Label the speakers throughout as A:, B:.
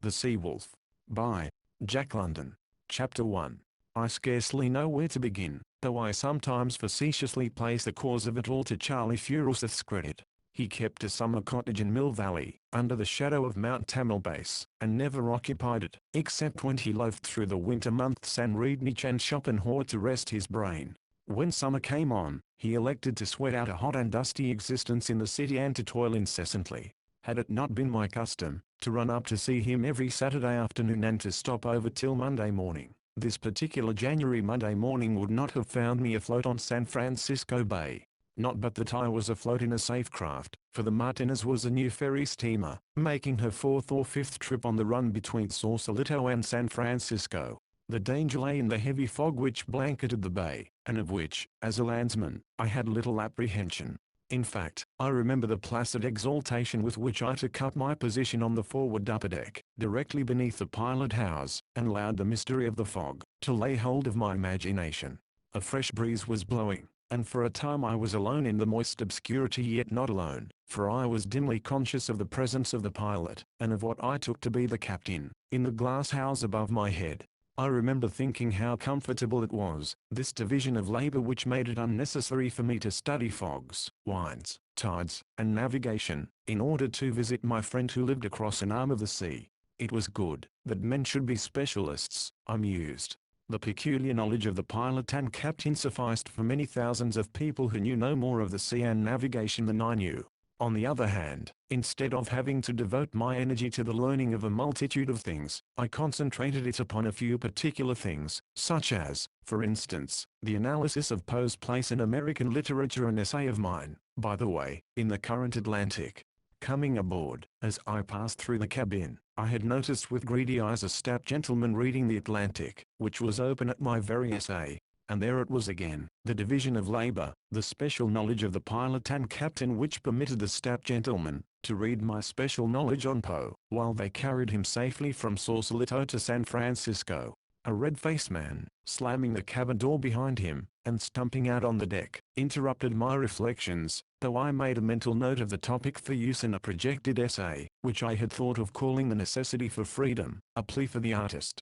A: The Sea Wolf. By Jack London. Chapter 1. I scarcely know where to begin, though I sometimes facetiously place the cause of it all to Charlie Furuseth's credit. He kept a summer cottage in Mill Valley, under the shadow of Mount Tamil Base, and never occupied it, except when he loafed through the winter months and read Nietzsche and Schopenhauer to rest his brain. When summer came on, he elected to sweat out a hot and dusty existence in the city and to toil incessantly. Had it not been my custom to run up to see him every Saturday afternoon and to stop over till Monday morning, this particular January Monday morning would not have found me afloat on San Francisco Bay. Not but that I was afloat in a safe craft, for the Martinez was a new ferry steamer, making her fourth or fifth trip on the run between Sausalito and San Francisco. The danger lay in the heavy fog which blanketed the bay, and of which, as a landsman, I had little apprehension. In fact, I remember the placid exultation with which I took up my position on the forward upper deck, directly beneath the pilot house, and allowed the mystery of the fog to lay hold of my imagination. A fresh breeze was blowing, and for a time I was alone in the moist obscurity, yet not alone, for I was dimly conscious of the presence of the pilot, and of what I took to be the captain, in the glass house above my head. I remember thinking how comfortable it was, this division of labor which made it unnecessary for me to study fogs, winds, tides, and navigation, in order to visit my friend who lived across an arm of the sea. It was good that men should be specialists, I mused. The peculiar knowledge of the pilot and captain sufficed for many thousands of people who knew no more of the sea and navigation than I knew. On the other hand, instead of having to devote my energy to the learning of a multitude of things, I concentrated it upon a few particular things, such as, for instance, the analysis of Poe's place in American literature, an essay of mine, by the way, in the current Atlantic. Coming aboard, as I passed through the cabin, I had noticed with greedy eyes a stout gentleman reading the Atlantic, which was open at my very essay. And there it was again, the division of labor, the special knowledge of the pilot and captain which permitted the stout gentleman to read my special knowledge on Poe, while they carried him safely from Sausalito to San Francisco. A red-faced man, slamming the cabin door behind him, and stumping out on the deck, interrupted my reflections, though I made a mental note of the topic for use in a projected essay, which I had thought of calling The Necessity for Freedom, a plea for the artist.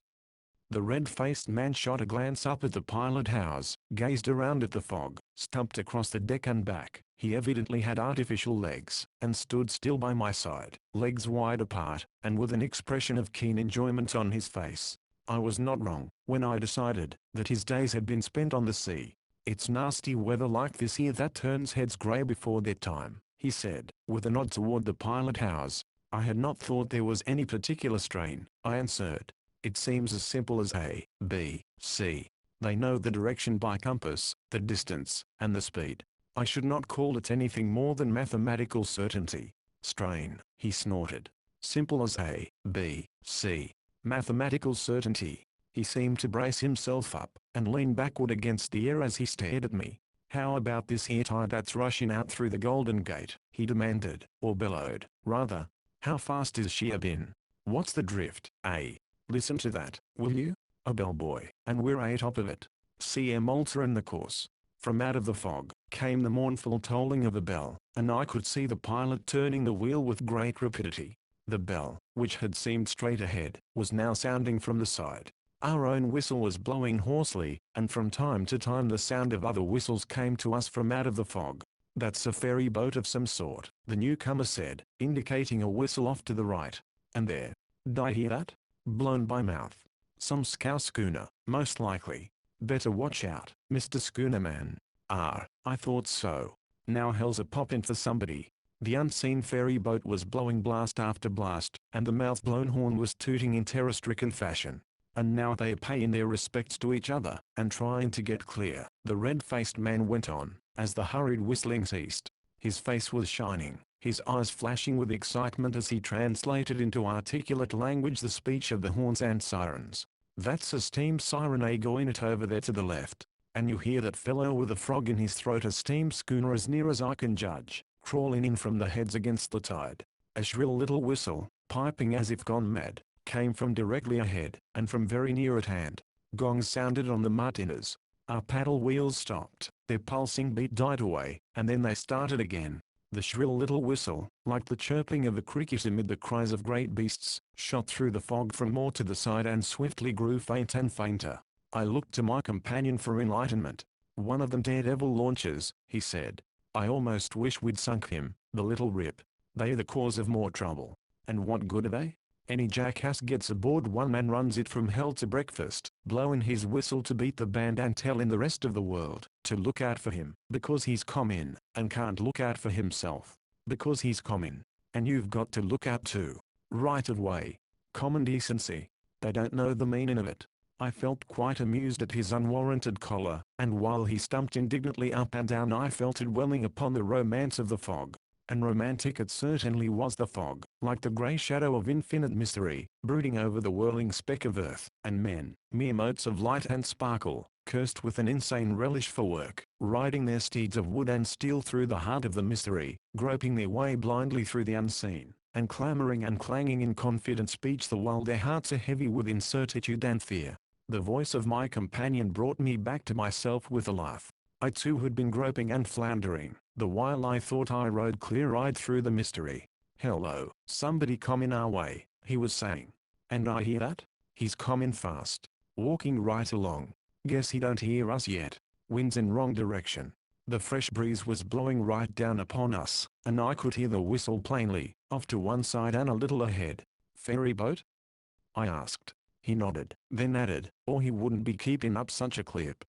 A: The red-faced man shot a glance up at the pilot house, gazed around at the fog, stumped across the deck and back. He evidently had artificial legs, and stood still by my side, legs wide apart, and with an expression of keen enjoyment on his face. I was not wrong when I decided that his days had been spent on the sea. "It's nasty weather like this here that turns heads grey before their time," he said, with a nod toward the pilot house. "I had not thought there was any particular strain," I answered. "It seems as simple as A, B, C. They know the direction by compass, the distance, and the speed. I should not call it anything more than mathematical certainty." "Strain," he snorted. "Simple as A, B, C. Mathematical certainty." He seemed to brace himself up, and lean backward against the air as he stared at me. "How about this here tide that's rushing out through the Golden Gate?" he demanded, or bellowed, rather. "How fast is she a-bin? What's the drift, eh? Listen to that, will you? A bellboy, and we're a-top of it. CM alterin' the course." From out of the fog came the mournful tolling of a bell, and I could see the pilot turning the wheel with great rapidity. The bell, which had seemed straight ahead, was now sounding from the side. Our own whistle was blowing hoarsely, and from time to time the sound of other whistles came to us from out of the fog. "That's a ferry boat of some sort," the newcomer said, indicating a whistle off to the right. "And there. D'ye hear that? Blown by mouth. Some scow schooner, most likely. Better watch out, Mr. Schoonerman." "Ah, I thought so. Now hell's a poppin' for somebody." The unseen ferry boat was blowing blast after blast, and the mouth-blown horn was tooting in terror-stricken fashion. "And now they are paying their respects to each other, and trying to get clear," the red-faced man went on, as the hurried whistling ceased. His face was shining, his eyes flashing with excitement as he translated into articulate language the speech of the horns and sirens. "That's a steam siren going it over there to the left. And you hear that fellow with a frog in his throat, a steam schooner as near as I can judge, crawling in from the heads against the tide." A shrill little whistle, piping as if gone mad, came from directly ahead, and from very near at hand. Gongs sounded on the Martinez. Our paddle wheels stopped, their pulsing beat died away, and then they started again. The shrill little whistle, like the chirping of a cricket amid the cries of great beasts, shot through the fog from more to the side and swiftly grew faint and fainter. I looked to my companion for enlightenment. "One of them daredevil launches," he said. "I almost wish we'd sunk him, the little rip. They're the cause of more trouble. And what good are they? Any jackass gets aboard one and runs it from hell to breakfast, blowing his whistle to beat the band and telling the rest of the world to look out for him, because he's common, and can't look out for himself. Because he's common. And you've got to look out too. Right away. Common decency. They don't know the meaning of it." I felt quite amused at his unwarranted choler, and while he stumped indignantly up and down I felt it welling upon the romance of the fog. And romantic it certainly was, the fog, like the grey shadow of infinite mystery, brooding over the whirling speck of earth, and men, mere motes of light and sparkle, cursed with an insane relish for work, riding their steeds of wood and steel through the heart of the mystery, groping their way blindly through the unseen, and clamouring and clanging in confident speech the while their hearts are heavy with incertitude and fear. The voice of my companion brought me back to myself with a laugh. I too had been groping and floundering, the while I thought I rode clear-eyed through the mystery. "Hello, somebody coming our way," he was saying. "And I hear that? He's coming fast. Walking right along. Guess he don't hear us yet. Wind's in wrong direction." The fresh breeze was blowing right down upon us, and I could hear the whistle plainly, off to one side and a little ahead. "Ferry boat?" I asked. He nodded, then added, "Or he wouldn't be keeping up such a clip."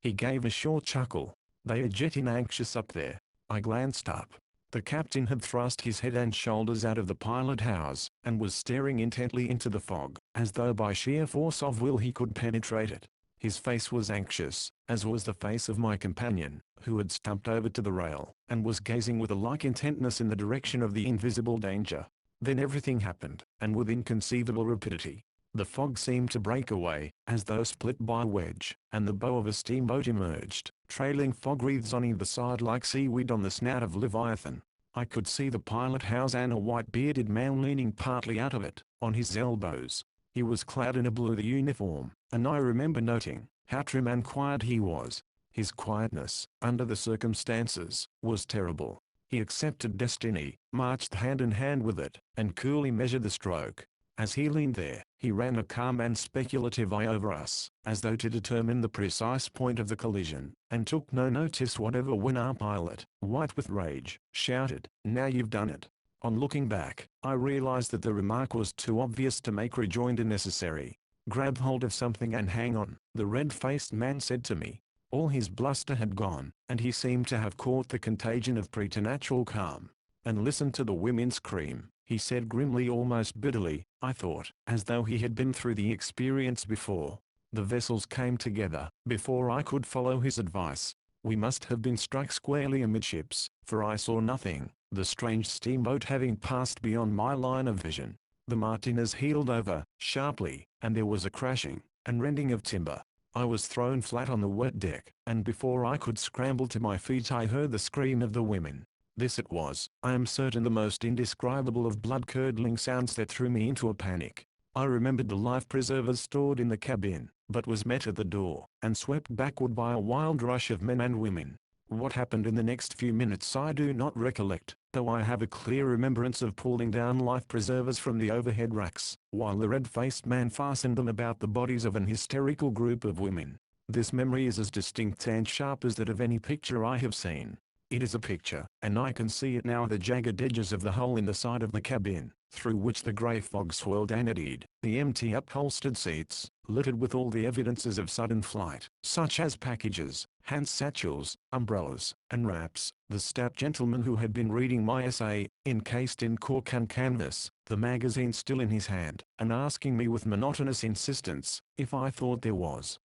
A: He gave a short chuckle. "They are jetting anxious up there." I glanced up. The captain had thrust his head and shoulders out of the pilot house, and was staring intently into the fog, as though by sheer force of will he could penetrate it. His face was anxious, as was the face of my companion, who had stumped over to the rail, and was gazing with a like intentness in the direction of the invisible danger. Then everything happened, and with inconceivable rapidity. The fog seemed to break away, as though split by a wedge, and the bow of a steamboat emerged, trailing fog wreaths on either side like seaweed on the snout of Leviathan. I could see the pilot house and a white-bearded man leaning partly out of it, on his elbows. He was clad in a blue uniform, and I remember noting how trim and quiet he was. His quietness, under the circumstances, was terrible. He accepted destiny, marched hand in hand with it, and coolly measured the stroke. As he leaned there, he ran a calm and speculative eye over us, as though to determine the precise point of the collision, and took no notice whatever when our pilot, white with rage, shouted, "Now you've done it." On looking back, I realized that the remark was too obvious to make rejoinder necessary. "Grab hold of something and hang on," the red-faced man said to me. All his bluster had gone, and he seemed to have caught the contagion of preternatural calm. "And listen to the women scream," he said grimly, almost bitterly, I thought, as though he had been through the experience before. The vessels came together, before I could follow his advice. We must have been struck squarely amidships, for I saw nothing, the strange steamboat having passed beyond my line of vision. The Martinez heeled over, sharply, and there was a crashing and rending of timber. I was thrown flat on the wet deck, and before I could scramble to my feet I heard the scream of the women. This it was, I am certain, the most indescribable of blood-curdling sounds that threw me into a panic. I remembered the life preservers stored in the cabin, but was met at the door, and swept backward by a wild rush of men and women. What happened in the next few minutes I do not recollect, though I have a clear remembrance of pulling down life preservers from the overhead racks, while the red-faced man fastened them about the bodies of an hysterical group of women. This memory is as distinct and sharp as that of any picture I have seen. It is a picture, and I can see it now, the jagged edges of the hole in the side of the cabin, through which the grey fog swirled and eddied, the empty upholstered seats, littered with all the evidences of sudden flight, such as packages, hand satchels, umbrellas, and wraps, the stout gentleman who had been reading my essay, encased in cork and canvas, the magazine still in his hand, and asking me with monotonous insistence, if I thought there was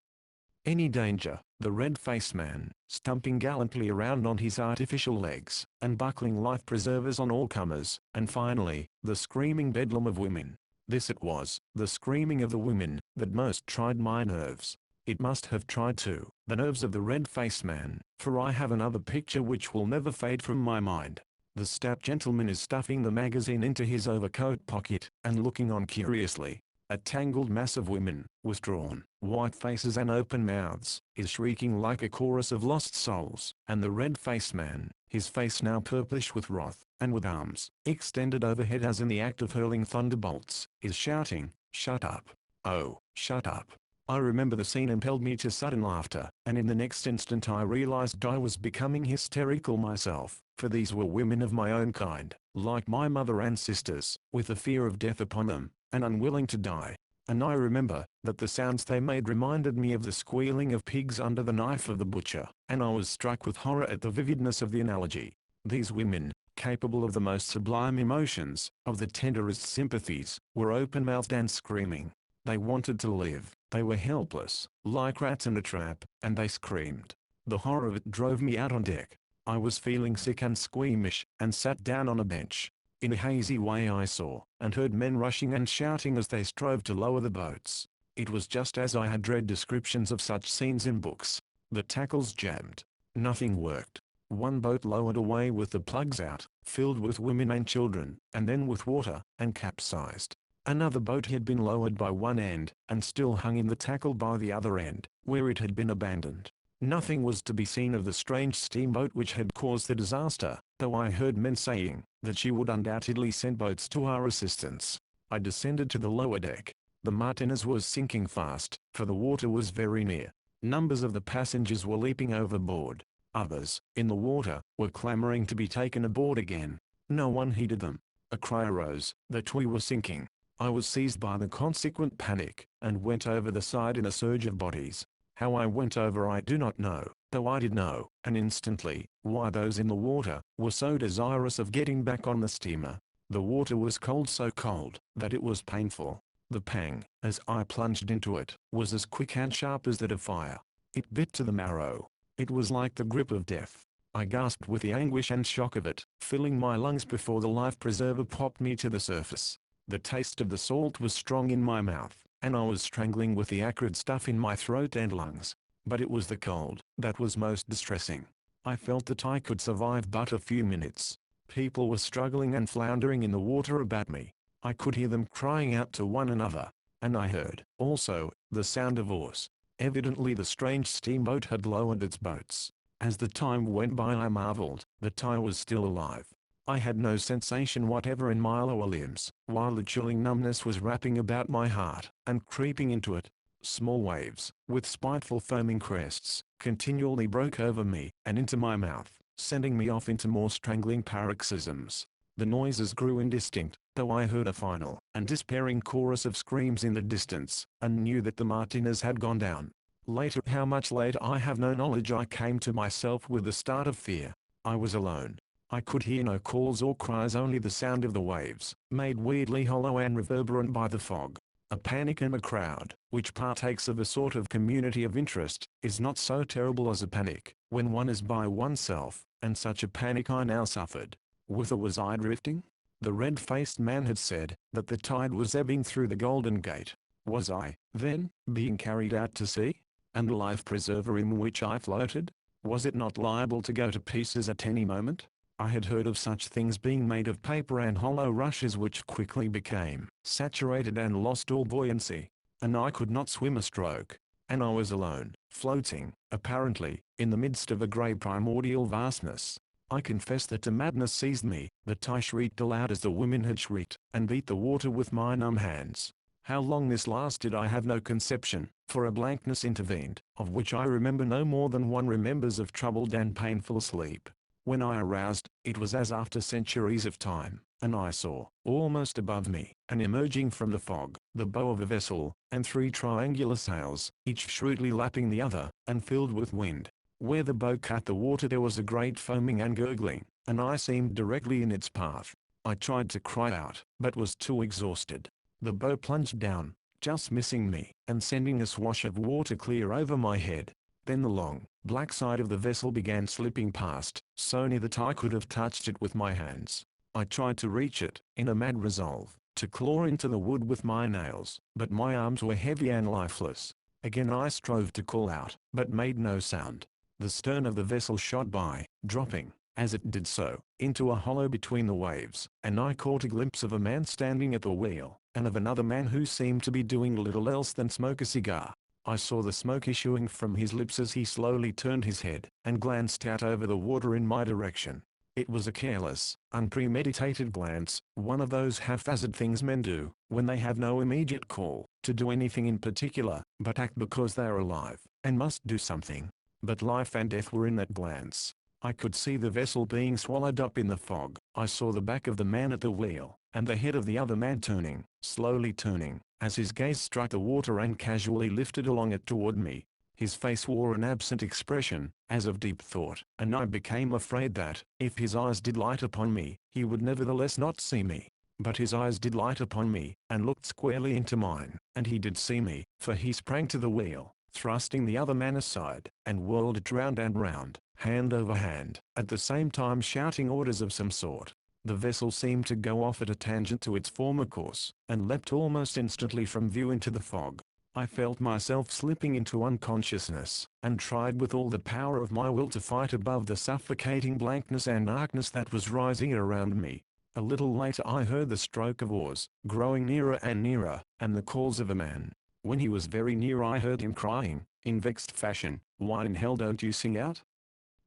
A: any danger, the red-faced man, stumping gallantly around on his artificial legs, and buckling life preservers on all comers, and finally, the screaming bedlam of women. This it was, the screaming of the women, that most tried my nerves. It must have tried too, the nerves of the red-faced man, for I have another picture which will never fade from my mind. The stout gentleman is stuffing the magazine into his overcoat pocket, and looking on curiously. A tangled mass of women, with drawn, white faces and open mouths, is shrieking like a chorus of lost souls, and the red-faced man, his face now purplish with wrath, and with arms extended overhead as in the act of hurling thunderbolts, is shouting, "Shut up. Oh, shut up." I remember the scene impelled me to sudden laughter, and in the next instant I realized I was becoming hysterical myself, for these were women of my own kind, like my mother and sisters, with the fear of death upon them, and unwilling to die. And I remember that the sounds they made reminded me of the squealing of pigs under the knife of the butcher, and I was struck with horror at the vividness of the analogy. These women, capable of the most sublime emotions, of the tenderest sympathies, were open-mouthed and screaming. They wanted to live, they were helpless, like rats in a trap, and they screamed. The horror of it drove me out on deck. I was feeling sick and squeamish, and sat down on a bench. In a hazy way I saw and heard men rushing and shouting as they strove to lower the boats. It was just as I had read descriptions of such scenes in books. The tackles jammed. Nothing worked. One boat lowered away with the plugs out, filled with women and children, and then with water, and capsized. Another boat had been lowered by one end, and still hung in the tackle by the other end, where it had been abandoned. Nothing was to be seen of the strange steamboat which had caused the disaster, though I heard men saying that she would undoubtedly send boats to our assistance. I descended to the lower deck. The Martinez was sinking fast, for the water was very near. Numbers of the passengers were leaping overboard. Others, in the water, were clamoring to be taken aboard again. No one heeded them. A cry arose that we were sinking. I was seized by the consequent panic, and went over the side in a surge of bodies. How I went over I do not know, though I did know, and instantly, why those in the water were so desirous of getting back on the steamer. The water was cold, so cold that it was painful. The pang, as I plunged into it, was as quick and sharp as that of fire. It bit to the marrow. It was like the grip of death. I gasped with the anguish and shock of it, filling my lungs before the life preserver popped me to the surface. The taste of the salt was strong in my mouth, and I was strangling with the acrid stuff in my throat and lungs. But it was the cold that was most distressing. I felt that I could survive but a few minutes. People were struggling and floundering in the water about me. I could hear them crying out to one another, and I heard, also, the sound of oars. Evidently the strange steamboat had lowered its boats. As the time went by I marveled that I was still alive. I had no sensation whatever in my lower limbs, while the chilling numbness was wrapping about my heart, and creeping into it. Small waves, with spiteful foaming crests, continually broke over me, and into my mouth, sending me off into more strangling paroxysms. The noises grew indistinct, though I heard a final and despairing chorus of screams in the distance, and knew that the Martinez had gone down. Later, how much later I have no knowledge, I came to myself with a start of fear. I was alone. I could hear no calls or cries, only the sound of the waves, made weirdly hollow and reverberant by the fog. A panic in a crowd, which partakes of a sort of community of interest, is not so terrible as a panic when one is by oneself, and such a panic I now suffered. Whither was I drifting? The red-faced man had said that the tide was ebbing through the Golden Gate. Was I, then, being carried out to sea? And the life preserver in which I floated? Was it not liable to go to pieces at any moment? I had heard of such things being made of paper and hollow rushes which quickly became saturated and lost all buoyancy. And I could not swim a stroke. And I was alone, floating, apparently, in the midst of a grey primordial vastness. I confess that a madness seized me, that I shrieked aloud as the women had shrieked, and beat the water with my numb hands. How long this lasted I have no conception, for a blankness intervened, of which I remember no more than one remembers of troubled and painful sleep. When I aroused, it was as after centuries of time, and I saw, almost above me, and emerging from the fog, the bow of a vessel, and 3 triangular sails, each shrewdly lapping the other, and filled with wind. Where the bow cut the water there was a great foaming and gurgling, and I seemed directly in its path. I tried to cry out, but was too exhausted. The bow plunged down, just missing me, and sending a swash of water clear over my head. Then the long, black side of the vessel began slipping past, so near that I could have touched it with my hands. I tried to reach it, in a mad resolve, to claw into the wood with my nails, but my arms were heavy and lifeless. Again I strove to call out, but made no sound. The stern of the vessel shot by, dropping, as it did so, into a hollow between the waves, and I caught a glimpse of a man standing at the wheel, and of another man who seemed to be doing little else than smoke a cigar. I saw the smoke issuing from his lips as he slowly turned his head and glanced out over the water in my direction. It was a careless, unpremeditated glance, one of those haphazard things men do, when they have no immediate call to do anything in particular, but act because they are alive, and must do something. But life and death were in that glance. I could see the vessel being swallowed up in the fog. I saw the back of the man at the wheel, and the head of the other man turning, slowly turning, as his gaze struck the water and casually lifted along it toward me. His face wore an absent expression, as of deep thought, and I became afraid that, if his eyes did light upon me, he would nevertheless not see me. But his eyes did light upon me, and looked squarely into mine, and he did see me, for he sprang to the wheel, thrusting the other man aside, and whirled it round and round, hand over hand, at the same time shouting orders of some sort. The vessel seemed to go off at a tangent to its former course, and leapt almost instantly from view into the fog. I felt myself slipping into unconsciousness, and tried with all the power of my will to fight above the suffocating blankness and darkness that was rising around me. A little later I heard the stroke of oars, growing nearer and nearer, and the calls of a man. When he was very near I heard him crying, in vexed fashion, "Why in hell don't you sing out?"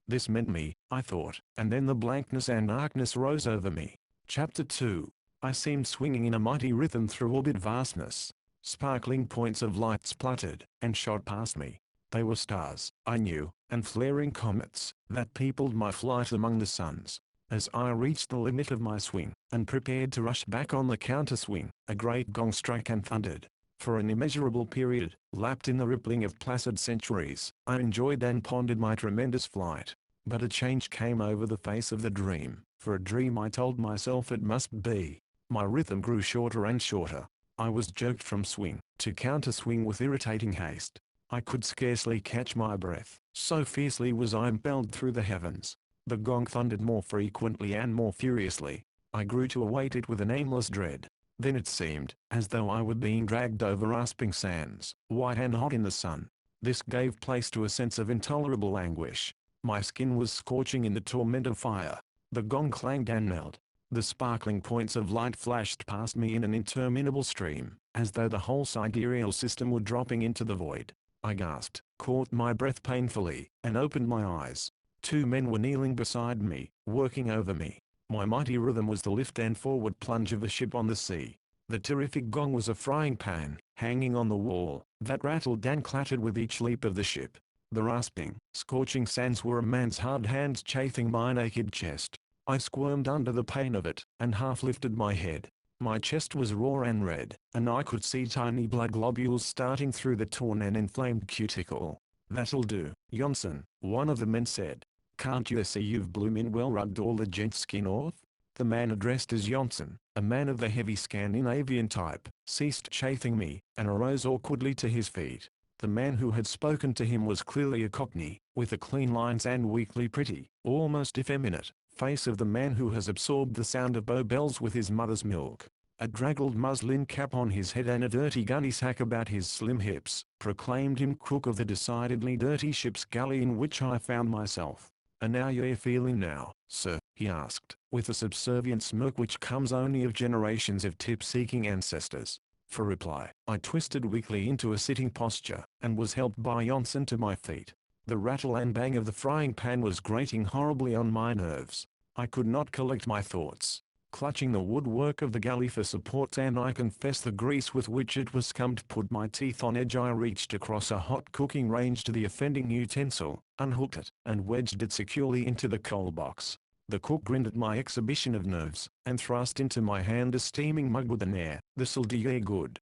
A: This meant me, I thought, and then the blankness and darkness rose over me. Chapter 2. I seemed swinging in a mighty rhythm through orbit vastness. Sparkling points of light spluttered and shot past me. They were stars, I knew, and flaring comets, that peopled my flight among the suns. As I reached the limit of my swing, and prepared to rush back on the counter-swing, a great gong struck and thundered. For an immeasurable period, lapped in the rippling of placid centuries, I enjoyed and pondered my tremendous flight. But a change came over the face of the dream, for a dream I told myself it must be. My rhythm grew shorter and shorter. I was jerked from swing to counter-swing with irritating haste. I could scarcely catch my breath, so fiercely was I impelled through the heavens. The gong thundered more frequently and more furiously. I grew to await it with an aimless dread. Then it seemed as though I were being dragged over rasping sands, white and hot in the sun. This gave place to a sense of intolerable anguish. My skin was scorching in the torment of fire. The gong clanged and knelled. The sparkling points of light flashed past me in an interminable stream, as though the whole sidereal system were dropping into the void. I gasped, caught my breath painfully, and opened my eyes. 2 men were kneeling beside me, working over me. My mighty rhythm was the lift and forward plunge of a ship on the sea. The terrific gong was a frying pan, hanging on the wall, that rattled and clattered with each leap of the ship. The rasping, scorching sands were a man's hard hands chafing my naked chest. I squirmed under the pain of it, and half lifted my head. My chest was raw and red, and I could see tiny blood globules starting through the torn and inflamed cuticle. "That'll do, Johnson," one of the men said. "Can't you see you've bloomin' well rubbed all the gent's skin off?" The man addressed as Johnson, a man of the heavy Scandinavian type, ceased chafing me, and arose awkwardly to his feet. The man who had spoken to him was clearly a Cockney, with the clean lines and weakly pretty, almost effeminate, face of the man who has absorbed the sound of Bow Bells with his mother's milk. A draggled muslin cap on his head and a dirty gunny sack about his slim hips, proclaimed him cook of the decidedly dirty ship's galley in which I found myself. "And how you feeling now, sir?" he asked, with a subservient smirk which comes only of generations of tip-seeking ancestors. For reply, I twisted weakly into a sitting posture, and was helped by Johnson to my feet. The rattle and bang of the frying pan was grating horribly on my nerves. I could not collect my thoughts. Clutching the woodwork of the galley for support and I confess the grease with which it was scummed put my teeth on edge, I reached across a hot cooking range to the offending utensil, unhooked it, and wedged it securely into the coal box. The cook grinned at my exhibition of nerves, and thrust into my hand a steaming mug with an air, "This'll do ye good."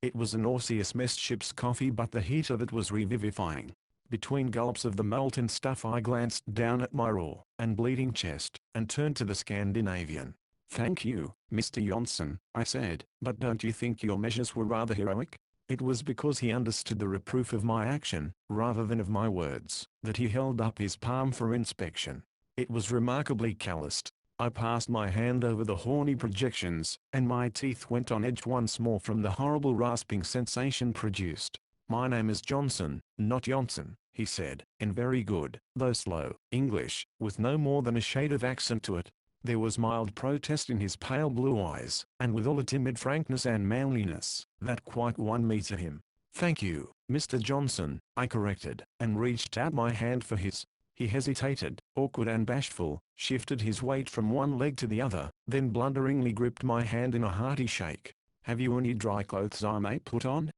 A: It was a nauseous mess ship's coffee, but the heat of it was revivifying. Between gulps of the molten stuff I glanced down at my raw and bleeding chest, and turned to the Scandinavian. "Thank you, Mr. Johnson," I said, "but don't you think your measures were rather heroic?" It was because he understood the reproof of my action, rather than of my words, that he held up his palm for inspection. It was remarkably calloused. I passed my hand over the horny projections, and my teeth went on edge once more from the horrible rasping sensation produced. "My name is Johnson, not Johnson," he said, in very good, though slow, English, with no more than a shade of accent to it. There was mild protest in his pale blue eyes, and with all a timid frankness and manliness, that quite won me to him. "Thank you, Mr. Johnson," I corrected, and reached out my hand for his. He hesitated, awkward and bashful, shifted his weight from one leg to the other, then blunderingly gripped my hand in a hearty shake. "Have you any dry clothes I may put on?"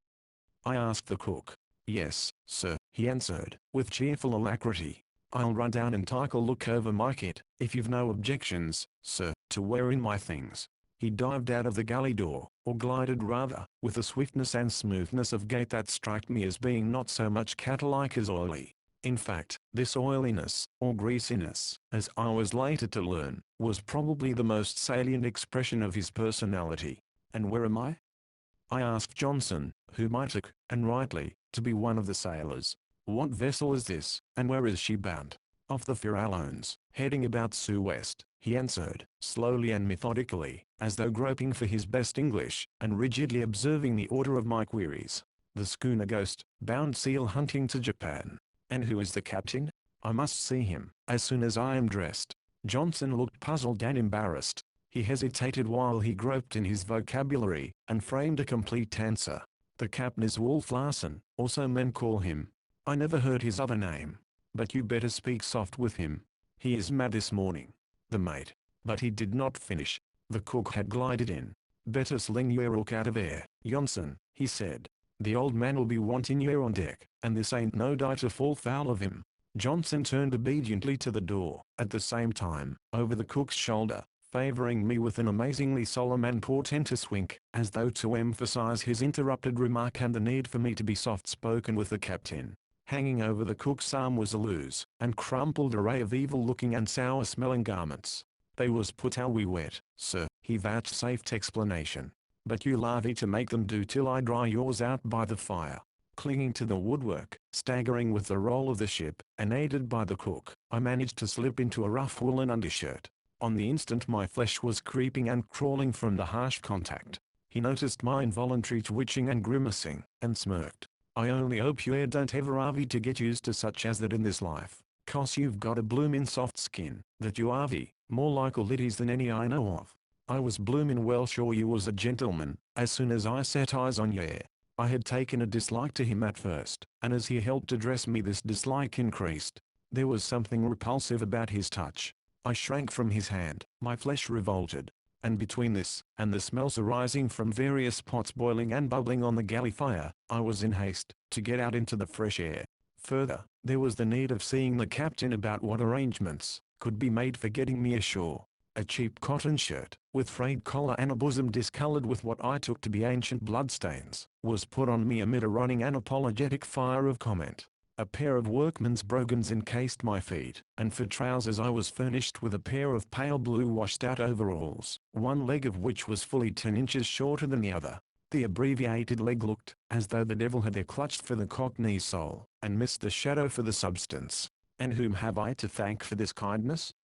A: I asked the cook. "Yes, sir," he answered, with cheerful alacrity. "I'll run down and take a look over my kit, if you've no objections, sir, to wearing my things." He dived out of the galley door, or glided rather, with a swiftness and smoothness of gait that struck me as being not so much cat-like as oily. In fact, this oiliness, or greasiness, as I was later to learn, was probably the most salient expression of his personality. "And where am I?" I asked Johnson, whom I took, and rightly, to be one of the sailors. "What vessel is this, and where is she bound?" "Off the Farallones, heading about Sue-West," he answered, slowly and methodically, as though groping for his best English, and rigidly observing the order of my queries. "The schooner Ghost, bound seal hunting to Japan." "And who is the captain?" "I must see him, as soon as I am dressed." Johnson looked puzzled and embarrassed. He hesitated while he groped in his vocabulary, and framed a complete answer. "The captain is Wolf Larsen, also men call him. I never heard his other name. But you better speak soft with him. He is mad this morning." The mate. But he did not finish. The cook had glided in. "Better sling your hook out of air, Johnson," he said. "The old man'll be wanting you on deck, and this ain't no day to fall foul of him." Johnson turned obediently to the door, at the same time, over the cook's shoulder, favoring me with an amazingly solemn and portentous wink, as though to emphasize his interrupted remark and the need for me to be soft-spoken with the captain. Hanging over the cook's arm was a loose and crumpled array of evil-looking and sour-smelling garments. "They was put how we wet, sir," he vouchsafed explanation. "But you larvy to make them do till I dry yours out by the fire." Clinging to the woodwork, staggering with the roll of the ship, and aided by the cook, I managed to slip into a rough woolen undershirt. On the instant my flesh was creeping and crawling from the harsh contact. He noticed my involuntary twitching and grimacing, and smirked. "I only hope you don't ever arvy to get used to such as that in this life, 'cause you've got a bloomin' soft skin, that you arvy, more like a liddy's than any I know of." I was bloomin' well sure you was a gentleman, as soon as I set eyes on ye. I had taken a dislike to him at first, and as he helped address me this dislike increased. There was something repulsive about his touch. I shrank from his hand, my flesh revolted. And between this, and the smells arising from various pots boiling and bubbling on the galley fire, I was in haste to get out into the fresh air. Further, there was the need of seeing the captain about what arrangements could be made for getting me ashore. A cheap cotton shirt, with frayed collar and a bosom discolored with what I took to be ancient bloodstains, was put on me amid a running and apologetic fire of comment. A pair of workman's brogans encased my feet, and for trousers I was furnished with a pair of pale blue washed-out overalls, one leg of which was fully 10 inches shorter than the other. The abbreviated leg looked as though the devil had there clutched for the cockney's soul, and missed the shadow for the substance. "And whom have I to thank for this kindness?"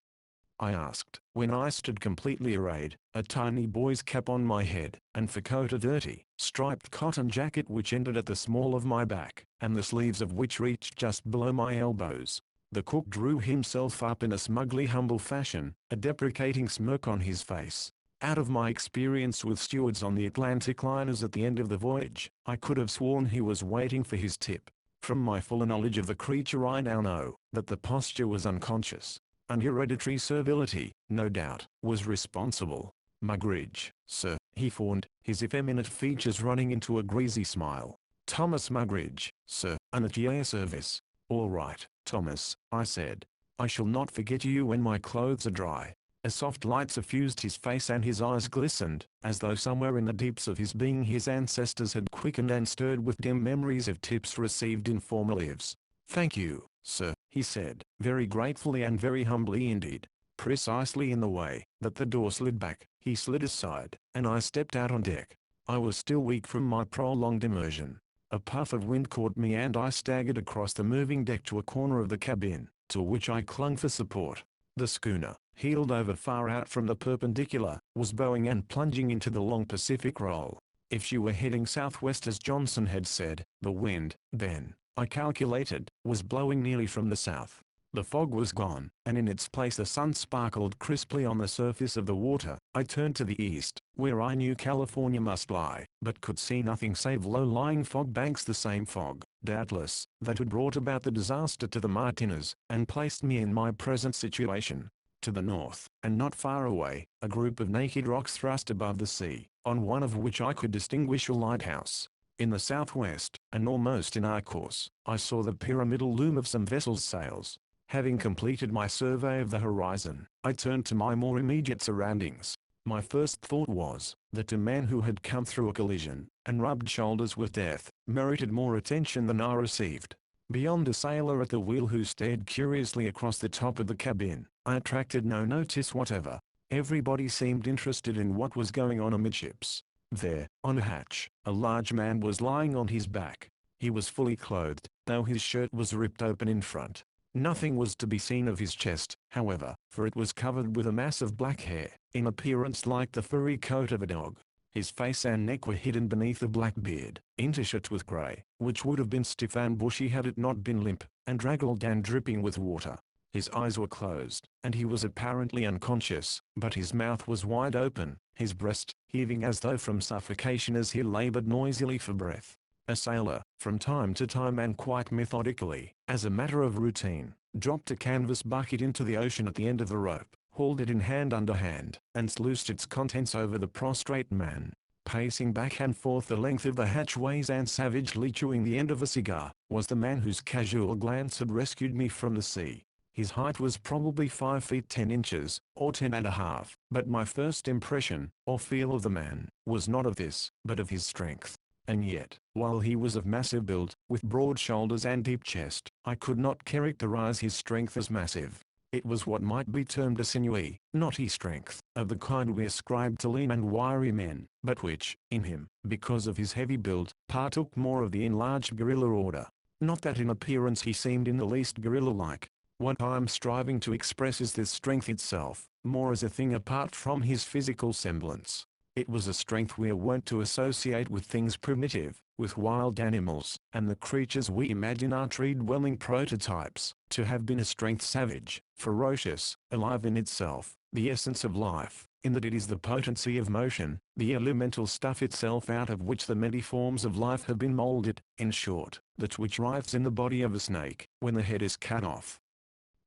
A: I asked, when I stood completely arrayed, a tiny boy's cap on my head, and for coat a dirty, striped cotton jacket which ended at the small of my back, and the sleeves of which reached just below my elbows. The cook drew himself up in a smugly humble fashion, a deprecating smirk on his face. Out of my experience with stewards on the Atlantic liners at the end of the voyage, I could have sworn he was waiting for his tip. From my fuller knowledge of the creature I now know that the posture was unconscious. And hereditary servility, no doubt, was responsible. "Mugridge, sir," he fawned, his effeminate features running into a greasy smile. "Thomas Mugridge, sir, and at your service." "All right, Thomas," I said. "I shall not forget you when my clothes are dry." A soft light suffused his face and his eyes glistened, as though somewhere in the deeps of his being his ancestors had quickened and stirred with dim memories of tips received in former lives. "Thank you, sir," he said, very gratefully and very humbly indeed. Precisely in the way that the door slid back, he slid aside, and I stepped out on deck. I was still weak from my prolonged immersion. A puff of wind caught me and I staggered across the moving deck to a corner of the cabin, to which I clung for support. The schooner, heeled over far out from the perpendicular, was bowing and plunging into the long Pacific roll. If she were heading southwest as Johnson had said, the wind, then, I calculated, was blowing nearly from the south. The fog was gone, and in its place the sun sparkled crisply on the surface of the water. I turned to the east, where I knew California must lie, but could see nothing save low-lying fog banks, the same fog, doubtless, that had brought about the disaster to the Martinez, and placed me in my present situation. To the north, and not far away, a group of naked rocks thrust above the sea, on one of which I could distinguish a lighthouse. In the southwest, and almost in our course, I saw the pyramidal loom of some vessels' sails. Having completed my survey of the horizon, I turned to my more immediate surroundings. My first thought was, that a man who had come through a collision, and rubbed shoulders with death, merited more attention than I received. Beyond a sailor at the wheel who stared curiously across the top of the cabin, I attracted no notice whatever. Everybody seemed interested in what was going on amidships. There, on a hatch, a large man was lying on his back. He was fully clothed, though his shirt was ripped open in front. Nothing was to be seen of his chest, however, for it was covered with a mass of black hair, in appearance like the furry coat of a dog. His face and neck were hidden beneath a black beard, intershot with grey, which would have been stiff and bushy had it not been limp, and draggled and dripping with water. His eyes were closed, and he was apparently unconscious, but his mouth was wide open, his breast heaving as though from suffocation as he labored noisily for breath. A sailor, from time to time and quite methodically, as a matter of routine, dropped a canvas bucket into the ocean at the end of the rope, hauled it in hand under hand, and sluiced its contents over the prostrate man. Pacing back and forth the length of the hatchways and savagely chewing the end of a cigar, was the man whose casual glance had rescued me from the sea. His height was probably 5 feet 10 inches, or 10.5, but my first impression, or feel of the man, was not of this, but of his strength. And yet, while he was of massive build, with broad shoulders and deep chest, I could not characterize his strength as massive. It was what might be termed a sinewy, knotty strength, of the kind we ascribe to lean and wiry men, but which, in him, because of his heavy build, partook more of the enlarged gorilla order. Not that in appearance he seemed in the least gorilla-like. What I am striving to express is this strength itself, more as a thing apart from his physical semblance. It was a strength we are wont to associate with things primitive, with wild animals, and the creatures we imagine are tree-dwelling prototypes, to have been a strength savage, ferocious, alive in itself, the essence of life, in that it is the potency of motion, the elemental stuff itself out of which the many forms of life have been molded, in short, that which writhes in the body of a snake, when the head is cut off,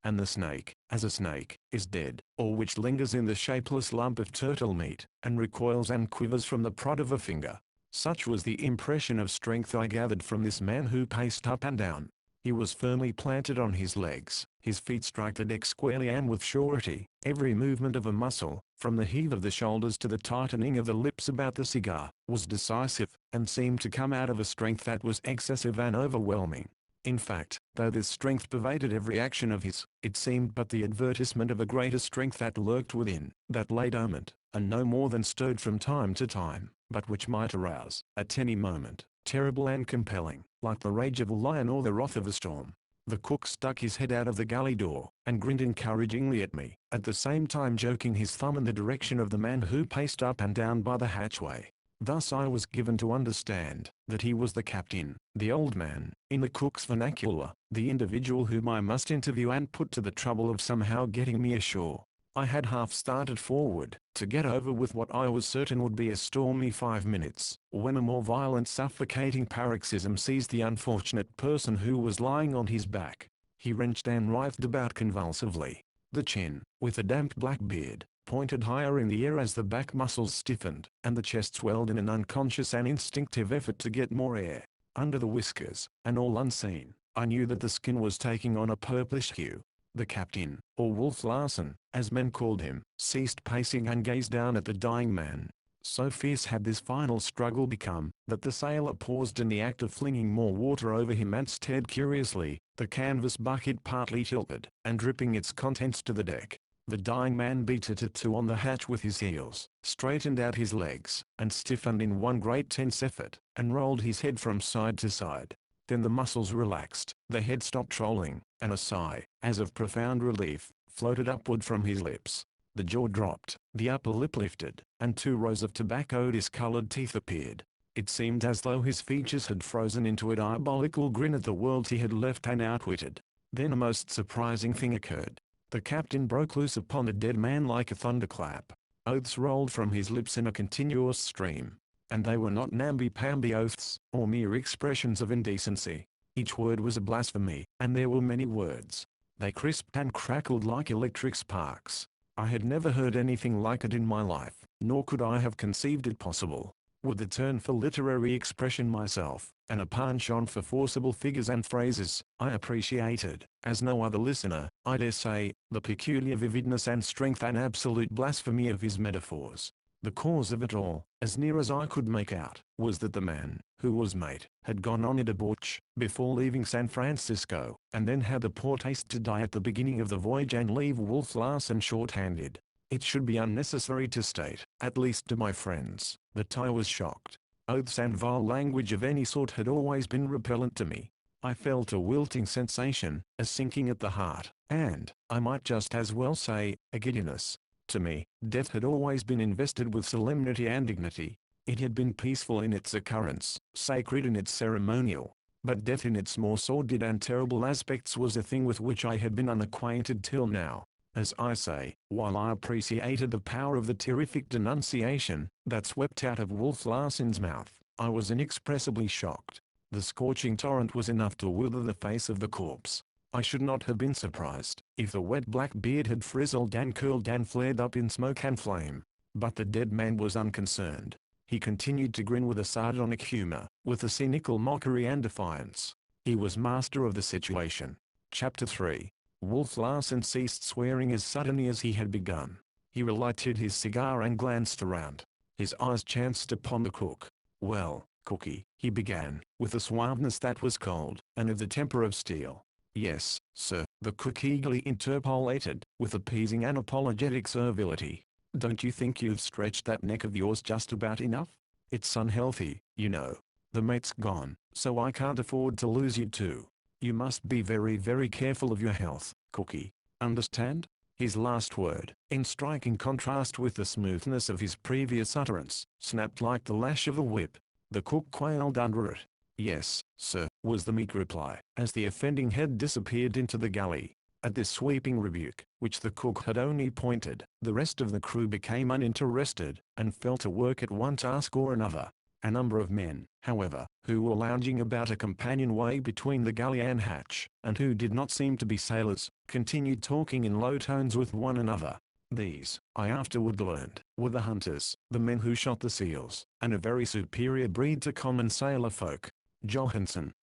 A: and the snake, as a snake, is dead, or which lingers in the shapeless lump of turtle meat, and recoils and quivers from the prod of a finger. Such was the impression of strength I gathered from this man who paced up and down. He was firmly planted on his legs, his feet struck the deck squarely and with surety. Every movement of a muscle, from the heave of the shoulders to the tightening of the lips about the cigar, was decisive, and seemed to come out of a strength that was excessive and overwhelming. In fact, though this strength pervaded every action of his, it seemed but the advertisement of a greater strength that lurked within, that lay dormant, and no more than stirred from time to time, but which might arouse, at any moment, terrible and compelling, like the rage of a lion or the wrath of a storm. The cook stuck his head out of the galley door, and grinned encouragingly at me, at the same time joking his thumb in the direction of the man who paced up and down by the hatchway. Thus I was given to understand, that he was the captain, the old man, in the cook's vernacular, the individual whom I must interview and put to the trouble of somehow getting me ashore. I had half started forward, to get over with what I was certain would be a stormy 5 minutes, when a more violent suffocating paroxysm seized the unfortunate person who was lying on his back. He wrenched and writhed about convulsively. The chin, with a damp black beard, pointed higher in the air as the back muscles stiffened, and the chest swelled in an unconscious and instinctive effort to get more air. Under the whiskers, and all unseen, I knew that the skin was taking on a purplish hue. The captain, or Wolf Larsen, as men called him, ceased pacing and gazed down at the dying man. So fierce had this final struggle become, that the sailor paused in the act of flinging more water over him and stared curiously, the canvas bucket partly tilted, and dripping its contents to the deck. The dying man beat a tattoo on the hatch with his heels, straightened out his legs, and stiffened in one great tense effort, and rolled his head from side to side. Then the muscles relaxed, the head stopped rolling, and a sigh, as of profound relief, floated upward from his lips. The jaw dropped, the upper lip lifted, and 2 rows of tobacco-discolored teeth appeared. It seemed as though his features had frozen into a diabolical grin at the world he had left and outwitted. Then a most surprising thing occurred. The captain broke loose upon the dead man like a thunderclap. Oaths rolled from his lips in a continuous stream. And they were not namby-pamby oaths, or mere expressions of indecency. Each word was a blasphemy, and there were many words. They crisped and crackled like electric sparks. I had never heard anything like it in my life, nor could I have conceived it possible. With a turn for literary expression myself, and a penchant for forcible figures and phrases, I appreciated, as no other listener, I dare say, the peculiar vividness and strength and absolute blasphemy of his metaphors. The cause of it all, as near as I could make out, was that the man, who was mate, had gone on a debauch, before leaving San Francisco, and then had the poor taste to die at the beginning of the voyage and leave Wolf Larsen short-handed. It should be unnecessary to state, at least to my friends, that I was shocked. Oaths and vile language of any sort had always been repellent to me. I felt a wilting sensation, a sinking at the heart, and, I might just as well say, a giddiness. To me, death had always been invested with solemnity and dignity. It had been peaceful in its occurrence, sacred in its ceremonial. But death in its more sordid and terrible aspects was a thing with which I had been unacquainted till now. As I say, while I appreciated the power of the terrific denunciation that swept out of Wolf Larsen's mouth, I was inexpressibly shocked. The scorching torrent was enough to wither the face of the corpse. I should not have been surprised if the wet black beard had frizzled and curled and flared up in smoke and flame. But the dead man was unconcerned. He continued to grin with a sardonic humor, with a cynical mockery and defiance. He was master of the situation. Chapter 3. Wolf Larsen ceased swearing as suddenly as he had begun. He relighted his cigar and glanced around. His eyes chanced upon the cook. "Well, Cookie," he began, with a suaveness that was cold, and of the temper of steel. "Yes, sir," the cook eagerly interpolated, with appeasing and apologetic servility. "Don't you think you've stretched that neck of yours just about enough? It's unhealthy, you know. The mate's gone, so I can't afford to lose you too. You must be very, very careful of your health, Cookie. Understand?" His last word, in striking contrast with the smoothness of his previous utterance, snapped like the lash of a whip. The cook quailed under it. "Yes, sir," was the meek reply, as the offending head disappeared into the galley. At this sweeping rebuke, which the cook had only pointed, the rest of the crew became uninterested, and fell to work at one task or another. A number of men, however, who were lounging about a companionway between the galley and hatch, and who did not seem to be sailors, continued talking in low tones with one another. These, I afterward learned, were the hunters, the men who shot the seals, and a very superior breed to common sailor folk. "Johansen!"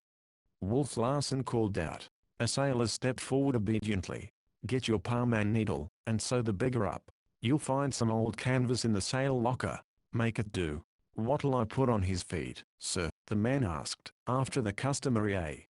A: Wolf Larsen called out. A sailor stepped forward obediently. "Get your palm and needle, and sew the beggar up. You'll find some old canvas in the sail locker. Make it do." "What'll I put on his feet, sir?" the man asked, after the customary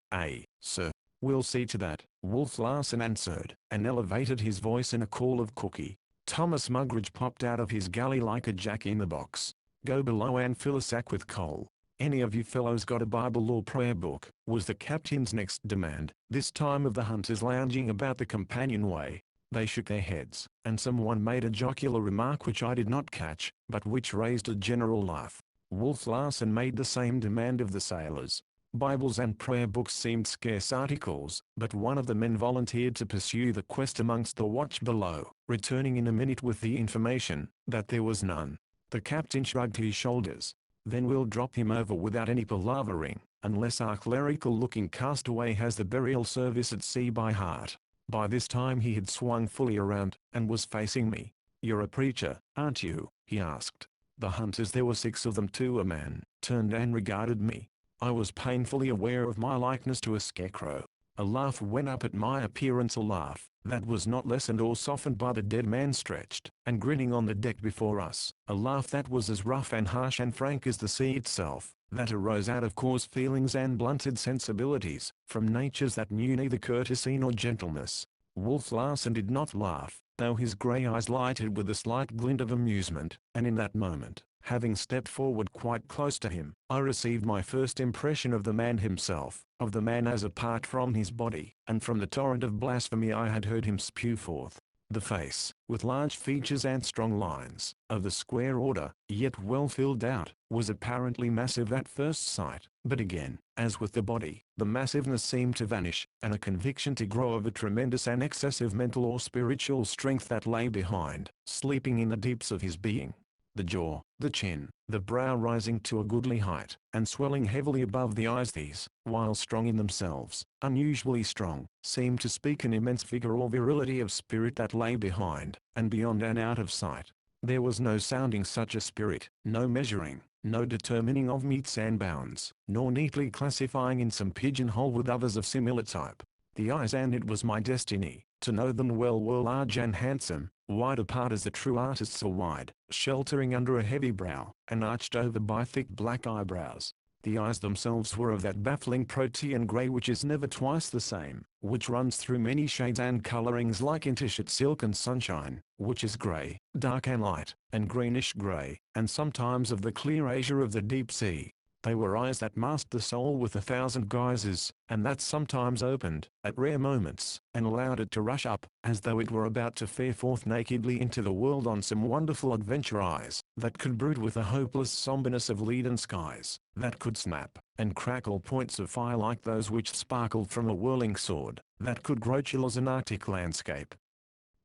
A: sir. "We'll see to that," Wolf Larsen answered, and elevated his voice in a call of Cookie. Thomas Mugridge popped out of his galley like a jack-in-the-box. "Go below and fill a sack with coal. Any of you fellows got a Bible or prayer book?" was the captain's next demand, this time of the hunters lounging about the companionway. They shook their heads, and someone made a jocular remark which I did not catch, but which raised a general laugh. Wolf Larsen made the same demand of the sailors. Bibles and prayer books seemed scarce articles, but one of the men volunteered to pursue the quest amongst the watch below, returning in a minute with the information that there was none. The captain shrugged his shoulders. "Then we'll drop him over without any palavering, unless our clerical-looking castaway has the burial service at sea by heart." By this time he had swung fully around, and was facing me. "You're a preacher, aren't you?" he asked. The hunters, there were 6 of them to a man, turned and regarded me. I was painfully aware of my likeness to a scarecrow. A laugh went up at my appearance, a laugh that was not lessened or softened by the dead man stretched and grinning on the deck before us, a laugh that was as rough and harsh and frank as the sea itself, that arose out of coarse feelings and blunted sensibilities, from natures that knew neither courtesy nor gentleness. Wolf Larsen did not laugh, though his grey eyes lighted with a slight glint of amusement, and in that moment, having stepped forward quite close to him, I received my first impression of the man himself, of the man as apart from his body, and from the torrent of blasphemy I had heard him spew forth. The face, with large features and strong lines, of the square order, yet well filled out, was apparently massive at first sight. But again, as with the body, the massiveness seemed to vanish, and a conviction to grow of a tremendous and excessive mental or spiritual strength that lay behind, sleeping in the deeps of his being. The jaw, the chin, the brow rising to a goodly height, and swelling heavily above the eyes, these, while strong in themselves, unusually strong, seemed to speak an immense vigor or virility of spirit that lay behind, and beyond and out of sight. There was no sounding such a spirit, no measuring, no determining of metes and bounds, nor neatly classifying in some pigeonhole with others of similar type. The eyes, and it was my destiny to know them well, were large and handsome, wide apart as the true artists are wide, sheltering under a heavy brow, and arched over by thick black eyebrows. The eyes themselves were of that baffling protean grey which is never twice the same, which runs through many shades and colorings like intricate silk and sunshine, which is grey, dark and light, and greenish grey, and sometimes of the clear azure of the deep sea. They were eyes that masked the soul with 1,000 guises, and that sometimes opened, at rare moments, and allowed it to rush up, as though it were about to fare forth nakedly into the world on some wonderful adventure. Eyes that could brood with the hopeless somberness of leaden skies, that could snap and crackle points of fire like those which sparkled from a whirling sword, that could grow chill as an Arctic landscape,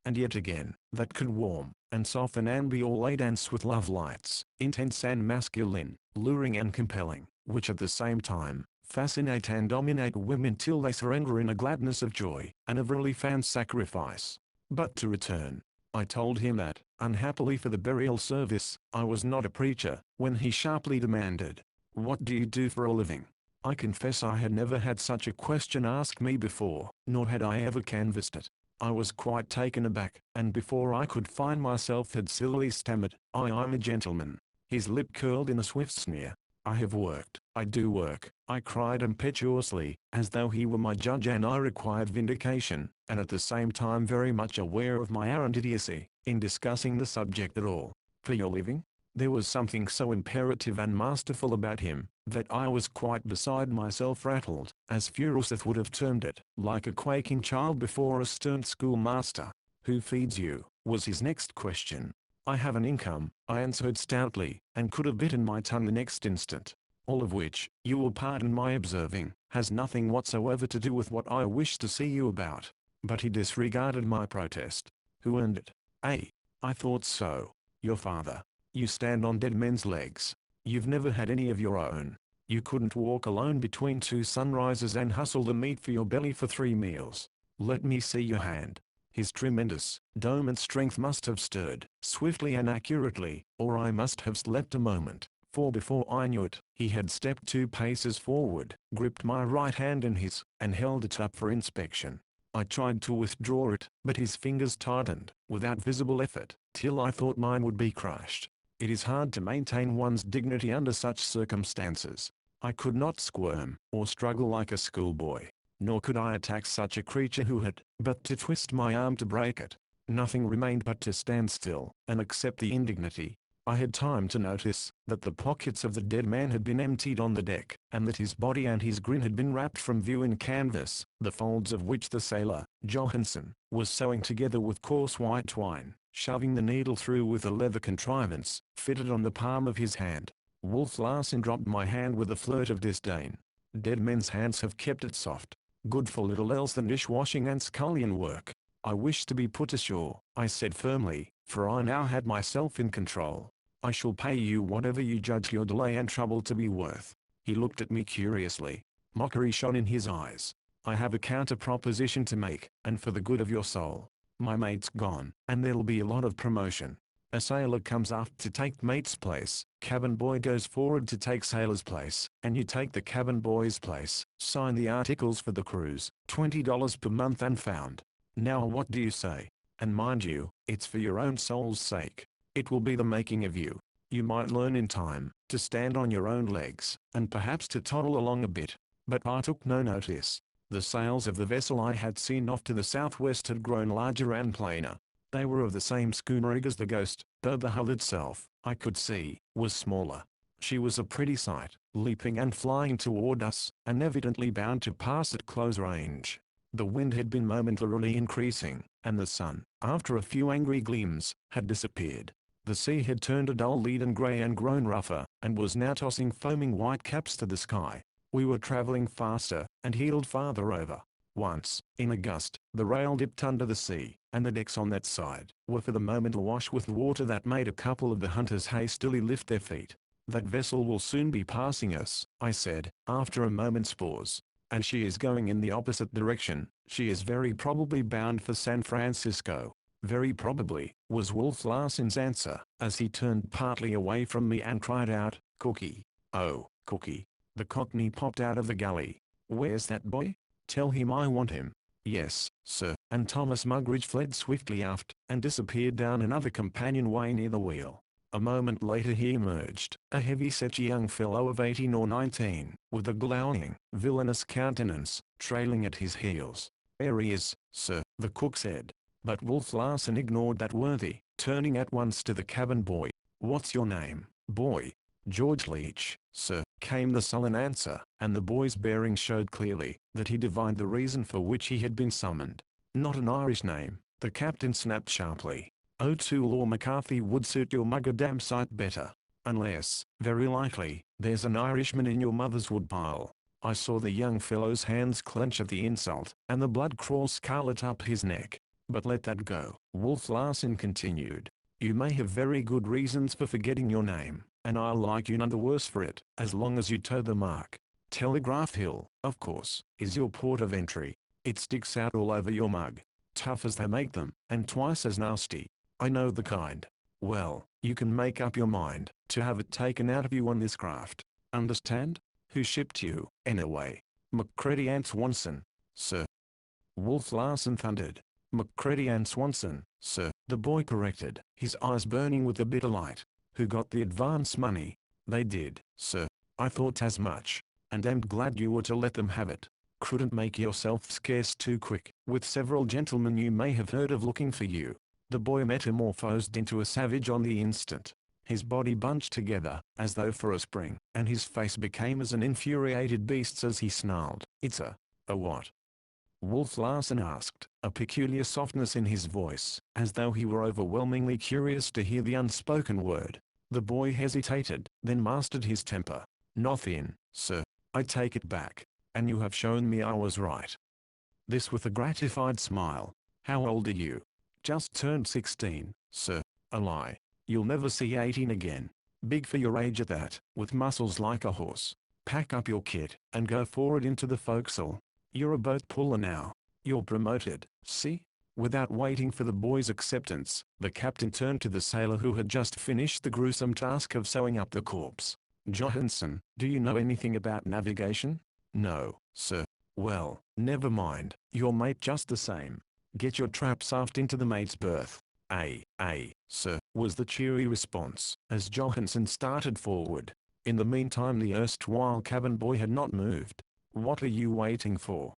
A: and yet again, that could warm, and soften and be all a dance with love lights, intense and masculine, luring and compelling, which at the same time, fascinate and dominate women till they surrender in a gladness of joy, and of relief and sacrifice. But to return. I told him that, unhappily for the burial service, I was not a preacher, when he sharply demanded, "What do you do for a living?" I confess I had never had such a question asked me before, nor had I ever canvassed it. I was quite taken aback, and before I could find myself had sillily stammered, I'm a gentleman." His lip curled in a swift sneer. "I have worked, I do work," I cried impetuously, as though he were my judge and I required vindication, and at the same time very much aware of my arrant idiocy, in discussing the subject at all. "For your living?" There was something so imperative and masterful about him, that I was quite beside myself, rattled, as Furuseth would have termed it, like a quaking child before a stern schoolmaster. "Who feeds you?" was his next question. "I have an income," I answered stoutly, and could have bitten my tongue the next instant. "All of which, you will pardon my observing, has nothing whatsoever to do with what I wish to see you about." But he disregarded my protest. "Who earned it?" I thought so. "Your father. You stand on dead men's legs. You've never had any of your own. You couldn't walk alone between 2 sunrises and hustle the meat for your belly for 3 meals. Let me see your hand." His tremendous, dormant strength must have stirred, swiftly and accurately, or I must have slept a moment, for before I knew it, he had stepped 2 paces forward, gripped my right hand in his, and held it up for inspection. I tried to withdraw it, but his fingers tightened, without visible effort, till I thought mine would be crushed. It is hard to maintain one's dignity under such circumstances. I could not squirm, or struggle like a schoolboy. Nor could I attack such a creature who had but to twist my arm to break it. Nothing remained but to stand still, and accept the indignity. I had time to notice that the pockets of the dead man had been emptied on the deck, and that his body and his grin had been wrapped from view in canvas, the folds of which the sailor, Johansen, was sewing together with coarse white twine, shoving the needle through with a leather contrivance, fitted on the palm of his hand. Wolf Larsen dropped my hand with a flirt of disdain. "Dead men's hands have kept it soft. Good for little else than dishwashing and scullion work." "I wish to be put ashore," I said firmly, for I now had myself in control. "I shall pay you whatever you judge your delay and trouble to be worth." He looked at me curiously. Mockery shone in his eyes. "I have a counter proposition to make, and for the good of your soul. My mate's gone, and there'll be a lot of promotion. A sailor comes aft to take mate's place, cabin boy goes forward to take sailor's place, and you take the cabin boy's place. Sign the articles for the cruise, $20 per month and found. Now what do you say? And mind you, it's for your own soul's sake. It will be the making of you. You might learn in time, to stand on your own legs, and perhaps to toddle along a bit." But I took no notice. The sails of the vessel I had seen off to the southwest had grown larger and plainer. They were of the same schooner rig as the Ghost, though the hull itself, I could see, was smaller. She was a pretty sight, leaping and flying toward us, and evidently bound to pass at close range. The wind had been momentarily increasing, and the sun, after a few angry gleams, had disappeared. The sea had turned a dull leaden grey and grown rougher, and was now tossing foaming white caps to the sky. We were travelling faster, and heeled farther over. Once, in a gust, the rail dipped under the sea, and the decks on that side were for the moment awash with water that made a couple of the hunters hastily lift their feet. "That vessel will soon be passing us," I said, after a moment's pause. "And she is going in the opposite direction. She is very probably bound for San Francisco." "Very probably," was Wolf Larsen's answer, as he turned partly away from me and cried out, "Cookie." "Oh, Cookie." The Cockney popped out of the galley. "Where's that boy? Tell him I want him." "Yes, sir," and Thomas Mugridge fled swiftly aft, and disappeared down another companionway near the wheel. A moment later he emerged, a heavy-set young fellow of 18 or 19, with a glowering, villainous countenance, trailing at his heels. "There he is, sir," the cook said. But Wolf Larsen ignored that worthy, turning at once to the cabin boy. "What's your name, boy?" "George Leach, sir," came the sullen answer, and the boy's bearing showed clearly that he divined the reason for which he had been summoned. "Not an Irish name," the captain snapped sharply. "O'Toole or McCarthy would suit your mug a damn sight better. Unless, very likely, there's an Irishman in your mother's woodpile." I saw the young fellow's hands clench at the insult, and the blood crawl scarlet up his neck. "But let that go," Wolf Larsen continued. "You may have very good reasons for forgetting your name, and I'll like you none the worse for it, as long as you toe the mark. Telegraph Hill, of course, is your port of entry. It sticks out all over your mug. Tough as they make them, and twice as nasty. I know the kind. Well, you can make up your mind to have it taken out of you on this craft. Understand? Who shipped you, anyway?" "McCready and Swanson, sir." Wolf Larsen thundered. "McCready and Swanson, sir," the boy corrected, his eyes burning with a bitter light. "Who got the advance money?" "They did, sir." "I thought as much. And damned glad you were to let them have it. Couldn't make yourself scarce too quick, with several gentlemen you may have heard of looking for you." The boy metamorphosed into a savage on the instant. His body bunched together, as though for a spring, and his face became as an infuriated beast's as he snarled. "It's a what?" Wolf Larsen asked, a peculiar softness in his voice, as though he were overwhelmingly curious to hear the unspoken word. The boy hesitated, then mastered his temper. "Nothing, sir. I take it back. And you have shown me I was right." This with a gratified smile. "How old are you?" "Just turned 16, sir." "A lie. You'll never see 18 again. Big for your age at that, with muscles like a horse. Pack up your kit, and go forward into the forecastle. You're a boat puller now. You're promoted, see?" Without waiting for the boy's acceptance, the captain turned to the sailor who had just finished the gruesome task of sewing up the corpse. "Johansson, do you know anything about navigation?" "No, sir." "Well, never mind, your mate just the same. Get your traps aft into the mate's berth." Aye, sir," was the cheery response, as Johansson started forward. In the meantime the erstwhile cabin boy had not moved. "What are you waiting for?"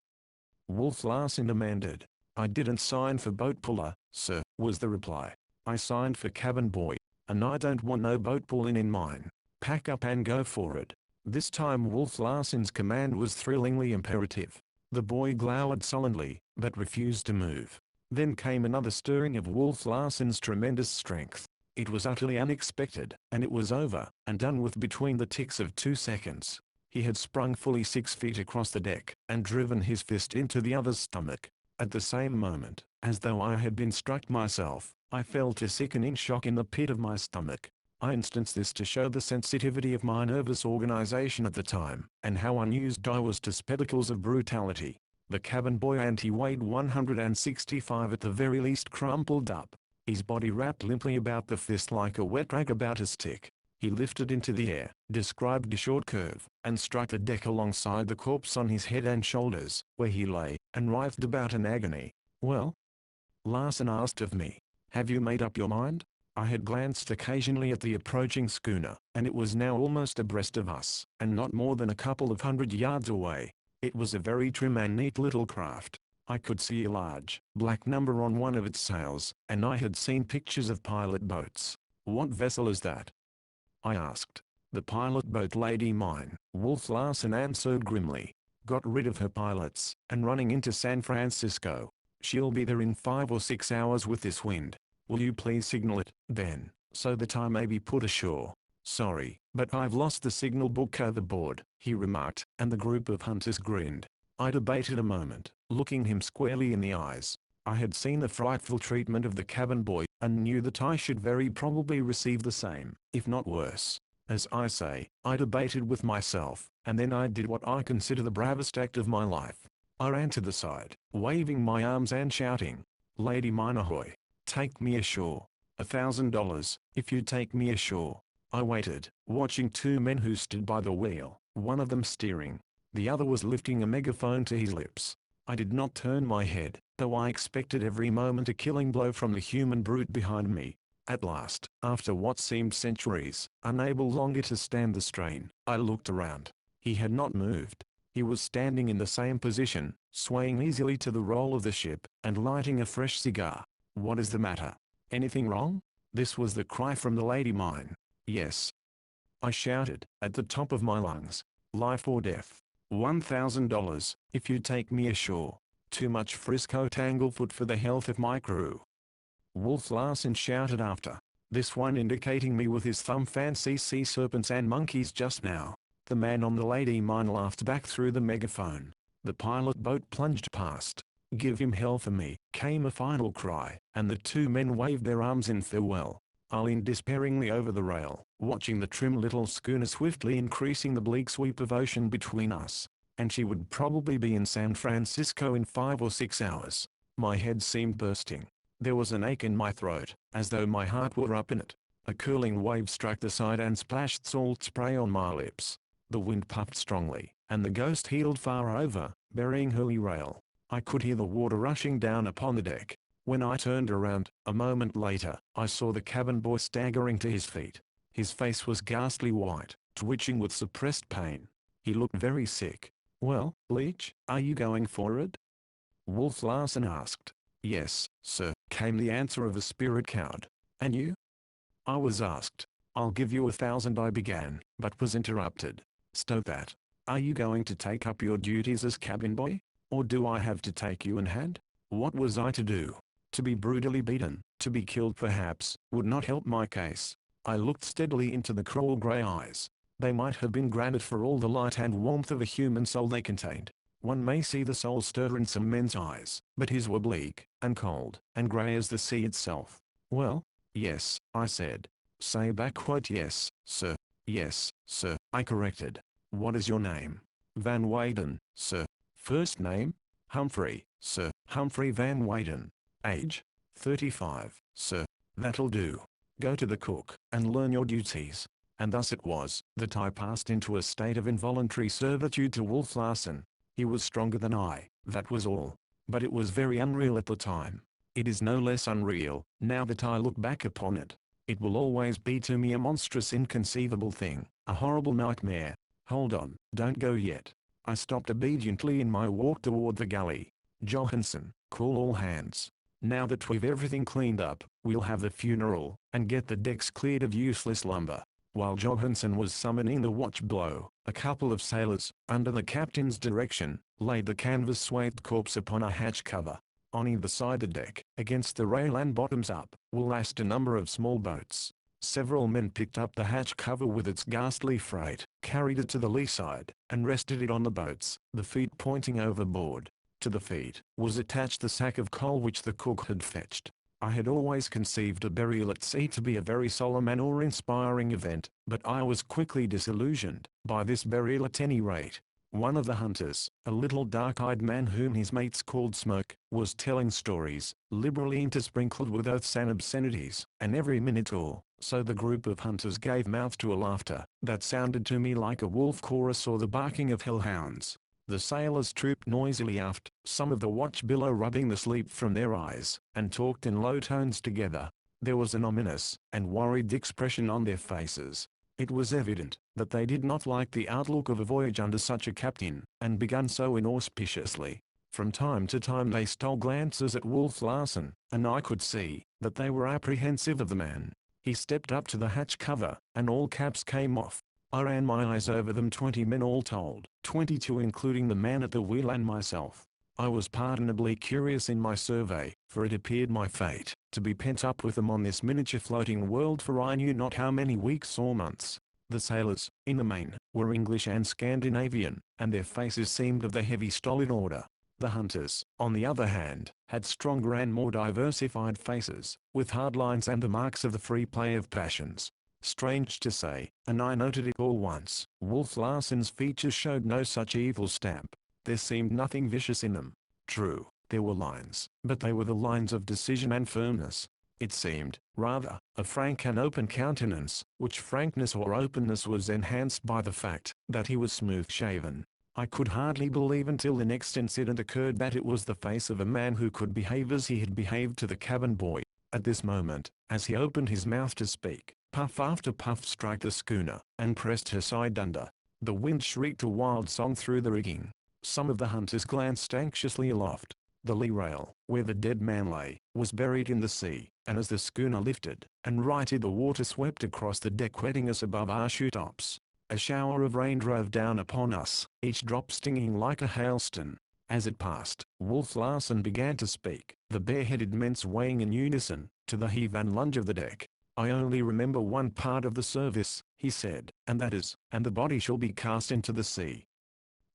A: Wolf Larsen demanded. "I didn't sign for boat puller, sir," was the reply. "I signed for cabin boy, and I don't want no boat pulling in mine. Pack up and go forward." This time Wolf Larsen's command was thrillingly imperative. The boy glowered sullenly, but refused to move. Then came another stirring of Wolf Larsen's tremendous strength. It was utterly unexpected, and it was over and done with between the ticks of 2 seconds. He had sprung fully 6 feet across the deck, and driven his fist into the other's stomach. At the same moment, as though I had been struck myself, I felt a sickening shock in the pit of my stomach. I instance this to show the sensitivity of my nervous organization at the time, and how unused I was to spectacles of brutality. The cabin boy, and he weighed 165 at the very least, crumpled up, his body wrapped limply about the fist like a wet rag about a stick. He lifted into the air, described a short curve, and struck the deck alongside the corpse on his head and shoulders, where he lay, and writhed about in agony. "Well?" Larsen asked of me. "Have you made up your mind?" I had glanced occasionally at the approaching schooner, and it was now almost abreast of us, and not more than a couple of 100 yards away. It was a very trim and neat little craft. I could see a large, black number on one of its sails, and I had seen pictures of pilot boats. "What vessel is that?" I asked. "The pilot boat, Lady Mine," Wolf Larsen answered grimly. "Got rid of her pilots, and running into San Francisco. She'll be there in 5 or 6 hours with this wind. Will you please signal it, then, so that I may be put ashore? Sorry, but I've lost the signal book overboard, he remarked, and the group of hunters grinned. I debated a moment, looking him squarely in the eyes. I had seen the frightful treatment of the cabin boy, and knew that I should very probably receive the same, if not worse. As I say, I debated with myself, and then I did what I consider the bravest act of my life. I ran to the side, waving my arms and shouting, "Lady mine ahoy! Take me ashore. $1,000, if you take me ashore." I waited, watching two men who stood by the wheel, one of them steering. The other was lifting a megaphone to his lips. I did not turn my head, though I expected every moment a killing blow from the human brute behind me. At last, after what seemed centuries, unable longer to stand the strain, I looked around. He had not moved. He was standing in the same position, swaying easily to the roll of the ship, and lighting a fresh cigar. "What is the matter? Anything wrong?" This was the cry from the lady mine. "Yes," I shouted, at the top of my lungs. "Life or death. $1,000, if you take me ashore. Too much Frisco Tanglefoot for the health of my crew." Wolf Larsen shouted after, this one indicating me with his thumb. "Fancy sea serpents and monkeys just now." The man on the lady mine laughed back through the megaphone. The pilot boat plunged past. "Give him hell for me," came a final cry, and the two men waved their arms in farewell. I leaned despairingly over the rail, watching the trim little schooner swiftly increasing the bleak sweep of ocean between us. And she would probably be in San Francisco in 5 or 6 hours. My head seemed bursting. There was an ache in my throat, as though my heart were up in it. A curling wave struck the side and splashed salt spray on my lips. The wind puffed strongly, and the Ghost heeled far over, burying her lee rail. I could hear the water rushing down upon the deck. When I turned around, a moment later, I saw the cabin boy staggering to his feet. His face was ghastly white, twitching with suppressed pain. He looked very sick. "Well, Leech, are you going for it?" Wolf Larsen asked. "Yes, sir," came the answer of a spirit coward. "And you?" I was asked. "I'll give you $1,000," I began, but was interrupted. "Stow that. Are you going to take up your duties as cabin boy? Or do I have to take you in hand?" What was I to do? To be brutally beaten, to be killed perhaps, would not help my case. I looked steadily into the cruel grey eyes. They might have been granite for all the light and warmth of a human soul they contained. One may see the soul stir in some men's eyes, but his were bleak, and cold, and grey as the sea itself. "Well, yes," I said. Say back quote, "Yes, sir." "Yes, sir," I corrected. "What is your name?" "Van Weyden, sir." "First name?" "Humphrey, sir." "Humphrey Van Weyden." "Age?" 35, sir." "That'll do. Go to the cook, and learn your duties." And thus it was that I passed into a state of involuntary servitude to Wolf Larsen. He was stronger than I, that was all. But it was very unreal at the time. It is no less unreal, now that I look back upon it. It will always be to me a monstrous inconceivable thing, a horrible nightmare. "Hold on, don't go yet." I stopped obediently in my walk toward the galley. "Johansson, call all hands. Now that we've everything cleaned up, we'll have the funeral, and get the decks cleared of useless lumber." While Johansson was summoning the watch below, a couple of sailors, under the captain's direction, laid the canvas-swathed corpse upon a hatch cover. On either side the deck, against the rail and bottoms up, were lashed a number of small boats. Several men picked up the hatch cover with its ghastly freight, carried it to the lee side, and rested it on the boats, the feet pointing overboard. To the feet was attached the sack of coal which the cook had fetched. I had always conceived a burial at sea to be a very solemn and awe-inspiring event, but I was quickly disillusioned by this burial at any rate. One of the hunters, a little dark-eyed man whom his mates called Smoke, was telling stories, liberally intersprinkled with oaths and obscenities, and every minute or so the group of hunters gave mouth to a laughter that sounded to me like a wolf chorus or the barking of hellhounds. The sailors trooped noisily aft, some of the watch below rubbing the sleep from their eyes, and talked in low tones together. There was an ominous and worried expression on their faces. It was evident that they did not like the outlook of a voyage under such a captain, and begun so inauspiciously. From time to time they stole glances at Wolf Larsen, and I could see that they were apprehensive of the man. He stepped up to the hatch cover, and all caps came off. I ran my eyes over them. 20 men all told, 22 including the man at the wheel and myself. I was pardonably curious in my survey, for it appeared my fate to be pent up with them on this miniature floating world for I knew not how many weeks or months. The sailors, in the main, were English and Scandinavian, and their faces seemed of the heavy stolid order. The hunters, on the other hand, had stronger and more diversified faces, with hard lines and the marks of the free play of passions. Strange to say, and I noted it all once, Wolf Larsen's features showed no such evil stamp. There seemed nothing vicious in them. True, there were lines, but they were the lines of decision and firmness. It seemed, rather, a frank and open countenance, which frankness or openness was enhanced by the fact that he was smooth-shaven. I could hardly believe until the next incident occurred that it was the face of a man who could behave as he had behaved to the cabin boy. At this moment, as he opened his mouth to speak, puff after puff struck the schooner, and pressed her side under. The wind shrieked a wild song through the rigging. Some of the hunters glanced anxiously aloft. The lee rail, where the dead man lay, was buried in the sea, and as the schooner lifted and righted, the water swept across the deck, wetting us above our shoe-tops. A shower of rain drove down upon us, each drop stinging like a hailstone. As it passed, Wolf Larsen began to speak, the bare-headed men swaying in unison, to the heave and lunge of the deck. "I only remember one part of the service," he said, "and that is, and the body shall be cast into the sea.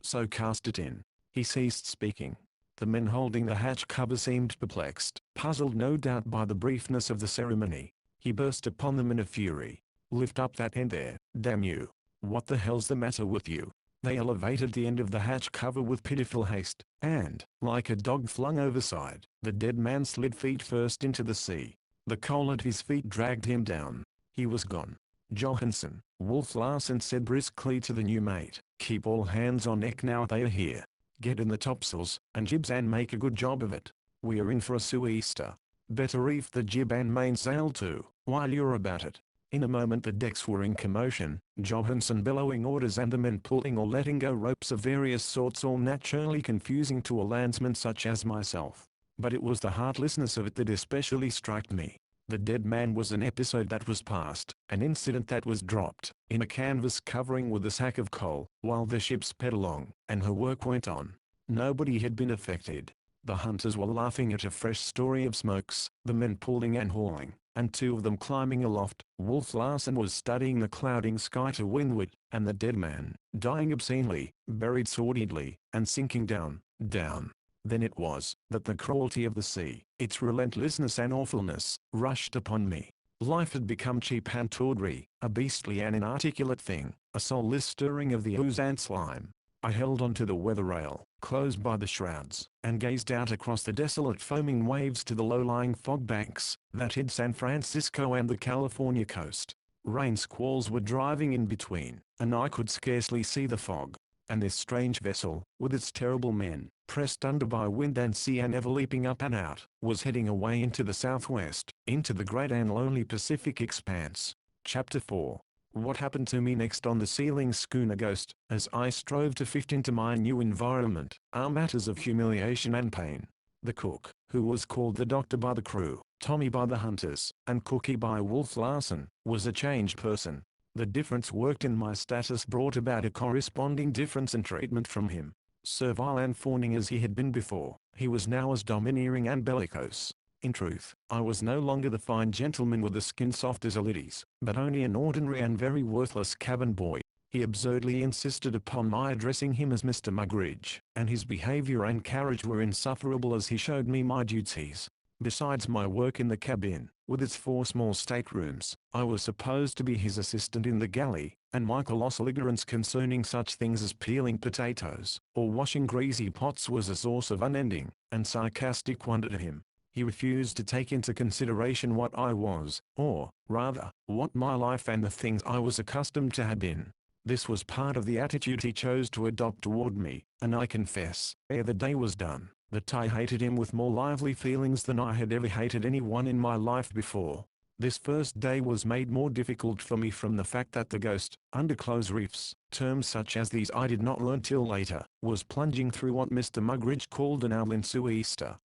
A: So cast it in." He ceased speaking. The men holding the hatch cover seemed perplexed, puzzled no doubt by the briefness of the ceremony. He burst upon them in a fury. "Lift up that end there, damn you! What the hell's the matter with you?" They elevated the end of the hatch cover with pitiful haste, and, like a dog flung overside, the dead man slid feet first into the sea. The coal at his feet dragged him down. He was gone. "Johansson," Wolf Larsen said briskly to the new mate, "keep all hands on deck now they are here. Get in the topsails and jibs and make a good job of it. We are in for a sou'easter. Better reef the jib and mainsail too, while you're about it." In a moment the decks were in commotion, Johansson bellowing orders and the men pulling or letting go ropes of various sorts, all naturally confusing to a landsman such as myself. But it was the heartlessness of it that especially struck me. The dead man was an episode that was past, an incident that was dropped, in a canvas covering with a sack of coal, while the ship sped along, and her work went on. Nobody had been affected. The hunters were laughing at a fresh story of smokes, the men pulling and hauling, and two of them climbing aloft. Wolf Larsen was studying the clouding sky to windward, and the dead man, dying obscenely, buried sordidly, and sinking down, down. Then it was that the cruelty of the sea, its relentlessness and awfulness, rushed upon me. Life had become cheap and tawdry, a beastly and inarticulate thing, a soulless stirring of the ooze and slime. I held on to the weather rail, close by the shrouds, and gazed out across the desolate foaming waves to the low-lying fog banks that hid San Francisco and the California coast. Rain squalls were driving in between, and I could scarcely see the fog. And this strange vessel, with its terrible men, pressed under by wind and sea and ever leaping up and out, was heading away into the southwest, into the great and lonely Pacific expanse. Chapter 4. What happened to me next on the sealing schooner Ghost, as I strove to fit into my new environment, are matters of humiliation and pain. The cook, who was called the Doctor by the crew, Tommy by the hunters, and Cookie by Wolf Larsen, was a changed person. The difference worked in my status brought about a corresponding difference in treatment from him. Servile and fawning as he had been before, he was now as domineering and bellicose. In truth, I was no longer the fine gentleman with the skin soft as a lady's, but only an ordinary and very worthless cabin boy. He absurdly insisted upon my addressing him as Mr. Mugridge, and his behavior and carriage were insufferable as he showed me my duties. Besides my work in the cabin, with its 4 small staterooms, I was supposed to be his assistant in the galley, and my colossal ignorance concerning such things as peeling potatoes, or washing greasy pots was a source of unending and sarcastic wonder to him. He refused to take into consideration what I was, or, rather, what my life and the things I was accustomed to had been. This was part of the attitude he chose to adopt toward me, and I confess, ere the day was done, that I hated him with more lively feelings than I had ever hated anyone in my life before. This first day was made more difficult for me from the fact that the Ghost, under close reefs, terms such as these I did not learn till later, was plunging through what Mr. Mugridge called an Allen sou'easter.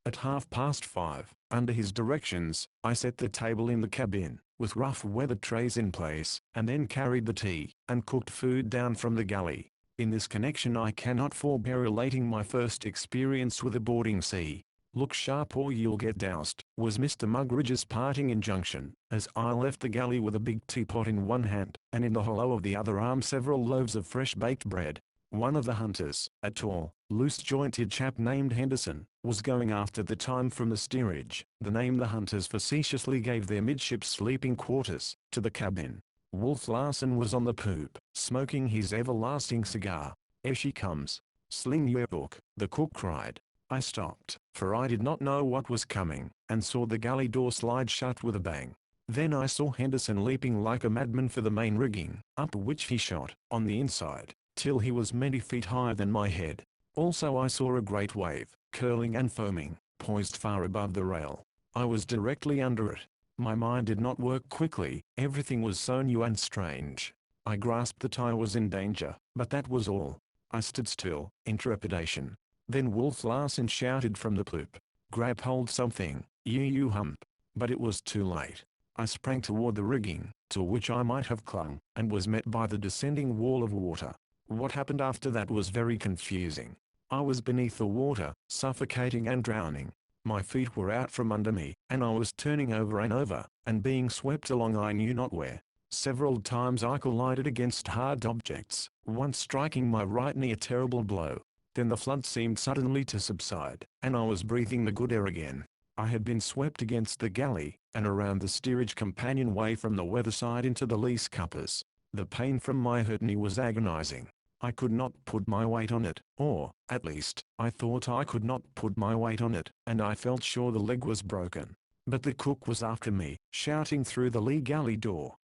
A: At 5:30, under his directions, I set the table in the cabin, with rough weather trays in place, and then carried the tea and cooked food down from the galley. In this connection I cannot forbear relating my first experience with a boarding sea. "Look sharp or you'll get doused," was Mr. Mugridge's parting injunction, as I left the galley with a big teapot in one hand, and in the hollow of the other arm several loaves of fresh baked bread. One of the hunters, a tall, loose-jointed chap named Henderson, was going after the time from the steerage, the name the hunters facetiously gave their midships sleeping quarters, to the cabin. Wolf Larsen was on the poop, smoking his everlasting cigar. "Here she comes. Sling your hook," the cook cried. I stopped, for I did not know what was coming, and saw the galley door slide shut with a bang. Then I saw Henderson leaping like a madman for the main rigging, up which he shot, on the inside, till he was many feet higher than my head. Also I saw a great wave, curling and foaming, poised far above the rail. I was directly under it. My mind did not work quickly, everything was so new and strange. I grasped that I was in danger, but that was all. I stood still, in trepidation. Then Wolf Larsen shouted from the poop, "Grab hold something, you hump." But it was too late. I sprang toward the rigging, to which I might have clung, and was met by the descending wall of water. What happened after that was very confusing. I was beneath the water, suffocating and drowning. My feet were out from under me, and I was turning over and over, and being swept along I knew not where. Several times I collided against hard objects, once striking my right knee a terrible blow. Then the flood seemed suddenly to subside, and I was breathing the good air again. I had been swept against the galley, and around the steerage companionway from the weather side into the lee scuppers. The pain from my hurt knee was agonizing. I could not put my weight on it, or, at least, I thought I could not put my weight on it, and I felt sure the leg was broken. But the cook was after me, shouting through the lee galley door,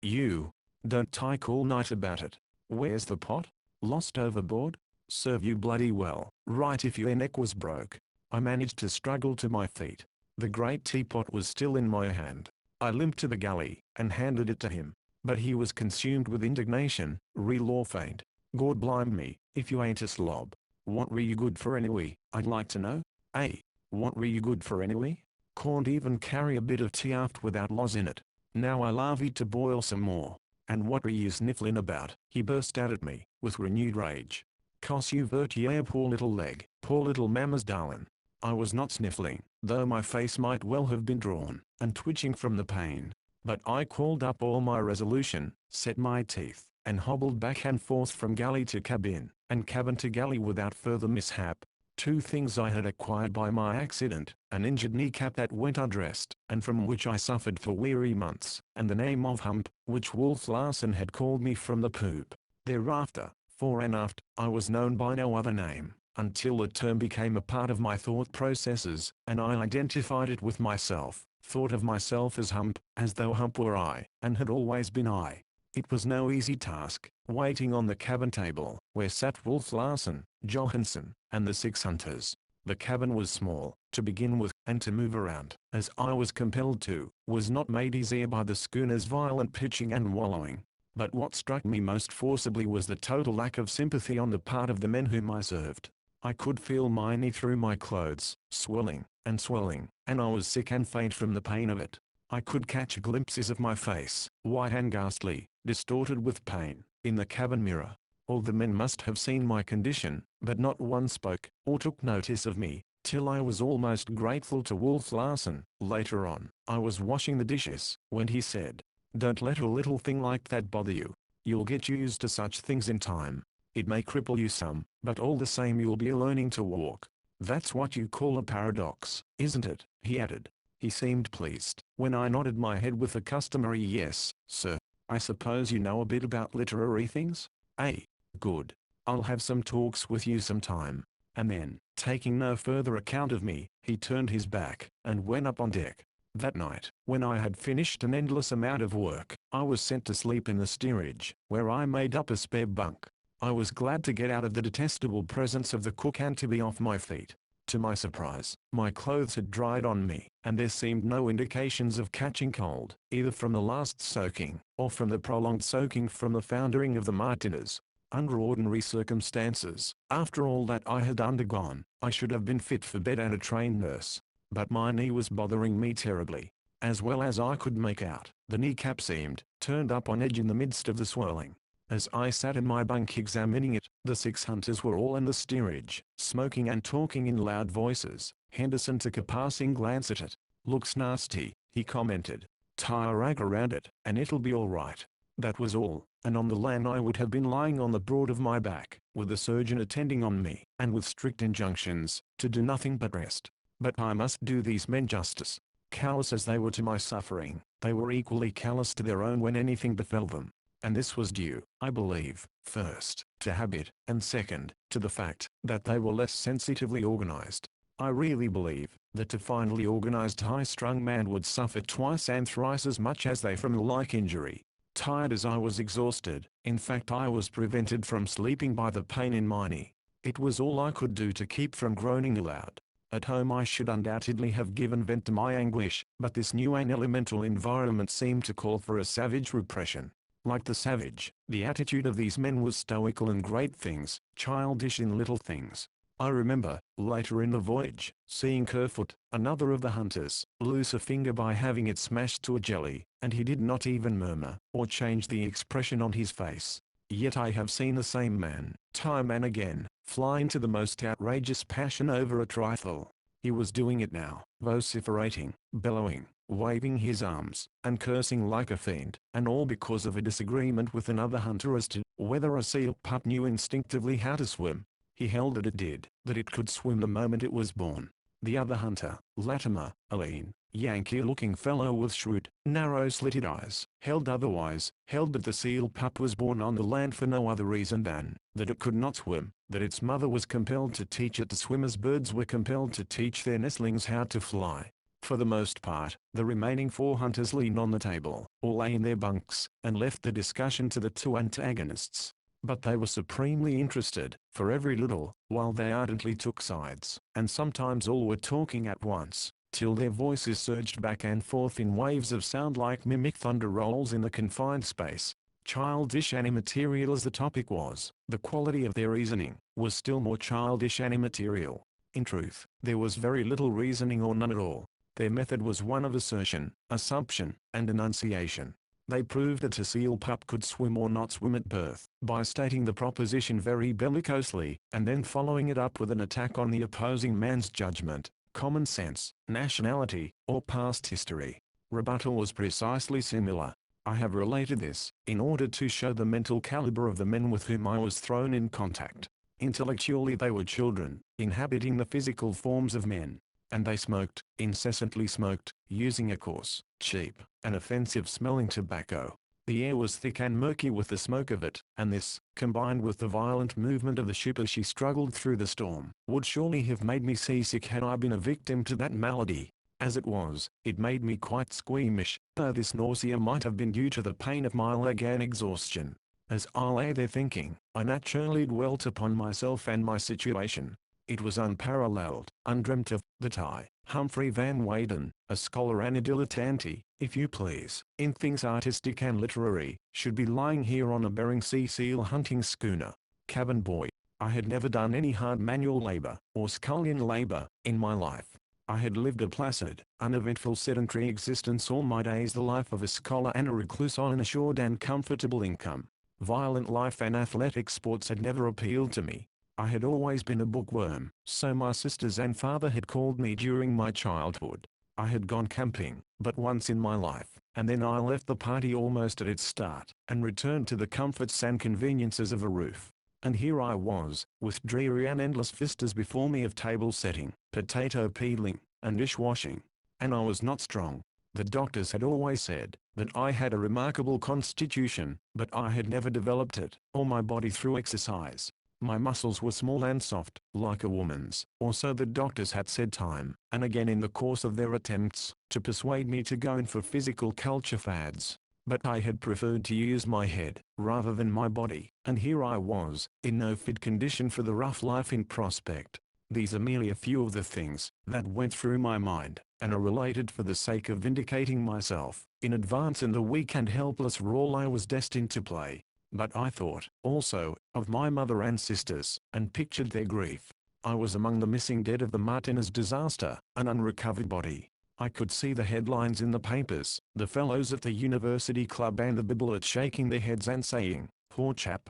A: you! Don't tyke all night about it. Where's the pot? Lost overboard? Serve you bloody well, right if your neck was broke." I managed to struggle to my feet. The great teapot was still in my hand. I limped to the galley, and handed it to him. But he was consumed with indignation, real or faint. "God blime me, if you ain't a slob. What were you good for anyway, I'd like to know? What were you good for anyway? Can't even carry a bit of tea aft without loz in it. Now I lave you to boil some more. And what were you sniffling about?" he burst out at me, with renewed rage. "'Cause you've hurt your poor little leg, poor little mamma's darlin'." I was not sniffling, though my face might well have been drawn, and twitching from the pain. But I called up all my resolution, set my teeth, and hobbled back and forth from galley to cabin, and cabin to galley without further mishap. Two things I had acquired by my accident, an injured kneecap that went undressed, and from which I suffered for weary months, and the name of Hump, which Wolf Larsen had called me from the poop. Thereafter, fore and aft, I was known by no other name, until the term became a part of my thought processes, and I identified it with myself, thought of myself as Hump, as though Hump were I, and had always been I. It was no easy task, waiting on the cabin table, where sat Wolf Larsen, Johansen, and the 6 hunters. The cabin was small, to begin with, and to move around, as I was compelled to, was not made easier by the schooner's violent pitching and wallowing. But what struck me most forcibly was the total lack of sympathy on the part of the men whom I served. I could feel my knee through my clothes, swelling, and I was sick and faint from the pain of it. I could catch glimpses of my face, white and ghastly, distorted with pain, in the cabin mirror. All the men must have seen my condition, but not one spoke, or took notice of me, till I was almost grateful to Wolf Larsen. Later on, I was washing the dishes, when he said, "Don't let a little thing like that bother you. You'll get used to such things in time. It may cripple you some, but all the same you'll be learning to walk. That's what you call a paradox, isn't it?" he added. He seemed pleased, when I nodded my head with the customary "Yes, sir. I suppose you know a bit about literary things? Good. I'll have some talks with you sometime." And then, taking no further account of me, he turned his back, and went up on deck. That night, when I had finished an endless amount of work, I was sent to sleep in the steerage, where I made up a spare bunk. I was glad to get out of the detestable presence of the cook and to be off my feet. To my surprise, my clothes had dried on me, and there seemed no indications of catching cold, either from the last soaking, or from the prolonged soaking from the foundering of the Martinez. Under ordinary circumstances, after all that I had undergone, I should have been fit for bed and a trained nurse. But my knee was bothering me terribly. As well as I could make out, the kneecap seemed turned up on edge in the midst of the swirling. As I sat in my bunk examining it, the 6 hunters were all in the steerage, smoking and talking in loud voices. Henderson took a passing glance at it. "Looks nasty," he commented. "Tie a rag around it, and it'll be all right." That was all, and on the land I would have been lying on the broad of my back, with the surgeon attending on me, and with strict injunctions, to do nothing but rest. But I must do these men justice. Callous as they were to my suffering, they were equally callous to their own when anything befell them. And this was due, I believe, first, to habit, and second, to the fact that they were less sensitively organized. I really believe that a finely organized high-strung man would suffer twice and thrice as much as they from the like injury. Tired as I was exhausted, in fact I was prevented from sleeping by the pain in my knee. It was all I could do to keep from groaning aloud. At home I should undoubtedly have given vent to my anguish, but this new and elemental environment seemed to call for a savage repression. Like the savage, the attitude of these men was stoical in great things, childish in little things. I remember, later in the voyage, seeing Kerfoot, another of the hunters, lose a finger by having it smashed to a jelly, and he did not even murmur, or change the expression on his face. Yet I have seen the same man, time and again, fly into the most outrageous passion over a trifle. He was doing it now, vociferating, bellowing, waving his arms, and cursing like a fiend, and all because of a disagreement with another hunter as to whether a seal pup knew instinctively how to swim. He held that it did, that it could swim the moment it was born. The other hunter, Latimer, a lean, Yankee-looking fellow with shrewd, narrow-slitted eyes, held that the seal pup was born on the land for no other reason than that it could not swim, that its mother was compelled to teach it to swim as birds were compelled to teach their nestlings how to fly. For the most part, the remaining 4 hunters leaned on the table, or lay in their bunks, and left the discussion to the 2 antagonists. But they were supremely interested, for every little, while they ardently took sides, and sometimes all were talking at once, till their voices surged back and forth in waves of sound like mimic thunder rolls in the confined space. Childish and immaterial as the topic was, the quality of their reasoning was still more childish and immaterial. In truth, there was very little reasoning or none at all. Their method was one of assertion, assumption, and enunciation. They proved that a seal pup could swim or not swim at birth, by stating the proposition very bellicosely, and then following it up with an attack on the opposing man's judgment, common sense, nationality, or past history. Rebuttal was precisely similar. I have related this, in order to show the mental caliber of the men with whom I was thrown in contact. Intellectually they were children, inhabiting the physical forms of men. And they smoked, incessantly smoked, using a coarse, cheap, and offensive-smelling tobacco. The air was thick and murky with the smoke of it, and this, combined with the violent movement of the ship as she struggled through the storm, would surely have made me seasick had I been a victim to that malady. As it was, it made me quite squeamish, though this nausea might have been due to the pain of my leg and exhaustion. As I lay there thinking, I naturally dwelt upon myself and my situation. It was unparalleled, undreamt of, that I, Humphrey Van Weyden, a scholar and a dilettante, if you please, in things artistic and literary, should be lying here on a Bering Sea seal hunting schooner. Cabin boy. I had never done any hard manual labor, or scullion labor, in my life. I had lived a placid, uneventful sedentary existence all my days, the life of a scholar and a recluse on an assured and comfortable income. Violent life and athletic sports had never appealed to me. I had always been a bookworm, so my sisters and father had called me during my childhood. I had gone camping, but once in my life, and then I left the party almost at its start, and returned to the comforts and conveniences of a roof. And here I was, with dreary and endless vistas before me of table setting, potato peeling, and dishwashing. And I was not strong. The doctors had always said that I had a remarkable constitution, but I had never developed it, or my body through exercise. My muscles were small and soft, like a woman's, or so the doctors had said time and again in the course of their attempts to persuade me to go in for physical culture fads. But I had preferred to use my head, rather than my body, and here I was, in no fit condition for the rough life in prospect. These are merely a few of the things that went through my mind, and are related for the sake of vindicating myself, in advance in the weak and helpless role I was destined to play. But I thought, also, of my mother and sisters, and pictured their grief. I was among the missing dead of the Martinez disaster, an unrecovered body. I could see the headlines in the papers, the fellows at the University Club and the Biblet shaking their heads and saying, Poor chap.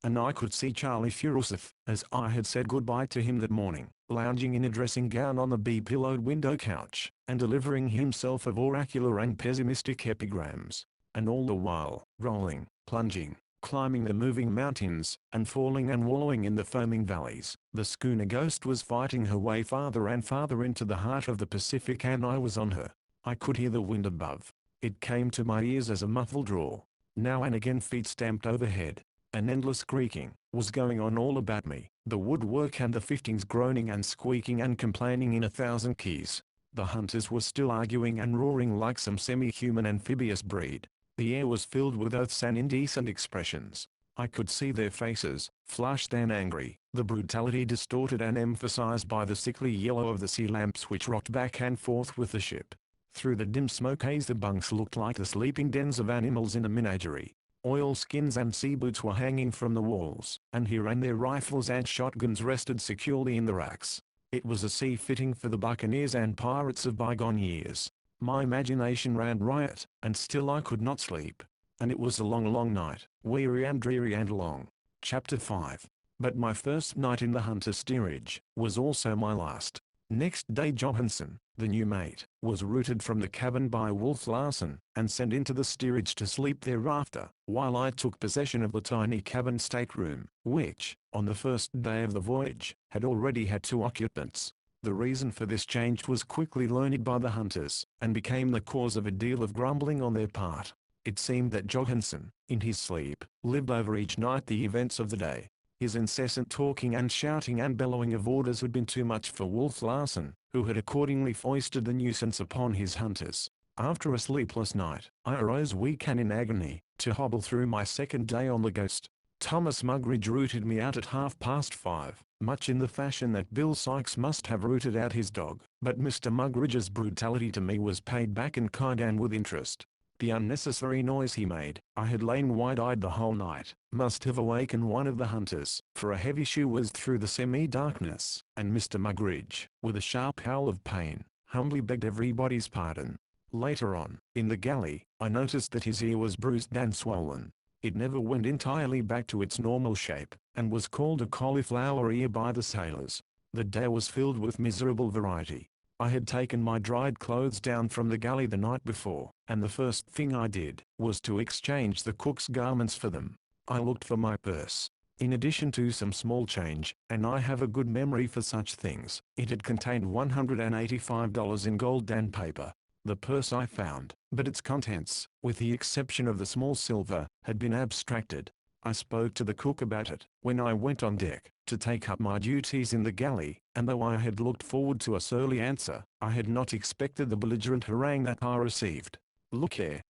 A: And I could see Charlie Furuseth, as I had said goodbye to him that morning, lounging in a dressing gown on the bee-pillowed window couch, and delivering himself of oracular and pessimistic epigrams. And all the while, rolling, plunging, climbing the moving mountains, and falling and wallowing in the foaming valleys, the schooner Ghost was fighting her way farther and farther into the heart of the Pacific, and I was on her. I could hear the wind above. It came to my ears as a muffled roar. Now and again feet stamped overhead. An endless creaking was going on all about me, the woodwork and the fittings groaning and squeaking and complaining in 1,000 keys. The hunters were still arguing and roaring like some semi-human amphibious breed. The air was filled with oaths and indecent expressions. I could see their faces, flushed and angry, the brutality distorted and emphasized by the sickly yellow of the sea lamps which rocked back and forth with the ship. Through the dim smoke haze the bunks looked like the sleeping dens of animals in a menagerie. Oilskins and sea boots were hanging from the walls, and here and there rifles and shotguns rested securely in the racks. It was a sea fitting for the buccaneers and pirates of bygone years. My imagination ran riot, and still I could not sleep. And it was a long, long night, weary and dreary and long. Chapter 5. But my first night in the hunter steerage was also my last. Next day Johansen, the new mate, was routed from the cabin by Wolf Larsen, and sent into the steerage to sleep thereafter, while I took possession of the tiny cabin stateroom, which, on the first day of the voyage, had already had 2 occupants. The reason for this change was quickly learned by the hunters, and became the cause of a deal of grumbling on their part. It seemed that Johansen, in his sleep, lived over each night the events of the day. His incessant talking and shouting and bellowing of orders had been too much for Wolf Larsen, who had accordingly foisted the nuisance upon his hunters. After a sleepless night, I arose weak and in agony, to hobble through my second day on the Ghost. Thomas Mugridge routed me out at 5:30, much in the fashion that Bill Sykes must have routed out his dog, but Mr. Mugridge's brutality to me was paid back in kind and with interest. The unnecessary noise he made, I had lain wide-eyed the whole night, must have awakened one of the hunters, for a heavy shoe whizzed through the semi-darkness, and Mr. Mugridge, with a sharp howl of pain, humbly begged everybody's pardon. Later on, in the galley, I noticed that his ear was bruised and swollen. It never went entirely back to its normal shape, and was called a cauliflower ear by the sailors. The day was filled with miserable variety. I had taken my dried clothes down from the galley the night before, and the first thing I did was to exchange the cook's garments for them. I looked for my purse. In addition to some small change, and I have a good memory for such things, it had contained $185 in gold and paper. The purse I found, but its contents, with the exception of the small silver, had been abstracted. I spoke to the cook about it, when I went on deck, to take up my duties in the galley, and though I had looked forward to a surly answer, I had not expected the belligerent harangue that I received. "Look here,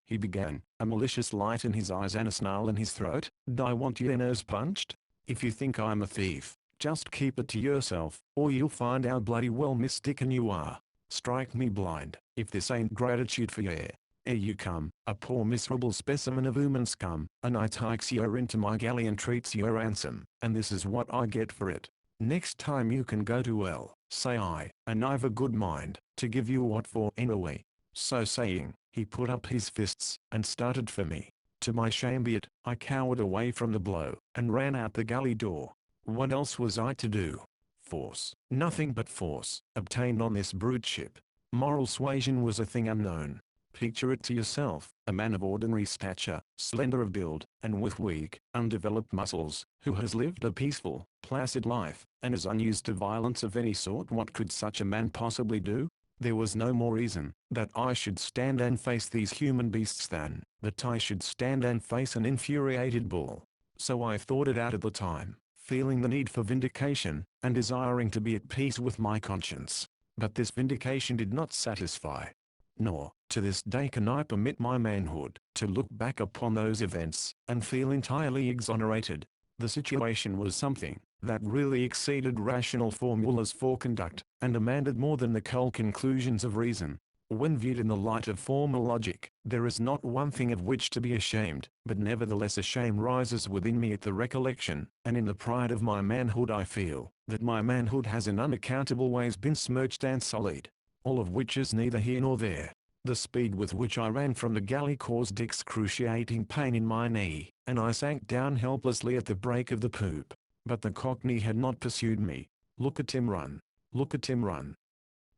A: he began, a malicious light in his eyes and a snarl in his throat, "I want your nose punched? If you think I'm a thief, just keep it to yourself, or you'll find how bloody well mistaken you are. Strike me blind, if this ain't gratitude for you. Here you come, a poor miserable specimen of human scum, and I takes you into my galley and treats you ransom, and this is what I get for it. Next time you can go to hell, say I, and I've a good mind, to give you what for anyway." So saying, he put up his fists, and started for me. To my shame be it, I cowered away from the blow, and ran out the galley door. What else was I to do? Force, nothing but force, obtained on this brute ship. Moral suasion was a thing unknown. Picture it to yourself, a man of ordinary stature, slender of build, and with weak, undeveloped muscles, who has lived a peaceful, placid life, and is unused to violence of any sort. What could such a man possibly do? There was no more reason that I should stand and face these human beasts than that I should stand and face an infuriated bull. So I thought it out at the time, feeling the need for vindication, and desiring to be at peace with my conscience. But this vindication did not satisfy. Nor, to this day can I permit my manhood to look back upon those events, and feel entirely exonerated. The situation was something that really exceeded rational formulas for conduct, and demanded more than the cold conclusions of reason. When viewed in the light of formal logic, there is not one thing of which to be ashamed, but nevertheless a shame rises within me at the recollection, and in the pride of my manhood I feel that my manhood has in unaccountable ways been smirched and sullied. All of which is neither here nor there. The speed with which I ran from the galley caused excruciating pain in my knee, and I sank down helplessly at the break of the poop. But the Cockney had not pursued me. "Look at him run! Look at him run!"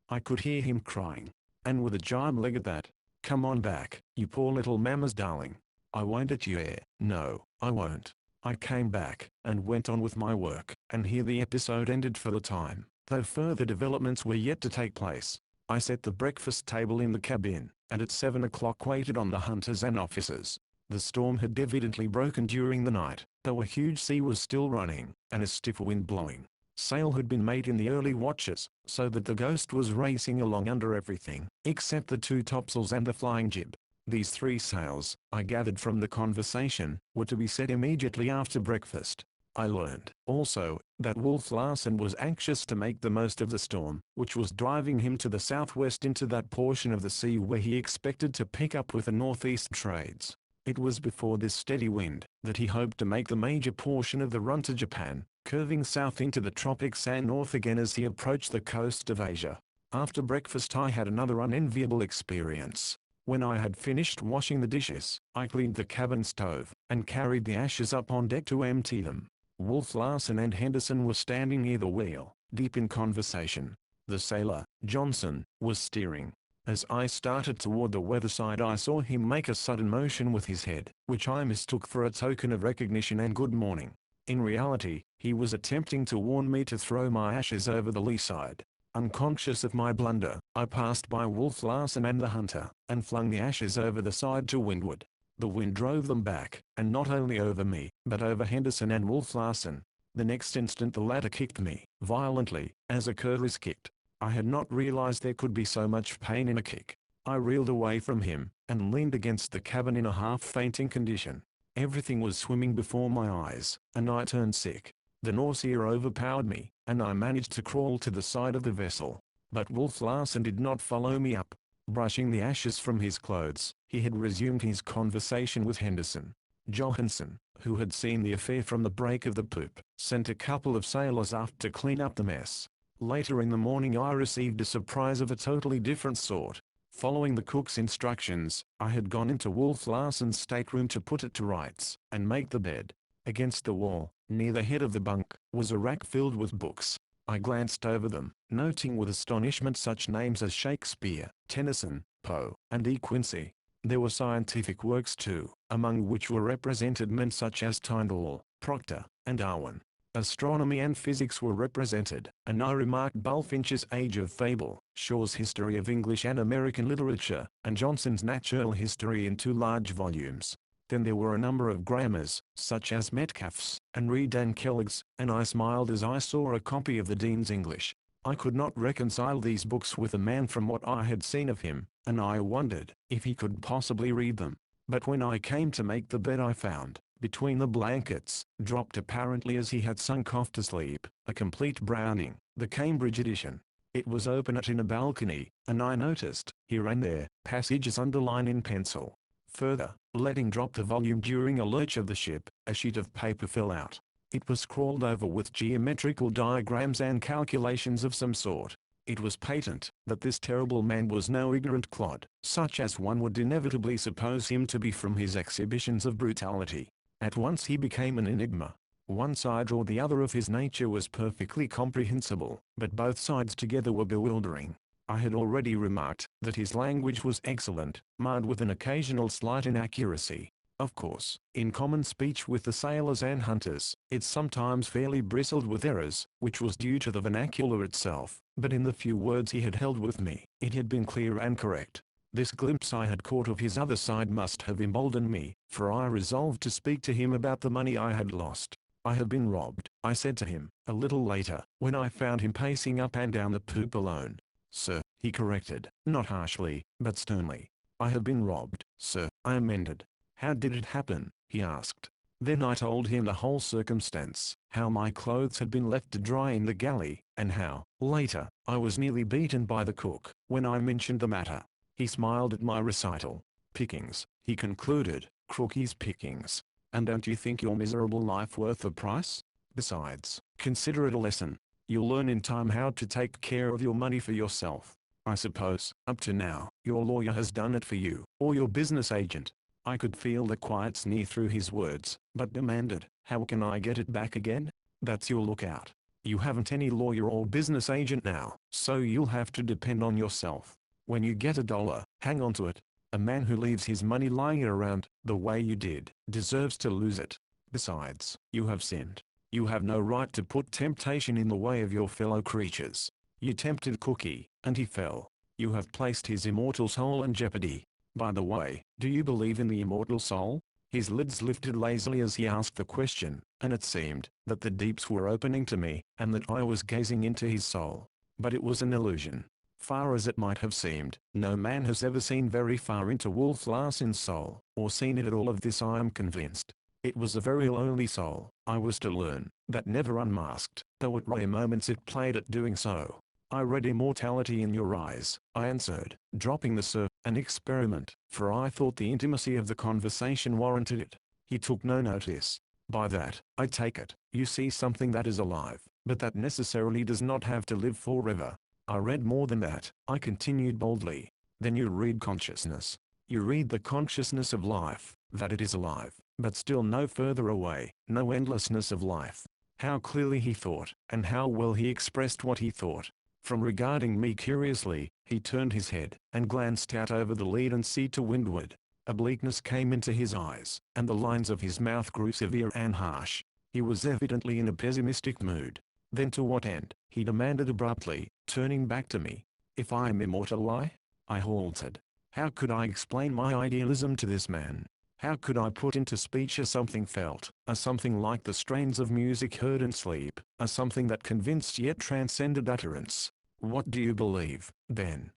A: I could hear him crying. "And with a giant leg at that. Come on back, you poor little mamma's darling. I won't let you air. No, I won't." I came back, and went on with my work, and here the episode ended for the time, though further developments were yet to take place. I set the breakfast table in the cabin, and at 7 o'clock waited on the hunters and officers. The storm had evidently broken during the night, though a huge sea was still running, and a stiff wind blowing. Sail had been made in the early watches, so that the Ghost was racing along under everything, except the two topsails and the flying jib. These 3 sails, I gathered from the conversation, were to be set immediately after breakfast. I learned, also, that Wolf Larsen was anxious to make the most of the storm, which was driving him to the southwest into that portion of the sea where he expected to pick up with the northeast trades. It was before this steady wind that he hoped to make the major portion of the run to Japan, curving south into the tropics and north again as he approached the coast of Asia. After breakfast I had another unenviable experience. When I had finished washing the dishes, I cleaned the cabin stove, and carried the ashes up on deck to empty them. Wolf Larsen and Henderson were standing near the wheel, deep in conversation. The sailor, Johnson, was steering. As I started toward the weather side I saw him make a sudden motion with his head, which I mistook for a token of recognition and good morning. In reality, he was attempting to warn me to throw my ashes over the lee side. Unconscious of my blunder, I passed by Wolf Larsen and the hunter, and flung the ashes over the side to windward. The wind drove them back, and not only over me, but over Henderson and Wolf Larsen. The next instant the latter kicked me, violently, as a cur is kicked. I had not realized there could be so much pain in a kick. I reeled away from him, and leaned against the cabin in a half-fainting condition. Everything was swimming before my eyes, and I turned sick. The nausea overpowered me, and I managed to crawl to the side of the vessel. But Wolf Larsen did not follow me up. Brushing the ashes from his clothes, he had resumed his conversation with Henderson. Johansen, who had seen the affair from the break of the poop, sent a couple of sailors aft to clean up the mess. Later in the morning I received a surprise of a totally different sort. Following the cook's instructions, I had gone into Wolf Larsen's stateroom to put it to rights, and make the bed. Against the wall, near the head of the bunk, was a rack filled with books. I glanced over them, noting with astonishment such names as Shakespeare, Tennyson, Poe, and E. Quincy. There were scientific works too, among which were represented men such as Tyndall, Proctor, and Darwin. Astronomy and physics were represented, and I remarked Bulfinch's Age of Fable, Shaw's History of English and American Literature, and Johnson's Natural History in 2 large volumes. Then there were a number of grammars, such as Metcalfe's, and Reed and Kellogg's, and I smiled as I saw a copy of the Dean's English. I could not reconcile these books with the man from what I had seen of him, and I wondered if he could possibly read them. But when I came to make the bed I found, between the blankets, dropped apparently as he had sunk off to sleep, a complete Browning, the Cambridge edition. It was open in a balcony, and I noticed, here and there, passages underlined in pencil. Further, letting drop the volume during a lurch of the ship, a sheet of paper fell out. It was scrawled over with geometrical diagrams and calculations of some sort. It was patent that this terrible man was no ignorant clod, such as one would inevitably suppose him to be from his exhibitions of brutality. At once he became an enigma. One side or the other of his nature was perfectly comprehensible, but both sides together were bewildering. I had already remarked that his language was excellent, marred with an occasional slight inaccuracy. Of course, in common speech with the sailors and hunters, it sometimes fairly bristled with errors, which was due to the vernacular itself, but in the few words he had held with me, it had been clear and correct. This glimpse I had caught of his other side must have emboldened me, for I resolved to speak to him about the money I had lost. "I have been robbed," I said to him, a little later, when I found him pacing up and down the poop alone. "Sir," he corrected, not harshly, but sternly. "I have been robbed, sir," I amended. "How did it happen?" he asked. Then I told him the whole circumstance, how my clothes had been left to dry in the galley, and how, later, I was nearly beaten by the cook. When I mentioned the matter, he smiled at my recital. "Pickings," he concluded, "Crookie's pickings. And don't you think your miserable life worth the price? Besides, consider it a lesson. You'll learn in time how to take care of your money for yourself. I suppose, up to now, your lawyer has done it for you, or your business agent. I could feel the quiet sneer through his words, but demanded, how can I get it back again? That's your lookout. You haven't any lawyer or business agent now, so you'll have to depend on yourself. When you get $1, hang on to it. A man who leaves his money lying around, the way you did, deserves to lose it. Besides, you have sinned. You have no right to put temptation in the way of your fellow creatures. You tempted Cookie, and he fell. You have placed his immortal soul in jeopardy. By the way, do you believe in the immortal soul? His lids lifted lazily as he asked the question, and it seemed that the deeps were opening to me, and that I was gazing into his soul. But it was an illusion. Far as it might have seemed, no man has ever seen very far into Wolf Larsen's soul, or seen it at all. Of this I am convinced. It was a very lonely soul, I was to learn, that never unmasked, though at rare moments it played at doing so. I read immortality in your eyes, I answered, dropping the "sir," an experiment, for I thought the intimacy of the conversation warranted it. He took no notice. By that, I take it, you see something that is alive, but that necessarily does not have to live forever. I read more than that, I continued boldly. Then you read consciousness. You read the consciousness of life, that it is alive, but still no further away, no endlessness of life. How clearly he thought, and how well he expressed what he thought. From regarding me curiously, he turned his head, and glanced out over the leaden sea to windward. A bleakness came into his eyes, and the lines of his mouth grew severe and harsh. He was evidently in a pessimistic mood. Then to what end? He demanded abruptly, turning back to me. If I am immortal, why? I halted. How could I explain my idealism to this man? How could I put into speech a something felt, a something like the strains of music heard in sleep, a something that convinced yet transcended utterance? What do you believe, then?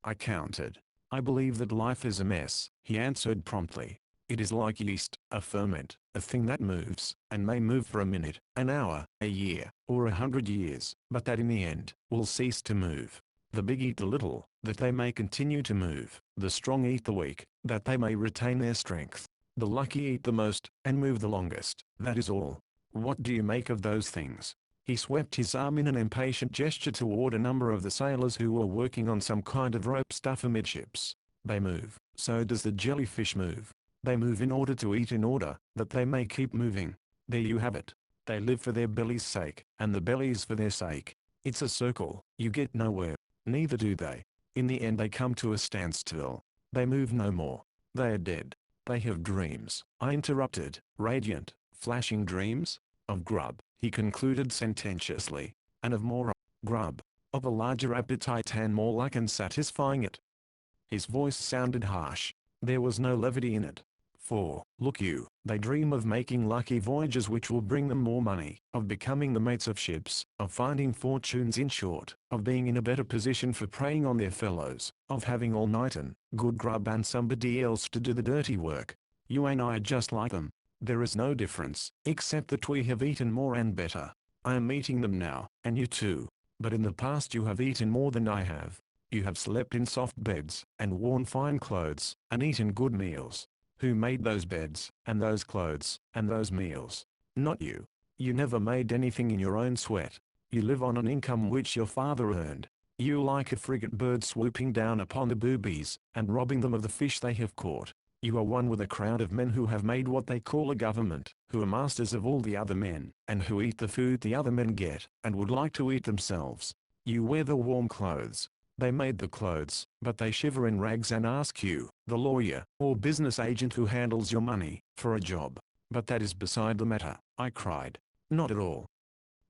A: I countered. I believe that life is a mess, he answered promptly. It is like yeast, a ferment, a thing that moves, and may move for a minute, an hour, a year, or 100 years, but that in the end, will cease to move. The big eat the little, that they may continue to move. The strong eat the weak, that they may retain their strength. The lucky eat the most, and move the longest. That is all. What do you make of those things? He swept his arm in an impatient gesture toward a number of the sailors who were working on some kind of rope stuff amidships. They move. So does the jellyfish move. They move in order to eat, in order that they may keep moving. There you have it. They live for their belly's sake, and the bellies for their sake. It's a circle. You get nowhere. Neither do they. In the end they come to a standstill. They move no more. They are dead. They have dreams, I interrupted, radiant, flashing dreams? Of grub, he concluded sententiously. And of more grub. Of a larger appetite and more like and satisfying it. His voice sounded harsh. There was no levity in it. For, look you, they dream of making lucky voyages which will bring them more money, of becoming the mates of ships, of finding fortunes, in short, of being in a better position for preying on their fellows, of having all night and good grub and somebody else to do the dirty work. You and I are just like them. There is no difference, except that we have eaten more and better. I am eating them now, and you too. But in the past you have eaten more than I have. You have slept in soft beds, and worn fine clothes, and eaten good meals. Who made those beds, and those clothes, and those meals? Not you. You never made anything in your own sweat. You live on an income which your father earned. You like a frigate bird swooping down upon the boobies, and robbing them of the fish they have caught. You are one with a crowd of men who have made what they call a government, who are masters of all the other men, and who eat the food the other men get, and would like to eat themselves. You wear the warm clothes. They made the clothes, but they shiver in rags and ask you, the lawyer, or business agent who handles your money, for a job. But that is beside the matter, I cried. Not at all.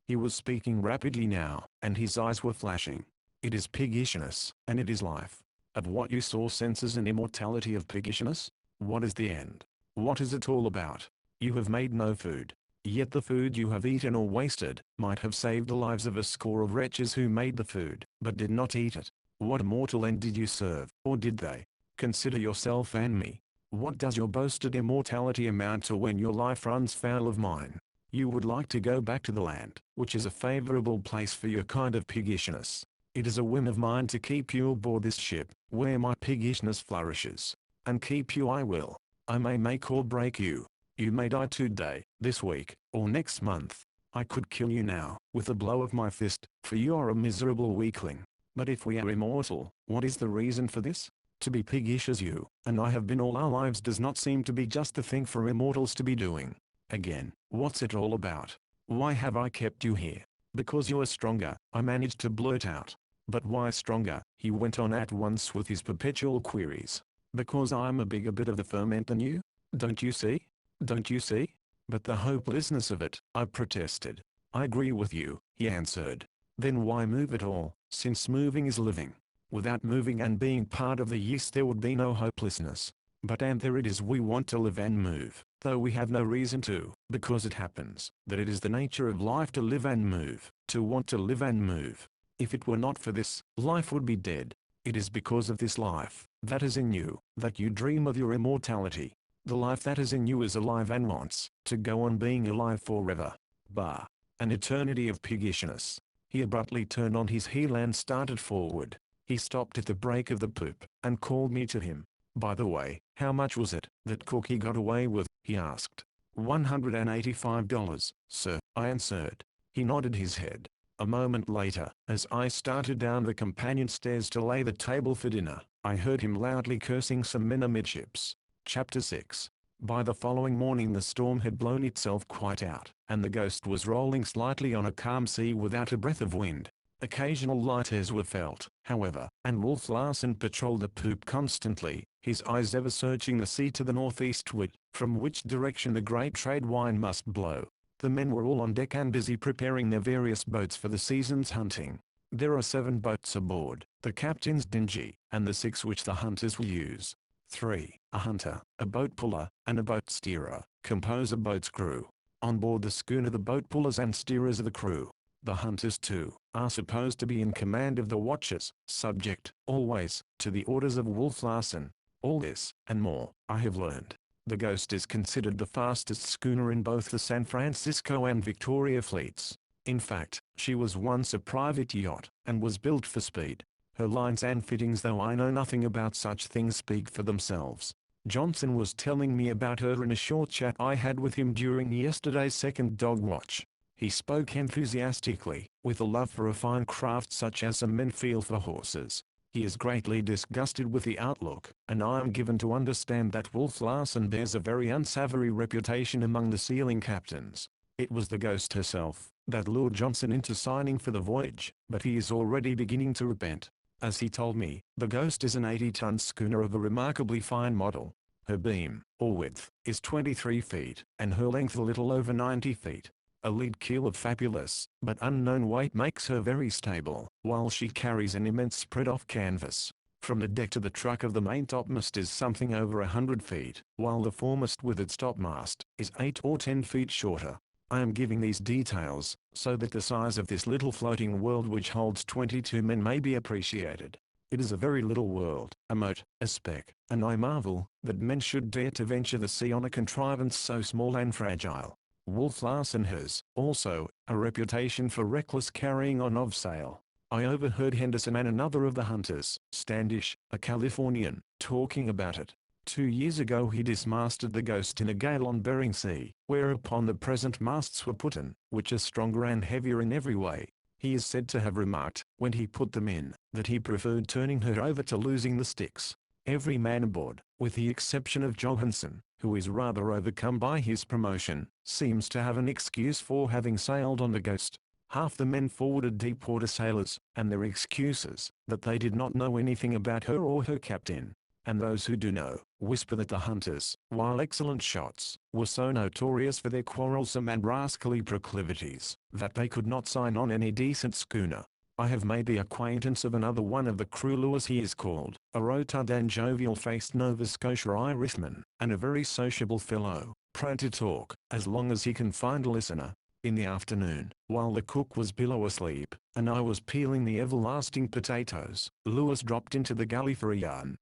A: He was speaking rapidly now, and his eyes were flashing. It is piggishness, and it is life. Of what you saw senses and immortality of piggishness? What is the end? What is it all about? You have made no food. Yet the food you have eaten or wasted, might have saved the lives of a score of wretches who made the food, but did not eat it. What immortal end did you serve, or did they? Consider yourself and me. What does your boasted immortality amount to when your life runs foul of mine? You would like to go back to the land, which is a favorable place for your kind of piggishness. It is a whim of mine to keep you aboard this ship, where my piggishness flourishes. And keep you I will. I may make or break you. You may die today, this week, or next month. I could kill you now, with a blow of my fist, for you are a miserable weakling. But if we are immortal, what is the reason for this? To be piggish as you and I have been all our lives does not seem to be just the thing for immortals to be doing. Again, what's it all about? Why have I kept you here? Because you are stronger, I managed to blurt out. But why stronger? He went on at once with his perpetual queries. Because I'm a bigger bit of the ferment than you? Don't you see? Don't you see? But the hopelessness of it, I protested. I agree with you, he answered. Then why move at all, since moving is living? Without moving and being part of the yeast there would be no hopelessness. But and there it is, we want to live and move, though we have no reason to, because it happens that it is the nature of life to live and move, to want to live and move. If it were not for this, life would be dead. It is because of this life, that is in you, that you dream of your immortality. The life that is in you is alive and wants to go on being alive forever. Bah! An eternity of piggishness. He abruptly turned on his heel and started forward. He stopped at the break of the poop, and called me to him. By the way, how much was it that Cookie got away with? He asked. $185, sir, I answered. He nodded his head. A moment later, as I started down the companion stairs to lay the table for dinner, I heard him loudly cursing some men amidships. Chapter 6. By the following morning the storm had blown itself quite out, and the Ghost was rolling slightly on a calm sea without a breath of wind. Occasional light airs were felt, however, and Wolf Larsen patrolled the poop constantly, his eyes ever searching the sea to the northeastward, from which direction the great trade wind must blow. The men were all on deck and busy preparing their various boats for the season's hunting. There are 7 boats aboard, the captain's dinghy, and the 6 which the hunters will use. 3. A hunter, a boat puller, and a boat steerer compose a boat's crew. On board the schooner the boat pullers and steerers are the crew. The hunters too are supposed to be in command of the watches, subject, always, to the orders of Wolf Larsen. All this, and more, I have learned. The Ghost is considered the fastest schooner in both the San Francisco and Victoria fleets. In fact, she was once a private yacht, and was built for speed. Her lines and fittings, though I know nothing about such things, speak for themselves. Johnson was telling me about her in a short chat I had with him during yesterday's second dog watch. He spoke enthusiastically, with a love for a fine craft such as some men feel for horses. He is greatly disgusted with the outlook, and I am given to understand that Wolf Larsen bears a very unsavoury reputation among the sealing captains. It was the Ghost herself that lured Johnson into signing for the voyage, but he is already beginning to repent. As he told me, the Ghost is an 80-ton schooner of a remarkably fine model. Her beam, or width, is 23 feet, and her length a little over 90 feet. A lead keel of fabulous, but unknown weight makes her very stable, while she carries an immense spread off canvas. From the deck to the truck of the main topmast is something over 100 feet, while the foremast with its topmast is 8 or 10 feet shorter. I am giving these details, so that the size of this little floating world which holds 22 men may be appreciated. It is a very little world, a mote, a speck, and I marvel that men should dare to venture the sea on a contrivance so small and fragile. Wolf Larsen has, also, a reputation for reckless carrying on of sail. I overheard Henderson and another of the hunters, Standish, a Californian, talking about it. 2 years ago he dismasted the Ghost in a gale on Bering Sea, whereupon the present masts were put in, which are stronger and heavier in every way. He is said to have remarked, when he put them in, that he preferred turning her over to losing the sticks. Every man aboard, with the exception of Johansen, who is rather overcome by his promotion, seems to have an excuse for having sailed on the Ghost. Half the men forwarded deep-water sailors, and their excuses, that they did not know anything about her or her captain. And those who do know, whisper that the hunters, while excellent shots, were so notorious for their quarrelsome and rascally proclivities, that they could not sign on any decent schooner. I have made the acquaintance of another one of the crew, Lewis he is called, a rotund and jovial-faced Nova Scotia Irishman, and a very sociable fellow, prone to talk, as long as he can find a listener. In the afternoon, while the cook was below asleep, and I was peeling the everlasting potatoes, Lewis dropped into the galley for a yarn.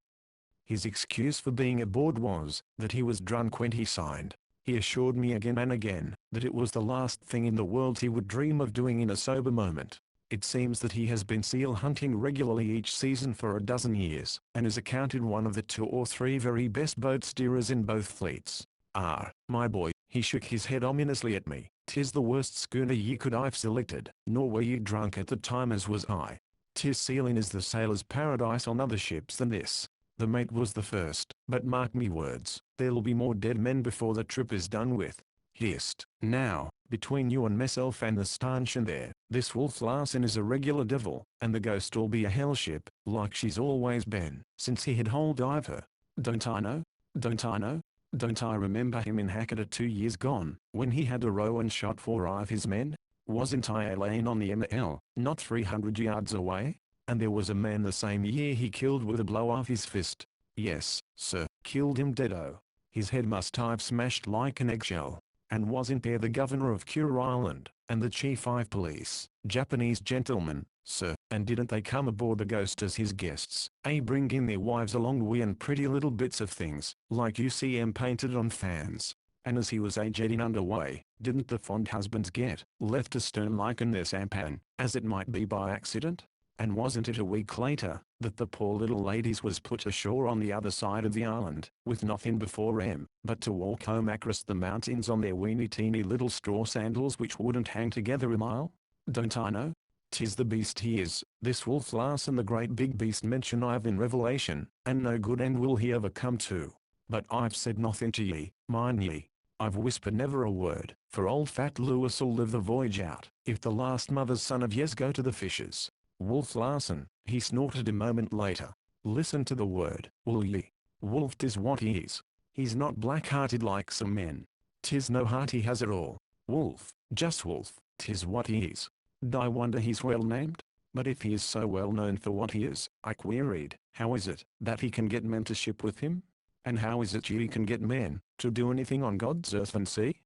A: His excuse for being aboard was, that he was drunk when he signed. He assured me again and again, that it was the last thing in the world he would dream of doing in a sober moment. It seems that he has been seal hunting regularly each season for a dozen years, and is accounted one of the 2 or 3 very best boat steerers in both fleets. Ah, my boy, he shook his head ominously at me, 'tis the worst schooner ye could I've selected, nor were ye drunk at the time as was I. 'Tis sealing is the sailor's paradise on other ships than this. The mate was the first, but mark me words, there'll be more dead men before the trip is done with. Hist. Now, between you and myself and the stanchion there, this Wolf Larsen is a regular devil, and the ghost'll be a hell ship, like she's always been, since he had hold of her. Don't I know? Don't I know? Don't I remember him in Hackett 2 years gone, when he had a row and shot 4 of his men? Wasn't I laying on the ML, not 300 yards away? And there was a man the same year he killed with a blow of his fist. Yes, sir, killed him deado. His head must have smashed like an eggshell. And wasn't there the governor of Cure Island, and the chief of police, Japanese gentlemen, sir, and didn't they come aboard the Ghost as his guests, bring in their wives along with and pretty little bits of things, like you see 'em painted on fans. And as he was jetting underway, didn't the fond husbands get left astern like in their sampan, as it might be by accident? And wasn't it a week later, that the poor little ladies was put ashore on the other side of the island, with nothing before 'em, but to walk home across the mountains on their weeny teeny little straw sandals which wouldn't hang together a mile? Don't I know? 'Tis the beast he is, this Wolf Larsen, the great big beast mentioned I've in Revelation, and no good end will he ever come to. But I've said nothing to ye, mind ye. I've whispered never a word, for old fat Lewis'll live the voyage out, if the last mother's son of yes go to the fishes. Wolf Larsen, he snorted a moment later. Listen to the word, will ye? Wolf 'tis what he is. He's not black-hearted like some men. 'Tis no heart he has at all. Wolf, just wolf, 'tis what he is. I wonder he's well named? But if he is so well known for what he is, I queried, how is it that he can get men to ship with him? And how is it ye can get men to do anything on God's earth and sea?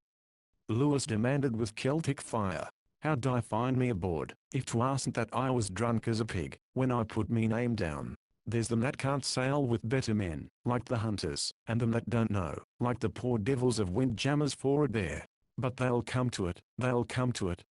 A: Lewis demanded with Celtic fire. How'd I find me aboard, if 'twasn't that I was drunk as a pig, when I put me name down? There's them that can't sail with better men, like the hunters, and them that don't know, like the poor devils of windjammers forward there. But they'll come to it,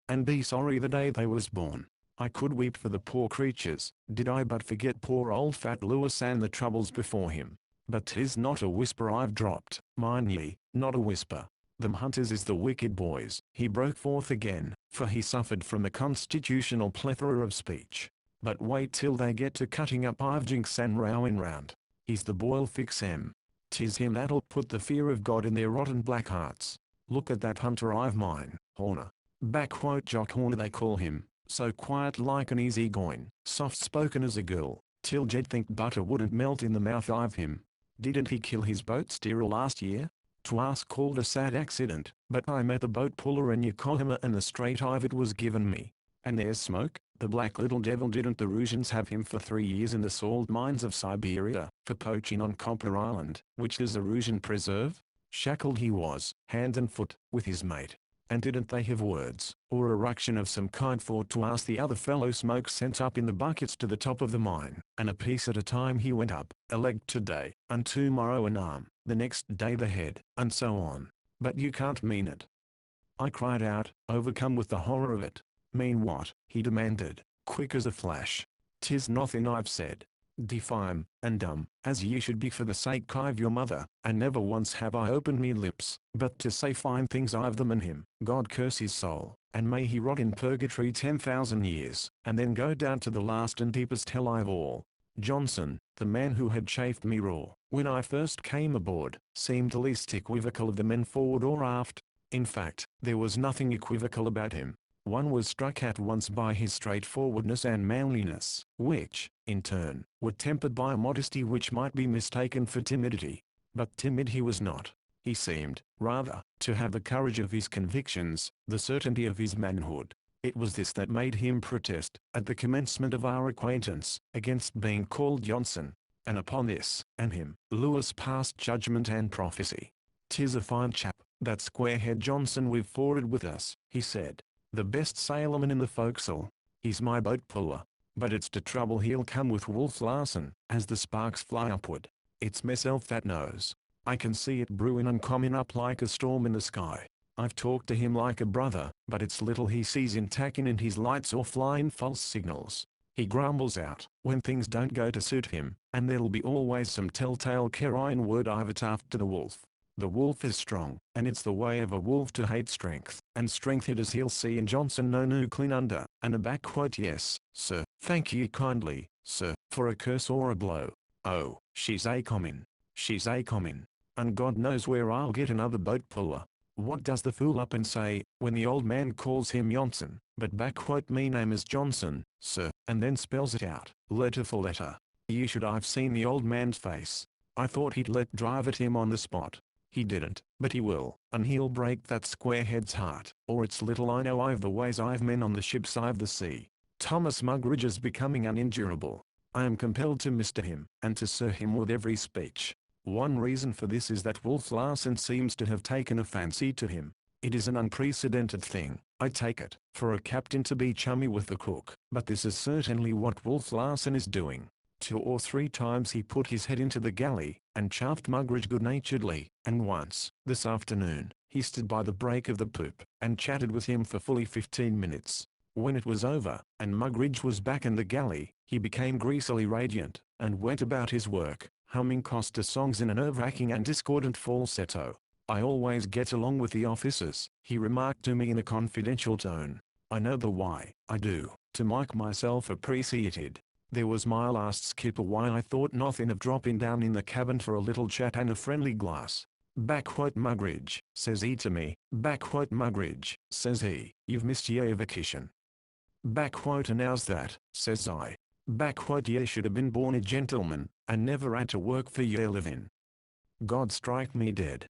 A: and be sorry the day they was born. I could weep for the poor creatures, did I but forget poor old fat Lewis and the troubles before him. But 'tis not a whisper I've dropped, mind ye, not a whisper. Them hunters is the wicked boys, he broke forth again, for he suffered from a constitutional plethora of speech. But wait till they get to cutting up hijinks and rowing round. He's the boy'll fix 'em. 'Tis him that'll put the fear of God in their rotten black hearts. Look at that hunter of mine, Horner. Backquote Jock Horner they call him, so quiet like an easy-going, soft-spoken as a girl, till Jed think butter wouldn't melt in the mouth of him. Didn't he kill his boat steerer last year? 'Twas called a sad accident, but I met the boat puller in Yokohama and the straight of it was given me. And there's Smoke, the black little devil. Didn't the Russians have him for 3 years in the salt mines of Siberia, for poaching on Copper Island, which is a Russian preserve? Shackled he was, hand and foot, with his mate. And didn't they have words, or a ruction of some kind for to ask the other fellow Smoke sent up in the buckets to the top of the mine, and a piece at a time he went up, a leg today, and tomorrow an arm, the next day the head, and so on. But you can't mean it. I cried out, overcome with the horror of it. Mean what? He demanded, quick as a flash. 'Tis nothing I've said. Defime, and dumb, as ye should be for the sake of your mother, and never once have I opened me lips, but to say fine things of them and him. God curse his soul, and may he rot in purgatory 10,000 years, and then go down to the last and deepest hell of all. Johnson, the man who had chafed me raw, when I first came aboard, seemed the least equivocal of the men forward or aft. In fact, there was nothing equivocal about him. One was struck at once by his straightforwardness and manliness, which, in turn, were tempered by a modesty which might be mistaken for timidity. But timid he was not. He seemed, rather, to have the courage of his convictions, the certainty of his manhood. It was this that made him protest, at the commencement of our acquaintance, against being called Johnson. And upon this, and him, Lewis passed judgment and prophecy. "'Tis a fine chap, that squarehead Johnson we've forwarded with us," he said. "The best sailorman in the forecastle. He's my boat puller. But it's to trouble he'll come with Wolf Larsen, as the sparks fly upward. It's myself that knows. I can see it brewing and coming up like a storm in the sky. I've talked to him like a brother, but it's little he sees in tacking in his lights or flying false signals. He grumbles out when things don't go to suit him, and there'll be always some telltale carrion word of it after the wolf. The wolf is strong, and it's the way of a wolf to hate strength, and strength it is he'll see in Johnson no new clean under, and a backquote yes, sir, Thank ye kindly, sir, for a curse or a blow. Oh, she's a comin'. She's a comin'. And God knows where I'll get another boat puller. What does the fool up and say, when the old man calls him Johnson, but back quote me name is Johnson, sir, and then spells it out, letter for letter. You should have seen the old man's face. I thought he'd let drive at him on the spot. He didn't, but he will, and he'll break that squarehead's heart, or it's little I know I've the ways I've men on the ships I've the sea. Thomas Mugridge is becoming unendurable. I am compelled to Mr. him, and to Sir him with every speech. One reason for this is that Wolf Larsen seems to have taken a fancy to him. It is an unprecedented thing, I take it, for a captain to be chummy with the cook, but this is certainly what Wolf Larsen is doing. 2 or 3 times he put his head into the galley, and chaffed Mugridge good-naturedly, and once, this afternoon, he stood by the break of the poop, and chatted with him for fully 15 minutes. When it was over, and Mugridge was back in the galley, he became greasily radiant, and went about his work, humming Costa songs in a nerve-wracking and discordant falsetto. I always get along with the officers, he remarked to me in a confidential tone. I know the why, I do, to make myself appreciated. There was my last skipper why I thought nothing of dropping down in the cabin for a little chat and a friendly glass. Backquote Mugridge, says he to me. Backquote Mugridge, says he, you've missed your vacation. Backquote and how's that, says I. Backquote ye should have been born a gentleman, and never had to work for your living. God strike me dead,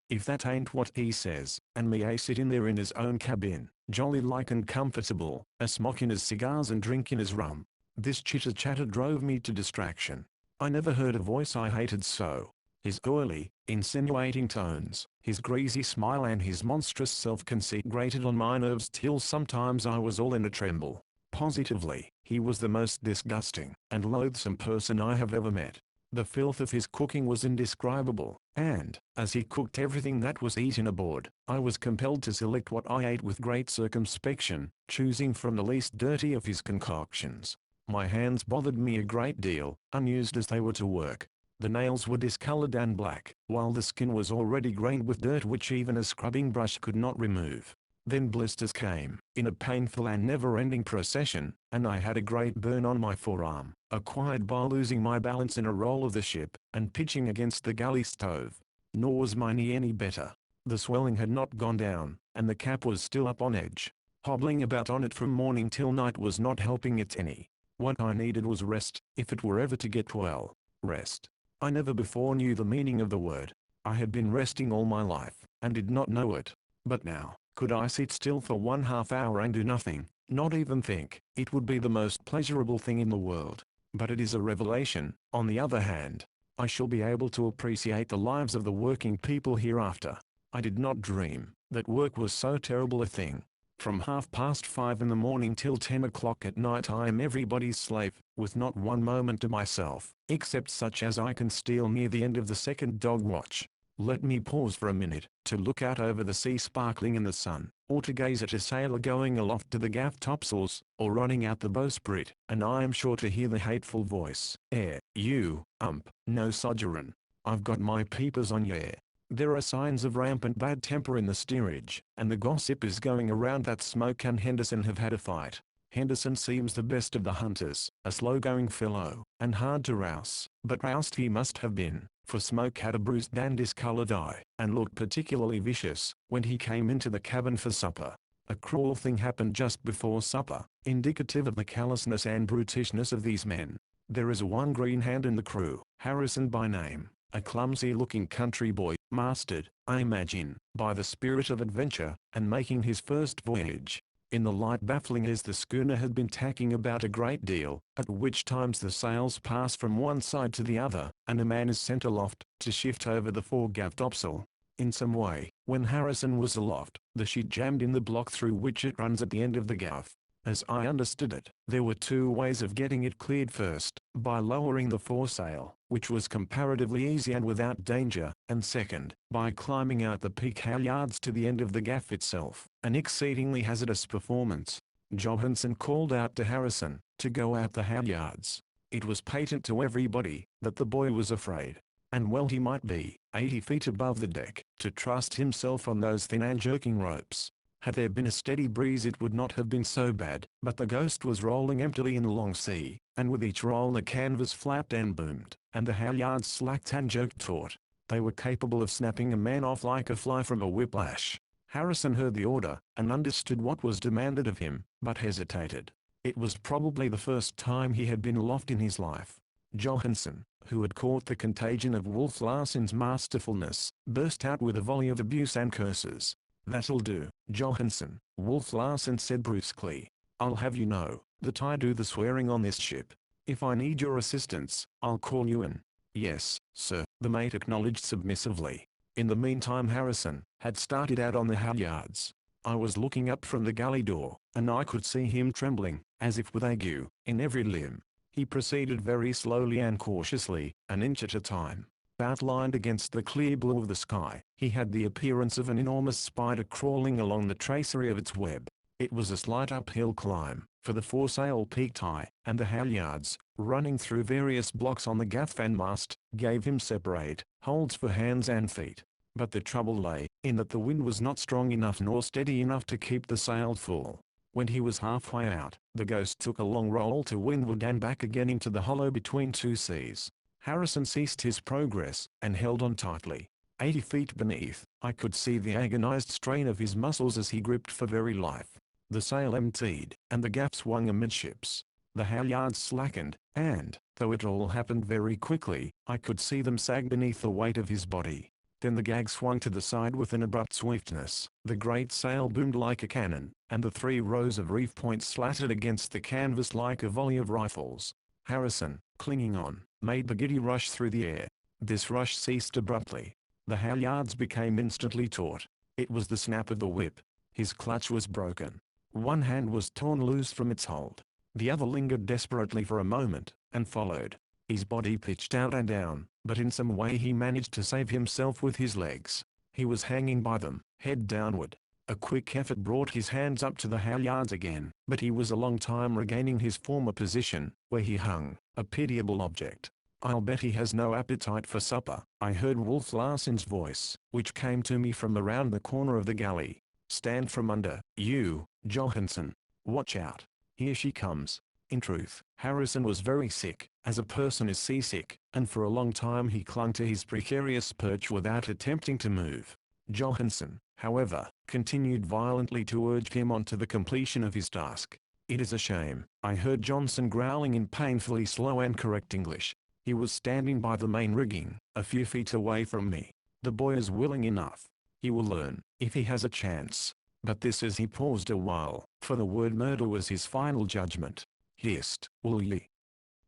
A: if that ain't what he says, and me a sitting there in his own cabin, jolly like and comfortable, a smoking his cigars and drinking his rum. This chitter-chatter drove me to distraction. I never heard a voice I hated so. His oily, insinuating tones, his greasy smile and his monstrous self-conceit grated on my nerves till sometimes I was all in a tremble. Positively, he was the most disgusting and loathsome person I have ever met. The filth of his cooking was indescribable, and, as he cooked everything that was eaten aboard, I was compelled to select what I ate with great circumspection, choosing from the least dirty of his concoctions. My hands bothered me a great deal, unused as they were to work. The nails were discolored and black, while the skin was already grained with dirt which even a scrubbing brush could not remove. Then blisters came, in a painful and never-ending procession, and I had a great burn on my forearm, acquired by losing my balance in a roll of the ship, and pitching against the galley stove. Nor was my knee any better. The swelling had not gone down, and the cap was still up on edge. Hobbling about on it from morning till night was not helping it any. What I needed was rest, if it were ever to get well. Rest. I never before knew the meaning of the word. I had been resting all my life, and did not know it. But now, could I sit still for 1/2 hour and do nothing, not even think, it would be the most pleasurable thing in the world. But it is a revelation. On the other hand, I shall be able to appreciate the lives of the working people hereafter. I did not dream that work was so terrible a thing. From 5:30 in the morning till 10 o'clock at night I am everybody's slave, with not one moment to myself, except such as I can steal near the end of the second dog watch. Let me pause for a minute, to look out over the sea sparkling in the sun, or to gaze at a sailor going aloft to the gaff topsails, or running out the bowsprit, and I am sure to hear the hateful voice, you, no sojourn. I've got my peepers on ye. There are signs of rampant bad temper in the steerage, and the gossip is going around that Smoke and Henderson have had a fight. Henderson seems the best of the hunters, a slow-going fellow, and hard to rouse, but roused he must have been, for Smoke had a bruised and discolored eye, and looked particularly vicious, when he came into the cabin for supper. A cruel thing happened just before supper, indicative of the callousness and brutishness of these men. There is one green hand in the crew, Harrison by name, a clumsy-looking country boy, mastered, I imagine, by the spirit of adventure, and making his first voyage. In the light baffling as the schooner had been tacking about a great deal, at which times the sails pass from one side to the other, and a man is sent aloft, to shift over the foregaff topsail. In some way, when Harrison was aloft, the sheet jammed in the block through which it runs at the end of the gaff. As I understood it, there were 2 ways of getting it cleared: first, by lowering the foresail, which was comparatively easy and without danger, and second, by climbing out the peak halyards to the end of the gaff itself, an exceedingly hazardous performance. Johansen called out to Harrison, to go out the halyards. It was patent to everybody, that the boy was afraid. And well he might be, 80 feet above the deck, to trust himself on those thin and jerking ropes. Had there been a steady breeze it would not have been so bad, but the Ghost was rolling emptily in the long sea, and with each roll the canvas flapped and boomed, and the halyards slacked and jerked taut. They were capable of snapping a man off like a fly from a whiplash. Harrison heard the order, and understood what was demanded of him, but hesitated. It was probably the first time he had been aloft in his life. Johansson, who had caught the contagion of Wolf Larsen's masterfulness, burst out with a volley of abuse and curses. "That'll do, Johansson," Wolf Larsen said brusquely. "I'll have you know, that I do the swearing on this ship. If I need your assistance, I'll call you in." "Yes, sir," the mate acknowledged submissively. In the meantime Harrison had started out on the halyards. I was looking up from the galley door, and I could see him trembling, as if with ague, in every limb. He proceeded very slowly and cautiously, an inch at a time. Outlined against the clear blue of the sky, he had the appearance of an enormous spider crawling along the tracery of its web. It was a slight uphill climb, for the foresail peaked high, and the halyards, running through various blocks on the gaff and mast, gave him separate holds for hands and feet. But the trouble lay in that the wind was not strong enough nor steady enough to keep the sail full. When he was halfway out, the Ghost took a long roll to windward and back again into the hollow between two seas. Harrison ceased his progress, and held on tightly. 80 feet beneath, I could see the agonized strain of his muscles as he gripped for very life. The sail emptied, and the gaff swung amidships. The halyards slackened, and, though it all happened very quickly, I could see them sag beneath the weight of his body. Then the gag swung to the side with an abrupt swiftness, the great sail boomed like a cannon, and the 3 rows of reef points slatted against the canvas like a volley of rifles. Harrison, clinging on, made the giddy rush through the air. This rush ceased abruptly. The halyards became instantly taut. It was the snap of the whip. His clutch was broken. One hand was torn loose from its hold. The other lingered desperately for a moment, and followed. His body pitched out and down, but in some way he managed to save himself with his legs. He was hanging by them, head downward. A quick effort brought his hands up to the halyards again, but he was a long time regaining his former position, where he hung, a pitiable object. "I'll bet he has no appetite for supper," I heard Wolf Larsen's voice, which came to me from around the corner of the galley. "Stand from under, you, Johansson. Watch out. Here she comes." In truth, Harrison was very sick, as a person is seasick, and for a long time he clung to his precarious perch without attempting to move. Johansson, however, continued violently to urge him on to the completion of his task. "It is a shame," I heard Johnson growling in painfully slow and correct English. He was standing by the main rigging, a few feet away from me. "The boy is willing enough. He will learn, if he has a chance." But this as he paused a while, for the word murder was his final judgment. "Hist, will ye?"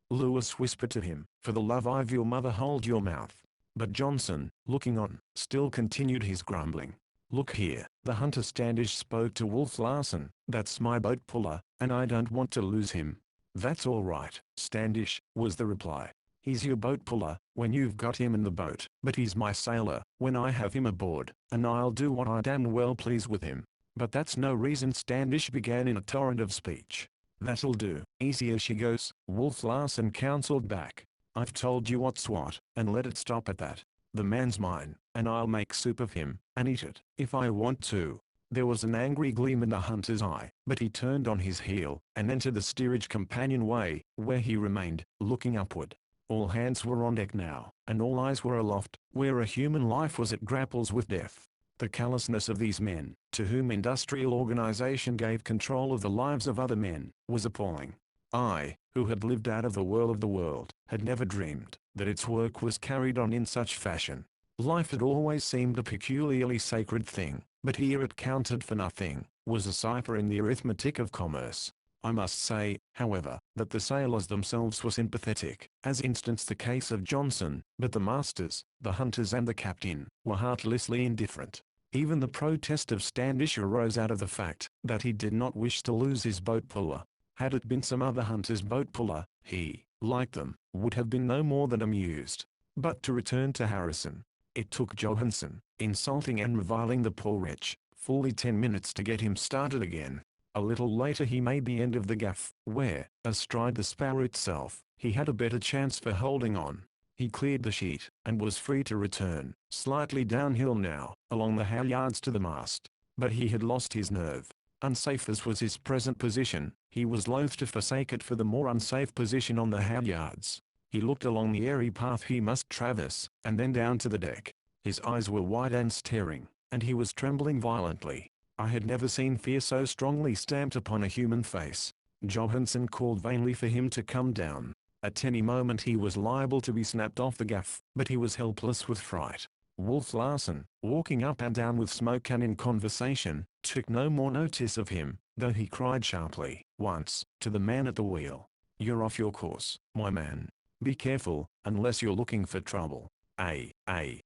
A: Lewis whispered to him, "For the love of your mother hold your mouth." But Johnson, looking on, still continued his grumbling. "Look here," the hunter Standish spoke to Wolf Larsen, "that's my boat puller, and I don't want to lose him." "That's all right, Standish," was the reply. "He's your boat puller, when you've got him in the boat, but he's my sailor, when I have him aboard, and I'll do what I damn well please with him." "But that's no reason," Standish began in a torrent of speech. "That'll do, easy as she goes," Wolf Larsen counseled back. "I've told you what's what, and let it stop at that. The man's mine, and I'll make soup of him, and eat it, if I want to." There was an angry gleam in the hunter's eye, but he turned on his heel, and entered the steerage companionway, where he remained, looking upward. All hands were on deck now, and all eyes were aloft, where a human life was at grapples with death. The callousness of these men, to whom industrial organization gave control of the lives of other men, was appalling. I, who had lived out of the whirl of the world, had never dreamed that its work was carried on in such fashion. Life had always seemed a peculiarly sacred thing, but here it counted for nothing, was a cipher in the arithmetic of commerce. I must say, however, that the sailors themselves were sympathetic, as instanced the case of Johnson, but the masters, the hunters and the captain, were heartlessly indifferent. Even the protest of Standish arose out of the fact that he did not wish to lose his boat puller. Had it been some other hunter's boat puller, he, like them, would have been no more than amused. But to return to Harrison. It took Johansson, insulting and reviling the poor wretch, fully 10 minutes to get him started again. A little later he made the end of the gaff, where, astride the spar itself, he had a better chance for holding on. He cleared the sheet, and was free to return, slightly downhill now, along the halyards to the mast. But he had lost his nerve. Unsafe as was his present position, he was loath to forsake it for the more unsafe position on the halyards. He looked along the airy path he must traverse, and then down to the deck. His eyes were wide and staring, and he was trembling violently. I had never seen fear so strongly stamped upon a human face. Johansen called vainly for him to come down. At any moment he was liable to be snapped off the gaff, but he was helpless with fright. Wolf Larsen, walking up and down with smoke and in conversation, took no more notice of him, though he cried sharply, once, to the man at the wheel. "You're off your course, my man. Be careful, unless you're looking for trouble." Aye,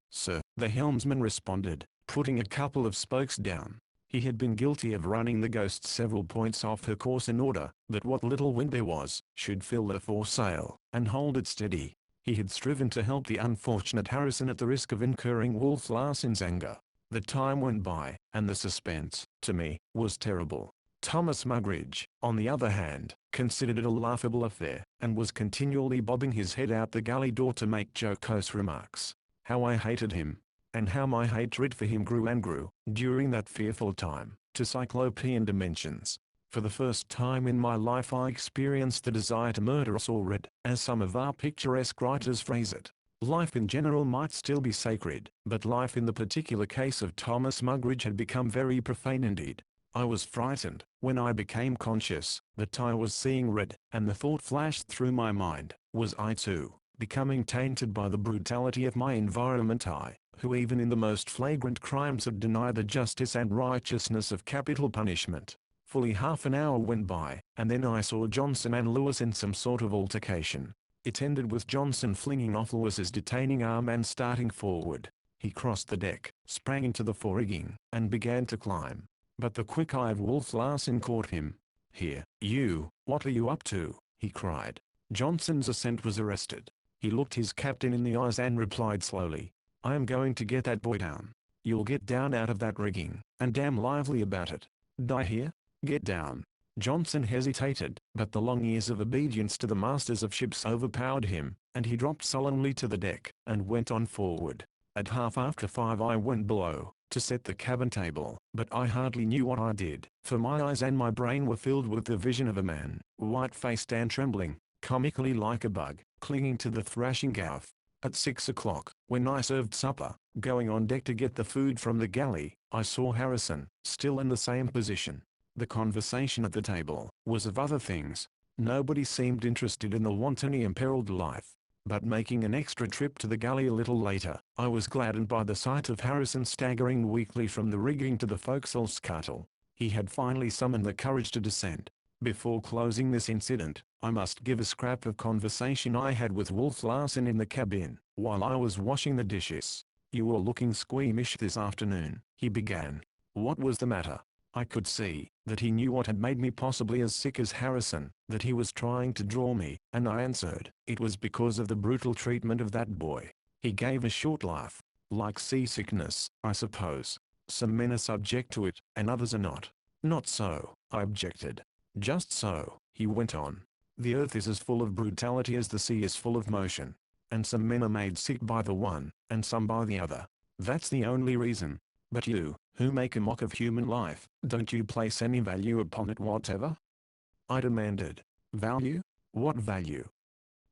A: sir," the helmsman responded, putting a couple of spokes down. He had been guilty of running the Ghost several points off her course in order that what little wind there was should fill the foresail and hold it steady. He had striven to help the unfortunate Harrison at the risk of incurring Wolf Larsen's anger. The time went by, and the suspense, to me, was terrible. Thomas Mugridge, on the other hand, considered it a laughable affair, and was continually bobbing his head out the galley door to make jocose remarks. How I hated him! And how my hatred for him grew and grew, during that fearful time, to cyclopean dimensions. For the first time in my life I experienced the desire to murder us all red, as some of our picturesque writers phrase it. Life in general might still be sacred, but life in the particular case of Thomas Mugridge had become very profane indeed. I was frightened, when I became conscious, that I was seeing red, and the thought flashed through my mind, was I too, becoming tainted by the brutality of my environment? I, who even in the most flagrant crimes had denied the justice and righteousness of capital punishment. Fully half an hour went by, and then I saw Johnson and Lewis in some sort of altercation. It ended with Johnson flinging off Lewis's detaining arm and starting forward. He crossed the deck, sprang into the fore-rigging, and began to climb. But the quick-eyed Wolf Larsen caught him. "Here, you, what are you up to?" he cried. Johnson's ascent was arrested. He looked his captain in the eyes and replied slowly, "I am going to get that boy down. You'll get down out of that rigging, and damn lively about it. Die here? Get down." Johnson hesitated, but the long years of obedience to the masters of ships overpowered him, and he dropped sullenly to the deck, and went on forward. At 5:30 I went below, to set the cabin table, but I hardly knew what I did, for my eyes and my brain were filled with the vision of a man, white-faced and trembling, comically like a bug, clinging to the thrashing gaff. At 6 o'clock, when I served supper, going on deck to get the food from the galley, I saw Harrison, still in the same position. The conversation at the table was of other things. Nobody seemed interested in the wantonly imperiled life. But making an extra trip to the galley a little later, I was gladdened by the sight of Harrison staggering weakly from the rigging to the forecastle scuttle. He had finally summoned the courage to descend. Before closing this incident, I must give a scrap of conversation I had with Wolf Larsen in the cabin, while I was washing the dishes. "You were looking squeamish this afternoon," he began. What was the matter? I could see that he knew what had made me possibly as sick as Harrison, that he was trying to draw me, and I answered, it was because of the brutal treatment of that boy. He gave a short laugh. "Like seasickness, I suppose. Some men are subject to it, and others are not." "Not so," I objected. "Just so," he went on. "The earth is as full of brutality as the sea is full of motion. And some men are made sick by the one, and some by the other. That's the only reason. But you, who make a mock of human life, don't you place any value upon it whatever?" I demanded. "Value? What value?"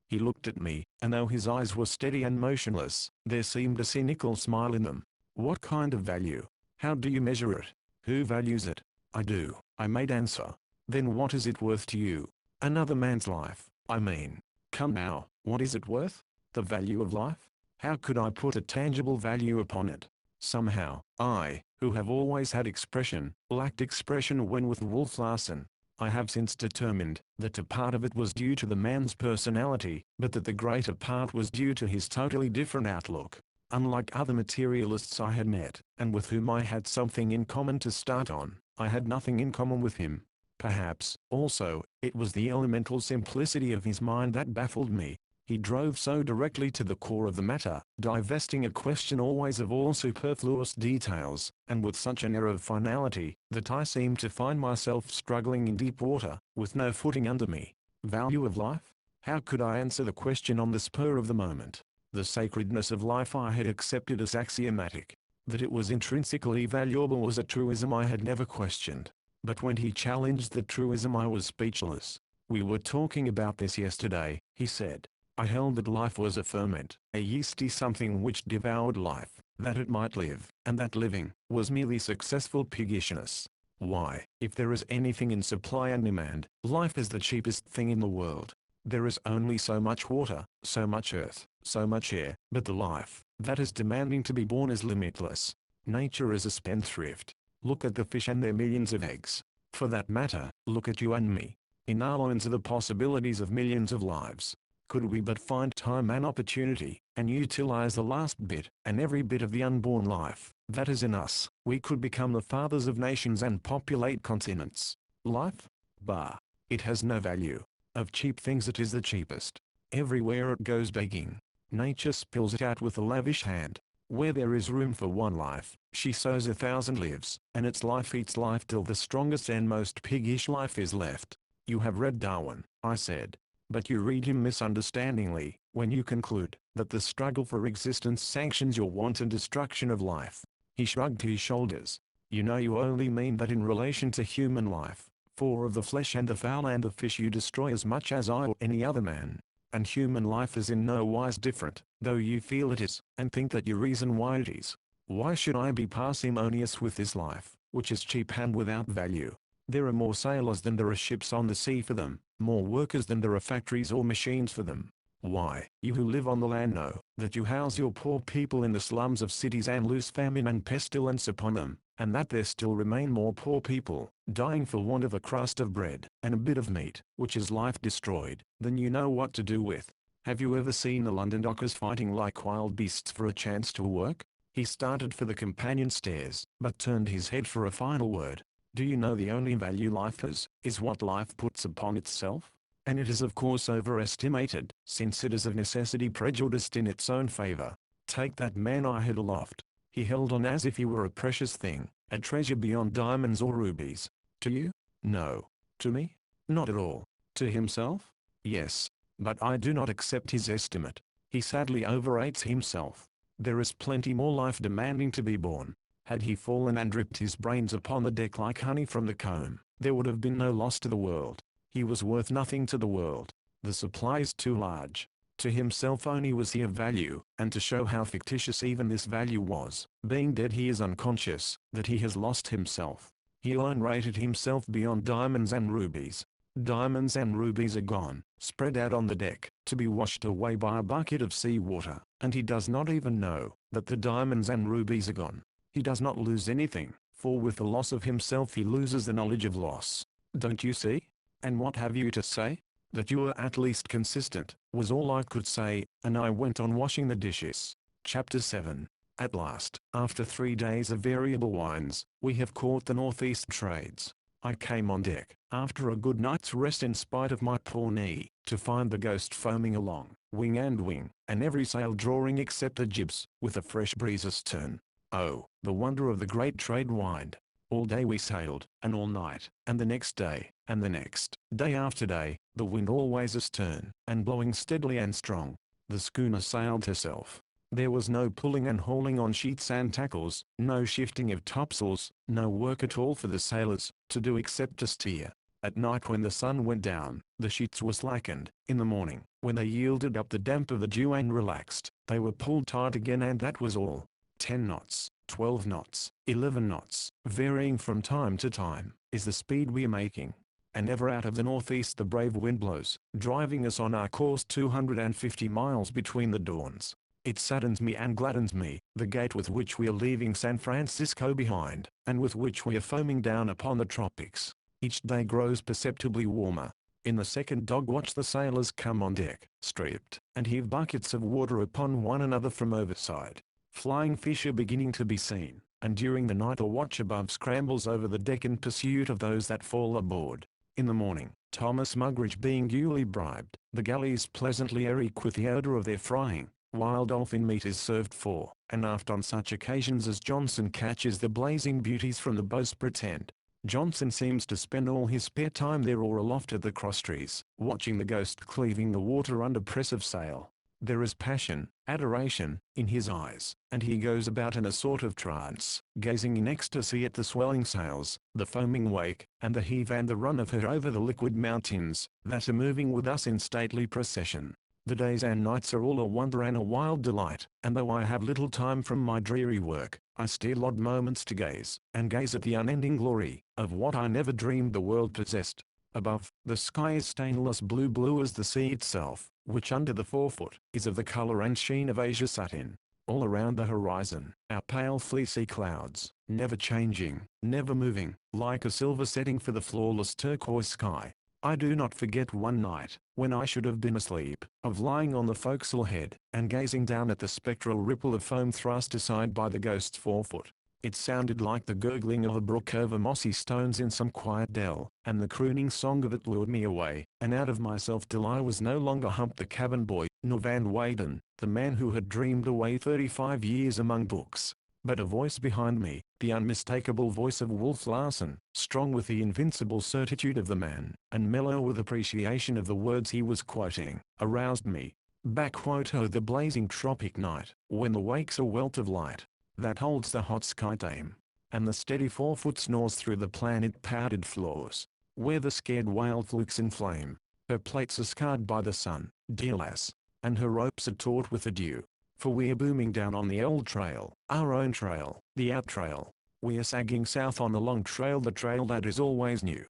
A: He looked at me, and though his eyes were steady and motionless, there seemed a cynical smile in them. "What kind of value? How do you measure it? Who values it?" "I do," I made answer. "Then what is it worth to you? Another man's life, I mean. Come now, what is it worth? The value of life? How could I put a tangible value upon it? Somehow, I, who have always had expression, lacked expression when with Wolf Larsen. I have since determined that a part of it was due to the man's personality, but that the greater part was due to his totally different outlook. Unlike other materialists I had met, and with whom I had something in common to start on, I had nothing in common with him. Perhaps, also, it was the elemental simplicity of his mind that baffled me. He drove so directly to the core of the matter, divesting a question always of all superfluous details, and with such an air of finality, that I seemed to find myself struggling in deep water, with no footing under me. Value of life? How could I answer the question on the spur of the moment? The sacredness of life I had accepted as axiomatic. That it was intrinsically valuable was a truism I had never questioned. But when he challenged the truism I was speechless. "We were talking about this yesterday," he said. "I held that life was a ferment, a yeasty something which devoured life, that it might live, and that living was merely successful piggishness. Why, if there is anything in supply and demand, life is the cheapest thing in the world. There is only so much water, so much earth, so much air, but the life that is demanding to be born is limitless. Nature is a spendthrift. Look at the fish and their millions of eggs. For that matter, look at you and me. In our loins are the possibilities of millions of lives. Could we but find time and opportunity, and utilize the last bit, and every bit of the unborn life that is in us, we could become the fathers of nations and populate continents. Life? Bah! It has no value. Of cheap things it is the cheapest. Everywhere it goes begging. Nature spills it out with a lavish hand. Where there is room for one life, she sows 1,000 lives, and its life eats life till the strongest and most piggish life is left. You have read Darwin," I said. "But you read him misunderstandingly, when you conclude that the struggle for existence sanctions your wanton destruction of life." He shrugged his shoulders. "You know you only mean that in relation to human life, for of the flesh and the fowl and the fish you destroy as much as I or any other man. And human life is in no wise different, though you feel it is, and think that you reason why it is. Why should I be parsimonious with this life, which is cheap and without value? There are more sailors than there are ships on the sea for them, more workers than there are factories or machines for them. Why, you who live on the land know that you house your poor people in the slums of cities and loose famine and pestilence upon them, and that there still remain more poor people, dying for want of a crust of bread, and a bit of meat, which is life destroyed, than you know what to do with. Have you ever seen the London dockers fighting like wild beasts for a chance to work?" He started for the companion stairs, but turned his head for a final word. "Do you know the only value life has, is what life puts upon itself? And it is of course overestimated, since it is of necessity prejudiced in its own favor. Take that man I had aloft. He held on as if he were a precious thing, a treasure beyond diamonds or rubies. To you? No. To me? Not at all. To himself? Yes. But I do not accept his estimate. He sadly overrates himself. There is plenty more life demanding to be born. Had he fallen and dripped his brains upon the deck like honey from the comb, there would have been no loss to the world. He was worth nothing to the world. The supply is too large. To himself only was he of value, and to show how fictitious even this value was, being dead he is unconscious that he has lost himself. He alone rated himself beyond diamonds and rubies. Diamonds and rubies are gone, spread out on the deck, to be washed away by a bucket of sea water, and he does not even know that the diamonds and rubies are gone. He does not lose anything, for with the loss of himself he loses the knowledge of loss. Don't you see? And what have you to say? That you are at least consistent, was all I could say, and I went on washing the dishes. Chapter 7. At last, after 3 days of variable winds, we have caught the northeast trades. I came on deck, after a good night's rest in spite of my poor knee, to find the Ghost foaming along, wing and wing, and every sail drawing except the jibs, with a fresh breeze astern. Oh, the wonder of the great trade wind! All day we sailed, and all night, and the next day, and the next, day after day, the wind always astern, and blowing steadily and strong. The schooner sailed herself. There was no pulling and hauling on sheets and tackles, no shifting of topsails, no work at all for the sailors to do except to steer. At night when the sun went down, the sheets were slackened. In the morning, when they yielded up the damp of the dew and relaxed, they were pulled tight again, and that was all. 10 knots, 12 knots, 11 knots, varying from time to time, is the speed we are making. And ever out of the northeast the brave wind blows, driving us on our course 250 miles between the dawns. It saddens me and gladdens me, the gait with which we are leaving San Francisco behind, and with which we are foaming down upon the tropics. Each day grows perceptibly warmer. In the second dog watch the sailors come on deck, stripped, and heave buckets of water upon one another from overside. Flying fish are beginning to be seen, and during the night a watch above scrambles over the deck in pursuit of those that fall aboard. In the morning, Thomas Muggeridge being duly bribed, the galleys pleasantly reek with the odour of their frying, while dolphin meat is served fore and aft on such occasions as Johnson catches the blazing beauties from the bowsprit end. Johnson seems to spend all his spare time there or aloft at the crosstrees, watching the Ghost cleaving the water under press of sail. There is passion, adoration, in his eyes, and he goes about in a sort of trance, gazing in ecstasy at the swelling sails, the foaming wake, and the heave and the run of her over the liquid mountains, that are moving with us in stately procession. The days and nights are all a wonder and a wild delight, and though I have little time from my dreary work, I steal odd moments to gaze at the unending glory, of what I never dreamed the world possessed. Above, the sky is stainless blue as the sea itself, which under the forefoot, is of the color and sheen of azure satin. All around the horizon, are pale fleecy clouds, never changing, never moving, like a silver setting for the flawless turquoise sky. I do not forget one night, when I should have been asleep, of lying on the forecastle head, and gazing down at the spectral ripple of foam thrust aside by the ghost's forefoot. It sounded like the gurgling of a brook over mossy stones in some quiet dell, and the crooning song of it lured me away, and out of myself till I was no longer Hump the cabin boy, nor Van Weyden, the man who had dreamed away 35 years among books. But a voice behind me, the unmistakable voice of Wolf Larsen, strong with the invincible certitude of the man, and mellow with appreciation of the words he was quoting, aroused me. Back oh the blazing tropic night, when the wake's a welt of light, that holds the hot sky dame, and the steady forefoot snores through the planet-powdered floors, where the scared whale flukes in flame. Her plates are scarred by the sun, dear lass, and her ropes are taut with the dew. For we are booming down on the old trail, our own trail, the out trail. We are sagging south on the long trail, the trail that is always new.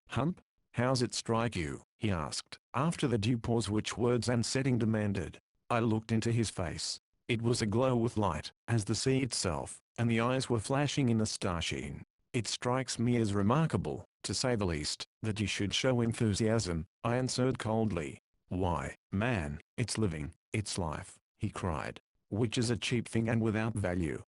A: Hump? How's it strike you? He asked, after the due pause which words and setting demanded. I looked into his face. It was aglow with light, as the sea itself, and the eyes were flashing in the starsheen. It strikes me as remarkable, to say the least, that you should show enthusiasm, I answered coldly. Why, man, it's living, it's life, he cried, which is a cheap thing and without value.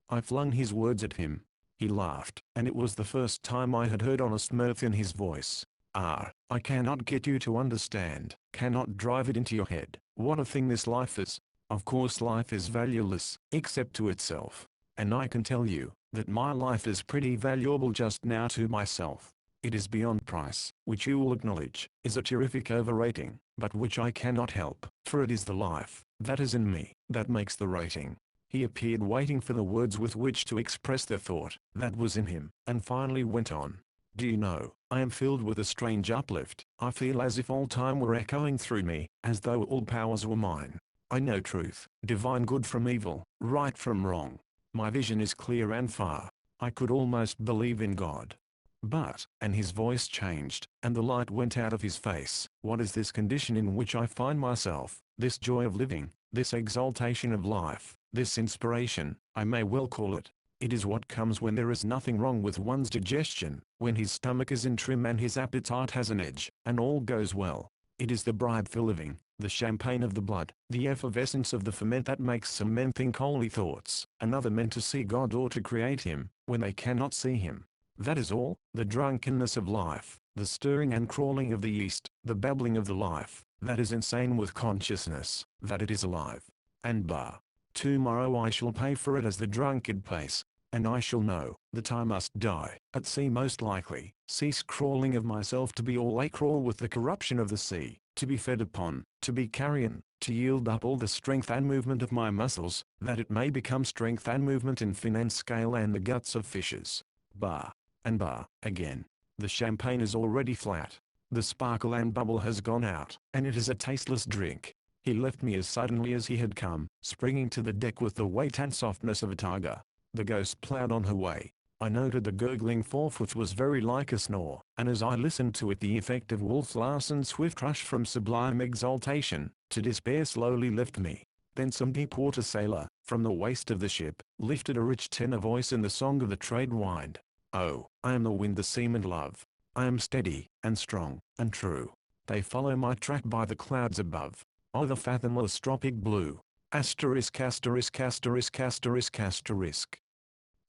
A: I flung his words at him. He laughed, and it was the first time I had heard honest mirth in his voice. I cannot get you to understand, cannot drive it into your head, what a thing this life is. Of course life is valueless, except to itself. And I can tell you, that my life is pretty valuable just now to myself. It is beyond price, which you will acknowledge, is a terrific overrating, but which I cannot help, for it is the life, that is in me, that makes the rating. He appeared waiting for the words with which to express the thought, that was in him, and finally went on. Do you know, I am filled with a strange uplift, I feel as if all time were echoing through me, as though all powers were mine. I know truth, divine good from evil, right from wrong. My vision is clear and far. I could almost believe in God. But, and his voice changed, and the light went out of his face, what is this condition in which I find myself, this joy of living, this exaltation of life, this inspiration, I may well call it? It is what comes when there is nothing wrong with one's digestion, when his stomach is in trim and his appetite has an edge, and all goes well. It is the bribe for living, the champagne of the blood, the effervescence of the ferment that makes some men think holy thoughts, and other men to see God or to create him, when they cannot see him. That is all, the drunkenness of life, the stirring and crawling of the yeast, the babbling of the life, that is insane with consciousness, that it is alive. And bah! Tomorrow I shall pay for it as the drunkard pays, and I shall know, that I must die, at sea most likely, cease crawling of myself to be all a crawl with the corruption of the sea, to be fed upon, to be carrion, to yield up all the strength and movement of my muscles, that it may become strength and movement in fin and scale and the guts of fishes. Bah! And bah! Again. The champagne is already flat. The sparkle and bubble has gone out, and it is a tasteless drink. He left me as suddenly as he had come, springing to the deck with the weight and softness of a tiger. The ghost ploughed on her way. I noted the gurgling forefoot was very like a snore, and as I listened to it the effect of Wolf Larsen's swift rush from sublime exaltation to despair slowly left me. Then some deep-water sailor, from the waist of the ship, lifted a rich tenor voice in the song of the trade wind. Oh, I am the wind the seamen love. I am steady, and strong, and true. They follow my track by the clouds above. Oh the fathomless tropic blue. Asterisk asterisk asterisk asterisk asterisk.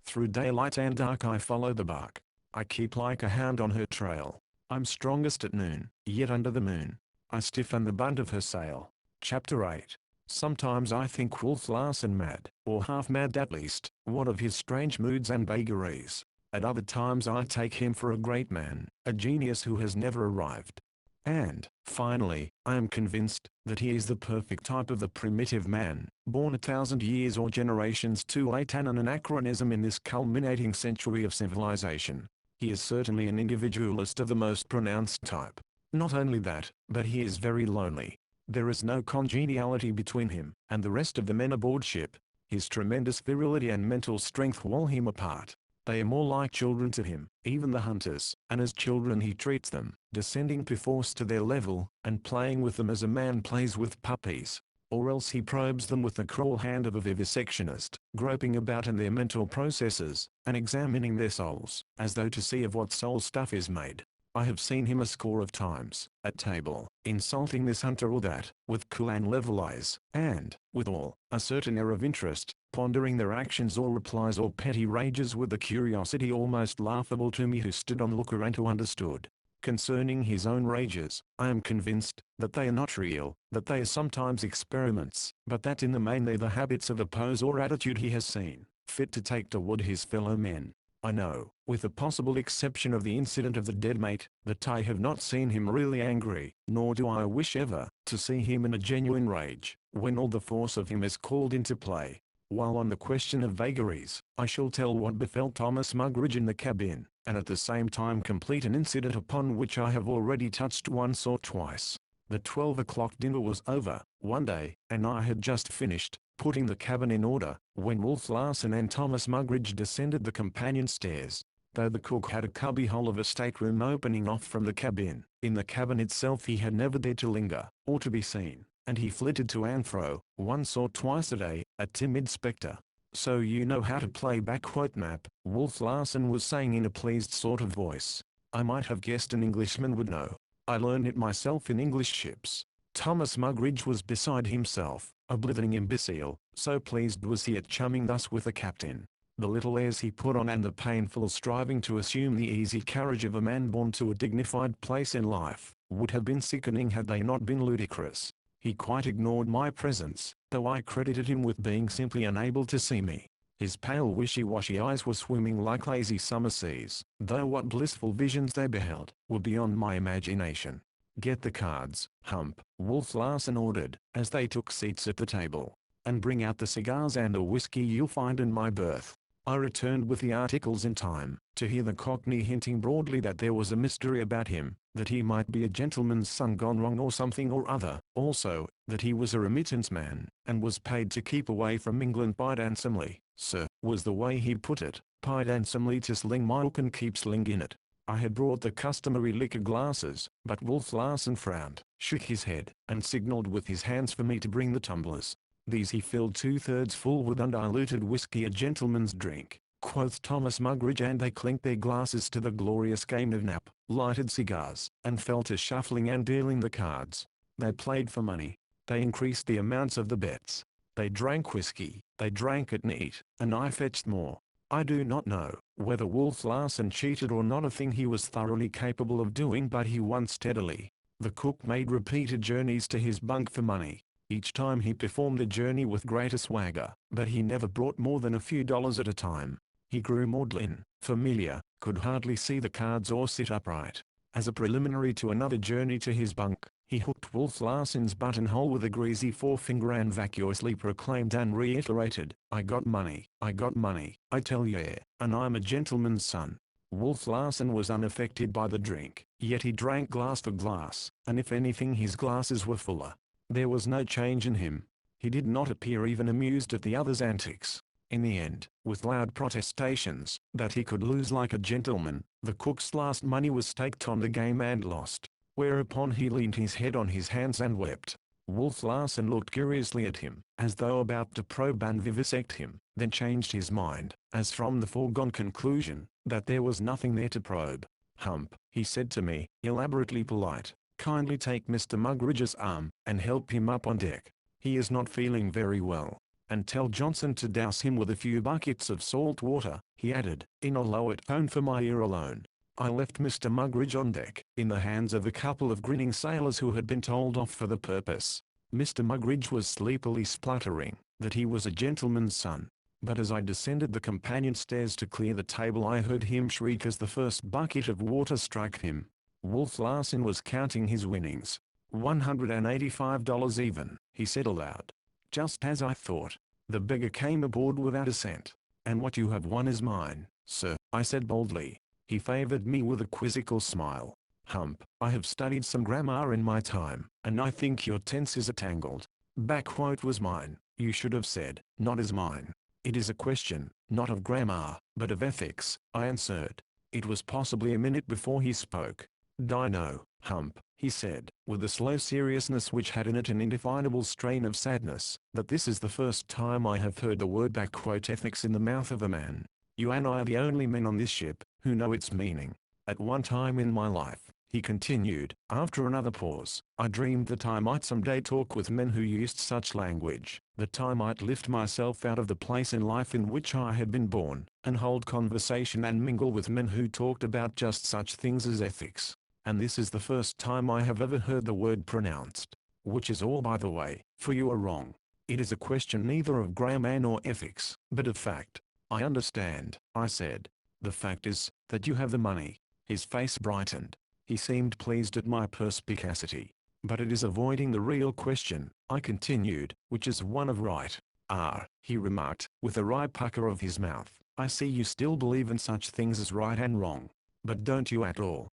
A: Through daylight and dark I follow the bark. I keep like a hound on her trail. I'm strongest at noon, yet under the moon. I stiffen the bunt of her sail. Chapter 8. Sometimes I think Wolf Larsen mad, or half mad at least, what of his strange moods and vagaries. At other times I take him for a great man, a genius who has never arrived. And, finally, I am convinced that he is the perfect type of the primitive man, born 1,000 years or generations too late and an anachronism in this culminating century of civilization. He is certainly an individualist of the most pronounced type. Not only that, but he is very lonely. There is no congeniality between him and the rest of the men aboard ship. His tremendous virility and mental strength wall him apart. They are more like children to him, even the hunters, and as children he treats them, descending perforce to their level, and playing with them as a man plays with puppies. Or else he probes them with the cruel hand of a vivisectionist, groping about in their mental processes, and examining their souls, as though to see of what soul stuff is made. I have seen him a score of times, at table, insulting this hunter or that, with cool and level eyes, and, withal, a certain air of interest, pondering their actions or replies or petty rages with a curiosity almost laughable to me who stood on looker and who understood. Concerning his own rages, I am convinced that they are not real, that they are sometimes experiments, but that in the main they are the habits of a pose or attitude he has seen fit to take toward his fellow men. I know, with the possible exception of the incident of the dead mate, that I have not seen him really angry, nor do I wish ever to see him in a genuine rage, when all the force of him is called into play. While on the question of vagaries, I shall tell what befell Thomas Mugridge in the cabin, and at the same time complete an incident upon which I have already touched once or twice. The 12 o'clock dinner was over, one day, and I had just finished putting the cabin in order, when Wolf Larsen and Thomas Mugridge descended the companion stairs. Though the cook had a cubbyhole of a stateroom opening off from the cabin, in the cabin itself he had never dared to linger, or to be seen, and he flitted to and fro, once or twice a day, a timid spectre. "So you know how to play backquote map," Wolf Larsen was saying in a pleased sort of voice. "I might have guessed an Englishman would know. I learned it myself in English ships." Thomas Mugridge was beside himself, a blithering imbecile, so pleased was he at chumming thus with the captain. The little airs he put on and the painful striving to assume the easy carriage of a man born to a dignified place in life, would have been sickening had they not been ludicrous. He quite ignored my presence, though I credited him with being simply unable to see me. His pale wishy-washy eyes were swimming like lazy summer seas, though what blissful visions they beheld, were beyond my imagination. "Get the cards, Hump," Wolf Larsen ordered, as they took seats at the table. "And bring out the cigars and a whiskey you'll find in my berth." I returned with the articles in time to hear the Cockney hinting broadly that there was a mystery about him, that he might be a gentleman's son gone wrong or something or other, also, that he was a remittance man, and was paid to keep away from England "pied handsomely, sir," was the way he put it, "pied handsomely to sling my hook and keep sling in it." I had brought the customary liquor glasses, but Wolf Larsen frowned, shook his head, and signaled with his hands for me to bring the tumblers. These he filled 2/3 full with undiluted whiskey, "a gentleman's drink," quoth Thomas Mugridge, and they clinked their glasses to the glorious game of nap, lighted cigars, and fell to shuffling and dealing the cards. They played for money. They increased the amounts of the bets. They drank whiskey, they drank it neat, and I fetched more. I do not know whether Wolf Larsen cheated or not, a thing he was thoroughly capable of doing, but he won steadily. The cook made repeated journeys to his bunk for money. Each time he performed a journey with greater swagger, but he never brought more than a few dollars at a time. He grew maudlin, familiar, could hardly see the cards or sit upright. As a preliminary to another journey to his bunk, he hooked Wolf Larsen's buttonhole with a greasy forefinger and vacuously proclaimed and reiterated, "I got money, I tell ye, and I'm a gentleman's son." Wolf Larsen was unaffected by the drink, yet he drank glass for glass, and if anything his glasses were fuller. There was no change in him. He did not appear even amused at the other's antics. In the end, with loud protestations that he could lose like a gentleman, the cook's last money was staked on the game and lost, whereupon he leaned his head on his hands and wept. Wolf Larsen looked curiously at him, as though about to probe and vivisect him, then changed his mind, as from the foregone conclusion, that there was nothing there to probe. "Hump," he said to me, elaborately polite, "kindly take Mr. Mugridge's arm, and help him up on deck. He is not feeling very well. And tell Johnson to douse him with a few buckets of salt water," he added, in a lower tone for my ear alone. I left Mr. Mugridge on deck, in the hands of a couple of grinning sailors who had been told off for the purpose. Mr. Mugridge was sleepily spluttering that he was a gentleman's son, but as I descended the companion stairs to clear the table I heard him shriek as the first bucket of water struck him. Wolf Larsen was counting his winnings. $185 even, he said aloud. Just as I thought. The beggar came aboard without a cent. And what you have won is mine, sir, I said boldly. He favored me with a quizzical smile. Hump, I have studied some grammar in my time, and I think your tenses are tangled. Backquote was mine, you should have said, not as mine. It is a question, not of grammar, but of ethics, I answered. It was possibly a minute before he spoke. Dino, Hump, he said, with a slow seriousness which had in it an indefinable strain of sadness, that this is the first time I have heard the word backquote ethics in the mouth of a man. You and I are the only men on this ship who know its meaning. At one time in my life, he continued, after another pause, I dreamed that I might someday talk with men who used such language, that I might lift myself out of the place in life in which I had been born, and hold conversation and mingle with men who talked about just such things as ethics. And this is the first time I have ever heard the word pronounced. Which is all by the way, for you are wrong. It is a question neither of grammar nor ethics, but of fact. I understand, I said. The fact is, that you have the money. His face brightened. He seemed pleased at my perspicacity. But it is avoiding the real question, I continued, which is one of right. Ah, he remarked, with a wry pucker of his mouth. I see you still believe in such things as right and wrong. But don't you at all?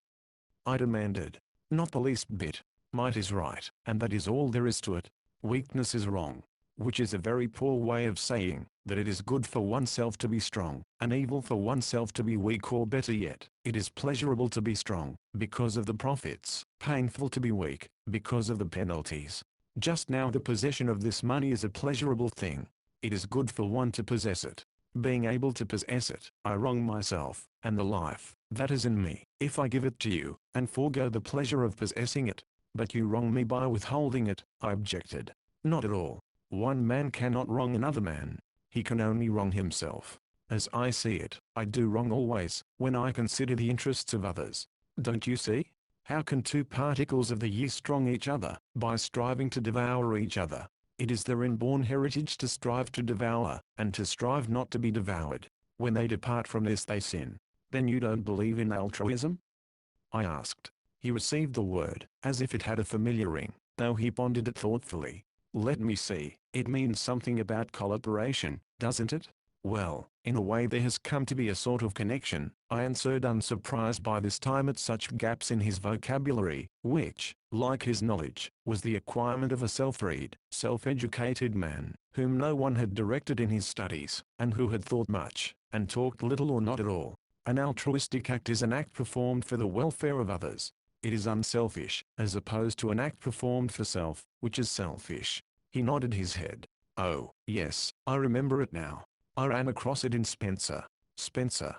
A: I demanded. Not the least bit. Might is right, and that is all there is to it. Weakness is wrong. Which is a very poor way of saying that it is good for oneself to be strong, and evil for oneself to be weak, or better yet, it is pleasurable to be strong, because of the profits, painful to be weak, because of the penalties. Just now the possession of this money is a pleasurable thing. It is good for one to possess it. Being able to possess it, I wrong myself, and the life that is in me, if I give it to you, and forego the pleasure of possessing it. But you wrong me by withholding it, I objected. Not at all. One man cannot wrong another man. He can only wrong himself. As I see it, I do wrong always, when I consider the interests of others. Don't you see? How can two particles of the yeast wrong each other, by striving to devour each other? It is their inborn heritage to strive to devour, and to strive not to be devoured. When they depart from this they sin. Then you don't believe in altruism? I asked. He received the word, as if it had a familiar ring, though he pondered it thoughtfully. Let me see, it means something about cooperation, doesn't it? Well, in a way there has come to be a sort of connection, I answered, unsurprised by this time at such gaps in his vocabulary, which, like his knowledge, was the acquirement of a self-read, self-educated man, whom no one had directed in his studies, and who had thought much, and talked little or not at all. An altruistic act is an act performed for the welfare of others. It is unselfish, as opposed to an act performed for self, which is selfish. He nodded his head. Oh, yes, I remember it now. I ran across it in Spencer. Spencer?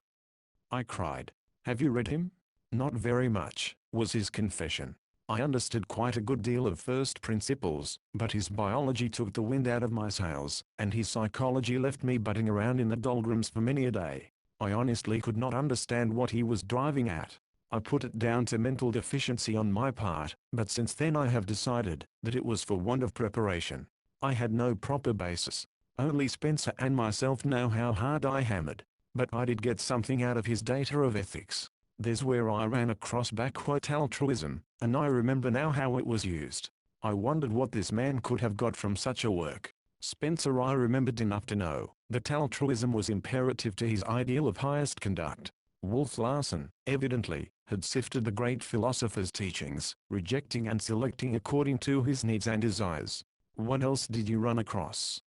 A: I cried. Have you read him? Not very much, was his confession. I understood quite a good deal of first principles, but his biology took the wind out of my sails, and his psychology left me butting around in the doldrums for many a day. I honestly could not understand what he was driving at. I put it down to mental deficiency on my part, but since then I have decided that it was for want of preparation. I had no proper basis. Only Spencer and myself know how hard I hammered. But I did get something out of his data of ethics. There's where I ran across backquote altruism, and I remember now how it was used. I wondered what this man could have got from such a work. Spencer, I remembered enough to know that altruism was imperative to his ideal of highest conduct. Wolf Larsen, evidently, had sifted the great philosopher's teachings, rejecting and selecting according to his needs and desires. What else did you run across?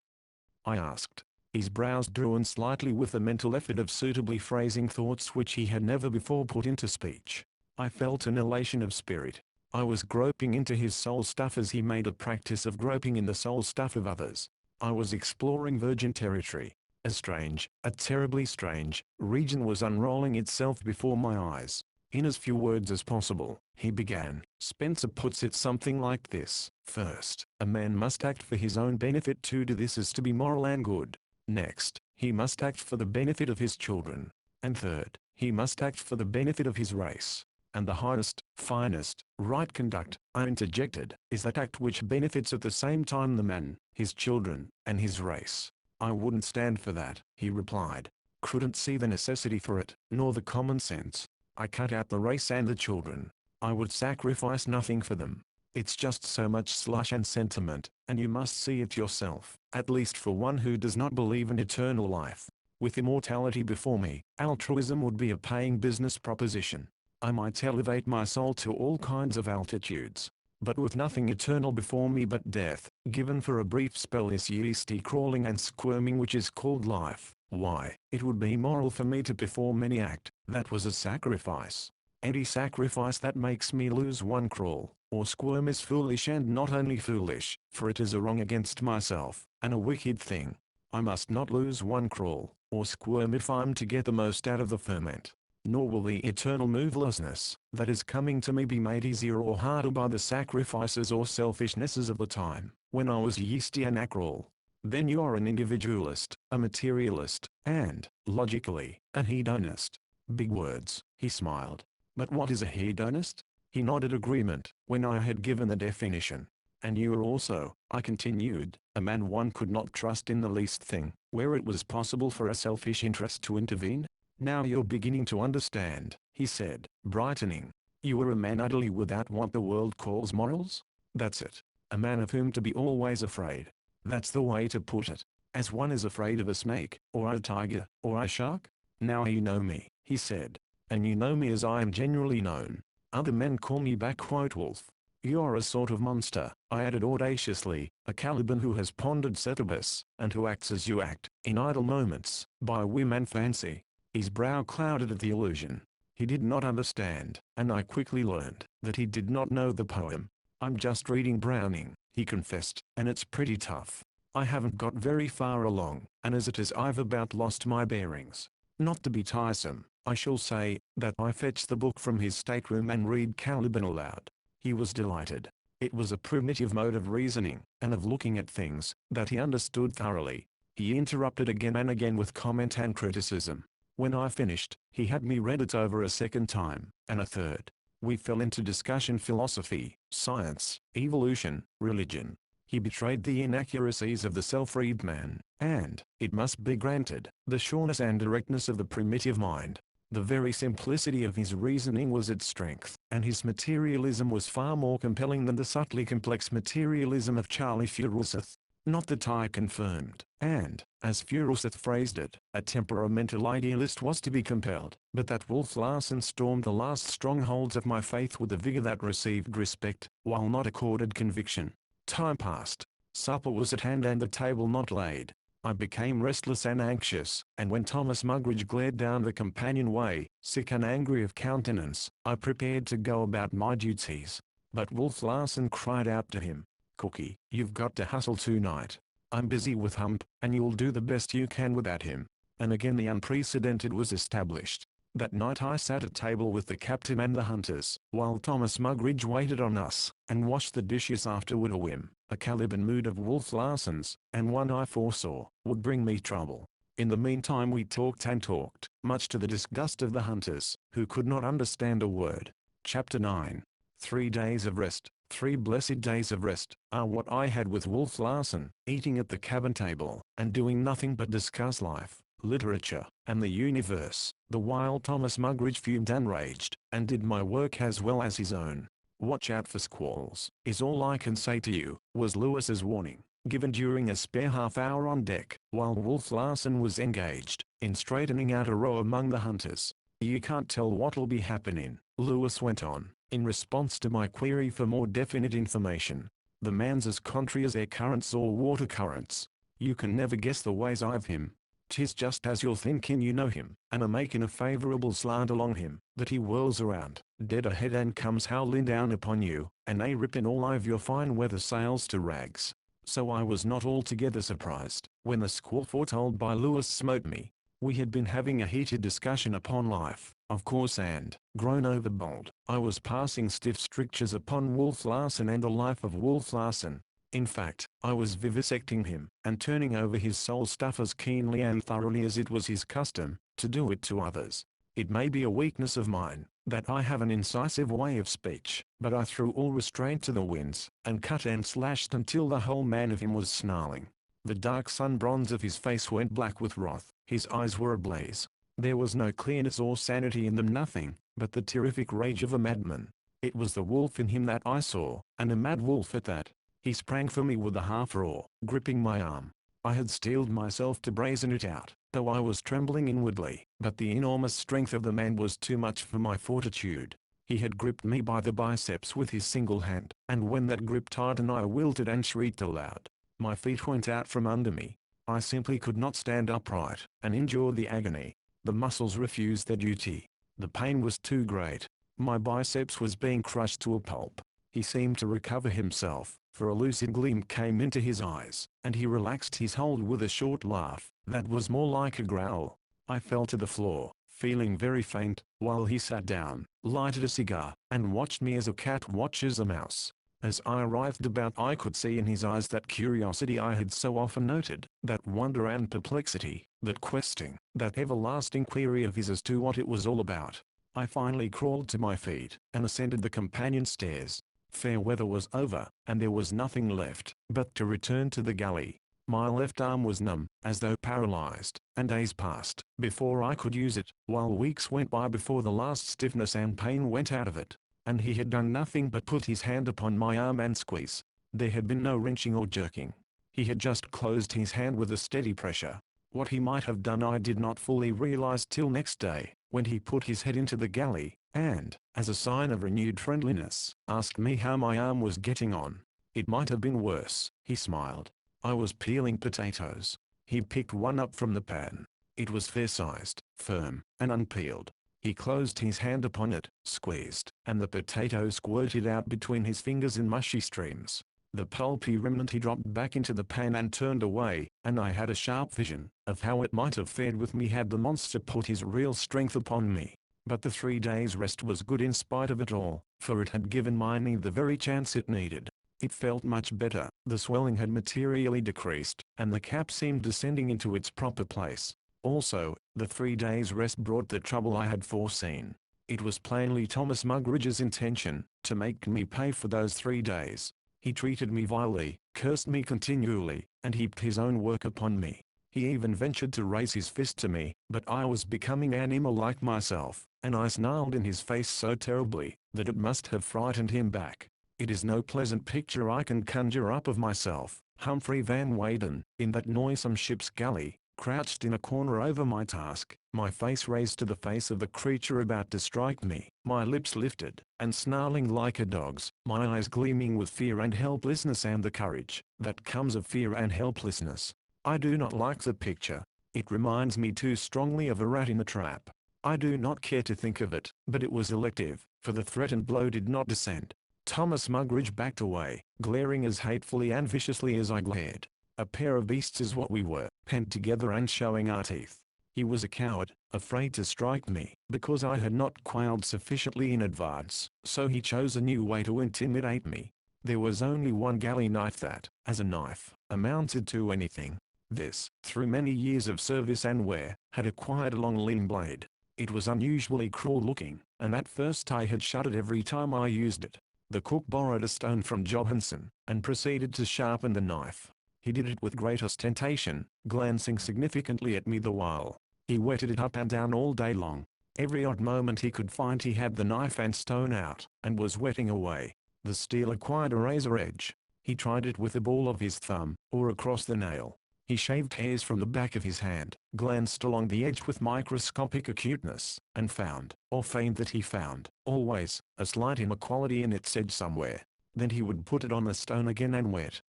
A: I asked. His brows drew in slightly with a mental effort of suitably phrasing thoughts which he had never before put into speech. I felt an elation of spirit. I was groping into his soul stuff as he made a practice of groping in the soul stuff of others. I was exploring virgin territory. A strange, a terribly strange, region was unrolling itself before my eyes. In as few words as possible, he began. Spencer puts it something like this. First, a man must act for his own benefit. To do this is to be moral and good. Next, he must act for the benefit of his children. And third, he must act for the benefit of his race. And the highest, finest, right conduct, I interjected, is that act which benefits at the same time the man, his children, and his race. I wouldn't stand for that, he replied. Couldn't see the necessity for it, nor the common sense. I cut out the race and the children. I would sacrifice nothing for them. It's just so much slush and sentiment, and you must see it yourself, at least for one who does not believe in eternal life. With immortality before me, altruism would be a paying business proposition. I might elevate my soul to all kinds of altitudes. But with nothing eternal before me but death, given for a brief spell, this yeasty crawling and squirming which is called life, why, it would be immoral for me to perform any act that was a sacrifice. Any sacrifice that makes me lose one crawl or squirm is foolish, and not only foolish, for it is a wrong against myself, and a wicked thing. I must not lose one crawl or squirm if I'm to get the most out of the ferment. Nor will the eternal movelessness that is coming to me be made easier or harder by the sacrifices or selfishnesses of the time when I was yeasty and acral. Then you are an individualist, a materialist, and, logically, a hedonist. Big words, he smiled. But what is a hedonist? He nodded agreement when I had given the definition. And you are also, I continued, a man one could not trust in the least thing, where it was possible for a selfish interest to intervene? Now you're beginning to understand, he said, brightening. You are a man utterly without what the world calls morals? That's it. A man of whom to be always afraid. That's the way to put it. As one is afraid of a snake, or a tiger, or a shark? Now you know me, he said. And you know me as I am generally known. Other men call me Backquote Wolf. You're a sort of monster, I added audaciously, a Caliban who has pondered Setebos, and who acts as you act, in idle moments, by whim and fancy. His brow clouded at the allusion. He did not understand, and I quickly learned that he did not know the poem. I'm just reading Browning, he confessed, and it's pretty tough. I haven't got very far along, and as it is I've about lost my bearings. Not to be tiresome, I shall say that I fetched the book from his stateroom and read Caliban aloud. He was delighted. It was a primitive mode of reasoning, and of looking at things, that he understood thoroughly. He interrupted again and again with comment and criticism. When I finished, he had me read it over a second time, and a third. We fell into discussion: philosophy, science, evolution, religion. He betrayed the inaccuracies of the self-read man, and, it must be granted, the sureness and directness of the primitive mind. The very simplicity of his reasoning was its strength, and his materialism was far more compelling than the subtly complex materialism of Charlie Furuseth. Not that I confirmed, and, as Furuseth phrased it, a temperamental idealist was to be compelled, but that Wolf Larsen stormed the last strongholds of my faith with a vigor that received respect, while not accorded conviction. Time passed. Supper was at hand and the table not laid. I became restless and anxious, and when Thomas Mugridge glared down the companionway, sick and angry of countenance, I prepared to go about my duties. But Wolf Larsen cried out to him, "Cookie, you've got to hustle tonight. I'm busy with Hump, and you'll do the best you can without him." And again the unprecedented was established. That night I sat at table with the captain and the hunters, while Thomas Mugridge waited on us, and washed the dishes afterward. A whim, a Caliban mood of Wolf Larsen's, and one I foresaw, would bring me trouble. In the meantime we talked and talked, much to the disgust of the hunters, who could not understand a word. Chapter 9. 3 days of rest, 3 blessed days of rest, are what I had with Wolf Larsen, eating at the cabin table, and doing nothing but discuss life, literature, and the universe, the while Thomas Mugridge fumed and raged, and did my work as well as his own. "Watch out for squalls, is all I can say to you," was Lewis's warning, given during a spare half-hour on deck, while Wolf Larsen was engaged in straightening out a row among the hunters. "You can't tell what'll be happening," Lewis went on, in response to my query for more definite information. "The man's as contrary as air currents or water currents. You can never guess the ways I've him. 'Tis just as you're thinking you know him, and are making a favorable slant along him, that he whirls around, dead ahead, and comes howling down upon you, and ripping all of your fine weather sails to rags." So I was not altogether surprised when the squall foretold by Lewis smote me. We had been having a heated discussion upon life, of course, and, grown overbold, I was passing stiff strictures upon Wolf Larsen and the life of Wolf Larsen. In fact, I was vivisecting him, and turning over his soul stuff as keenly and thoroughly as it was his custom to do it to others. It may be a weakness of mine, that I have an incisive way of speech, but I threw all restraint to the winds, and cut and slashed until the whole man of him was snarling. The dark sun bronze of his face went black with wrath, his eyes were ablaze. There was no clearness or sanity in them, nothing but the terrific rage of a madman. It was the wolf in him that I saw, and a mad wolf at that. He sprang for me with a half-roar, gripping my arm. I had steeled myself to brazen it out, though I was trembling inwardly, but the enormous strength of the man was too much for my fortitude. He had gripped me by the biceps with his single hand, and when that grip tightened I wilted and shrieked aloud. My feet went out from under me. I simply could not stand upright, and endure the agony. The muscles refused their duty. The pain was too great. My biceps was being crushed to a pulp. He seemed to recover himself, for a lucid gleam came into his eyes, and he relaxed his hold with a short laugh, that was more like a growl. I fell to the floor, feeling very faint, while he sat down, lighted a cigar, and watched me as a cat watches a mouse. As I writhed about I could see in his eyes that curiosity I had so often noted, that wonder and perplexity, that questing, that everlasting query of his as to what it was all about. I finally crawled to my feet, and ascended the companion stairs. Fair weather was over, and there was nothing left, but to return to the galley. My left arm was numb, as though paralyzed, and days passed, before I could use it, while weeks went by before the last stiffness and pain went out of it. And he had done nothing but put his hand upon my arm and squeeze. There had been no wrenching or jerking. He had just closed his hand with a steady pressure. What he might have done I did not fully realize till next day, when he put his head into the galley, and, as a sign of renewed friendliness, asked me how my arm was getting on. It might have been worse, he smiled. I was peeling potatoes. He picked one up from the pan. It was fair-sized, firm, and unpeeled. He closed his hand upon it, squeezed, and the potato squirted out between his fingers in mushy streams. The pulpy remnant he dropped back into the pan and turned away, and I had a sharp vision of how it might have fared with me had the monster put his real strength upon me. But the 3 days' rest was good in spite of it all, for it had given my knee the very chance it needed. It felt much better, the swelling had materially decreased, and the cap seemed descending into its proper place. Also, the 3 days' rest brought the trouble I had foreseen. It was plainly Thomas Mugridge's intention to make me pay for those 3 days. He treated me vilely, cursed me continually, and heaped his own work upon me. He even ventured to raise his fist to me, but I was becoming animal like myself, and I snarled in his face so terribly, that it must have frightened him back. It is no pleasant picture I can conjure up of myself, Humphrey Van Weyden, in that noisome ship's galley, crouched in a corner over my task, my face raised to the face of the creature about to strike me, my lips lifted, and snarling like a dog's, my eyes gleaming with fear and helplessness and the courage that comes of fear and helplessness. I do not like the picture. It reminds me too strongly of a rat in a trap. I do not care to think of it, but it was elective, for the threatened blow did not descend. Thomas Mugridge backed away, glaring as hatefully and viciously as I glared. A pair of beasts is what we were, pent together and showing our teeth. He was a coward, afraid to strike me, because I had not quailed sufficiently in advance, so he chose a new way to intimidate me. There was only one galley knife that, as a knife, amounted to anything. This, through many years of service and wear, had acquired a long lean blade. It was unusually cruel-looking, and at first I had shuddered every time I used it. The cook borrowed a stone from Johansen, and proceeded to sharpen the knife. He did it with great ostentation, glancing significantly at me the while. He whetted it up and down all day long. Every odd moment he could find he had the knife and stone out, and was whetting away. The steel acquired a razor edge. He tried it with the ball of his thumb, or across the nail. He shaved hairs from the back of his hand, glanced along the edge with microscopic acuteness, and found, or feigned that he found, always, a slight inequality in its edge somewhere. Then he would put it on the stone again and wet,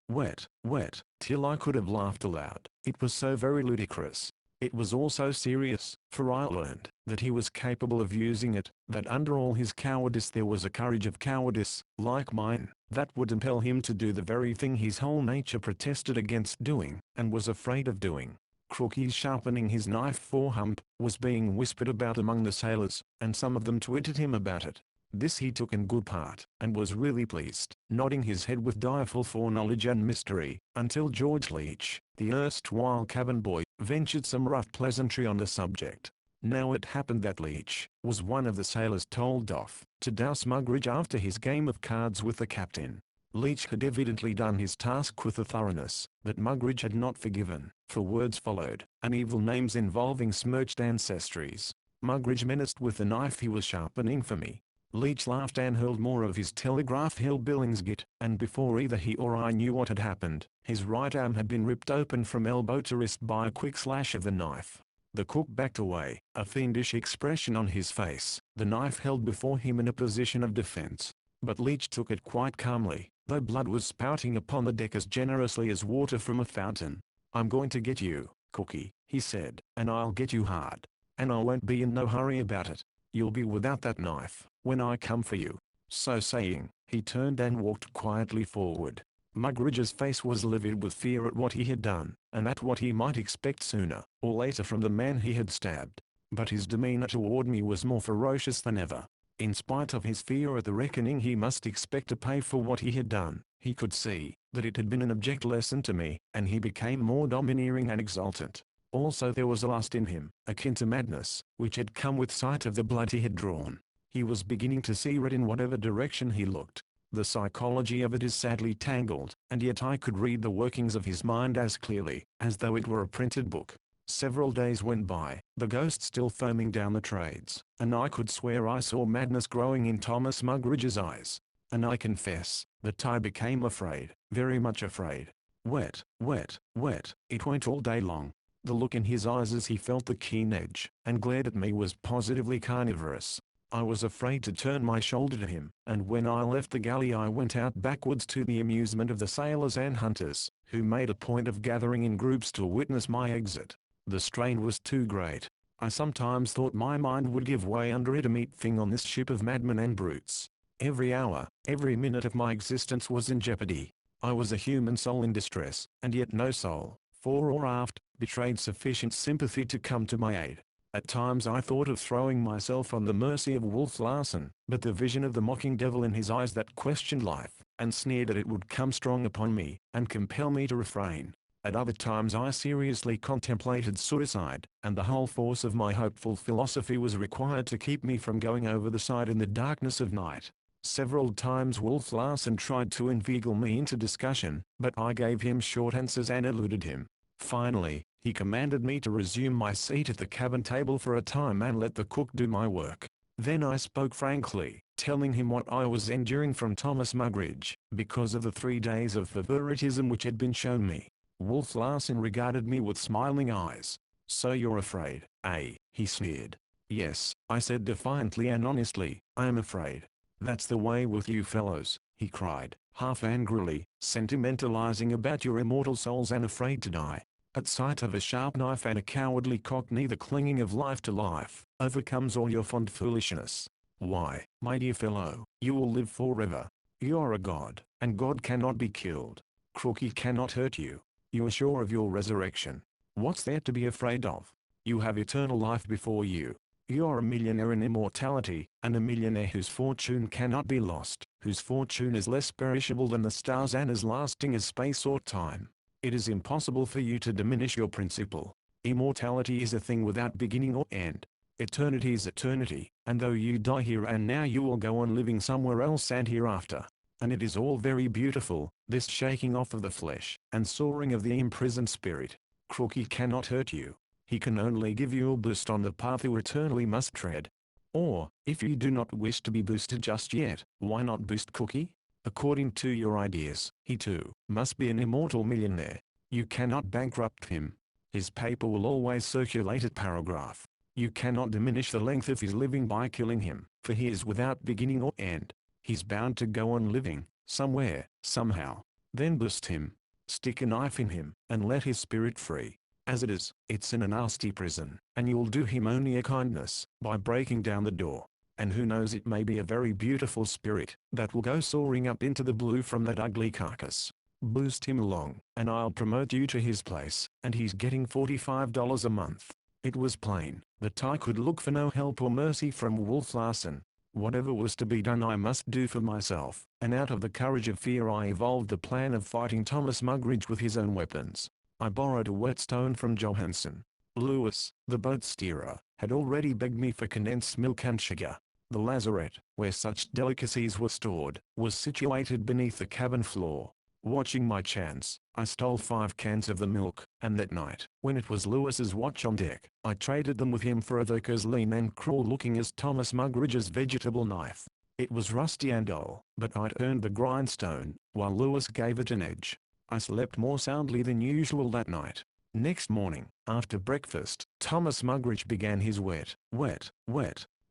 A: till I could have laughed aloud. It was so very ludicrous. It was also serious, for I learned that he was capable of using it, that under all his cowardice there was a courage of cowardice, like mine, that would impel him to do the very thing his whole nature protested against doing, and was afraid of doing. Crooky's sharpening his knife for Hump was being whispered about among the sailors, and some of them twitted him about it. This he took in good part, and was really pleased, nodding his head with direful foreknowledge and mystery, until George Leach, the erstwhile cabin boy, ventured some rough pleasantry on the subject. Now it happened that Leach was one of the sailors told off to douse Mugridge after his game of cards with the captain. Leach had evidently done his task with a thoroughness that Mugridge had not forgiven, for words followed, and evil names involving smirched ancestries. Mugridge menaced with the knife he was sharpening for me. Leach laughed and hurled more of his Telegraph Hill Billingsgit, and before either he or I knew what had happened, his right arm had been ripped open from elbow to wrist by a quick slash of the knife. The cook backed away, a fiendish expression on his face, the knife held before him in a position of defense. But Leach took it quite calmly, though blood was spouting upon the deck as generously as water from a fountain. "I'm going to get you, Cookie," he said, "and I'll get you hard. And I won't be in no hurry about it. You'll be without that knife when I come for you." So saying, he turned and walked quietly forward. Mugridge's face was livid with fear at what he had done, and at what he might expect sooner or later from the man he had stabbed. But his demeanor toward me was more ferocious than ever. In spite of his fear at the reckoning he must expect to pay for what he had done, he could see that it had been an abject lesson to me, and he became more domineering and exultant. Also there was a lust in him, akin to madness, which had come with sight of the blood he had drawn. He was beginning to see red in whatever direction he looked. The psychology of it is sadly tangled, and yet I could read the workings of his mind as clearly as though it were a printed book. Several days went by, the ghost still foaming down the trades, and I could swear I saw madness growing in Thomas Mugridge's eyes. And I confess that I became afraid, very much afraid. Wet, wet, wet, it went all day long. The look in his eyes as he felt the keen edge, and glared at me was positively carnivorous. I was afraid to turn my shoulder to him, and when I left the galley I went out backwards to the amusement of the sailors and hunters, who made a point of gathering in groups to witness my exit. The strain was too great. I sometimes thought my mind would give way under it, a meat thing on this ship of madmen and brutes. Every hour, every minute of my existence was in jeopardy. I was a human soul in distress, and yet no soul, fore or aft, betrayed sufficient sympathy to come to my aid. At times I thought of throwing myself on the mercy of Wolf Larsen, but the vision of the mocking devil in his eyes that questioned life, and sneered that it would come strong upon me, and compel me to refrain. At other times I seriously contemplated suicide, and the whole force of my hopeful philosophy was required to keep me from going over the side in the darkness of night. Several times Wolf Larsen tried to inveigle me into discussion, but I gave him short answers and eluded him. Finally, he commanded me to resume my seat at the cabin table for a time and let the cook do my work. Then I spoke frankly, telling him what I was enduring from Thomas Mugridge, because of the 3 days of favoritism which had been shown me. Wolf Larsen regarded me with smiling eyes. "So you're afraid, eh?" he sneered. "Yes," I said defiantly and honestly, "I am afraid." "That's the way with you fellows," he cried, half angrily, "sentimentalizing about your immortal souls and afraid to die. At sight of a sharp knife and a cowardly cockney the clinging of life to life overcomes all your fond foolishness. Why, my dear fellow, you will live forever. You are a god, and God cannot be killed. Crookie cannot hurt you. You are sure of your resurrection. What's there to be afraid of? You have eternal life before you. You are a millionaire in immortality, and a millionaire whose fortune cannot be lost, whose fortune is less perishable than the stars and as lasting as space or time. It is impossible for you to diminish your principle. Immortality is a thing without beginning or end. Eternity is eternity, and though you die here and now you will go on living somewhere else and hereafter. And it is all very beautiful, this shaking off of the flesh, and soaring of the imprisoned spirit. Crookie cannot hurt you. He can only give you a boost on the path you eternally must tread. Or, if you do not wish to be boosted just yet, why not boost Cookie? According to your ideas, he too must be an immortal millionaire. You cannot bankrupt him. His paper will always circulate at paragraph. You cannot diminish the length of his living by killing him, for he is without beginning or end. He's bound to go on living, somewhere, somehow. Then boost him. Stick a knife in him, and let his spirit free. As it is, it's in a nasty prison, and you'll do him only a kindness by breaking down the door. And who knows, it may be a very beautiful spirit that will go soaring up into the blue from that ugly carcass. Boost him along, and I'll promote you to his place, and he's getting $45 a month. It was plain that I could look for no help or mercy from Wolf Larsen. Whatever was to be done I must do for myself, and out of the courage of fear I evolved the plan of fighting Thomas Mugridge with his own weapons. I borrowed a whetstone from Johansen. Lewis, the boat steerer, had already begged me for condensed milk and sugar. The lazarette, where such delicacies were stored, was situated beneath the cabin floor. Watching my chance, I stole 5 cans of the milk, and that night, when it was Lewis's watch on deck, I traded them with him for a as lean and cruel looking as Thomas Mugridge's vegetable knife. It was rusty and dull, but I'd earned the grindstone, while Lewis gave it an edge. I slept more soundly than usual that night. Next morning, after breakfast, Thomas Mugridge began his wet.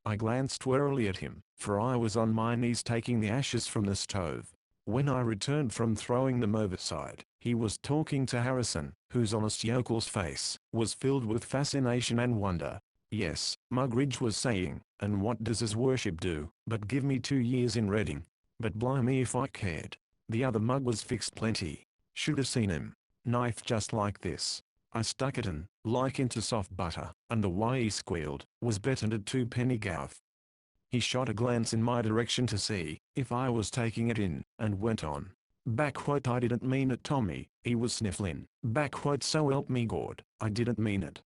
A: I glanced warily at him, for I was on my knees taking the ashes from the stove. When I returned from throwing them overside, he was talking to Harrison, whose honest yokel's face was filled with fascination and wonder. Yes, Mugridge was saying, and what does his worship do, but give me 2 years in Reading? But blimey if I cared. The other mug was fixed plenty. Should have seen him. Knife just like this. I stuck it in, like into soft butter, and the way he squealed was better than a 2-penny gaff. He shot a glance in my direction to see if I was taking it in, and went on. Backquote, I didn't mean it, Tommy, he was sniffling. Backquote, so help me God, I didn't mean it.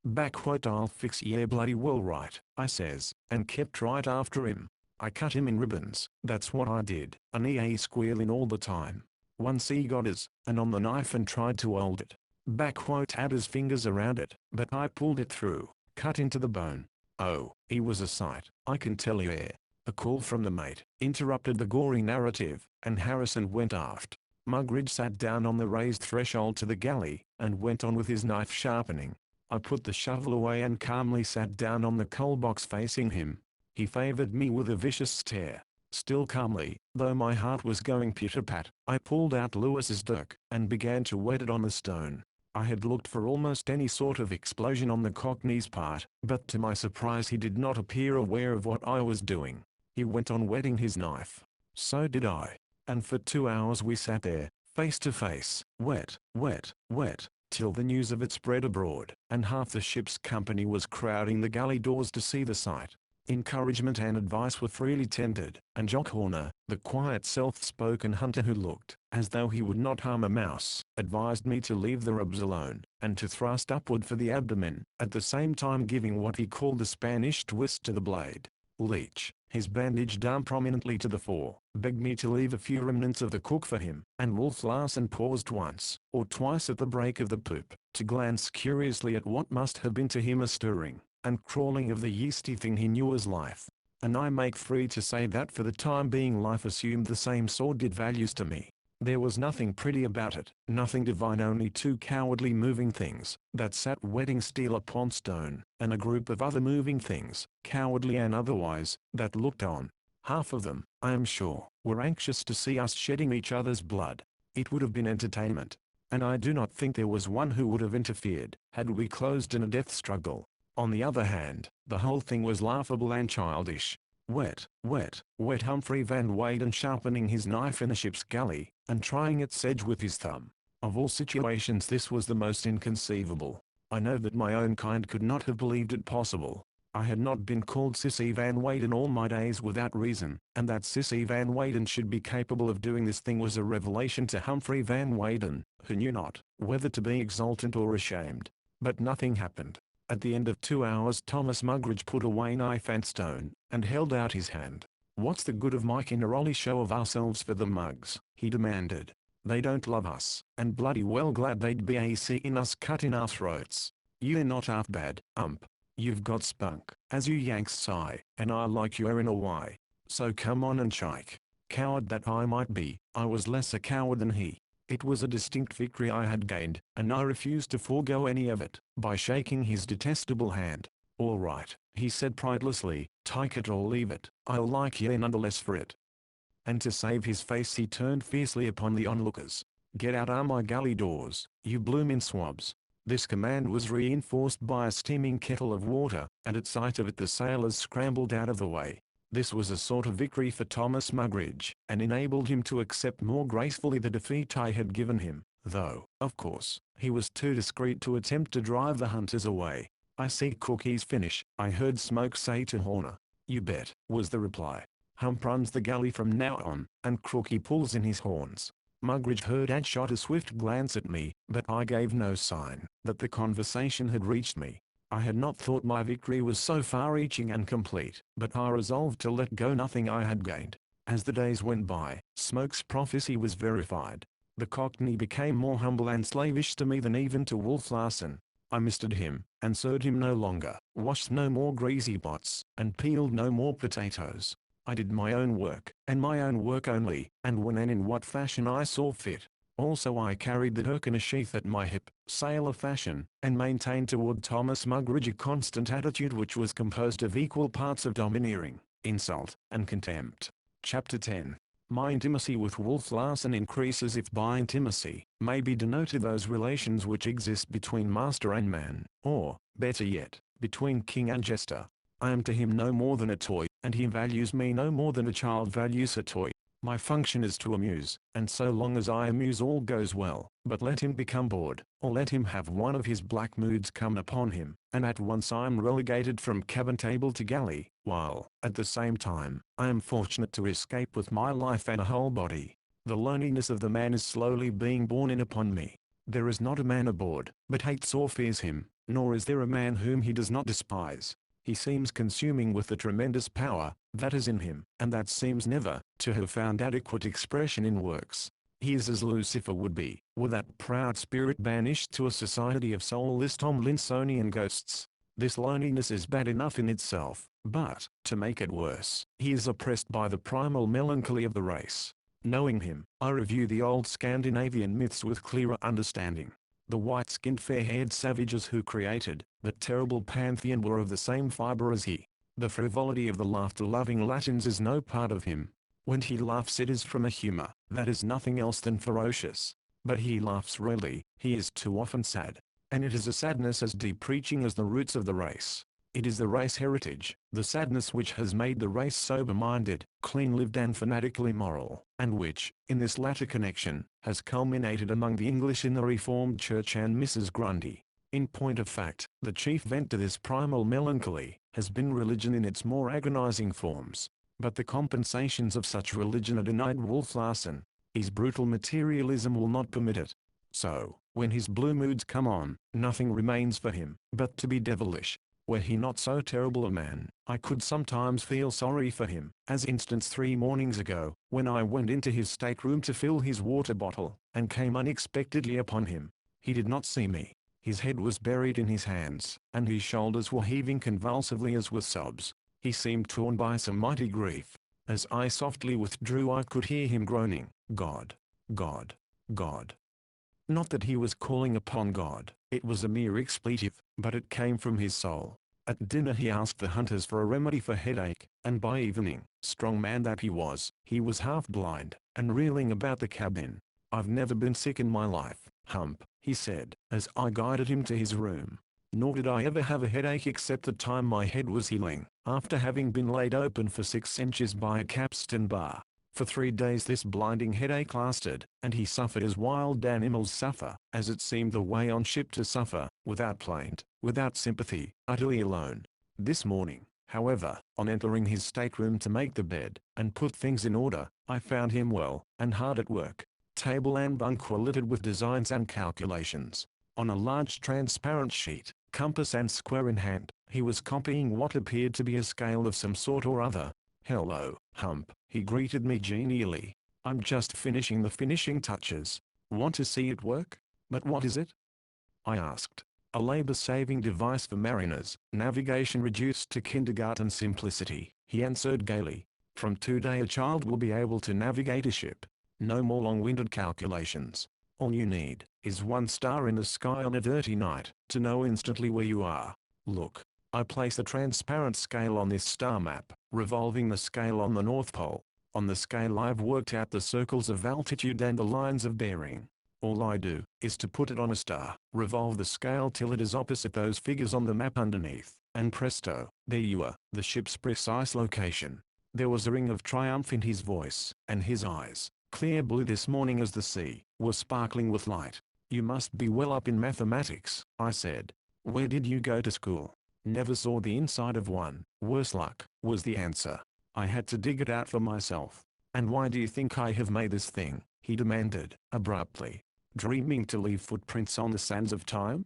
A: Backquote, I'll fix yeah bloody well right, I says, and kept right after him. I cut him in ribbons, that's what I did, and he squealing all the time. Once he got his, and on the knife and tried to hold it. Backquote, had his fingers around it, but I pulled it through, cut into the bone. Oh, he was a sight, I can tell you. A call from the mate interrupted the gory narrative, and Harrison went aft. Mugridge sat down on the raised threshold to the galley, and went on with his knife sharpening. I put the shovel away and calmly sat down on the coal box facing him. He favored me with a vicious stare. Still calmly, though my heart was going pitter-pat, I pulled out Lewis's dirk, and began to wet it on the stone. I had looked for almost any sort of explosion on the Cockney's part, but to my surprise he did not appear aware of what I was doing. He went on wetting his knife. So did I. And for 2 hours we sat there, face to face, wet, till the news of it spread abroad, and half the ship's company was crowding the galley doors to see the sight. Encouragement and advice were freely tendered, and Jock Horner, the quiet self-spoken hunter who looked as though he would not harm a mouse, advised me to leave the ribs alone, and to thrust upward for the abdomen, at the same time giving what he called the Spanish twist to the blade. Leach, his bandaged arm prominently to the fore, begged me to leave a few remnants of the cook for him, and Wolf Larsen paused once or twice at the break of the poop, to glance curiously at what must have been to him a stirring and crawling of the yeasty thing he knew as life. And I make free to say that for the time being life assumed the same sordid values to me. There was nothing pretty about it, nothing divine, only 2 cowardly moving things, that sat wetting steel upon stone, and a group of other moving things, cowardly and otherwise, that looked on. Half of them, I am sure, were anxious to see us shedding each other's blood. It would have been entertainment. And I do not think there was one who would have interfered, had we closed in a death struggle. On the other hand, the whole thing was laughable and childish. Wet Humphrey Van Weyden sharpening his knife in a ship's galley, and trying its edge with his thumb. Of all situations this was the most inconceivable. I know that my own kind could not have believed it possible. I had not been called Sissy Van Weyden all my days without reason, and that Sissy Van Weyden should be capable of doing this thing was a revelation to Humphrey Van Weyden, who knew not whether to be exultant or ashamed. But nothing happened. At the end of 2 hours Thomas Mugridge put away knife and stone, and held out his hand. "What's the good of making a rolly show of ourselves for the mugs?" he demanded. "They don't love us, and bloody well glad they'd be seeing us cut in our throats. You're not half bad, ump. You've got spunk, as you Yanks say, and I like you in a way. So come on and shake." Coward that I might be, I was less a coward than he. It was a distinct victory I had gained, and I refused to forego any of it, by shaking his detestable hand. "All right," he said pridelessly, "take it or leave it, I'll like ye nonetheless for it." And to save his face he turned fiercely upon the onlookers. "Get out of my galley doors, you bloomin' swabs." This command was reinforced by a steaming kettle of water, and at sight of it the sailors scrambled out of the way. This was a sort of victory for Thomas Mugridge, and enabled him to accept more gracefully the defeat I had given him, though, of course, he was too discreet to attempt to drive the hunters away. "I see Cookie's finish," I heard Smoke say to Horner. "You bet," was the reply. "Hump runs the galley from now on, and Crookie pulls in his horns." Mugridge heard and shot a swift glance at me, but I gave no sign that the conversation had reached me. I had not thought my victory was so far-reaching and complete, but I resolved to let go nothing I had gained. As the days went by, Smoke's prophecy was verified. The Cockney became more humble and slavish to me than even to Wolf Larsen. I mistered him, and served him no longer, washed no more greasy pots, and peeled no more potatoes. I did my own work, and my own work only, and when and in what fashion I saw fit. Also I carried the dirk in a sheath at my hip, sailor fashion, and maintained toward Thomas Mugridge a constant attitude which was composed of equal parts of domineering, insult, and contempt. Chapter 10. My intimacy with Wolf Larsen increases if by intimacy may be denoted those relations which exist between master and man, or, better yet, between king and jester. I am to him no more than a toy, and he values me no more than a child values a toy. My function is to amuse, and so long as I amuse all goes well, but let him become bored, or let him have one of his black moods come upon him, and at once I am relegated from cabin table to galley, while, at the same time, I am fortunate to escape with my life and a whole body. The loneliness of the man is slowly being borne in upon me. There is not a man aboard, but hates or fears him, nor is there a man whom he does not despise. He seems consuming with the tremendous power that is in him, and that seems never to have found adequate expression in works. He is as Lucifer would be, were that proud spirit banished to a society of soulless Tomlinsonian ghosts. This loneliness is bad enough in itself, but, to make it worse, he is oppressed by the primal melancholy of the race. Knowing him, I review the old Scandinavian myths with clearer understanding. The white-skinned fair-haired savages who created the terrible pantheon were of the same fiber as he. The frivolity of the laughter-loving Latins is no part of him. When he laughs it is from a humor that is nothing else than ferocious. But he laughs rarely, he is too often sad. And it is a sadness as deep-reaching as the roots of the race. It is the race heritage, the sadness which has made the race sober-minded, clean-lived and fanatically moral, and which, in this latter connection, has culminated among the English in the Reformed Church and Mrs. Grundy. In point of fact, the chief vent to this primal melancholy has been religion in its more agonizing forms. But the compensations of such religion are denied Wolf Larsen. His brutal materialism will not permit it. So, when his blue moods come on, nothing remains for him but to be devilish. Were he not so terrible a man, I could sometimes feel sorry for him, as instance 3 mornings ago, when I went into his stateroom to fill his water bottle, and came unexpectedly upon him. He did not see me. His head was buried in his hands, and his shoulders were heaving convulsively as with sobs. He seemed torn by some mighty grief. As I softly withdrew I could hear him groaning, "God, God, God." Not that he was calling upon God, it was a mere expletive, but it came from his soul. At dinner he asked the hunters for a remedy for headache, and by evening, strong man that he was half blind, and reeling about the cabin. "I've never been sick in my life, Hump," he said, as I guided him to his room. Nor did I ever have a headache except the time my head was healing, after having been laid open for 6 inches by a capstan bar. For 3 days this blinding headache lasted, and he suffered as wild animals suffer, as it seemed the way on ship to suffer, without plaint, without sympathy, utterly alone. This morning, however, on entering his stateroom to make the bed, and put things in order, I found him well, and hard at work. Table and bunk were littered with designs and calculations. On a large transparent sheet, compass and square in hand, he was copying what appeared to be a scale of some sort or other. "Hello, Hump," he greeted me genially. "I'm just finishing the finishing touches. Want to see it work?" "But what is it?" I asked. "A labor-saving device for mariners, navigation reduced to kindergarten simplicity," he answered gaily. "From today a child will be able to navigate a ship. No more long-winded calculations. All you need is one star in the sky on a dirty night to know instantly where you are. Look." I place the transparent scale on this star map, revolving the scale on the North Pole. On the scale I've worked out the circles of altitude and the lines of bearing. All I do is to put it on a star, revolve the scale till it is opposite those figures on the map underneath, and presto, there you are, the ship's precise location. There was a ring of triumph in his voice, and his eyes, clear blue this morning as the sea, were sparkling with light. "You must be well up in mathematics," I said. "Where did you go to school?" "Never saw the inside of one, worse luck," was the answer. I had to dig it out for myself. "And why do you think I have made this thing?" he demanded, abruptly. "Dreaming to leave footprints on the sands of time?"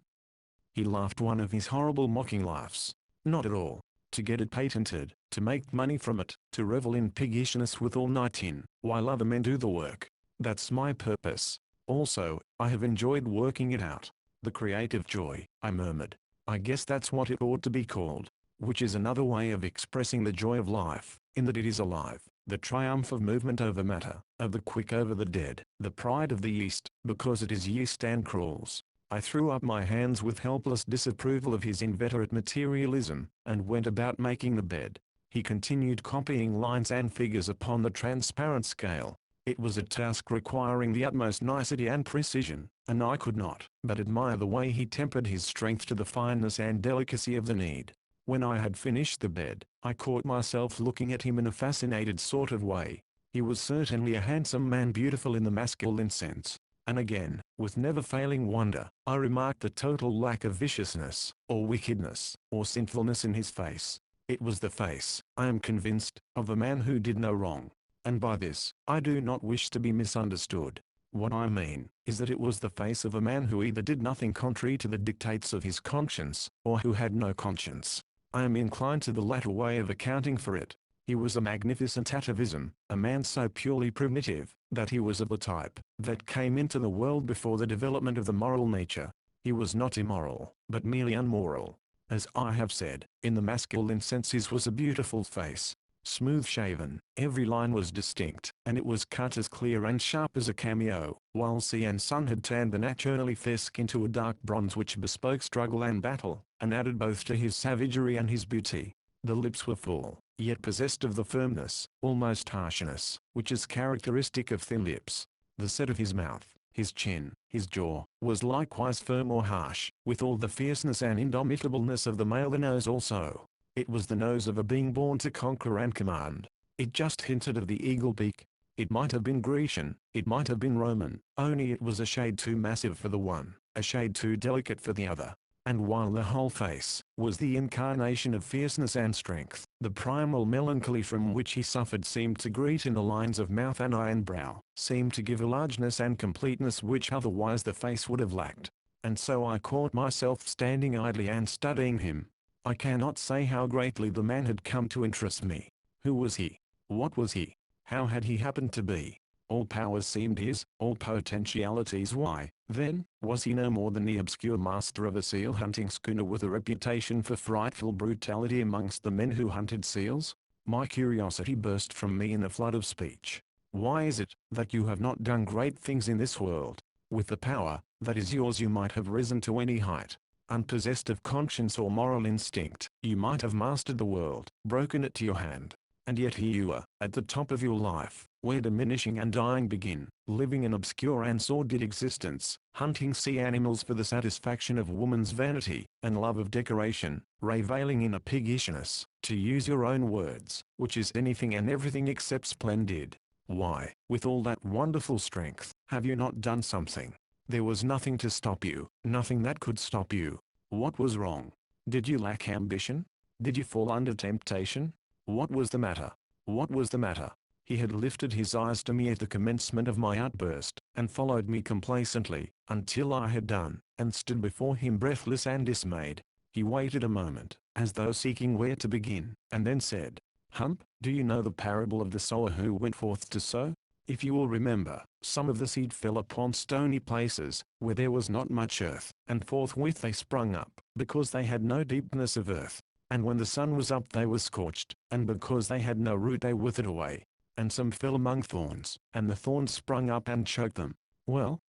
A: He laughed one of his horrible mocking laughs. "Not at all. To get it patented, to make money from it, to revel in piggishness with all night in, while other men do the work. That's my purpose. Also, I have enjoyed working it out." "The creative joy," I murmured. "I guess that's what it ought to be called." which is another way of expressing the joy of life, in that it is alive, the triumph of movement over matter, of the quick over the dead, the pride of the yeast, because it is yeast and crawls. I threw up my hands with helpless disapproval of his inveterate materialism, and went about making the bed. He continued copying lines and figures upon the transparent scale. It was a task requiring the utmost nicety and precision, and I could not but admire the way he tempered his strength to the fineness and delicacy of the need. When I had finished the bed, I caught myself looking at him in a fascinated sort of way. He was certainly a handsome man, beautiful in the masculine sense. And again, with never-failing wonder, I remarked the total lack of viciousness, or wickedness, or sinfulness in his face. It was the face, I am convinced, of a man who did no wrong. And by this, I do not wish to be misunderstood. What I mean, is that it was the face of a man who either did nothing contrary to the dictates of his conscience, or who had no conscience. I am inclined to the latter way of accounting for it. He was a magnificent atavism, a man so purely primitive, that he was of the type that came into the world before the development of the moral nature. He was not immoral, but merely unmoral. As I have said, in the masculine sense his was a beautiful face, smooth-shaven, every line was distinct, and it was cut as clear and sharp as a cameo, while sea and sun had tanned the naturally fair skin to a dark bronze which bespoke struggle and battle, and added both to his savagery and his beauty. The lips were full, yet possessed of the firmness, almost harshness, which is characteristic of thin lips. The set of his mouth, his chin, his jaw, was likewise firm or harsh, with all the fierceness and indomitableness of the male. The nose also. It was the nose of a being born to conquer and command. It just hinted of the eagle beak. It might have been Grecian, it might have been Roman, only it was a shade too massive for the one, a shade too delicate for the other. And while the whole face was the incarnation of fierceness and strength, the primal melancholy from which he suffered seemed to greet in the lines of mouth and eye and brow, seemed to give a largeness and completeness which otherwise the face would have lacked. And so I caught myself standing idly and studying him. I cannot say how greatly the man had come to interest me. Who was he? What was he? How had he happened to be? All powers seemed his, all potentialities. Why, then, was he no more than the obscure master of a seal hunting schooner with a reputation for frightful brutality amongst the men who hunted seals? My curiosity burst from me in a flood of speech. Why is it that you have not done great things in this world? With the power that is yours you might have risen to any height. Unpossessed of conscience or moral instinct, you might have mastered the world, broken it to your hand. And yet here you are, at the top of your life, where diminishing and dying begin, living an obscure and sordid existence, hunting sea animals for the satisfaction of woman's vanity, and love of decoration, reveling in a piggishness, to use your own words, which is anything and everything except splendid. Why, with all that wonderful strength, have you not done something? There was nothing to stop you, nothing that could stop you. What was wrong? Did you lack ambition? Did you fall under temptation? What was the matter? What was the matter? He had lifted his eyes to me at the commencement of my outburst, and followed me complacently, until I had done, and stood before him breathless and dismayed. He waited a moment, as though seeking where to begin, and then said, "Hump, do you know the parable of the sower who went forth to sow? If you will remember, some of the seed fell upon stony places, where there was not much earth, and forthwith they sprung up, because they had no deepness of earth. And when the sun was up they were scorched, and because they had no root they withered away. And some fell among thorns, and the thorns sprung up and choked them." "Well?"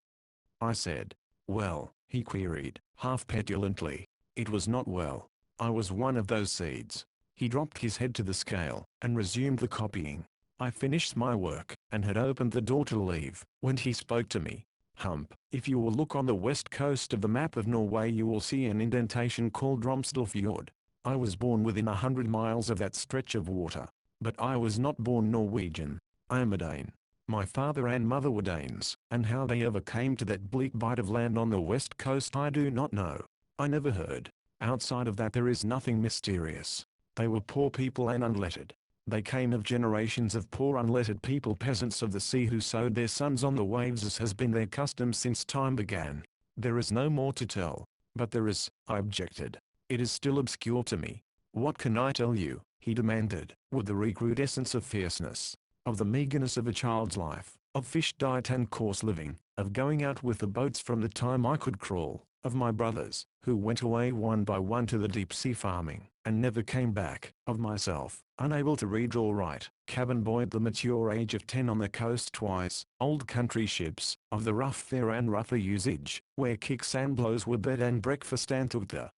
A: I said. "Well," he queried, half petulantly. "It was not well. I was one of those seeds." He dropped his head to the scale, and resumed the copying. I finished my work, and had opened the door to leave, when he spoke to me. "Hump, if you will look on the west coast of the map of Norway you will see an indentation called Romsdal Fjord. I was born within 100 miles of that stretch of water. But I was not born Norwegian. I am a Dane. My father and mother were Danes, and how they ever came to that bleak bite of land on the west coast I do not know. I never heard. Outside of that there is nothing mysterious. They were poor people and unlettered. They came of generations of poor unlettered people, peasants of the sea who sowed their sons on the waves as has been their custom since time began. There is no more to tell." "But there is," I objected. "It is still obscure to me." "What can I tell you?" he demanded, with the recrudescence of fierceness. "Of the meagerness of a child's life, of fish diet and coarse living, of going out with the boats from the time I could crawl, of my brothers, who went away one by one to the deep sea farming, and never came back, of myself, unable to read or write, cabin boy at the mature age of 10 on the coast twice, old country ships, of the rough fare and rougher usage, where kicks and blows were bed and breakfast and took the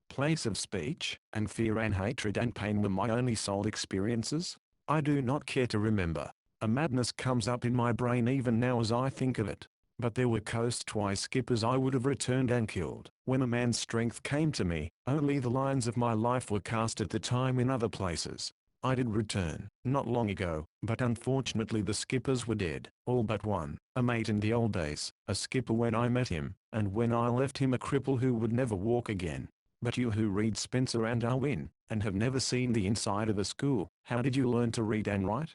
A: place of speech, and fear and hatred and pain were my only soul experiences? I do not care to remember. A madness comes up in my brain even now as I think of it. But there were coastwise skippers I would have returned and killed. When a man's strength came to me, only the lines of my life were cast at the time in other places. I did return, not long ago, but unfortunately the skippers were dead, all but one, a mate in the old days, a skipper when I met him, and when I left him a cripple who would never walk again. But you who read Spencer and Darwin, and have never seen the inside of a school, how did you learn to read and write?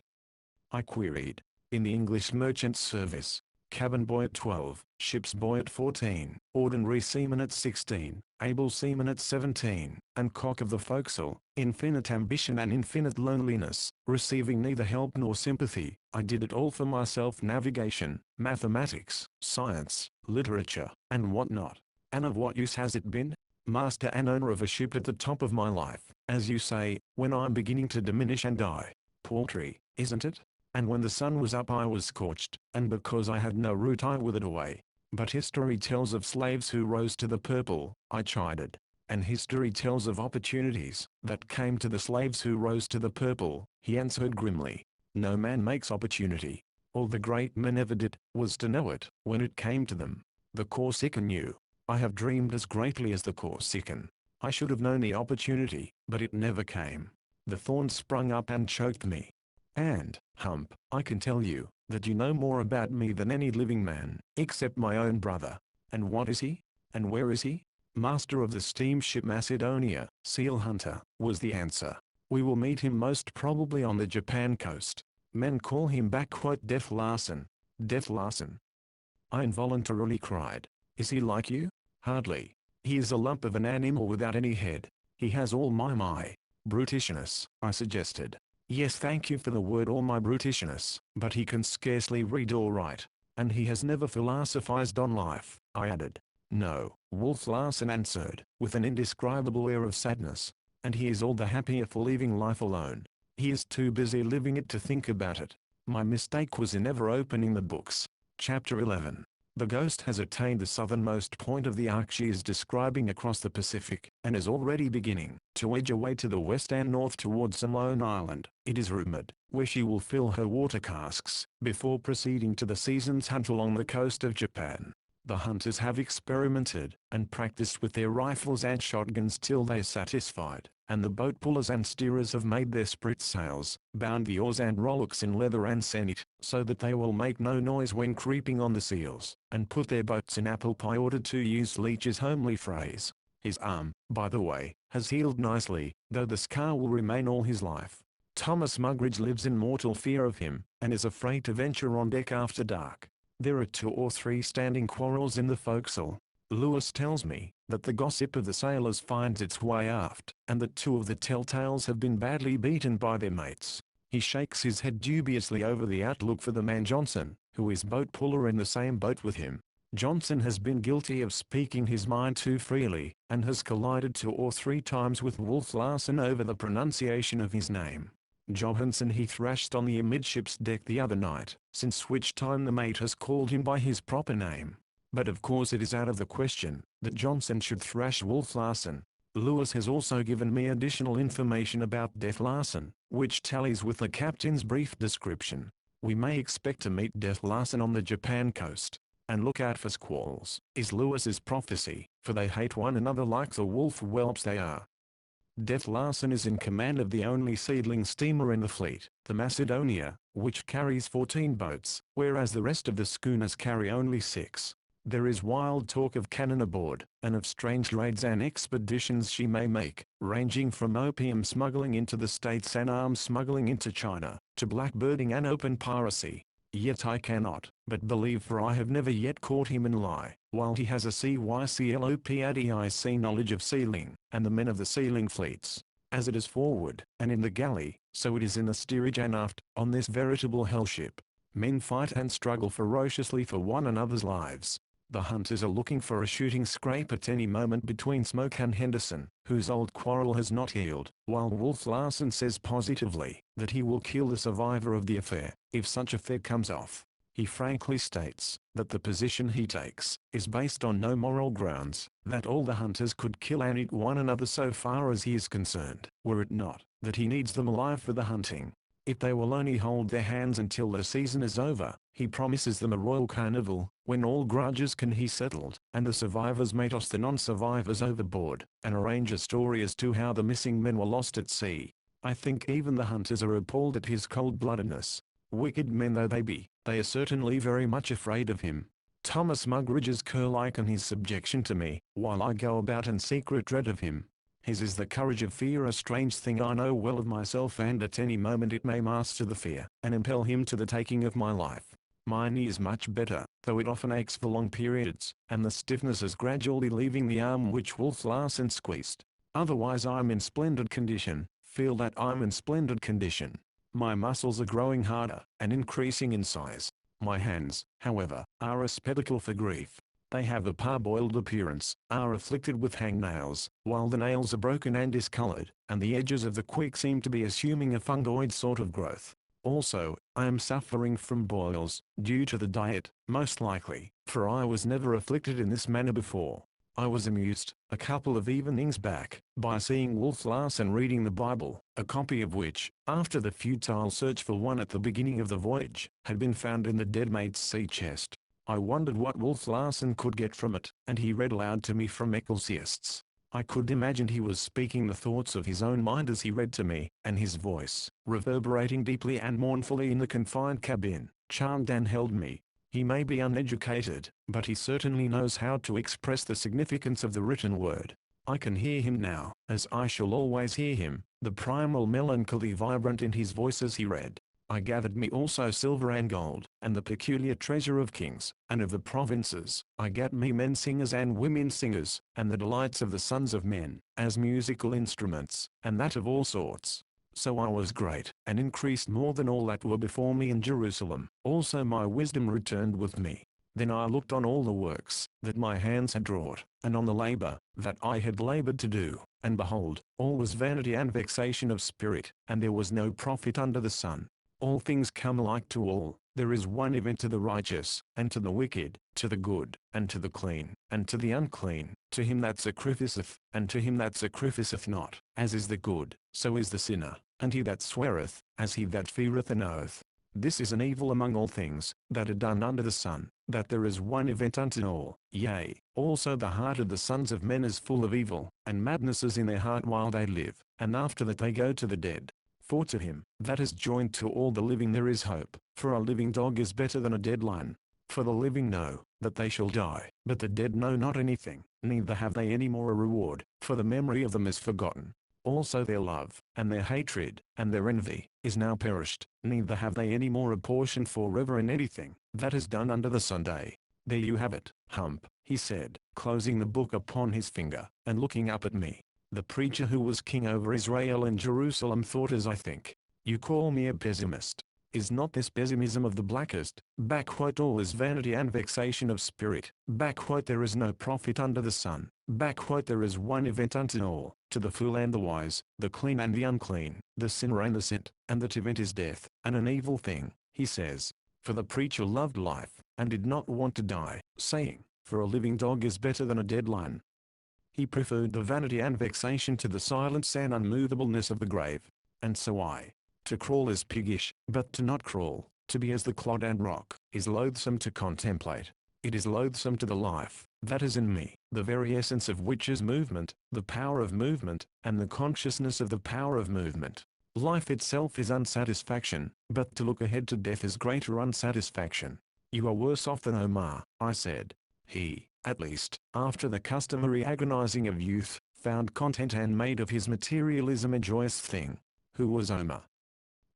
A: I queried. In the English merchant service. Cabin boy at 12, ship's boy at 14, ordinary seaman at 16, able seaman at 17, and cock of the forecastle, infinite ambition and infinite loneliness, receiving neither help nor sympathy. I did it all for myself: navigation, mathematics, science, literature, and what not. And of what use has it been? Master and owner of a ship at the top of my life, as you say, when I'm beginning to diminish and die. Paltry, isn't it? And when the sun was up I was scorched, and because I had no root I withered away. But history tells of slaves who rose to the purple, I chided. And history tells of opportunities that came to the slaves who rose to the purple, he answered grimly. No man makes opportunity. All the great men ever did, was to know it, when it came to them. The Corsican knew. I have dreamed as greatly as the Corsican. I should have known the opportunity, but it never came. The thorns sprung up and choked me. And, Hump, I can tell you, that you know more about me than any living man, except my own brother. And what is he? And where is he? Master of the steamship Macedonia, seal hunter, was the answer. We will meet him most probably on the Japan coast. Men call him Death Larsen. Death Larsen. I involuntarily cried. Is he like you? Hardly. He is a lump of an animal without any head. He has all my brutishness, I suggested. Yes, thank you for the word, all my brutishness, but he can scarcely read or write. And he has never philosophized on life, I added. No, Wolf Larsen answered, with an indescribable air of sadness. And he is all the happier for leaving life alone. He is too busy living it to think about it. My mistake was in never opening the books. Chapter 11. The Ghost has attained the southernmost point of the arc she is describing across the Pacific, and is already beginning to edge away to the west and north towards some lone island, it is rumored, where she will fill her water casks, before proceeding to the season's hunt along the coast of Japan. The hunters have experimented, and practiced with their rifles and shotguns till they are satisfied, and the boat pullers and steerers have made their sprit sails, bound the oars and rowlocks in leather and sennit, so that they will make no noise when creeping on the seals, and put their boats in apple pie order, to use Leach's homely phrase. His arm, by the way, has healed nicely, though the scar will remain all his life. Thomas Mugridge lives in mortal fear of him, and is afraid to venture on deck after dark. There are 2 or 3 standing quarrels in the forecastle. Lewis tells me that the gossip of the sailors finds its way aft, and that 2 of the telltales have been badly beaten by their mates. He shakes his head dubiously over the outlook for the man Johnson, who is boat puller in the same boat with him. Johnson has been guilty of speaking his mind too freely, and has collided 2 or 3 times with Wolf Larsen over the pronunciation of his name. Johansen he thrashed on the amidships deck the other night, since which time the mate has called him by his proper name. But of course it is out of the question that Johnson should thrash Wolf Larsen. Lewis has also given me additional information about Death Larsen, which tallies with the captain's brief description. We may expect to meet Death Larsen on the Japan coast. And look out for squalls, is Lewis's prophecy, for they hate one another like the wolf whelps they are. Death Larsen is in command of the only seedling steamer in the fleet, the Macedonia, which carries 14 boats, whereas the rest of the schooners carry only 6. There is wild talk of cannon aboard, and of strange raids and expeditions she may make, ranging from opium smuggling into the States and arms smuggling into China, to blackbirding and open piracy. Yet I cannot but believe, for I have never yet caught him in lie, while he has a CYCLOPADIC knowledge of sealing, and the men of the sealing fleets. As it is forward, and in the galley, so it is in the steerage and aft, on this veritable hell ship. Men fight and struggle ferociously for one another's lives. The hunters are looking for a shooting scrape at any moment between Smoke and Henderson, whose old quarrel has not healed, while Wolf Larsen says positively that he will kill the survivor of the affair, if such affair comes off. He frankly states that the position he takes is based on no moral grounds, that all the hunters could kill and eat one another so far as he is concerned, were it not that he needs them alive for the hunting. If they will only hold their hands until the season is over, he promises them a royal carnival, when all grudges can be settled, and the survivors may toss the non-survivors overboard, and arrange a story as to how the missing men were lost at sea. I think even the hunters are appalled at his cold-bloodedness. Wicked men though they be, they are certainly very much afraid of him. Thomas Mugridge's cur-like and his subjection to me, while I go about in secret dread of him. His is the courage of fear, a strange thing I know well of myself, and at any moment it may master the fear, and impel him to the taking of my life. My knee is much better, though it often aches for long periods, and the stiffness is gradually leaving the arm which Wolf Larsen squeezed. Otherwise I am in splendid condition, feel that I'm in splendid condition. My muscles are growing harder, and increasing in size. My hands, however, are a spectacle for grief. They have a parboiled appearance, are afflicted with hangnails, while the nails are broken and discolored, and the edges of the quick seem to be assuming a fungoid sort of growth. Also, I am suffering from boils, due to the diet, most likely, for I was never afflicted in this manner before. I was amused, a couple of evenings back, by seeing Wolf Larsen reading the Bible, a copy of which, after the futile search for one at the beginning of the voyage, had been found in the dead mate's sea chest. I wondered what Wolf Larsen could get from it, and he read aloud to me from Ecclesiastes. I could imagine he was speaking the thoughts of his own mind as he read to me, and his voice, reverberating deeply and mournfully in the confined cabin, charmed and held me. He may be uneducated, but he certainly knows how to express the significance of the written word. I can hear him now, as I shall always hear him, the primal melancholy vibrant in his voice as he read. I gathered me also silver and gold, and the peculiar treasure of kings, and of the provinces. I gat me men singers and women singers, and the delights of the sons of men, as musical instruments, and that of all sorts. So I was great, and increased more than all that were before me in Jerusalem. Also my wisdom returned with me. Then I looked on all the works that my hands had wrought, and on the labor that I had labored to do, and behold, all was vanity and vexation of spirit, and there was no profit under the sun. All things come alike to all. There is one event to the righteous, and to the wicked, to the good, and to the clean, and to the unclean, to him that sacrificeth, and to him that sacrificeth not. As is the good, so is the sinner, and he that sweareth, as he that feareth an oath. This is an evil among all things that are done under the sun, that there is one event unto all. Yea, also the heart of the sons of men is full of evil, and madnesses in their heart while they live, and after that they go to the dead. For to him that is joined to all the living there is hope, for a living dog is better than a dead lion. For the living know that they shall die, but the dead know not anything, neither have they any more a reward, for the memory of them is forgotten. Also their love, and their hatred, and their envy, is now perished, neither have they any more a portion forever in anything that is done under the Sunday. There you have it, Hump, he said, closing the book upon his finger, and looking up at me. The preacher who was king over Israel and Jerusalem thought as I think. You call me a pessimist. Is not this pessimism of the blackest? All is vanity and vexation of spirit. There is no profit under the sun. There is one event unto all, to the fool and the wise, the clean and the unclean, the sinner and the saint, and that event is death, and an evil thing, he says. For the preacher loved life, and did not want to die, saying, for a living dog is better than a dead lion. He preferred the vanity and vexation to the silence and unmovableness of the grave. And so I. To crawl is piggish, but to not crawl, to be as the clod and rock, is loathsome to contemplate. It is loathsome to the life that is in me, the very essence of which is movement, the power of movement, and the consciousness of the power of movement. Life itself is unsatisfaction, but to look ahead to death is greater unsatisfaction. You are worse off than Omar, I said. He, at least, after the customary agonizing of youth, found content and made of his materialism a joyous thing. Who was Omar?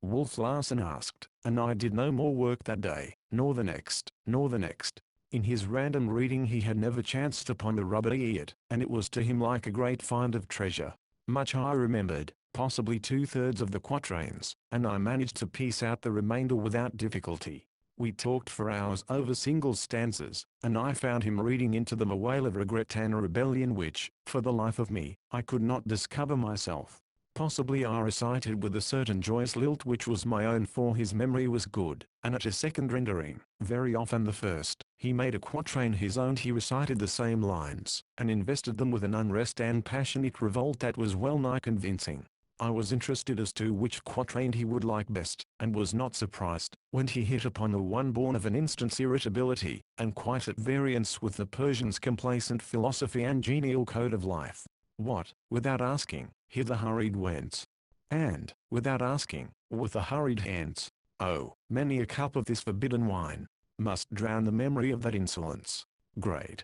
A: Wolf Larsen asked, and I did no more work that day, nor the next, nor the next. In his random reading he had never chanced upon the rubaiyat, and it was to him like a great find of treasure. Much I remembered, possibly 2/3 of the quatrains, and I managed to piece out the remainder without difficulty. We talked for hours over single stanzas, and I found him reading into them a wail of regret and a rebellion which, for the life of me, I could not discover myself. Possibly I recited with a certain joyous lilt which was my own, for his memory was good, and at a second rendering, very often the first, he made a quatrain his own. He recited the same lines, and invested them with an unrest and passionate revolt that was well nigh convincing. I was interested as to which quatrain he would like best, and was not surprised, when he hit upon the one born of an instant's irritability, and quite at variance with the Persian's complacent philosophy and genial code of life. What, without asking, hither hurried whence? And, without asking, with the hurried hence, oh, many a cup of this forbidden wine, must drown the memory of that insolence. Great.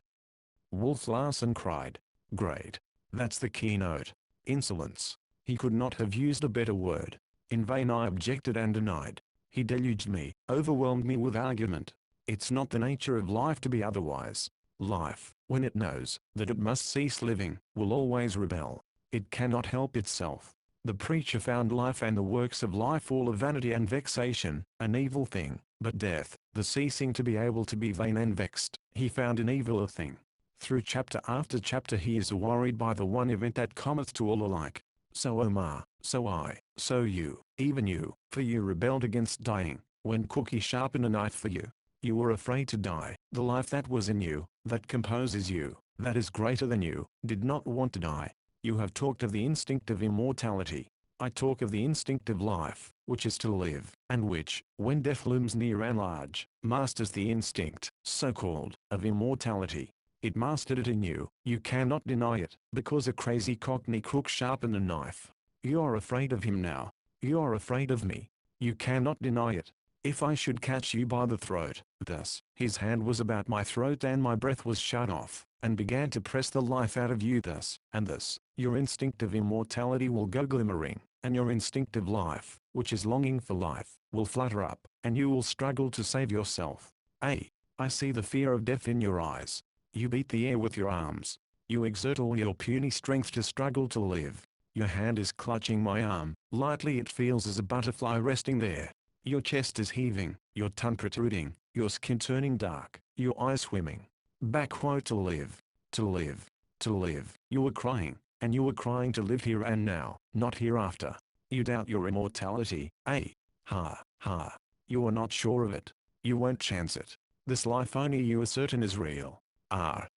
A: Wolf Larsen cried. Great. That's the keynote. Insolence. He could not have used a better word. In vain I objected and denied. He deluged me, overwhelmed me with argument. It's not the nature of life to be otherwise. Life, when it knows that it must cease living, will always rebel. It cannot help itself. The preacher found life and the works of life all of vanity and vexation, an evil thing, but death, the ceasing to be able to be vain and vexed, he found an evil thing. Through chapter after chapter he is worried by the one event that cometh to all alike. So Omar, so I, so you, even you, for you rebelled against dying, when Cookie sharpened a knife for you. You were afraid to die. The life that was in you, that composes you, that is greater than you, did not want to die. You have talked of the instinct of immortality. I talk of the instinct of life, which is to live, and which, when death looms near and large, masters the instinct, so-called, of immortality. It mastered it in you. You cannot deny it, because a crazy cockney crook sharpened a knife. You are afraid of him now. You are afraid of me. You cannot deny it. If I should catch you by the throat, thus, his hand was about my throat and my breath was shut off, and began to press the life out of you thus, and thus, your instinct of immortality will go glimmering, and your instinct of life, which is longing for life, will flutter up, and you will struggle to save yourself. I see the fear of death in your eyes. You beat the air with your arms. You exert all your puny strength to struggle to live. Your hand is clutching my arm. Lightly it feels as a butterfly resting there. Your chest is heaving, your tongue protruding, your skin turning dark, your eyes swimming. Backward to live, to live, to live. You were crying, and you were crying to live here and now, not hereafter. You doubt your immortality, Ha, ha. You are not sure of it. You won't chance it. This life only you are certain is real.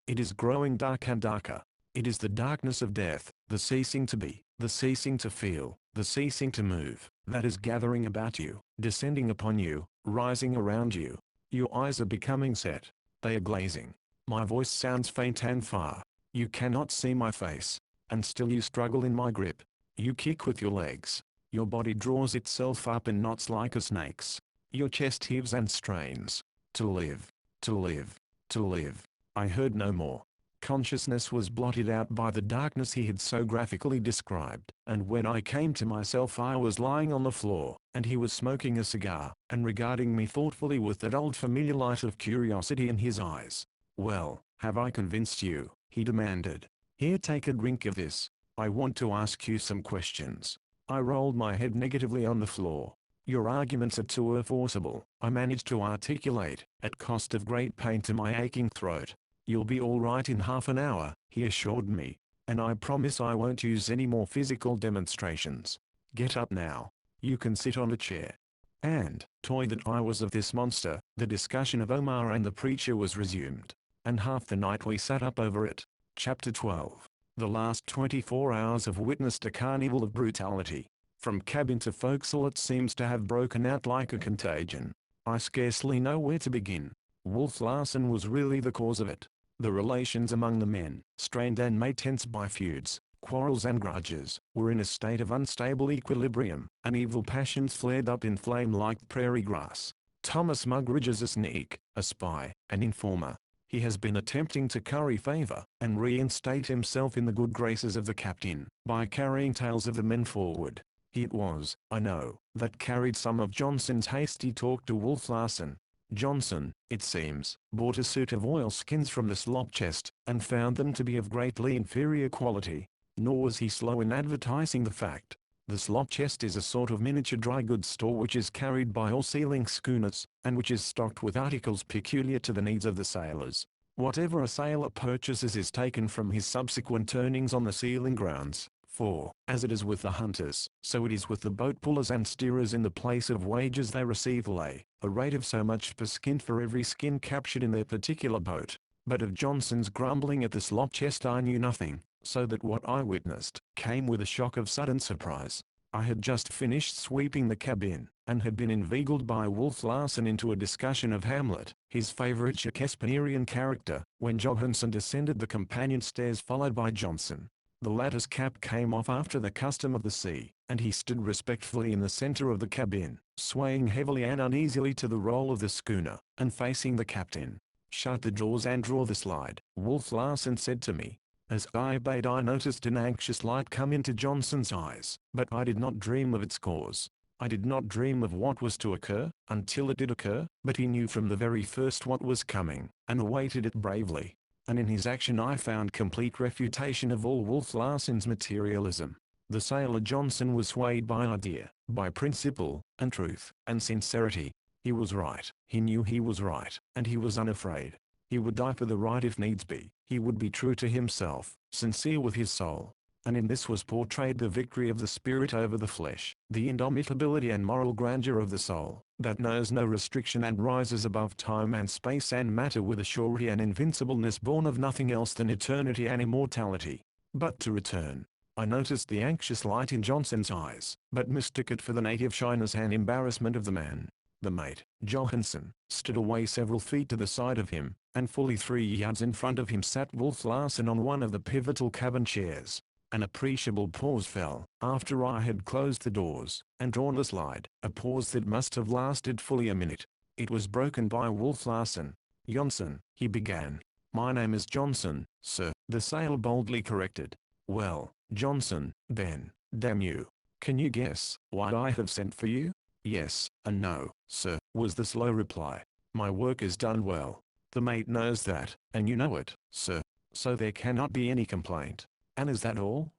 A: It is growing dark and darker. It is the darkness of death, the ceasing to be, the ceasing to feel, the ceasing to move, that is gathering about you, descending upon you, rising around you. Your eyes are becoming set. They are glazing. My voice sounds faint and far. You cannot see my face. And still you struggle in my grip. You kick with your legs. Your body draws itself up in knots like a snake's. Your chest heaves and strains. To live, to live, to live. I heard no more. Consciousness was blotted out by the darkness he had so graphically described, and when I came to myself I was lying on the floor, and he was smoking a cigar, and regarding me thoughtfully with that old familiar light of curiosity in his eyes. Well, have I convinced you? He demanded. Here, take a drink of this. I want to ask you some questions. I rolled my head negatively on the floor. Your arguments are too forcible, I managed to articulate, at cost of great pain to my aching throat. You'll be all right in half an hour, he assured me. And I promise I won't use any more physical demonstrations. Get up now. You can sit on a chair. And, toy that I was of this monster, the discussion of Omar and the preacher was resumed. And half the night we sat up over it. Chapter 12. The last 24 hours have witnessed a carnival of brutality. From cabin to forecastle it seems to have broken out like a contagion. I scarcely know where to begin. Wolf Larsen was really the cause of it. The relations among the men, strained and made tense by feuds, quarrels and grudges, were in a state of unstable equilibrium, and evil passions flared up in flame like prairie grass. Thomas Mugridge is a sneak, a spy, an informer. He has been attempting to curry favor, and reinstate himself in the good graces of the captain, by carrying tales of the men forward. He it was, I know, that carried some of Johnson's hasty talk to Wolf Larsen. Johnson, it seems, bought a suit of oilskins from the slop chest, and found them to be of greatly inferior quality. Nor was he slow in advertising the fact. The slop chest is a sort of miniature dry goods store which is carried by all sealing schooners, and which is stocked with articles peculiar to the needs of the sailors. Whatever a sailor purchases is taken from his subsequent earnings on the sealing grounds, for, as it is with the hunters, so it is with the boat pullers and steerers. In the place of wages they receive a rate of so much per skin for every skin captured in their particular boat. But of Johnson's grumbling at the slop chest I knew nothing, so that what I witnessed came with a shock of sudden surprise. I had just finished sweeping the cabin, and had been inveigled by Wolf Larsen into a discussion of Hamlet, his favourite Shakespearean character, when Johansen descended the companion stairs followed by Johnson. The latter's cap came off after the custom of the sea, and he stood respectfully in the centre of the cabin, swaying heavily and uneasily to the roll of the schooner, and facing the captain. "Shut the doors and draw the slide," Wolf Larsen said to me. As I obeyed I noticed an anxious light come into Johnson's eyes, but I did not dream of its cause. I did not dream of what was to occur, until it did occur, but he knew from the very first what was coming, and awaited it bravely. And in his action I found complete refutation of all Wolf Larsen's materialism. The sailor Johnson was swayed by idea, by principle, and truth, and sincerity. He was right, he knew he was right, and he was unafraid. He would die for the right if needs be. He would be true to himself, sincere with his soul. And in this was portrayed the victory of the spirit over the flesh, the indomitability and moral grandeur of the soul, that knows no restriction and rises above time and space and matter with a surety and invincibleness born of nothing else than eternity and immortality. But to return. I noticed the anxious light in Johnson's eyes, but mistook it for the native shyness and embarrassment of the man. The mate, Johansen, stood away several feet to the side of him, and fully 3 yards in front of him sat Wolf Larsen on one of the pivotal cabin chairs. An appreciable pause fell, after I had closed the doors, and drawn the slide, a pause that must have lasted fully a minute. It was broken by Wolf Larsen. "Johnson," he began. "My name is Johnson, sir," the sailor boldly corrected. "Well, Johnson, then, damn you. Can you guess why I have sent for you?" "Yes, and no, sir," was the slow reply. "My work is done well. The mate knows that, and you know it, sir. So there cannot be any complaint. And is that all?"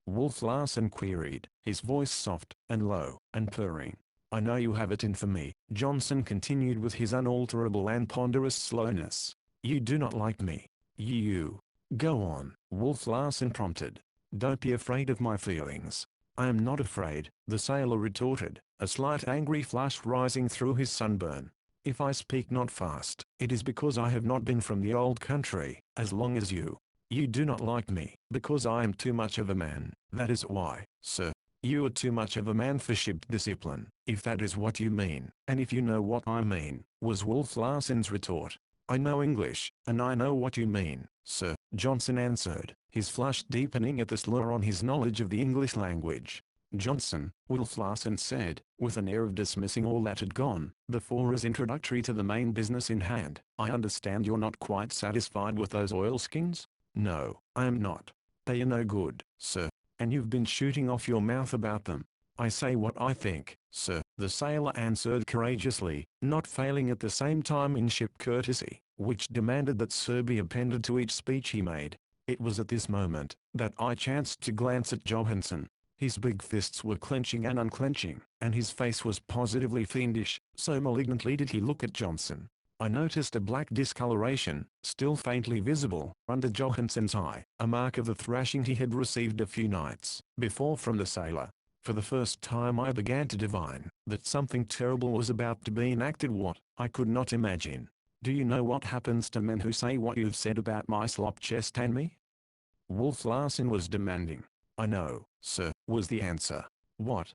A: Wolf Larsen queried, his voice soft, and low, and purring. "I know you have it in for me," Johnson continued with his unalterable and ponderous slowness. "You do not like me. You. Go on," Wolf Larsen prompted. "Don't be afraid of my feelings." "I am not afraid," the sailor retorted, a slight angry flush rising through his sunburn. "If I speak not fast, it is because I have not been from the old country, as long as you. You do not like me, because I am too much of a man, that is why, sir. You are too much of a man for ship discipline, if that is what you mean." "And if you know what I mean," was Wolf Larsen's retort. "I know English, and I know what you mean, sir," Johnson answered, his flush deepening at the slur on his knowledge of the English language. "Johnson," Wolf Larsen said, with an air of dismissing all that had gone before as introductory to the main business in hand, "I understand you're not quite satisfied with those oilskins?" "No, I am not. They are no good, sir, and you've been shooting off your mouth about them." "I say what I think, sir," the sailor answered courageously, not failing at the same time in ship courtesy, which demanded that sir be appended to each speech he made. It was at this moment that I chanced to glance at Johansen. His big fists were clenching and unclenching, and his face was positively fiendish, so malignantly did he look at Johnson. I noticed a black discoloration, still faintly visible, under Johansen's eye, a mark of the thrashing he had received a few nights before from the sailor. For the first time I began to divine that something terrible was about to be enacted. What, I could not imagine. "Do you know what happens to men who say what you've said about my slop chest and me?" Wolf Larsen was demanding. "I know, sir," was the answer. "What?"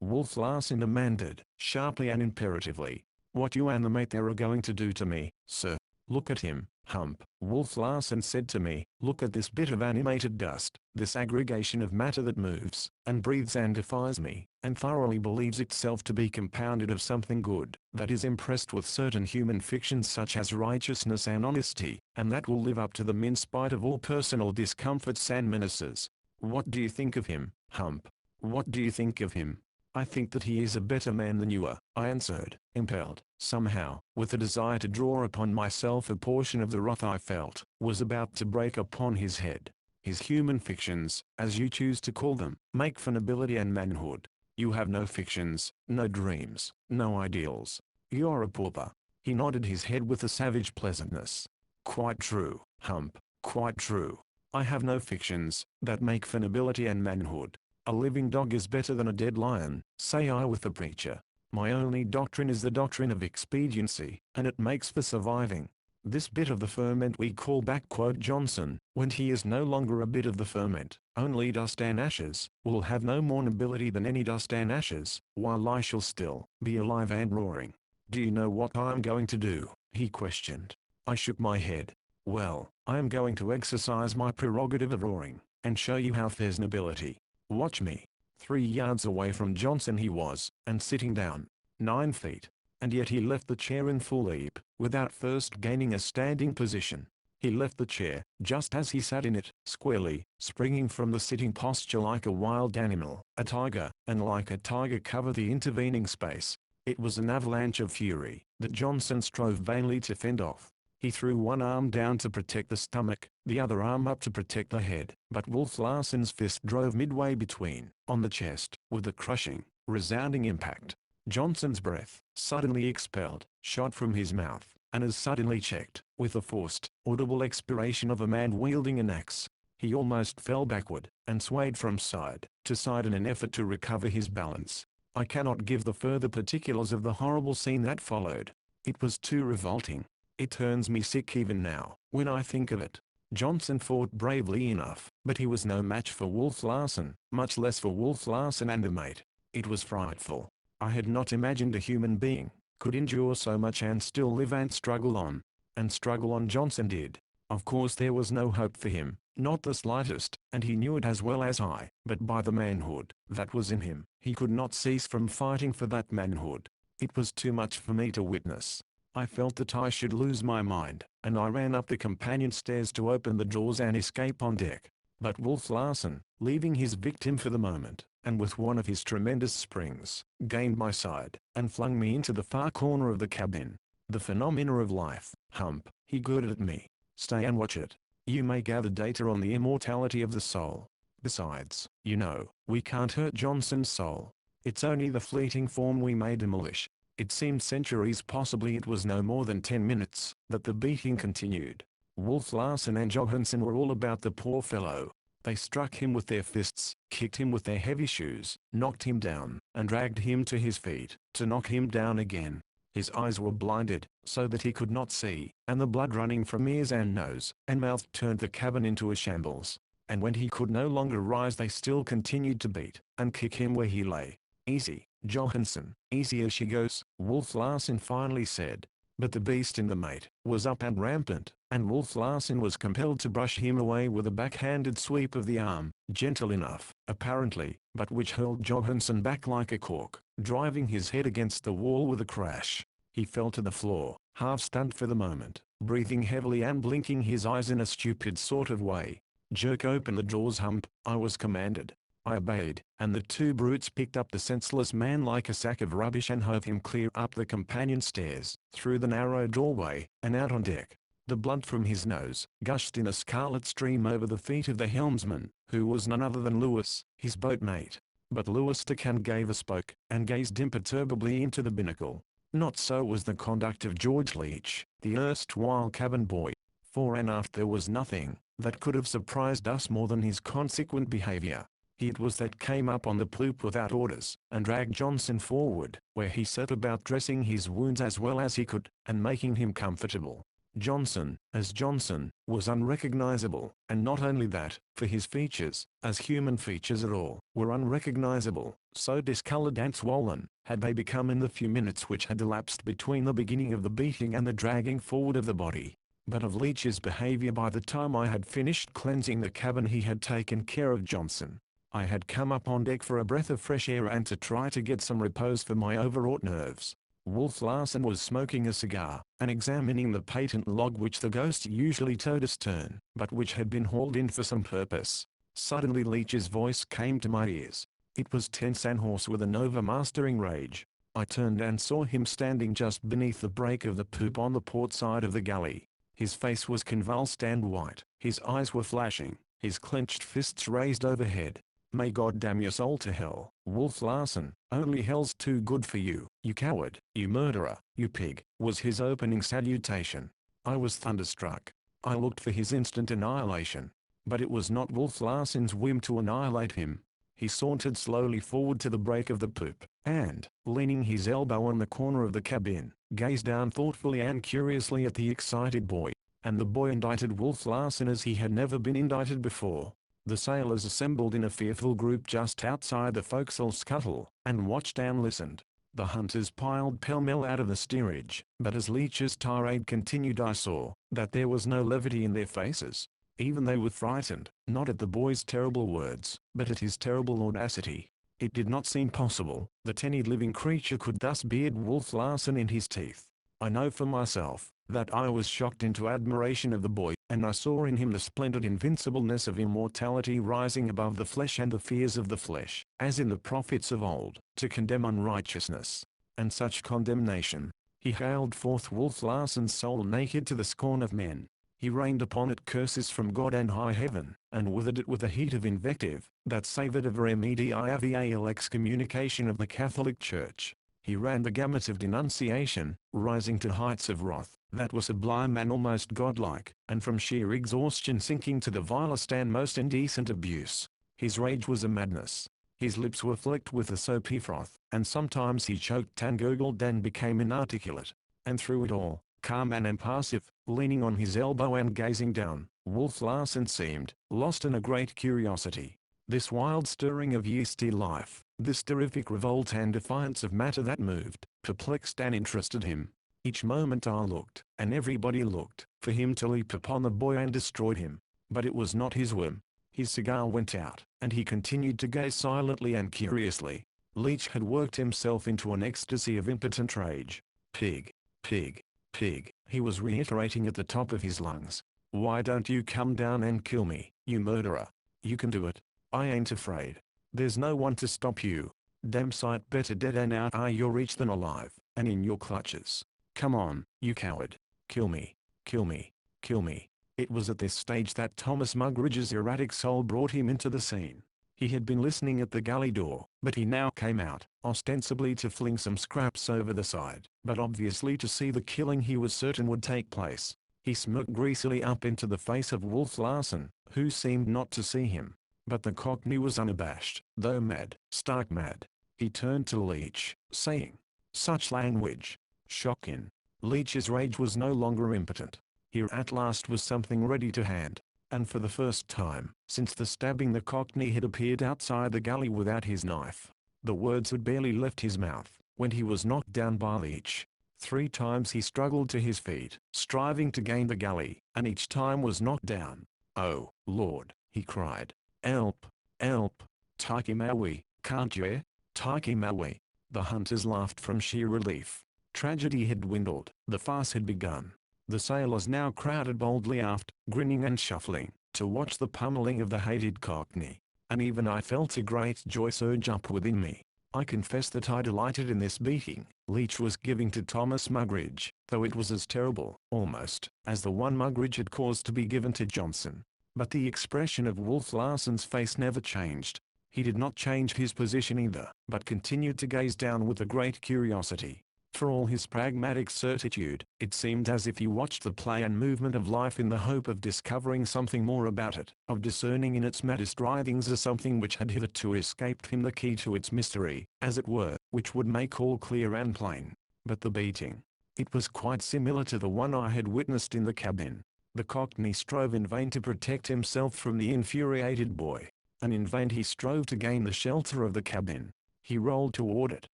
A: Wolf Larsen demanded, sharply and imperatively. "What you and the mate there are going to do to me, sir." "Look at him, Hump," Wolf Larsen said to me. "Look at this bit of animated dust, this aggregation of matter that moves, and breathes and defies me, and thoroughly believes itself to be compounded of something good, that is impressed with certain human fictions such as righteousness and honesty, and that will live up to them in spite of all personal discomforts and menaces. What do you think of him, Hump? What do you think of him?" "I think that he is a better man than you are," I answered, impelled, somehow, with a desire to draw upon myself a portion of the wrath I felt was about to break upon his head. his human fictions, as you choose to call them, make for nobility and manhood. You have no fictions, no dreams, no ideals. You're a pauper. He nodded his head with a savage pleasantness. Quite true, Hump, quite true. I have no fictions, that make for nobility and manhood. A living dog is better than a dead lion, say I with the preacher. My only doctrine is the doctrine of expediency, and it makes for surviving. This bit of the ferment we call back, quote Johnson, when he is no longer a bit of the ferment, only dust and ashes, will have no more nobility than any dust and ashes, while I shall still be alive and roaring. Do you know what I'm going to do? He questioned. I shook my head. Well, I am going to exercise my prerogative of roaring, and show you how there's nobility. Watch me. 3 yards away from Johnson he was, and sitting down. 9 feet. And yet he left the chair in full leap, without first gaining a standing position. He left the chair, just as he sat in it, squarely, springing from the sitting posture like a wild animal, a tiger, and like a tiger covered the intervening space. It was an avalanche of fury, that Johnson strove vainly to fend off. He threw one arm down to protect the stomach, the other arm up to protect the head, but Wolf Larsen's fist drove midway between, on the chest, with a crushing, resounding impact. Johnson's breath, suddenly expelled, shot from his mouth, and as suddenly checked, with the forced, audible expiration of a man wielding an axe. He almost fell backward, and swayed from side to side in an effort to recover his balance. I cannot give the further particulars of the horrible scene that followed. It was too revolting. It turns me sick even now, when I think of it. Johnson fought bravely enough, but he was no match for Wolf Larsen, much less for Wolf Larsen and a mate. It was frightful. I had not imagined a human being could endure so much and still live and struggle on. And struggle on Johnson did. Of course there was no hope for him, not the slightest, and he knew it as well as I, but by the manhood that was in him, he could not cease from fighting for that manhood. It was too much for me to witness. I felt that I should lose my mind, and I ran up the companion stairs to open the doors and escape on deck. But Wolf Larsen, leaving his victim for the moment, and with one of his tremendous springs, gained my side, and flung me into the far corner of the cabin. The phenomena of life, Hump, he girded at me. Stay and watch it. You may gather data on the immortality of the soul. Besides, you know, we can't hurt Johnson's soul. It's only the fleeting form we may demolish. It seemed centuries, possibly it was no more than 10 minutes, that the beating continued. Wolf Larsen and Johansen were all about the poor fellow. They struck him with their fists, kicked him with their heavy shoes, knocked him down, and dragged him to his feet, to knock him down again. His eyes were blinded, so that he could not see, and the blood running from ears and nose and mouth turned the cabin into a shambles. And when he could no longer rise they still continued to beat, and kick him where he lay. Easy, Johansen, easy as she goes, Wolf Larsen finally said. But the beast in the mate was up and rampant, and Wolf Larsen was compelled to brush him away with a backhanded sweep of the arm, gentle enough, apparently, but which hurled Johansen back like a cork, driving his head against the wall with a crash. He fell to the floor, half stunned for the moment, breathing heavily and blinking his eyes in a stupid sort of way. Jerk open the drawers, Hump, I was commanded. I obeyed, and the 2 brutes picked up the senseless man like a sack of rubbish and hove him clear up the companion stairs, through the narrow doorway, and out on deck. The blood from his nose gushed in a scarlet stream over the feet of the helmsman, who was none other than Lewis, his boatmate. But Lewis Decan gave a spoke, and gazed imperturbably into the binnacle. Not so was the conduct of George Leach, the erstwhile cabin boy. Fore and aft there was nothing that could have surprised us more than his consequent behavior. He it was that came up on the poop without orders, and dragged Johnson forward, where he set about dressing his wounds as well as he could, and making him comfortable. Johnson, as Johnson, was unrecognizable, and not only that, for his features, as human features at all, were unrecognizable, so discolored and swollen had they become in the few minutes which had elapsed between the beginning of the beating and the dragging forward of the body. But of Leach's behavior by the time I had finished cleansing the cabin he had taken care of Johnson. I had come up on deck for a breath of fresh air and to try to get some repose for my overwrought nerves. Wolf Larsen was smoking a cigar, and examining the patent log which the ghost usually towed astern, but which had been hauled in for some purpose. Suddenly Leach's voice came to my ears. It was tense and hoarse with an overmastering rage. I turned and saw him standing just beneath the break of the poop on the port side of the galley. His face was convulsed and white, his eyes were flashing, his clenched fists raised overhead. "May God damn your soul to hell, Wolf Larsen, only hell's too good for you, you coward, you murderer, you pig," was his opening salutation. I was thunderstruck. I looked for his instant annihilation. But it was not Wolf Larsen's whim to annihilate him. He sauntered slowly forward to the break of the poop, and, leaning his elbow on the corner of the cabin, gazed down thoughtfully and curiously at the excited boy. And the boy indicted Wolf Larsen as he had never been indicted before. The sailors assembled in a fearful group just outside the forecastle scuttle, and watched and listened. The hunters piled pell-mell out of the steerage, but as Leach's tirade continued I saw that there was no levity in their faces. Even they were frightened, not at the boy's terrible words, but at his terrible audacity. It did not seem possible that any living creature could thus beard Wolf Larsen in his teeth. I know for myself that I was shocked into admiration of the boy, and I saw in him the splendid invincibleness of immortality rising above the flesh and the fears of the flesh, as in the prophets of old, to condemn unrighteousness. And such condemnation. He haled forth Wolf Larsen's soul naked to the scorn of men. He rained upon it curses from God and high heaven, and withered it with a heat of invective that savored of remedial excommunication of the Catholic Church. He ran the gamut of denunciation, rising to heights of wrath that were sublime and almost godlike, and from sheer exhaustion sinking to the vilest and most indecent abuse. His rage was a madness. His lips were flecked with a soapy froth, and sometimes he choked and gurgled and became inarticulate. And through it all, calm and impassive, leaning on his elbow and gazing down, Wolf Larsen seemed lost in a great curiosity. This wild stirring of yeasty life, this terrific revolt and defiance of matter that moved, perplexed and interested him. Each moment I looked, and everybody looked, for him to leap upon the boy and destroy him. But it was not his whim. His cigar went out, and he continued to gaze silently and curiously. Leach had worked himself into an ecstasy of impotent rage. "Pig, pig, pig," he was reiterating at the top of his lungs. "Why don't you come down and kill me, you murderer? You can do it. I ain't afraid. There's no one to stop you. Damn sight better dead and out of your reach than alive, and in your clutches. Come on, you coward. Kill me, kill me, kill me." It was at this stage that Thomas Mugridge's erratic soul brought him into the scene. He had been listening at the galley door, but he now came out, ostensibly to fling some scraps over the side, but obviously to see the killing he was certain would take place. He smirked greasily up into the face of Wolf Larsen, who seemed not to see him. But the Cockney was unabashed, though mad, stark mad. He turned to Leach, saying, "Such language! Shocking." Leach's rage was no longer impotent. Here at last was something ready to hand. And for the first time, since the stabbing, the Cockney had appeared outside the galley without his knife. The words had barely left his mouth, when he was knocked down by Leach. 3 times he struggled to his feet, striving to gain the galley, and each time was knocked down. "Oh, Lord," he cried. "Help, help, Taiki Maui, can't you? Taiki Maui." The hunters laughed from sheer relief. Tragedy had dwindled, the farce had begun. The sailors now crowded boldly aft, grinning and shuffling, to watch the pummeling of the hated Cockney. And even I felt a great joy surge up within me. I confess that I delighted in this beating Leach was giving to Thomas Mugridge, though it was as terrible, almost, as the one Mugridge had caused to be given to Johnson. But the expression of Wolf Larsen's face never changed. He did not change his position either, but continued to gaze down with a great curiosity. For all his pragmatic certitude, it seemed as if he watched the play and movement of life in the hope of discovering something more about it, of discerning in its maddest writhings a something which had hitherto escaped him, the key to its mystery, as it were, which would make all clear and plain. But the beating. It was quite similar to the one I had witnessed in the cabin. The Cockney strove in vain to protect himself from the infuriated boy, and in vain he strove to gain the shelter of the cabin. He rolled toward it,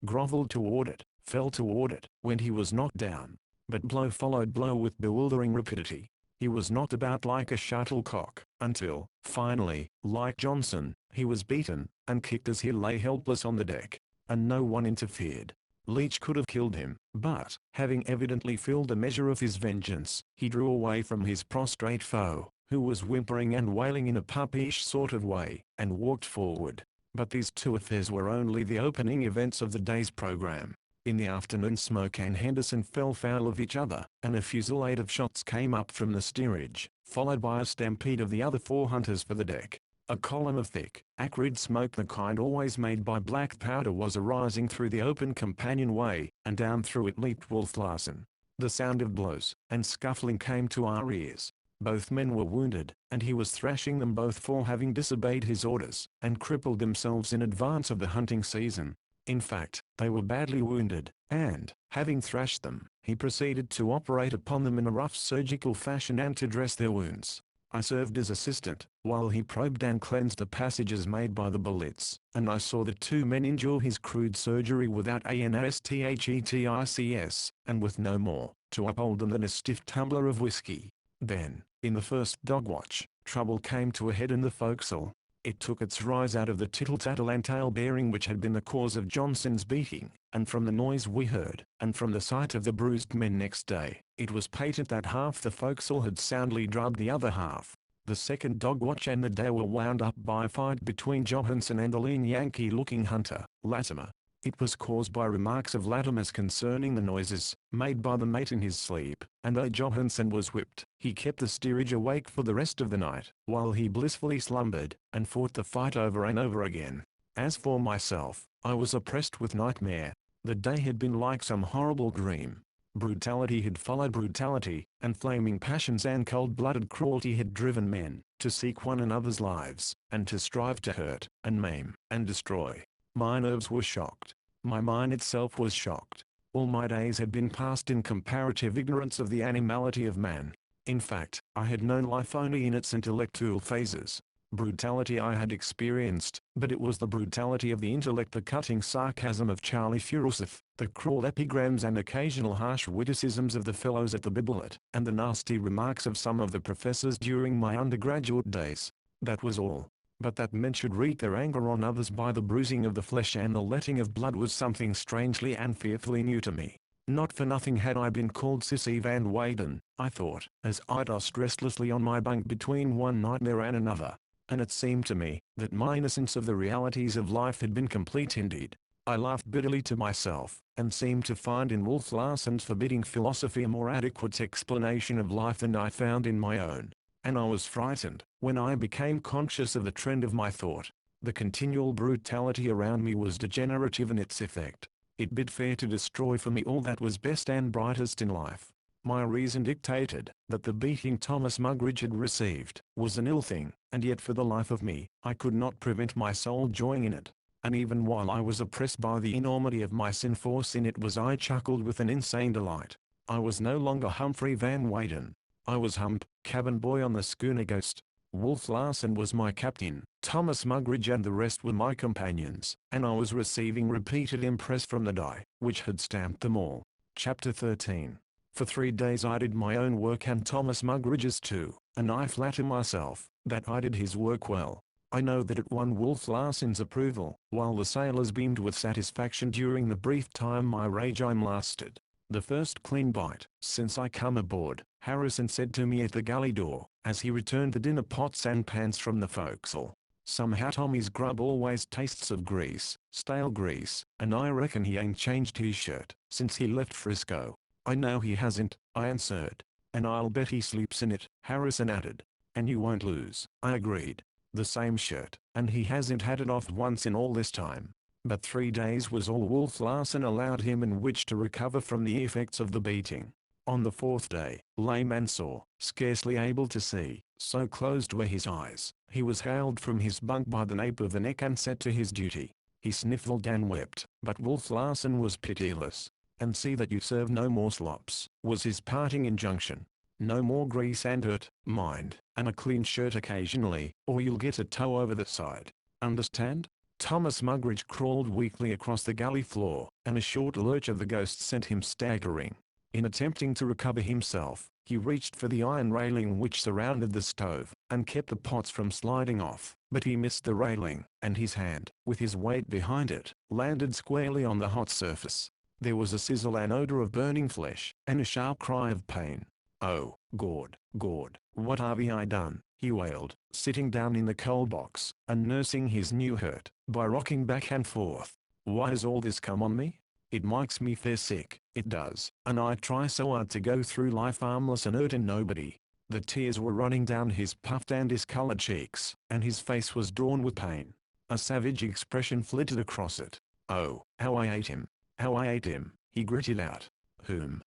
A: groveled toward it, fell toward it, when he was knocked down. But blow followed blow with bewildering rapidity. He was knocked about like a shuttlecock, until, finally, like Johnson, he was beaten, and kicked as he lay helpless on the deck. And no one interfered. Leach could have killed him, but, having evidently filled a measure of his vengeance, he drew away from his prostrate foe, who was whimpering and wailing in a puppyish sort of way, and walked forward. But these 2 affairs were only the opening events of the day's program. In the afternoon, Smoke and Henderson fell foul of each other, and a fusillade of shots came up from the steerage, followed by a stampede of the other 4 hunters for the deck. A column of thick, acrid smoke, the kind always made by black powder, was arising through the open companionway, and down through it leaped Wolf Larsen. The sound of blows and scuffling came to our ears. Both men were wounded, and he was thrashing them both for having disobeyed his orders, and crippled themselves in advance of the hunting season. In fact, they were badly wounded, and, having thrashed them, he proceeded to operate upon them in a rough surgical fashion and to dress their wounds. I served as assistant, while he probed and cleansed the passages made by the bullets, and I saw the 2 men endure his crude surgery without anesthetics, and with no more to uphold them than a stiff tumbler of whiskey. Then, in the first dog watch, trouble came to a head in the forecastle. It took its rise out of the tittle-tattle and tale-bearing which had been the cause of Johnson's beating, and from the noise we heard, and from the sight of the bruised men next day, it was patent that half the forecastle had soundly drubbed the other half. The second dog watch and the day were wound up by a fight between Johansen and the lean Yankee-looking hunter, Latimer. It was caused by remarks of Latimer's concerning the noises made by the mate in his sleep, and though Johansen was whipped, he kept the steerage awake for the rest of the night, while he blissfully slumbered, and fought the fight over and over again. As for myself, I was oppressed with nightmare. The day had been like some horrible dream. Brutality had followed brutality, and flaming passions and cold-blooded cruelty had driven men to seek one another's lives, and to strive to hurt, and maim, and destroy. My nerves were shocked. My mind itself was shocked. All my days had been passed in comparative ignorance of the animality of man. In fact, I had known life only in its intellectual phases. Brutality I had experienced, but it was the brutality of the intellect, the cutting sarcasm of Charlie Furuseth, the cruel epigrams and occasional harsh witticisms of the fellows at the biblet, and the nasty remarks of some of the professors during my undergraduate days. That was all. But that men should wreak their anger on others by the bruising of the flesh and the letting of blood was something strangely and fearfully new to me. Not for nothing had I been called Sissy Van Weyden, I thought, as I tossed restlessly on my bunk between one nightmare and another. And it seemed to me that my innocence of the realities of life had been complete indeed. I laughed bitterly to myself, and seemed to find in Wolf Larsen's forbidding philosophy a more adequate explanation of life than I found in my own. And I was frightened when I became conscious of the trend of my thought. The continual brutality around me was degenerative in its effect. It bid fair to destroy for me all that was best and brightest in life. My reason dictated that the beating Thomas Mugridge had received was an ill thing, and yet for the life of me, I could not prevent my soul joying in it. And even while I was oppressed by the enormity of my sinful sin, it was I chuckled with an insane delight. I was no longer Humphrey Van Weyden. I was Hump, cabin boy on the schooner Ghost. Wolf Larsen was my captain, Thomas Mugridge and the rest were my companions, and I was receiving repeated impress from the die, which had stamped them all. Chapter 13. For 3 days I did my own work and Thomas Mugridge's too, and I flatter myself that I did his work well. I know that it won Wolf Larsen's approval, while the sailors beamed with satisfaction during the brief time my regime lasted. The first clean bite since I come aboard, Harrison said to me at the galley door, as he returned the dinner pots and pans from the forecastle. Somehow Tommy's grub always tastes of grease, stale grease, and I reckon he ain't changed his shirt since he left Frisco. I know he hasn't, I answered. And I'll bet he sleeps in it, Harrison added. And you won't lose, I agreed. The same shirt, and he hasn't had it off once in all this time. But 3 days was all Wolf Larsen allowed him in which to recover from the effects of the beating. On the 4th day, lame and sore, scarcely able to see, so closed were his eyes, he was haled from his bunk by the nape of the neck and set to his duty. He sniffled and wept, but Wolf Larsen was pitiless. And see that you serve no more slops, was his parting injunction. No more grease and dirt, mind, and a clean shirt occasionally, or you'll get a toe over the side. Understand? Thomas Mugridge crawled weakly across the galley floor, and a short lurch of the Ghost sent him staggering. In attempting to recover himself, he reached for the iron railing which surrounded the stove, and kept the pots from sliding off, but he missed the railing, and his hand, with his weight behind it, landed squarely on the hot surface. There was a sizzle and odor of burning flesh, and a sharp cry of pain. "Oh, Gord, Gord, what have I done?" he wailed, sitting down in the coal box, and nursing his new hurt, by rocking back and forth. "Why has all this come on me? It makes me fair sick, it does, and I try so hard to go through life harmless and hurting nobody. The tears were running down his puffed and discolored cheeks, and his face was drawn with pain. A savage expression flitted across it. "Oh, how I ate him! How I ate him!" he gritted out. "Whom?"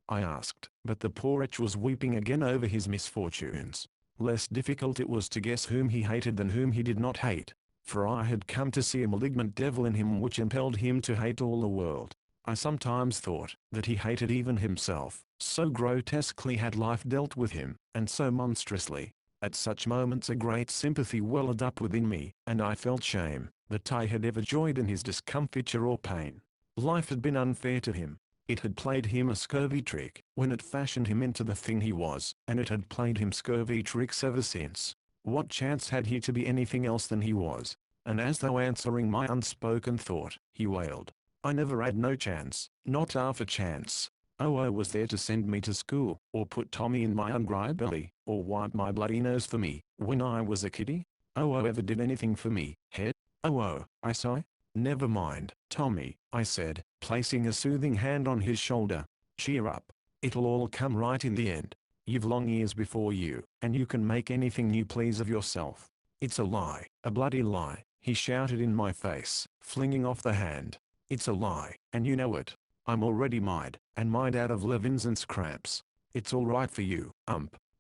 A: I asked, but the poor wretch was weeping again over his misfortunes. Less difficult it was to guess whom he hated than whom he did not hate, for I had come to see a malignant devil in him which impelled him to hate all the world. I sometimes thought that he hated even himself, so grotesquely had life dealt with him, and so monstrously. At such moments a great sympathy welled up within me, and I felt shame that I had ever joyed in his discomfiture or pain. Life had been unfair to him. It had played him a scurvy trick when it fashioned him into the thing he was, and it had played him scurvy tricks ever since. What chance had he to be anything else than he was? And as though answering my unspoken thought, he wailed, "I never had no chance, not half a chance. Oh, was there to send me to school, or put Tommy in my hungry belly, or wipe my bloody nose for me, when I was a kiddie? Oh, ever did anything for me, head? Oh, I sigh. Never mind, Tommy," I said, placing a soothing hand on his shoulder. "Cheer up. It'll all come right in the end. You've long years before you, and you can make anything you please of yourself." "It's a lie, a bloody lie," he shouted in my face, flinging off the hand. "It's a lie, and you know it. I'm already mired, and mired out of livings and scraps. It's all right for you,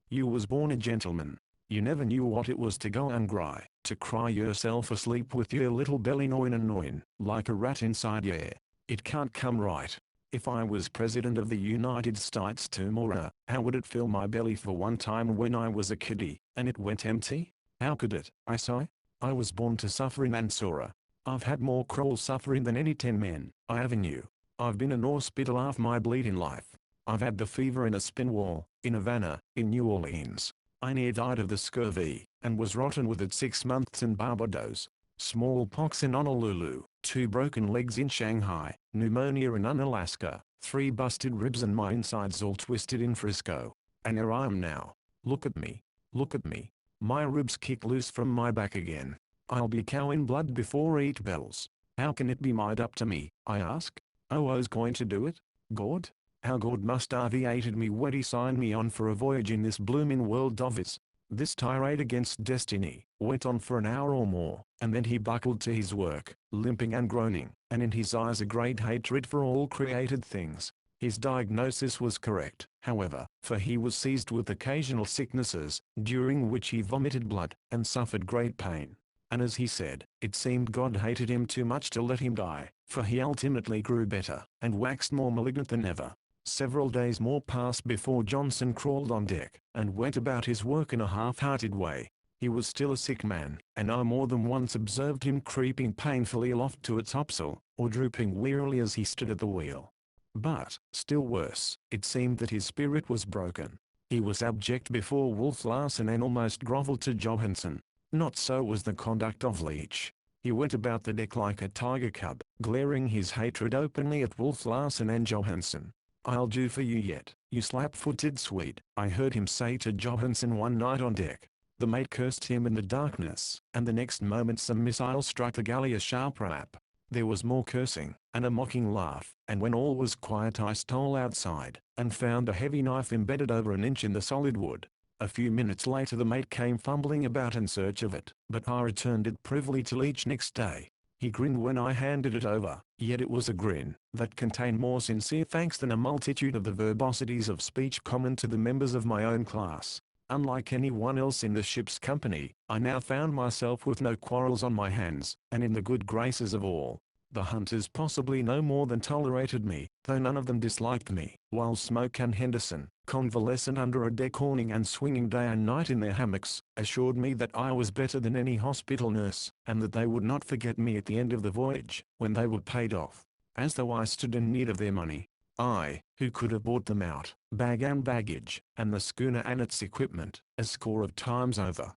A: You was born a gentleman. You never knew what it was to go hungry, to cry yourself asleep with your little belly gnawing and gnawing, like a rat inside you. It can't come right. If I was President of the United States tomorrow, how would it fill my belly for one time when I was a kiddie, and it went empty? How could it?" I sigh. "I was born to suffer in Ansora. I've had more cruel suffering than any 10 men, I haven't you. I've been in hospital half my bleeding life. I've had the fever in a spin wall, in Havana, in New Orleans. I near died of the scurvy, and was rotten with it 6 months in Barbados. Smallpox in Honolulu, 2 broken legs in Shanghai, pneumonia in Unalaska, 3 busted ribs and my insides all twisted in Frisco. And here I am now. Look at me. Look at me. My ribs kick loose from my back again. I'll be cow in blood before 8 bells. How can it be made up to me?" I ask. "Who's going to do it? God? How God must have hated me when he signed me on for a voyage in this bloomin' world of his." This tirade against destiny went on for an hour or more, and then he buckled to his work, limping and groaning, and in his eyes a great hatred for all created things. His diagnosis was correct, however, for he was seized with occasional sicknesses, during which he vomited blood, and suffered great pain. And as he said, it seemed God hated him too much to let him die, for he ultimately grew better, and waxed more malignant than ever. Several days more passed before Johnson crawled on deck, and went about his work in a half-hearted way. He was still a sick man, and I more than once observed him creeping painfully aloft to a topsail, or drooping wearily as he stood at the wheel. But, still worse, it seemed that his spirit was broken. He was abject before Wolf Larsen and almost grovelled to Johansen. Not so was the conduct of Leach. He went about the deck like a tiger cub, glaring his hatred openly at Wolf Larsen and Johansen. "I'll do for you yet, you slap-footed Swede," I heard him say to Johansen one night on deck. The mate cursed him in the darkness, and the next moment some missile struck the galley a sharp rap. There was more cursing, and a mocking laugh, and when all was quiet I stole outside, and found a heavy knife embedded over an inch in the solid wood. A few minutes later the mate came fumbling about in search of it, but I returned it privily to Leach next day. He grinned when I handed it over, yet it was a grin that contained more sincere thanks than a multitude of the verbosities of speech common to the members of my own class. Unlike anyone else in the ship's company, I now found myself with no quarrels on my hands, and in the good graces of all. The hunters possibly no more than tolerated me, though none of them disliked me, while Smoke and Henderson, convalescent under a deck awning and swinging day and night in their hammocks, assured me that I was better than any hospital nurse, and that they would not forget me at the end of the voyage, when they were paid off. As though I stood in need of their money. I, who could have bought them out, bag and baggage, and the schooner and its equipment, a score of times over.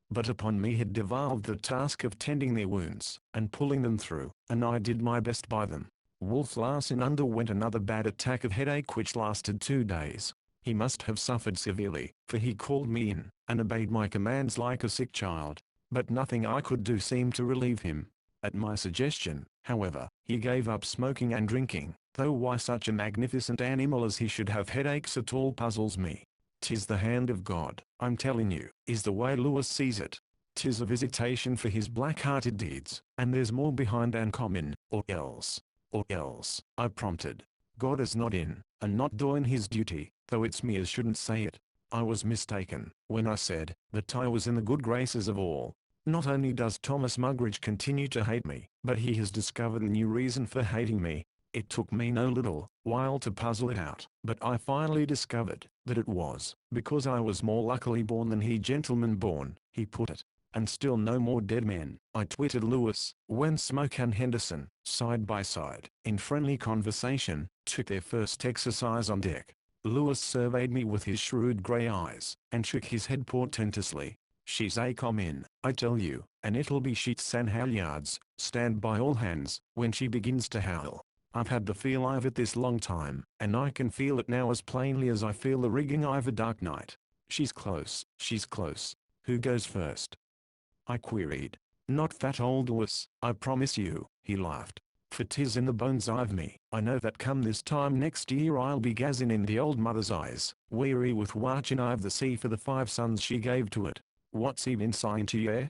A: But upon me had devolved the task of tending their wounds, and pulling them through, and I did my best by them. Wolf Larsen underwent another bad attack of headache which lasted 2 days. He must have suffered severely, for he called me in, and obeyed my commands like a sick child. But nothing I could do seemed to relieve him. At my suggestion, however, he gave up smoking and drinking, though why such a magnificent animal as he should have headaches at all puzzles me. 'Tis the hand of God, I'm telling you, is the way Lewis sees it. 'Tis a visitation for his black-hearted deeds, and there's more behind than common, or else, I prompted. God is not in, and not doing his duty, though it's me as shouldn't say it. I was mistaken, when I said, that I was in the good graces of all. Not only does Thomas Mugridge continue to hate me, but he has discovered a new reason for hating me. It took me no little while to puzzle it out, but I finally discovered that it was because I was more luckily born than he gentleman born, he put it. And still no more dead men, I twitted Lewis, when Smoke and Henderson, side by side, in friendly conversation, took their first exercise on deck. Lewis surveyed me with his shrewd grey eyes, and shook his head portentously. She's a comin, I tell you, and it'll be sheets and halyards, stand by all hands, when she begins to howl. I've had the feel of it this long time, and I can feel it now as plainly as I feel the rigging of a dark night. She's close, she's close. Who goes first? I queried. Not fat old Lewis, I promise you, he laughed. For 'tis in the bones of me, I know that come this time next year I'll be gazing in the old mother's eyes, weary with watching of the sea for the 5 sons she gave to it. What's he been saying to you?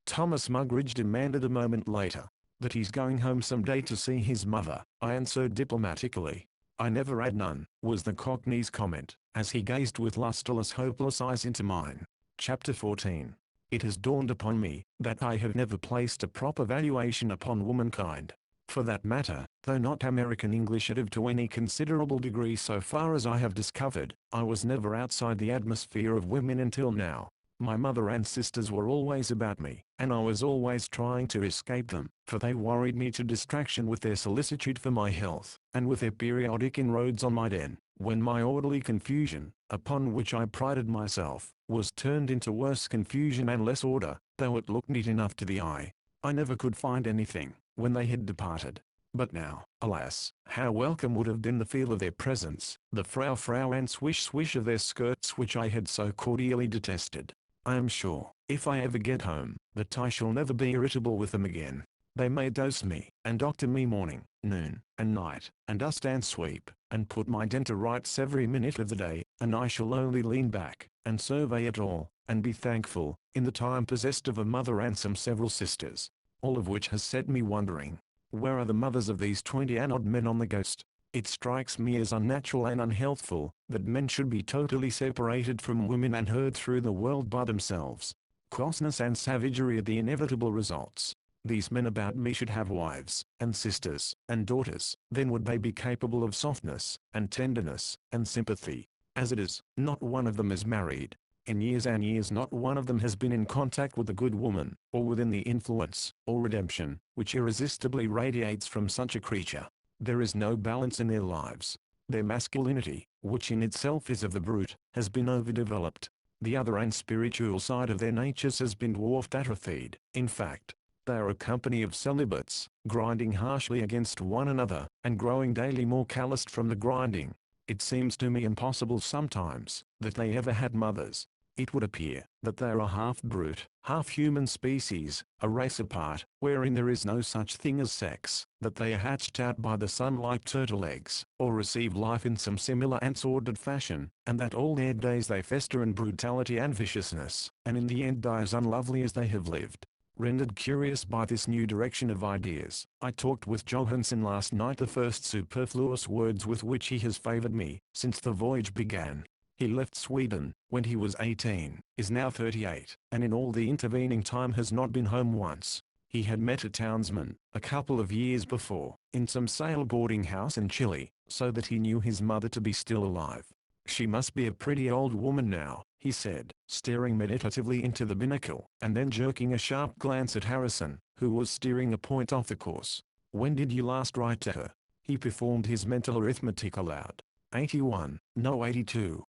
A: Thomas Mugridge demanded a moment later. That he's going home someday to see his mother, I answered diplomatically. I never had none, was the Cockney's comment, as he gazed with lustreless hopeless eyes into mine. Chapter 14. It has dawned upon me that I have never placed a proper valuation upon womankind. For that matter, though not American English native to any considerable degree so far as I have discovered, I was never outside the atmosphere of women until now. My mother and sisters were always about me, and I was always trying to escape them, for they worried me to distraction with their solicitude for my health, and with their periodic inroads on my den, when my orderly confusion, upon which I prided myself, was turned into worse confusion and less order, though it looked neat enough to the eye. I never could find anything, when they had departed. But now, alas, how welcome would have been the feel of their presence, the frou-frou and swish-swish of their skirts which I had so cordially detested. I am sure, if I ever get home, that I shall never be irritable with them again. They may dose me, and doctor me morning, noon, and night, and dust and sweep, and put my den to rights every minute of the day, and I shall only lean back, and survey it all, and be thankful, in the time possessed of a mother and some several sisters. All of which has set me wondering, where are the mothers of these 20 and odd men on the Ghost? It strikes me as unnatural and unhealthful, that men should be totally separated from women and herd through the world by themselves. Coarseness and savagery are the inevitable results. These men about me should have wives, and sisters, and daughters, then would they be capable of softness, and tenderness, and sympathy. As it is, not one of them is married. In years and years not one of them has been in contact with a good woman, or within the influence, or redemption, which irresistibly radiates from such a creature. There is no balance in their lives. Their masculinity, which in itself is of the brute, has been overdeveloped. The other and spiritual side of their natures has been dwarfed, atrophied. In fact, they are a company of celibates, grinding harshly against one another, and growing daily more calloused from the grinding. It seems to me impossible sometimes, that they ever had mothers. It would appear that they are a half-brute, half-human species, a race apart, wherein there is no such thing as sex, that they are hatched out by the sun like turtle eggs, or receive life in some similar and sordid fashion, and that all their days they fester in brutality and viciousness, and in the end die as unlovely as they have lived. Rendered curious by this new direction of ideas, I talked with Johansen last night, the first superfluous words with which he has favored me, since the voyage began. He left Sweden, when he was 18, is now 38, and in all the intervening time has not been home once. He had met a townsman, a couple of years before, in some sail boarding house in Chile, so that he knew his mother to be still alive. She must be a pretty old woman now, he said, staring meditatively into the binnacle, and then jerking a sharp glance at Harrison, who was steering a point off the course. When did you last write to her? He performed his mental arithmetic aloud. 81, no 82,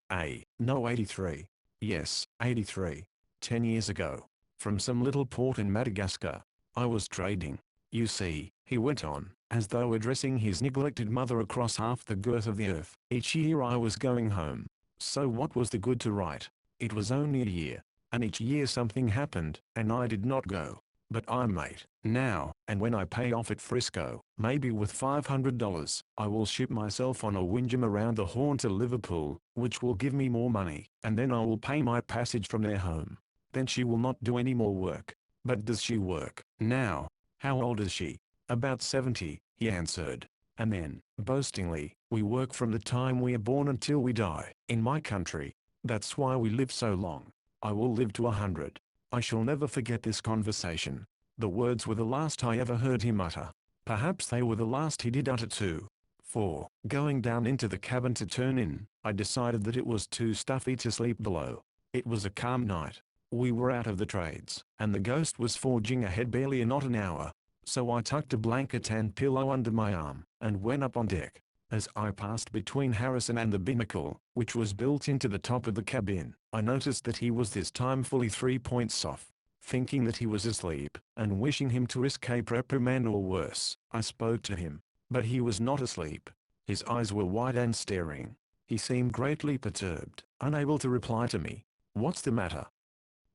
A: no 83. Yes, 83. 10 years ago. From some little port in Madagascar. I was trading. You see, he went on, as though addressing his neglected mother across half the girth of the earth. Each year I was going home. So what was the good to write? It was only a year. And each year something happened, and I did not go. But I might, now, and when I pay off at Frisco, maybe with $500, I will ship myself on a Wingham around the Horn to Liverpool, which will give me more money, and then I will pay my passage from their home. Then she will not do any more work. But does she work now? How old is she? About 70, he answered. And then, boastingly, we work from the time we are born until we die. In my country. That's why we live so long. I will live to 100. I shall never forget this conversation. The words were the last I ever heard him utter. Perhaps they were the last he did utter too. For, going down into the cabin to turn in, I decided that it was too stuffy to sleep below. It was a calm night. We were out of the trades, and the ghost was forging ahead barely not an hour. So I tucked a blanket and pillow under my arm, and went up on deck. As I passed between Harrison and the binnacle, which was built into the top of the cabin, I noticed that he was this time fully 3 points off. Thinking that he was asleep, and wishing him to escape reprimand or worse, I spoke to him. But he was not asleep. His eyes were wide and staring. He seemed greatly perturbed, unable to reply to me. "What's the matter?"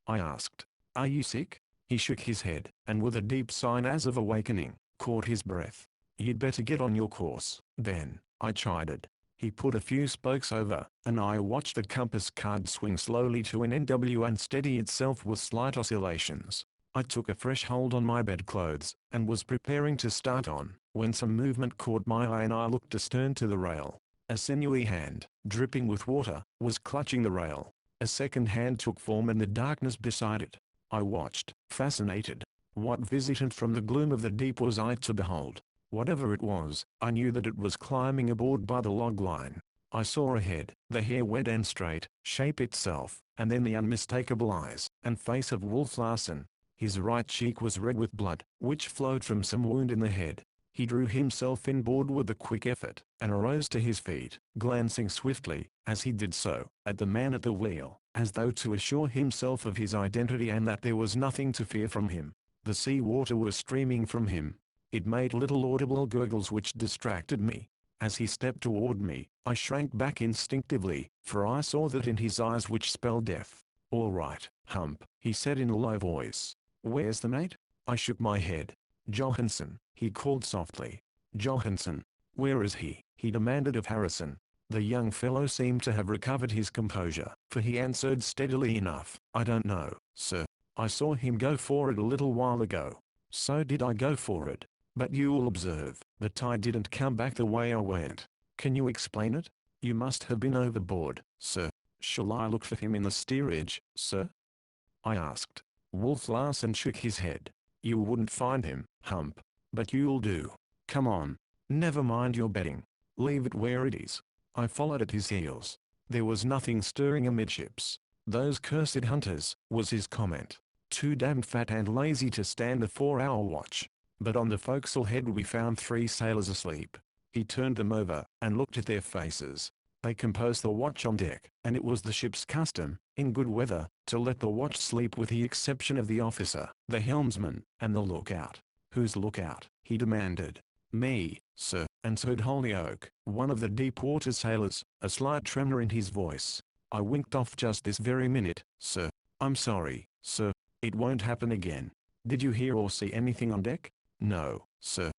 A: I asked. "Are you sick?" He shook his head, and with a deep sign as of awakening, caught his breath. "You'd better get on your course, then," I chided. He put a few spokes over, and I watched the compass card swing slowly to an NW and steady itself with slight oscillations. I took a fresh hold on my bedclothes, and was preparing to start on, when some movement caught my eye and I looked astern to the rail. A sinewy hand, dripping with water, was clutching the rail. A second hand took form in the darkness beside it. I watched, fascinated. What visitant from the gloom of the deep was I to behold? Whatever it was, I knew that it was climbing aboard by the log line. I saw a head, the hair wet and straight, shape itself, and then the unmistakable eyes and face of Wolf Larsen. His right cheek was red with blood, which flowed from some wound in the head. He drew himself inboard with a quick effort, and arose to his feet, glancing swiftly, as he did so, at the man at the wheel, as though to assure himself of his identity and that there was nothing to fear from him. The sea water was streaming from him. It made little audible gurgles which distracted me. As he stepped toward me, I shrank back instinctively, for I saw that in his eyes which spelled death. "All right, Hump," he said in a low voice. "Where's the mate?" I shook my head. "Johansson," he called softly. "Johansson. Where is he?" he demanded of Harrison. The young fellow seemed to have recovered his composure, for he answered steadily enough, "I don't know, sir. I saw him go for it a little while ago." "So did I go for it. But you'll observe, the tide didn't come back the way I went. Can you explain it? You must have been overboard, sir." "Shall I look for him in the steerage, sir?" I asked. Wolf Larsen shook his head. "You wouldn't find him, Hump. But you'll do. Come on. Never mind your betting. Leave it where it is." I followed at his heels. There was nothing stirring amidships. "Those cursed hunters," was his comment. "Too damned fat and lazy to stand a 4-hour watch." But on the forecastle head we found 3 sailors asleep. He turned them over, and looked at their faces. They composed the watch on deck, and it was the ship's custom, in good weather, to let the watch sleep with the exception of the officer, the helmsman, and the lookout. "Who's lookout?" he demanded. "Me, sir," answered Holyoake, one of the deep-water sailors, a slight tremor in his voice. "I winked off just this very minute, sir. I'm sorry, sir. It won't happen again." "Did you hear or see anything on deck?" "No, sir."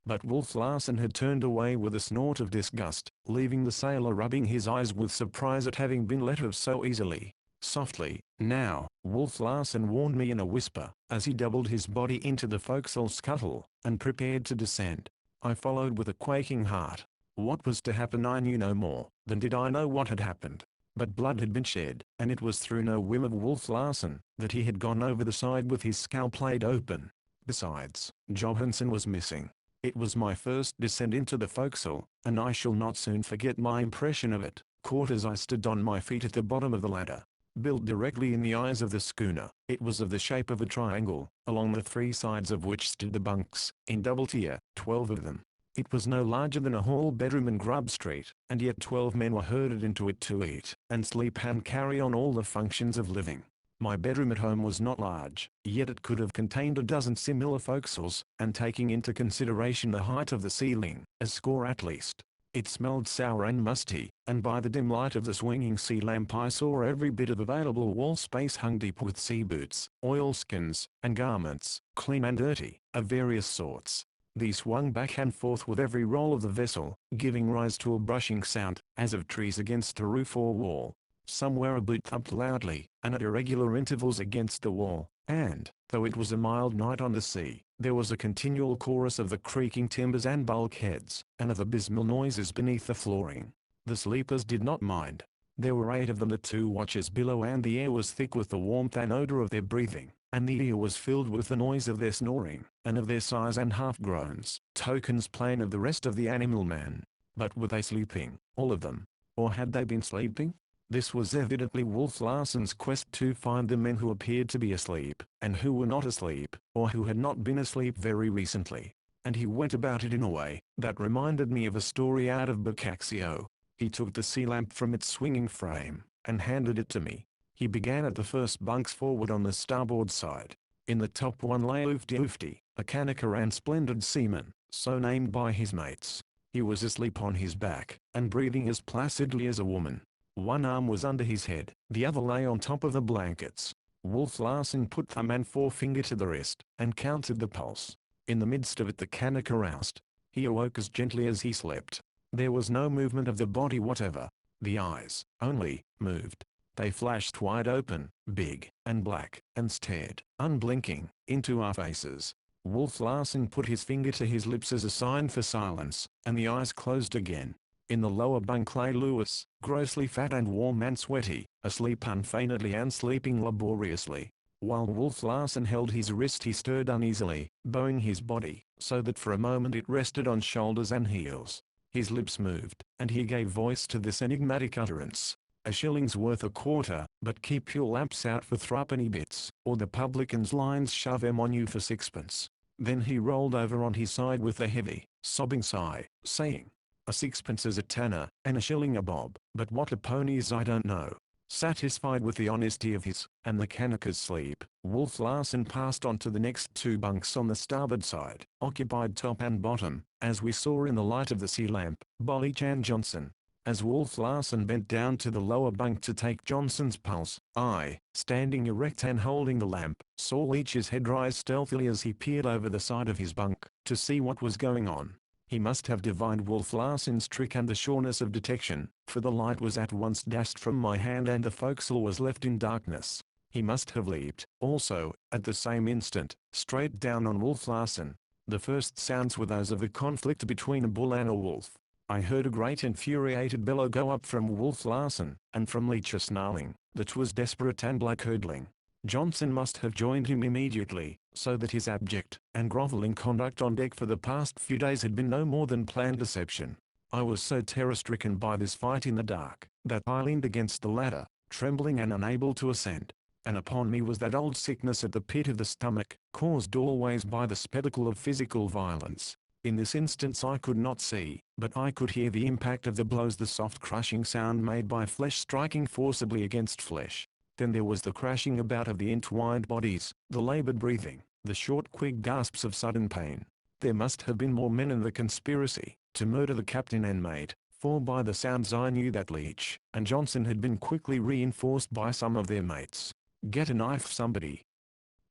A: But Wolf Larsen had turned away with a snort of disgust, leaving the sailor rubbing his eyes with surprise at having been let off so easily. "Softly, now," Wolf Larsen warned me in a whisper, as he doubled his body into the forecastle scuttle, and prepared to descend. I followed with a quaking heart. What was to happen I knew no more than did I know what had happened. But blood had been shed, and it was through no whim of Wolf Larsen that he had gone over the side with his skull plate open. Besides, Johansson was missing. It was my first descent into the forecastle, and I shall not soon forget my impression of it, caught as I stood on my feet at the bottom of the ladder. Built directly in the eyes of the schooner, it was of the shape of a triangle, along the 3 sides of which stood the bunks, in double tier, 12 of them. It was no larger than a hall bedroom in Grub Street, and yet 12 men were herded into it to eat, and sleep and carry on all the functions of living. My bedroom at home was not large, yet it could have contained a dozen similar forecastles, and taking into consideration the height of the ceiling, a score at least. It smelled sour and musty, and by the dim light of the swinging sea lamp I saw every bit of available wall space hung deep with sea boots, oilskins, and garments, clean and dirty, of various sorts. These swung back and forth with every roll of the vessel, giving rise to a brushing sound, as of trees against a roof or wall. Somewhere a boot thumped loudly, and at irregular intervals against the wall, and, though it was a mild night on the sea, there was a continual chorus of the creaking timbers and bulkheads, and of abysmal noises beneath the flooring. The sleepers did not mind. There were 8 of them, the 2 watches below, and the air was thick with the warmth and odor of their breathing, and the ear was filled with the noise of their snoring, and of their sighs and half-groans, tokens plain of the rest of the animal man. But were they sleeping, all of them? Or had they been sleeping? This was evidently Wolf Larsen's quest to find the men who appeared to be asleep, and who were not asleep, or who had not been asleep very recently. And he went about it in a way that reminded me of a story out of Boccaccio. He took the sea lamp from its swinging frame, and handed it to me. He began at the first bunks forward on the starboard side. In the top one lay Oofty, a Kanaka and splendid seaman, so named by his mates. He was asleep on his back, and breathing as placidly as a woman. One arm was under his head, the other lay on top of the blankets. Wolf Larsen put thumb and forefinger to the wrist, and counted the pulse. In the midst of it the Kanaka roused. He awoke as gently as he slept. There was no movement of the body whatever. The eyes, only, moved. They flashed wide open, big, and black, and stared, unblinking, into our faces. Wolf Larsen put his finger to his lips as a sign for silence, and the eyes closed again. In the lower bunk lay Lewis, grossly fat and warm and sweaty, asleep unfeignedly and sleeping laboriously. While Wolf Larsen held his wrist he stirred uneasily, bowing his body, so that for a moment it rested on shoulders and heels. His lips moved, and he gave voice to this enigmatic utterance. "A shilling's worth a quarter, but keep your lamps out for threepenny bits, or the publican's lines shove 'em on you for sixpence." Then he rolled over on his side with a heavy, sobbing sigh, saying, "A sixpence is a tanner, and a shilling a bob, but what a pony is I don't know." Satisfied with the honesty of his, and the Kanaka's sleep, Wolf Larsen passed on to the next 2 bunks on the starboard side, occupied top and bottom, as we saw in the light of the sea lamp, by Leach and Johnson. As Wolf Larsen bent down to the lower bunk to take Johnson's pulse, I, standing erect and holding the lamp, saw Leach's head rise stealthily as he peered over the side of his bunk, to see what was going on. He must have divined Wolf Larsen's trick and the sureness of detection, for the light was at once dashed from my hand and the forecastle was left in darkness. He must have leaped, also, at the same instant, straight down on Wolf Larsen. The first sounds were those of a conflict between a bull and a wolf. I heard a great infuriated bellow go up from Wolf Larsen, and from Leach a snarling, that was desperate and blood-curdling. Johnson must have joined him immediately, so that his abject and grovelling conduct on deck for the past few days had been no more than planned deception. I was so terror-stricken by this fight in the dark, that I leaned against the ladder, trembling and unable to ascend. And upon me was that old sickness at the pit of the stomach, caused always by the spectacle of physical violence. In this instance I could not see, but I could hear the impact of the blows, the soft crushing sound made by flesh striking forcibly against flesh. Then there was the crashing about of the entwined bodies, the labored breathing, the short quick gasps of sudden pain. There must have been more men in the conspiracy, to murder the captain and mate, for by the sounds I knew that Leach and Johnson had been quickly reinforced by some of their mates. "Get a knife somebody!"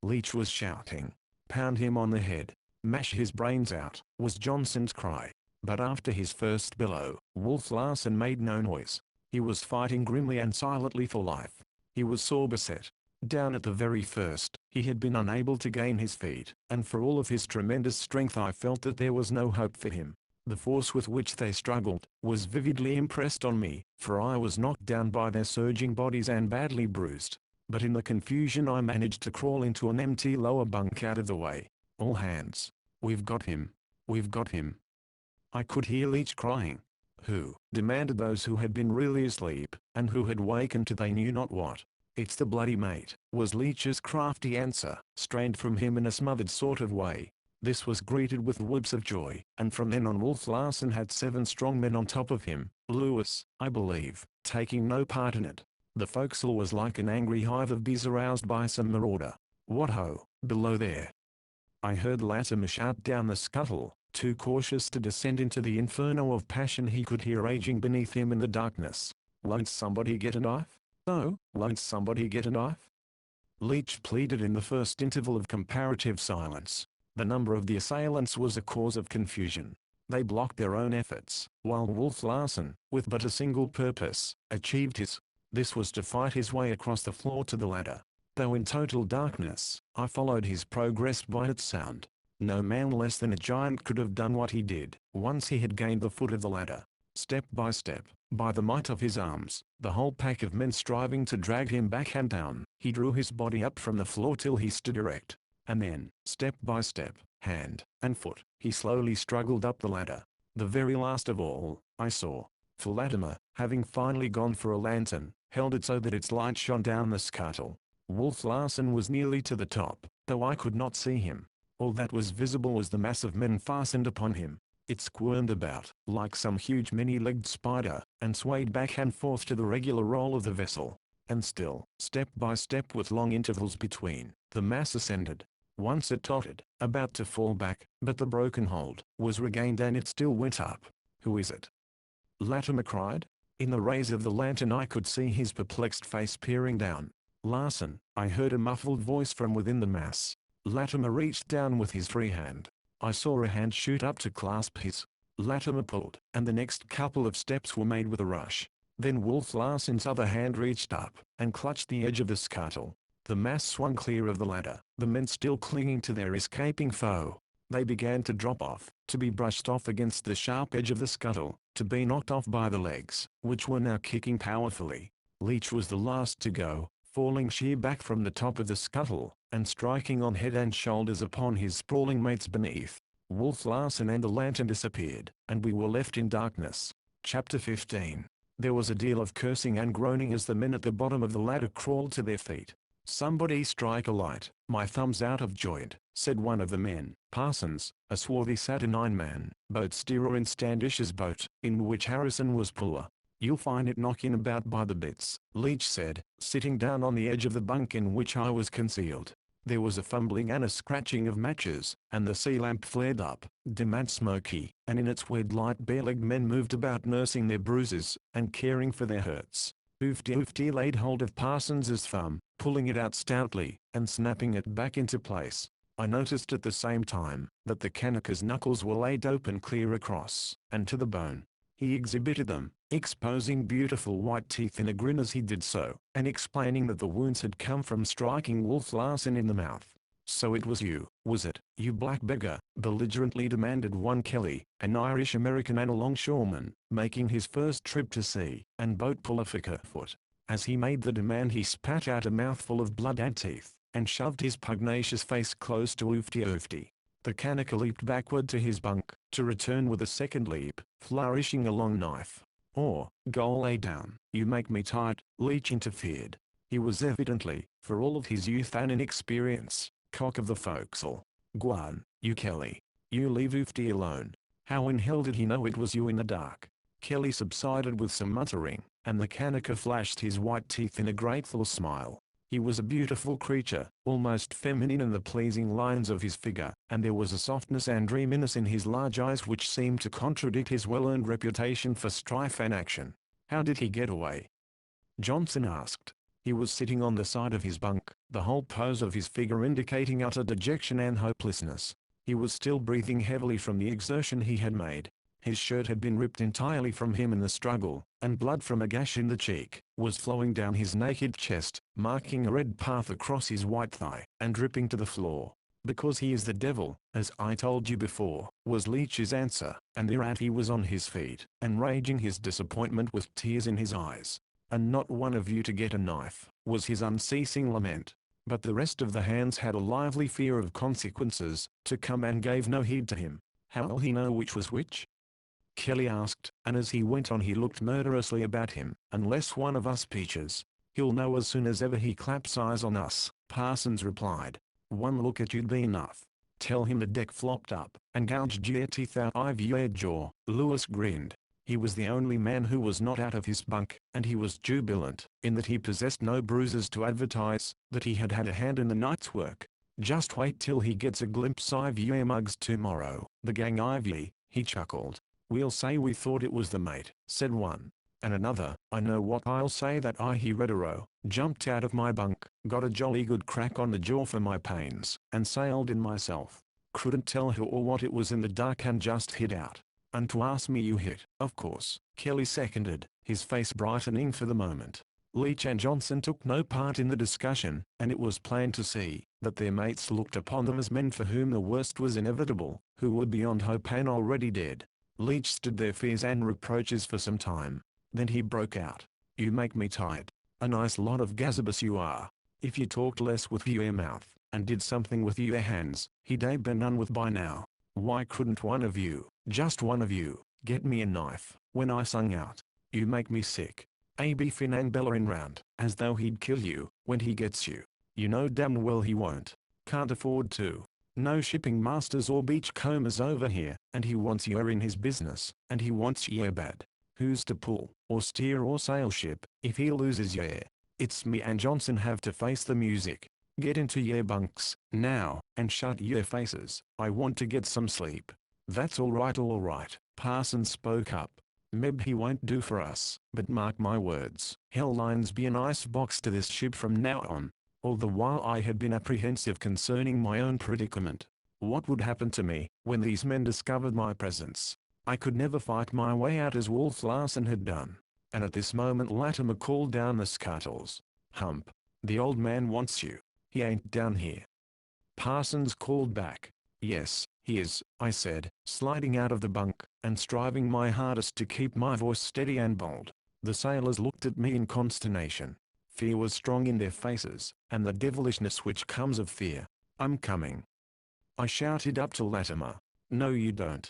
A: Leach was shouting. "Pound him on the head! Mash his brains out!" was Johnson's cry. But after his first bellow, Wolf Larsen made no noise. He was fighting grimly and silently for life. He was sore beset. Down at the very first, he had been unable to gain his feet, and for all of his tremendous strength I felt that there was no hope for him. The force with which they struggled was vividly impressed on me, for I was knocked down by their surging bodies and badly bruised. But in the confusion I managed to crawl into an empty lower bunk out of the way. "All hands! We've got him! We've got him!" I could hear Leach crying. "Who?" demanded those who had been really asleep, and who had wakened to they knew not what. "It's the bloody mate," was Leach's crafty answer, strained from him in a smothered sort of way. This was greeted with whoops of joy, and from then on Wolf Larsen had 7 strong men on top of him, Lewis, I believe, taking no part in it. The forecastle was like an angry hive of bees aroused by some marauder. "What ho, below there!" I heard Latimer shout down the scuttle, too cautious to descend into the inferno of passion he could hear raging beneath him in the darkness. "Won't somebody get a knife? Oh, won't somebody get a knife?" Leach pleaded in the first interval of comparative silence. The number of the assailants was a cause of confusion. They blocked their own efforts, while Wolf Larsen, with but a single purpose, achieved his. This was to fight his way across the floor to the ladder. Though in total darkness, I followed his progress by its sound. No man less than a giant could have done what he did, once he had gained the foot of the ladder. Step by step, by the might of his arms, the whole pack of men striving to drag him back and down, he drew his body up from the floor till he stood erect. And then, step by step, hand and foot, he slowly struggled up the ladder. The very last of all, I saw. For Latimer, having finally gone for a lantern, held it so that its light shone down the scuttle. Wolf Larsen was nearly to the top, though I could not see him. All that was visible was the mass of men fastened upon him. It squirmed about, like some huge many-legged spider, and swayed back and forth to the regular roll of the vessel. And still, step by step with long intervals between, the mass ascended. Once it tottered, about to fall back, but the broken hold was regained and it still went up. "Who is it?" Latimer cried. In the rays of the lantern I could see his perplexed face peering down. "Larsen," I heard a muffled voice from within the mass. Latimer reached down with his free hand. I saw a hand shoot up to clasp his. Latimer pulled, and the next couple of steps were made with a rush. Then Wolf Larsen's other hand reached up, and clutched the edge of the scuttle. The mass swung clear of the ladder, the men still clinging to their escaping foe. They began to drop off, to be brushed off against the sharp edge of the scuttle, to be knocked off by the legs, which were now kicking powerfully. Leach was the last to go, falling sheer back from the top of the scuttle, and striking on head and shoulders upon his sprawling mates beneath. Wolf Larsen and the lantern disappeared, and we were left in darkness. Chapter 15. There was a deal of cursing and groaning as the men at the bottom of the ladder crawled to their feet. "Somebody strike a light, my thumb's out of joint," said one of the men. Parsons, a swarthy saturnine man, boat steerer in Standish's boat, in which Harrison was puller. "You'll find it knocking about by the bits," Leach said, sitting down on the edge of the bunk in which I was concealed. There was a fumbling and a scratching of matches, and the sea lamp flared up, dim and smoky, and in its weird light bare-legged men moved about nursing their bruises, and caring for their hurts. Oofty laid hold of Parsons's thumb, pulling it out stoutly, and snapping it back into place. I noticed at the same time, that the Kanaker's knuckles were laid open clear across, and to the bone. He exhibited them, exposing beautiful white teeth in a grin as he did so, and explaining that the wounds had come from striking Wolf Larsen in the mouth. "So it was you, was it, you black beggar?" belligerently demanded one Kelly, an Irish-American and a longshoreman, making his first trip to sea, and boat puller for Kerfoot. As he made the demand he spat out a mouthful of blood and teeth, and shoved his pugnacious face close to Oofty. The Kanaker leaped backward to his bunk, to return with a second leap, flourishing a long knife. "Go lay down, you make me tired," Leach interfered. He was evidently, for all of his youth and inexperience, cock of the forecastle. "Gwan, you Kelly. You leave Oofty alone." "How in hell did he know it was you in the dark?" Kelly subsided with some muttering, and the Kanaker flashed his white teeth in a grateful smile. He was a beautiful creature, almost feminine in the pleasing lines of his figure, and there was a softness and dreaminess in his large eyes which seemed to contradict his well-earned reputation for strife and action. "How did he get away?" Johnson asked. He was sitting on the side of his bunk, the whole pose of his figure indicating utter dejection and hopelessness. He was still breathing heavily from the exertion he had made. His shirt had been ripped entirely from him in the struggle, and blood from a gash in the cheek was flowing down his naked chest, marking a red path across his white thigh, and dripping to the floor. "Because he is the devil, as I told you before," was Leach's answer, and thereat he was on his feet, and raging his disappointment with tears in his eyes. "And not one of you to get a knife," was his unceasing lament. But the rest of the hands had a lively fear of consequences to come and gave no heed to him. "How'll he know which was which?" Kelly asked, and as he went on he looked murderously about him. "Unless one of us peaches, he'll know as soon as ever he claps eyes on us," Parsons replied. "One look at you'd be enough. Tell him the deck flopped up, and gouged your teeth out of your jaw." Lewis grinned. He was the only man who was not out of his bunk, and he was jubilant, in that he possessed no bruises to advertise, that he had had a hand in the night's work. "Just wait till he gets a glimpse of your mugs tomorrow, the gang of ye," he chuckled. "We'll say we thought it was the mate," said one. And another, "I know what I'll say, that I he Redero, jumped out of my bunk, got a jolly good crack on the jaw for my pains, and sailed in myself." Couldn't tell who or what it was in the dark and just hid out. And to ask me you hit, of course, Kelly seconded, his face brightening for the moment. Leach and Johnson took no part in the discussion, and it was plain to see that their mates looked upon them as men for whom the worst was inevitable, who were beyond hope and already dead. Leach stood their fears and reproaches for some time. Then he broke out. "You make me tired. A nice lot of gazabus you are. If you talked less with your mouth, and did something with your hands, he'd been done with by now. Why couldn't one of you, just one of you, get me a knife, when I sung out? You make me sick. A.B. Finn and bellowing round, as though he'd kill you, when he gets you. You know damn well he won't. Can't afford to. No shipping masters or beachcombers over here, and he wants you in his business, and he wants you bad. Who's to pull, or steer or sail ship, if he loses you? It's me and Johnson have to face the music. Get into your bunks, now, and shut your faces. I want to get some sleep." "That's all right," Parsons spoke up. "Meb he won't do for us, but mark my words, hell lines be an ice box to this ship from now on." All the while I had been apprehensive concerning my own predicament. What would happen to me, when these men discovered my presence? I could never fight my way out as Wolf Larsen had done. And at this moment Latimer called down the scuttles. "Hump. The old man wants you. He ain't down here." Parsons called back. "Yes, he is," I said, sliding out of the bunk, and striving my hardest to keep my voice steady and bold. The sailors looked at me in consternation. Fear was strong in their faces, and the devilishness which comes of fear. "I'm coming," I shouted up to Latimer. "No you don't,"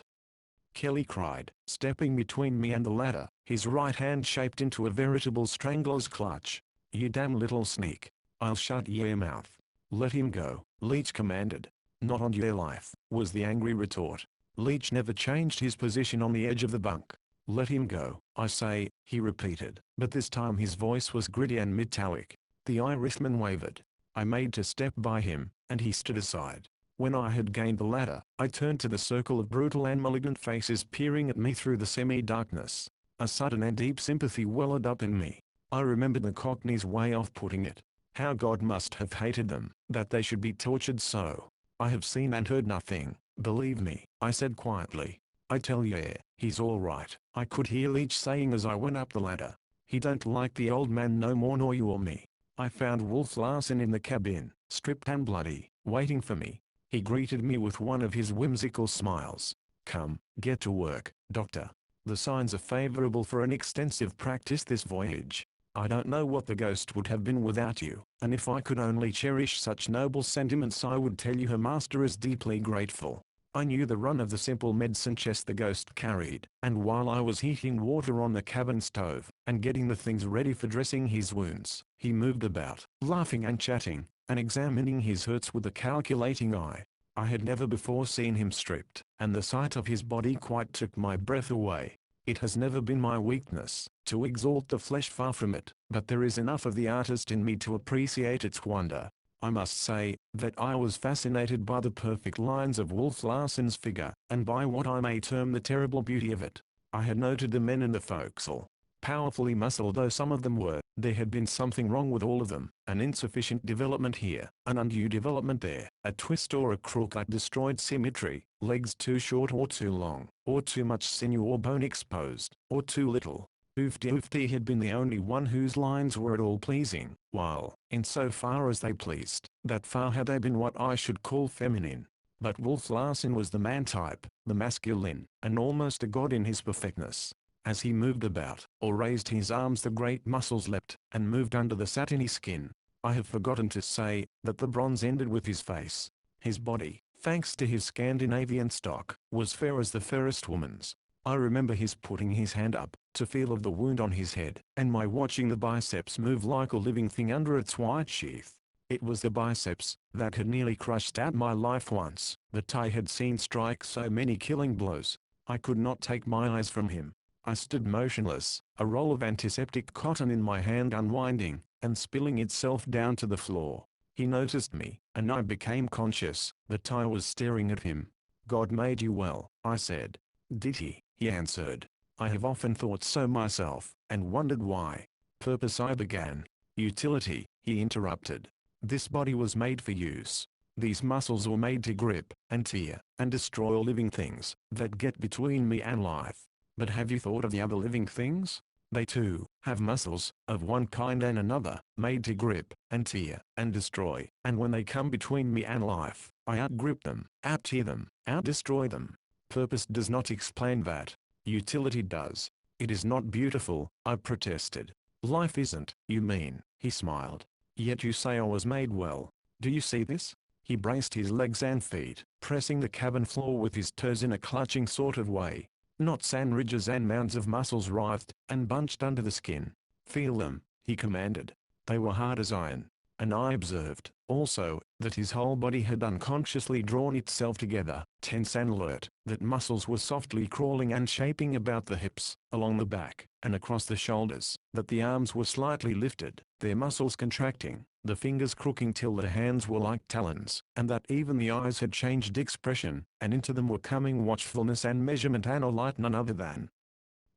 A: Kelly cried, stepping between me and the ladder, his right hand shaped into a veritable strangler's clutch. "You damn little sneak. I'll shut your mouth." "Let him go," Leach commanded. "Not on your life," was the angry retort. Leach never changed his position on the edge of the bunk. "Let him go, I say," he repeated, but this time his voice was gritty and metallic. The Irishman wavered. I made to step by him, and he stood aside. When I had gained the ladder, I turned to the circle of brutal and malignant faces peering at me through the semi-darkness. A sudden and deep sympathy welled up in me. I remembered the Cockney's way of putting it. How God must have hated them, that they should be tortured so. "I have seen and heard nothing, believe me," I said quietly. "I tell you, he's all right," I could hear Leach saying as I went up the ladder. "He don't like the old man no more nor you or me." I found Wolf Larsen in the cabin, stripped and bloody, waiting for me. He greeted me with one of his whimsical smiles. "Come, get to work, Doctor. The signs are favorable for an extensive practice this voyage. I don't know what the ghost would have been without you, and if I could only cherish such noble sentiments I would tell you her master is deeply grateful." I knew the run of the simple medicine chest the ghost carried, and while I was heating water on the cabin stove, and getting the things ready for dressing his wounds, he moved about, laughing and chatting, and examining his hurts with a calculating eye. I had never before seen him stripped, and the sight of his body quite took my breath away. It has never been my weakness to exalt the flesh, far from it, but there is enough of the artist in me to appreciate its wonder. I must say that I was fascinated by the perfect lines of Wolf Larsen's figure, and by what I may term the terrible beauty of it. I had noted the men in the forecastle. Powerfully muscled though some of them were, there had been something wrong with all of them, an insufficient development here, an undue development there, a twist or a crook that destroyed symmetry, legs too short or too long, or too much sinew or bone exposed, or too little. Oofty had been the only one whose lines were at all pleasing, while, in so far as they pleased, that far had they been what I should call feminine. But Wolf Larsen was the man type, the masculine, and almost a god in his perfectness. As he moved about, or raised his arms, the great muscles leapt, and moved under the satiny skin. I have forgotten to say, that the bronze ended with his face. His body, thanks to his Scandinavian stock, was fair as the fairest woman's. I remember his putting his hand up, to feel of the wound on his head, and my watching the biceps move like a living thing under its white sheath. It was the biceps that had nearly crushed out my life once, that I had seen strike so many killing blows. I could not take my eyes from him. I stood motionless, a roll of antiseptic cotton in my hand unwinding, and spilling itself down to the floor. He noticed me, and I became conscious that I was staring at him. "God made you well," I said. "Did he?" he answered. "I have often thought so myself, and wondered why." "Purpose," I began. "Utility," he interrupted. "This body was made for use. These muscles were made to grip, and tear, and destroy living things that get between me and life. But have you thought of the other living things? They too have muscles, of one kind and another, made to grip, and tear, and destroy. And when they come between me and life, I outgrip them, out-tear them, out-destroy them. Purpose does not explain that. Utility does. It is not beautiful, I protested. Life isn't, you mean, he smiled. Yet you say I was made well. Do you see this? He braced his legs and feet, pressing the cabin floor with his toes in a clutching sort of way. Knots and ridges and mounds of muscles writhed and bunched under the skin. Feel them, he commanded. They were hard as iron. And I observed, also, that his whole body had unconsciously drawn itself together, tense and alert, that muscles were softly crawling and shaping about the hips, along the back, and across the shoulders, that the arms were slightly lifted, their muscles contracting, the fingers crooking till the hands were like talons, and that even the eyes had changed expression, and into them were coming watchfulness and measurement and a light none other than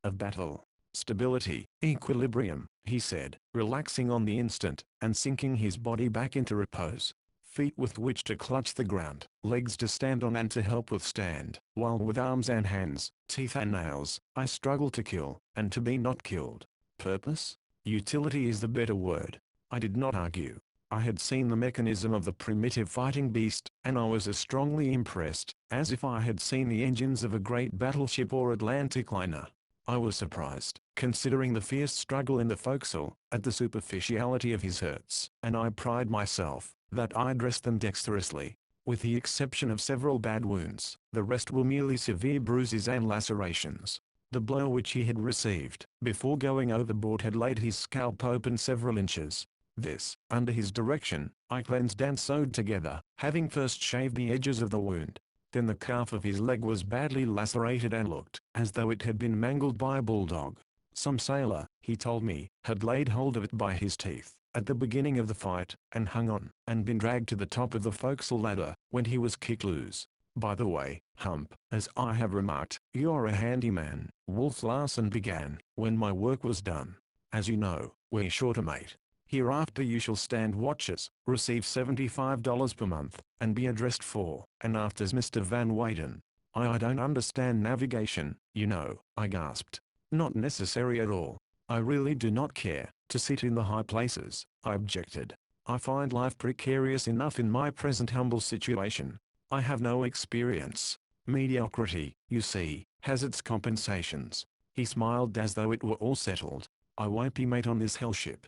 A: of battle. Stability, equilibrium, he said, relaxing on the instant, and sinking his body back into repose. Feet with which to clutch the ground, legs to stand on and to help withstand, while with arms and hands, teeth and nails, I struggle to kill, and to be not killed. Purpose? Utility is the better word. I did not argue. I had seen the mechanism of the primitive fighting beast, and I was as strongly impressed, as if I had seen the engines of a great battleship or Atlantic liner. I was surprised, considering the fierce struggle in the forecastle, at the superficiality of his hurts, and I pride myself, that I dressed them dexterously. With the exception of several bad wounds, the rest were merely severe bruises and lacerations. The blow which he had received, before going overboard had laid his scalp open several inches. This, under his direction, I cleansed and sewed together, having first shaved the edges of the wound. Then the calf of his leg was badly lacerated and looked as though it had been mangled by a bulldog. Some sailor, he told me, had laid hold of it by his teeth, at the beginning of the fight, and hung on, and been dragged to the top of the forecastle ladder, when he was kicked loose. By the way, Hump, as I have remarked, you're a handy man, Wolf Larsen began, when my work was done. As you know, we're short a mate. Hereafter you shall stand watches, receive $75 per month, and be addressed for, and after Mr. Van Weyden. I don't understand navigation, you know, I gasped. Not necessary at all. I really do not care to sit in the high places, I objected. I find life precarious enough in my present humble situation. I have no experience. Mediocrity, you see, has its compensations. He smiled as though it were all settled. I won't be mate on this hell ship.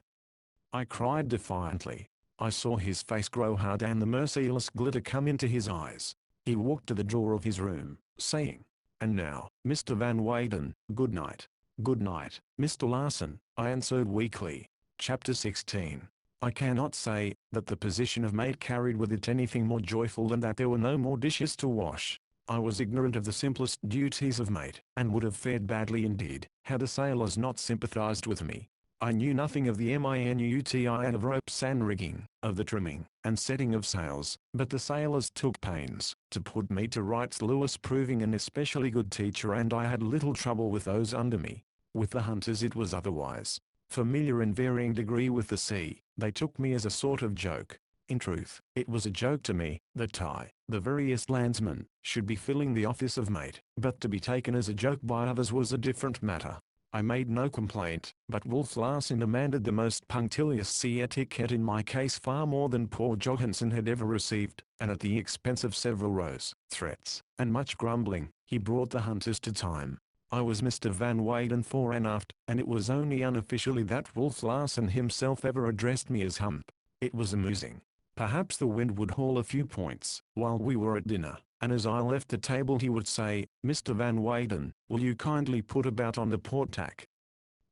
A: I cried defiantly. I saw his face grow hard and the merciless glitter come into his eyes. He walked to the door of his room, saying, "And now, Mr. Van Weyden, good night." "Good night, Mr. Larsen," I answered weakly. Chapter 16. I cannot say that the position of mate carried with it anything more joyful than that there were no more dishes to wash. I was ignorant of the simplest duties of mate, and would have fared badly indeed, had the sailors not sympathized with me. I knew nothing of the minuti and of ropes and rigging, of the trimming and setting of sails, but the sailors took pains to put me to rights, Lewis proving an especially good teacher, and I had little trouble with those under me. With the hunters it was otherwise. Familiar in varying degree with the sea, they took me as a sort of joke. In truth, it was a joke to me, that I, the veriest landsman, should be filling the office of mate, but to be taken as a joke by others was a different matter. I made no complaint, but Wolf Larsen demanded the most punctilious sea etiquette in my case, far more than poor Johansen had ever received, and at the expense of several rows, threats, and much grumbling, he brought the hunters to time. I was Mr. Van Weyden fore and aft, and it was only unofficially that Wolf Larsen himself ever addressed me as Hump. It was amusing. Perhaps the wind would haul a few points, while we were at dinner, and as I left the table he would say, "Mr. Van Weyden, will you kindly put about on the port tack?"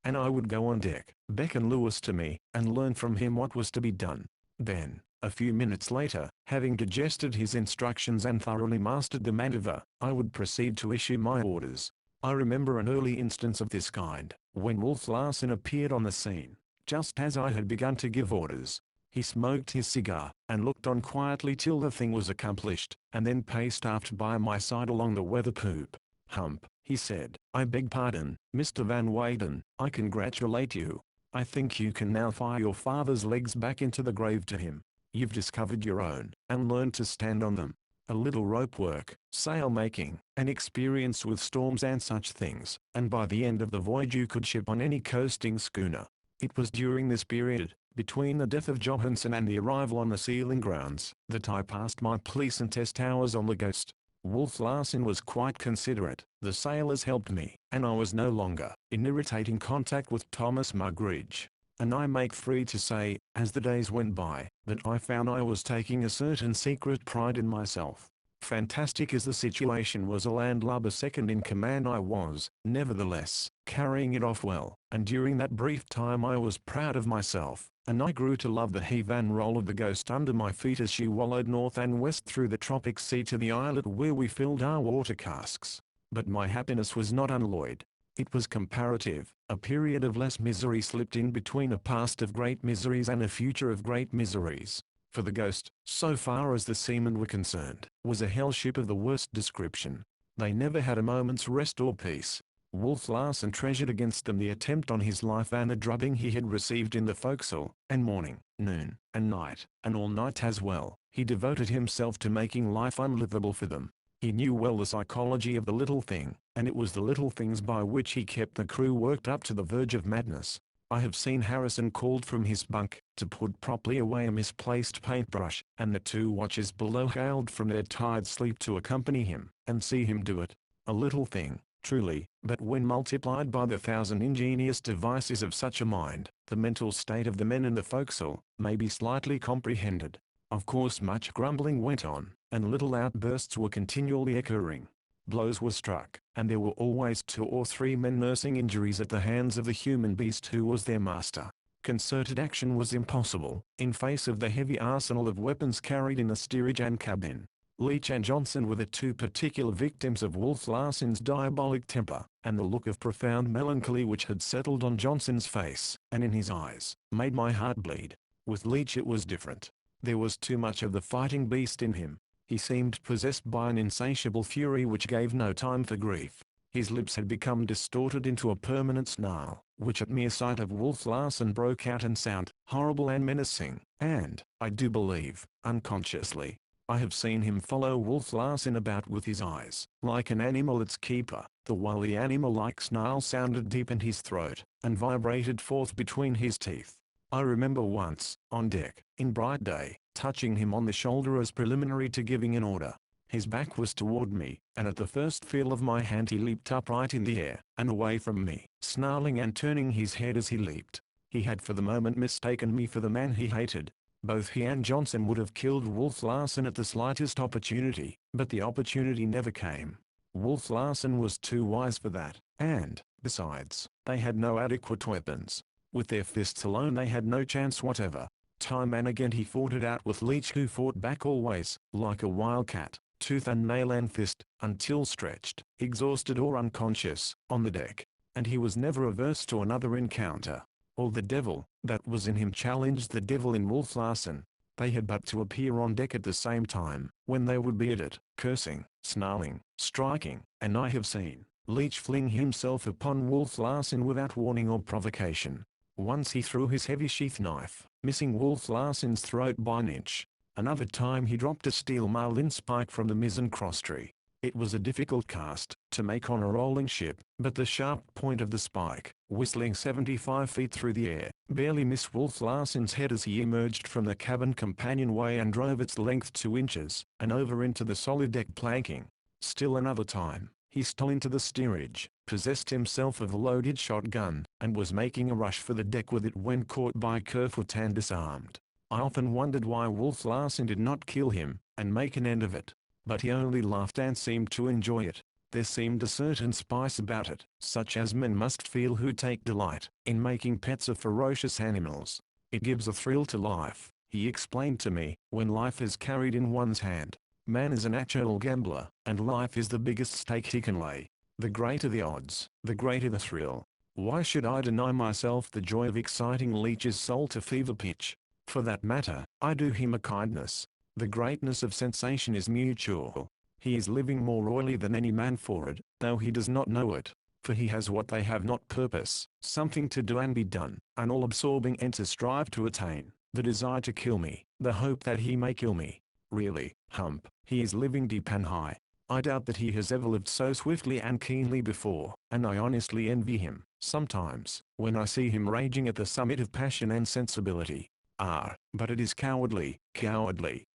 A: And I would go on deck, beckon Lewis to me, and learn from him what was to be done. Then, a few minutes later, having digested his instructions and thoroughly mastered the maneuver, I would proceed to issue my orders. I remember an early instance of this kind, when Wolf Larsen appeared on the scene, just as I had begun to give orders. He smoked his cigar, and looked on quietly till the thing was accomplished, and then paced aft by my side along the weather poop. "Hump," he said, "I beg pardon, Mr. Van Weyden, I congratulate you. I think you can now fire your father's legs back into the grave to him." You've discovered your own, and learned to stand on them. A little rope work, sail making, and experience with storms and such things, and by the end of the voyage you could ship on any coasting schooner. It was during this period, between the death of Johansen and the arrival on the sealing grounds, that I passed my police and test hours on the Ghost. Wolf Larsen was quite considerate. The sailors helped me, and I was no longer in irritating contact with Thomas Mugridge. And I make free to say, as the days went by, that I found I was taking a certain secret pride in myself. Fantastic as the situation was, a landlubber second in command I was, nevertheless, carrying it off well, and during that brief time I was proud of myself, and I grew to love the heave and roll of the Ghost under my feet as she wallowed north and west through the tropic sea to the islet where we filled our water casks. But my happiness was not unalloyed. It was comparative. A period of less misery slipped in between a past of great miseries and a future of great miseries. For the Ghost, so far as the seamen were concerned, was a hell ship of the worst description. They never had a moment's rest or peace. Wolf Larsen treasured against them the attempt on his life and the drubbing he had received in the forecastle, and morning, noon, and night, and all night as well, he devoted himself to making life unlivable for them. He knew well the psychology of the little thing, and it was the little things by which he kept the crew worked up to the verge of madness. I have seen Harrison called from his bunk, to put properly away a misplaced paintbrush, and the two watchers below hailed from their tired sleep to accompany him, and see him do it. A little thing, truly, but when multiplied by the 1,000 ingenious devices of such a mind, the mental state of the men in the forecastle may be slightly comprehended. Of course much grumbling went on, and little outbursts were continually occurring. Blows were struck, and there were always 2 or 3 men nursing injuries at the hands of the human beast who was their master. Concerted action was impossible, in face of the heavy arsenal of weapons carried in the steerage and cabin. Leach and Johnson were the 2 particular victims of Wolf Larsen's diabolic temper, and the look of profound melancholy which had settled on Johnson's face, and in his eyes, made my heart bleed. With Leach it was different. There was too much of the fighting beast in him. He seemed possessed by an insatiable fury which gave no time for grief. His lips had become distorted into a permanent snarl, which at mere sight of Wolf Larsen broke out in sound, horrible and menacing, and, I do believe, unconsciously. I have seen him follow Wolf Larsen about with his eyes, like an animal its keeper, the while the animal-like snarl sounded deep in his throat, and vibrated forth between his teeth. I remember once, on deck, in bright day, touching him on the shoulder as preliminary to giving an order. His back was toward me, and at the first feel of my hand he leaped upright in the air, and away from me, snarling and turning his head as he leaped. He had for the moment mistaken me for the man he hated. Both he and Johnson would have killed Wolf Larsen at the slightest opportunity, but the opportunity never came. Wolf Larsen was too wise for that, and, besides, they had no adequate weapons. With their fists alone they had no chance whatever. Time and again he fought it out with Leach, who fought back always, like a wildcat, tooth and nail and fist, until stretched, exhausted or unconscious, on the deck. And he was never averse to another encounter. All the devil that was in him challenged the devil in Wolf Larsen. They had but to appear on deck at the same time, when they would be at it, cursing, snarling, striking, and I have seen Leach fling himself upon Wolf Larsen without warning or provocation. Once he threw his heavy sheath knife, missing Wolf Larsen's throat by an inch. Another time he dropped a steel marline spike from the mizzen crosstree. It was a difficult cast to make on a rolling ship, but the sharp point of the spike, whistling 75 feet through the air, barely missed Wolf Larsen's head as he emerged from the cabin companionway and drove its length 2 inches, and over into the solid deck planking. Still another time, he stole into the steerage, possessed himself of a loaded shotgun, and was making a rush for the deck with it when caught by Kerfoot and disarmed. I often wondered why Wolf Larsen did not kill him, and make an end of it. But he only laughed and seemed to enjoy it. There seemed a certain spice about it, such as men must feel who take delight in making pets of ferocious animals. It gives a thrill to life, he explained to me, when life is carried in one's hand. Man is a natural gambler, and life is the biggest stake he can lay. The greater the odds, the greater the thrill. Why should I deny myself the joy of exciting Leach's soul to fever pitch? For that matter, I do him a kindness. The greatness of sensation is mutual. He is living more royally than any man for it, though he does not know it. For he has what they have not, purpose, something to do and be done, an all-absorbing end to strive to attain. the desire to kill me, the hope that he may kill me. Really, Hump, he is living deep and high. I doubt that he has ever lived so swiftly and keenly before, and I honestly envy him, sometimes, when I see him raging at the summit of passion and sensibility. Ah, but it is cowardly, cowardly.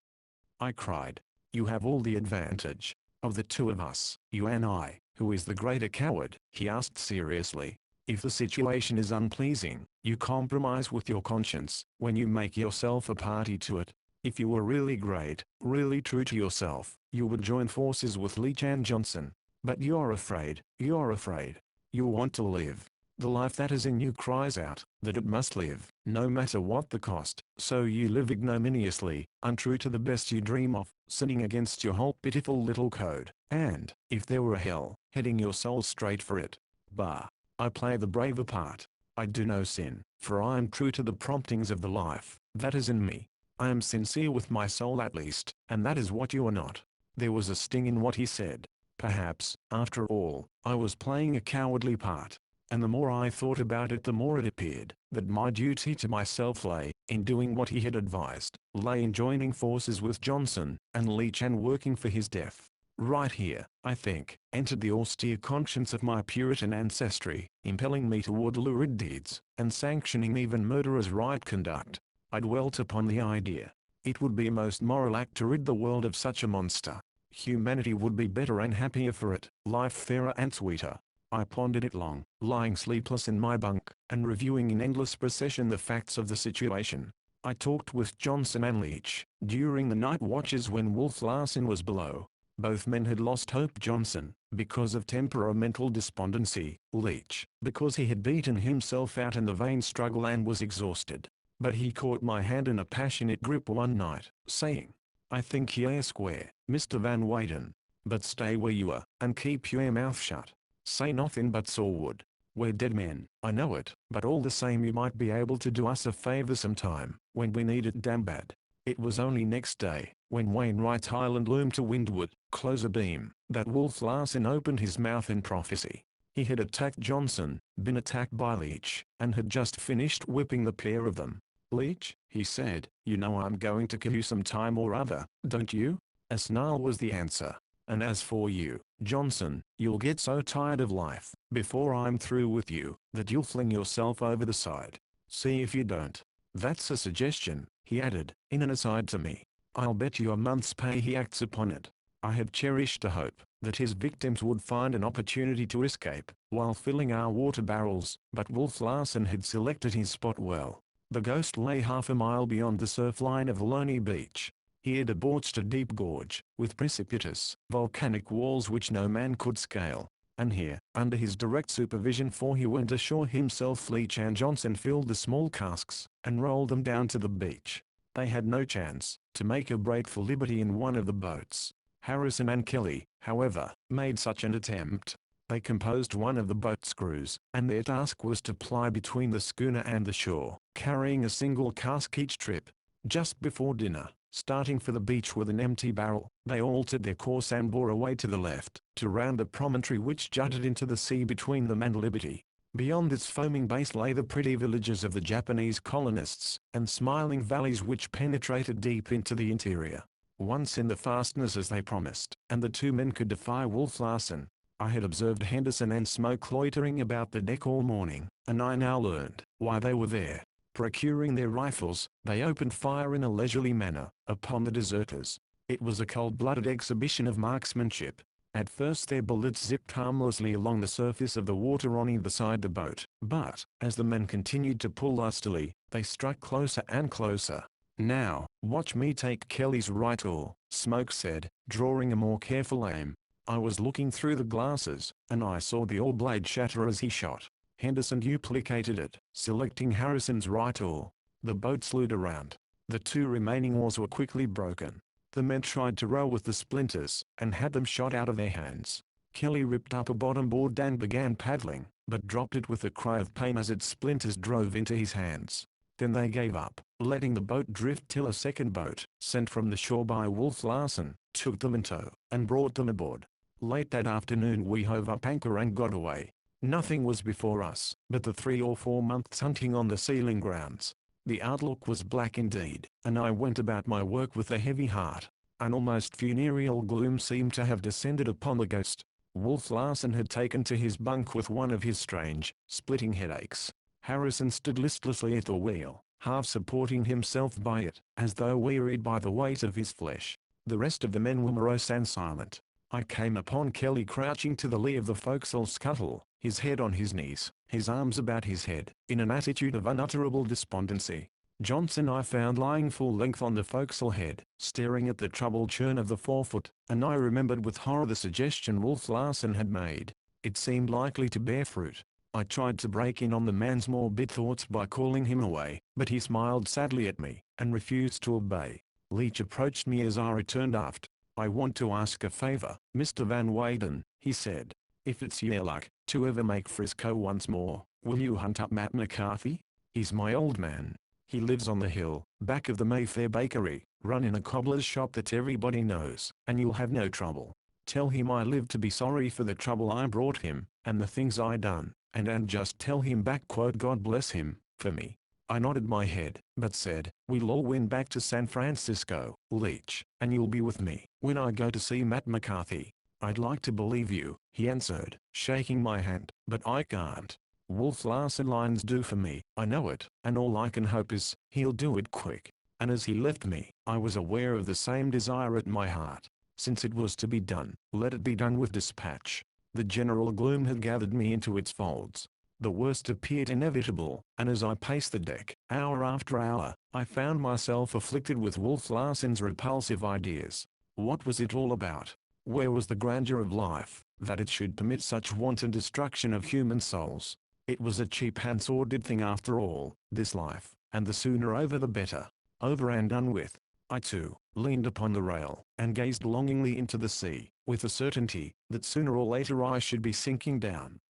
A: I cried. You have all the advantage. Of the two of us, you and I, who is the greater coward? He asked seriously. If the situation is unpleasing, you compromise with your conscience, when you make yourself a party to it. If you were really great, really true to yourself, you would join forces with Leach and Johnson. But you're afraid, you're afraid. You want to live. The life that is in you cries out that it must live, no matter what the cost, so you live ignominiously, untrue to the best you dream of, sinning against your whole pitiful little code, and, if there were a hell, heading your soul straight for it. Bah! I play the braver part. I do no sin, for I am true to the promptings of the life that is in me. I am sincere with my soul at least, and that is what you are not. There was a sting in what he said. Perhaps, after all, I was playing a cowardly part. And the more I thought about it, the more it appeared that my duty to myself lay in doing what he had advised, lay in joining forces with Johnson and Leach and working for his death. Right here, I think, entered the austere conscience of my Puritan ancestry, impelling me toward lurid deeds, and sanctioning even murderous right conduct. I dwelt upon the idea. It would be a most moral act to rid the world of such a monster. Humanity would be better and happier for it, life fairer and sweeter. I pondered it long, lying sleepless in my bunk, and reviewing in endless procession the facts of the situation. I talked with Johnson and Leach, during the night watches when Wolf Larsen was below. Both men had lost hope. Johnson, because of temperamental despondency, Leach, because he had beaten himself out in the vain struggle and was exhausted. But he caught my hand in a passionate grip one night, saying, I think you're square, Mr. Van Weyden. But stay where you are, and keep your mouth shut. Say nothing but saw wood. We're dead men, I know it, but all the same you might be able to do us a favor sometime, when we need it damn bad. It was only next day, when Wainwright Island loomed to windward, close abeam, that Wolf Larsen opened his mouth in prophecy. He had attacked Johnson, been attacked by Leach, and had just finished whipping the pair of them. Leach, he said, you know I'm going to kill you some time or other, don't you? A snarl was the answer. And as for you, Johnson, you'll get so tired of life, before I'm through with you, that you'll fling yourself over the side. See if you don't. That's a suggestion, he added, in an aside to me. I'll bet you a month's pay he acts upon it. I had cherished a hope that his victims would find an opportunity to escape, while filling our water barrels, but Wolf Larsen had selected his spot well. The ghost lay half a mile beyond the surf line of Lonely Beach. He had debauched a deep gorge, with precipitous, volcanic walls which no man could scale. And here, under his direct supervision, for he went ashore himself, Leach and Johnson filled the small casks, and rolled them down to the beach. They had no chance to make a break for liberty in one of the boats. Harrison and Kelly, however, made such an attempt. They composed one of the boat's crews, and their task was to ply between the schooner and the shore, carrying a single cask each trip. Just before dinner, starting for the beach with an empty barrel, they altered their course and bore away to the left, to round the promontory which jutted into the sea between them and Liberty. Beyond its foaming base lay the pretty villages of the Japanese colonists, and smiling valleys which penetrated deep into the interior. Once in the fastness as they promised, and the two men could defy Wolf Larsen. I had observed Henderson and Smoke loitering about the deck all morning, and I now learned why they were there. Procuring their rifles, they opened fire in a leisurely manner upon the deserters. It was a cold-blooded exhibition of marksmanship. At first their bullets zipped harmlessly along the surface of the water on either side the boat, but, as the men continued to pull lustily, they struck closer and closer. Now, watch me take Kelly's right oar, Smoke said, drawing a more careful aim. I was looking through the glasses, and I saw the oar blade shatter as he shot. Henderson duplicated it, selecting Harrison's right oar. The boat slewed around. The two remaining oars were quickly broken. The men tried to row with the splinters, and had them shot out of their hands. Kelly ripped up a bottom board and began paddling, but dropped it with a cry of pain as its splinters drove into his hands. Then they gave up, letting the boat drift till a second boat, sent from the shore by Wolf Larsen, took them in tow, and brought them aboard. Late that afternoon we hove up anchor and got away. Nothing was before us, but the 3 or 4 months hunting on the sealing grounds. The outlook was black indeed, and I went about my work with a heavy heart. An almost funereal gloom seemed to have descended upon the ghost. Wolf Larsen had taken to his bunk with one of his strange, splitting headaches. Harrison stood listlessly at the wheel, half supporting himself by it, as though wearied by the weight of his flesh. The rest of the men were morose and silent. I came upon Kelly crouching to the lee of the forecastle scuttle, his head on his knees, his arms about his head, in an attitude of unutterable despondency. Johnson I found lying full length on the forecastle head, staring at the troubled churn of the forefoot, and I remembered with horror the suggestion Wolf Larsen had made. It seemed likely to bear fruit. I tried to break in on the man's morbid thoughts by calling him away, but he smiled sadly at me, and refused to obey. Leach approached me as I returned aft. "I want to ask a favor, Mr. Van Weyden," he said. "If it's your luck to ever make Frisco once more, will you hunt up Matt McCarthy? He's my old man. He lives on the hill, back of the Mayfair Bakery, running a cobbler's shop that everybody knows, and you'll have no trouble. Tell him I live to be sorry for the trouble I brought him, and the things I done, and just tell him back God bless him, for me." I nodded my head, but said, "We'll all win back to San Francisco, Leach, and you'll be with me when I go to see Matt McCarthy." "I'd like to believe you," he answered, shaking my hand, "but I can't. Wolf Larsen lines do for me, I know it, and all I can hope is, he'll do it quick." And as he left me, I was aware of the same desire at my heart. Since it was to be done, let it be done with dispatch. The general gloom had gathered me into its folds. The worst appeared inevitable, and as I paced the deck, hour after hour, I found myself afflicted with Wolf Larsen's repulsive ideas. What was it all about? Where was the grandeur of life, that it should permit such wanton destruction of human souls? It was a cheap and sordid thing after all, this life, and the sooner over the better. Over and done with. I too, leaned upon the rail, and gazed longingly into the sea, with the certainty, that sooner or later I should be sinking down,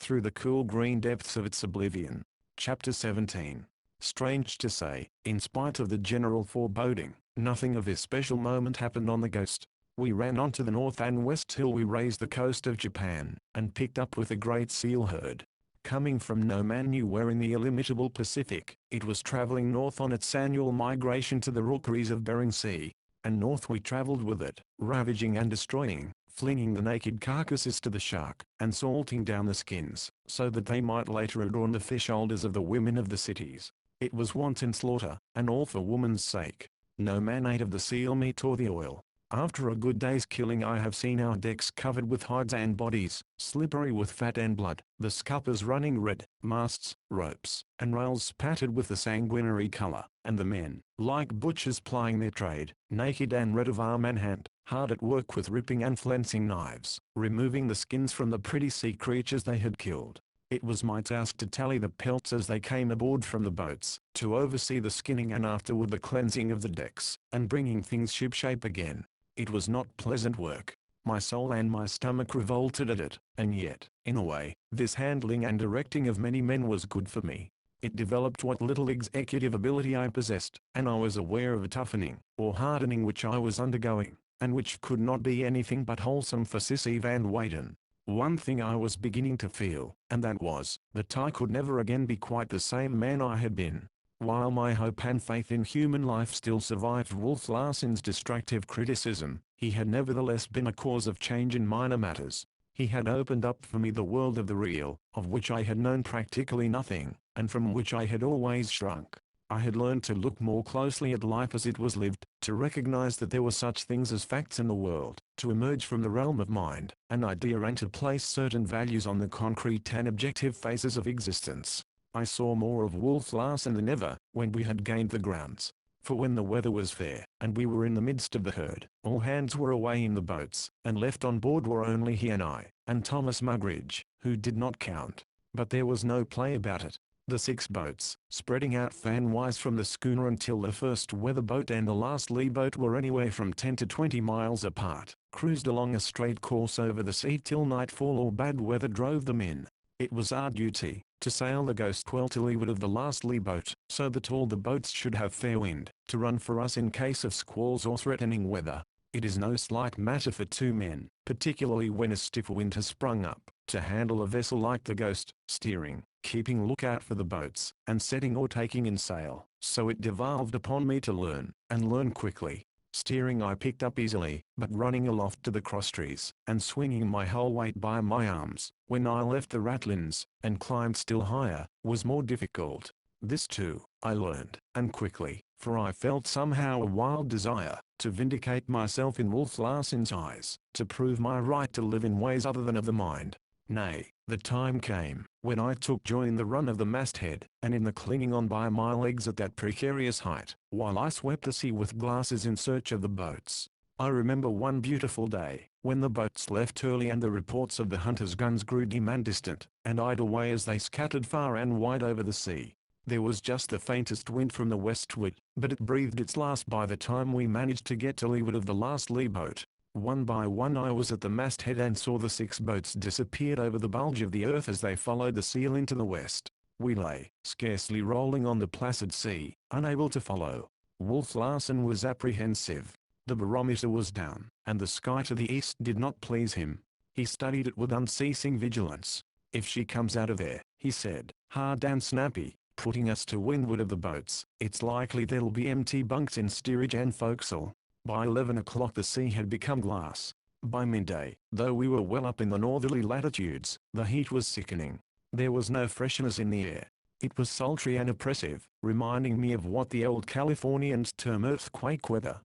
A: through the cool green depths of its oblivion. Chapter 17. Strange to say, in spite of the general foreboding, nothing of especial moment happened on the Ghost. We ran on to the north and west till we raised the coast of Japan, and picked up with a great seal herd. Coming from no man knew where in the illimitable Pacific, it was traveling north on its annual migration to the rookeries of Bering Sea. And north we traveled with it, ravaging and destroying, flinging the naked carcasses to the shark, and salting down the skins, so that they might later adorn the fish shoulders of the women of the cities. It was wanton slaughter, and all for woman's sake. No man ate of the seal meat or the oil. After a good day's killing I have seen our decks covered with hides and bodies, slippery with fat and blood, the scuppers running red, masts, ropes, and rails spattered with the sanguinary color, and the men, like butchers plying their trade, naked and red of arm and hand, hard at work with ripping and flensing knives, removing the skins from the pretty sea creatures they had killed. It was my task to tally the pelts as they came aboard from the boats, to oversee the skinning and afterward the cleansing of the decks, and bringing things shipshape again. It was not pleasant work. My soul and my stomach revolted at it, and yet, in a way, this handling and directing of many men was good for me. It developed what little executive ability I possessed, and I was aware of a toughening, or hardening which I was undergoing, and which could not be anything but wholesome for Sissy Van Weyden. One thing I was beginning to feel, and that was, that I could never again be quite the same man I had been. While my hope and faith in human life still survived Wolf Larsen's destructive criticism, he had nevertheless been a cause of change in minor matters. He had opened up for me the world of the real, of which I had known practically nothing, and from which I had always shrunk. I had learned to look more closely at life as it was lived, to recognize that there were such things as facts in the world, to emerge from the realm of mind and idea and to place certain values on the concrete and objective phases of existence. I saw more of Wolf Larsen than ever, when we had gained the grounds. For when the weather was fair, and we were in the midst of the herd, all hands were away in the boats, and left on board were only he and I, and Thomas Mugridge, who did not count. But there was no play about it. The 6 boats, spreading out fan-wise from the schooner until the first weather boat and the last lee boat were anywhere from 10 to 20 miles apart, cruised along a straight course over the sea till nightfall or bad weather drove them in. It was our duty, to sail the Ghost well to leeward of the last lee boat, so that all the boats should have fair wind, to run for us in case of squalls or threatening weather. It is no slight matter for 2 men, particularly when a stiff wind has sprung up, to handle a vessel like the Ghost, steering, keeping lookout for the boats, and setting or taking in sail. So it devolved upon me to learn, and learn quickly. Steering I picked up easily, but running aloft to the crosstrees, and swinging my whole weight by my arms, when I left the ratlins, and climbed still higher, was more difficult. This too, I learned, and quickly, for I felt somehow a wild desire, to vindicate myself in Wolf Larsen's eyes, to prove my right to live in ways other than of the mind. Nay, the time came, when I took joy in the run of the masthead, and in the clinging on by my legs at that precarious height, while I swept the sea with glasses in search of the boats. I remember one beautiful day, when the boats left early and the reports of the hunters' guns grew dim and distant, and died away as they scattered far and wide over the sea. There was just the faintest wind from the westward, but it breathed its last by the time we managed to get to leeward of the last lee boat. One by one I was at the masthead and saw the 6 boats disappear over the bulge of the earth as they followed the seal into the west. We lay, scarcely rolling on the placid sea, unable to follow. Wolf Larsen was apprehensive. The barometer was down, and the sky to the east did not please him. He studied it with unceasing vigilance. "If she comes out of there," he said, hard and snappy, putting us to windward of the boats, "it's likely there'll be empty bunks in steerage and forecastle." By 11 o'clock the sea had become glass. By midday, though we were well up in the northerly latitudes, the heat was sickening. There was no freshness in the air. It was sultry and oppressive, reminding me of what the old Californians term earthquake weather.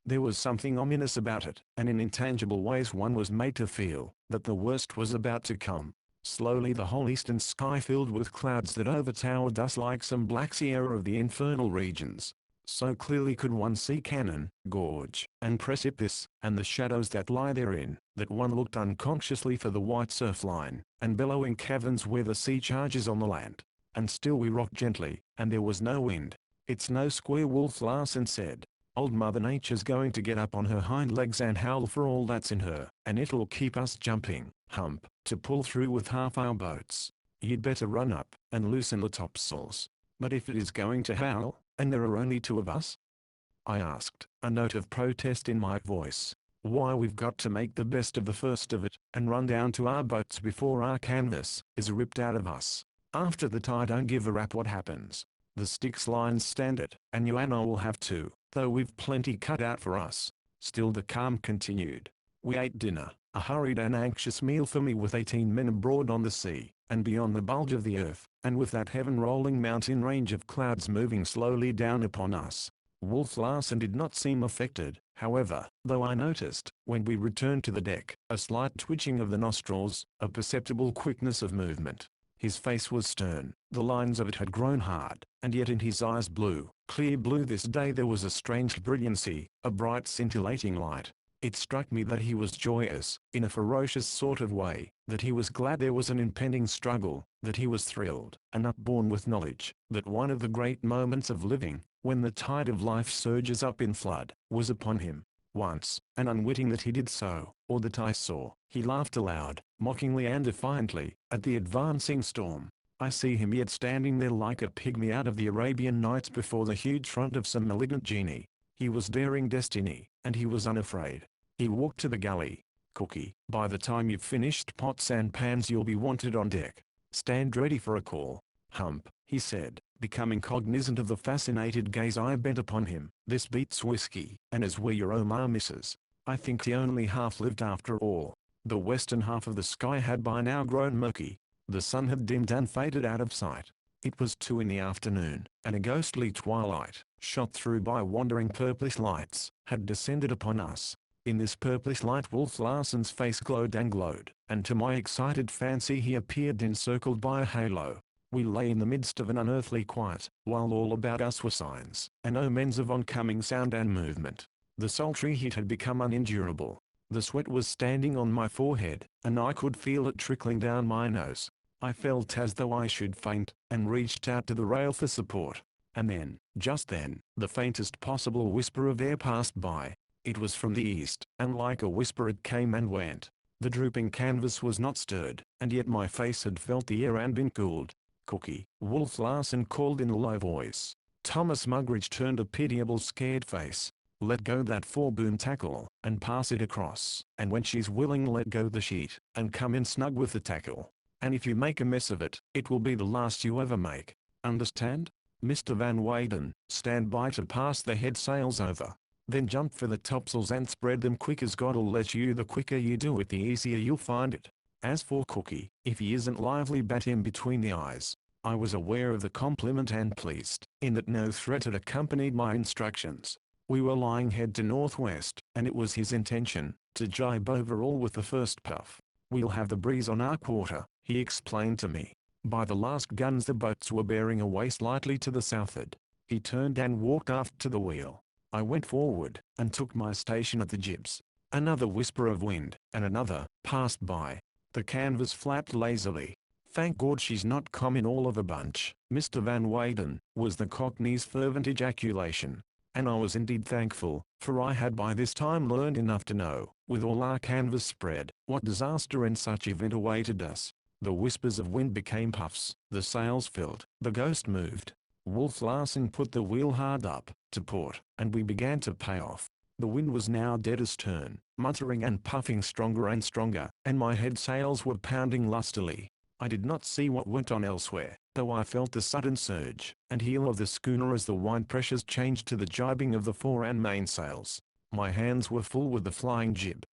A: There was something ominous about it, and in intangible ways one was made to feel that the worst was about to come. Slowly the whole eastern sky filled with clouds that overtowered us like some black sierra of the infernal regions. So clearly could one see cannon, gorge, and precipice, and the shadows that lie therein, that one looked unconsciously for the white surf line, and bellowing caverns where the sea charges on the land. And still we rocked gently, and there was no wind. "It's no square," Wolf Larsen said. "Old Mother Nature's going to get up on her hind legs and howl for all that's in her, and it'll keep us jumping, hump, to pull through with half our boats. You'd better run up, and loosen the topsails." "But if it is going to howl, and there are only 2 of us?" I asked, a note of protest in my voice. "Why, we've got to make the best of the first of it, and run down to our boats before our canvas is ripped out of us. After that I don't give a rap what happens. The Styx lines stand it, and you and I will have to, though we've plenty cut out for us." Still the calm continued. We ate dinner, a hurried and anxious meal for me with 18 men abroad on the sea, and beyond the bulge of the earth, and with that heaven-rolling mountain range of clouds moving slowly down upon us. Wolf Larsen did not seem affected, however, though I noticed, when we returned to the deck, a slight twitching of the nostrils, a perceptible quickness of movement. His face was stern, the lines of it had grown hard, and yet in his eyes blue, clear blue this day there was a strange brilliancy, a bright scintillating light. It struck me that he was joyous, in a ferocious sort of way, that he was glad there was an impending struggle, that he was thrilled, and upborne with knowledge, that one of the great moments of living, when the tide of life surges up in flood, was upon him. Once, and unwitting that he did so, or that I saw, he laughed aloud, mockingly and defiantly, at the advancing storm. I see him yet standing there like a pygmy out of the Arabian Nights before the huge front of some malignant genie. He was daring destiny, and he was unafraid. He walked to the galley. "Cookie, by the time you've finished pots and pans you'll be wanted on deck. Stand ready for a call." "Hump," he said, becoming cognizant of the fascinated gaze I bent upon him. "This beats whiskey, and as we're your Omar missus, I think he only half lived after all." The western half of the sky had by now grown murky. The sun had dimmed and faded out of sight. It was 2 in the afternoon, and a ghostly twilight, shot through by wandering purplish lights, had descended upon us. In this purplish light Wolf Larsen's face glowed and glowed, and to my excited fancy he appeared encircled by a halo. We lay in the midst of an unearthly quiet, while all about us were signs and omens of oncoming sound and movement. The sultry heat had become unendurable. The sweat was standing on my forehead, and I could feel it trickling down my nose. I felt as though I should faint, and reached out to the rail for support. And then, just then, the faintest possible whisper of air passed by. It was from the east, and like a whisper it came and went. The drooping canvas was not stirred, and yet my face had felt the air and been cooled. "Cookie," Wolf Larsen called in a low voice. Thomas Mugridge turned a pitiable scared face. "Let go that foreboom tackle, and pass it across, and when she's willing let go the sheet, and come in snug with the tackle." And if you make a mess of it, it will be the last you ever make. Understand? Mr. Van Weyden, stand by to pass the head sails over. Then jump for the topsails and spread them quick as God'll let you. The quicker you do it, the easier you'll find it. As for Cookie, if he isn't lively, bat him between the eyes. I was aware of the compliment and pleased, in that no threat had accompanied my instructions. We were lying head to northwest, and it was his intention to jibe over all with the first puff. We'll have the breeze on our quarter, he explained to me. By the last guns the boats were bearing away slightly to the southward. He turned and walked aft to the wheel. I went forward, and took my station at the jibs. Another whisper of wind, and another, passed by. The canvas flapped lazily. "Thank God she's not common all of a bunch, Mr. Van Weyden," was the Cockney's fervent ejaculation. And I was indeed thankful, for I had by this time learned enough to know, with all our canvas spread, what disaster in such event awaited us. The whispers of wind became puffs, the sails filled, the Ghost moved. Wolf Larsen put the wheel hard up, to port, and we began to pay off. The wind was now dead astern, muttering and puffing stronger and stronger, and my head sails were pounding lustily. I did not see what went on elsewhere, though I felt the sudden surge and heel of the schooner as the wind pressures changed to the jibing of the fore and mainsails. My hands were full with the flying jib,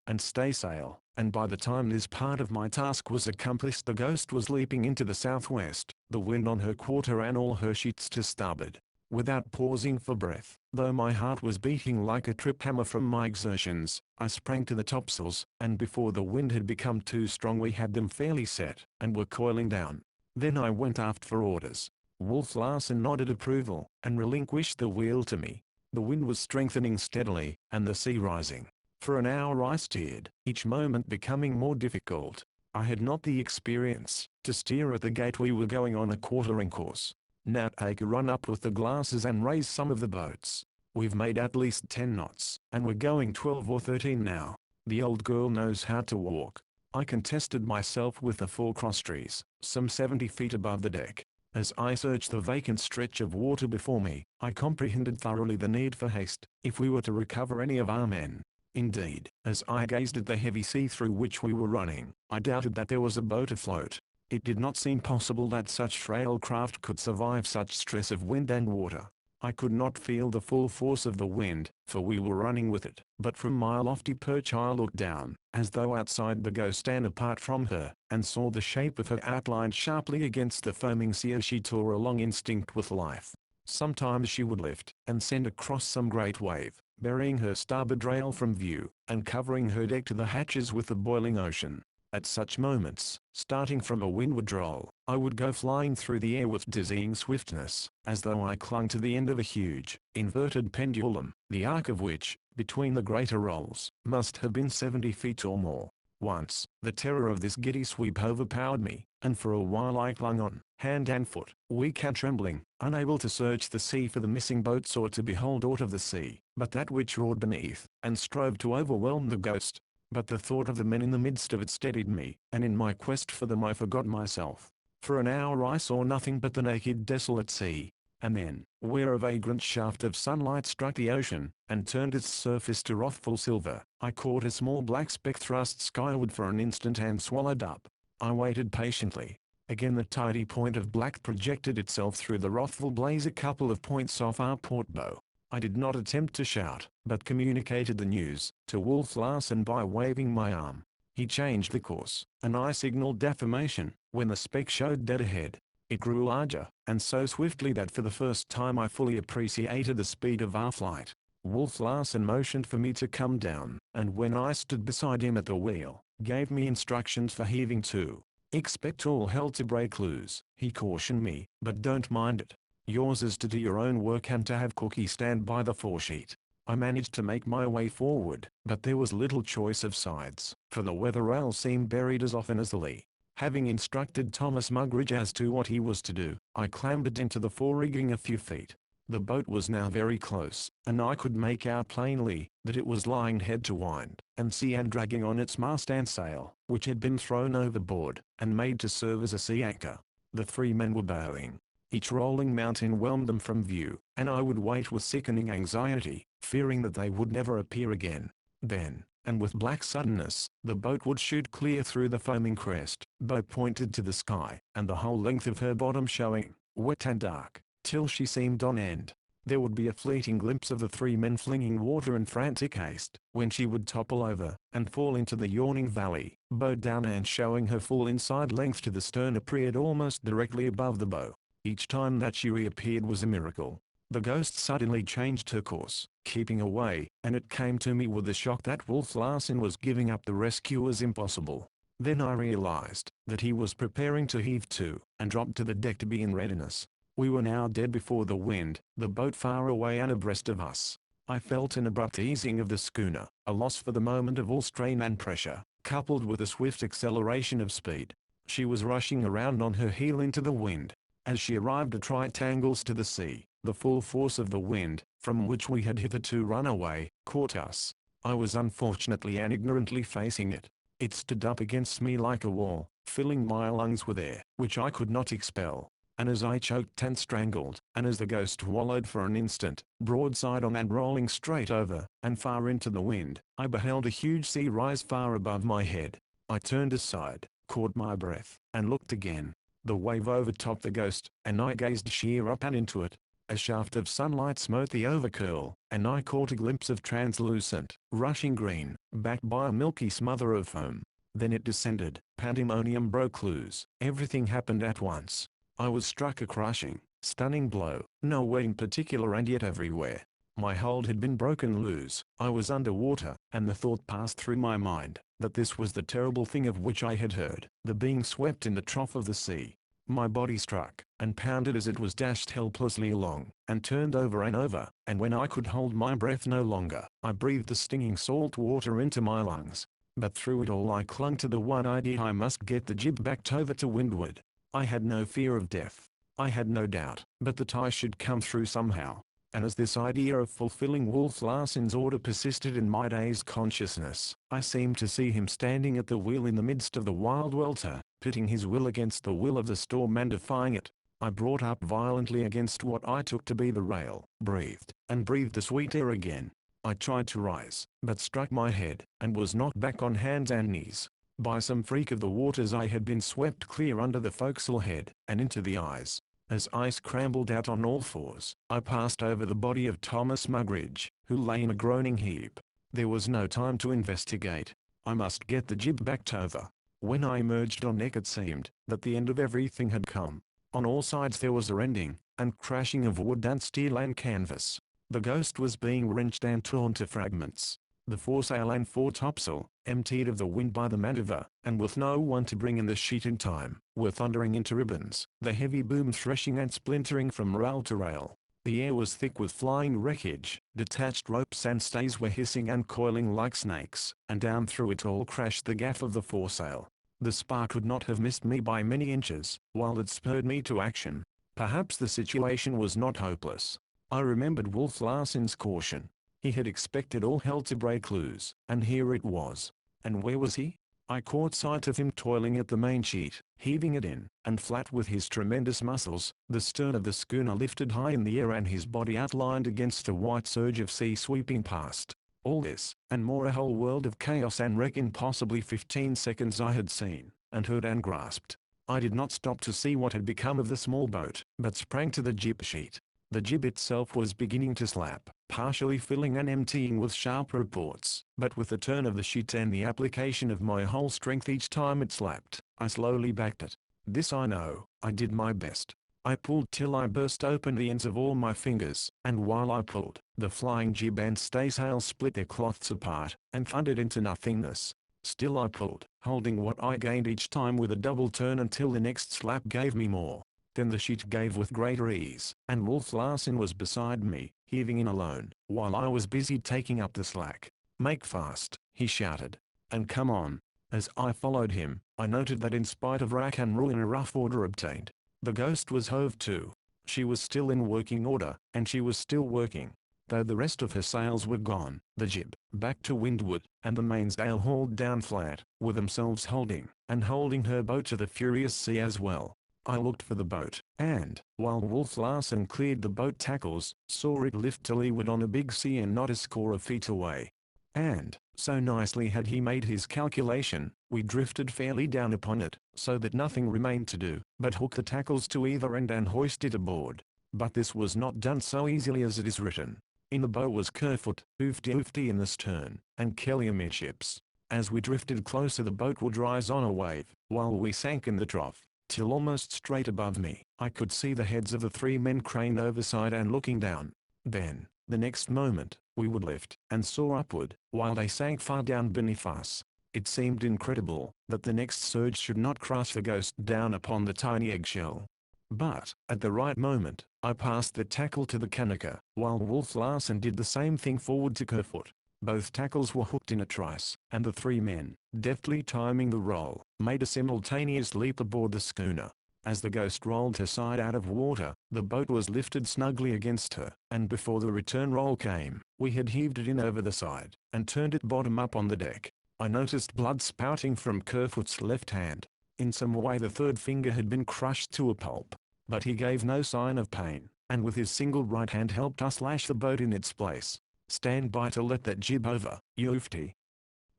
A: and staysail, and by the time this part of my task was accomplished the Ghost was leaping into the southwest, the wind on her quarter and all her sheets to starboard. Without pausing for breath, though my heart was beating like a trip hammer from my exertions, I sprang to the topsails, and before the wind had become too strong we had them fairly set, and were coiling down. Then I went aft for orders. Wolf Larsen nodded approval, and relinquished the wheel to me. The wind was strengthening steadily, and the sea rising. For an hour I steered, each moment becoming more difficult. I had not the experience to steer at the gait. We were going on a quartering course. Now take a run up with the glasses and raise some of the boats. We've made at least 10 knots, and we're going 12 or 13 now. The old girl knows how to walk. I contested myself with the four crosstrees, some 70 feet above the deck. As I searched the vacant stretch of water before me, I comprehended thoroughly the need for haste, if we were to recover any of our men. Indeed, as I gazed at the heavy sea through which we were running, I doubted that there was a boat afloat. It did not seem possible that such frail craft could survive such stress of wind and water. I could not feel the full force of the wind, for we were running with it, but from my lofty perch I looked down, as though outside the Ghost and apart from her, and saw the shape of her outlined sharply against the foaming sea as she tore along instinct with life. Sometimes she would lift, and send across some great wave, burying her starboard rail from view, and covering her deck to the hatches with the boiling ocean. At such moments, starting from a windward roll, I would go flying through the air with dizzying swiftness, as though I clung to the end of a huge, inverted pendulum, the arc of which, between the greater rolls, must have been 70 feet or more. Once, the terror of this giddy sweep overpowered me, and for a while I clung on, hand and foot, weak and trembling, unable to search the sea for the missing boats or to behold aught of the sea, but that which roared beneath, and strove to overwhelm the Ghost. But the thought of the men in the midst of it steadied me, and in my quest for them I forgot myself. For an hour I saw nothing but the naked desolate sea, and then, where a vagrant shaft of sunlight struck the ocean, and turned its surface to wrathful silver, I caught a small black speck thrust skyward for an instant and swallowed up. I waited patiently. Again the tidy point of black projected itself through the wrathful blaze a couple of points off our port bow. I did not attempt to shout, but communicated the news to Wolf Larsen by waving my arm. He changed the course, and I signaled affirmation, when the speck showed dead ahead. It grew larger, and so swiftly that for the first time I fully appreciated the speed of our flight. Wolf Larsen motioned for me to come down, and when I stood beside him at the wheel, gave me instructions for heaving to. "Expect all hell to break loose," he cautioned me, "but don't mind it. Yours is to do your own work and to have Cookie stand by the foresheet." I managed to make my way forward, but there was little choice of sides, for the weather rail seemed buried as often as the lee. Having instructed Thomas Mugridge as to what he was to do, I clambered into the fore-rigging a few feet. The boat was now very close, and I could make out plainly that it was lying head to wind and sea and dragging on its mast and sail, which had been thrown overboard, and made to serve as a sea anchor. The 3 men were bowing. Each rolling mountain whelmed them from view, and I would wait with sickening anxiety, fearing that they would never appear again. Then, and with black suddenness, the boat would shoot clear through the foaming crest, bow pointed to the sky, and the whole length of her bottom showing, wet and dark, till she seemed on end. There would be a fleeting glimpse of the three men flinging water in frantic haste, when she would topple over, and fall into the yawning valley, bow down, and showing her full inside length to the stern appeared almost directly above the bow. Each time that she reappeared was a miracle. The ghost suddenly changed her course, keeping away, and it came to me with a shock that Wolf Larsen was giving up the rescue as impossible. Then I realized that he was preparing to heave to, and drop to the deck to be in readiness. We were now dead before the wind, the boat far away and abreast of us. I felt an abrupt easing of the schooner, a loss for the moment of all strain and pressure, coupled with a swift acceleration of speed. She was rushing around on her heel into the wind. As she arrived at right angles to the sea, the full force of the wind, from which we had hitherto run away, caught us. I was unfortunately and ignorantly facing it. It stood up against me like a wall, filling my lungs with air, which I could not expel. And as I choked and strangled, and as the ghost wallowed for an instant, broadside on and rolling straight over, and far into the wind, I beheld a huge sea rise far above my head. I turned aside, caught my breath, and looked again. The wave overtopped the ghost, and I gazed sheer up and into it. A shaft of sunlight smote the overcurl, and I caught a glimpse of translucent, rushing green, backed by a milky smother of foam. Then it descended. Pandemonium broke loose. Everything happened at once. I was struck a crushing, stunning blow, nowhere in particular and yet everywhere. My hold had been broken loose, I was underwater, and the thought passed through my mind, that this was the terrible thing of which I had heard, the being swept in the trough of the sea. My body struck, and pounded as it was dashed helplessly along, and turned over and over, and when I could hold my breath no longer, I breathed the stinging salt water into my lungs. But through it all I clung to the one idea: I must get the jib backed over to windward. I had no fear of death. I had no doubt, but that I should come through somehow. And as this idea of fulfilling Wolf Larsen's order persisted in my dazed consciousness, I seemed to see him standing at the wheel in the midst of the wild welter, pitting his will against the will of the storm and defying it. I brought up violently against what I took to be the rail, breathed, and breathed the sweet air again. I tried to rise, but struck my head, and was knocked back on hands and knees. By some freak of the waters I had been swept clear under the forecastle head, and into the eyes. As I scrambled out on all fours, I passed over the body of Thomas Mugridge, who lay in a groaning heap. There was no time to investigate. I must get the jib backed over. When I emerged on deck it seemed that the end of everything had come. On all sides there was a rending, and crashing of wood and steel and canvas. The ghost was being wrenched and torn to fragments. The foresail and foretopsail, emptied of the wind by the maneuver, and with no one to bring in the sheet in time, were thundering into ribbons, the heavy boom threshing and splintering from rail to rail. The air was thick with flying wreckage, detached ropes and stays were hissing and coiling like snakes, and down through it all crashed the gaff of the foresail. The spar could not have missed me by many inches, while it spurred me to action. Perhaps the situation was not hopeless. I remembered Wolf Larsen's caution. He had expected all hell to break loose, and here it was. And where was he? I caught sight of him toiling at the main sheet, heaving it in, and flat with his tremendous muscles, the stern of the schooner lifted high in the air and his body outlined against a white surge of sea sweeping past. All this, and more, a whole world of chaos and wreck in possibly 15 seconds I had seen, and heard and grasped. I did not stop to see what had become of the small boat, but sprang to the jib sheet. The jib itself was beginning to slap, partially filling and emptying with sharp reports, but with the turn of the sheet and the application of my whole strength each time it slapped, I slowly backed it. This I know, I did my best. I pulled till I burst open the ends of all my fingers, and while I pulled, the flying jib and staysail split their cloths apart, and thundered into nothingness. Still I pulled, holding what I gained each time with a double turn until the next slap gave me more. Then the sheet gave with greater ease, and Wolf Larsen was beside me, heaving in alone, while I was busy taking up the slack. "Make fast," he shouted. "And come on." As I followed him, I noted that in spite of rack and ruin a rough order obtained. The ghost was hove to. She was still in working order, and she was still working. Though the rest of her sails were gone, the jib, back to windward, and the mainsail hauled down flat, were themselves holding, and holding her boat to the furious sea as well. I looked for the boat, and, while Wolf Larsen cleared the boat tackles, saw it lift to leeward on a big sea and not a score of feet away. And, So nicely had he made his calculation, we drifted fairly down upon it, so that nothing remained to do but hook the tackles to either end and hoist it aboard. But this was not done so easily as it is written. In the bow was Kerfoot, Oofty in the stern, and Kelly amidships. As we drifted closer, the boat would rise on a wave, while we sank in the trough, till almost straight above me, I could see the heads of the 3 men craned overside and looking down. Then, the next moment, we would lift and soar upward, while they sank far down beneath us. It seemed incredible that the next surge should not crush the Ghost down upon the tiny eggshell. But, at the right moment, I passed the tackle to the Kanaka, while Wolf Larsen did the same thing forward to Kerfoot. Both tackles were hooked in a trice, and the 3 men, deftly timing the roll, made a simultaneous leap aboard the schooner. As the Ghost rolled her side out of water, the boat was lifted snugly against her, and before the return roll came, we had heaved it in over the side, and turned it bottom up on the deck. I noticed blood spouting from Kerfoot's left hand. In some way the 3rd finger had been crushed to a pulp. But he gave no sign of pain, and with his single right hand helped us lash the boat in its place. "Stand by to let that jib over, Oofty,"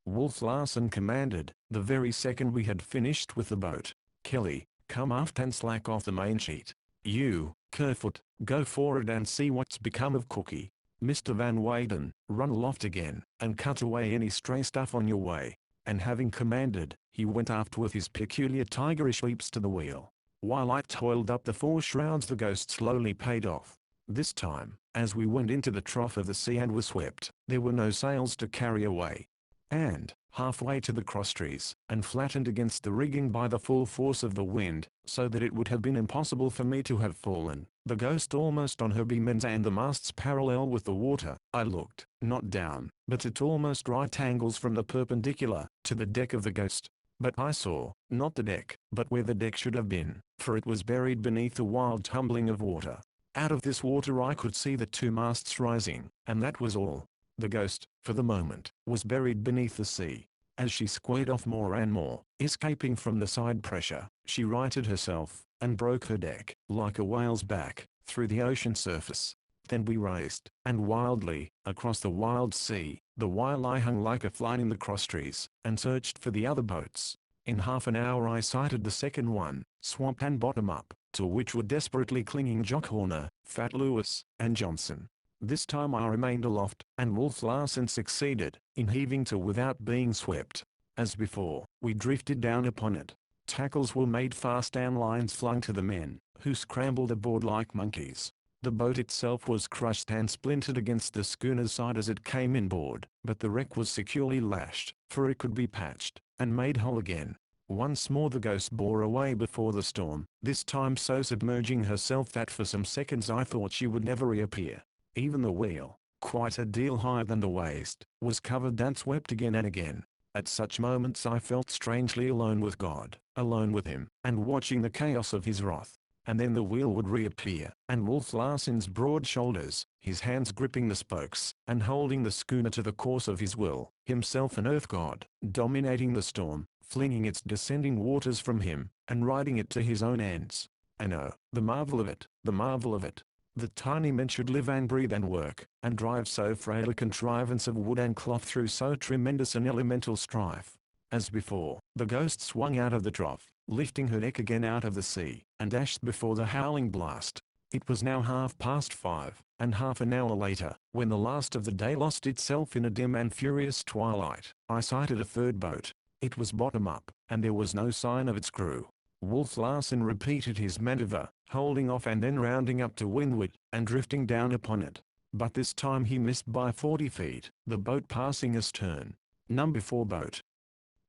A: Wolf Larsen commanded, the very second we had finished with the boat. "Kelly, come aft and slack off the main sheet. You, Kerfoot, go forward and see what's become of Cookie. Mr. Van Weyden, run aloft again, and cut away any stray stuff on your way." And having commanded, he went aft with his peculiar tigerish leaps to the wheel. While I toiled up the 4 shrouds, the Ghost slowly paid off. This time, as we went into the trough of the sea and were swept, there were no sails to carry away. And, halfway to the crosstrees, and flattened against the rigging by the full force of the wind, so that it would have been impossible for me to have fallen, the Ghost almost on her beam ends and the masts parallel with the water, I looked, not down, but at almost right angles from the perpendicular, to the deck of the Ghost. But I saw, not the deck, but where the deck should have been, for it was buried beneath a wild tumbling of water. Out of this water I could see the 2 masts rising, and that was all. The Ghost, for the moment, was buried beneath the sea. As she squared off more and more, escaping from the side pressure, she righted herself, and broke her deck, like a whale's back, through the ocean surface. Then we raced, and wildly, across the wild sea, the while I hung like a fly in the crosstrees, and searched for the other boats. In half an hour I sighted the second one, swamp and bottom up, to which were desperately clinging Jock Horner, Fat Lewis, and Johnson. This time I remained aloft, and Wolf Larsen succeeded in heaving to without being swept. As before, we drifted down upon it. Tackles were made fast and lines flung to the men, who scrambled aboard like monkeys. The boat itself was crushed and splintered against the schooner's side as it came inboard, but the wreck was securely lashed, for it could be patched, and made whole again. Once more the Ghost bore away before the storm, this time so submerging herself that for some seconds I thought she would never reappear. Even the wheel, quite a deal higher than the waist, was covered and swept again and again. At such moments I felt strangely alone with God, alone with him, and watching the chaos of his wrath. And then the wheel would reappear, and Wolf Larsen's broad shoulders, his hands gripping the spokes, and holding the schooner to the course of his will, himself an earth god, dominating the storm, flinging its descending waters from him, and riding it to his own ends. And oh, the marvel of it, the marvel of it! The tiny men should live and breathe and work, and drive so frail a contrivance of wood and cloth through so tremendous an elemental strife. As before, the Ghost swung out of the trough, lifting her deck again out of the sea, and dashed before the howling blast. It was now 5:30, and half an hour later, when the last of the day lost itself in a dim and furious twilight, I sighted a 3rd boat. It was bottom up, and there was no sign of its crew. Wolf Larsen repeated his maneuver, holding off and then rounding up to windward, and drifting down upon it. But this time he missed by 40 feet, the boat passing astern. "Number 4 boat."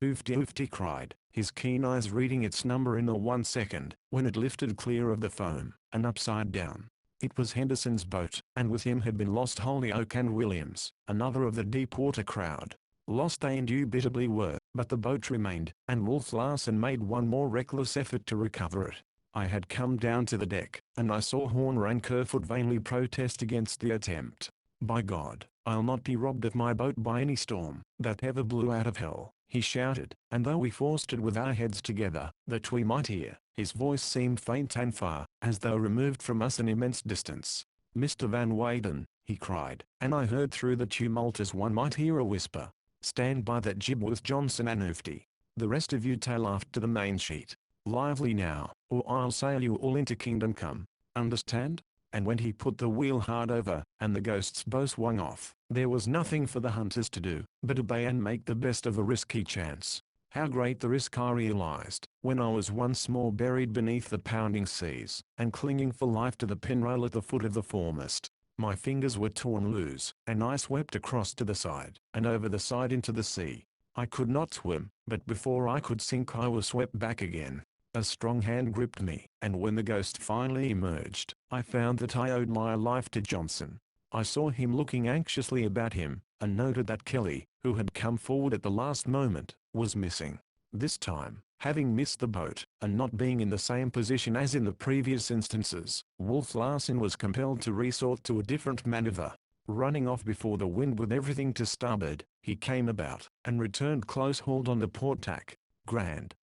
A: Oofty cried, his keen eyes reading its number in the 1 second, when it lifted clear of the foam, and upside down. It was Henderson's boat, and with him had been lost Holyoake and Williams, another of the deep-water crowd. Lost they indubitably were, but the boat remained, and Wolf Larsen made one more reckless effort to recover it. I had come down to the deck, and I saw Horner and Kerfoot vainly protest against the attempt. "By God, I'll not be robbed of my boat by any storm that ever blew out of hell," he shouted, and though we forced it with our heads together, that we might hear, his voice seemed faint and far, as though removed from us an immense distance. "Mr. Van Weyden," he cried, and I heard through the tumult as one might hear a whisper, Stand by that jib with Johnson and Oofty. The rest of you tail aft to the main sheet. Lively now, or I'll sail you all into Kingdom Come. Understand?" And when he put the wheel hard over, and the Ghost's bow swung off, there was nothing for the hunters to do, but obey and make the best of a risky chance. How great the risk I realized, when I was once more buried beneath the pounding seas, and clinging for life to the pinrail at the foot of the foremast. My fingers were torn loose, and I swept across to the side, and over the side into the sea. I could not swim, but before I could sink I was swept back again. A strong hand gripped me, and when the Ghost finally emerged, I found that I owed my life to Johnson. I saw him looking anxiously about him, and noted that Kelly, who had come forward at the last moment, was missing. This time, having missed the boat, and not being in the same position as in the previous instances, Wolf Larsen was compelled to resort to a different maneuver. Running off before the wind with everything to starboard, he came about, and returned close-hauled on the port tack. "Grand!"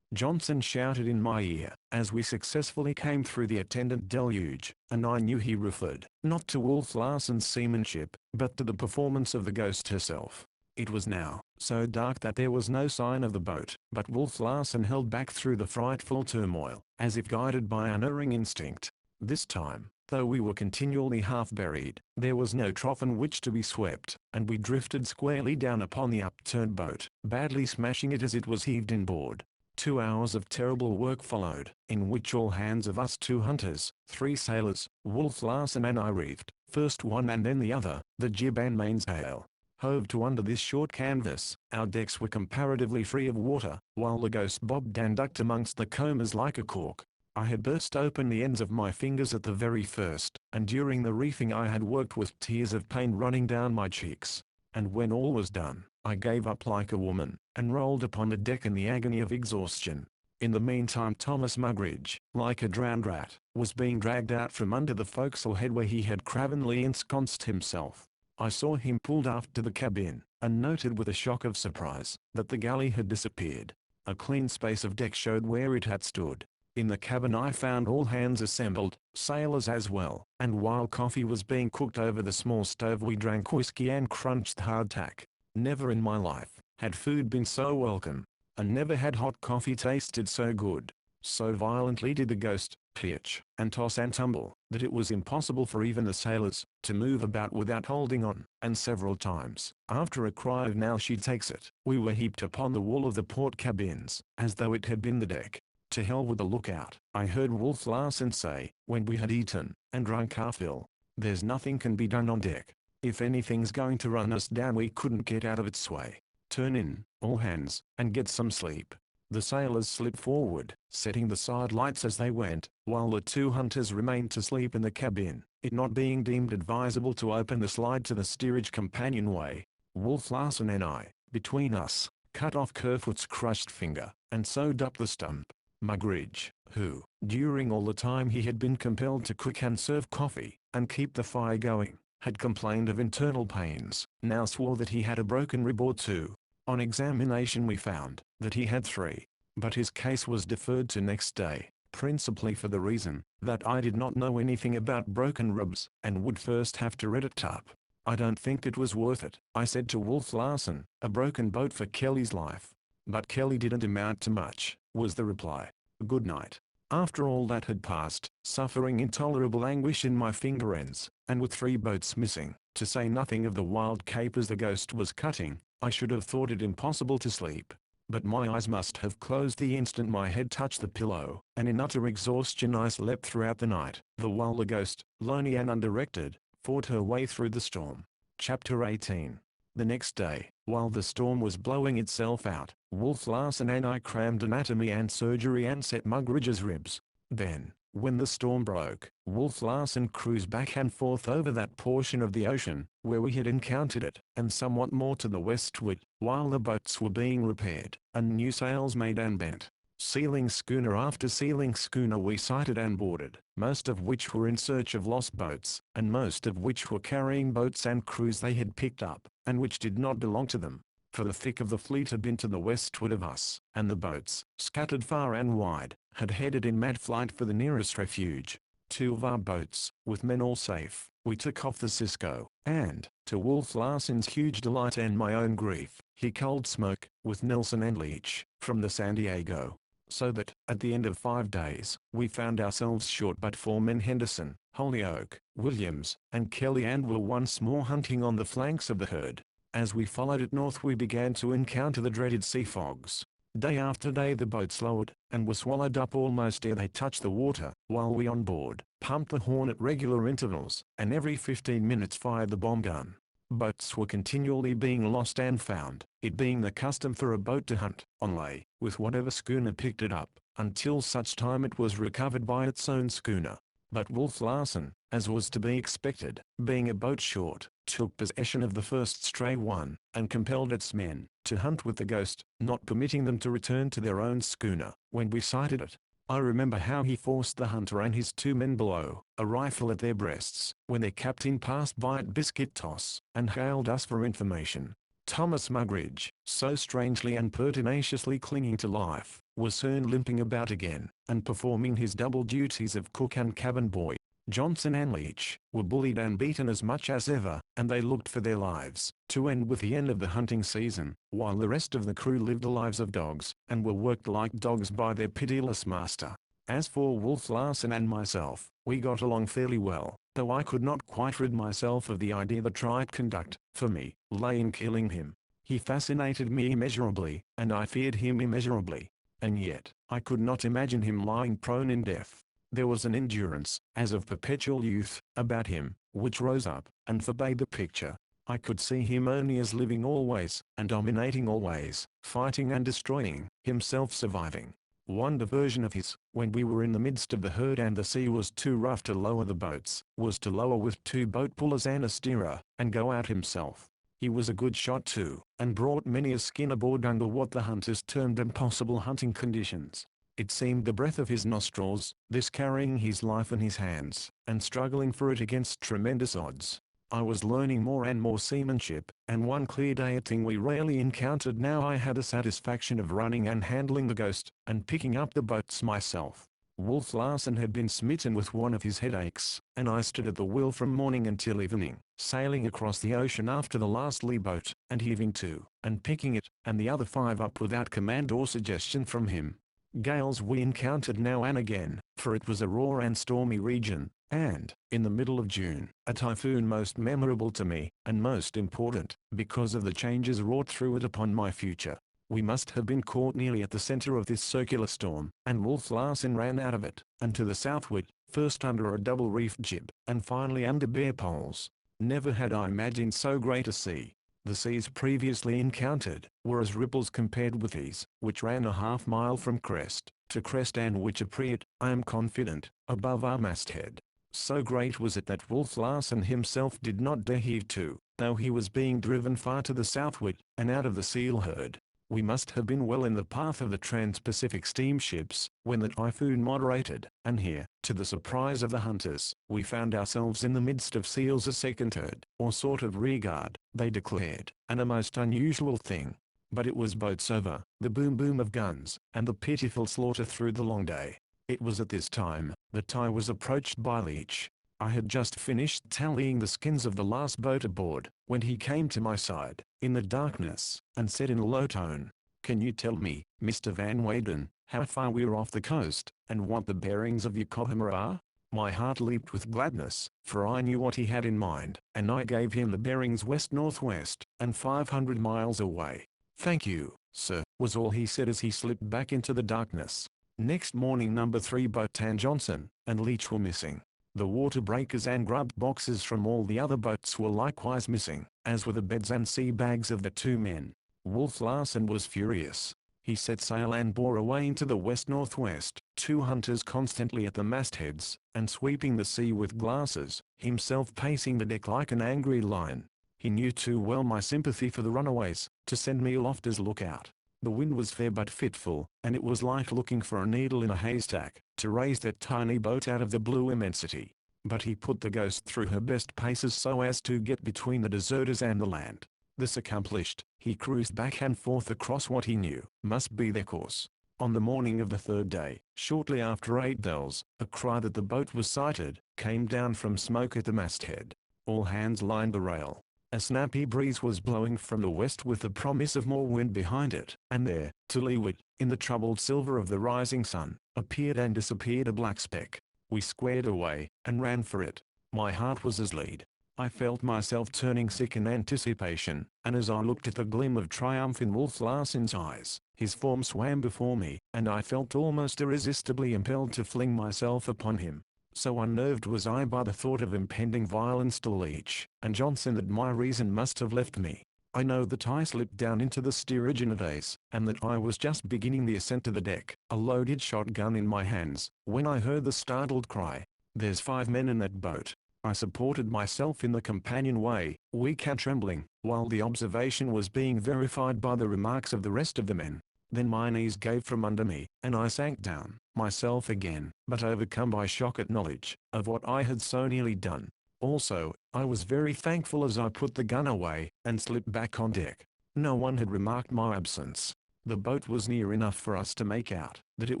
A: Johnson shouted in my ear, as we successfully came through the attendant deluge, and I knew he referred, not to Wolf Larsen's seamanship, but to the performance of the Ghost herself. It was now so dark that there was no sign of the boat, but Wolf Larsen held back through the frightful turmoil, as if guided by unerring instinct. This time, though we were continually half buried, there was no trough in which to be swept, and we drifted squarely down upon the upturned boat, badly smashing it as it was heaved inboard. 2 hours of terrible work followed, in which all hands of us 2 hunters, 3 sailors, Wolf Larsen and I reefed, first one and then the other, the jib and mainsail. Hove to under this short canvas, our decks were comparatively free of water, while the Ghost bobbed and ducked amongst the combers like a cork. I had burst open the ends of my fingers at the very first, and during the reefing I had worked with tears of pain running down my cheeks. And when all was done, I gave up like a woman, and rolled upon the deck in the agony of exhaustion. In the meantime Thomas Mugridge, like a drowned rat, was being dragged out from under the forecastle head where he had cravenly ensconced himself. I saw him pulled aft to the cabin, and noted with a shock of surprise, that the galley had disappeared. A clean space of deck showed where it had stood. In the cabin I found all hands assembled, sailors as well, and while coffee was being cooked over the small stove we drank whiskey and crunched hardtack. Never in my life had food been so welcome, and never had hot coffee tasted so good. So violently did the Ghost pitch and toss and tumble, that it was impossible for even the sailors to move about without holding on, and several times, after a cry of "Now she takes it," we were heaped upon the wall of the port cabins, as though it had been the deck. "To hell with the lookout," I heard Wolf Larsen say, when we had eaten and drunk our fill. "There's nothing can be done on deck. If anything's going to run us down we couldn't get out of its way. Turn in, all hands, and get some sleep." The sailors slipped forward, setting the side lights as they went, while the 2 hunters remained to sleep in the cabin, it not being deemed advisable to open the slide to the steerage companionway. Wolf Larsen and I, between us, cut off Kerfoot's crushed finger, and sewed up the stump. Mugridge, who, during all the time he had been compelled to cook and serve coffee, and keep the fire going, had complained of internal pains, now swore that he had a broken rib or 2. On examination we found that he had 3, but his case was deferred to next day, principally for the reason that I did not know anything about broken ribs, and would first have to read it up. "I don't think it was worth it," I said to Wolf Larsen. "A broken boat for Kelly's life." "But Kelly didn't amount to much," was the reply. Good night. After all that had passed, suffering intolerable anguish in my finger ends, and with 3 boats missing, to say nothing of the wild capers the Ghost was cutting, I should have thought it impossible to sleep. But my eyes must have closed the instant my head touched the pillow, and in utter exhaustion I slept throughout the night, the while the Ghost, lonely and undirected, fought her way through the storm. Chapter 18. The next day, while the storm was blowing itself out, Wolf Larsen and I crammed anatomy and surgery and set Mugridge's ribs. Then, when the storm broke, Wolf Larsen cruised back and forth over that portion of the ocean where we had encountered it, and somewhat more to the westward, while the boats were being repaired, and new sails made and bent. Sealing schooner after sealing schooner we sighted and boarded, most of which were in search of lost boats, and most of which were carrying boats and crews they had picked up, and which did not belong to them. For the thick of the fleet had been to the westward of us, and the boats, scattered far and wide, had headed in mad flight for the nearest refuge. 2 of our boats, with men all safe, we took off the Cisco, And, to Wolf Larsen's huge delight and my own grief, he culled Smoke, with Nelson and Leach, from the San Diego. So that, at the end of 5 days, we found ourselves short but 4 men. Henderson, Holyoke, Williams, and Kelly and were once more hunting on the flanks of the herd. As we followed it north we began to encounter the dreaded sea fogs. Day after day the boats lowered, and were swallowed up almost ere they touched the water, while we on board pumped the horn at regular intervals, and every 15 minutes fired the bomb gun. Boats were continually being lost and found, it being the custom for a boat to hunt, on lay, with whatever schooner picked it up, until such time it was recovered by its own schooner. But Wolf Larsen, as was to be expected, being a boat short, took possession of the first stray one, and compelled its men to hunt with the ghost, not permitting them to return to their own schooner, when we sighted it. I remember how he forced the hunter and his 2 men below, a rifle at their breasts, when their captain passed by at biscuit toss, and hailed us for information. Thomas Mugridge, so strangely and pertinaciously clinging to life, was soon limping about again, and performing his double duties of cook and cabin boy. Johnson and Leach were bullied and beaten as much as ever, and they looked for their lives, to end with the end of the hunting season, while the rest of the crew lived the lives of dogs, and were worked like dogs by their pitiless master. As for Wolf Larsen and myself, we got along fairly well, though I could not quite rid myself of the idea that right conduct, for me, lay in killing him. He fascinated me immeasurably, and I feared him immeasurably. And yet, I could not imagine him lying prone in death. There was an endurance, as of perpetual youth, about him, which rose up, and forbade the picture. I could see him only as living always, and dominating always, fighting and destroying, himself surviving. One diversion of his, when we were in the midst of the herd and the sea was too rough to lower the boats, was to lower with 2 boat pullers and a steerer, and go out himself. He was a good shot too, and brought many a skin aboard under what the hunters termed impossible hunting conditions. It seemed the breath of his nostrils, this carrying his life in his hands, and struggling for it against tremendous odds. I was learning more and more seamanship, and one clear day, a thing we rarely encountered now, I had the satisfaction of running and handling the ghost, and picking up the boats myself. Wolf Larsen had been smitten with one of his headaches, and I stood at the wheel from morning until evening, sailing across the ocean after the last lee boat, and heaving to, and picking it, and the other 5 up without command or suggestion from him. Gales we encountered now and again, for it was a raw and stormy region, and, in the middle of June, a typhoon most memorable to me, and most important, because of the changes wrought through it upon my future. We must have been caught nearly at the center of this circular storm, and Wolf Larsen ran out of it, and to the southward, first under a double-reefed jib, and finally under bare poles. Never had I imagined so great a sea. The seas previously encountered were as ripples compared with these, which ran a half-mile from crest to crest and which appeared, I am confident, above our masthead. So great was it that Wolf Larsen himself did not dare heave to, though he was being driven far to the southward, and out of the seal herd. We must have been well in the path of the Trans-Pacific steamships, when the typhoon moderated, and here, to the surprise of the hunters, we found ourselves in the midst of seals, a second herd, or sort of rearguard, they declared, and a most unusual thing. But it was boats over, the boom of guns, and the pitiful slaughter through the long day. It was at this time that I was approached by Leach. I had just finished tallying the skins of the last boat aboard, when he came to my side, in the darkness, and said in a low tone, "Can you tell me, Mr. Van Weyden, how far we're off the coast, and what the bearings of Yokohama are?" My heart leaped with gladness, for I knew what he had in mind, and I gave him the bearings west-northwest, and 500 miles away. "Thank you, sir," was all he said as he slipped back into the darkness. Next morning No. 3 boat and Johnson and Leach were missing. The water breakers and grub boxes from all the other boats were likewise missing, as were the beds and sea bags of the 2 men. Wolf Larsen was furious. He set sail and bore away into the west-northwest, 2 hunters constantly at the mastheads, and sweeping the sea with glasses, himself pacing the deck like an angry lion. He knew too well my sympathy for the runaways, to send me aloft as lookout. The wind was fair but fitful, and it was like looking for a needle in a haystack, to raise that tiny boat out of the blue immensity. But he put the ghost through her best paces so as to get between the deserters and the land. This accomplished, he cruised back and forth across what he knew must be their course. On the morning of the 3rd day, shortly after 8 bells, a cry that the boat was sighted came down from Smoke at the masthead. All hands lined the rail. A snappy breeze was blowing from the west with the promise of more wind behind it, and there, to leeward, in the troubled silver of the rising sun, appeared and disappeared a black speck. We squared away, and ran for it. My heart was as lead. I felt myself turning sick in anticipation, and as I looked at the gleam of triumph in Wolf Larsen's eyes, his form swam before me, and I felt almost irresistibly impelled to fling myself upon him. So unnerved was I by the thought of impending violence to Leach and Johnson that my reason must have left me. I know that I slipped down into the steerage in a daze, and that I was just beginning the ascent to the deck, a loaded shotgun in my hands, when I heard the startled cry, "There's 5 men in that boat." I supported myself in the companionway, weak and trembling, while the observation was being verified by the remarks of the rest of the men. Then my knees gave from under me, and I sank down, myself again, but overcome by shock at knowledge of what I had so nearly done. Also, I was very thankful as I put the gun away, and slipped back on deck. No one had remarked my absence. The boat was near enough for us to make out that it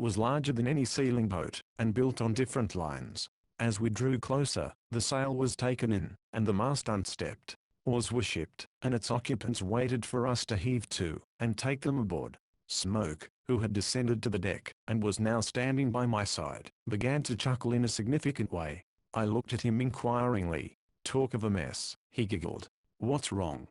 A: was larger than any sealing boat, and built on different lines. As we drew closer, the sail was taken in, and the mast unstepped. Oars were shipped, and its occupants waited for us to heave to, and take them aboard. Smoke, who had descended to the deck, and was now standing by my side, began to chuckle in a significant way. I looked at him inquiringly. "Talk of a mess," he giggled. "What's wrong?"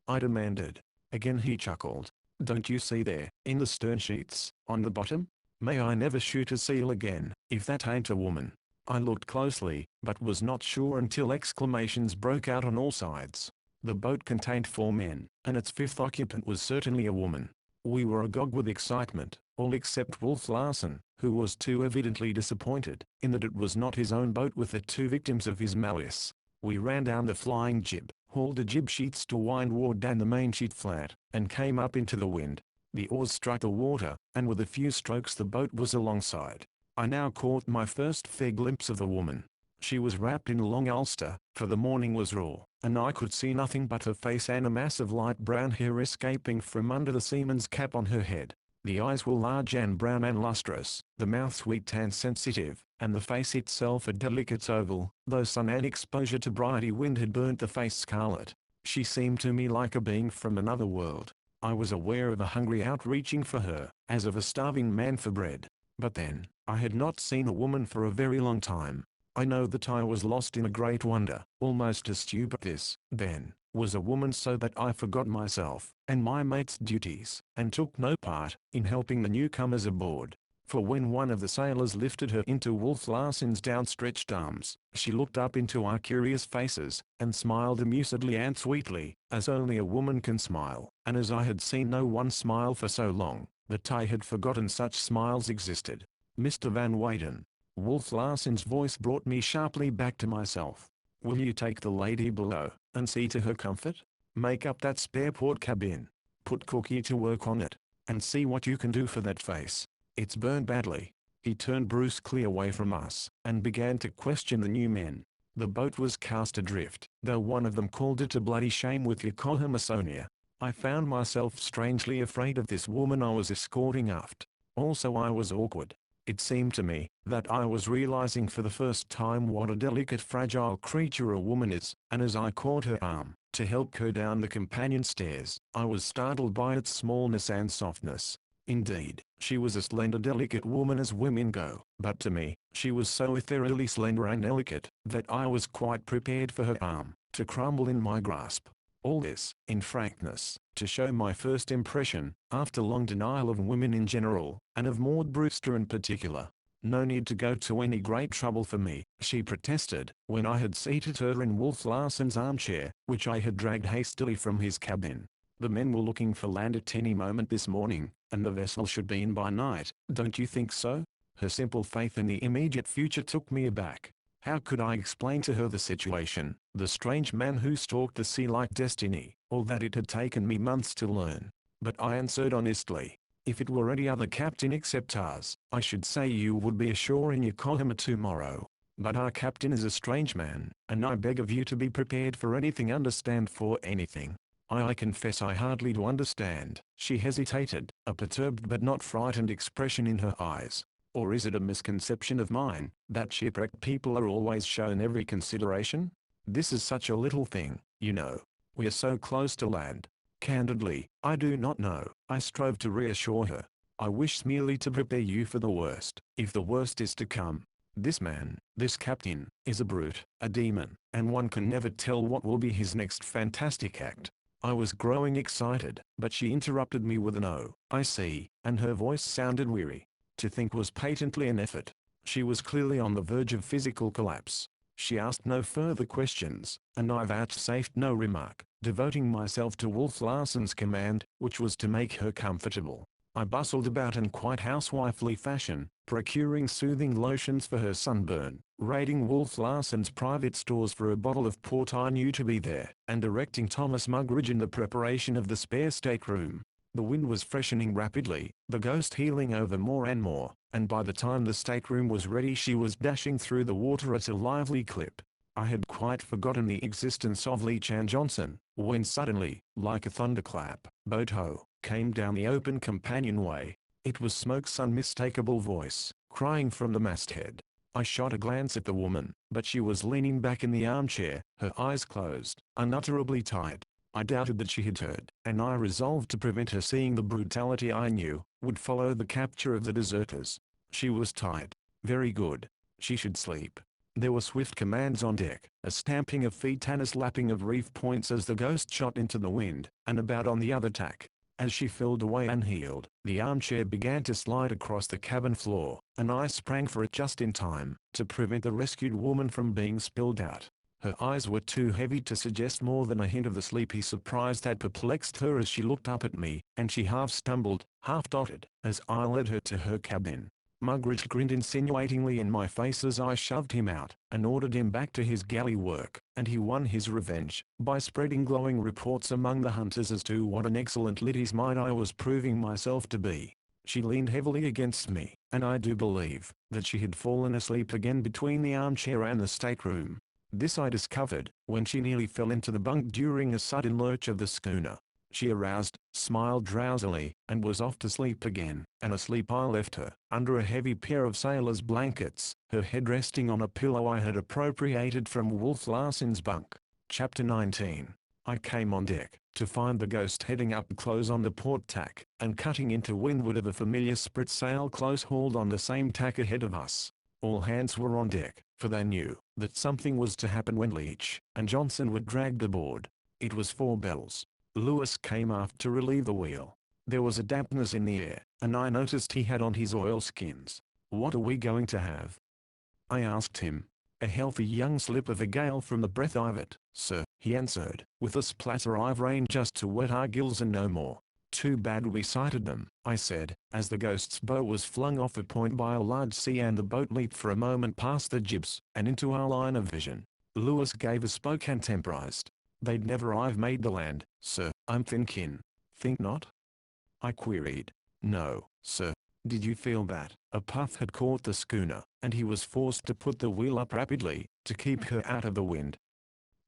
A: I demanded. Again he chuckled. "Don't you see there, in the stern sheets, on the bottom? May I never shoot a seal again, if that ain't a woman." I looked closely, but was not sure until exclamations broke out on all sides. The boat contained 4 men, and its 5th occupant was certainly a woman. We were agog with excitement, all except Wolf Larsen, who was too evidently disappointed, in that it was not his own boat with the 2 victims of his malice. We ran down the flying jib, hauled the jib sheets to windward down the main sheet flat, and came up into the wind. The oars struck the water, and with a few strokes the boat was alongside. I now caught my first fair glimpse of the woman. She was wrapped in a long ulster, for the morning was raw, and I could see nothing but her face and a mass of light brown hair escaping from under the seaman's cap on her head. The eyes were large and brown and lustrous, the mouth sweet and sensitive, and the face itself a delicate oval, though sun and exposure to brighty wind had burnt the face scarlet. She seemed to me like a being from another world. I was aware of a hungry outreaching for her, as of a starving man for bread. But then, I had not seen a woman for a very long time. I know that I was lost in a great wonder, almost as stupid. This, then, was a woman, so that I forgot myself, and my mate's duties, and took no part in helping the newcomers aboard. For when one of the sailors lifted her into Wolf Larsen's downstretched arms, she looked up into our curious faces, and smiled amusedly and sweetly, as only a woman can smile, and as I had seen no one smile for so long, that I had forgotten such smiles existed. "Mr. Van Weyden." Wolf Larsen's voice brought me sharply back to myself. "Will you take the lady below, and see to her comfort? Make up that spare port cabin. Put Cookie to work on it, and see what you can do for that face. It's burned badly." He turned brusquely away from us, and began to question the new men. The boat was cast adrift, though one of them called it a bloody shame with Yokohama. I found myself strangely afraid of this woman I was escorting aft. Also I was awkward. It seemed to me that I was realizing for the first time what a delicate, fragile creature a woman is, and as I caught her arm to help her down the companion stairs, I was startled by its smallness and softness. Indeed, she was a slender, delicate woman as women go, but to me, she was so ethereally slender and delicate that I was quite prepared for her arm to crumble in my grasp. All this, in frankness, to show my first impression, after long denial of women in general, and of Maud Brewster in particular. "No need to go to any great trouble for me," she protested, when I had seated her in Wolf Larsen's armchair, which I had dragged hastily from his cabin. "The men were looking for land at any moment this morning, and the vessel should be in by night, don't you think so?" Her simple faith in the immediate future took me aback. How could I explain to her the situation, the strange man who stalked the sea like destiny, all that it had taken me months to learn? But I answered honestly, "If it were any other captain except ours, I should say you would be ashore in Yokohama tomorrow. But our captain is a strange man, and I beg of you to be prepared for anything. Understand, for anything." I confess I hardly do understand." She hesitated, a perturbed but not frightened expression in her eyes. "Or is it a misconception of mine, that shipwrecked people are always shown every consideration? This is such a little thing, you know. We're so close to land. Candidly, I do not know. I strove to reassure her. I wish merely to prepare you for the worst, if the worst is to come. This man, this captain, is a brute, a demon, and one can never tell what will be his next fantastic act. I was growing excited, but she interrupted me with an "Oh, I see," and her voice sounded weary. To think was patently an effort. She was clearly on the verge of physical collapse. She asked no further questions, and I vouchsafed no remark, devoting myself to Wolf Larsen's command, which was to make her comfortable. I bustled about in quite housewifely fashion, procuring soothing lotions for her sunburn, raiding Wolf Larsen's private stores for a bottle of port I knew to be there, and directing Thomas Mugridge in the preparation of the spare stateroom. The wind was freshening rapidly, the ghost heeling over more and more, and by the time the stateroom was ready she was dashing through the water at a lively clip. I had quite forgotten the existence of Leach and Johnson, when suddenly, like a thunderclap, "Boat ho!" came down the open companionway. It was Smoke's unmistakable voice, crying from the masthead. I shot a glance at the woman, but she was leaning back in the armchair, her eyes closed, unutterably tired. I doubted that she had heard, and I resolved to prevent her seeing the brutality I knew would follow the capture of the deserters. She was tired. Very good. She should sleep. There were swift commands on deck, a stamping of feet and a slapping of reef points as the ghost shot into the wind, and about on the other tack. As she filled away and heeled, the armchair began to slide across the cabin floor, and I sprang for it just in time, to prevent the rescued woman from being spilled out. Her eyes were too heavy to suggest more than a hint of the sleepy surprise that perplexed her as she looked up at me, and she half stumbled, half dotted, as I led her to her cabin. Mugridge grinned insinuatingly in my face as I shoved him out, and ordered him back to his galley work, and he won his revenge, by spreading glowing reports among the hunters as to what an excellent lady's maid I was proving myself to be. She leaned heavily against me, and I do believe, that she had fallen asleep again between the armchair and the stateroom. This I discovered, when she nearly fell into the bunk during a sudden lurch of the schooner. She aroused, smiled drowsily, and was off to sleep again, and asleep I left her, under a heavy pair of sailor's blankets, her head resting on a pillow I had appropriated from Wolf Larsen's bunk. Chapter 19. I came on deck, to find the ghost heading up close on the port tack, and cutting into windward of a familiar sprit sail close hauled on the same tack ahead of us. All hands were on deck, for they knew that something was to happen when Leach and Johnson were dragged aboard. It was 4 bells. Lewis came aft to relieve the wheel. There was a dampness in the air, and I noticed he had on his oilskins. "What are we going to have?" I asked him. "A healthy young slip of a gale from the breath of it, sir," he answered, "with a splatter I've rain just to wet our gills and no more." "Too bad we sighted them," I said, as the ghost's bow was flung off a point by a large sea and the boat leaped for a moment past the jibs, and into our line of vision. Lewis gave a spoke and temporized. "They'd never have made the land, sir, I'm thinking." "Think not?" I queried. "No, sir. Did you feel that?" A puff had caught the schooner, and he was forced to put the wheel up rapidly, to keep her out of the wind.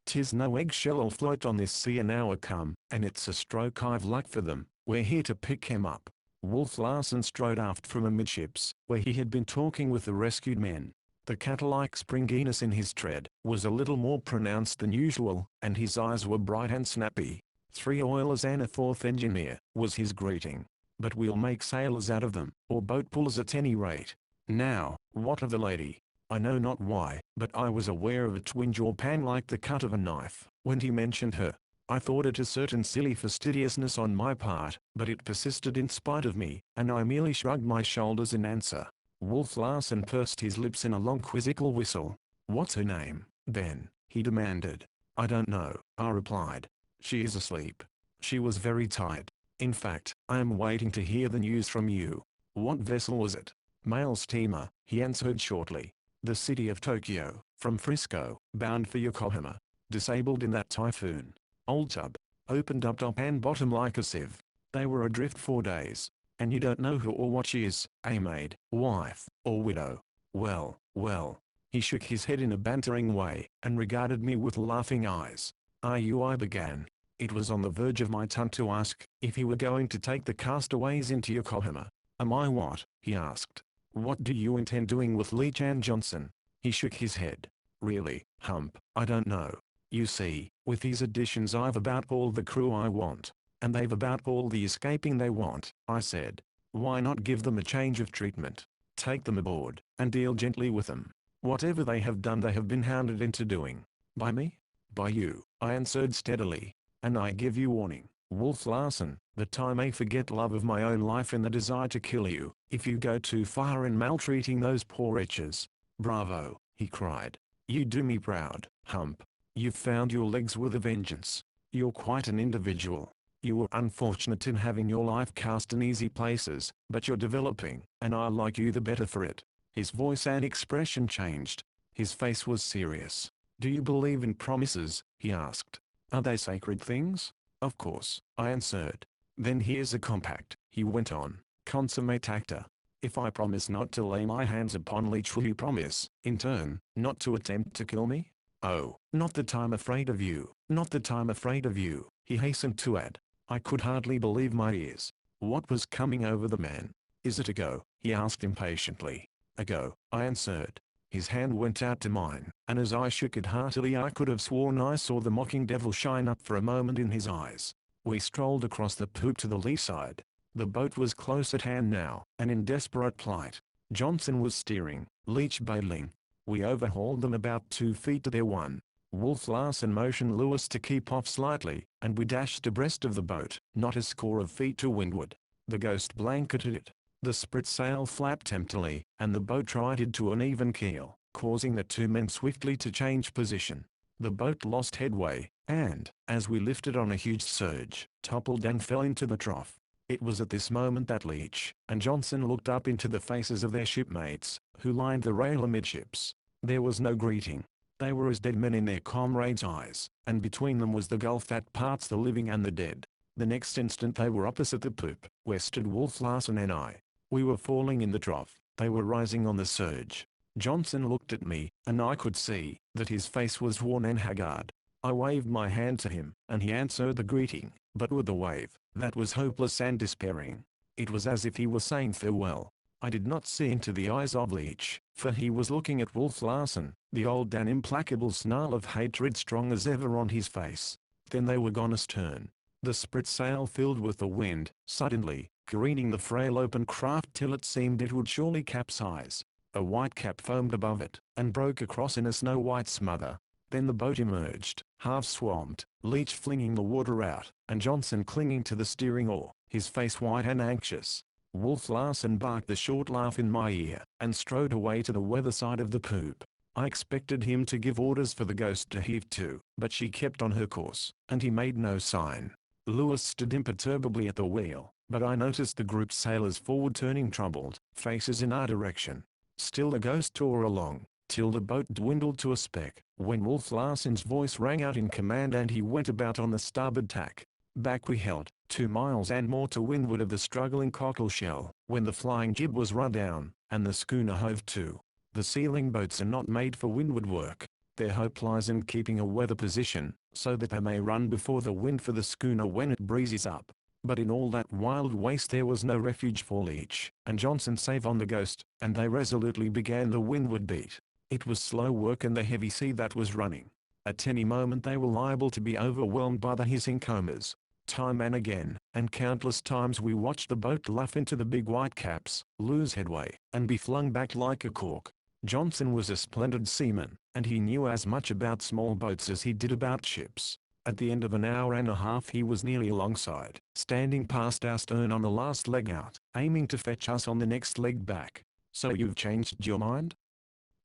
A: "'Tis no eggshell'll float on this sea an hour come, and it's a stroke I've luck for them. We're here to pick him up." Wolf Larsen strode aft from amidships, where he had been talking with the rescued men. The cat-like springiness in his tread was a little more pronounced than usual, and his eyes were bright and snappy. "3 oilers and a 4th engineer," was his greeting. "But we'll make sailors out of them, or boat pullers at any rate. Now, what of the lady?" I know not why, but I was aware of a twinge or pang like the cut of a knife, when he mentioned her. I thought it a certain silly fastidiousness on my part, but it persisted in spite of me, and I merely shrugged my shoulders in answer. Wolf Larsen pursed his lips in a long quizzical whistle. "What's her name, then?" he demanded. "I don't know," I replied. "She is asleep." She was very tired. "In fact, I am waiting to hear the news from you." "What vessel was it?" "Mail steamer," he answered shortly. "The city of Tokyo, from Frisco, bound for Yokohama. Disabled in that typhoon. Old tub. Opened up top and bottom like a sieve. They were adrift 4 days. And you don't know who or what she is, a maid, wife, or widow. Well, well." He shook his head in a bantering way, and regarded me with laughing eyes. "Are you?" I began. It was on the verge of my tongue to ask if he were going to take the castaways into Yokohama. "Am I what?" he asked. "What do you intend doing with Leach and Johnson?" He shook his head. "Really, Hump, I don't know. You see, with these additions I've about all the crew I want. And they've about all the escaping they want, I said. Why not give them a change of treatment? Take them aboard, and deal gently with them. Whatever they have done they have been hounded into doing. By me? By you, I answered steadily. And I give you warning, Wolf Larsen, that I may forget love of my own life in the desire to kill you, if you go too far in maltreating those poor wretches. Bravo, he cried. You do me proud, Hump. You've found your legs with a vengeance. You're quite an individual. You were unfortunate in having your life cast in easy places, but you're developing, and I like you the better for it. His voice and expression changed. His face was serious. Do you believe in promises? He asked. Are they sacred things? Of course, I answered. Then here's a compact, he went on. Consummate actor. If I promise not to lay my hands upon Leech, will you promise, in turn, not to attempt to kill me? Oh, not that I'm afraid of you, not that I'm afraid of you, he hastened to add. I could hardly believe my ears. What was coming over the man? Is it a go? He asked impatiently. A go, I answered. His hand went out to mine, and as I shook it heartily I could have sworn I saw the mocking devil shine up for a moment in his eyes. We strolled across the poop to the lee side. The boat was close at hand now, and in desperate plight. Johnson was steering, Leech bailing. We overhauled them about 2 feet to their one. Wolf Larsen motioned Lewis to keep off slightly, and we dashed abreast of the boat, not a score of feet to windward. The Ghost blanketed it. The spritsail flapped emptily, and the boat righted to an even keel, causing the 2 men swiftly to change position. The boat lost headway, and, as we lifted on a huge surge, toppled and fell into the trough. It was at this moment that Leech and Johnson looked up into the faces of their shipmates, who lined the rail amidships. There was no greeting. They were as dead men in their comrades' eyes, and between them was the gulf that parts the living and the dead. The next instant they were opposite the poop, where stood Wolf Larsen and I. We were falling in the trough, they were rising on the surge. Johnson looked at me, and I could see that his face was worn and haggard. I waved my hand to him, and he answered the greeting, but with a wave that was hopeless and despairing. It was as if he were saying farewell. I did not see into the eyes of Leech, for he was looking at Wolf Larsen, the old and implacable snarl of hatred strong as ever on his face. Then they were gone astern. The spritsail filled with the wind, suddenly, careening the frail open craft till it seemed it would surely capsize. A white cap foamed above it, and broke across in a snow-white smother. Then the boat emerged, half swamped, Leech flinging the water out, and Johnson clinging to the steering oar, his face white and anxious. Wolf Larsen barked a short laugh in my ear, and strode away to the weather side of the poop. I expected him to give orders for the Ghost to heave to, but she kept on her course, and he made no sign. Lewis stood imperturbably at the wheel, but I noticed the group's sailors forward turning troubled faces in our direction. Still the Ghost tore along, till the boat dwindled to a speck, when Wolf Larsen's voice rang out in command and he went about on the starboard tack. Back we held, 2 miles and more to windward of the struggling cockleshell, when the flying jib was run down, and the schooner hove to. The sealing boats are not made for windward work. Their hope lies in keeping a weather position, so that they may run before the wind for the schooner when it breezes up. But in all that wild waste there was no refuge for Leech and Johnson save on the Ghost, and they resolutely began the windward beat. It was slow work and the heavy sea that was running. At any moment they were liable to be overwhelmed by the hissing combers. Time and again, and countless times we watched the boat luff into the big white caps, lose headway, and be flung back like a cork. Johnson was a splendid seaman, and he knew as much about small boats as he did about ships. At the end of an hour and a half he was nearly alongside, standing past our stern on the last leg out, aiming to fetch us on the next leg back. So you've changed your mind?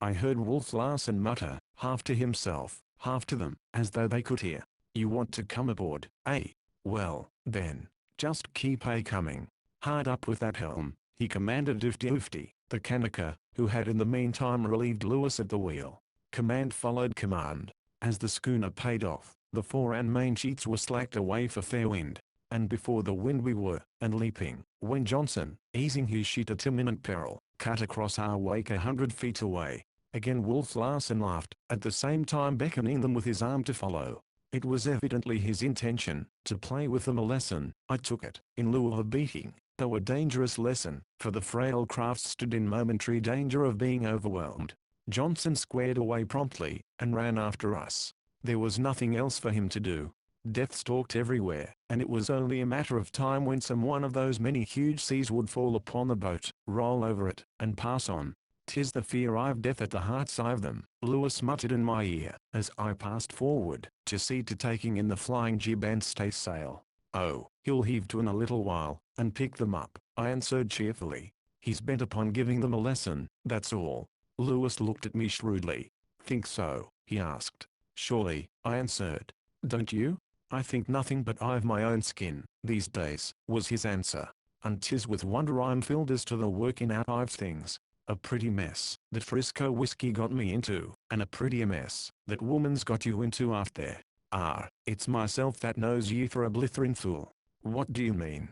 A: I heard Wolf Larsen mutter, half to himself, half to them, as though they could hear. You want to come aboard, eh? Well, then, just keep coming. Hard up with that helm, he commanded Oofty, the Kanaka, who had in the meantime relieved Lewis at the wheel. Command followed command. As the schooner paid off, the fore and main sheets were slacked away for fair wind, and before the wind we were, and leaping, when Johnson, easing his sheet at imminent peril, cut across our wake 100 feet away. Again Wolf Larsen laughed, at the same time beckoning them with his arm to follow. It was evidently his intention to play with them a lesson. I took it, in lieu of a beating, though a dangerous lesson, for the frail craft stood in momentary danger of being overwhelmed. Johnson squared away promptly, and ran after us. There was nothing else for him to do. Death stalked everywhere, and it was only a matter of time when some one of those many huge seas would fall upon the boat, roll over it, and pass on. "'Tis the fear I've death at the hearts of them," Lewis muttered in my ear, as I passed forward, to see to taking in the flying jib and staysail. "Oh, he'll heave to in a little while, and pick them up," I answered cheerfully. "He's bent upon giving them a lesson, that's all." Lewis looked at me shrewdly. "Think so?" he asked. "Surely," I answered. "Don't you?" "I think nothing but I've my own skin, these days," was his answer. "And 'tis with wonder I'm filled as to the working out of things. A pretty mess that Frisco whiskey got me into, and a prettier mess that woman's got you into out there. Ah, it's myself that knows ye for a blithering fool." "What do you mean?"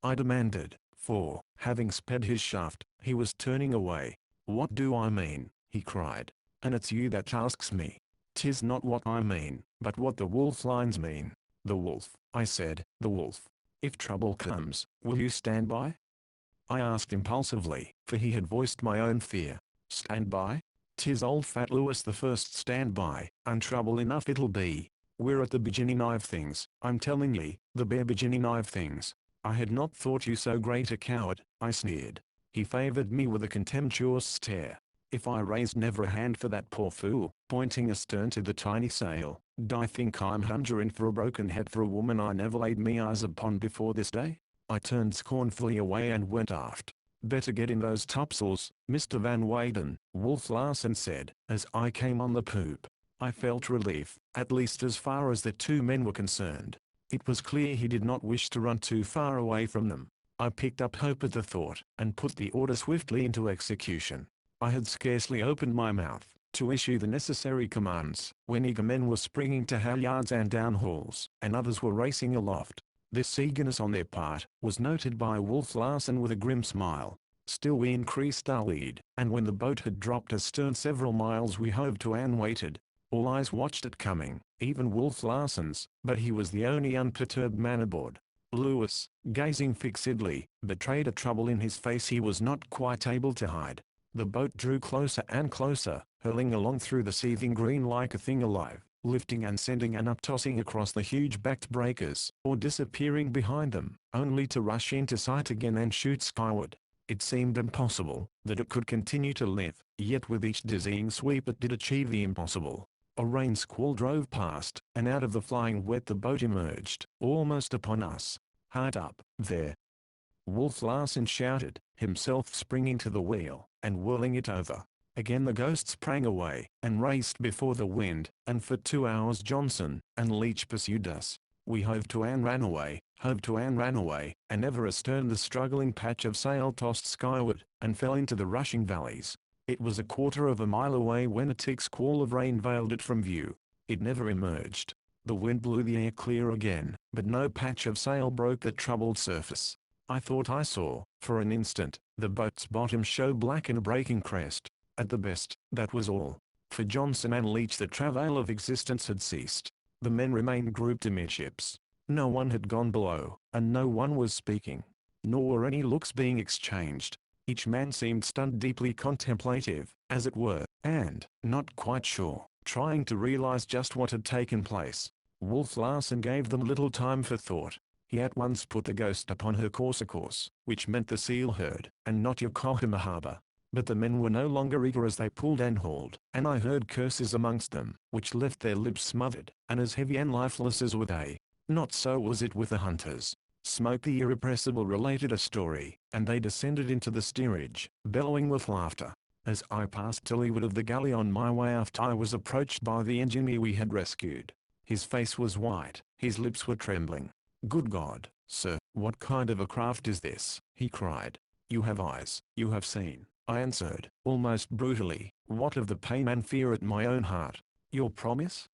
A: I demanded, for, having sped his shaft, he was turning away. "What do I mean?" he cried. "And it's you that asks me. 'Tis not what I mean, but what the wolf lines mean." "The wolf," I said, "the wolf. If trouble comes, will you stand by?" I asked impulsively, for he had voiced my own fear. "Stand by? 'Tis old fat Lewis the first stand by, and trouble enough it'll be. We're at the beginning of things, I'm telling ye, the bare beginning of things." "I had not thought you so great a coward," I sneered. He favored me with a contemptuous stare. "If I raised never a hand for that poor fool," pointing astern to the tiny sail, "d'ye think I'm hungering for a broken head for a woman I never laid me eyes upon before this day?" I turned scornfully away and went aft. "Better get in those topsails, Mr. Van Weyden," Wolf Larsen said, as I came on the poop. I felt relief, at least as far as the two men were concerned. It was clear he did not wish to run too far away from them. I picked up hope at the thought, and put the order swiftly into execution. I had scarcely opened my mouth to issue the necessary commands, when eager men were springing to halyards and downhauls, and others were racing aloft. This eagerness on their part was noted by Wolf Larsen with a grim smile. Still we increased our lead, and when the boat had dropped astern several miles we hove to and waited. All eyes watched it coming, even Wolf Larsen's, but he was the only unperturbed man aboard. Lewis, gazing fixedly, betrayed a trouble in his face he was not quite able to hide. The boat drew closer and closer, hurling along through the seething green like a thing alive, lifting and sending and up-tossing across the huge-backed breakers, or disappearing behind them, only to rush into sight again and shoot skyward. It seemed impossible that it could continue to live, yet with each dizzying sweep it did achieve the impossible. A rain squall drove past, and out of the flying wet the boat emerged, almost upon us. "Hard up, there!" Wolf Larsen shouted, himself springing to the wheel, and whirling it over. Again the ghost sprang away, and raced before the wind, and for 2 hours Johnson and Leach pursued us. We hove to and ran away, and ever astern the struggling patch of sail tossed skyward, and fell into the rushing valleys. It was a quarter of a mile away when a thick squall of rain veiled it from view. It never emerged. The wind blew the air clear again, but no patch of sail broke the troubled surface. I thought I saw, for an instant, the boat's bottom show black in a breaking crest. At the best, that was all. For Johnson and Leach the travail of existence had ceased. The men remained grouped amidships. No one had gone below, and no one was speaking. Nor were any looks being exchanged. Each man seemed stunned, deeply contemplative, as it were, and, not quite sure, trying to realize just what had taken place. Wolf Larsen gave them little time for thought. He at once put the ghost upon her course, which meant the seal herd, and not Yokohama harbor. But the men were no longer eager as they pulled and hauled, and I heard curses amongst them, which left their lips smothered, and as heavy and lifeless as were they. Not so was it with the hunters. Smoke the Irrepressible related a story, and they descended into the steerage, bellowing with laughter. As I passed to leeward of the galley on my way aft I was approached by the engineer we had rescued. His face was white, his lips were trembling. "Good God, sir, what kind of a craft is this?" he cried. "You have eyes, you have seen," I answered, almost brutally. "What of the pain and fear at my own heart?" "Your promise?"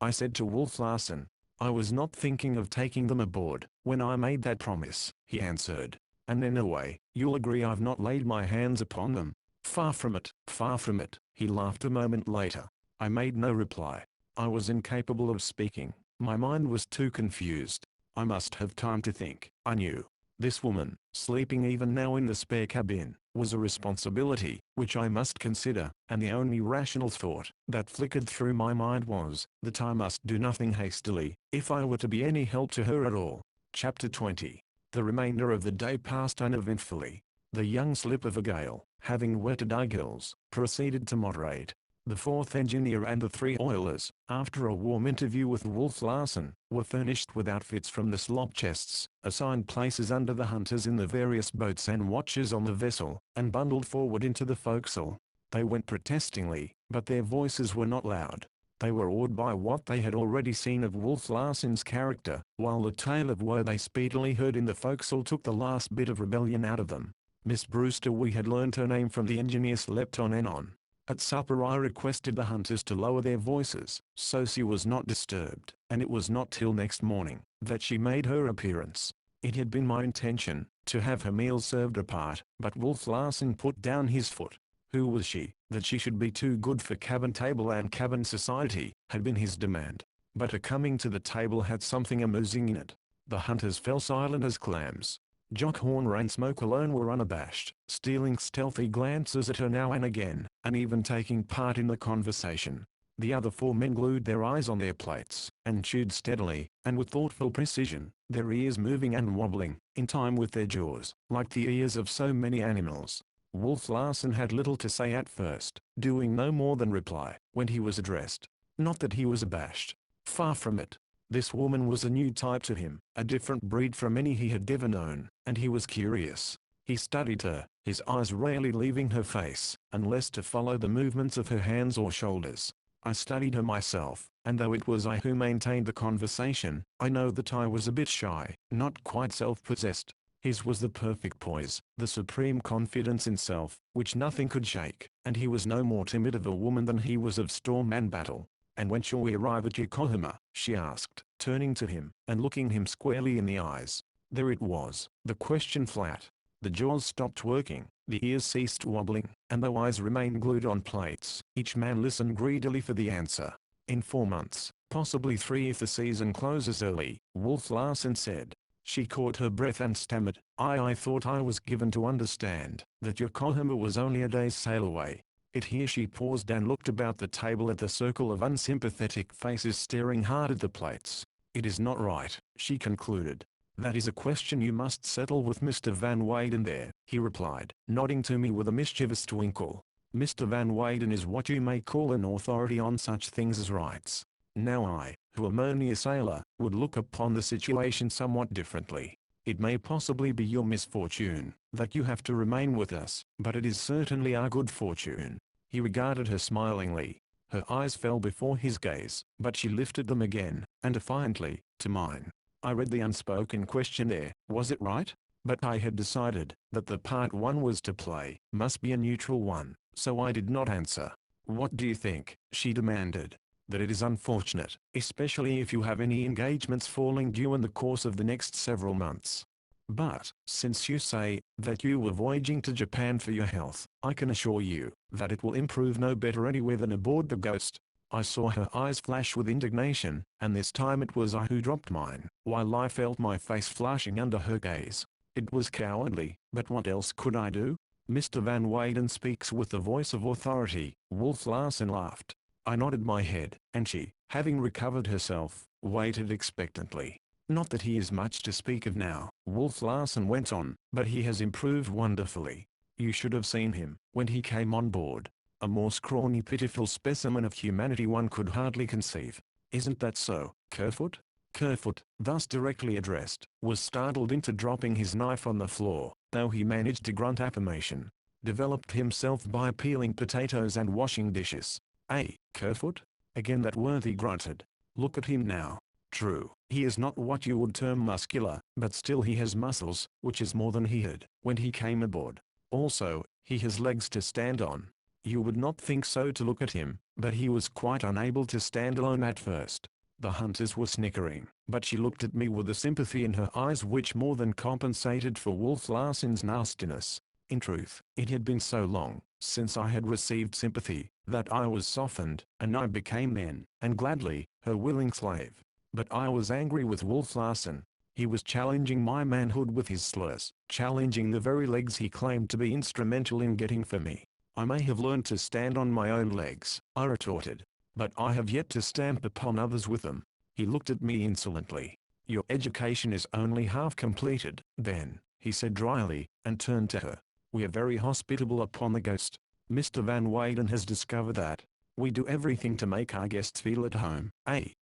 A: I said to Wolf Larsen. "I was not thinking of taking them aboard, when I made that promise," he answered. "And anyway, you'll agree I've not laid my hands upon them." Far from it, far from it," he laughed a moment later. I made no reply. I was incapable of speaking. My mind was too confused. I must have time to think, I knew. This woman, sleeping even now in the spare cabin, was a responsibility, which I must consider, and the only rational thought that flickered through my mind was, that I must do nothing hastily, if I were to be any help to her at all. Chapter 20. The remainder of the day passed uneventfully. The young slip of a gale, having wetted our gills, proceeded to moderate. The fourth engineer and the three oilers, after a warm interview with Wolf Larsen, were furnished with outfits from the slop chests, assigned places under the hunters in the various boats and watches on the vessel, and bundled forward into the forecastle. They went protestingly, but their voices were not loud. They were awed by what they had already seen of Wolf Larsen's character, while the tale of woe they speedily heard in the forecastle took the last bit of rebellion out of them. Miss Brewster, we had learnt her name from the engineer, slept on and on. At supper I requested the hunters to lower their voices, so she was not disturbed, and it was not till next morning that she made her appearance. It had been my intention to have her meal served apart, but Wolf Larsen put down his foot. Who was she, that she should be too good for cabin table and cabin society, had been his demand. But her coming to the table had something amusing in it. The hunters fell silent as clams. Jock Horner and Smoke alone were unabashed, stealing stealthy glances at her now and again, and even taking part in the conversation. The other four men glued their eyes on their plates, and chewed steadily, and with thoughtful precision, their ears moving and wobbling, in time with their jaws, like the ears of so many animals. Wolf Larsen had little to say at first, doing no more than reply, when he was addressed. Not that he was abashed. Far from it. This woman was a new type to him, a different breed from any he had ever known, and he was curious. He studied her, his eyes rarely leaving her face, unless to follow the movements of her hands or shoulders. I studied her myself, and though it was I who maintained the conversation, I know that I was a bit shy, not quite self-possessed. His was the perfect poise, the supreme confidence in self, which nothing could shake, and he was no more timid of a woman than he was of storm and battle. "And when shall we arrive at Yokohama?" she asked, turning to him, and looking him squarely in the eyes. There it was, the question flat. The jaws stopped working, the ears ceased wobbling, and the eyes remained glued on plates. Each man listened greedily for the answer. "In 4 months, possibly 3 if the season closes early," Wolf Larsen said. She caught her breath and stammered, I thought I was given to understand that Yokohama was only a day's sail away." Here she paused and looked about the table at the circle of unsympathetic faces staring hard at the plates. "It is not right," she concluded. "That is a question you must settle with Mr. Van Weyden there," he replied, nodding to me with a mischievous twinkle. "Mr. Van Weyden is what you may call an authority on such things as rights. Now I, who am only a sailor, would look upon the situation somewhat differently. It may possibly be your misfortune that you have to remain with us, but it is certainly our good fortune." He regarded her smilingly. Her eyes fell before his gaze, but she lifted them again, and defiantly, to mine. I read the unspoken question there. Was it right? But I had decided that the part one was to play must be a neutral one, so I did not answer. "What do you think?" she demanded. "That it is unfortunate, especially if you have any engagements falling due in the course of the next several months. But, since you say that you were voyaging to Japan for your health, I can assure you that it will improve no better anywhere than aboard the Ghost." I saw her eyes flash with indignation, and this time it was I who dropped mine, while I felt my face flushing under her gaze. It was cowardly, but what else could I do? "Mr. Van Weyden speaks with the voice of authority," Wolf Larsen laughed. I nodded my head, and she, having recovered herself, waited expectantly. "Not that he is much to speak of now," Wolf Larsen went on, "but he has improved wonderfully. You should have seen him when he came on board. A more scrawny, pitiful specimen of humanity one could hardly conceive. Isn't that so, Kerfoot?" Kerfoot, thus directly addressed, was startled into dropping his knife on the floor, though he managed to grunt affirmation. "Developed himself by peeling potatoes and washing dishes." "Eh, Kerfoot?" Again that worthy grunted. "Look at him now. True, he is not what you would term muscular, but still he has muscles, which is more than he had when he came aboard. Also, he has legs to stand on. You would not think so to look at him, but he was quite unable to stand alone at first." The hunters were snickering, but she looked at me with a sympathy in her eyes which more than compensated for Wolf Larsen's nastiness. In truth, it had been so long since I had received sympathy, that I was softened, and I became then, and gladly, her willing slave. But I was angry with Wolf Larsen. He was challenging my manhood with his slurs, challenging the very legs he claimed to be instrumental in getting for me. I may have learned to stand on my own legs, I retorted, but I have yet to stamp upon others with them. He looked at me insolently. Your education is only half completed, then, he said dryly, and turned to her. We are very hospitable upon the ghost. Mr. Van Weyden has discovered that. We do everything to make our guests feel at home.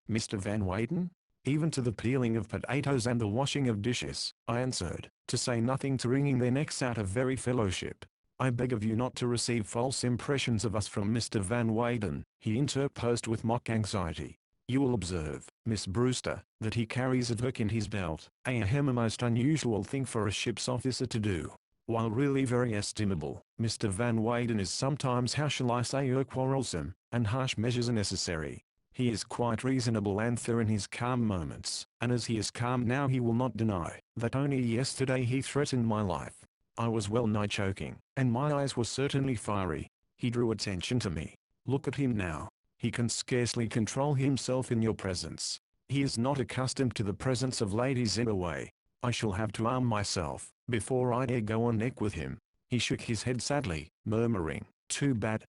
A: Mr. Van Weyden? Even to the peeling of potatoes and the washing of dishes, I answered, to say nothing to wringing their necks out of very fellowship. I beg of you not to receive false impressions of us from Mr. Van Weyden, he interposed with mock anxiety. You will observe, Miss Brewster, that he carries a dirk in his belt, a most unusual thing for a ship's officer to do. While really very estimable, Mr. Van Weyden is sometimes, how shall I say, quarrelsome, and harsh measures are necessary. He is quite reasonable and fair in his calm moments, and as he is calm now he will not deny that only yesterday he threatened my life. I was well nigh choking, and my eyes were certainly fiery. He drew attention to me. Look at him now. He can scarcely control himself in your presence. He is not accustomed to the presence of ladies in a way. I shall have to arm myself, before I dare go on deck with him. He shook his head sadly, murmuring, too bad,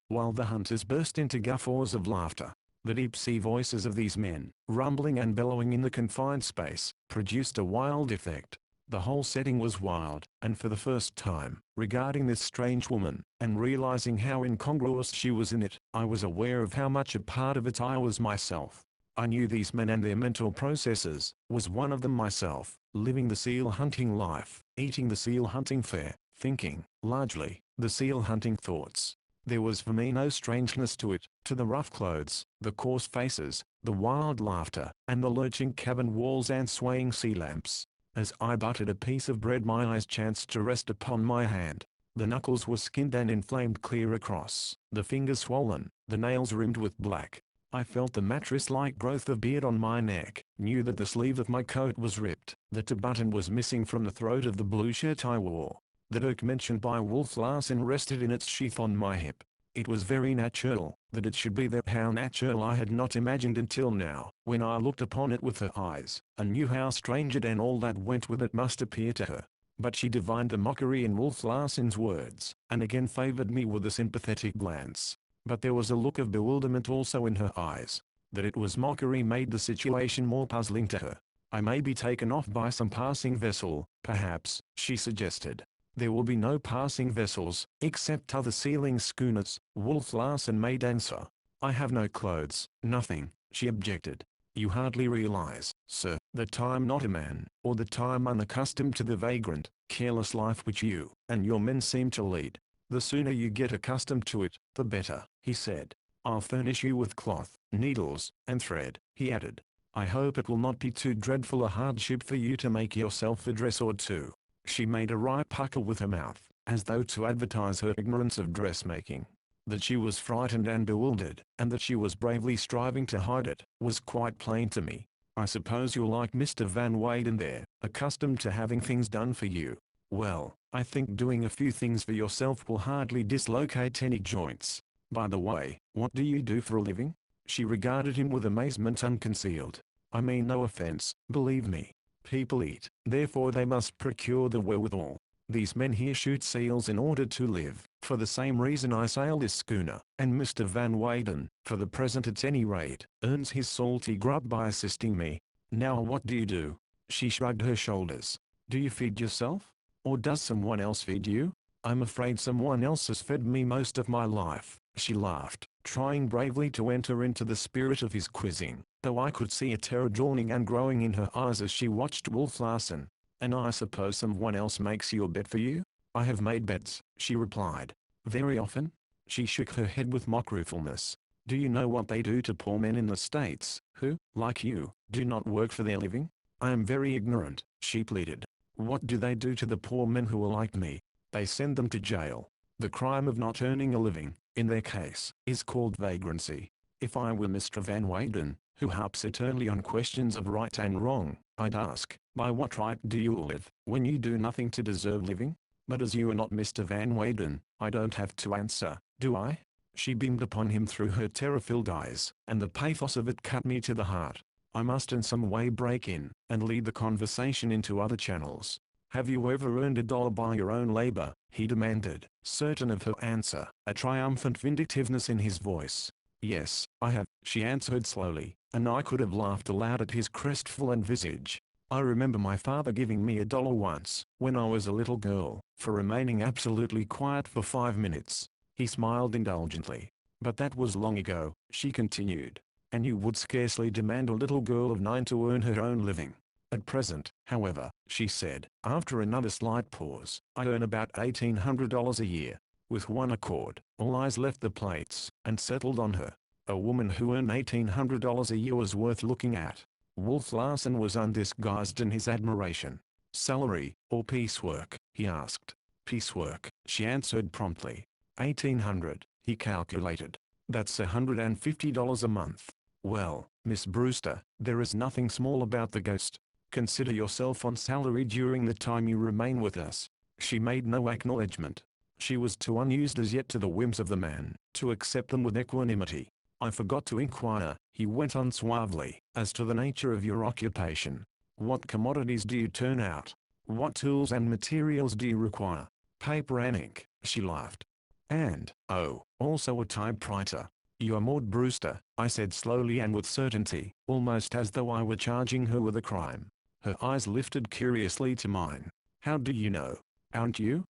A: while the hunters burst into guffaws of laughter. The deep-sea voices of these men, rumbling and bellowing in the confined space, produced a wild effect. The whole setting was wild, and for the first time, regarding this strange woman, and realizing how incongruous she was in it, I was aware of how much a part of it I was myself. I knew these men and their mental processes, was one of them myself, living the seal hunting life, eating the seal hunting fare, thinking, largely, the seal hunting thoughts. There was for me no strangeness to it, to the rough clothes, the coarse faces, the wild laughter, and the lurching cabin walls and swaying sea lamps. As I buttered a piece of bread my eyes chanced to rest upon my hand. The knuckles were skinned and inflamed clear across, the fingers swollen, the nails rimmed with black. I felt the mattress-like growth of beard on my neck, knew that the sleeve of my coat was ripped, that a button was missing from the throat of the blue shirt I wore. The dirk mentioned by Wolf Larsen rested in its sheath on my hip. It was very natural, that it should be there. How natural I had not imagined until now, when I looked upon it with her eyes, and knew how strange it and all that went with it must appear to her. But she divined the mockery in Wolf Larsen's words, and again favored me with a sympathetic glance. But there was a look of bewilderment also in her eyes. That it was mockery made the situation more puzzling to her. I may be taken off by some passing vessel, perhaps, she suggested. There will be no passing vessels, except other sealing schooners, Wolf Larsen made answer. I have no clothes, nothing, she objected. You hardly realize, sir, that I am not a man, or that I am unaccustomed to the vagrant, careless life which you and your men seem to lead. The sooner you get accustomed to it, the better, he said. I'll furnish you with cloth, needles, and thread, he added. I hope it will not be too dreadful a hardship for you to make yourself a dress or two. She made a wry pucker with her mouth, as though to advertise her ignorance of dressmaking. That she was frightened and bewildered, and that she was bravely striving to hide it, was quite plain to me. I suppose you're like Mr. Van Weyden there, accustomed to having things done for you. Well, I think doing a few things for yourself will hardly dislocate any joints. By the way, what do you do for a living? She regarded him with amazement unconcealed. I mean no offense, believe me. People eat, therefore they must procure the wherewithal. These men here shoot seals in order to live, for the same reason I sail this schooner, and Mr. Van Weyden, for the present at any rate, earns his salty grub by assisting me. Now what do you do? She shrugged her shoulders. Do you feed yourself? Or does someone else feed you? I'm afraid someone else has fed me most of my life, she laughed, trying bravely to enter into the spirit of his quizzing, though I could see a terror dawning and growing in her eyes as she watched Wolf Larsen. And I suppose someone else makes your bed for you? I have made beds, she replied. Very often? She shook her head with mock ruefulness. Do you know what they do to poor men in the States, who, like you, do not work for their living? I am very ignorant, she pleaded. What do they do to the poor men who are like me? They send them to jail. The crime of not earning a living, in their case, is called vagrancy. If I were Mr. Van Weyden, who harps eternally on questions of right and wrong, I'd ask, by what right do you live, when you do nothing to deserve living? But as you are not Mr. Van Weyden, I don't have to answer, do I? She beamed upon him through her terror-filled eyes, and the pathos of it cut me to the heart. I must in some way break in, and lead the conversation into other channels. Have you ever earned $1 by your own labor? He demanded, certain of her answer, a triumphant vindictiveness in his voice. Yes, I have, she answered slowly, and I could have laughed aloud at his crestfallen visage. I remember my father giving me $1 once, when I was a little girl, for remaining absolutely quiet for 5 minutes. He smiled indulgently. But that was long ago, she continued. And you would scarcely demand a little girl of 9 to earn her own living. At present, however, she said, after another slight pause, I earn about $1,800 a year. With one accord, all eyes left the plates, and settled on her. A woman who earned $1,800 a year was worth looking at. Wolf Larsen was undisguised in his admiration. Salary, or piecework? He asked. Piecework, she answered promptly. 1,800, he calculated. That's $150 a month. Well, Miss Brewster, there is nothing small about the ghost. Consider yourself on salary during the time you remain with us. She made no acknowledgement. She was too unused as yet to the whims of the man, to accept them with equanimity. I forgot to inquire, he went on suavely, as to the nature of your occupation. What commodities do you turn out? What tools and materials do you require? Paper and ink, she laughed. And, oh, also a typewriter. You are Maud Brewster, I said slowly and with certainty, almost as though I were charging her with a crime. Her eyes lifted curiously to mine. How do you know? Aren't you?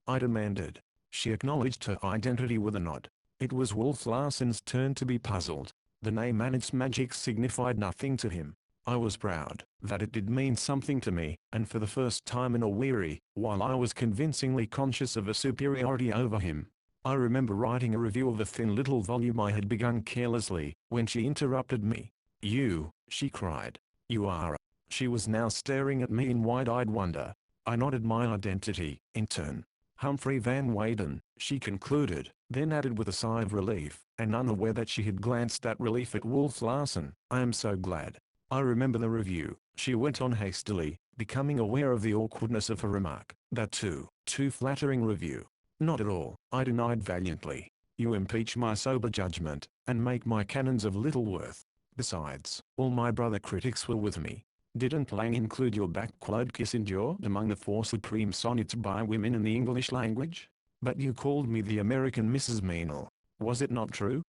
A: I demanded. She acknowledged her identity with a nod. It was Wolf Larsen's turn to be puzzled. The name and its magic signified nothing to him. I was proud that it did mean something to me, and for the first time in a weary, while I was convincingly conscious of a superiority over him. I remember writing a review of a thin little volume I had begun carelessly, when she interrupted me. You, she cried. You are. She was now staring at me in wide-eyed wonder. I nodded my identity, in turn. Humphrey Van Weyden, she concluded, then added with a sigh of relief, and unaware that she had glanced that relief at Wolf Larsen. I am so glad. I remember the review, she went on hastily, becoming aware of the awkwardness of her remark. That too flattering review. Not at all, I denied valiantly. You impeach my sober judgment, and make my canons of little worth. Besides, all my brother critics were with me. Didn't Lang include your Kissinger among the 4 supreme sonnets by women in the English language? But you called me the American Mrs. Meynell. Was it not true?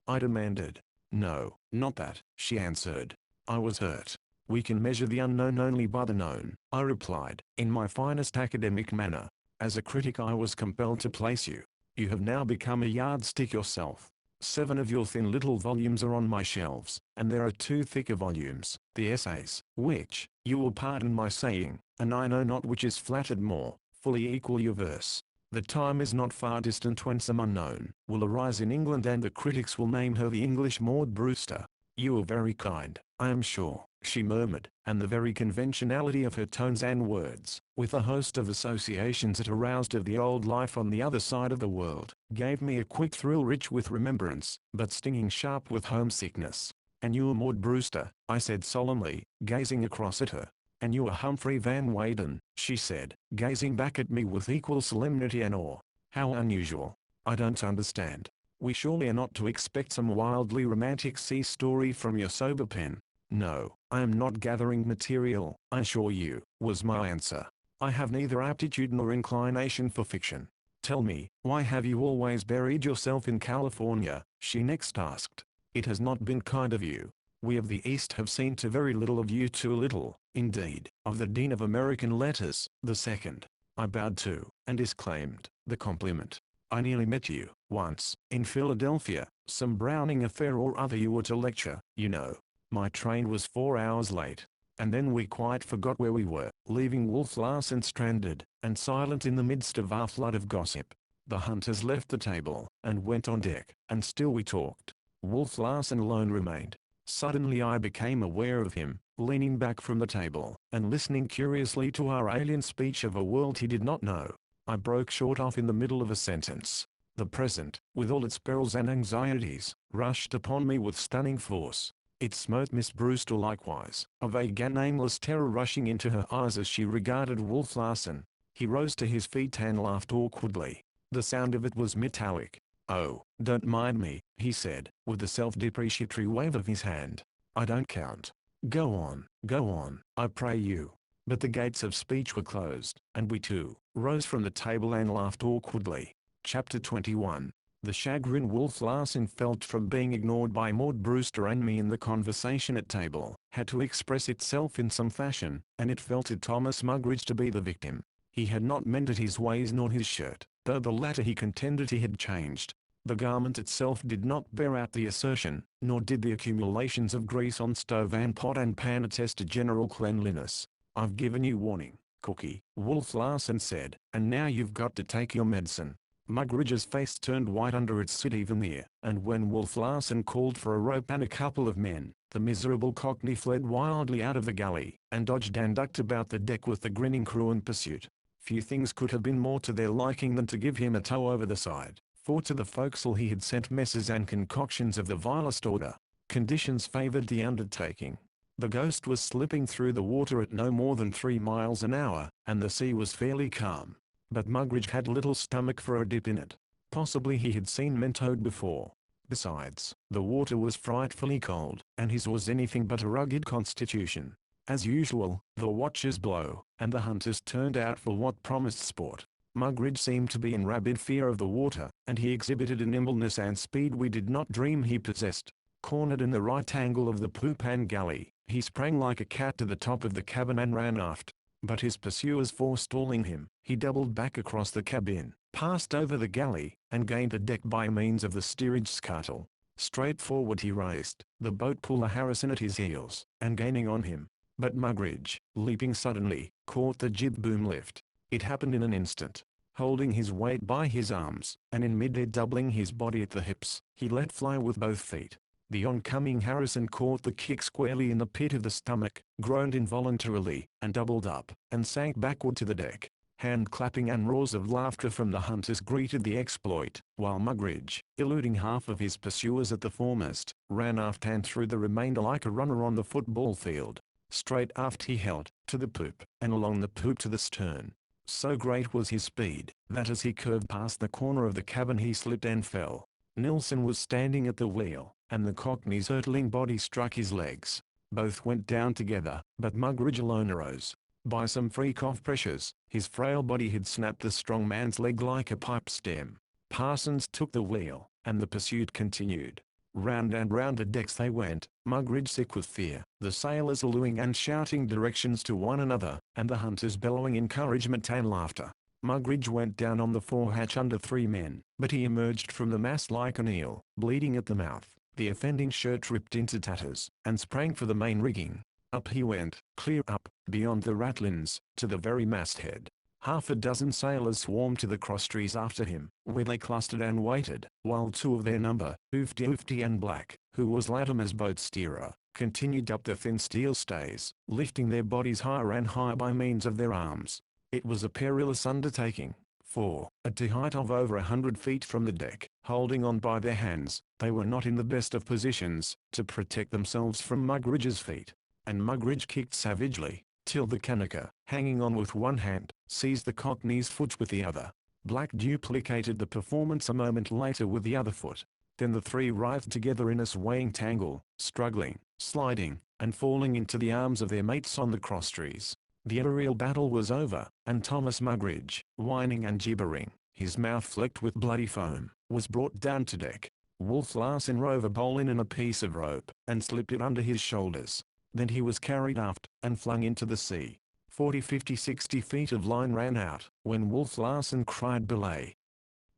A: I demanded. No, not that, she answered. I was hurt. We can measure the unknown only by the known, I replied, in my finest academic manner. As a critic I was compelled to place you. You have now become a yardstick yourself. 7 of your thin little volumes are on my shelves, and there are 2 thicker volumes, the essays, which, you will pardon my saying, and I know not which is flattered more, fully equal your verse. The time is not far distant when some unknown will arise in England and the critics will name her the English Maud Brewster. You are very kind, I am sure, she murmured, and the very conventionality of her tones and words, with a host of associations it aroused of the old life on the other side of the world, gave me a quick thrill rich with remembrance, but stinging sharp with homesickness. And you are Maud Brewster, I said solemnly, gazing across at her. And you are Humphrey Van Weyden, she said, gazing back at me with equal solemnity and awe. How unusual. I don't understand. We surely are not to expect some wildly romantic sea story from your sober pen. No, I am not gathering material, I assure you, was my answer. I have neither aptitude nor inclination for fiction. Tell me, why have you always buried yourself in California? She next asked. It has not been kind of you. We of the East have seen too very little of you, too little, indeed, of the Dean of American Letters, the second. I bowed to, and disclaimed, the compliment. I nearly met you, once, in Philadelphia, some Browning affair or other you were to lecture, you know. My train was 4 hours late. And then we quite forgot where we were, leaving Wolf Larsen stranded, and silent in the midst of our flood of gossip. The hunters left the table, and went on deck, and still we talked. Wolf Larsen alone remained. Suddenly I became aware of him, leaning back from the table, and listening curiously to our alien speech of a world he did not know. I broke short off in the middle of a sentence. The present, with all its perils and anxieties, rushed upon me with stunning force. It smote Miss Brewster likewise, a vague and nameless terror rushing into her eyes as she regarded Wolf Larsen. He rose to his feet and laughed awkwardly. The sound of it was metallic. Oh, don't mind me, he said, with a self-depreciatory wave of his hand. I don't count. Go on, I pray you. But the gates of speech were closed, and we too rose from the table and laughed awkwardly. Chapter 21. The chagrin Wolf Larsen felt from being ignored by Maud Brewster and me in the conversation at table had to express itself in some fashion, and it fell to Thomas Mugridge to be the victim. He had not mended his ways nor his shirt, though the latter he contended he had changed. The garment itself did not bear out the assertion, nor did the accumulations of grease on stove and pot and pan attest to general cleanliness. I've given you warning, Cookie, Wolf Larsen said, and now you've got to take your medicine. Mugridge's face turned white under its sooty veneer, and when Wolf Larsen called for a rope and a couple of men, the miserable Cockney fled wildly out of the galley, and dodged and ducked about the deck with the grinning crew in pursuit. Few things could have been more to their liking than to give him a tow over the side, for to the forecastle he had sent messes and concoctions of the vilest order. Conditions favoured the undertaking. The Ghost was slipping through the water at no more than 3 miles an hour, and the sea was fairly calm. But Mugridge had little stomach for a dip in it. Possibly he had seen Mentoad before. Besides, the water was frightfully cold, and his was anything but a rugged constitution. As usual, the watches blow, and the hunters turned out for what promised sport. Mugridge seemed to be in rabid fear of the water, and he exhibited a nimbleness and speed we did not dream he possessed. Cornered in the right angle of the poop and galley, he sprang like a cat to the top of the cabin and ran aft. But his pursuers forestalling him, he doubled back across the cabin, passed over the galley, and gained the deck by means of the steerage scuttle. Straight forward he raced, the boat puller Harrison at his heels, and gaining on him. But Mugridge, leaping suddenly, caught the jib boom lift. It happened in an instant. Holding his weight by his arms, and in mid-air doubling his body at the hips, he let fly with both feet. The oncoming Harrison caught the kick squarely in the pit of the stomach, groaned involuntarily, and doubled up, and sank backward to the deck. Hand-clapping and roars of laughter from the hunters greeted the exploit, while Mugridge, eluding half of his pursuers at the foremost, ran aft and through the remainder like a runner on the football field. Straight aft he held, to the poop, and along the poop to the stern. So great was his speed, that as he curved past the corner of the cabin he slipped and fell. Nilsson was standing at the wheel, and the Cockney's hurtling body struck his legs. Both went down together, but Mugridge alone arose. By some freak of pressures, his frail body had snapped the strong man's leg like a pipe stem. Parsons took the wheel, and the pursuit continued. Round and round the decks they went, Mugridge sick with fear, the sailors hallooing and shouting directions to one another, and the hunters bellowing encouragement and laughter. Mugridge went down on the forehatch under 3 men, but he emerged from the mast like an eel, bleeding at the mouth. The offending shirt ripped into tatters, and sprang for the main rigging. Up he went, clear up, beyond the ratlins, to the very masthead. Half a dozen sailors swarmed to the crosstrees after him, where they clustered and waited, while 2 of their number, Oofty and Black, who was Latimer's boat steerer, continued up the thin steel stays, lifting their bodies higher and higher by means of their arms. It was a perilous undertaking, for, at a height of over 100 feet from the deck, holding on by their hands, they were not in the best of positions to protect themselves from Mugridge's feet. And Mugridge kicked savagely, till the Kanaka, hanging on with one hand, seized the Cockney's foot with the other. Black duplicated the performance a moment later with the other foot. Then the 3 writhed together in a swaying tangle, struggling, sliding, and falling into the arms of their mates on the crosstrees. The aerial battle was over, and Thomas Mugridge, whining and gibbering, his mouth flecked with bloody foam, was brought down to deck. Wolf Larsen rove a bowline in a piece of rope, and slipped it under his shoulders. Then he was carried aft, and flung into the sea. 40, 50, 60 feet of line ran out, when Wolf Larsen cried belay.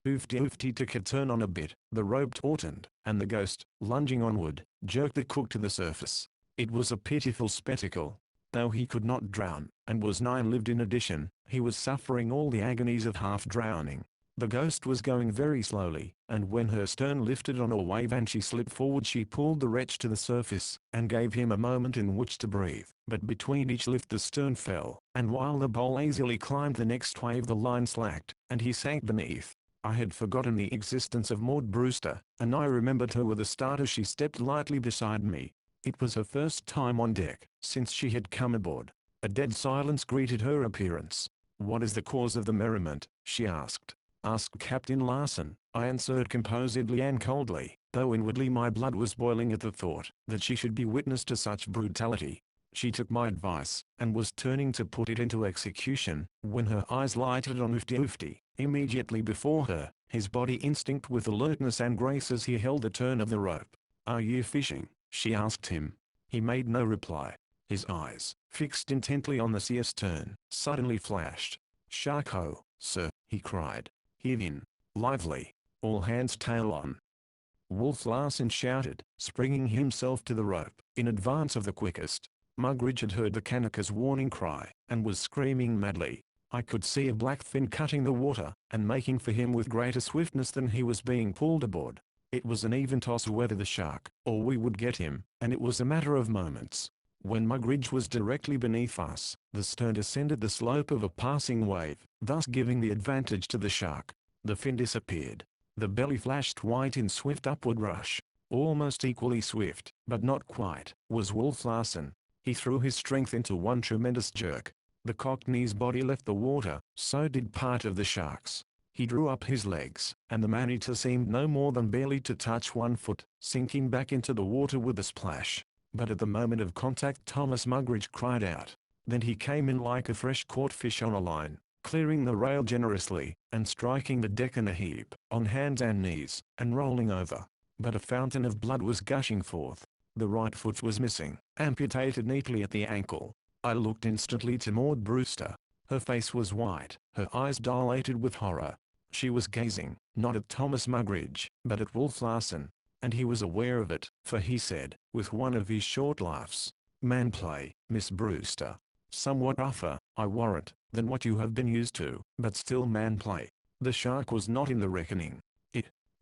A: Oofty took a turn on a bit, the rope tautened, and the Ghost, lunging onward, jerked the cook to the surface. It was a pitiful spectacle. Though he could not drown, and was 9-lived in addition, he was suffering all the agonies of half-drowning. The Ghost was going very slowly, and when her stern lifted on a wave and she slipped forward she pulled the wretch to the surface, and gave him a moment in which to breathe. But between each lift the stern fell, and while the bowl easily climbed the next wave the line slacked, and he sank beneath. I had forgotten the existence of Maud Brewster, and I remembered her with a start as she stepped lightly beside me. It was her first time on deck, since she had come aboard. A dead silence greeted her appearance. "What is the cause of the merriment?" she asked. asked Captain Larson. I answered composedly and coldly, though inwardly my blood was boiling at the thought that she should be witness to such brutality. She took my advice, and was turning to put it into execution, when her eyes lighted on Oofty. Immediately before her, his body instinct with alertness and grace as he held the turn of the rope. "Are you fishing?" she asked him. He made no reply. His eyes, fixed intently on the sea astern, suddenly flashed. "Shark ho, sir," he cried. "Heave in. Lively. All hands tail on." Wolf Larsen shouted, springing himself to the rope, in advance of the quickest. Mugridge had heard the Kanaka's warning cry, and was screaming madly. I could see a black fin cutting the water, and making for him with greater swiftness than he was being pulled aboard. It was an even toss whether the shark, or we would get him, and it was a matter of moments. When Mugridge was directly beneath us, the stern descended the slope of a passing wave, thus giving the advantage to the shark. The fin disappeared. The belly flashed white in swift upward rush. Almost equally swift, but not quite, was Wolf Larsen. He threw his strength into one tremendous jerk. The Cockney's body left the water, so did part of the shark's. He drew up his legs, and the man-eater seemed no more than barely to touch 1 foot, sinking back into the water with a splash. But at the moment of contact Thomas Mugridge cried out. Then he came in like a fresh-caught fish on a line, clearing the rail generously, and striking the deck in a heap, on hands and knees, and rolling over. But a fountain of blood was gushing forth. The right foot was missing, amputated neatly at the ankle. I looked instantly to Maud Brewster. Her face was white, her eyes dilated with horror. She was gazing, not at Thomas Mugridge, but at Wolf Larsen. And he was aware of it, for he said, with one of his short laughs, "Man-play, Miss Brewster. Somewhat rougher, I warrant, than what you have been used to, but still man-play." The shark was not in the reckoning.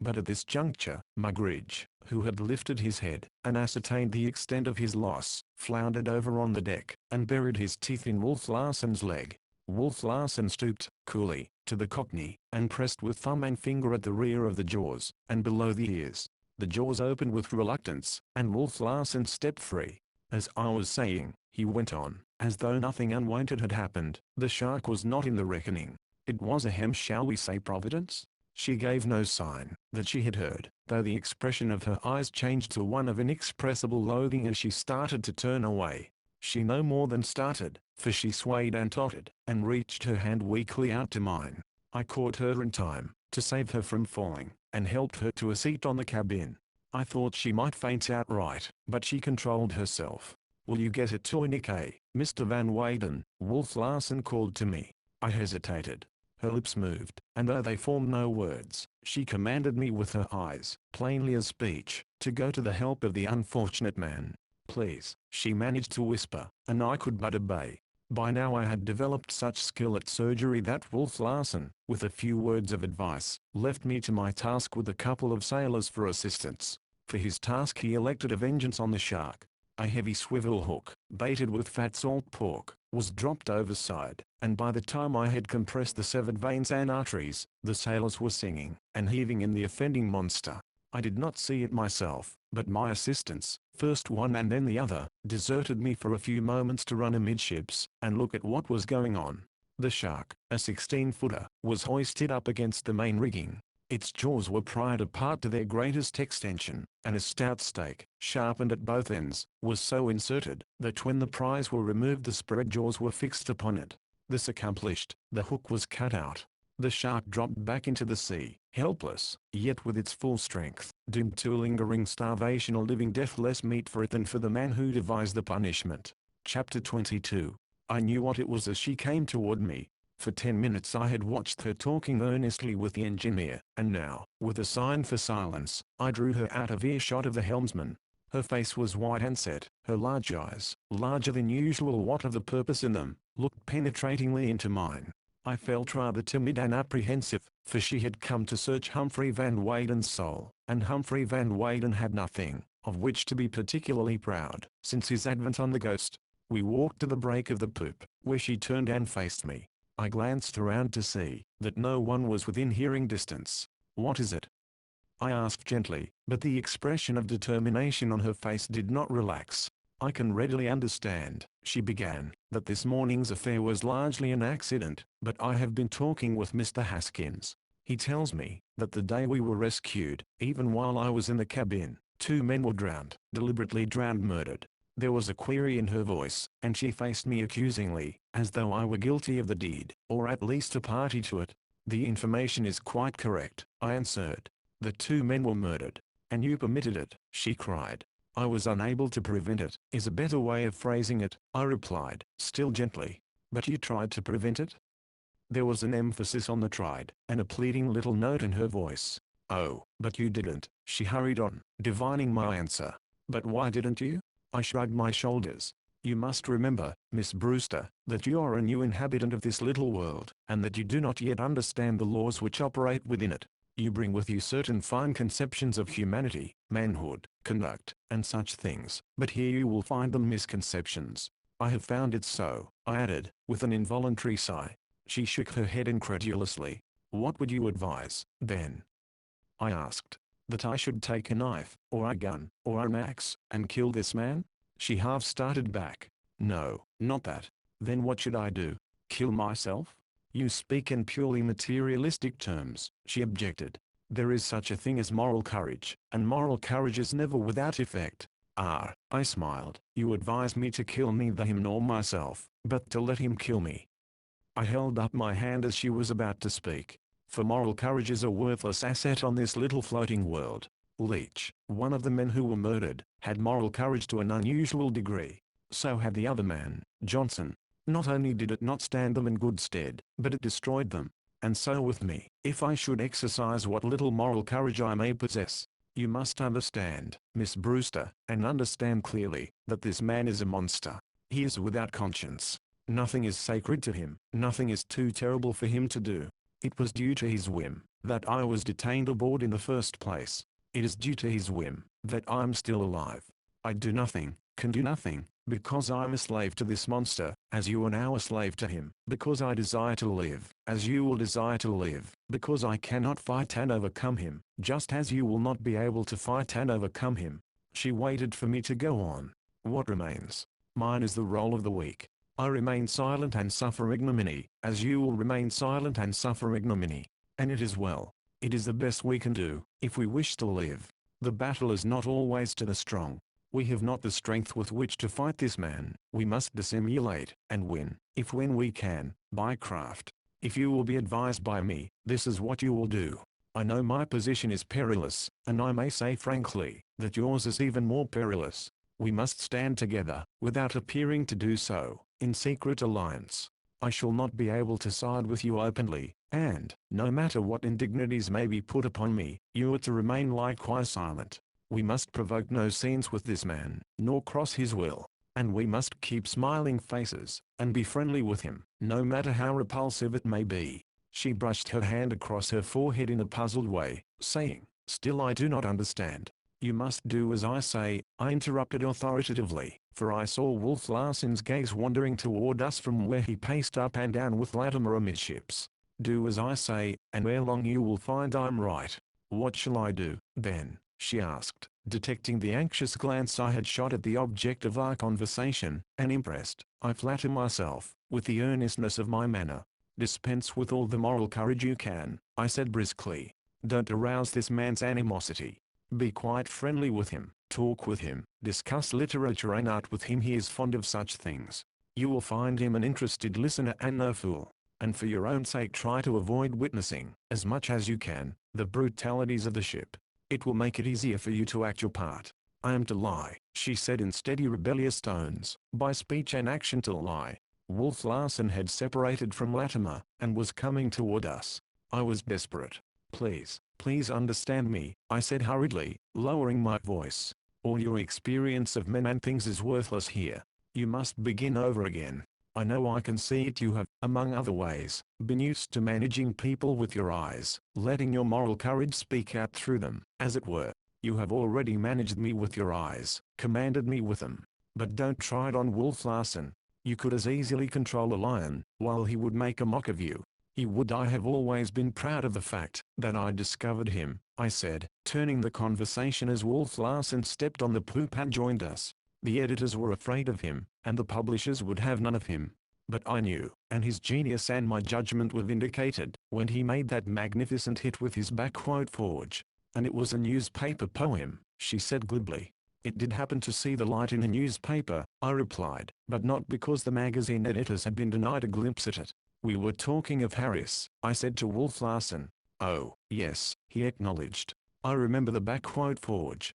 A: But at this juncture, Mugridge, who had lifted his head, and ascertained the extent of his loss, floundered over on the deck, and buried his teeth in Wolf Larsen's leg. Wolf Larsen stooped, coolly, to the Cockney, and pressed with thumb and finger at the rear of the jaws, and below the ears. The jaws opened with reluctance, and Wolf Larsen stepped free. "As I was saying," he went on, as though nothing unwonted had happened, "the shark was not in the reckoning. It was a shall we say providence?" She gave no sign that she had heard, though the expression of her eyes changed to one of inexpressible loathing as she started to turn away. She no more than started, for she swayed and tottered, and reached her hand weakly out to mine. I caught her in time, to save her from falling, and helped her to a seat on the cabin. I thought she might faint outright, but she controlled herself. "Will you get a tourniquet, Mr. Van Weyden?" Wolf Larsen called to me. I hesitated. Her lips moved, and though they formed no words, she commanded me with her eyes, plainly as speech, to go to the help of the unfortunate man. "Please," she managed to whisper, and I could but obey. By now I had developed such skill at surgery that Wolf Larsen, with a few words of advice, left me to my task with a couple of sailors for assistance. For his task he elected a vengeance on the shark. A heavy swivel hook, baited with fat salt pork, was dropped overside, and by the time I had compressed the severed veins and arteries, the sailors were singing and heaving in the offending monster. I did not see it myself, but my assistants, first one and then the other, deserted me for a few moments to run amidships, and look at what was going on. The shark, a 16-footer, was hoisted up against the main rigging. Its jaws were pried apart to their greatest extension, and a stout stake, sharpened at both ends, was so inserted, that when the pries were removed the spread jaws were fixed upon it. This accomplished, the hook was cut out. The shark dropped back into the sea, helpless, yet with its full strength, doomed to lingering starvation or living death, less meat for it than for the man who devised the punishment. Chapter 22. I knew what it was as she came toward me. For 10 minutes I had watched her talking earnestly with the engineer, and now, with a sign for silence, I drew her out of earshot of the helmsman. Her face was white and set, her large eyes, larger than usual what of the purpose in them, looked penetratingly into mine. I felt rather timid and apprehensive, for she had come to search Humphrey Van Weyden's soul, and Humphrey Van Weyden had nothing, of which to be particularly proud, since his advent on the Ghost. We walked to the break of the poop, where she turned and faced me. I glanced around to see that no one was within hearing distance. "What is it?" I asked gently, but the expression of determination on her face did not relax. "I can readily understand," she began, "that this morning's affair was largely an accident, but I have been talking with Mr. Haskins. He tells me that the day we were rescued, even while I was in the cabin, 2 men were drowned, deliberately drowned, murdered. There was a query in her voice, and she faced me accusingly, as though I were guilty of the deed, or at least a party to it. The information is quite correct, I answered. The 2 men were murdered. And you permitted it, she cried. I was unable to prevent it, is a better way of phrasing it, I replied, still gently. But you tried to prevent it? There was an emphasis on the tried, and a pleading little note in her voice. Oh, but you didn't, she hurried on, divining my answer. But why didn't you? I shrugged my shoulders. You must remember, Miss Brewster, that you are a new inhabitant of this little world, and that you do not yet understand the laws which operate within it. You bring with you certain fine conceptions of humanity, manhood, conduct, and such things, but here you will find them misconceptions. I have found it so, I added, with an involuntary sigh. She shook her head incredulously. What would you advise, then? I asked. That I should take a knife, or a gun, or an axe, and kill this man? She half started back. No, not that. Then what should I do? Kill myself? You speak in purely materialistic terms, she objected. There is such a thing as moral courage, and moral courage is never without effect. Ah, I smiled. You advise me to kill neither him nor myself, but to let him kill me. I held up my hand as she was about to speak. For moral courage is a worthless asset on this little floating world. Leach, one of the men who were murdered, had moral courage to an unusual degree. So had the other man, Johnson. Not only did it not stand them in good stead, but it destroyed them. And so with me, if I should exercise what little moral courage I may possess. You must understand, Miss Brewster, and understand clearly, that this man is a monster. He is without conscience. Nothing is sacred to him, nothing is too terrible for him to do. It was due to his whim, that I was detained aboard in the first place. It is due to his whim, that I am still alive. I do nothing, can do nothing, because I am a slave to this monster, as you are now a slave to him, because I desire to live, as you will desire to live, because I cannot fight and overcome him, just as you will not be able to fight and overcome him. She waited for me to go on. What remains? Mine is the role of the weak. I remain silent and suffer ignominy, as you will remain silent and suffer ignominy. And it is well. It is the best we can do, if we wish to live. The battle is not always to the strong. We have not the strength with which to fight this man. We must dissimulate, and win, if win we can, by craft. If you will be advised by me, this is what you will do. I know my position is perilous, and I may say frankly, that yours is even more perilous. We must stand together, without appearing to do so, in secret alliance. I shall not be able to side with you openly, and, no matter what indignities may be put upon me, you are to remain likewise silent. We must provoke no scenes with this man, nor cross his will. And we must keep smiling faces, and be friendly with him, no matter how repulsive it may be. She brushed her hand across her forehead in a puzzled way, saying, Still I do not understand. You must do as I say, I interrupted authoritatively, for I saw Wolf Larsen's gaze wandering toward us from where he paced up and down with Latimer amidships. Do as I say, and ere long you will find I'm right. What shall I do, then? She asked, detecting the anxious glance I had shot at the object of our conversation, and impressed, I flatter myself, with the earnestness of my manner. Dispense with all the moral courage you can, I said briskly. Don't arouse this man's animosity. Be quite friendly with him, talk with him, discuss literature and art with him. He is fond of such things. You will find him an interested listener and no fool. And for your own sake try to avoid witnessing, as much as you can, the brutalities of the ship. It will make it easier for you to act your part. I am to lie, she said in steady rebellious tones, by speech and action to lie. Wolf Larsen had separated from Latimer, and was coming toward us. I was desperate. Please understand me, I said hurriedly, lowering my voice. All your experience of men and things is worthless here. You must begin over again. I know I can see it. You have, among other ways, been used to managing people with your eyes, letting your moral courage speak out through them, as it were. You have already managed me with your eyes, commanded me with them. But don't try it on Wolf Larsen. You could as easily control a lion, while he would make a mock of you. He would. I have always been proud of the fact that I discovered him, I said, turning the conversation as Wolf Larsen stepped on the poop and joined us. The editors were afraid of him, and the publishers would have none of him. But I knew, and his genius and my judgment were vindicated, when he made that magnificent hit with his backquote forge. And it was a newspaper poem, she said glibly. It did happen to see the light in a newspaper, I replied, but not because the magazine editors had been denied a glimpse at it. We were talking of Harris, I said to Wolf Larsen. Oh, yes, he acknowledged. I remember the backquote forge.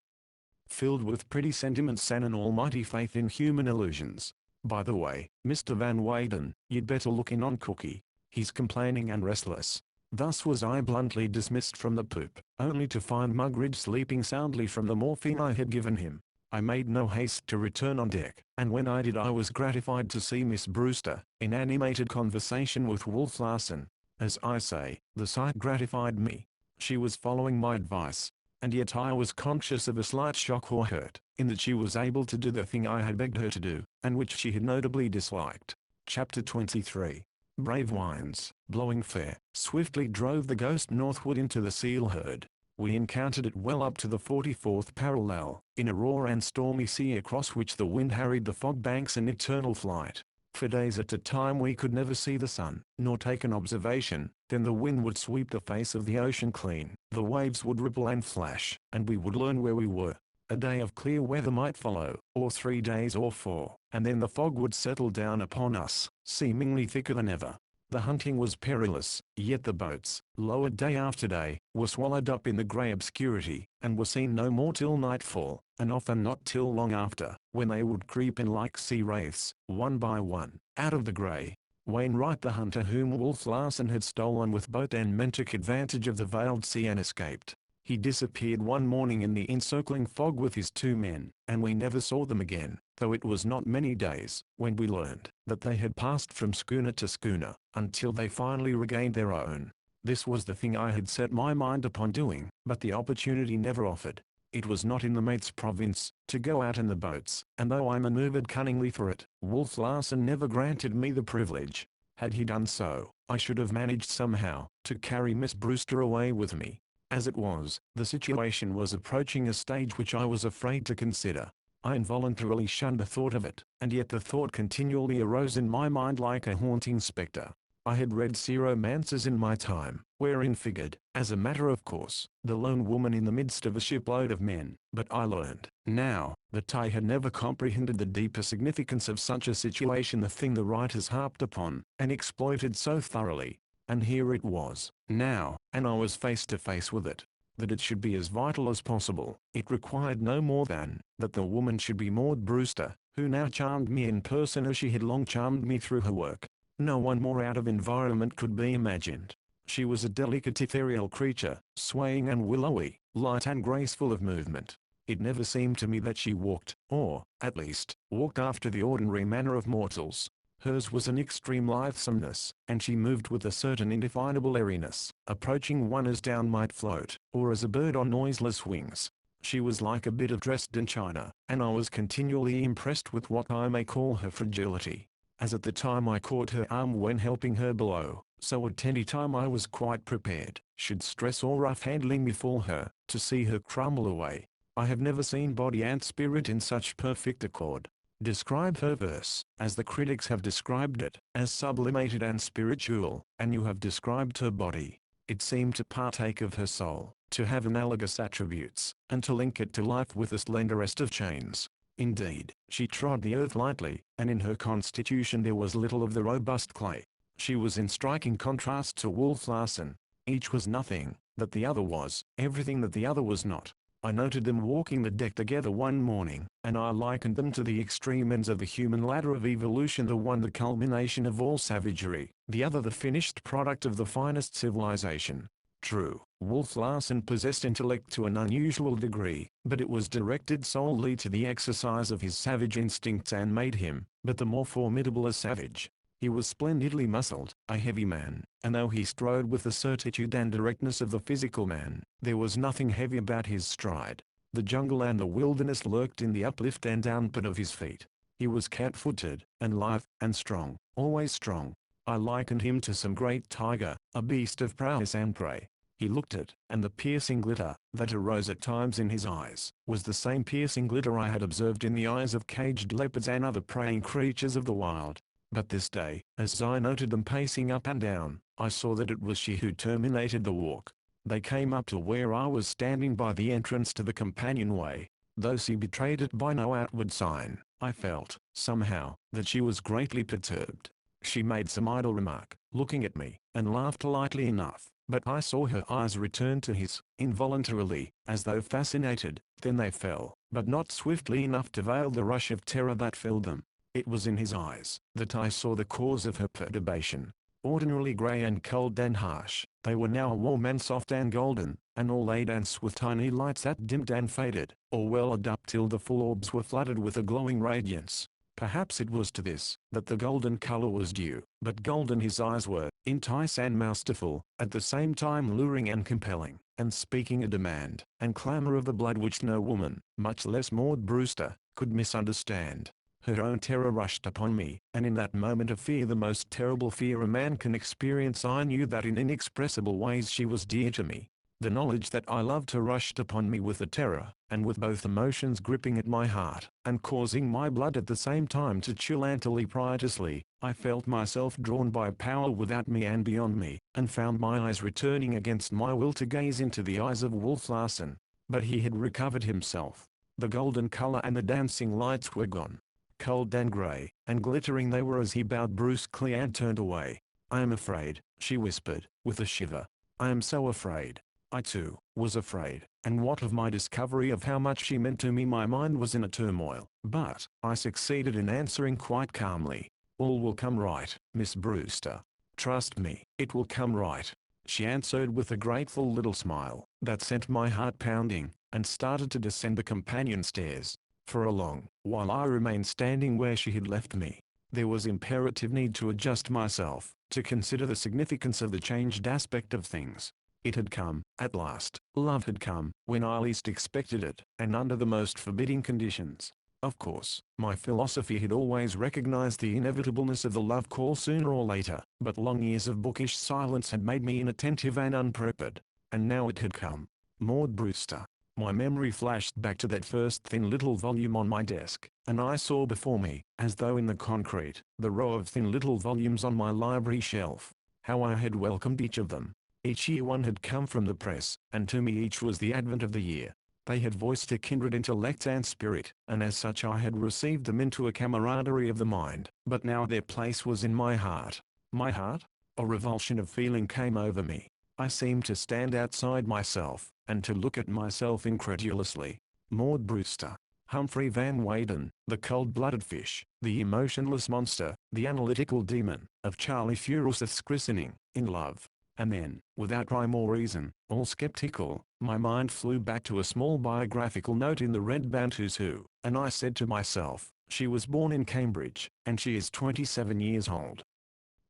A: Filled with pretty sentiments and an almighty faith in human illusions. By the way, Mr. Van Weyden, you'd better look in on Cookie. He's complaining and restless. Thus was I bluntly dismissed from the poop, only to find Mugridge sleeping soundly from the morphine I had given him. I made no haste to return on deck, and when I did I was gratified to see Miss Brewster, in animated conversation with Wolf Larsen. As I say, the sight gratified me. She was following my advice. And yet I was conscious of a slight shock or hurt, in that she was able to do the thing I had begged her to do, and which she had notably disliked. Chapter 23. Brave winds, blowing fair, swiftly drove the Ghost northward into the seal herd. We encountered it well up to the 44th parallel, in a raw and stormy sea across which the wind harried the fog banks in eternal flight. For days at a time we could never see the sun, nor take an observation. Then the wind would sweep the face of the ocean clean, the waves would ripple and flash, and we would learn where we were. A day of clear weather might follow, or 3 days or 4, and then the fog would settle down upon us, seemingly thicker than ever. The hunting was perilous, yet the boats, lowered day after day, were swallowed up in the grey obscurity, and were seen no more till nightfall, and often not till long after, when they would creep in like sea wraiths, one by one, out of the grey. Wainwright the hunter whom Wolf Larsen had stolen with boat and men took advantage of the veiled sea and escaped. He disappeared one morning in the encircling fog with his 2 men, and we never saw them again, though it was not many days, when we learned that they had passed from schooner to schooner, until they finally regained their own. This was the thing I had set my mind upon doing, but the opportunity never offered. It was not in the mate's province, to go out in the boats, and though I maneuvered cunningly for it, Wolf Larsen never granted me the privilege. Had he done so, I should have managed somehow, to carry Miss Brewster away with me. As it was, the situation was approaching a stage which I was afraid to consider. I involuntarily shunned the thought of it, and yet the thought continually arose in my mind like a haunting spectre. I had read sea romances in my time, wherein figured, as a matter of course, the lone woman in the midst of a shipload of men, but I learned, now, that I had never comprehended the deeper significance of such a situation, the thing the writers harped upon, and exploited so thoroughly. And here it was, now, and I was face to face with it. That it should be as vital as possible, it required no more than, that the woman should be Maud Brewster, who now charmed me in person as she had long charmed me through her work. No one more out of environment could be imagined. She was a delicate ethereal creature, swaying and willowy, light and graceful of movement. It never seemed to me that she walked, or, at least, walked after the ordinary manner of mortals. Hers was an extreme lithesomeness, and she moved with a certain indefinable airiness, approaching one as down might float, or as a bird on noiseless wings. She was like a bit of Dresden china, and I was continually impressed with what I may call her fragility. As at the time I caught her arm when helping her below, so at any time I was quite prepared, should stress or rough handling befall her, to see her crumble away. I have never seen body and spirit in such perfect accord. Describe her verse, as the critics have described it, as sublimated and spiritual, and you have described her body. It seemed to partake of her soul, to have analogous attributes, and to link it to life with the slenderest of chains. Indeed, she trod the earth lightly, and in her constitution there was little of the robust clay. She was in striking contrast to Wolf Larsen. Each was nothing, that the other was, everything that the other was not. I noted them walking the deck together one morning, and I likened them to the extreme ends of the human ladder of evolution, the one the culmination of all savagery, the other the finished product of the finest civilization. True, Wolf Larsen possessed intellect to an unusual degree, but it was directed solely to the exercise of his savage instincts and made him, but the more formidable a savage. He was splendidly muscled, a heavy man, and though he strode with the certitude and directness of the physical man, there was nothing heavy about his stride. The jungle and the wilderness lurked in the uplift and downput of his feet. He was cat-footed, and lithe, and strong, always strong. I likened him to some great tiger, a beast of prowess and prey. He looked at, and the piercing glitter, that arose at times in his eyes, was the same piercing glitter I had observed in the eyes of caged leopards and other preying creatures of the wild. But this day, as I noted them pacing up and down, I saw that it was she who terminated the walk. They came up to where I was standing by the entrance to the companionway. Though she betrayed it by no outward sign, I felt, somehow, that she was greatly perturbed. She made some idle remark, looking at me, and laughed lightly enough, but I saw her eyes return to his, involuntarily, as though fascinated. Then they fell, but not swiftly enough to veil the rush of terror that filled them. It was in his eyes that I saw the cause of her perturbation. Ordinarily grey and cold and harsh, they were now warm and soft and golden, and all they danced with tiny lights that dimmed and faded, or welled up till the full orbs were flooded with a glowing radiance. Perhaps it was to this that the golden color was due, but golden his eyes were, enticing and masterful, at the same time luring and compelling, and speaking a demand and clamor of the blood which no woman, much less Maud Brewster, could misunderstand. Her own terror rushed upon me, and in that moment of fear, the most terrible fear a man can experience, I knew that in inexpressible ways she was dear to me. The knowledge that I loved her rushed upon me with a terror, and with both emotions gripping at my heart, and causing my blood at the same time to chill antilepitously. I felt myself drawn by a power without me and beyond me, and found my eyes returning against my will to gaze into the eyes of Wolf Larsen. But he had recovered himself. The golden color and the dancing lights were gone. Cold and grey, and glittering they were as he bowed brusquely and turned away. "I am afraid," she whispered, with a shiver. "I am so afraid." I too, was afraid, and what of my discovery of how much she meant to me? My mind was in a turmoil, but I succeeded in answering quite calmly. "All will come right, Miss Brewster. Trust me, it will come right," she answered with a grateful little smile that sent my heart pounding, and started to descend the companion stairs. For a long while I remained standing where she had left me. There was imperative need to adjust myself, to consider the significance of the changed aspect of things. It had come, at last. Love had come, when I least expected it, and under the most forbidding conditions. Of course, my philosophy had always recognized the inevitableness of the love call sooner or later, but long years of bookish silence had made me inattentive and unprepared. And now it had come. Maud Brewster. My memory flashed back to that first thin little volume on my desk, and I saw before me, as though in the concrete, the row of thin little volumes on my library shelf. How I had welcomed each of them. Each year one had come from the press, and to me each was the advent of the year. They had voiced a kindred intellect and spirit, and as such I had received them into a camaraderie of the mind. But now their place was in my heart. My heart? A revulsion of feeling came over me. I seemed to stand outside myself, and to look at myself incredulously. Maud Brewster. Humphrey Van Weyden, the cold-blooded fish, the emotionless monster, the analytical demon, of Charlie Furuseth's christening, in love. And then, without rhyme or reason, all skeptical, my mind flew back to a small biographical note in the red-bound Who's Who, and I said to myself, she was born in Cambridge, and she is 27 years old.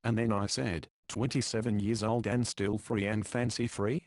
A: And then I said, 27 years old and still free and fancy-free?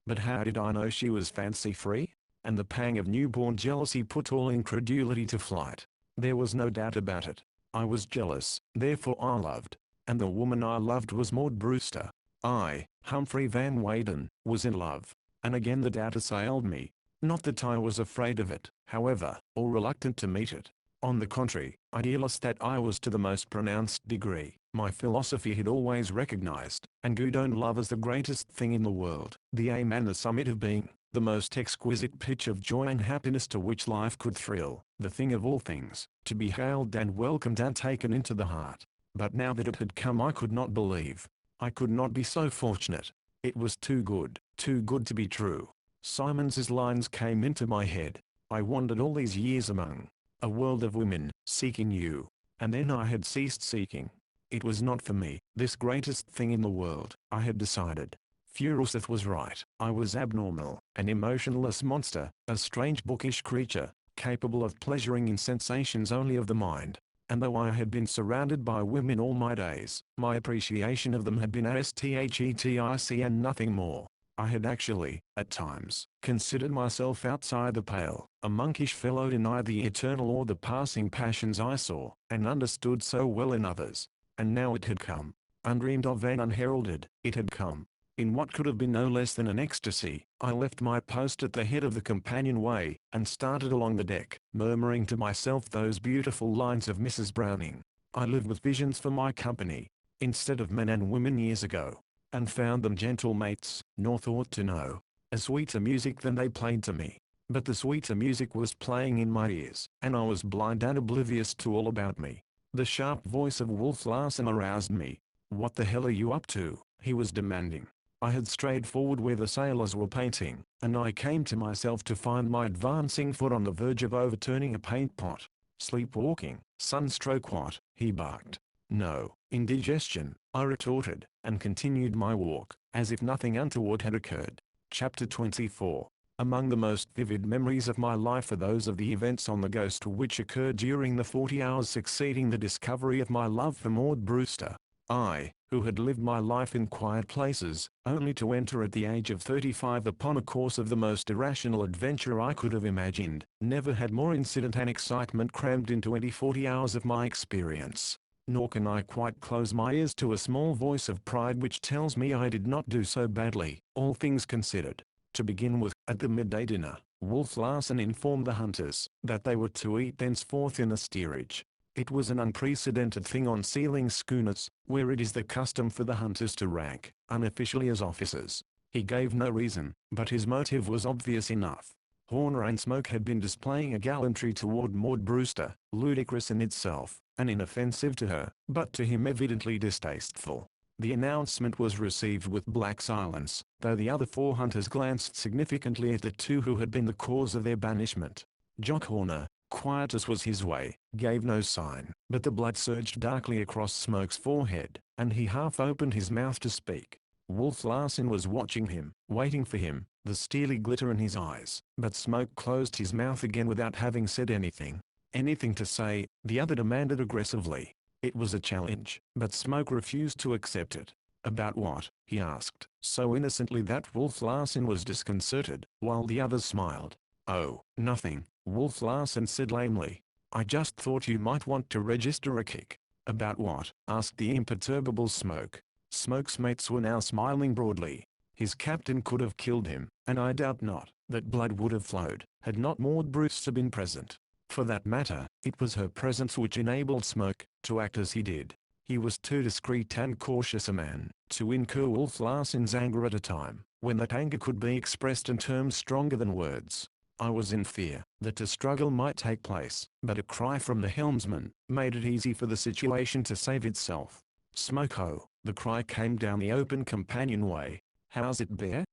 A: But how did I know she was fancy-free? And the pang of newborn jealousy put all incredulity to flight. There was no doubt about it. I was jealous, therefore I loved. And the woman I loved was Maud Brewster. I, Humphrey Van Weyden, was in love. And again the doubt assailed me. Not that I was afraid of it, however, or reluctant to meet it. On the contrary, idealist that I was to the most pronounced degree, my philosophy had always recognized, and Gudon love as the greatest thing in the world, the aim and the summit of being, the most exquisite pitch of joy and happiness to which life could thrill, the thing of all things, to be hailed and welcomed and taken into the heart. But now that it had come I could not believe. I could not be so fortunate. It was too good to be true. Simons's lines came into my head. I wandered all these years among a world of women, seeking you. And then I had ceased seeking. It was not for me, this greatest thing in the world, I had decided. Furuseth was right. I was abnormal, an emotionless monster, a strange bookish creature, capable of pleasuring in sensations only of the mind. And though I had been surrounded by women all my days, my appreciation of them had been aesthetic and nothing more. I had actually, at times, considered myself outside the pale, a monkish fellow denied the eternal or the passing passions I saw, and understood so well in others. And now it had come. Undreamed of and unheralded, it had come. In what could have been no less than an ecstasy, I left my post at the head of the companionway, and started along the deck, murmuring to myself those beautiful lines of Mrs. Browning. I lived with visions for my company, instead of men and women years ago, and found them gentle mates, nor thought to know a sweeter music than they played to me. But the sweeter music was playing in my ears, and I was blind and oblivious to all about me. The sharp voice of Wolf Larsen aroused me. "What the hell are you up to?" he was demanding. I had strayed forward where the sailors were painting, and I came to myself to find my advancing foot on the verge of overturning a paint pot. "Sleepwalking, sunstroke what?" he barked. "No, indigestion," I retorted, and continued my walk, as if nothing untoward had occurred. Chapter 24. Among the most vivid memories of my life are those of the events on the Ghost which occurred during the 40 hours succeeding the discovery of my love for Maud Brewster. I, who had lived my life in quiet places, only to enter at the age of 35 upon a course of the most irrational adventure I could have imagined, never had more incident and excitement crammed into any 40 hours of my experience. Nor can I quite close my ears to a small voice of pride which tells me I did not do so badly, all things considered. To begin with, at the midday dinner, Wolf Larsen informed the hunters that they were to eat thenceforth in the steerage. It was an unprecedented thing on sealing schooners, where it is the custom for the hunters to rank, unofficially as officers. He gave no reason, but his motive was obvious enough. Horner and Smoke had been displaying a gallantry toward Maud Brewster, ludicrous in itself, and inoffensive to her, but to him evidently distasteful. The announcement was received with black silence, though the other 4 hunters glanced significantly at the 2 who had been the cause of their banishment. Jock Horner, quiet as was his way, gave no sign, but the blood surged darkly across Smoke's forehead, and he half opened his mouth to speak. Wolf Larsen was watching him, waiting for him, the steely glitter in his eyes, but Smoke closed his mouth again without having said anything. "Anything to say?" the other demanded aggressively. It was a challenge, but Smoke refused to accept it. "About what?" he asked, so innocently that Wolf Larsen was disconcerted, while the others smiled. "Oh, nothing," Wolf Larsen said lamely. "I just thought you might want to register a kick." "About what?" asked the imperturbable Smoke. Smoke's mates were now smiling broadly. His captain could have killed him, and I doubt not that blood would have flowed, had not Maud Brewster been present. For that matter, it was her presence which enabled Smoke to act as he did. He was too discreet and cautious a man to incur Wolf Larsen's anger at a time when that anger could be expressed in terms stronger than words. I was in fear that a struggle might take place, but a cry from the helmsman made it easy for the situation to save itself. "Smoke ho!" The cry came down the open companionway. "How's it, Bear?"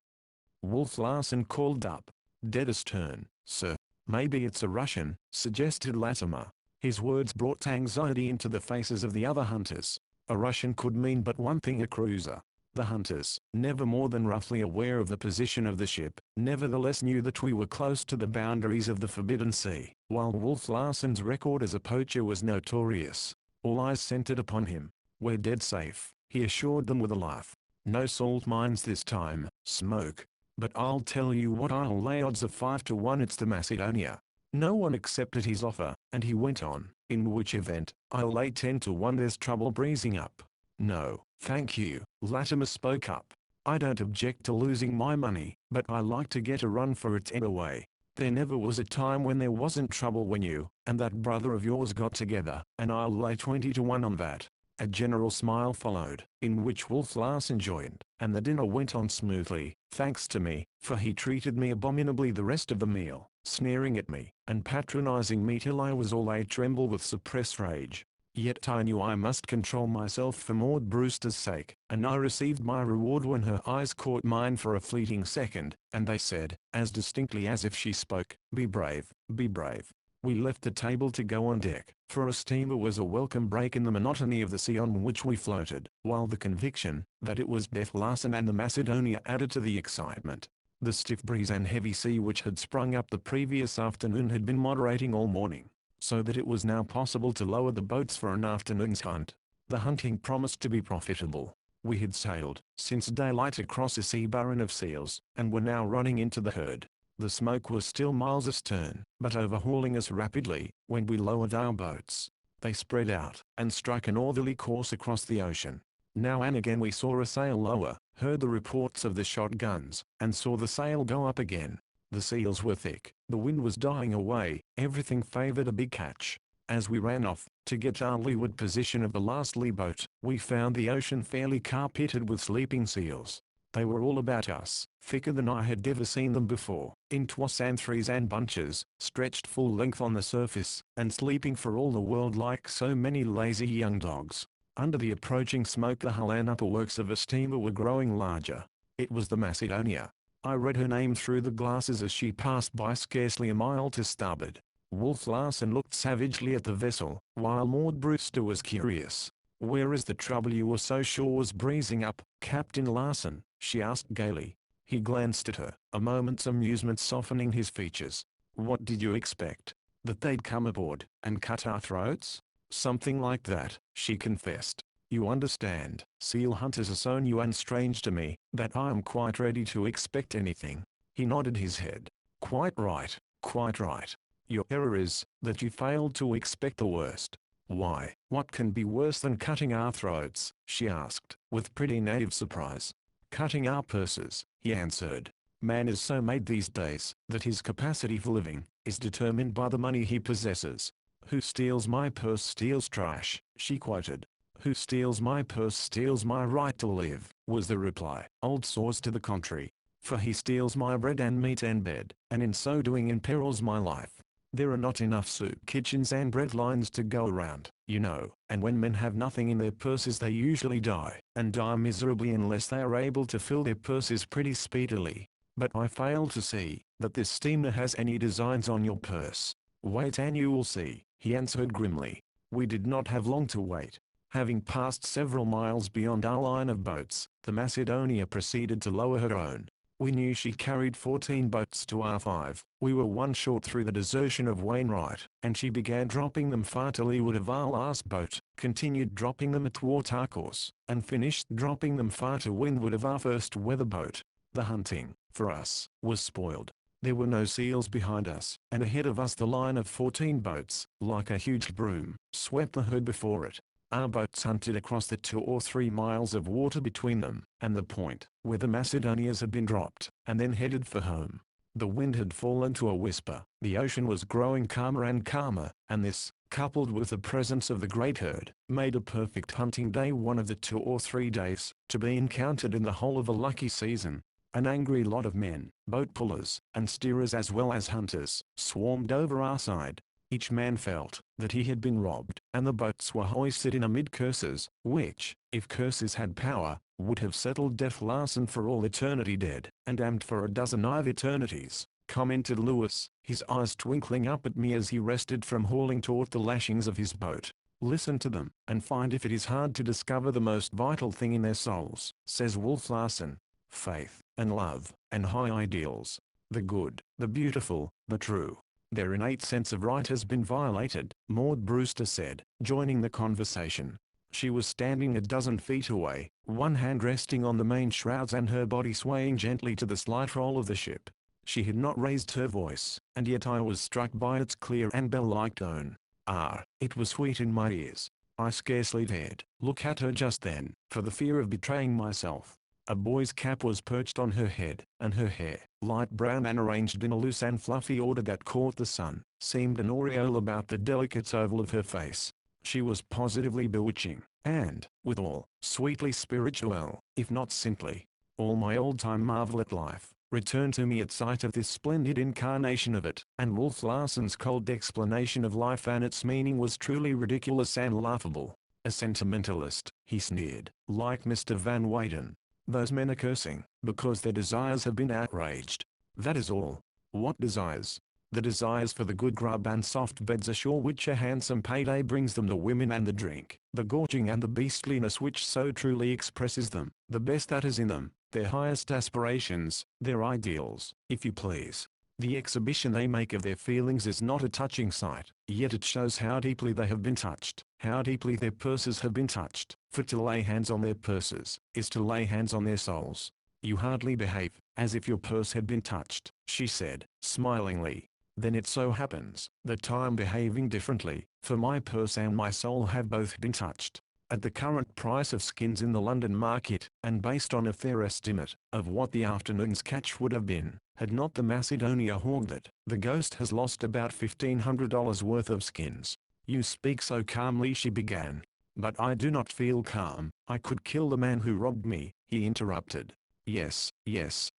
A: Wolf Larsen called up. "Dead astern, sir." "Maybe it's a Russian," suggested Latimer. His words brought anxiety into the faces of the other hunters. A Russian could mean but one thing: a cruiser. The hunters, never more than roughly aware of the position of the ship, nevertheless knew that we were close to the boundaries of the Forbidden Sea, while Wolf Larsen's record as a poacher was notorious. All eyes centered upon him. "We're dead safe," he assured them with a laugh. "No salt mines this time, Smoke. But I'll tell you what, I'll lay odds of 5 to 1 it's the Macedonia." No one accepted his offer, and he went on, "In which event, I'll lay 10 to 1 there's trouble breezing up." "No, thank you," Latimer spoke up. "I don't object to losing my money, but I like to get a run for it anyway. There never was a time when there wasn't trouble when you and that brother of yours got together, and I'll lay 20 to 1 on that." A general smile followed, in which Wolf Larsen joined, and the dinner went on smoothly, thanks to me, for he treated me abominably the rest of the meal, sneering at me, and patronizing me till I was all a tremble with suppressed rage. Yet I knew I must control myself for Maud Brewster's sake, and I received my reward when her eyes caught mine for a fleeting second, and they said, as distinctly as if she spoke, "Be brave, be brave." We left the table to go on deck, for a steamer was a welcome break in the monotony of the sea on which we floated, while the conviction that it was Beth Larsen and the Macedonia added to the excitement. The stiff breeze and heavy sea which had sprung up the previous afternoon had been moderating all morning, so that it was now possible to lower the boats for an afternoon's hunt. The hunting promised to be profitable. We had sailed since daylight across a sea barren of seals, and were now running into the herd. The Smoke was still miles astern, but overhauling us rapidly, when we lowered our boats. They spread out, and struck an orderly course across the ocean. Now and again we saw a sail lower, heard the reports of the shotguns, and saw the sail go up again. The seals were thick, the wind was dying away, everything favored a big catch. As we ran off, to get our leeward position of the last lee boat, we found the ocean fairly carpeted with sleeping seals. They were all about us, thicker than I had ever seen them before, in twas and threes and bunches, stretched full length on the surface, and sleeping for all the world like so many lazy young dogs. Under the approaching smoke the hull and upper works of a steamer were growing larger. It was the Macedonia. I read her name through the glasses as she passed by scarcely a mile to starboard. Wolf Larsen looked savagely at the vessel, while Maud Brewster was curious. "Where is the trouble you were so sure was breezing up, Captain Larsen?" she asked gaily. He glanced at her, a moment's amusement softening his features. "What did you expect? That they'd come aboard, and cut our throats?" "Something like that," she confessed. "You understand, seal hunters are so new and strange to me, that I am quite ready to expect anything." He nodded his head. "Quite right, quite right. Your error is, that you failed to expect the worst." "Why, what can be worse than cutting our throats?" she asked, with pretty native surprise. "Cutting our purses," he answered. "Man is so made these days, that his capacity for living, is determined by the money he possesses." "Who steals my purse steals trash," she quoted. "Who steals my purse steals my right to live," was the reply. "Old saws to the contrary. For he steals my bread and meat and bed, and in so doing imperils my life. There are not enough soup kitchens and bread lines to go around, you know, and when men have nothing in their purses they usually die, and die miserably unless they are able to fill their purses pretty speedily. But I fail to see, that this steamer has any designs on your purse." "Wait and you will see," he answered grimly. We did not have long to wait. Having passed several miles beyond our line of boats, the Macedonia proceeded to lower her own. We knew she carried 14 boats to our 5. We were one short through the desertion of Wainwright, and she began dropping them far to leeward of our last boat, continued dropping them athwart our course, and finished dropping them far to windward of our first weather boat. The hunting, for us, was spoiled. There were no seals behind us, and ahead of us the line of 14 boats, like a huge broom, swept the herd before it. Our boats hunted across the 2 or 3 miles of water between them, and the point, where the Macedonias had been dropped, and then headed for home. The wind had fallen to a whisper, the ocean was growing calmer and calmer, and this, coupled with the presence of the great herd, made a perfect hunting day one of the 2 or 3 days, to be encountered in the whole of a lucky season. An angry lot of men, boat pullers, and steerers as well as hunters, swarmed over our side. Each man felt that he had been robbed, and the boats were hoisted in amid curses, which, if curses had power, would have settled Death Larsen for all eternity dead, and damned for a dozen eternities, commented Lewis, his eyes twinkling up at me as he rested from hauling taut the lashings of his boat. "Listen to them, and find if it is hard to discover the most vital thing in their souls," says Wolf Larsen. "Faith, and love, and high ideals. The good, the beautiful, the true. Their innate sense of right has been violated," Maud Brewster said, joining the conversation. She was standing a dozen feet away, one hand resting on the main shrouds and her body swaying gently to the slight roll of the ship. She had not raised her voice, and yet I was struck by its clear and bell-like tone. It was sweet in my ears. I scarcely dared look at her just then, for the fear of betraying myself. A boy's cap was perched on her head, and her hair, light brown and arranged in a loose and fluffy order that caught the sun, seemed an aureole about the delicate oval of her face. She was positively bewitching, and, withal, sweetly spirituelle, if not simply. All my old-time marvel at life returned to me at sight of this splendid incarnation of it, and Wolf Larsen's cold explanation of life and its meaning was truly ridiculous and laughable. "A sentimentalist," he sneered, "like Mr. Van Weyden. Those men are cursing, because their desires have been outraged. That is all." "What desires?" "The desires for the good grub and soft beds ashore which a handsome payday brings them, the women and the drink, the gorging and the beastliness which so truly expresses them, the best that is in them, their highest aspirations, their ideals, if you please. The exhibition they make of their feelings is not a touching sight, yet it shows how deeply they have been touched, how deeply their purses have been touched, for to lay hands on their purses, is to lay hands on their souls." "You hardly behave as if your purse had been touched," she said, smilingly. "Then it so happens that I am behaving differently, for my purse and my soul have both been touched. At the current price of skins in the London market, and based on a fair estimate of what the afternoon's catch would have been, had not the Macedonia hogged it, the Ghost has lost about $1,500 worth of skins. You speak so calmly, she began. But I do not feel calm. I could kill the man who robbed me, he interrupted. Yes,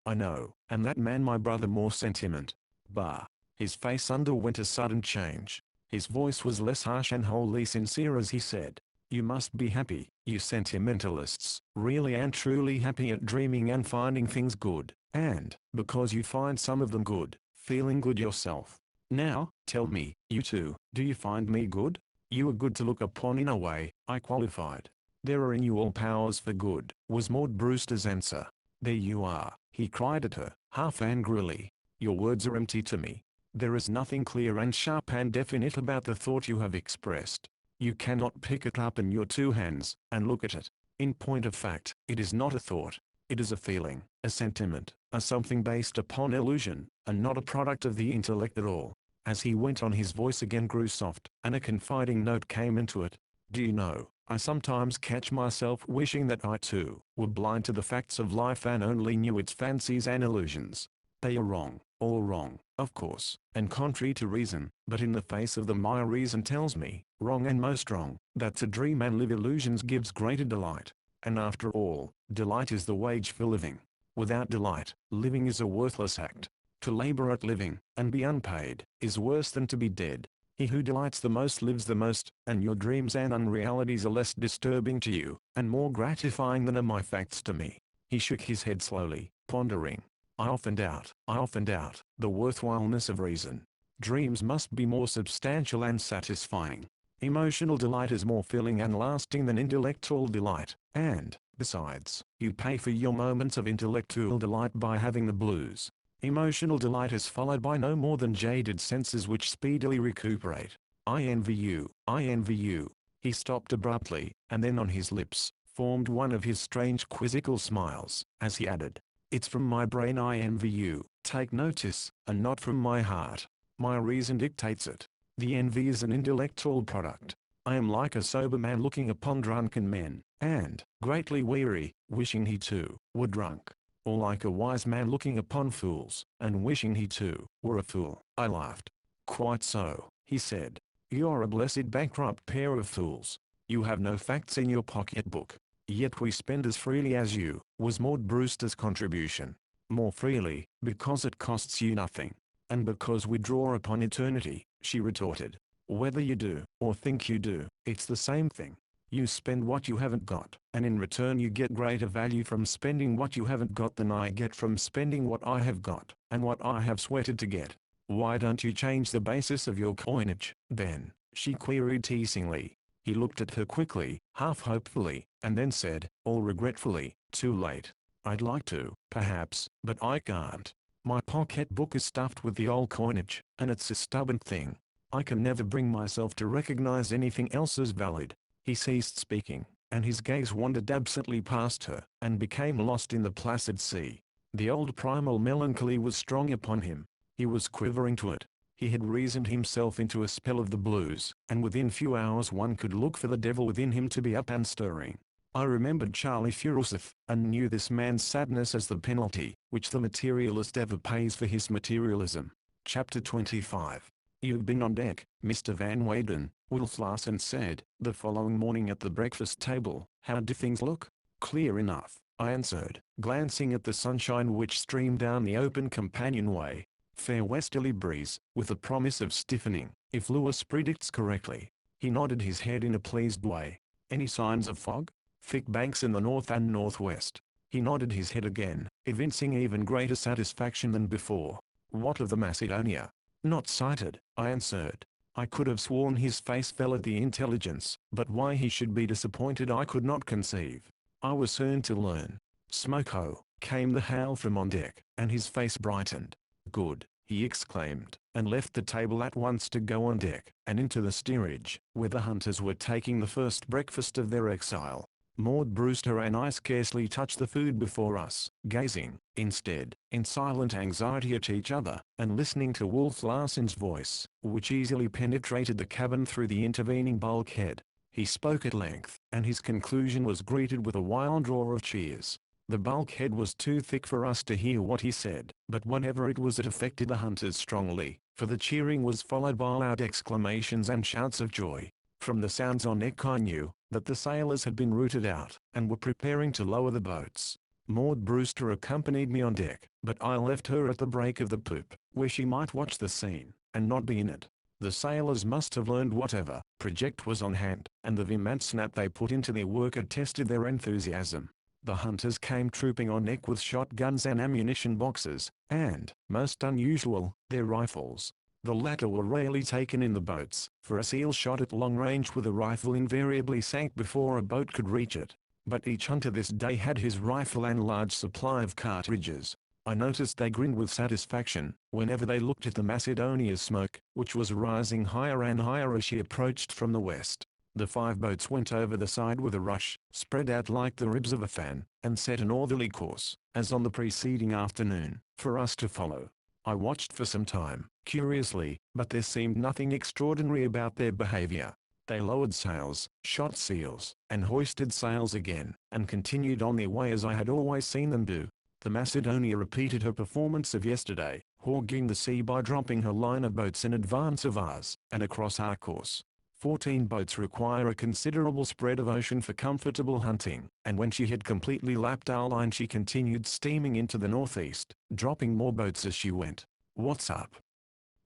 A: I know, and that man my brother. More sentiment. Bah. His face underwent a sudden change. His voice was less harsh and wholly sincere as he said, you must be happy, you sentimentalists, really and truly happy at dreaming and finding things good, and, because you find some of them good, feeling good yourself. Now, tell me, you two, do you find me good? You are good to look upon in a way, I qualified. There are in you all powers for good, was Maud Brewster's answer. There you are, he cried at her, half angrily. Your words are empty to me. There is nothing clear and sharp and definite about the thought you have expressed. You cannot pick it up in your two hands, and look at it. In point of fact, it is not a thought. It is a feeling, a sentiment, a something based upon illusion, and not a product of the intellect at all. As he went on, his voice again grew soft, and a confiding note came into it. Do you know, I sometimes catch myself wishing that I too were blind to the facts of life and only knew its fancies and illusions. They are wrong, all wrong, of course, and contrary to reason, but in the face of them my reason tells me, wrong and most wrong, that to dream and live illusions gives greater delight. And after all, delight is the wage for living. Without delight, living is a worthless act. To labor at living, and be unpaid, is worse than to be dead. He who delights the most lives the most, and your dreams and unrealities are less disturbing to you, and more gratifying than are my facts to me. He shook his head slowly, pondering. I often doubt the worthwhileness of reason. Dreams must be more substantial and satisfying. Emotional delight is more filling and lasting than intellectual delight, and, besides, you pay for your moments of intellectual delight by having the blues. Emotional delight is followed by no more than jaded senses which speedily recuperate. I envy you, I envy you. He stopped abruptly, and then on his lips formed one of his strange quizzical smiles, as he added, it's from my brain I envy you, take notice, and not from my heart. My reason dictates it. The envy is an intellectual product. I am like a sober man looking upon drunken men, and, greatly weary, wishing he too were drunk. Or like a wise man looking upon fools, and wishing he too were a fool. I laughed. Quite so, he said. You're a blessed bankrupt pair of fools. You have no facts in your pocketbook. Yet we spend as freely as you, was Maud Brewster's contribution. More freely, because it costs you nothing. And because we draw upon eternity, she retorted. Whether you do, or think you do, it's the same thing. You spend what you haven't got, and in return you get greater value from spending what you haven't got than I get from spending what I have got, and what I have sweated to get. Why don't you change the basis of your coinage, then? She queried teasingly. He looked at her quickly, half hopefully, and then said, all regretfully, too late. I'd like to, perhaps, but I can't. My pocketbook is stuffed with the old coinage, and it's a stubborn thing. I can never bring myself to recognize anything else as valid. He ceased speaking, and his gaze wandered absently past her, and became lost in the placid sea. The old primal melancholy was strong upon him. He was quivering to it. He had reasoned himself into a spell of the blues, and within few hours one could look for the devil within him to be up and stirring. I remembered Charlie Furuseth, and knew this man's sadness as the penalty, which the materialist ever pays for his materialism. Chapter 25. You've been on deck, Mr. Van Weyden, Wolf Larsen said, the following morning at the breakfast table. How do things look? Clear enough, I answered, glancing at the sunshine which streamed down the open companionway. Fair westerly breeze, with a promise of stiffening, if Lewis predicts correctly. He nodded his head in a pleased way. Any signs of fog? Thick banks in the north and northwest. He nodded his head again, evincing even greater satisfaction than before. What of the Macedonia? Not sighted, I answered. I could have sworn his face fell at the intelligence, but why he should be disappointed I could not conceive. I was soon to learn. Smoke-ho, came the hail from on deck, and his face brightened. Good, he exclaimed, and left the table at once to go on deck, and into the steerage, where the hunters were taking the first breakfast of their exile. Maud Brewster and I scarcely touched the food before us, gazing, instead, in silent anxiety at each other, and listening to Wolf Larsen's voice, which easily penetrated the cabin through the intervening bulkhead. He spoke at length, and his conclusion was greeted with a wild roar of cheers. The bulkhead was too thick for us to hear what he said, but whatever it was it affected the hunters strongly. for the cheering was followed by loud exclamations and shouts of joy. From the sounds on deck I knew that the sailors had been routed out and were preparing to lower the boats. Maud Brewster accompanied me on deck, but I left her at the break of the poop, where she might watch the scene, and not be in it. The sailors must have learned whatever project was on hand, and the vim and snap they put into their work attested their enthusiasm. The hunters came trooping on deck with shotguns and ammunition boxes, and, most unusual, their rifles. The latter were rarely taken in the boats, for a seal shot at long range with a rifle invariably sank before a boat could reach it. But each hunter this day had his rifle and large supply of cartridges. I noticed they grinned with satisfaction whenever they looked at the Macedonia's smoke, which was rising higher and higher as she approached from the west. The 5 boats went over the side with a rush, spread out like the ribs of a fan, and set an orderly course, as on the preceding afternoon, for us to follow. I watched for some time, curiously, but there seemed nothing extraordinary about their behavior. They lowered sails, shot seals, and hoisted sails again, and continued on their way as I had always seen them do. The Macedonia repeated her performance of yesterday, hogging the sea by dropping her line of boats in advance of ours, and across our course. 14 boats require a considerable spread of ocean for comfortable hunting, and when she had completely lapped our line she continued steaming into the northeast, dropping more boats as she went. "What's up?"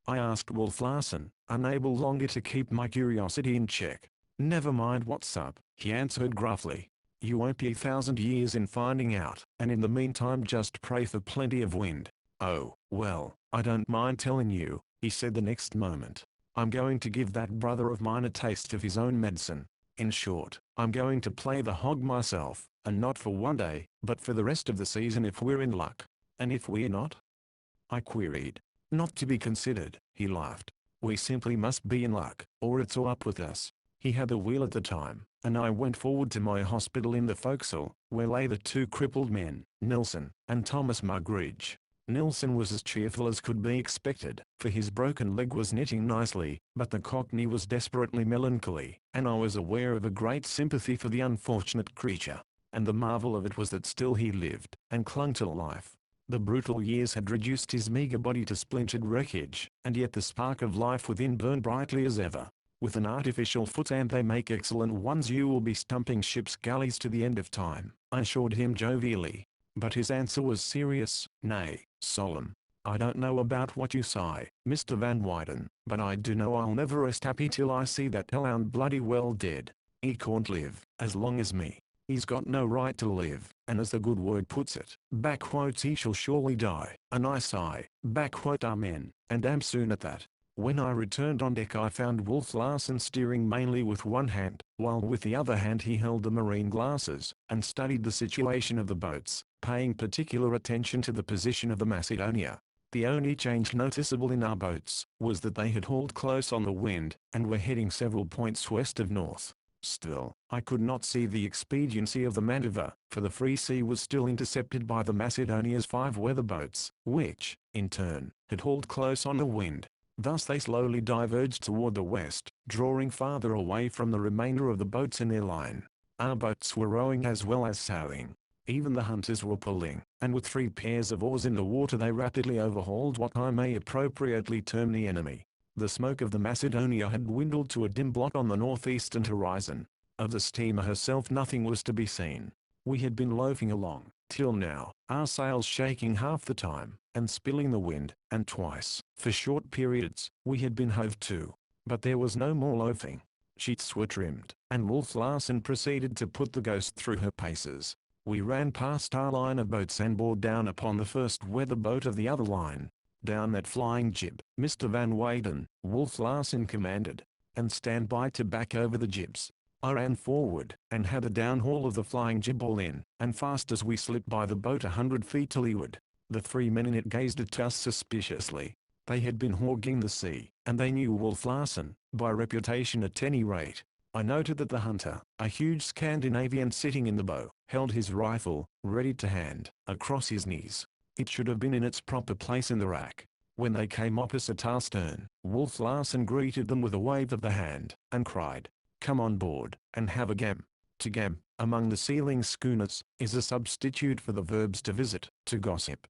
A: I asked Wolf Larsen, unable longer to keep my curiosity in check. "Never mind what's up," he answered gruffly. "You won't be 1,000 years in finding out, and in the meantime just pray for plenty of wind." "Oh, well, I don't mind telling you," he said the next moment. "I'm going to give that brother of mine a taste of his own medicine. In short, I'm going to play the hog myself, and not for one day, but for the rest of the season if we're in luck." "And if we're not?" I queried. "Not to be considered," he laughed. "We simply must be in luck, or it's all up with us." He had the wheel at the time, and I went forward to my hospital in the forecastle, where lay the 2 crippled men, Nilsson and Thomas Mugridge. Nilsson was as cheerful as could be expected, for his broken leg was knitting nicely, but the Cockney was desperately melancholy, and I was aware of a great sympathy for the unfortunate creature. And the marvel of it was that still he lived, and clung to life. The brutal years had reduced his meagre body to splintered wreckage, and yet the spark of life within burned brightly as ever. "With an artificial foot, and they make excellent ones, you will be stumping ship's galleys to the end of time," I assured him jovially. But his answer was serious, nay, solemn. "I don't know about what you say, Mr. Van Weyden, but I do know I'll never rest happy till I see that hellhound bloody well dead. He can't live as long as me. He's got no right to live, and as the good word puts it, he shall surely die, and I say, amen, and am soon at that." When I returned on deck I found Wolf Larsen steering mainly with one hand, while with the other hand he held the marine glasses, and studied the situation of the boats, paying particular attention to the position of the Macedonia. The only change noticeable in our boats was that they had hauled close on the wind, and were heading several points west of north. Still, I could not see the expediency of the maneuver, for the free sea was still intercepted by the Macedonia's 5 weather boats, which, in turn, had hauled close on the wind. Thus they slowly diverged toward the west, drawing farther away from the remainder of the boats in their line. Our boats were rowing as well as sailing. Even the hunters were pulling, and with 3 pairs of oars in the water they rapidly overhauled what I may appropriately term the enemy. The smoke of the Macedonia had dwindled to a dim blot on the northeastern horizon. Of the steamer herself nothing was to be seen. We had been loafing along, till now, our sails shaking half the time, and spilling the wind, and twice, for short periods, we had been hove to. But there was no more loafing. Sheets were trimmed, and Wolf Larsen proceeded to put the Ghost through her paces. We ran past our line of boats and bore down upon the first weather boat of the other line. "Down that flying jib, Mr. Van Weyden," Wolf Larsen commanded, "and stand by to back over the jibs." I ran forward, and had a downhaul of the flying jib all in, and fast as we slipped by the boat 100 feet to leeward. The 3 men in it gazed at us suspiciously. They had been hogging the sea, and they knew Wolf Larsen, by reputation at any rate. I noted that the hunter, a huge Scandinavian sitting in the bow, held his rifle, ready to hand, across his knees. It should have been in its proper place in the rack. When they came opposite our stern, Wolf Larsen greeted them with a wave of the hand, and cried, "Come on board, and have a gam." To gam, among the sealing schooners, is a substitute for the verbs to visit, to gossip.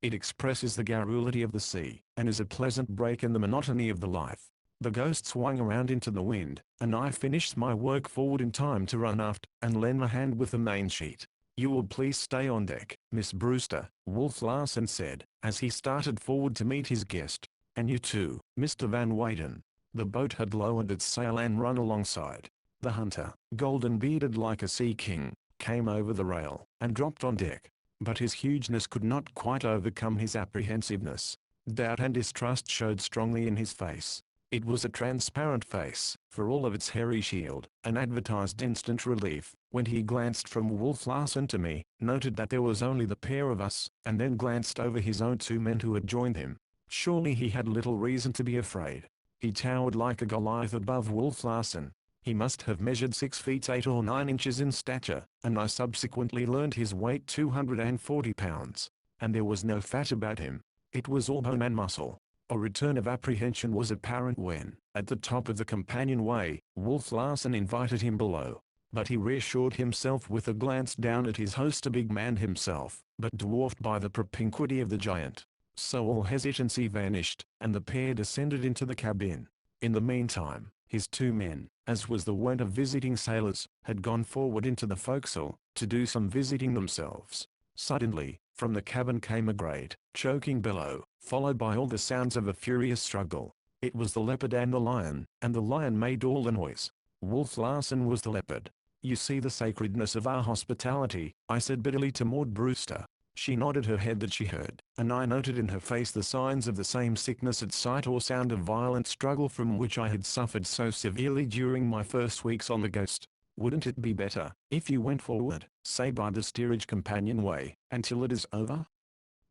A: It expresses the garrulity of the sea, and is a pleasant break in the monotony of the life. The ghost swung around into the wind, and I finished my work forward in time to run aft, and lend a hand with the main sheet. "You will please stay on deck, Miss Brewster," Wolf Larsen said, as he started forward to meet his guest. "And you too, Mr. Van Weyden." The boat had lowered its sail and run alongside. The hunter, golden-bearded like a sea king, came over the rail, and dropped on deck. But his hugeness could not quite overcome his apprehensiveness. Doubt and distrust showed strongly in his face. It was a transparent face, for all of its hairy shield, and advertised instant relief. When he glanced from Wolf Larsen to me, noted that there was only the pair of us, and then glanced over his own 2 men who had joined him. Surely he had little reason to be afraid. He towered like a Goliath above Wolf Larsen. He must have measured 6 feet 8 or 9 inches in stature, and I subsequently learned his weight 240 pounds. And there was no fat about him. It was all bone and muscle. A return of apprehension was apparent when, at the top of the companionway, Wolf Larsen invited him below. But he reassured himself with a glance down at his host, a big man himself, but dwarfed by the propinquity of the giant. So all hesitancy vanished, and the pair descended into the cabin. In the meantime, his 2 men, as was the wont of visiting sailors, had gone forward into the forecastle, to do some visiting themselves. Suddenly, from the cabin came a great, choking bellow, followed by all the sounds of a furious struggle. It was the leopard and the lion made all the noise. Wolf Larsen was the leopard. "You see the sacredness of our hospitality," I said bitterly to Maud Brewster. She nodded her head that she heard, and I noted in her face the signs of the same sickness at sight or sound of violent struggle from which I had suffered so severely during my first weeks on the Ghost. "Wouldn't it be better, if you went forward, say by the steerage companionway, until it is over?"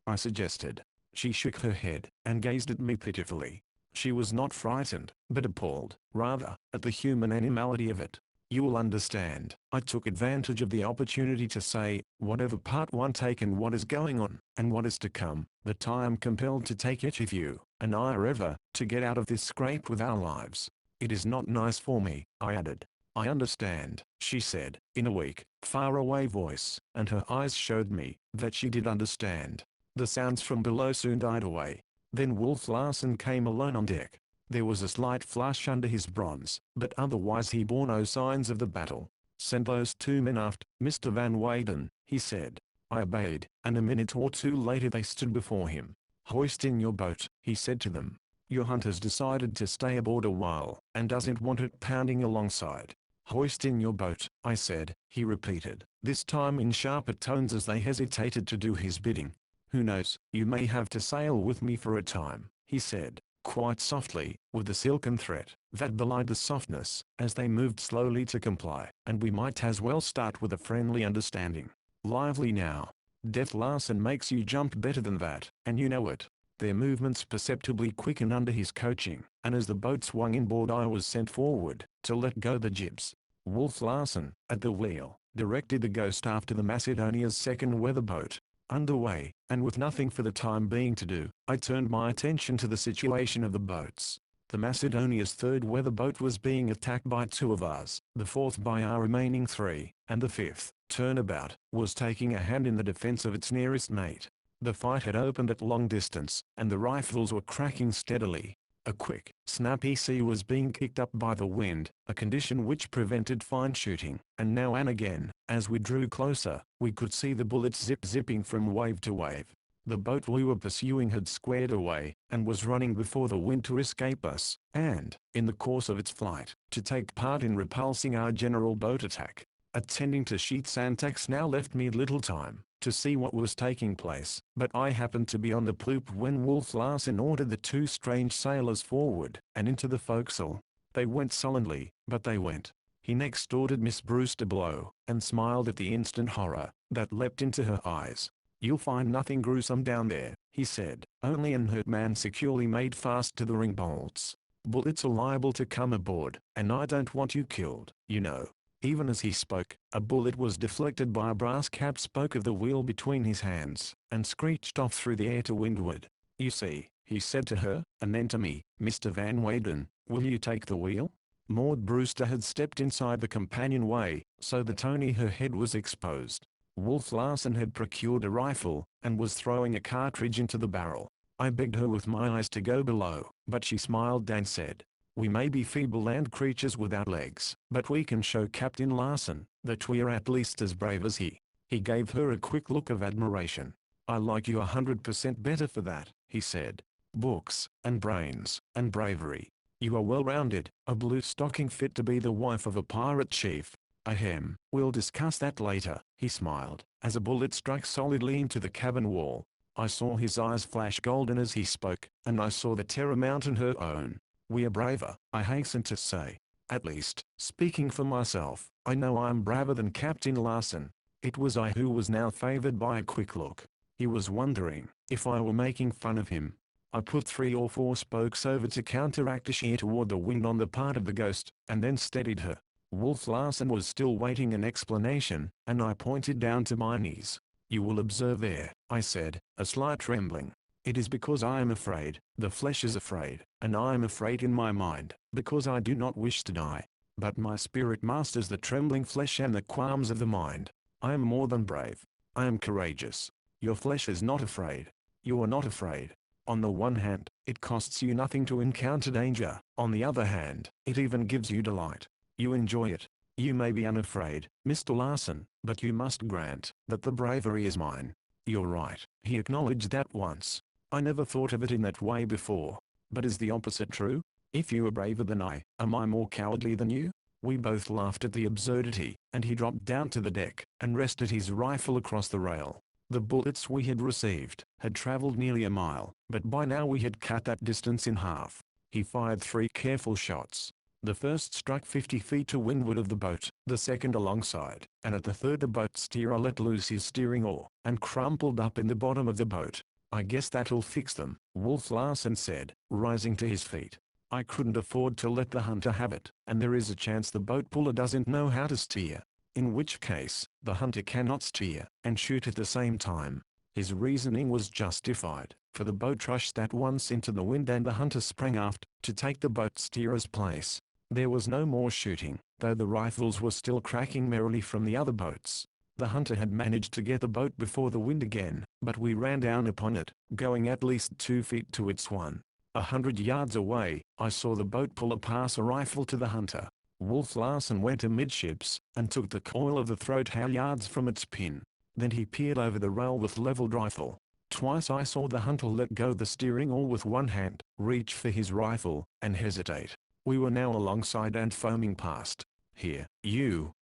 A: I suggested. She shook her head, and gazed at me pitifully. She was not frightened, but appalled, rather, at the human animality of it. "You will understand," I took advantage of the opportunity to say, "whatever part one take in what is going on, and what is to come, that I am compelled to take each of you, and I are ever, to get out of this scrape with our lives. It is not nice for me," I added. "I understand," she said, in a weak, far-away voice, and her eyes showed me that she did understand. The sounds from below soon died away. Then Wolf Larsen came alone on deck. There was a slight flush under his bronze, but otherwise he bore no signs of the battle. "Send those 2 men aft, Mr. Van Weyden," he said. I obeyed, and a minute or 2 later they stood before him. "Hoist in your boat," he said to them. "Your hunter's decided to stay aboard a while, and doesn't want it pounding alongside." "Hoist in your boat," I said, he repeated, this time in sharper tones as they hesitated to do his bidding. "Who knows, you may have to sail with me for a time," he said, quite softly, with a silken threat that belied the softness, as they moved slowly to comply, "and we might as well start with a friendly understanding. Lively now. Death Larsen makes you jump better than that, and you know it." Their movements perceptibly quickened under his coaching, and as the boat swung inboard I was sent forward, to let go the jibs. Wolf Larsen, at the wheel, directed the Ghost after the Macedonia's second weather boat. Underway, and with nothing for the time being to do, I turned my attention to the situation of the boats. The Macedonia's third weather boat was being attacked by 2 of ours, the 4th by our remaining 3, and the 5th, turnabout, was taking a hand in the defense of its nearest mate. The fight had opened at long distance, and the rifles were cracking steadily. A quick, snappy sea was being kicked up by the wind, a condition which prevented fine shooting, and now and again, as we drew closer, we could see the bullets zipping from wave to wave. The boat we were pursuing had squared away, and was running before the wind to escape us, and, in the course of its flight, to take part in repulsing our general boat attack. Attending to sheets and tacks now left me little time to see what was taking place, but I happened to be on the poop when Wolf Larsen ordered the 2 strange sailors forward, and into the forecastle. They went sullenly, but they went. He next ordered Miss Brewster below, and smiled at the instant horror that leapt into her eyes. "You'll find nothing gruesome down there," he said, "only an hurt man securely made fast to the ring bolts. Bullets are liable to come aboard, and I don't want you killed, you know." Even as he spoke, a bullet was deflected by a brass-capped spoke of the wheel between his hands, and screeched off through the air to windward. "You see," he said to her, and then to me, "Mr. Van Weyden, will you take the wheel?" Maud Brewster had stepped inside the companionway, so that only her head was exposed. Wolf Larsen had procured a rifle, and was throwing a cartridge into the barrel. I begged her with my eyes to go below, but she smiled and said, "We may be feeble land creatures without legs, but we can show Captain Larsen that we're at least as brave as he." He gave her a quick look of admiration. "I like you 100% better for that," he said. "Books, and brains, and bravery. You are well-rounded, a blue stocking fit to be the wife of a pirate chief." "Ahem, we'll discuss that later," he smiled, as a bullet struck solidly into the cabin wall. I saw his eyes flash golden as he spoke, and I saw the terror mount in her own. "We are braver," I hastened to say. "At least, speaking for myself, I know I am braver than Captain Larsen." It was I who was now favored by a quick look. He was wondering if I were making fun of him. I put 3 or 4 spokes over to counteract a sheer toward the wind on the part of the ghost, and then steadied her. Wolf Larsen was still waiting an explanation, and I pointed down to my knees. "You will observe there," I said, a slight trembling. "It is because I am afraid, the flesh is afraid, and I am afraid in my mind, because I do not wish to die. But my spirit masters the trembling flesh and the qualms of the mind. I am more than brave. I am courageous. Your flesh is not afraid. You are not afraid. On the one hand, it costs you nothing to encounter danger. On the other hand, it even gives you delight. You enjoy it. You may be unafraid, Mr. Larsen, but you must grant that the bravery is mine." "You're right," he acknowledged that once. "I never thought of it in that way before. But is the opposite true? If you are braver than I, am I more cowardly than you?" We both laughed at the absurdity, and he dropped down to the deck, and rested his rifle across the rail. The bullets we had received had traveled nearly a mile, but by now we had cut that distance in half. He fired 3 careful shots. The first struck 50 feet to windward of the boat, the second alongside, and at the third the boat steerer let loose his steering oar, and crumpled up in the bottom of the boat. "I guess that'll fix them," Wolf Larsen said, rising to his feet. "I couldn't afford to let the hunter have it, and there is a chance the boat puller doesn't know how to steer. In which case, the hunter cannot steer and shoot at the same time." His reasoning was justified, for the boat rushed at once into the wind and the hunter sprang aft, to take the boat steerer's place. There was no more shooting, though the rifles were still cracking merrily from the other boats. The hunter had managed to get the boat before the wind again, but we ran down upon it, going at least 2 feet to its 100 yards away. I saw the boat puller pass a rifle to the hunter. Wolf Larsen went amidships, and took the coil of the throat halyards from its pin. Then he peered over the rail with leveled rifle. Twice I saw the hunter let go the steering oar with one hand, reach for his rifle, and hesitate. We were now alongside and foaming past. "Here, you!"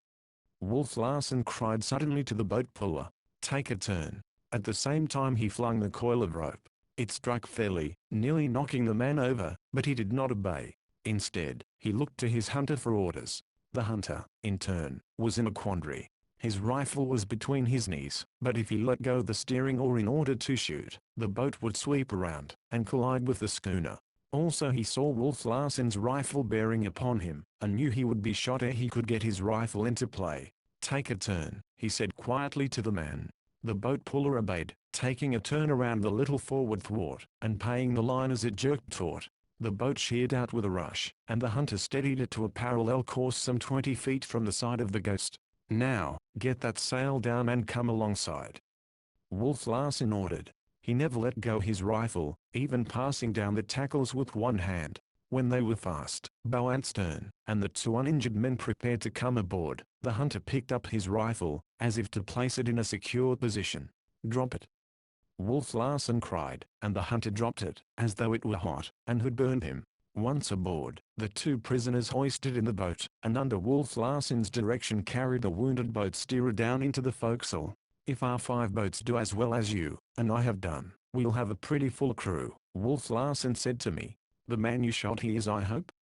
A: Wolf Larsen cried suddenly to the boat puller. "Take a turn." At the same time he flung the coil of rope. It struck fairly, nearly knocking the man over, but he did not obey. Instead, he looked to his hunter for orders. The hunter, in turn, was in a quandary. His rifle was between his knees, but if he let go the steering oar in order to shoot, the boat would sweep around, and collide with the schooner. Also he saw Wolf Larsen's rifle bearing upon him, and knew he would be shot ere he could get his rifle into play. "Take a turn," he said quietly to the man. The boat puller obeyed, taking a turn around the little forward thwart, and paying the line as it jerked taut. The boat sheered out with a rush, and the hunter steadied it to a parallel course some 20 feet from the side of the Ghost. "Now, get that sail down and come alongside," Wolf Larsen ordered. He never let go his rifle, even passing down the tackles with one hand. When they were fast, bow and stern, and the 2 uninjured men prepared to come aboard, the hunter picked up his rifle, as if to place it in a secure position. "Drop it," Wolf Larsen cried, and the hunter dropped it, as though it were hot, and had burned him. Once aboard, the 2 prisoners hoisted in the boat, and under Wolf Larsen's direction carried the wounded boat steerer down into the forecastle. "If our 5 boats do as well as you and I have done, we'll have a pretty full crew," Wolf Larsen said to me. "The man you shot hears, I hope?"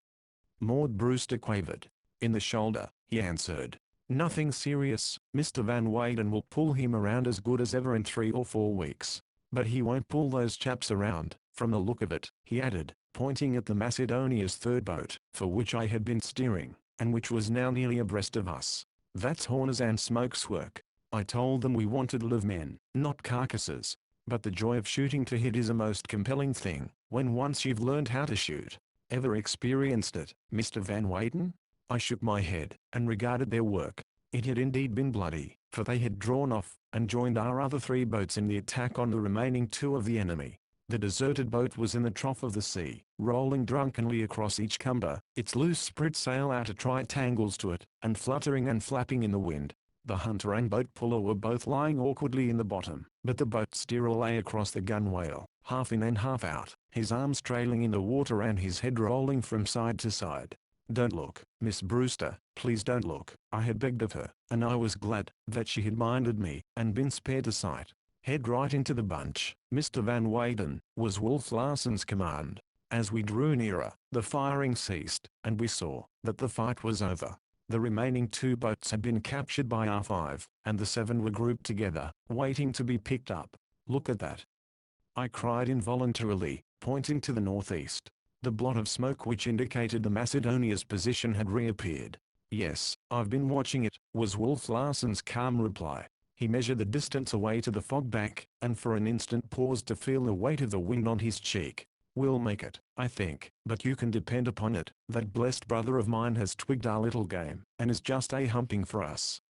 A: Maud Brewster quavered. "In the shoulder," he answered. "Nothing serious. Mr. Van Weyden will pull him around as good as ever in 3 or 4 weeks. But he won't pull those chaps around, from the look of it," he added, pointing at the Macedonia's 3rd boat, for which I had been steering, and which was now nearly abreast of us. "That's Horner's and Smoke's work. I told them we wanted live men, not carcasses. But the joy of shooting to hit is a most compelling thing, when once you've learned how to shoot. Ever experienced it, Mr. Van Weyden?" I shook my head, and regarded their work. It had indeed been bloody, for they had drawn off, and joined our other 3 boats in the attack on the remaining 2 of the enemy. The deserted boat was in the trough of the sea, rolling drunkenly across each cumber, its loose spread sail out at right angles to it, and fluttering and flapping in the wind. The hunter and boat puller were both lying awkwardly in the bottom, but the boat steerer lay across the gunwale, half in and half out, his arms trailing in the water and his head rolling from side to side. "Don't look, Miss Brewster, please don't look," I had begged of her, and I was glad that she had minded me, and been spared the sight. "Head right into the bunch, Mr. Van Weyden," was Wolf Larsen's command. As we drew nearer, the firing ceased, and we saw that the fight was over. The remaining 2 boats had been captured by our 5, and the 7 were grouped together, waiting to be picked up. "Look at that!" I cried involuntarily, pointing to the northeast. The blot of smoke which indicated the Macedonia's position had reappeared. "Yes, I've been watching it," was Wolf Larsen's calm reply. He measured the distance away to the fog bank, and for an instant paused to feel the weight of the wind on his cheek. "We'll make it, I think, but you can depend upon it, that blessed brother of mine has twigged our little game, and is just humping for us.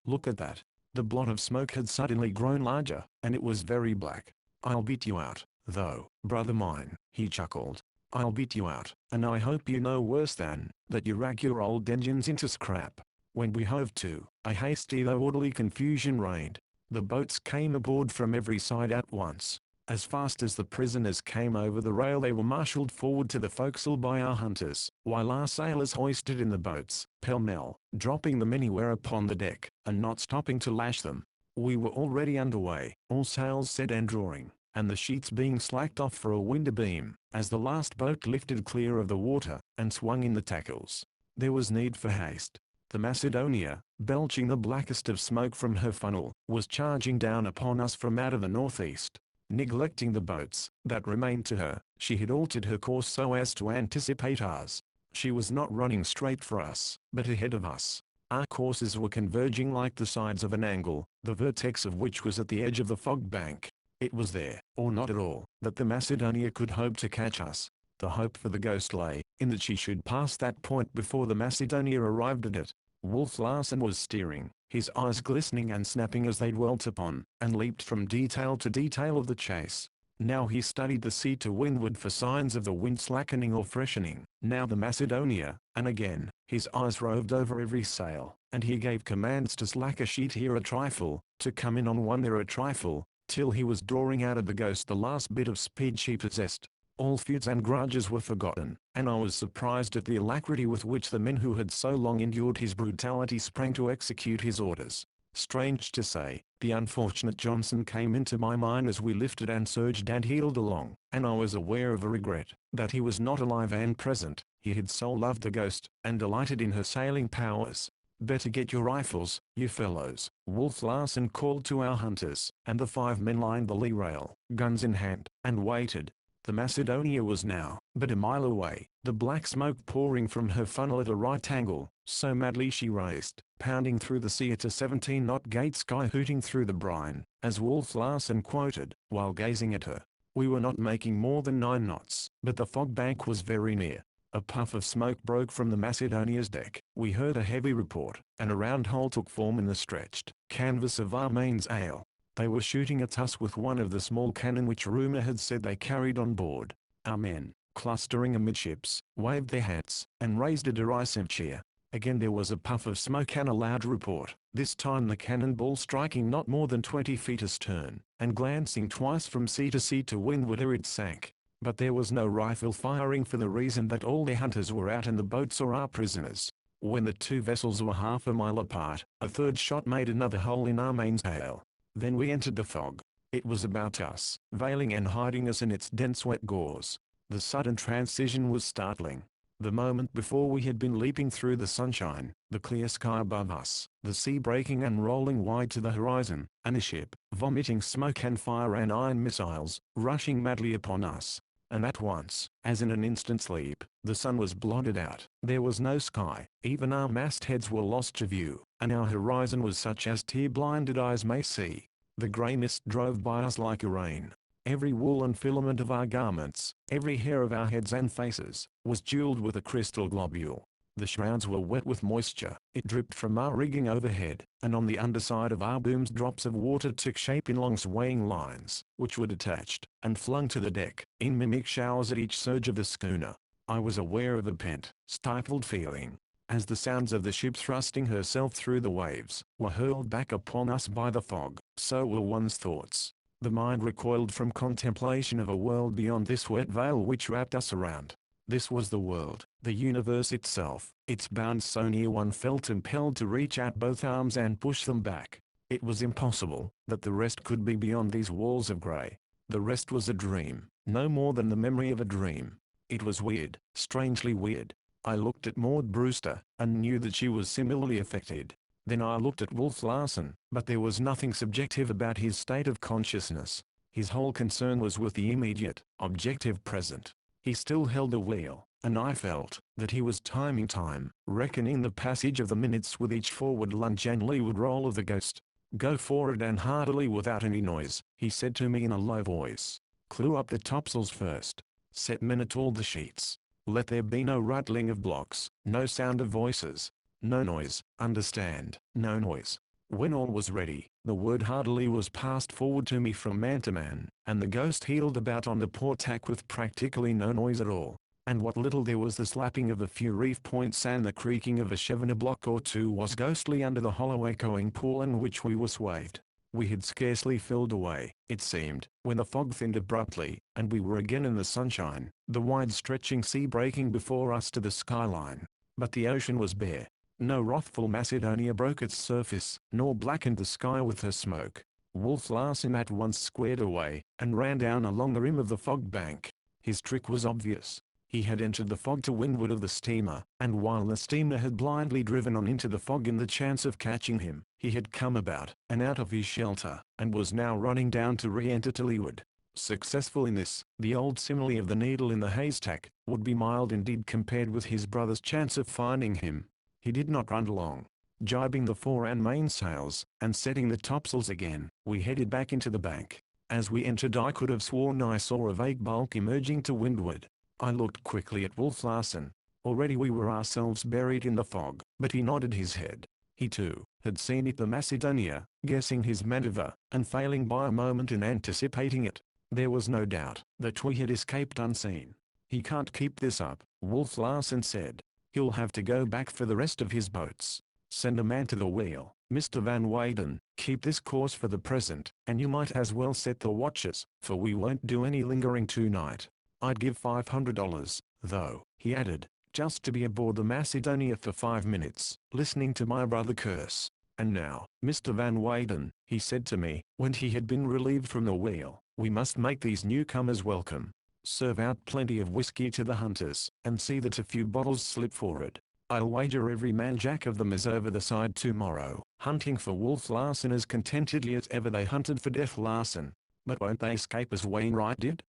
A: Look at that." The blot of smoke had suddenly grown larger, and it was very black. "I'll beat you out, though, brother mine," he chuckled. "I'll beat you out, and I hope you know worse than that you rag your old engines into scrap." When we hove to, a hasty though orderly confusion reigned. The boats came aboard from every side at once. As fast as the prisoners came over the rail they were marshalled forward to the forecastle by our hunters, while our sailors hoisted in the boats, pell-mell, dropping them anywhere upon the deck, and not stopping to lash them. We were already underway, all sails set and drawing, and the sheets being slacked off for a wind abeam, as the last boat lifted clear of the water, and swung in the tackles. There was need for haste. The Macedonia, belching the blackest of smoke from her funnel, was charging down upon us from out of the northeast. Neglecting the boats that remained to her, she had altered her course so as to anticipate ours. She was not running straight for us, but ahead of us. Our courses were converging like the sides of an angle, the vertex of which was at the edge of the fog bank. It was there, or not at all, that the Macedonia could hope to catch us. The hope for the Ghost lay in that she should pass that point before the Macedonia arrived at it. Wolf Larsen was steering, his eyes glistening and snapping as they dwelt upon, and leaped from detail to detail of the chase. Now he studied the sea to windward for signs of the wind slackening or freshening. Now the Macedonia, and again, his eyes roved over every sail, and he gave commands to slack a sheet here a trifle, to come in on one there a trifle, till he was drawing out of the Ghost the last bit of speed she possessed. All feuds and grudges were forgotten, and I was surprised at the alacrity with which the men who had so long endured his brutality sprang to execute his orders. Strange to say, the unfortunate Johnson came into my mind as we lifted and surged and heeled along, and I was aware of a regret that he was not alive and present. He had so loved the Ghost, and delighted in her sailing powers. "Better get your rifles, you fellows," Wolf Larsen called to our hunters, and the 5 men lined the lee rail, guns in hand, and waited. The Macedonia was now but a mile away, the black smoke pouring from her funnel at a right angle, so madly she raced, pounding through the sea at a 17-knot gait, sky hooting through the brine, as Wolf Larsen quoted, while gazing at her. We were not making more than 9 knots, but the fog bank was very near. A puff of smoke broke from the Macedonia's deck. We heard a heavy report, and a round hole took form in the stretched canvas of our mainsail. They were shooting at us with one of the small cannon which rumor had said they carried on board. Our men, clustering amidships, waved their hats, and raised a derisive cheer. Again there was a puff of smoke and a loud report, this time the cannonball striking not more than 20 feet astern, and glancing twice from sea to windward ere it sank. But there was no rifle firing for the reason that all their hunters were out and the boats or our prisoners. When the 2 vessels were half a mile apart, a third shot made another hole in our mainsail. Then we entered the fog. It was about us, veiling and hiding us in its dense wet gauze. The sudden transition was startling. The moment before we had been leaping through the sunshine, the clear sky above us, the sea breaking and rolling wide to the horizon, and a ship, vomiting smoke and fire and iron missiles, rushing madly upon us. And at once, as in an instant's leap, the sun was blotted out. There was no sky, even our mastheads were lost to view, and our horizon was such as tear-blinded eyes may see. The grey mist drove by us like a rain. Every woolen filament of our garments, every hair of our heads and faces, was jeweled with a crystal globule. The shrouds were wet with moisture. It dripped from our rigging overhead, and on the underside of our booms drops of water took shape in long swaying lines, which were detached and flung to the deck, in mimic showers at each surge of the schooner. I was aware of a pent, stifled feeling, as the sounds of the ship thrusting herself through the waves were hurled back upon us by the fog. So were one's thoughts. The mind recoiled from contemplation of a world beyond this wet veil which wrapped us around. This was the world, the universe itself. Its bounds so near one felt impelled to reach out both arms and push them back. It was impossible that the rest could be beyond these walls of grey. The rest was a dream, no more than the memory of a dream. It was weird, strangely weird. I looked at Maud Brewster, and knew that she was similarly affected. Then I looked at Wolf Larsen, but there was nothing subjective about his state of consciousness. His whole concern was with the immediate, objective present. He still held the wheel, and I felt that he was timing time, reckoning the passage of the minutes with each forward lunge and leeward roll of the Ghost. "Go forward and heartily without any noise," he said to me in a low voice. "Clew up the topsails first. Set men at all the sheets. Let there be no rattling of blocks, no sound of voices. No noise, understand, no noise." When all was ready, the word heartily was passed forward to me from man to man, and the Ghost heeled about on the port tack with practically no noise at all. And what little there was, the slapping of a few reef points and the creaking of a sheave a block or two was ghostly under the hollow echoing pool in which we were swathed. We had scarcely filled away, it seemed, when the fog thinned abruptly, and we were again in the sunshine, the wide stretching sea breaking before us to the skyline. But the ocean was bare. No wrathful Macedonia broke its surface, nor blackened the sky with her smoke. Wolf Larsen at once squared away, and ran down along the rim of the fog bank. His trick was obvious. He had entered the fog to windward of the steamer, and while the steamer had blindly driven on into the fog in the chance of catching him, he had come about, and out of his shelter, and was now running down to re-enter to leeward. Successful in this, the old simile of the needle in the haystack would be mild indeed compared with his brother's chance of finding him. He did not run along. Jibing the fore and mainsails, and setting the topsails again, we headed back into the bank. As we entered I could have sworn I saw a vague bulk emerging to windward. I looked quickly at Wolf Larsen. Already we were ourselves buried in the fog, but he nodded his head. He too had seen it, the Macedonia, guessing his maneuver, and failing by a moment in anticipating it. There was no doubt that we had escaped unseen. "He can't keep this up," Wolf Larsen said. "He'll have to go back for the rest of his boats. Send a man to the wheel, Mr. Van Weyden. Keep this course for the present, and you might as well set the watches, for we won't do any lingering tonight. I'd give $500, though," he added, "just to be aboard the Macedonia for 5 minutes, listening to my brother curse. And now, Mr. Van Weyden," he said to me, when he had been relieved from the wheel, "we must make these newcomers welcome. Serve out plenty of whiskey to the hunters, and see that a few bottles slip forward. I'll wager every man jack of them is over the side tomorrow, hunting for Wolf Larsen as contentedly as ever they hunted for Death Larsen. But won't they escape as Wainwright did?"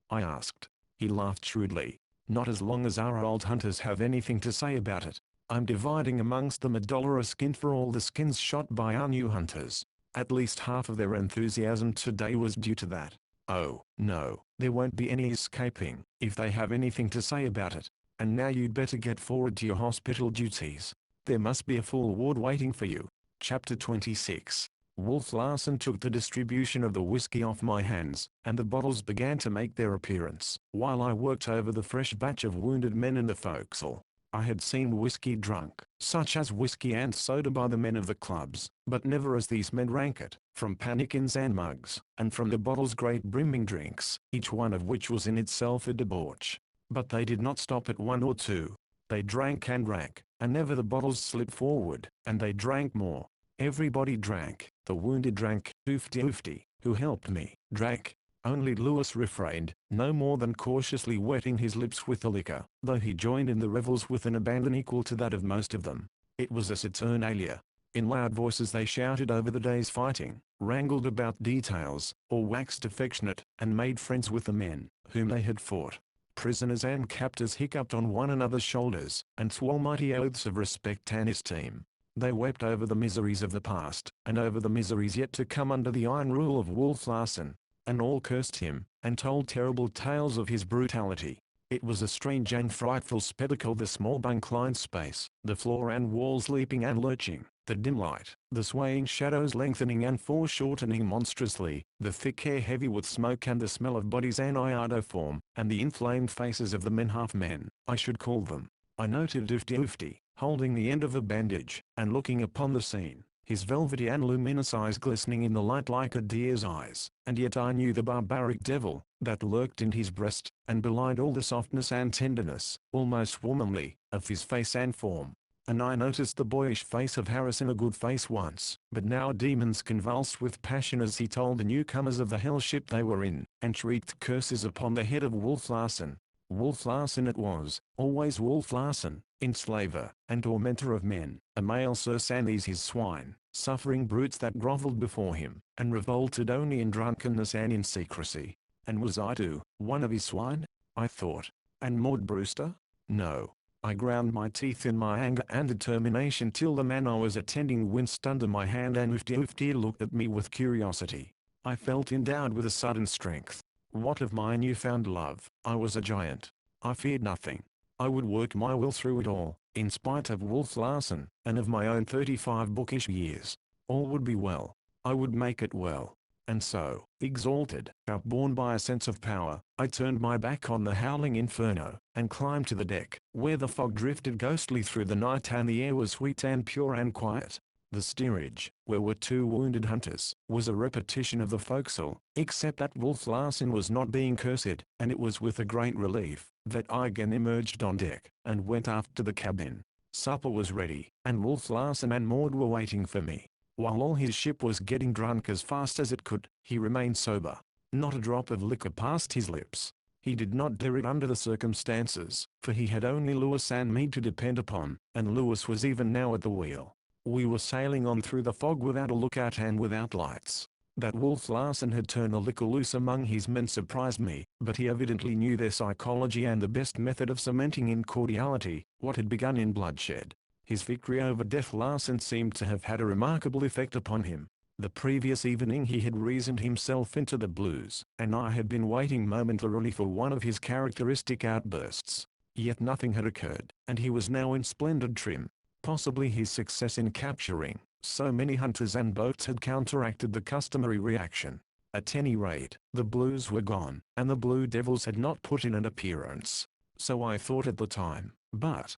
A: I asked. He laughed shrewdly. "Not as long as our old hunters have anything to say about it. I'm dividing amongst them $1 a skin for all the skins shot by our new hunters. At least half of their enthusiasm today was due to that. Oh, no, there won't be any escaping, if they have anything to say about it. And now you'd better get forward to your hospital duties. There must be a full ward waiting for you." Chapter 26. Wolf Larsen took the distribution of the whiskey off my hands, and the bottles began to make their appearance, while I worked over the fresh batch of wounded men in the forecastle. I had seen whiskey drunk, such as whiskey and soda, by the men of the clubs, but never as these men drank it, from pannikins and mugs, and from the bottles great brimming drinks, each one of which was in itself a debauch. But they did not stop at one or two. They drank, and never the bottles slipped forward, and they drank more. Everybody drank. The wounded drank. Oofty, who helped me, drank. Only Lewis refrained, no more than cautiously wetting his lips with the liquor, though he joined in the revels with an abandon equal to that of most of them. It was a Saturnalia. In loud voices they shouted over the day's fighting, wrangled about details, or waxed affectionate, and made friends with the men whom they had fought. Prisoners and captors hiccuped on one another's shoulders, and swore mighty oaths of respect and esteem. They wept over the miseries of the past, and over the miseries yet to come under the iron rule of Wolf Larsen. And all cursed him, and told terrible tales of his brutality. It was a strange and frightful spectacle, the small bunk-lined space, the floor and walls leaping and lurching, the dim light, the swaying shadows lengthening and foreshortening monstrously, the thick air heavy with smoke and the smell of bodies and iodoform, and the inflamed faces of the men, half men, I should call them. I noted Oofty, holding the end of a bandage, and looking upon the scene, his velvety and luminous eyes glistening in the light like a deer's eyes, and yet I knew the barbaric devil that lurked in his breast, and belied all the softness and tenderness, almost womanly, of his face and form. And I noticed the boyish face of Harrison, a good face once, but now demons convulsed with passion as he told the newcomers of the hell ship they were in, and shrieked curses upon the head of Wolf Larsen. Wolf Larsen it was, always Wolf Larsen, enslaver, and tormentor of men, a male Circe and these his swine, suffering brutes that grovelled before him, and revolted only in drunkenness and in secrecy. And was I too, one of his swine? I thought. And Maud Brewster? No. I ground my teeth in my anger and determination till the man I was attending winced under my hand and Oofty looked at me with curiosity. I felt endowed with a sudden strength. What of my newfound love? I was a giant. I feared nothing. I would work my will through it all, in spite of Wolf Larsen, and of my own 35 bookish years. All would be well. I would make it well. And so, exalted, upborne by a sense of power, I turned my back on the howling inferno, and climbed to the deck, where the fog drifted ghostly through the night and the air was sweet and pure and quiet. The steerage, where were 2 wounded hunters, was a repetition of the forecastle, except that Wolf Larsen was not being cursed, and it was with a great relief that I again emerged on deck, and went aft to the cabin. Supper was ready, and Wolf Larsen and Maud were waiting for me. While all his ship was getting drunk as fast as it could, he remained sober. Not a drop of liquor passed his lips. He did not dare it under the circumstances, for he had only Lewis and me to depend upon, and Lewis was even now at the wheel. We were sailing on through the fog without a lookout and without lights. That Wolf Larsen had turned the liquor loose among his men surprised me, but he evidently knew their psychology and the best method of cementing in cordiality what had begun in bloodshed. His victory over Death Larsen seemed to have had a remarkable effect upon him. The previous evening he had reasoned himself into the blues, and I had been waiting momentarily for one of his characteristic outbursts. Yet nothing had occurred, and he was now in splendid trim. Possibly his success in capturing so many hunters and boats had counteracted the customary reaction. At any rate, the blues were gone, and the Blue Devils had not put in an appearance. So I thought at the time. But,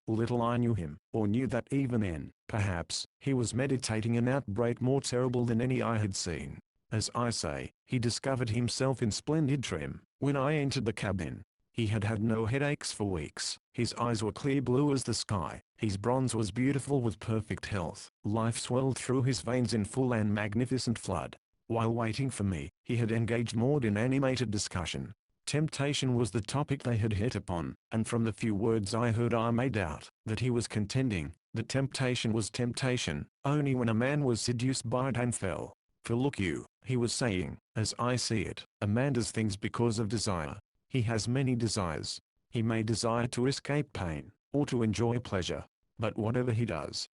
A: little I knew him, or knew that even then, perhaps, he was meditating an outbreak more terrible than any I had seen. As I say, he discovered himself in splendid trim, when I entered the cabin. He had had no headaches for weeks, his eyes were clear blue as the sky, his bronze was beautiful with perfect health, life swelled through his veins in full and magnificent flood. While waiting for me, he had engaged Maud in animated discussion. Temptation was the topic they had hit upon, and from the few words I heard I made out that he was contending that temptation was temptation only when a man was seduced by it and fell. For look you, he was saying, as I see it, a man does things because of desire. He has many desires. He may desire to escape pain, or to enjoy pleasure. But whatever he does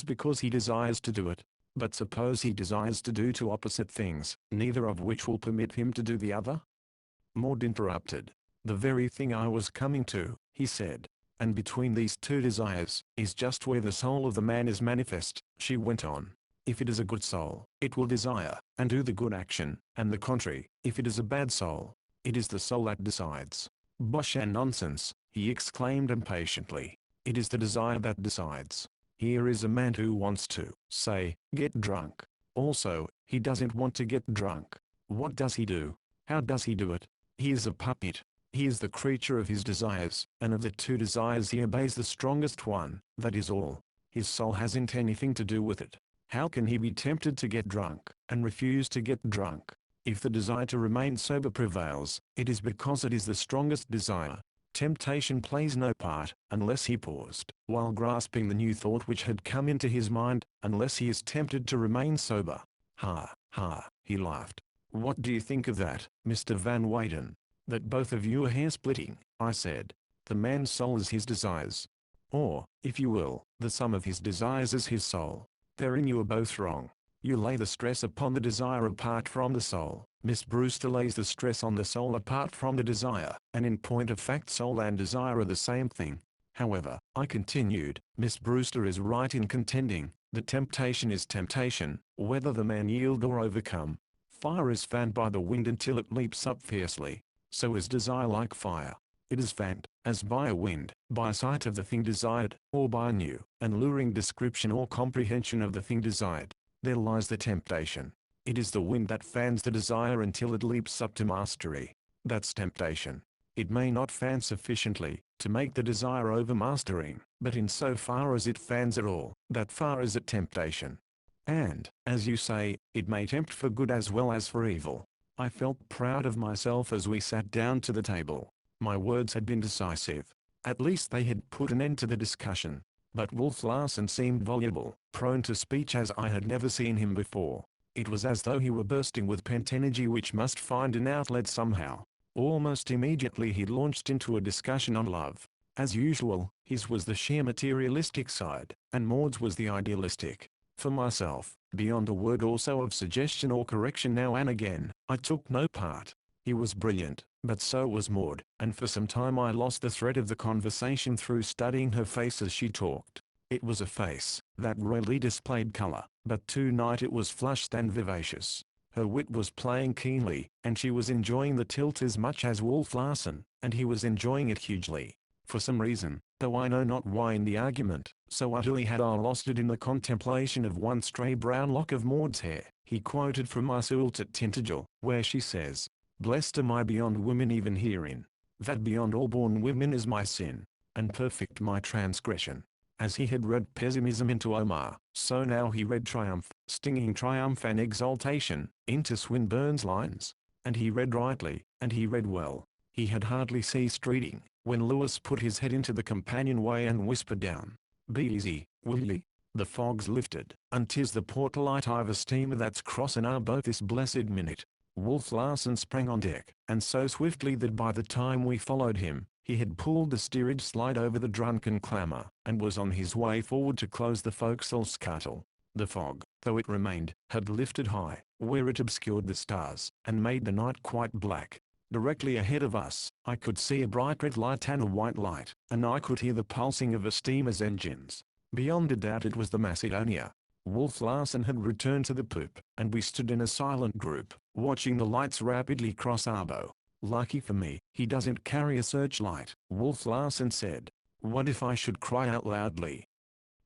A: because he desires to do it. But suppose he desires to do two opposite things, neither of which will permit him to do the other? Maud interrupted. The very thing I was coming to, he said. And between these two desires, is just where the soul of the man is manifest, she went on. If it is a good soul, it will desire, and do the good action, and the contrary, if it is a bad soul, it is the soul that decides. Bosh and nonsense, he exclaimed impatiently. It is the desire that decides. Here is a man who wants to, say, get drunk. Also, he doesn't want to get drunk. What does he do? How does he do it? He is a puppet. He is the creature of his desires, and of the two desires he obeys the strongest one, that is all. His soul hasn't anything to do with it. How can he be tempted to get drunk, and refuse to get drunk? If the desire to remain sober prevails, it is because it is the strongest desire. Temptation plays no part, unless he paused, while grasping the new thought which had come into his mind, unless he is tempted to remain sober. Ha, ha, he laughed. What do you think of that, Mr. Van Weyden? That both of you are hair-splitting, I said. The man's soul is his desires. Or, if you will, the sum of his desires is his soul. Therein you are both wrong. You lay the stress upon the desire apart from the soul. Miss Brewster lays the stress on the soul apart from the desire, and in point of fact soul and desire are the same thing. However, I continued, Miss Brewster is right in contending that temptation is temptation, whether the man yield or overcome. Fire is fanned by the wind until it leaps up fiercely. So is desire like fire. It is fanned, as by a wind, by sight of the thing desired, or by a new and luring description or comprehension of the thing desired. There lies the temptation. It is the wind that fans the desire until it leaps up to mastery. That's temptation. It may not fan sufficiently to make the desire overmastering, but in so far as it fans at all, that far is it temptation. And, as you say, it may tempt for good as well as for evil. I felt proud of myself as we sat down to the table. My words had been decisive. At least they had put an end to the discussion. But Wolf Larsen seemed voluble, prone to speech as I had never seen him before. It was as though he were bursting with pent energy which must find an outlet somehow. Almost immediately he launched into a discussion on love. As usual, his was the sheer materialistic side, and Maud's was the idealistic. For myself, beyond a word or so of suggestion or correction now and again, I took no part. He was brilliant, but so was Maud, and for some time I lost the thread of the conversation through studying her face as she talked. It was a face that rarely displayed color, but tonight it was flushed and vivacious. Her wit was playing keenly, and she was enjoying the tilt as much as Wolf Larsen, and he was enjoying it hugely. For some reason, though I know not why in the argument, so utterly had I lost it in the contemplation of one stray brown lock of Maud's hair, he quoted from Iseult at Tintagel, where she says, "Blessed am I beyond women even herein, that beyond all born women is my sin, and perfect my transgression." As he had read pessimism into Omar, so now he read triumph, stinging triumph and exultation, into Swinburne's lines. And he read rightly, and he read well. He had hardly ceased reading, when Lewis put his head into the companionway and whispered down, "Be easy, will ye? The fog's lifted, and 'tis the port light I've a steamer that's crossin' our boat this blessed minute." Wolf Larsen sprang on deck, and so swiftly that by the time we followed him, he had pulled the steerage slide over the drunken clamor, and was on his way forward to close the forecastle scuttle. The fog, though it remained, had lifted high, where it obscured the stars, and made the night quite black. Directly ahead of us, I could see a bright red light and a white light, and I could hear the pulsing of a steamer's engines. Beyond a doubt it was the Macedonia. Wolf Larsen had returned to the poop, and we stood in a silent group, watching the lights rapidly cross our bow. "Lucky for me, he doesn't carry a searchlight," Wolf Larsen said. "What if I should cry out loudly?"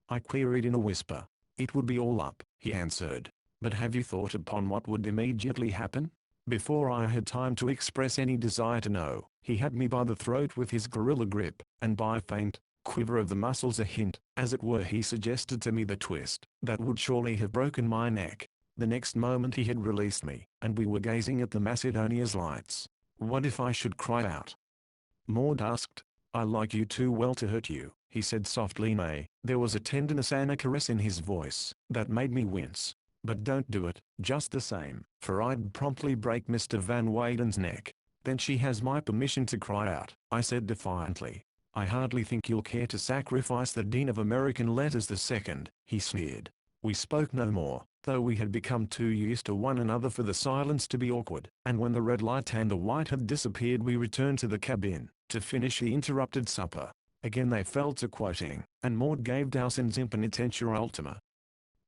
A: I queried in a whisper. "It would be all up," he answered. "But have you thought upon what would immediately happen?" Before I had time to express any desire to know, he had me by the throat with his gorilla grip, and by a faint quiver of the muscles, a hint, as it were, he suggested to me the twist that would surely have broken my neck. The next moment he had released me, and we were gazing at the Macedonia's lights. "What if I should cry out?" Maud asked. "I like you too well to hurt you," he said softly. Nay, there was a tenderness and a caress in his voice that made me wince. "But don't do it, just the same, for I'd promptly break Mr. Van Weyden's neck." "Then she has my permission to cry out," I said defiantly. "I hardly think you'll care to sacrifice the Dean of American Letters II, he sneered. We spoke no more, though we had become too used to one another for the silence to be awkward, and when the red light and the white had disappeared we returned to the cabin, to finish the interrupted supper. Again they fell to quoting, and Maud gave Dowson's Impenitentia Ultima.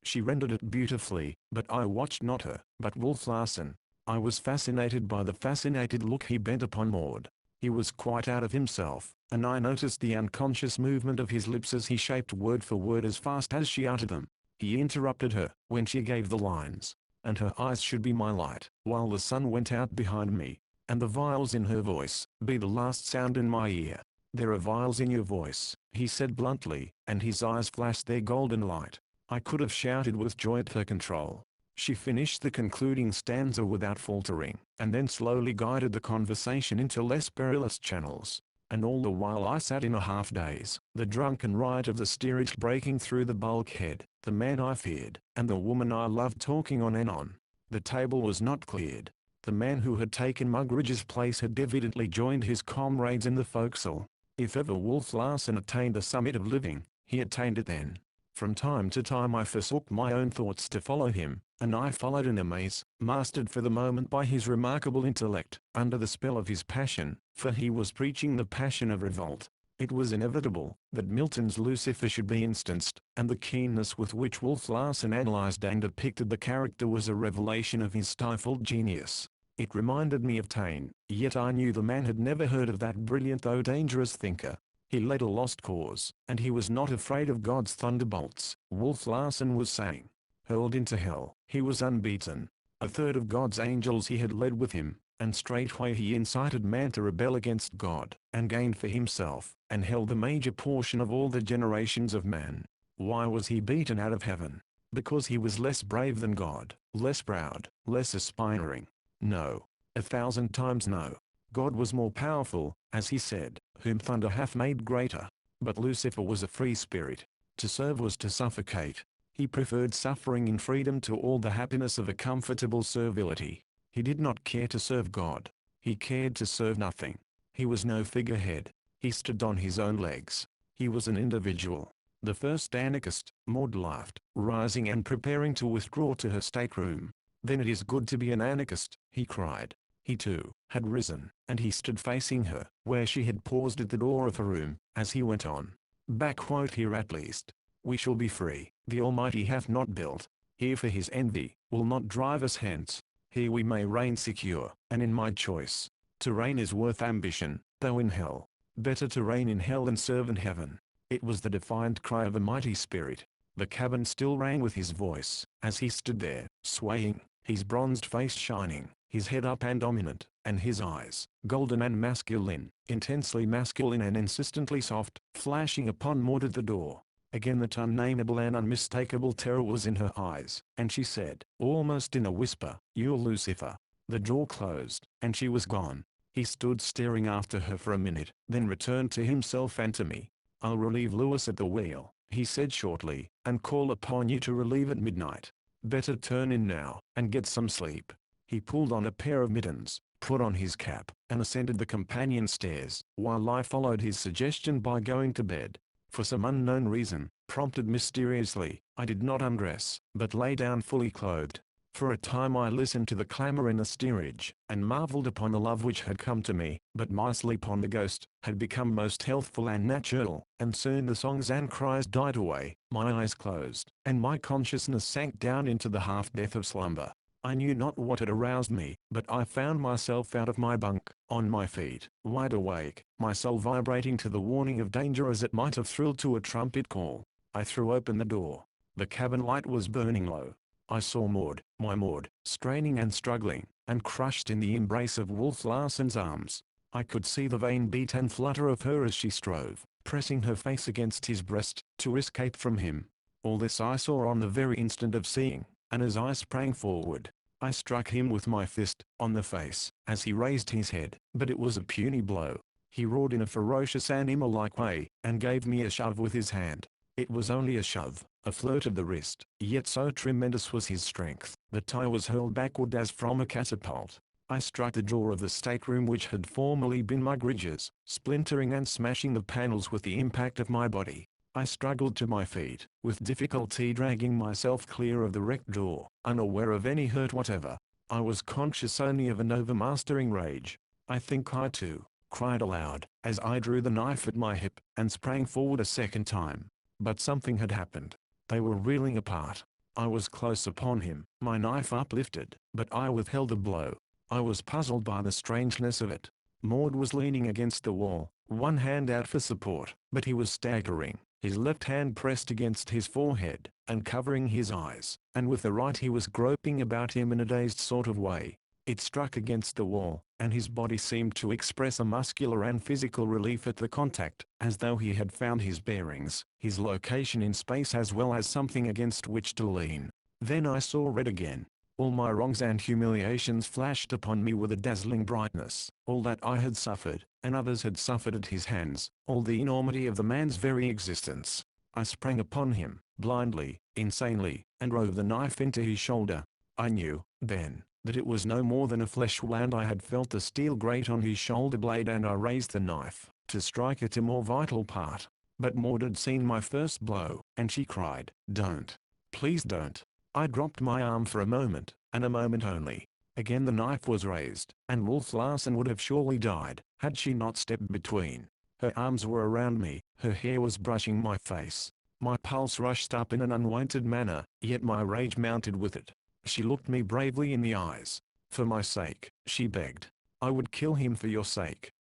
A: She rendered it beautifully, but I watched not her, but Wolf Larsen. I was fascinated by the fascinated look he bent upon Maud. He was quite out of himself, and I noticed the unconscious movement of his lips as he shaped word for word as fast as she uttered them. He interrupted her, when she gave the lines, "And her eyes should be my light, while the sun went out behind me, and the viols in her voice be the last sound in my ear." "There are viols in your voice," he said bluntly, and his eyes flashed their golden light. I could have shouted with joy at her control. She finished the concluding stanza without faltering, and then slowly guided the conversation into less perilous channels. And all the while I sat in a half-daze, the drunken riot of the steerage breaking through the bulkhead, the man I feared, and the woman I loved talking on and on. The table was not cleared. The man who had taken Mugridge's place had evidently joined his comrades in the forecastle. If ever Wolf Larsen attained the summit of living, he attained it then. From time to time I forsook my own thoughts to follow him, and I followed in amaze, mastered for the moment by his remarkable intellect, under the spell of his passion, for he was preaching the passion of revolt. It was inevitable that Milton's Lucifer should be instanced, and the keenness with which Wolf Larsen analyzed and depicted the character was a revelation of his stifled genius. It reminded me of Taine, yet I knew the man had never heard of that brilliant though dangerous thinker. He led a lost cause, and he was not afraid of God's thunderbolts, Wolf Larsen was saying. Hurled into hell, he was unbeaten. A third of God's angels he had led with him, and straightway he incited man to rebel against God, and gained for himself, and held the major portion of all the generations of man. Why was he beaten out of heaven? Because he was less brave than God, less proud, less aspiring. No. 1,000 times no. God was more powerful, as he said, whom thunder hath made greater. But Lucifer was a free spirit. To serve was to suffocate. He preferred suffering in freedom to all the happiness of a comfortable servility. He did not care to serve God. He cared to serve nothing. He was no figurehead. He stood on his own legs. He was an individual. The first anarchist, Maud laughed, rising and preparing to withdraw to her stateroom. Then it is good to be an anarchist, he cried. He too, had risen, and he stood facing her, where she had paused at the door of her room, as he went on. Back here at least. We shall be free. The Almighty hath not built. Here for his envy, will not drive us hence. Here we may reign secure, and in my choice. To reign is worth ambition, though in hell. Better to reign in hell than serve in heaven. It was the defiant cry of a mighty spirit. The cabin still rang with his voice, as he stood there, swaying, his bronzed face shining, his head up and dominant, and his eyes, golden and masculine, intensely masculine and insistently soft, flashing upon Maud at the door. Again that unnameable and unmistakable terror was in her eyes, and she said, almost in a whisper, "You're Lucifer." The door closed, and she was gone. He stood staring after her for a minute, then returned to himself and to me. "I'll relieve Lewis at the wheel," he said shortly, "and call upon you to relieve at midnight. Better turn in now, and get some sleep." He pulled on a pair of mittens, put on his cap, and ascended the companion stairs, while I followed his suggestion by going to bed. For some unknown reason, prompted mysteriously, I did not undress, but lay down fully clothed. For a time I listened to the clamor in the steerage, and marveled upon the love which had come to me, but my sleep on the Ghost had become most healthful and natural, and soon the songs and cries died away, my eyes closed, and my consciousness sank down into the half-death of slumber. I knew not what had aroused me, but I found myself out of my bunk, on my feet, wide awake, my soul vibrating to the warning of danger as it might have thrilled to a trumpet call. I threw open the door. The cabin light was burning low. I saw Maud, my Maud, straining and struggling, and crushed in the embrace of Wolf Larsen's arms. I could see the vain beat and flutter of her as she strove, pressing her face against his breast, to escape from him. All this I saw on the very instant of seeing, and as I sprang forward, I struck him with my fist, on the face, as he raised his head, but it was a puny blow. He roared in a ferocious animal-like way, and gave me a shove with his hand. It was only a shove, a flirt of the wrist, yet so tremendous was his strength, that I was hurled backward as from a catapult. I struck the door of the stateroom which had formerly been Mugridge's, splintering and smashing the panels with the impact of my body. I struggled to my feet, with difficulty dragging myself clear of the wrecked door, unaware of any hurt whatever. I was conscious only of an overmastering rage. I think I too, cried aloud, as I drew the knife at my hip, and sprang forward a second time. But something had happened. They were reeling apart. I was close upon him, my knife uplifted, but I withheld the blow. I was puzzled by the strangeness of it. Maud was leaning against the wall, one hand out for support, but he was staggering, his left hand pressed against his forehead, and covering his eyes, and with the right he was groping about him in a dazed sort of way. It struck against the wall, and his body seemed to express a muscular and physical relief at the contact, as though he had found his bearings, his location in space as well as something against which to lean. Then I saw red again. All my wrongs and humiliations flashed upon me with a dazzling brightness, all that I had suffered, and others had suffered at his hands, all the enormity of the man's very existence. I sprang upon him, blindly, insanely, and drove the knife into his shoulder. I knew, then, that it was no more than a flesh wound. I had felt the steel grate on his shoulder blade, and I raised the knife, to strike at a more vital part. But Maud had seen my first blow, and she cried, "Don't. Please don't." I dropped my arm for a moment, and a moment only. Again the knife was raised, and Wolf Larsen would have surely died, had she not stepped between. Her arms were around me, her hair was brushing my face. My pulse rushed up in an unwonted manner, yet my rage mounted with it. She looked me bravely in the eyes. For my sake, she begged. I would kill him for your sake.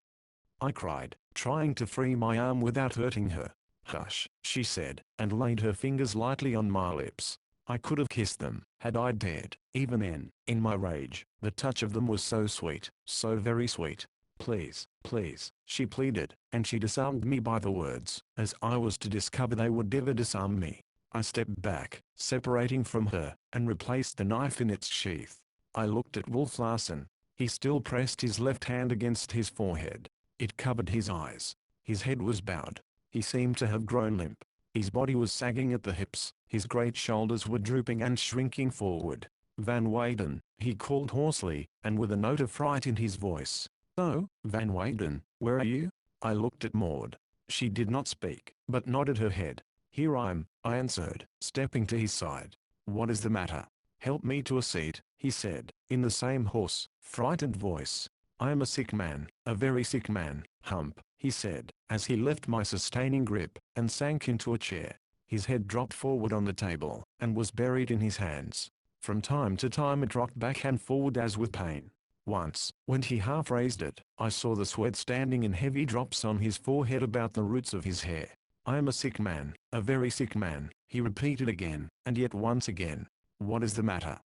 A: I cried, trying to free my arm without hurting her. Hush, she said, and laid her fingers lightly on my lips. I could have kissed them, had I dared. Even then, in my rage, the touch of them was so sweet, so very sweet. Please, please, she pleaded, and she disarmed me by the words, as I was to discover they would never disarm me. I stepped back, separating from her, and replaced the knife in its sheath. I looked at Wolf Larsen. He still pressed his left hand against his forehead. It covered his eyes. His head was bowed. He seemed to have grown limp. His body was sagging at the hips. His great shoulders were drooping and shrinking forward. Van Weyden, he called hoarsely, and with a note of fright in his voice. "Oh, Van Weyden, where are you?" I looked at Maud. She did not speak, but nodded her head. "Here I am," I answered, stepping to his side. "What is the matter?" "Help me to a seat," he said, in the same hoarse, frightened voice. "I am a sick man, a very sick man, Hump," he said, as he left my sustaining grip, and sank into a chair. His head dropped forward on the table, and was buried in his hands. From time to time it rocked back and forward as with pain. Once, when he half raised it, I saw the sweat standing in heavy drops on his forehead about the roots of his hair. "I am a sick man, a very sick man," he repeated again, and yet once again. "What is the matter?"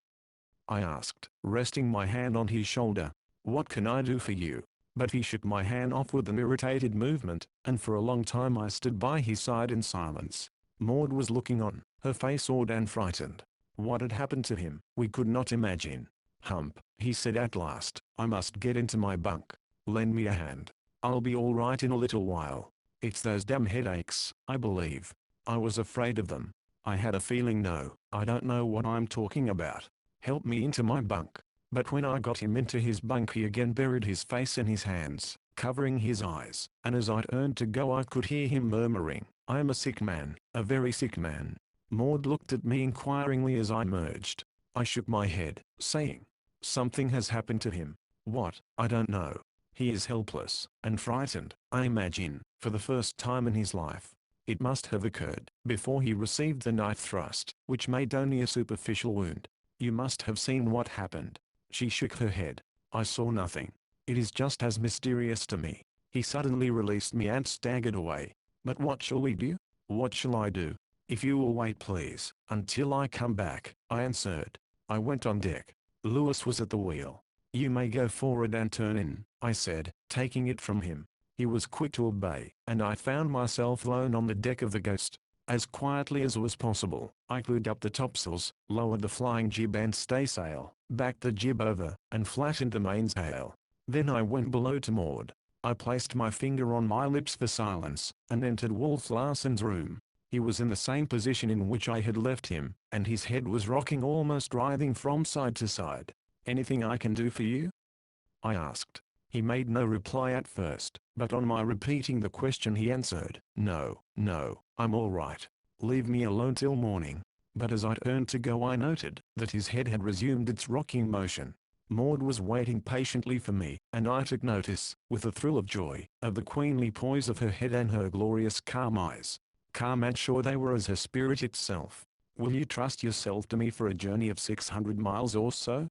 A: I asked, resting my hand on his shoulder. "What can I do for you?" But he shook my hand off with an irritated movement, and for a long time I stood by his side in silence. Maud was looking on, her face awed and frightened. What had happened to him, we could not imagine. "Hump," he said at last, "I must get into my bunk. Lend me a hand. I'll be all right in a little while. It's those damn headaches, I believe." I was afraid of them. I had a feeling I don't know what I'm talking about. "Help me into my bunk." But when I got him into his bunk he again buried his face in his hands, covering his eyes, and as I turned to go I could hear him murmuring, "I am a sick man, a very sick man." Maud looked at me inquiringly as I emerged. I shook my head, saying, "Something has happened to him." "What?" "I don't know. He is helpless, and frightened, I imagine, for the first time in his life. It must have occurred before he received the knife thrust, which made only a superficial wound. You must have seen what happened." She shook her head. "I saw nothing. It is just as mysterious to me." He suddenly released me and staggered away. "But what shall we do?" "What shall I do?" "If you will wait please, until I come back," I answered. I went on deck. Lewis was at the wheel. "You may go forward and turn in," I said, taking it from him. He was quick to obey, and I found myself alone on the deck of the Ghost. As quietly as was possible, I clewed up the topsails, lowered the flying jib and staysail, backed the jib over, and flattened the mainsail. Then I went below to Maud. I placed my finger on my lips for silence, and entered Wolf Larsen's room. He was in the same position in which I had left him, and his head was rocking, almost writhing from side to side. "Anything I can do for you?" I asked. He made no reply at first, but on my repeating the question he answered, "No, I'm all right. Leave me alone till morning." But as I turned to go I noted that his head had resumed its rocking motion. Maud was waiting patiently for me, and I took notice, with a thrill of joy, of the queenly poise of her head and her glorious calm eyes. Calm and sure they were as her spirit itself. "Will you trust yourself to me for a journey of 600 miles or so?"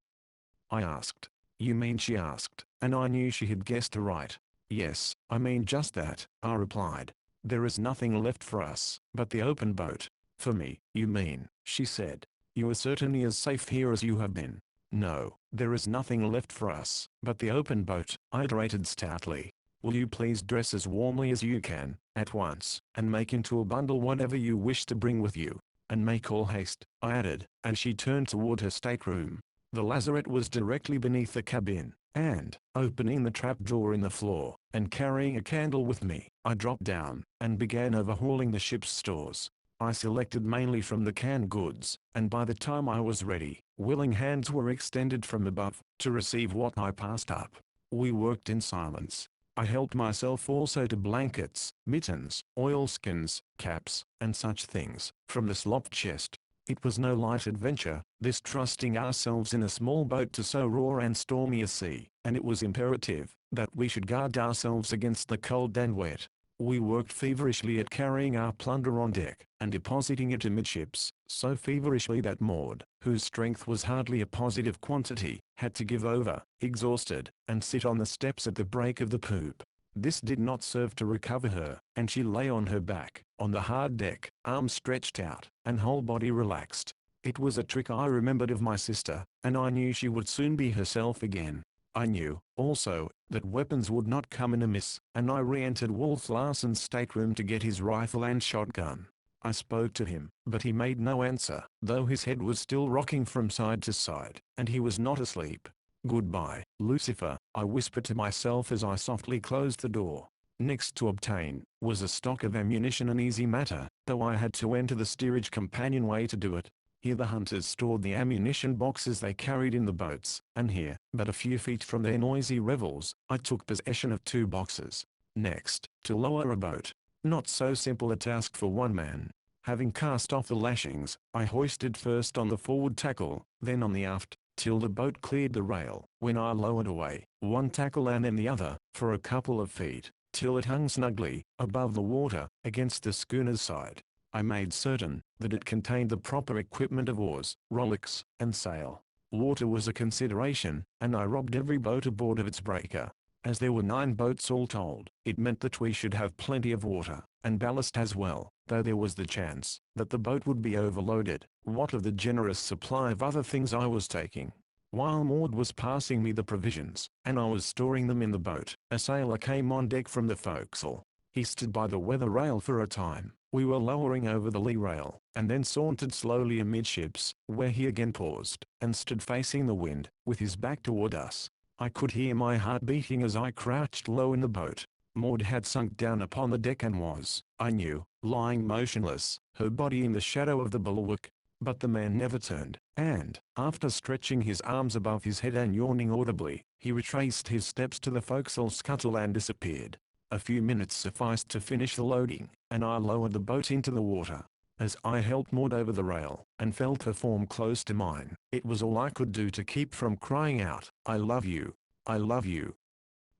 A: I asked. "You mean?" she asked, and I knew she had guessed aright. "Yes, I mean just that," I replied. "There is nothing left for us but the open boat." "For me, you mean," she said. "You are certainly as safe here as you have been." "No, there is nothing left for us but the open boat," I iterated stoutly. "Will you please dress as warmly as you can, at once, and make into a bundle whatever you wish to bring with you. And make all haste," I added, and she turned toward her stateroom. The lazarette was directly beneath the cabin, and, opening the trapdoor in the floor, and carrying a candle with me, I dropped down, and began overhauling the ship's stores. I selected mainly from the canned goods, and by the time I was ready, willing hands were extended from above, to receive what I passed up. We worked in silence. I helped myself also to blankets, mittens, oilskins, caps, and such things, from the slop chest. It was no light adventure, this trusting ourselves in a small boat to so raw and stormy a sea, and it was imperative that we should guard ourselves against the cold and wet. We worked feverishly at carrying our plunder on deck, and depositing it amidships, so feverishly that Maud, whose strength was hardly a positive quantity, had to give over, exhausted, and sit on the steps at the break of the poop. This did not serve to recover her, and she lay on her back, on the hard deck, arms stretched out, and whole body relaxed. It was a trick I remembered of my sister, and I knew she would soon be herself again. I knew, also, that weapons would not come in amiss, and I re-entered Wolf Larson's stateroom to get his rifle and shotgun. I spoke to him, but he made no answer, though his head was still rocking from side to side, and he was not asleep. "Goodbye, Lucifer," I whispered to myself as I softly closed the door. Next to obtain, was a stock of ammunition, an easy matter, though I had to enter the steerage companionway to do it. Here the hunters stored the ammunition boxes they carried in the boats, and here, but a few feet from their noisy revels, I took possession of 2 boxes. Next, to lower a boat. Not so simple a task for one man. Having cast off the lashings, I hoisted first on the forward tackle, then on the aft, till the boat cleared the rail, when I lowered away, one tackle and then the other, for a couple of feet, till it hung snugly, above the water, against the schooner's side. I made certain that it contained the proper equipment of oars, rowlocks, and sail. Water was a consideration, and I robbed every boat aboard of its breaker. As there were 9 boats all told, it meant that we should have plenty of water, and ballast as well, though there was the chance that the boat would be overloaded. What of the generous supply of other things I was taking? While Maud was passing me the provisions, and I was storing them in the boat, a sailor came on deck from the forecastle. He stood by the weather rail for a time. We were lowering over the lee rail, and then sauntered slowly amidships, where he again paused, and stood facing the wind, with his back toward us. I could hear my heart beating as I crouched low in the boat. Maud had sunk down upon the deck and was, I knew, lying motionless, her body in the shadow of the bulwark. But the man never turned, and, after stretching his arms above his head and yawning audibly, he retraced his steps to the forecastle scuttle and disappeared. A few minutes sufficed to finish the loading, and I lowered the boat into the water. As I helped Maud over the rail, and felt her form close to mine, it was all I could do to keep from crying out, "I love you! I love you!"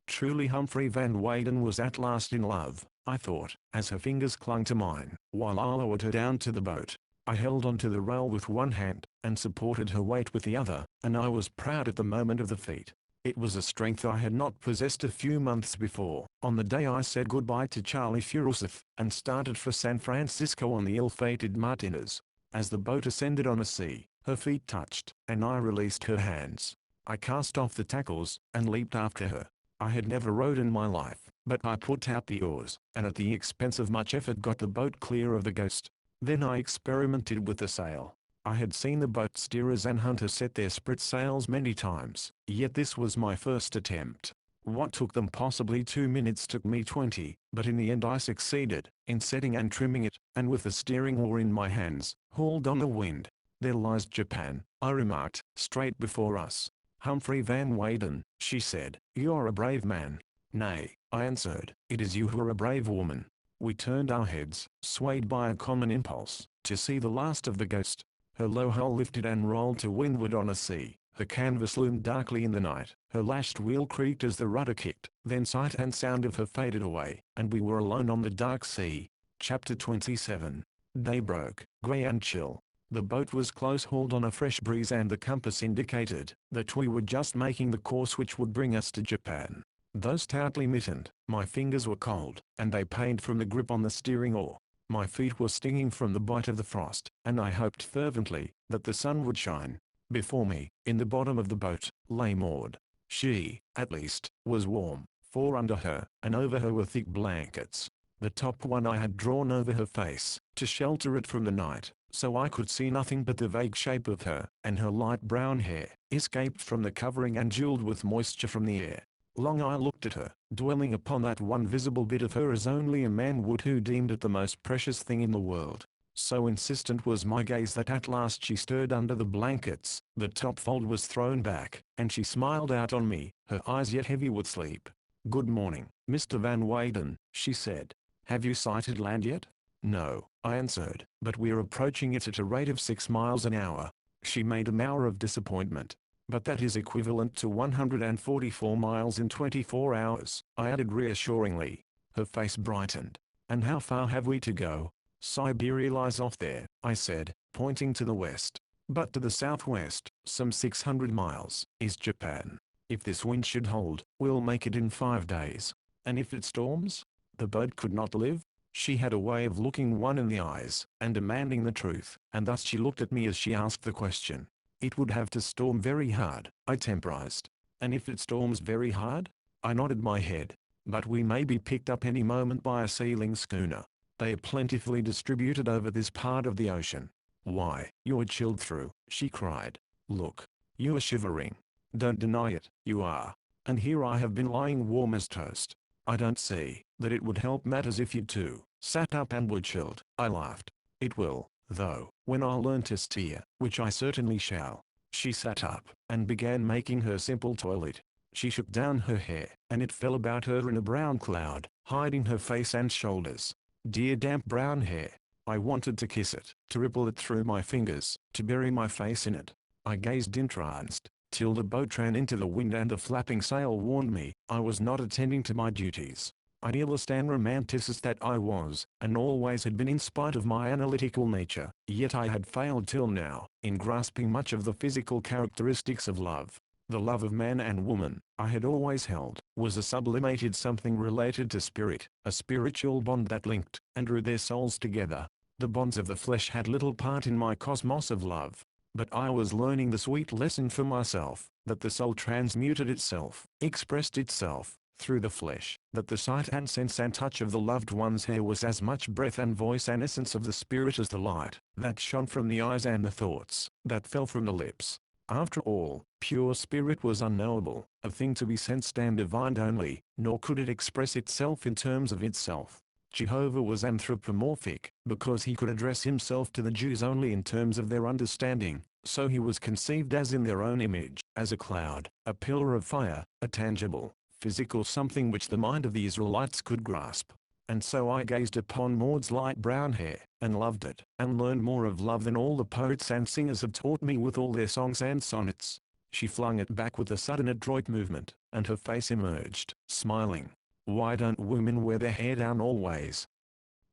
A: Truly Humphrey Van Weyden was at last in love, I thought, as her fingers clung to mine, while I lowered her down to the boat. I held onto the rail with one hand, and supported her weight with the other, and I was proud at the moment of the feat. It was a strength I had not possessed a few months before, on the day I said goodbye to Charlie Furuseth, and started for San Francisco on the ill-fated Martinez. As the boat ascended on the sea, her feet touched, and I released her hands. I cast off the tackles, and leaped after her. I had never rowed in my life, but I put out the oars, and at the expense of much effort got the boat clear of the Ghost. Then I experimented with the sail. I had seen the boat steerers and hunters set their sprit sails many times, yet this was my first attempt. What took them possibly 2 minutes took me 20, but in the end I succeeded, in setting and trimming it, and with the steering oar in my hands, hauled on the wind. "There lies Japan," I remarked, "straight before us." "Humphrey Van Weyden," she said, "you're a brave man." "Nay," I answered, "it is you who are a brave woman." We turned our heads, swayed by a common impulse, to see the last of the Ghost. Her low hull lifted and rolled to windward on a sea. The canvas loomed darkly in the night. Her lashed wheel creaked as the rudder kicked. Then sight and sound of her faded away, and we were alone on the dark sea. Chapter 27. Day broke, grey and chill. The boat was close hauled on a fresh breeze, and the compass indicated that we were just making the course which would bring us to Japan. Though stoutly mittened, my fingers were cold, and they pained from the grip on the steering oar. My feet were stinging from the bite of the frost, and I hoped fervently that the sun would shine. Before me, in the bottom of the boat, lay Maud. She, at least, was warm, for under her, and over her were thick blankets. The top one I had drawn over her face, to shelter it from the night, so I could see nothing but the vague shape of her, and her light brown hair, escaped from the covering and jeweled with moisture from the air. Long I looked at her, dwelling upon that one visible bit of her as only a man would who deemed it the most precious thing in the world. So insistent was my gaze that at last she stirred under the blankets, the top fold was thrown back, and she smiled out on me, her eyes yet heavy with sleep. "Good morning, Mr. Van Weyden," she said. "Have you sighted land yet?" No, I answered, but we're approaching it at a rate of 6 miles an hour. She made a mower of disappointment. But that is equivalent to 144 miles in 24 hours, I added reassuringly. Her face brightened. And how far have we to go? Siberia lies off there, I said, pointing to the west. But to the southwest, some 600 miles, is Japan. If this wind should hold, we'll make it in 5 days. And if it storms? The boat could not live? She had a way of looking one in the eyes, and demanding the truth, and thus she looked at me as she asked the question. It would have to storm very hard, I temporized. And if it storms very hard? I nodded my head. But we may be picked up any moment by a sealing schooner. They are plentifully distributed over this part of the ocean. Why, you're chilled through, she cried. Look. You are shivering. Don't deny it, you are. And here I have been lying warm as toast. I don't see that it would help matters if you too sat up and were chilled, I laughed. It will, though, when I learn to steer, which I certainly shall. She sat up, and began making her simple toilet. She shook down her hair, and it fell about her in a brown cloud, hiding her face and shoulders. Dear damp brown hair. I wanted to kiss it, to ripple it through my fingers, to bury my face in it. I gazed entranced, till the boat ran into the wind and the flapping sail warned me I was not attending to my duties. Idealist and romanticist that I was, and always had been in spite of my analytical nature, yet I had failed till now, in grasping much of the physical characteristics of love. The love of man and woman, I had always held, was a sublimated something related to spirit, a spiritual bond that linked, and drew their souls together. The bonds of the flesh had little part in my cosmos of love. But I was learning the sweet lesson for myself, that the soul transmuted itself, expressed itself, through the flesh, that the sight and sense and touch of the loved one's hair was as much breath and voice and essence of the spirit as the light, that shone from the eyes and the thoughts, that fell from the lips. After all, pure spirit was unknowable, a thing to be sensed and divined only, nor could it express itself in terms of itself. Jehovah was anthropomorphic, because he could address himself to the Jews only in terms of their understanding, so he was conceived as in their own image, as a cloud, a pillar of fire, a tangible, physical something which the mind of the Israelites could grasp. And so I gazed upon Maud's light brown hair, and loved it, and learned more of love than all the poets and singers have taught me with all their songs and sonnets. She flung it back with a sudden adroit movement, and her face emerged, smiling. Why don't women wear their hair down always?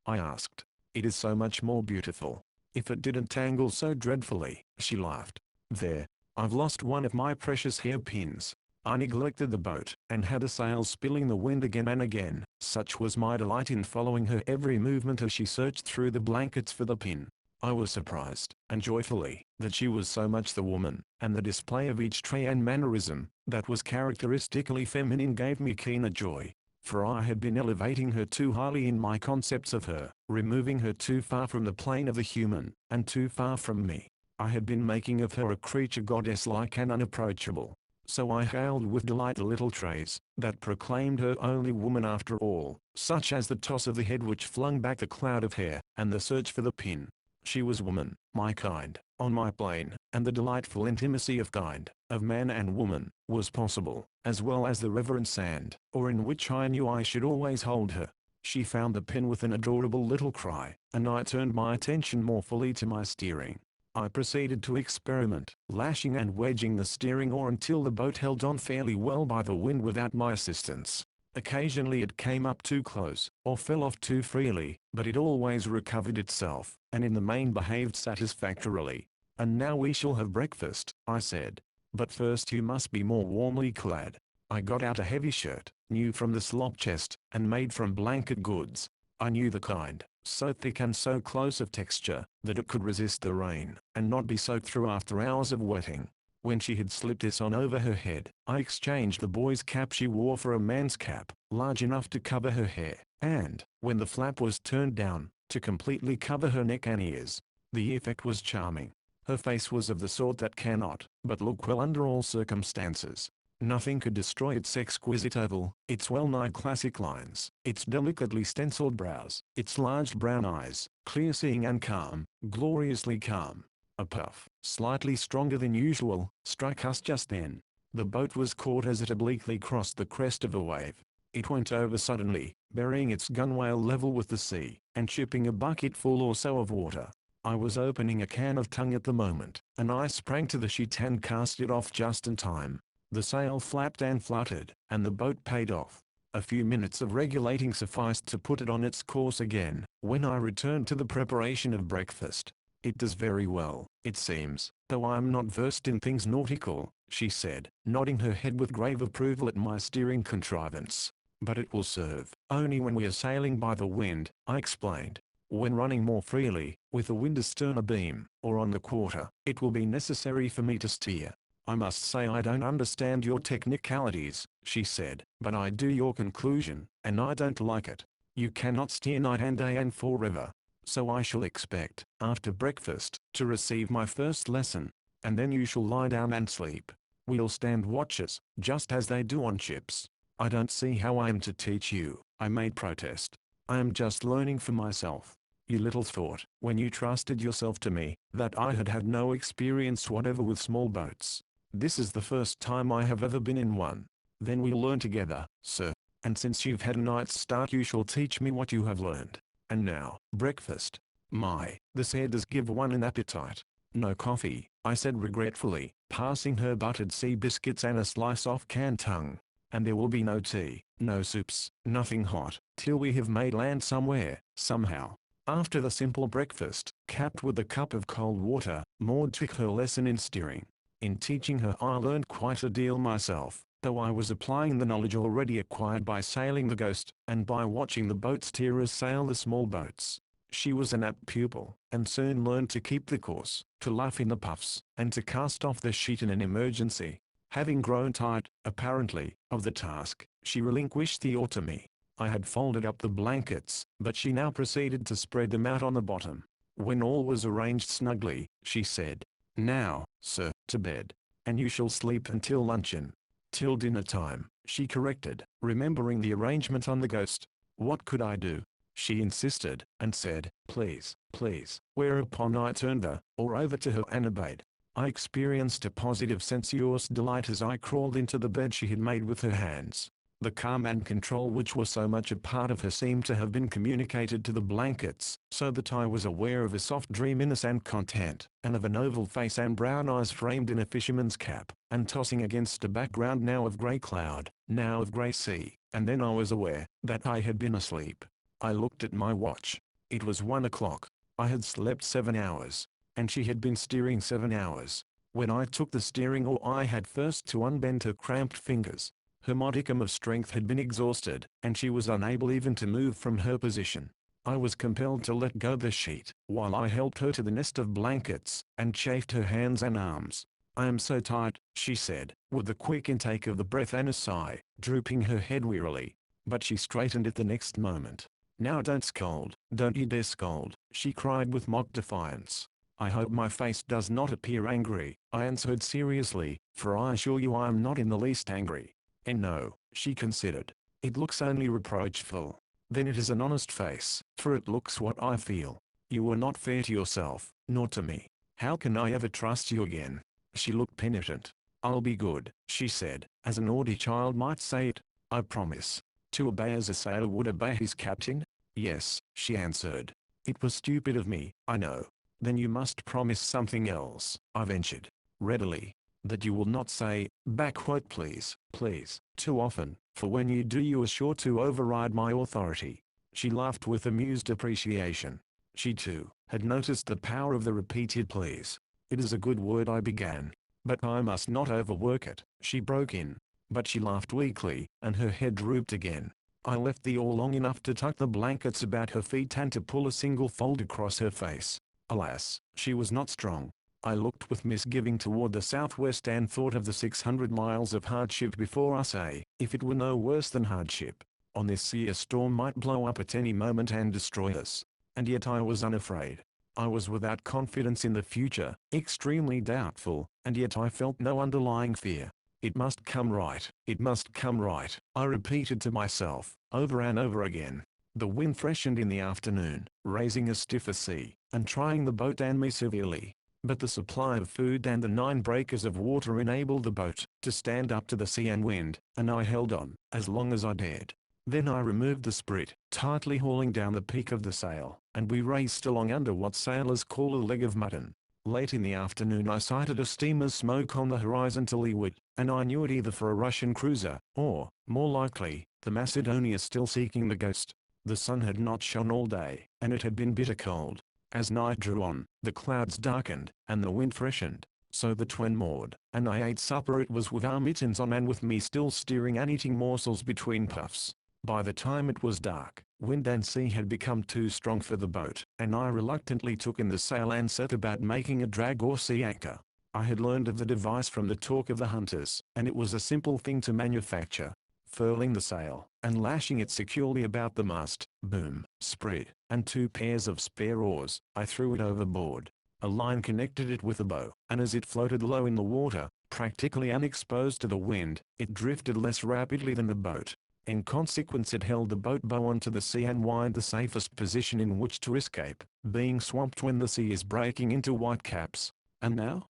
A: I asked. It is so much more beautiful. If it didn't tangle so dreadfully, she laughed. There. I've lost one of my precious hairpins. I neglected the boat, and had a sail spilling the wind again and again. Such was my delight in following her every movement as she searched through the blankets for the pin. I was surprised, and joyfully, that she was so much the woman, and the display of each trait and mannerism, that was characteristically feminine gave me keener joy. For I had been elevating her too highly in my concepts of her, removing her too far from the plane of the human, and too far from me. I had been making of her a creature goddess-like and unapproachable. So I hailed with delight the little traits, that proclaimed her only woman after all, such as the toss of the head which flung back the cloud of hair, and the search for the pin. She was woman, my kind, on my plane, and the delightful intimacy of kind, of man and woman, was possible, as well as the reverent sand, or in which I knew I should always hold her. She found the pin with an adorable little cry, and I turned my attention more fully to my steering. I proceeded to experiment, lashing and wedging the steering oar until the boat held on fairly well by the wind without my assistance. Occasionally it came up too close, or fell off too freely, but it always recovered itself, and in the main behaved satisfactorily. And now we shall have breakfast, I said. But first you must be more warmly clad. I got out a heavy shirt, new from the slop chest, and made from blanket goods. I knew the kind, so thick and so close of texture, that it could resist the rain, and not be soaked through after hours of wetting. When she had slipped this on over her head, I exchanged the boy's cap she wore for a man's cap, large enough to cover her hair, and, when the flap was turned down, to completely cover her neck and ears. The effect was charming. Her face was of the sort that cannot but look well under all circumstances. Nothing could destroy its exquisite oval, its well-nigh classic lines, its delicately stenciled brows, its large brown eyes, clear-seeing and calm, gloriously calm. A puff, slightly stronger than usual, struck us just then. The boat was caught as it obliquely crossed the crest of a wave. It went over suddenly, burying its gunwale level with the sea, and shipping a bucketful or so of water. I was opening a can of tongue at the moment, and I sprang to the sheet and cast it off just in time. The sail flapped and fluttered, and the boat paid off. A few minutes of regulating sufficed to put it on its course again, when I returned to the preparation of breakfast. It does very well, it seems, though I am not versed in things nautical, she said, nodding her head with grave approval at my steering contrivance. But it will serve. Only when we are sailing by the wind, I explained. When running more freely, with the wind astern abeam, or on the quarter, it will be necessary for me to steer. I must say I don't understand your technicalities, she said, but I do your conclusion, and I don't like it. You cannot steer night and day and forever. So I shall expect, after breakfast, to receive my first lesson, and then you shall lie down and sleep. We'll stand watches, just as they do on ships. I don't see how I am to teach you, I made protest. I am just learning for myself. You little thought, when you trusted yourself to me, that I had had no experience whatever with small boats. This is the first time I have ever been in one. Then we'll learn together, sir. And since you've had a night's start you shall teach me what you have learned. And now, breakfast. My, this air does give one an appetite. No coffee, I said regretfully, passing her buttered sea biscuits and a slice off canned tongue. And there will be no tea, no soups, nothing hot, till we have made land somewhere, somehow. After the simple breakfast, capped with a cup of cold water, Maud took her lesson in steering. In teaching her I learned quite a deal myself, though I was applying the knowledge already acquired by sailing the Ghost, and by watching the boat steerers sail the small boats. She was an apt pupil, and soon learned to keep the course, to laugh in the puffs, and to cast off the sheet in an emergency. Having grown tired, apparently, of the task, she relinquished the oar to me. I had folded up the blankets, but she now proceeded to spread them out on the bottom. When all was arranged snugly, she said, "Now, sir, to bed. And you shall sleep until luncheon." "Till dinner time," she corrected, remembering the arrangement on the Ghost. What could I do? She insisted, and said, "Please, please," whereupon I turned her, or over to her and obeyed. I experienced a positive sensuous delight as I crawled into the bed she had made with her hands. The calm and control which were so much a part of her seemed to have been communicated to the blankets, so that I was aware of a soft dreaminess and content, and of an oval face and brown eyes framed in a fisherman's cap, and tossing against a background now of grey cloud, now of grey sea, and then I was aware that I had been asleep. I looked at my watch. It was 1 o'clock. I had slept 7 hours, and she had been steering 7 hours. When I took the steering oar I had first to unbend her cramped fingers. Her modicum of strength had been exhausted, and she was unable even to move from her position. I was compelled to let go the sheet, while I helped her to the nest of blankets, and chafed her hands and arms. "I am so tired," she said, with a quick intake of the breath and a sigh, drooping her head wearily. But she straightened it the next moment. "Now don't scold, don't you dare scold," she cried with mock defiance. "I hope my face does not appear angry," I answered seriously, "for I assure you I am not in the least angry." "And no," she considered, "it looks only reproachful. Then it is an honest face, for it looks what I feel. You were not fair to yourself, nor to me. How can I ever trust you again?" She looked penitent. "I'll be good," she said, as a naughty child might say it. "I promise." "To obey as a sailor would obey his captain?" "Yes," she answered. "It was stupid of me, I know." "Then you must promise something else," I ventured. "Readily." "That you will not say, backquote please, please, too often, for when you do you are sure to override my authority." She laughed with amused appreciation. She too had noticed the power of the repeated please. "It is a good word," I began. "But I must not overwork it," she broke in. But she laughed weakly, and her head drooped again. I left the oar long enough to tuck the blankets about her feet and to pull a single fold across her face. Alas, she was not strong. I looked with misgiving toward the southwest and thought of the 600 miles of hardship before us, if it were no worse than hardship. On this sea a storm might blow up at any moment and destroy us. And yet I was unafraid. I was without confidence in the future, extremely doubtful, and yet I felt no underlying fear. "It must come right, it must come right," I repeated to myself, over and over again. The wind freshened in the afternoon, raising a stiffer sea, and trying the boat and me severely. But the supply of food and the 9 breakers of water enabled the boat to stand up to the sea and wind, and I held on, as long as I dared. Then I removed the sprit, tightly hauling down the peak of the sail, and we raced along under what sailors call a leg of mutton. Late in the afternoon I sighted a steamer's smoke on the horizon to leeward, and I knew it either for a Russian cruiser, or, more likely, the Macedonia still seeking the ghost. The sun had not shone all day, and it had been bitter cold. As night drew on, the clouds darkened, and the wind freshened. So the twin moored, and I ate supper. It was with our mittens on and with me still steering and eating morsels between puffs. By the time it was dark, wind and sea had become too strong for the boat, and I reluctantly took in the sail and set about making a drag or sea anchor. I had learned of the device from the talk of the hunters, and it was a simple thing to manufacture. Furling the sail, and lashing it securely about the mast, boom, sprit, and 2 pairs of spare oars, I threw it overboard. A line connected it with a bow, and as it floated low in the water, practically unexposed to the wind, it drifted less rapidly than the boat. In consequence it held the boat bow onto the sea and wind the safest position in which to escape, being swamped when the sea is breaking into whitecaps. And now?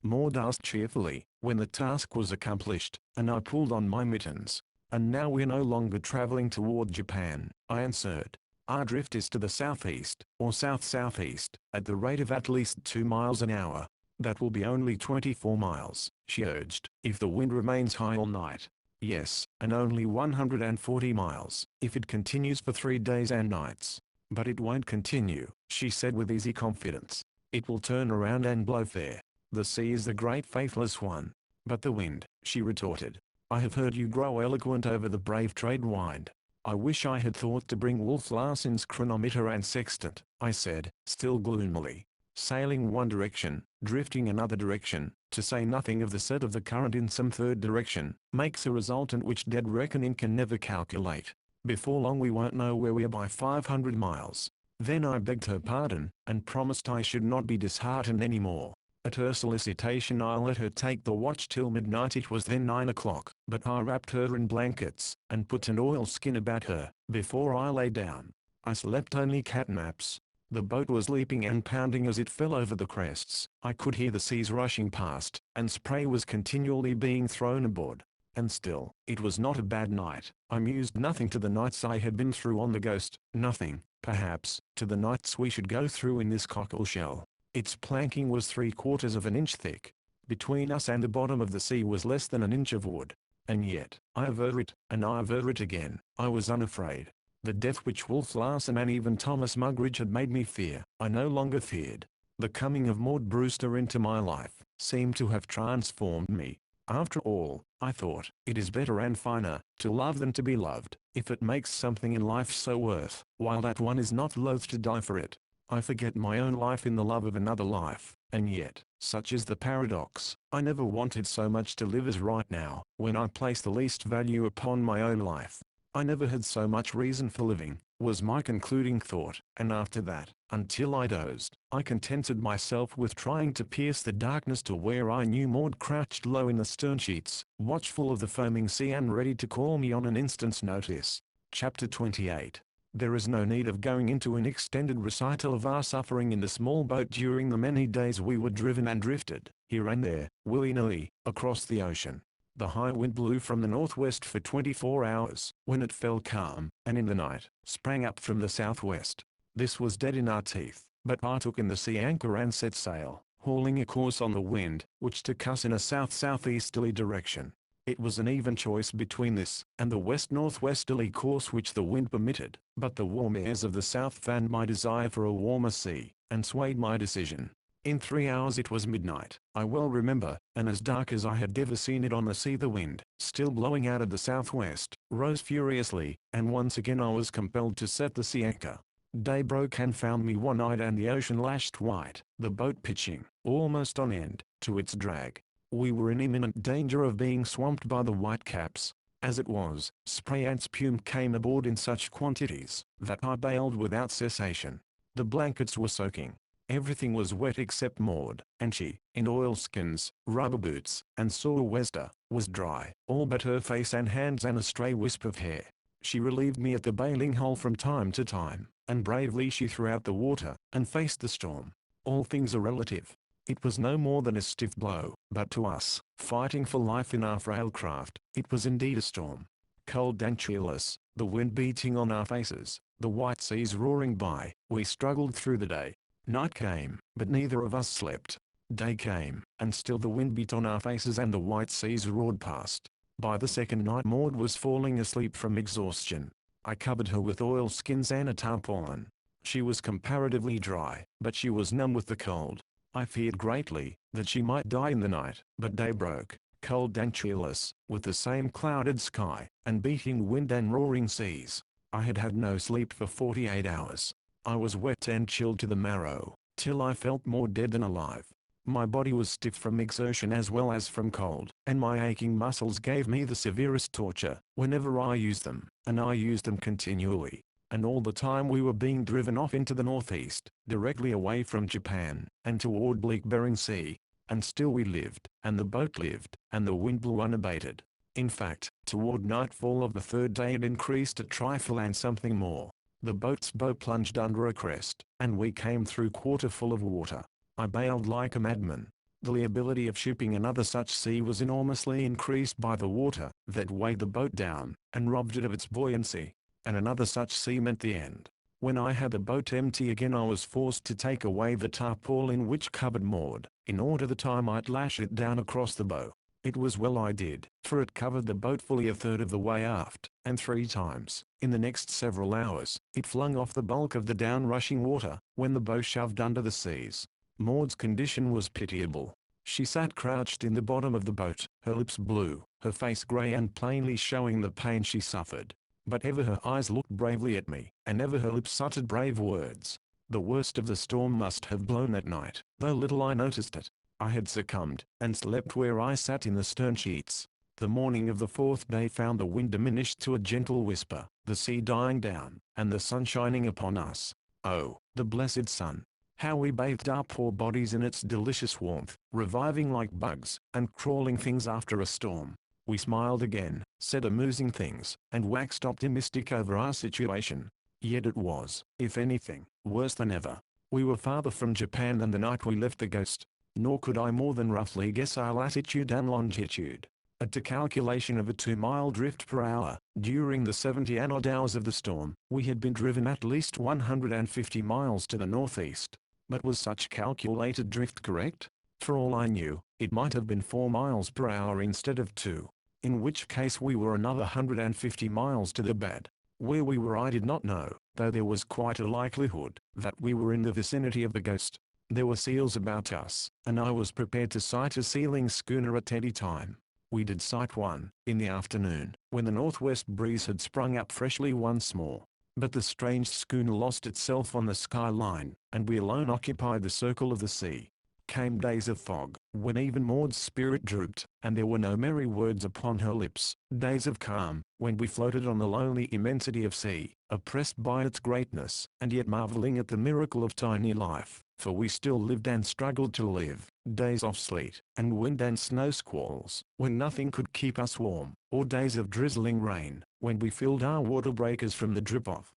A: Maud asked cheerfully, when the task was accomplished, and I pulled on my mittens. And now we're no longer traveling toward Japan, I answered. Our drift is to the southeast, or south-southeast, at the rate of at least 2 miles an hour. That will be only 24 miles, she urged, if the wind remains high all night. Yes, and only 140 miles, if it continues for 3 days and nights. But it won't continue, she said with easy confidence. It will turn around and blow fair. The sea is the great faithless one. But the wind, she retorted. I have heard you grow eloquent over the brave trade wind. I wish I had thought to bring Wolf Larsen's chronometer and sextant, I said, still gloomily. Sailing one direction, drifting another direction, to say nothing of the set of the current in some third direction, makes a resultant which dead reckoning can never calculate. Before long we won't know where we are by 500 miles. Then I begged her pardon, and promised I should not be disheartened any more. At her solicitation I let her take the watch till midnight. It was then 9 o'clock, but I wrapped her in blankets, and put an oilskin about her, before I lay down. I slept only catnaps. The boat was leaping and pounding as it fell over the crests. I could hear the seas rushing past, and spray was continually being thrown aboard. And still, it was not a bad night. I mused nothing to the nights I had been through on the Ghost, nothing, perhaps, to the nights we should go through in this cockle shell. Its planking was 3/4 of an inch thick. Between us and the bottom of the sea was less than an inch of wood. And yet, I aver it, and I aver it again, I was unafraid. The death which Wolf Larsen and even Thomas Mugridge had made me fear, I no longer feared. The coming of Maud Brewster into my life seemed to have transformed me. After all, I thought, it is better and finer to love than to be loved, if it makes something in life so worth while that one is not loath to die for it. I forget my own life in the love of another life, and yet, such is the paradox, I never wanted so much to live as right now, when I place the least value upon my own life. I never had so much reason for living, was my concluding thought, and after that, until I dozed, I contented myself with trying to pierce the darkness to where I knew Maud crouched low in the stern sheets, watchful of the foaming sea and ready to call me on an instant's notice. Chapter 28. There is no need of going into an extended recital of our suffering in the small boat during the many days we were driven and drifted, here and there, willy-nilly, across the ocean. The high wind blew from the northwest for 24 hours, when it fell calm, and in the night, sprang up from the southwest. This was dead in our teeth, but I took in the sea anchor and set sail, hauling a course on the wind, which took us in a south-southeasterly direction. It was an even choice between this and the west-northwesterly course which the wind permitted, but the warm airs of the south fanned my desire for a warmer sea, and swayed my decision. In 3 hours it was midnight, I well remember, and as dark as I had ever seen it on the sea. The wind, still blowing out of the southwest, rose furiously, and once again I was compelled to set the sea anchor. Day broke and found me one-eyed and the ocean lashed white, the boat pitching, almost on end, to its drag. We were in imminent danger of being swamped by the whitecaps. As it was, spray and spume came aboard in such quantities that I bailed without cessation. The blankets were soaking. Everything was wet except Maud, and she, in oilskins, rubber boots, and sou'wester, was dry, all but her face and hands and a stray wisp of hair. She relieved me at the bailing hole from time to time, and bravely she threw out the water, and faced the storm. All things are relative. It was no more than a stiff blow, but to us, fighting for life in our frail craft, it was indeed a storm. Cold and cheerless, the wind beating on our faces, the white seas roaring by. We struggled through the day. Night came, but neither of us slept. Day came, and still the wind beat on our faces and the white seas roared past. By the second night Maud was falling asleep from exhaustion. I covered her with oilskins and a tarpaulin. She was comparatively dry, but she was numb with the cold. I feared greatly that she might die in the night, but day broke, cold and cheerless, with the same clouded sky, and beating wind and roaring seas. I had had no sleep for 48 hours. I was wet and chilled to the marrow, till I felt more dead than alive. My body was stiff from exertion as well as from cold, and my aching muscles gave me the severest torture whenever I used them, and I used them continually. And all the time we were being driven off into the northeast, directly away from Japan, and toward bleak Bering Sea. And still we lived, and the boat lived, and the wind blew unabated. In fact, toward nightfall of the third day it increased a trifle and something more. The boat's bow plunged under a crest, and we came through quarter full of water. I bailed like a madman. The liability of shipping another such sea was enormously increased by the water that weighed the boat down, and robbed it of its buoyancy. And another such sea meant the end. When I had the boat empty again I was forced to take away the tarpaulin which covered Maud, in order that I might lash it down across the bow. It was well I did, for it covered the boat fully a third of the way aft, and 3 times, in the next several hours, it flung off the bulk of the down-rushing water, when the bow shoved under the seas. Maud's condition was pitiable. She sat crouched in the bottom of the boat, her lips blue, her face grey and plainly showing the pain she suffered. But ever her eyes looked bravely at me, and ever her lips uttered brave words. The worst of the storm must have blown that night, though little I noticed it. I had succumbed, and slept where I sat in the stern sheets. The morning of the 4th day found the wind diminished to a gentle whisper, the sea dying down, and the sun shining upon us. Oh, the blessed sun! How we bathed our poor bodies in its delicious warmth, reviving like bugs, and crawling things after a storm. We smiled again, said amusing things, and waxed optimistic over our situation. Yet it was, if anything, worse than ever. We were farther from Japan than the night we left the Ghost, nor could I more than roughly guess our latitude and longitude. At a calculation of a 2-mile drift per hour, during the 70-odd hours of the storm, we had been driven at least 150 miles to the northeast. But was such calculated drift correct? For all I knew, it might have been 4 miles per hour instead of 2. In which case we were another 150 miles to the bad. Where we were I did not know, though there was quite a likelihood that we were in the vicinity of the Ghost. There were seals about us, and I was prepared to sight a sealing schooner at any time. We did sight one, in the afternoon, when the northwest breeze had sprung up freshly once more. But the strange schooner lost itself on the skyline, and we alone occupied the circle of the sea. Came days of fog, when even Maud's spirit drooped, and there were no merry words upon her lips. Days of calm, when we floated on the lonely immensity of sea, oppressed by its greatness, and yet marveling at the miracle of tiny life, for we still lived and struggled to live. Days of sleet, and wind and snow squalls, when nothing could keep us warm, or days of drizzling rain, when we filled our water breakers from the drip of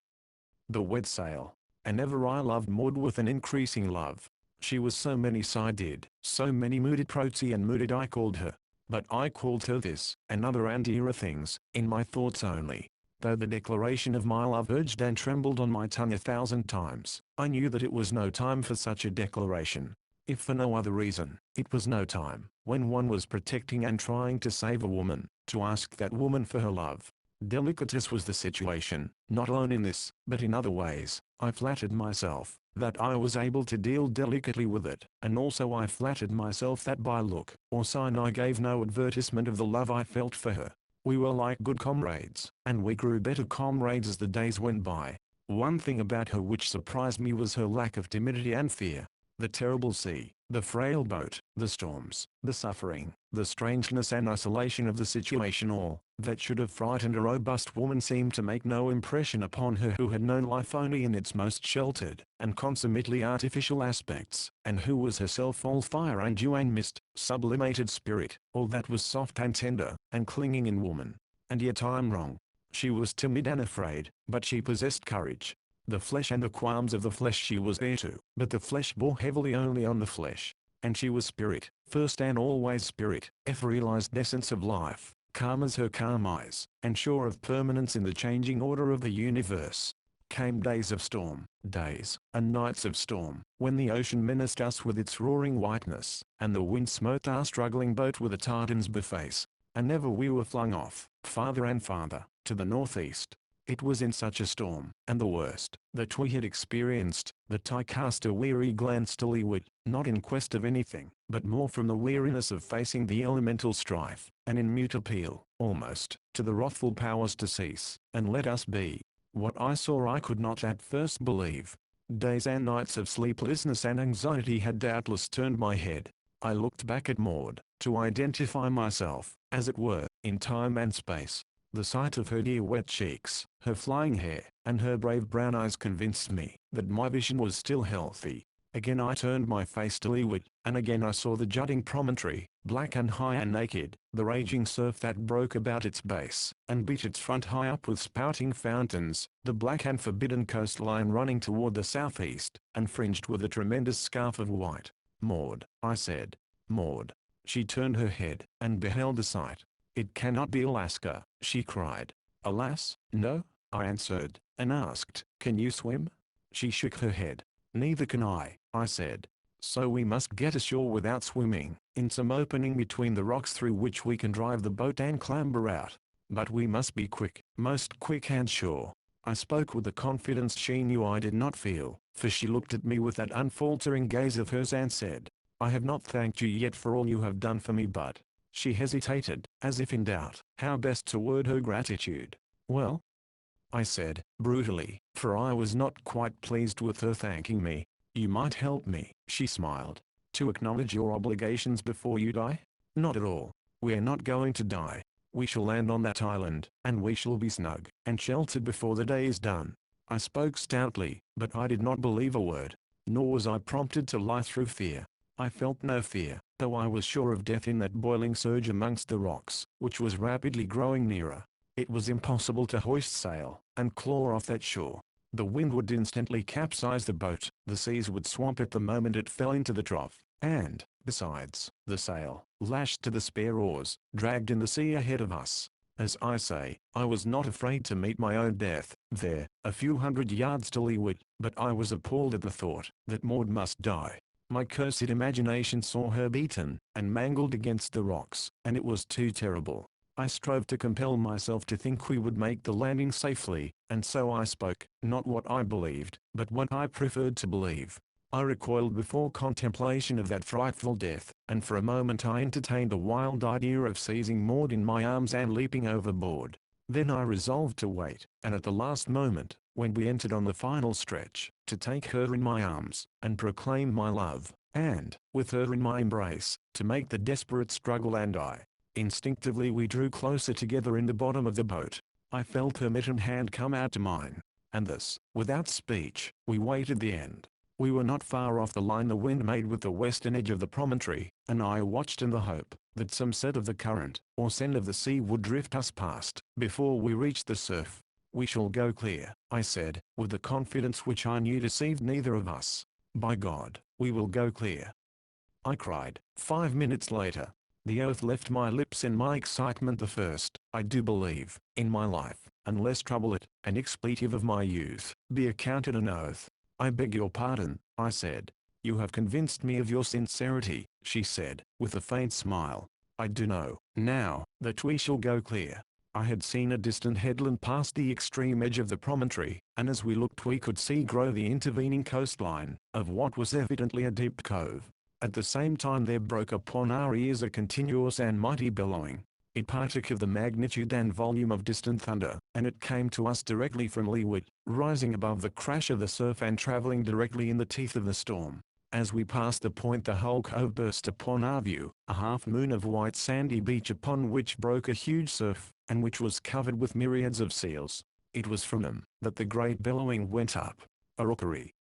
A: the wet sail. And ever I loved Maud with an increasing love. She was so many-sided, so many mooded Protsy and mooded I called her. But I called her this, and other and dearer things, in my thoughts only. Though the declaration of my love urged and trembled on my tongue 1,000 times, I knew that it was no time for such a declaration. If for no other reason, it was no time, when one was protecting and trying to save a woman, to ask that woman for her love. Delicatous was the situation, not alone in this, but in other ways. I flattered myself that I was able to deal delicately with it, and also I flattered myself that by look or sign I gave no advertisement of the love I felt for her. We were like good comrades, and we grew better comrades as the days went by. One thing about her which surprised me was her lack of timidity and fear. The terrible sea, the frail boat, the storms, the suffering, the strangeness and isolation of the situation, all that should have frightened a robust woman seemed to make no impression upon her who had known life only in its most sheltered and consummately artificial aspects, and who was herself all fire and dew and mist, sublimated spirit, all that was soft and tender, and clinging in woman. And yet I am wrong. She was timid and afraid, but she possessed courage. The flesh and the qualms of the flesh she was heir to, but the flesh bore heavily only on the flesh. And she was spirit, first and always spirit, ever realized essence of life. calm as her calm eyes, and sure of permanence in the changing order of the universe. Came days of storm, days and nights of storm, when the ocean menaced us with its roaring whiteness, and the wind smote our struggling boat with a tartan's beface. And ever we were flung off, farther and farther, to the northeast. It was in such a storm, and the worst, that we had experienced, that I cast a weary glance to leeward, not in quest of anything, but more from the weariness of facing the elemental strife, and in mute appeal, almost, to the wrathful powers to cease, and let us be. What I saw I could not at first believe. Days and nights of sleeplessness and anxiety had doubtless turned my head. I looked back at Maud, to identify myself, as it were, in time and space. The sight of her dear wet cheeks, her flying hair, and her brave brown eyes convinced me that my vision was still healthy. Again I turned my face to leeward, and again I saw the jutting promontory, black and high and naked, the raging surf that broke about its base, and beat its front high up with spouting fountains, the black and forbidden coastline running toward the southeast, and fringed with a tremendous scarf of white. "Maud," I said. "Maud." She turned her head, and beheld the sight. "It cannot be Alaska," she cried. "Alas, no," I answered, and asked, "Can you swim?" She shook her head. "Neither can I," I said. "So we must get ashore without swimming, in some opening between the rocks through which we can drive the boat and clamber out. But we must be quick, most quick and sure." I spoke with a confidence she knew I did not feel, for she looked at me with that unfaltering gaze of hers and said, "I have not thanked you yet for all you have done for me, but—" She hesitated, as if in doubt how best to word her gratitude. "Well," I said, brutally, for I was not quite pleased with her thanking me. "You might help me," she smiled. "To acknowledge your obligations before you die?" "Not at all. We are not going to die. We shall land on that island, and we shall be snug and sheltered before the day is done." I spoke stoutly, but I did not believe a word. Nor was I prompted to lie through fear. I felt no fear, though I was sure of death in that boiling surge amongst the rocks, which was rapidly growing nearer. It was impossible to hoist sail, and claw off that shore. The wind would instantly capsize the boat, the seas would swamp it the moment it fell into the trough, and, besides, the sail, lashed to the spare oars, dragged in the sea ahead of us. As I say, I was not afraid to meet my own death, there, a few hundred yards to leeward, but I was appalled at the thought that Maud must die. My cursed imagination saw her beaten and mangled against the rocks, and it was too terrible. I strove to compel myself to think we would make the landing safely, and so I spoke, not what I believed, but what I preferred to believe. I recoiled before contemplation of that frightful death, and for a moment I entertained a wild idea of seizing Maud in my arms and leaping overboard. Then I resolved to wait, and at the last moment, when we entered on the final stretch, to take her in my arms, and proclaim my love, and, with her in my embrace, to make the desperate struggle. And instinctively we drew closer together in the bottom of the boat. I felt her mittened hand come out to mine, and thus, without speech, we waited the end. We were not far off the line the wind made with the western edge of the promontory, and I watched in the hope that some set of the current, or send of the sea would drift us past, before we reached the surf. "We shall go clear," I said, with the confidence which I knew deceived neither of us. "By God, we will go clear!" I cried. 5 minutes later, the oath left my lips in my excitement, the first, I do believe, in my life, unless trouble it, an expletive of my youth, be accounted an oath. "I beg your pardon," I said. "You have convinced me of your sincerity," she said, with a faint smile. "I do know, now, that we shall go clear." I had seen a distant headland past the extreme edge of the promontory, and as we looked we could see grow the intervening coastline, of what was evidently a deep cove. At the same time there broke upon our ears a continuous and mighty bellowing. It partook of the magnitude and volume of distant thunder, and it came to us directly from leeward, rising above the crash of the surf and traveling directly in the teeth of the storm. As we passed the point the whole cove burst upon our view, a half-moon of white sandy beach upon which broke a huge surf, and which was covered with myriads of seals. It was from them that the great bellowing went up. "A rookery!"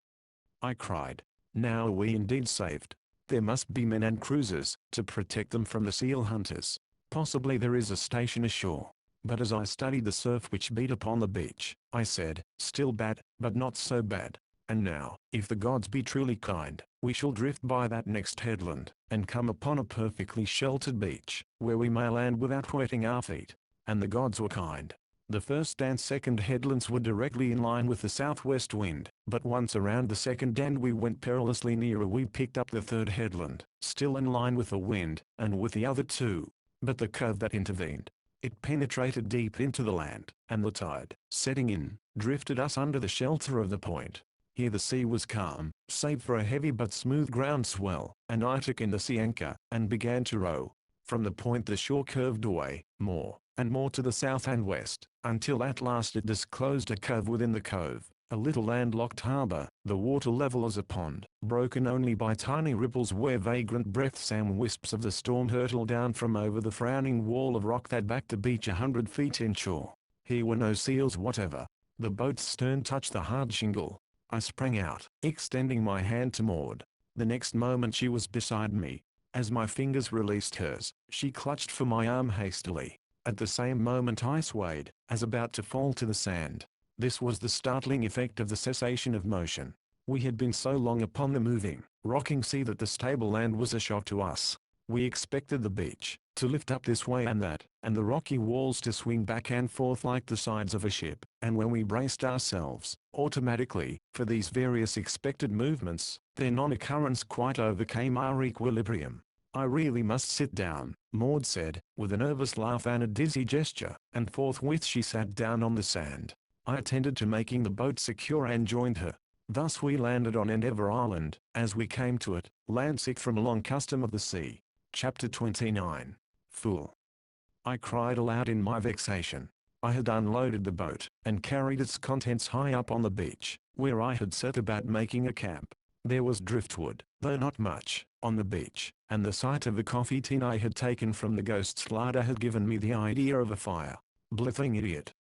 A: I cried. "Now are we indeed saved. There must be men and cruisers, to protect them from the seal hunters. Possibly there is a station ashore." But as I studied the surf which beat upon the beach, I said, "Still bad, but not so bad." And now, if the gods be truly kind, we shall drift by that next headland, and come upon a perfectly sheltered beach, where we may land without wetting our feet. And the gods were kind. The first and second headlands were directly in line with the southwest wind, but once around the second and we went perilously nearer, we picked up the third headland, still in line with the wind, and with the other two. But the cove that intervened, it penetrated deep into the land, and the tide, setting in, drifted us under the shelter of the point. Here the sea was calm, save for a heavy but smooth ground swell, and I took in the sea anchor, and began to row. From the point the shore curved away, more and more to the south and west, until at last it disclosed a cove within the cove, a little landlocked harbor, the water level as a pond, broken only by tiny ripples where vagrant breaths and wisps of the storm hurtled down from over the frowning wall of rock that backed the beach 100 feet inshore. Here were no seals whatever. The boat's stern touched the hard shingle. I sprang out, extending my hand to Maud. The next moment she was beside me. As my fingers released hers, she clutched for my arm hastily. At the same moment I swayed, as about to fall to the sand. This was the startling effect of the cessation of motion. We had been so long upon the moving, rocking sea that the stable land was a shock to us. We expected the beach to lift up this way and that, and the rocky walls to swing back and forth like the sides of a ship, and when we braced ourselves, automatically, for these various expected movements, their non-occurrence quite overcame our equilibrium. "I really must sit down," Maud said, with a nervous laugh and a dizzy gesture, and forthwith she sat down on the sand. I attended to making the boat secure and joined her. Thus we landed on Endeavour Island, as we came to it, landsick from a long custom of the sea. Chapter 29. Fool! I cried aloud in my vexation. I had unloaded the boat, and carried its contents high up on the beach, where I had set about making a camp. There was driftwood, though not much, on the beach, and the sight of a coffee tin I had taken from the ghost's larder had given me the idea of a fire. Blithering idiot!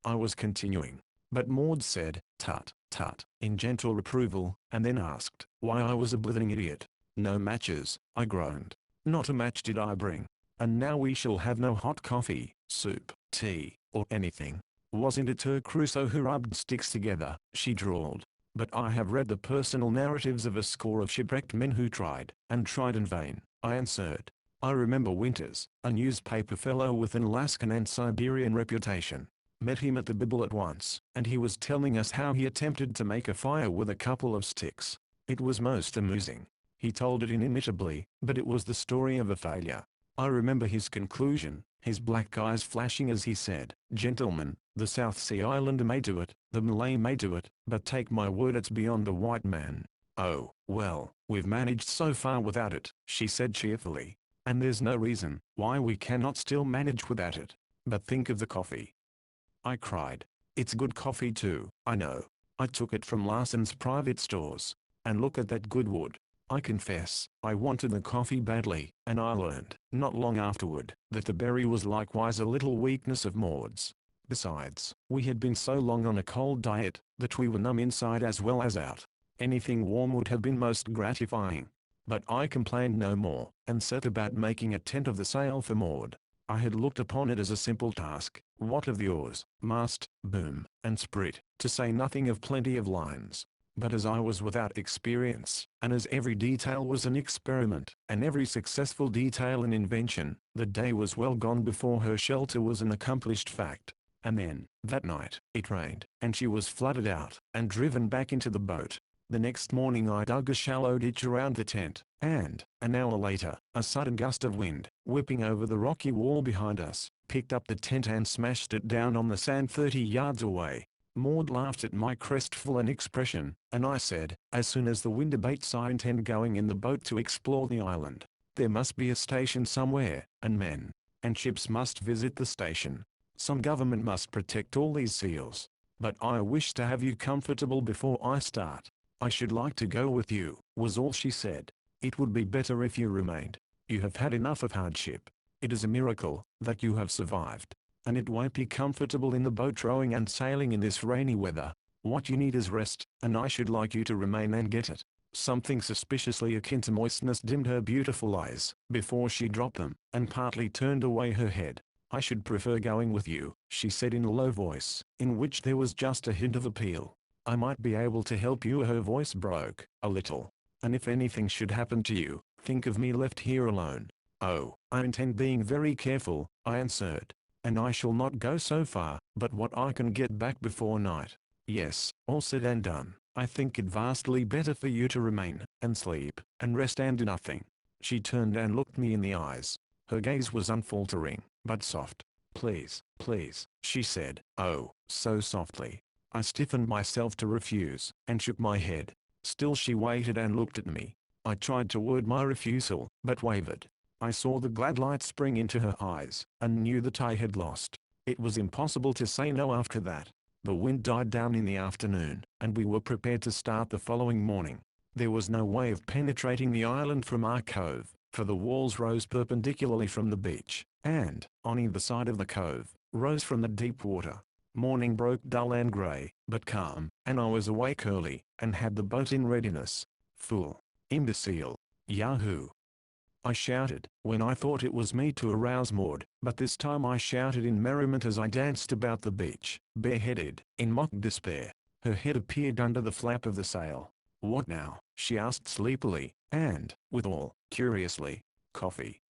A: I was continuing, but Maud said, "Tut, tut," in gentle reproval, and then asked, why I was a blithering idiot. "No matches," I groaned. Not a match did I bring. "And now we shall have no hot coffee, soup, tea, or anything. Wasn't it Crusoe who rubbed sticks together?" she drawled. "But I have read the personal narratives of a score of shipwrecked men who tried, and tried in vain," I answered. "I remember Winters, a newspaper fellow with an Alaskan and Siberian reputation. Met him at the Bibble at once, and he was telling us how he attempted to make a fire with a couple of sticks. It was most amusing. He told it inimitably, but it was the story of a failure. I remember his conclusion, his black eyes flashing as he said, 'Gentlemen, the South Sea Islander may do it, the Malay may do it, but take my word it's beyond the white man.' 'Oh, well, we've managed so far without it,' she said cheerfully. 'And there's no reason why we cannot still manage without it. But think of the coffee,' I cried. 'It's good coffee too, I know. I took it from Larson's private stores. And look at that good wood.' I confess, I wanted the coffee badly, and I learned, not long afterward, that the berry was likewise a little weakness of Maud's. Besides, we had been so long on a cold diet, that we were numb inside as well as out. Anything warm would have been most gratifying. But I complained no more, and set about making a tent of the sail for Maud. I had looked upon it as a simple task. What of the oars, mast, boom, and sprit, to say nothing of plenty of lines. But as I was without experience, and as every detail was an experiment, and every successful detail an invention, the day was well gone before her shelter was an accomplished fact. And then, that night, it rained, and she was flooded out, and driven back into the boat. The next morning I dug a shallow ditch around the tent, and, an hour later, a sudden gust of wind, whipping over the rocky wall behind us, picked up the tent and smashed it down on the sand 30 yards away. Maud laughed at my crestfallen expression, and I said, as soon as the wind abates I intend going in the boat to explore the island. There must be a station somewhere, and men and ships must visit the station. Some government must protect all these seals. But I wish to have you comfortable before I start. I should like to go with you," was all she said. "It would be better if you remained. You have had enough of hardship. It is a miracle that you have survived. And it won't be comfortable in the boat rowing and sailing in this rainy weather. What you need is rest, and I should like you to remain and get it." Something suspiciously akin to moistness dimmed her beautiful eyes, before she dropped them, and partly turned away her head. "I should prefer going with you," she said in a low voice, in which there was just a hint of appeal. I might be able to help you." Her voice broke a little. "And if anything should happen to you, think of me left here alone." "Oh, I intend being very careful," I answered. "And I shall not go so far, but what I can get back before night." "Yes, all said and done, I think it vastly better for you to remain, and sleep, and rest and do nothing." She turned and looked me in the eyes. Her gaze was unfaltering, but soft. "Please, please," she said, oh, so softly. I stiffened myself to refuse, and shook my head. Still she waited and looked at me. I tried to word my refusal, but wavered. I saw the glad light spring into her eyes, and knew that I had lost. It was impossible to say no after that. The wind died down in the afternoon, and we were prepared to start the following morning. There was no way of penetrating the island from our cove, for the walls rose perpendicularly from the beach, and, on either side of the cove, rose from the deep water. Morning broke dull and grey, but calm, and I was awake early, and had the boat in readiness. "Fool! Imbecile! Yahoo!" I shouted, when I thought it was me to arouse Maud, but this time I shouted in merriment as I danced about the beach, bareheaded, in mock despair. Her head appeared under the flap of the sail. "What now?" she asked sleepily, and, withal, curiously. "Coffee,"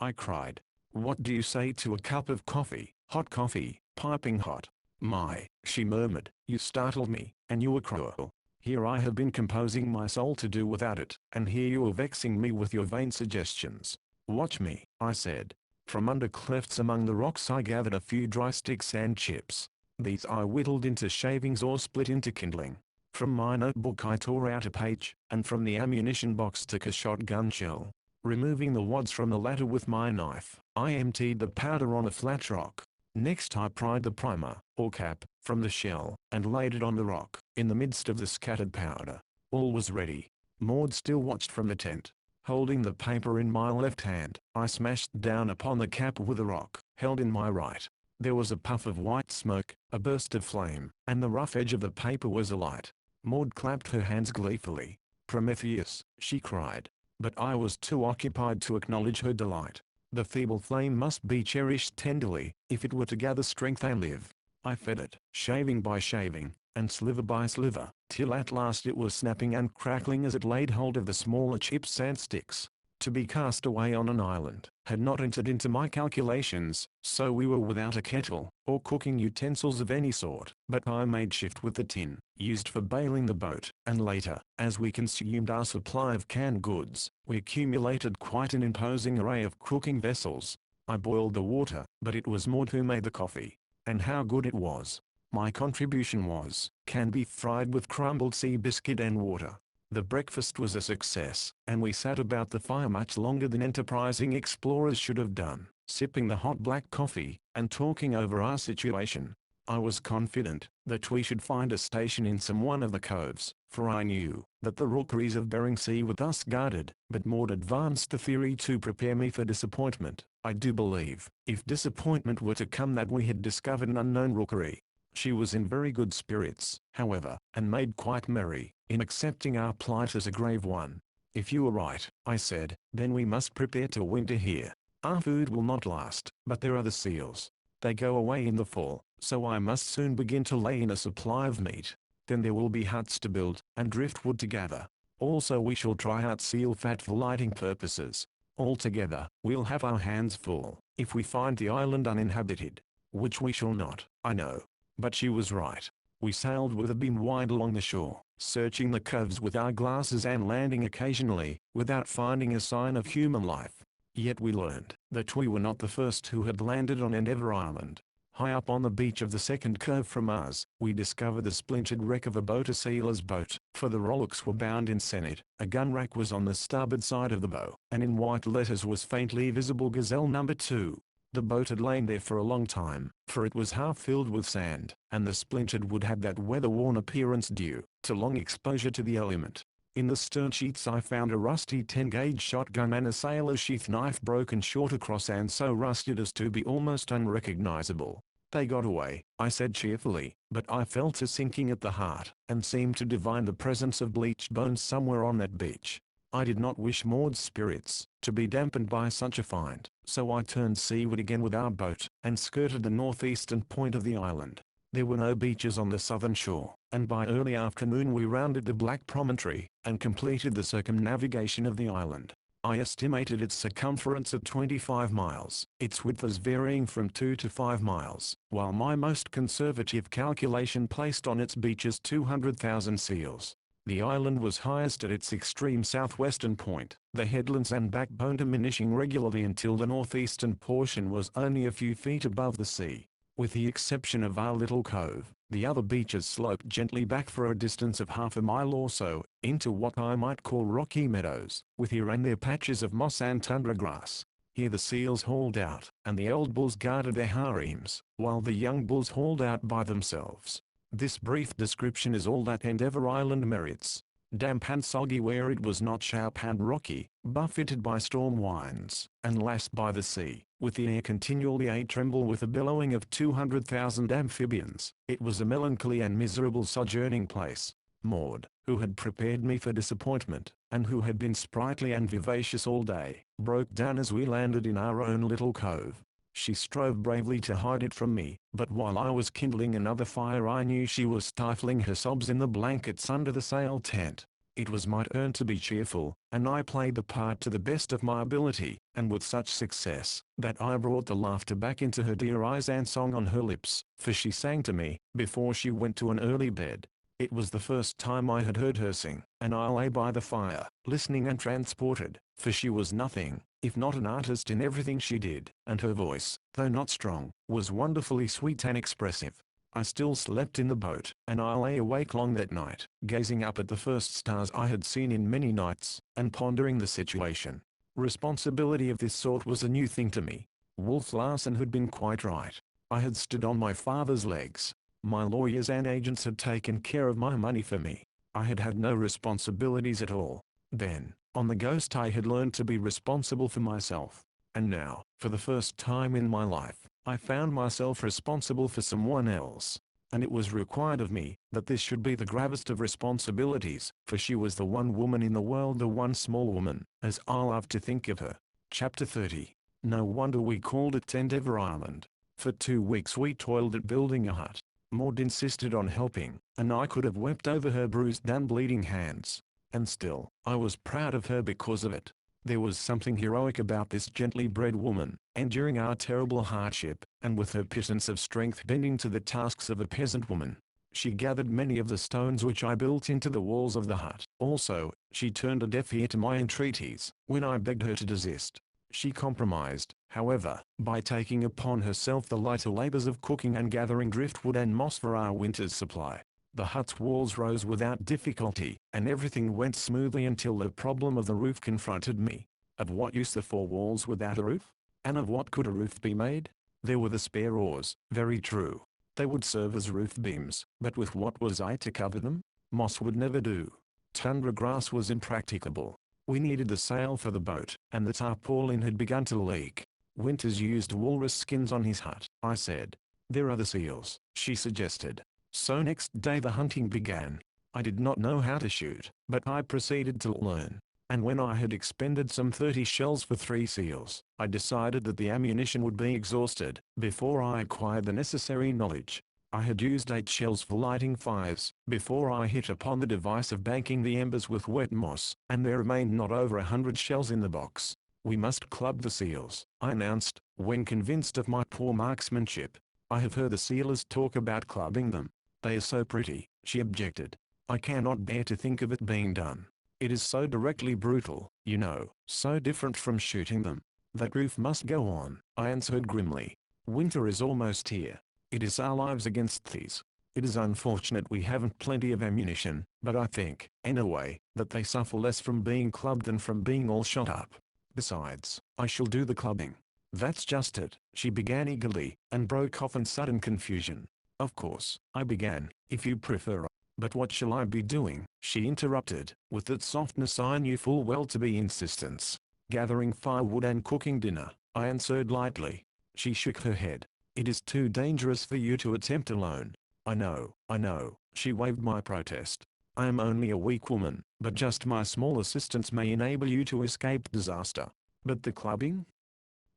A: I cried. "What do you say to a cup of coffee, hot coffee, piping hot?" "My," she murmured, "you startled me, and you were cruel. Here I have been composing my soul to do without it, and here you are vexing me with your vain suggestions." "Watch me," I said. From under clefts among the rocks I gathered a few dry sticks and chips. These I whittled into shavings or split into kindling. From my notebook I tore out a page, and from the ammunition box took a shotgun shell. Removing the wads from the latter with my knife, I emptied the powder on a flat rock. Next I pried the primer, or cap, from the shell, and laid it on the rock, in the midst of the scattered powder. All was ready. Maud still watched from the tent. Holding the paper in my left hand, I smashed down upon the cap with a rock, held in my right. There was a puff of white smoke, a burst of flame, and the rough edge of the paper was alight. Maud clapped her hands gleefully. "Prometheus," she cried. But I was too occupied to acknowledge her delight. The feeble flame must be cherished tenderly, if it were to gather strength and live. I fed it, shaving by shaving, and sliver by sliver, till at last it was snapping and crackling as it laid hold of the smaller chips and sticks. To be cast away on an island had not entered into my calculations, so we were without a kettle, or cooking utensils of any sort. But I made shift with the tin, used for bailing the boat, and later, as we consumed our supply of canned goods, we accumulated quite an imposing array of cooking vessels. I boiled the water, but it was Maud who made the coffee. And how good it was! My contribution was canned beef fried with crumbled sea biscuit and water. The breakfast was a success, and we sat about the fire much longer than enterprising explorers should have done, sipping the hot black coffee, and talking over our situation. I was confident that we should find a station in some one of the coves, for I knew that the rookeries of Bering Sea were thus guarded, but Maud advanced the theory to prepare me for disappointment. I do believe, if disappointment were to come, that we had discovered an unknown rookery. She was in very good spirits, however, and made quite merry, in accepting our plight as a grave one. "If you are right," I said, "then we must prepare to winter here. Our food will not last, but there are the seals. They go away in the fall, so I must soon begin to lay in a supply of meat. Then there will be huts to build, and driftwood to gather. Also we shall try out seal fat for lighting purposes. Altogether, we'll have our hands full, if we find the island uninhabited. Which we shall not, I know." But she was right. We sailed with a beam wide along the shore, searching the coves with our glasses and landing occasionally, without finding a sign of human life. Yet we learned that we were not the first who had landed on Endeavour Island. High up on the beach of the second cove from us, we discovered the splintered wreck of a boat, a sailor's boat, for the rowlocks were bound in sennit. A gun rack was on the starboard side of the bow, and in white letters was faintly visible Gazelle No. 2. The boat had lain there for a long time, for it was half filled with sand, and the splintered wood had that weather-worn appearance due to long exposure to the element. In the stern sheets I found a rusty 10-gauge shotgun and a sailor's sheath knife broken short across and so rusted as to be almost unrecognizable. "They got away," I said cheerfully, but I felt a sinking at the heart, and seemed to divine the presence of bleached bones somewhere on that beach. I did not wish Maud's spirits to be dampened by such a find, so I turned seaward again with our boat, and skirted the northeastern point of the island. There were no beaches on the southern shore, and by early afternoon we rounded the Black Promontory, and completed the circumnavigation of the island. I estimated its circumference at 25 miles, its width as varying from 2 to 5 miles, while my most conservative calculation placed on its beaches 200,000 seals. The island was highest at its extreme southwestern point, the headlands and backbone diminishing regularly until the northeastern portion was only a few feet above the sea. With the exception of our little cove, the other beaches sloped gently back for a distance of half a mile or so, into what I might call rocky meadows, with here and there patches of moss and tundra grass. Here the seals hauled out, and the old bulls guarded their harems, while the young bulls hauled out by themselves. This brief description is all that Endeavour Island merits. Damp and soggy where it was not, sharp and rocky, buffeted by storm winds, and lashed by the sea, with the air continually a-tremble with the bellowing of 200,000 amphibians, it was a melancholy and miserable sojourning place. Maud, who had prepared me for disappointment, and who had been sprightly and vivacious all day, broke down as we landed in our own little cove. She strove bravely to hide it from me, but while I was kindling another fire I knew she was stifling her sobs in the blankets under the sail tent. It was my turn to be cheerful, and I played the part to the best of my ability, and with such success, that I brought the laughter back into her dear eyes and song on her lips, for she sang to me, before she went to an early bed. It was the first time I had heard her sing, and I lay by the fire, listening and transported, for she was nothing, if not an artist in everything she did, and her voice, though not strong, was wonderfully sweet and expressive. I still slept in the boat, and I lay awake long that night, gazing up at the first stars I had seen in many nights, and pondering the situation. Responsibility of this sort was a new thing to me. Wolf Larsen had been quite right. I had stood on my father's legs. My lawyers and agents had taken care of my money for me. I had had no responsibilities at all. Then, on the Ghost I had learned to be responsible for myself. And now, for the first time in my life, I found myself responsible for someone else. And it was required of me, that this should be the gravest of responsibilities, for she was the one woman in the world, the one small woman, as I love to think of her. Chapter 30. No wonder we called it Endeavour Island. For 2 weeks we toiled at building a hut. Maud insisted on helping, and I could have wept over her bruised and bleeding hands. And still, I was proud of her because of it. There was something heroic about this gently bred woman, enduring our terrible hardship, and with her pittance of strength bending to the tasks of a peasant woman. She gathered many of the stones which I built into the walls of the hut. Also, she turned a deaf ear to my entreaties, when I begged her to desist. She compromised, however, by taking upon herself the lighter labors of cooking and gathering driftwood and moss for our winter's supply. The hut's walls rose without difficulty, and everything went smoothly until the problem of the roof confronted me. Of what use the 4 walls without a roof? And of what could a roof be made? There were the spare oars, very true. They would serve as roof beams, but with what was I to cover them? Moss would never do. Tundra grass was impracticable. We needed the sail for the boat, and the tarpaulin had begun to leak. Winters used walrus skins on his hut, I said. There are the seals, she suggested. So next day the hunting began. I did not know how to shoot, but I proceeded to learn. And when I had expended some 30 shells for 3 seals, I decided that the ammunition would be exhausted, before I acquired the necessary knowledge. I had used 8 shells for lighting fires, before I hit upon the device of banking the embers with wet moss, and there remained not over 100 shells in the box. We must club the seals, I announced, when convinced of my poor marksmanship. I have heard the sealers talk about clubbing them. They are so pretty, she objected. I cannot bear to think of it being done. It is so directly brutal, you know, so different from shooting them. That roof must go on, I answered grimly. Winter is almost here. It is our lives against these. It is unfortunate we haven't plenty of ammunition, but I think, anyway, that they suffer less from being clubbed than from being all shot up. Besides, I shall do the clubbing. That's just it, she began eagerly, and broke off in sudden confusion. Of course, I began, if you prefer. But what shall I be doing? She interrupted, with that softness I knew full well to be insistence. Gathering firewood and cooking dinner, I answered lightly. She shook her head. It is too dangerous for you to attempt alone. I know, she waved my protest. I am only a weak woman, but just my small assistance may enable you to escape disaster. But the clubbing?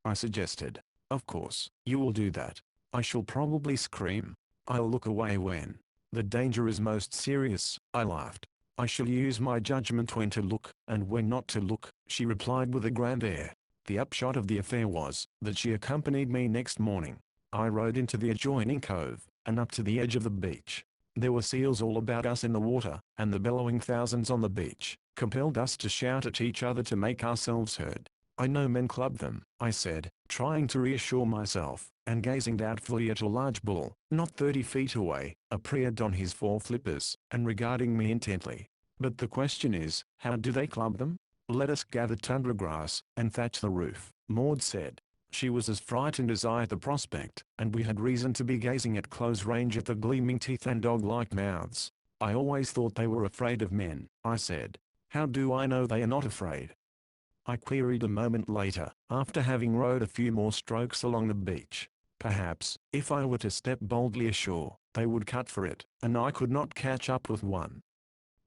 A: I suggested. Of course, you will do that. I shall probably scream. I'll look away when the danger is most serious, I laughed. I shall use my judgment when to look, and when not to look, she replied with a grand air. The upshot of the affair was that she accompanied me next morning. I rode into the adjoining cove, and up to the edge of the beach. There were seals all about us in the water, and the bellowing thousands on the beach compelled us to shout at each other to make ourselves heard. I know men club them, I said, trying to reassure myself, and gazing doubtfully at a large bull, not 30 feet away, appeared on his four flippers, and regarding me intently. But the question is, how do they club them? Let us gather tundra grass, and thatch the roof, Maud said. She was as frightened as I at the prospect, and we had reason to be gazing at close range at the gleaming teeth and dog-like mouths. I always thought they were afraid of men, I said. How do I know they are not afraid? I queried a moment later, after having rowed a few more strokes along the beach. Perhaps, if I were to step boldly ashore, they would cut for it, and I could not catch up with one.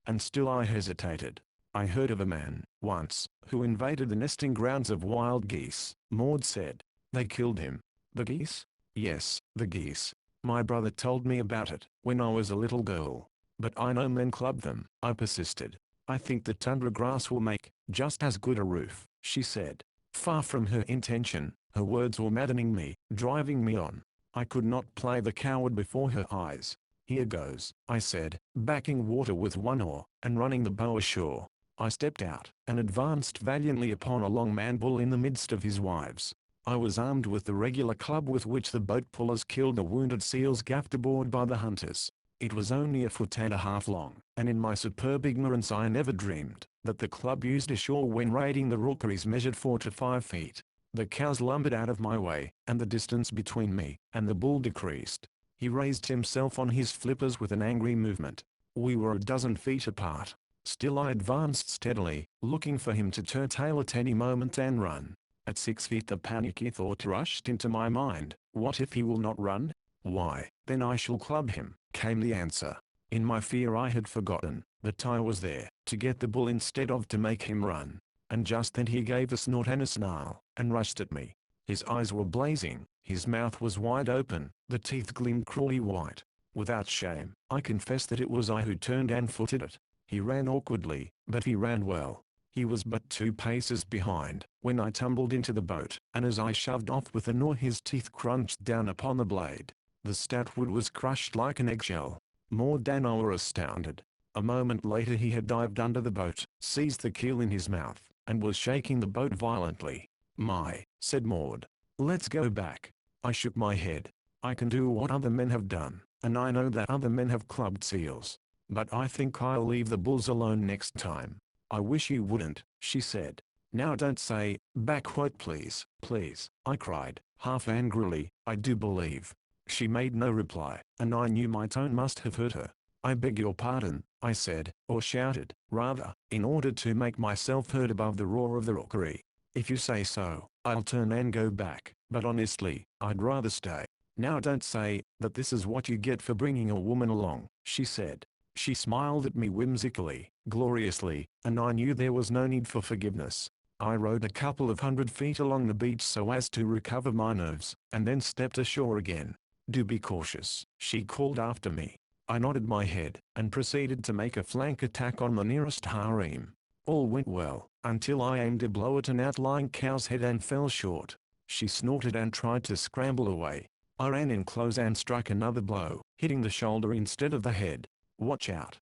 A: And still I hesitated. I heard of a man, once, who invaded the nesting grounds of wild geese, Maud said. They killed him. The geese? Yes, the geese. My brother told me about it, when I was a little girl. But I know men club them, I persisted. I think the tundra grass will make just as good a roof, she said. Far from her intention, her words were maddening me, driving me on. I could not play the coward before her eyes. Here goes, I said, backing water with one oar, and running the bow ashore. I stepped out, and advanced valiantly upon a long man-bull in the midst of his wives. I was armed with the regular club with which the boat pullers killed the wounded seals gaffed aboard by the hunters. It was only 1.5 feet long, and in my superb ignorance I never dreamed that the club used ashore when raiding the rookeries measured 4 to 5 feet. The cows lumbered out of my way, and the distance between me and the bull decreased. He raised himself on his flippers with an angry movement. We were a dozen feet apart. Still I advanced steadily, looking for him to turn tail at any moment and run. At 6 feet the panicky thought rushed into my mind, what if he will not run? Why, then I shall club him, came the answer. In my fear I had forgotten that I was there to get the bull instead of to make him run. And just then he gave a snort and a snarl, and rushed at me. His eyes were blazing, his mouth was wide open, the teeth gleamed cruelly white. Without shame, I confess that it was I who turned and footed it. He ran awkwardly, but he ran well. He was but 2 paces behind, when I tumbled into the boat, and as I shoved off with an oar his teeth crunched down upon the blade. The stout wood was crushed like an eggshell. Maud and I were astounded. A moment later he had dived under the boat, seized the keel in his mouth, and was shaking the boat violently. My, said Maud. Let's go back. I shook my head. I can do what other men have done, and I know that other men have clubbed seals. But I think I'll leave the bulls alone next time. I wish you wouldn't, she said. Now don't say, backward please, please, I cried, half angrily. I do believe. She made no reply, and I knew my tone must have hurt her. I beg your pardon, I said, or shouted, rather, in order to make myself heard above the roar of the rookery. If you say so, I'll turn and go back, but honestly, I'd rather stay. Now don't say that this is what you get for bringing a woman along, she said. She smiled at me whimsically, gloriously, and I knew there was no need for forgiveness. I rowed a couple of 100 feet along the beach so as to recover my nerves, and then stepped ashore again. Do be cautious, she called after me. I nodded my head, and proceeded to make a flank attack on the nearest harem. All went well, until I aimed a blow at an outlying cow's head and fell short. She snorted and tried to scramble away. I ran in close and struck another blow, hitting the shoulder instead of the head. Watch out!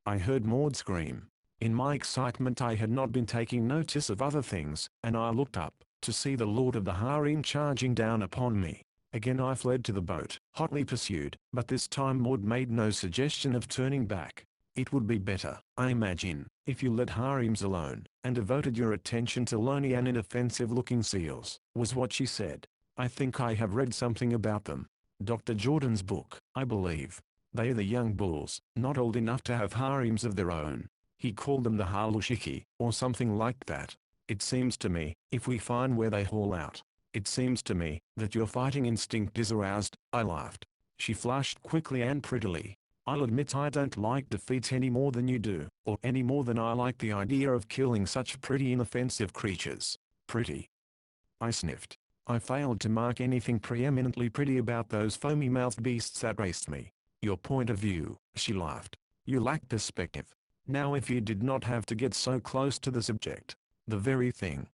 A: I heard Maud scream. In my excitement I had not been taking notice of other things, and I looked up, to see the lord of the harem charging down upon me. Again I fled to the boat, hotly pursued, but this time Maud made no suggestion of turning back. It would be better, I imagine, if you let harems alone, and devoted your attention to lonely and inoffensive-looking seals, was what she said. I think I have read something about them. Dr. Jordan's book, I believe. They are the young bulls, not old enough to have harems of their own. He called them the halushiki, or something like that. It seems to me, if we find where they haul out, it seems to me that your fighting instinct is aroused, I laughed. She flushed quickly and prettily. I'll admit I don't like defeat any more than you do, or any more than I like the idea of killing such pretty inoffensive creatures. Pretty? I sniffed. I failed to mark anything preeminently pretty about those foamy-mouthed beasts that raced me. Your point of view, she laughed. You lack perspective. Now if you did not have to get so close to the subject. The very thing.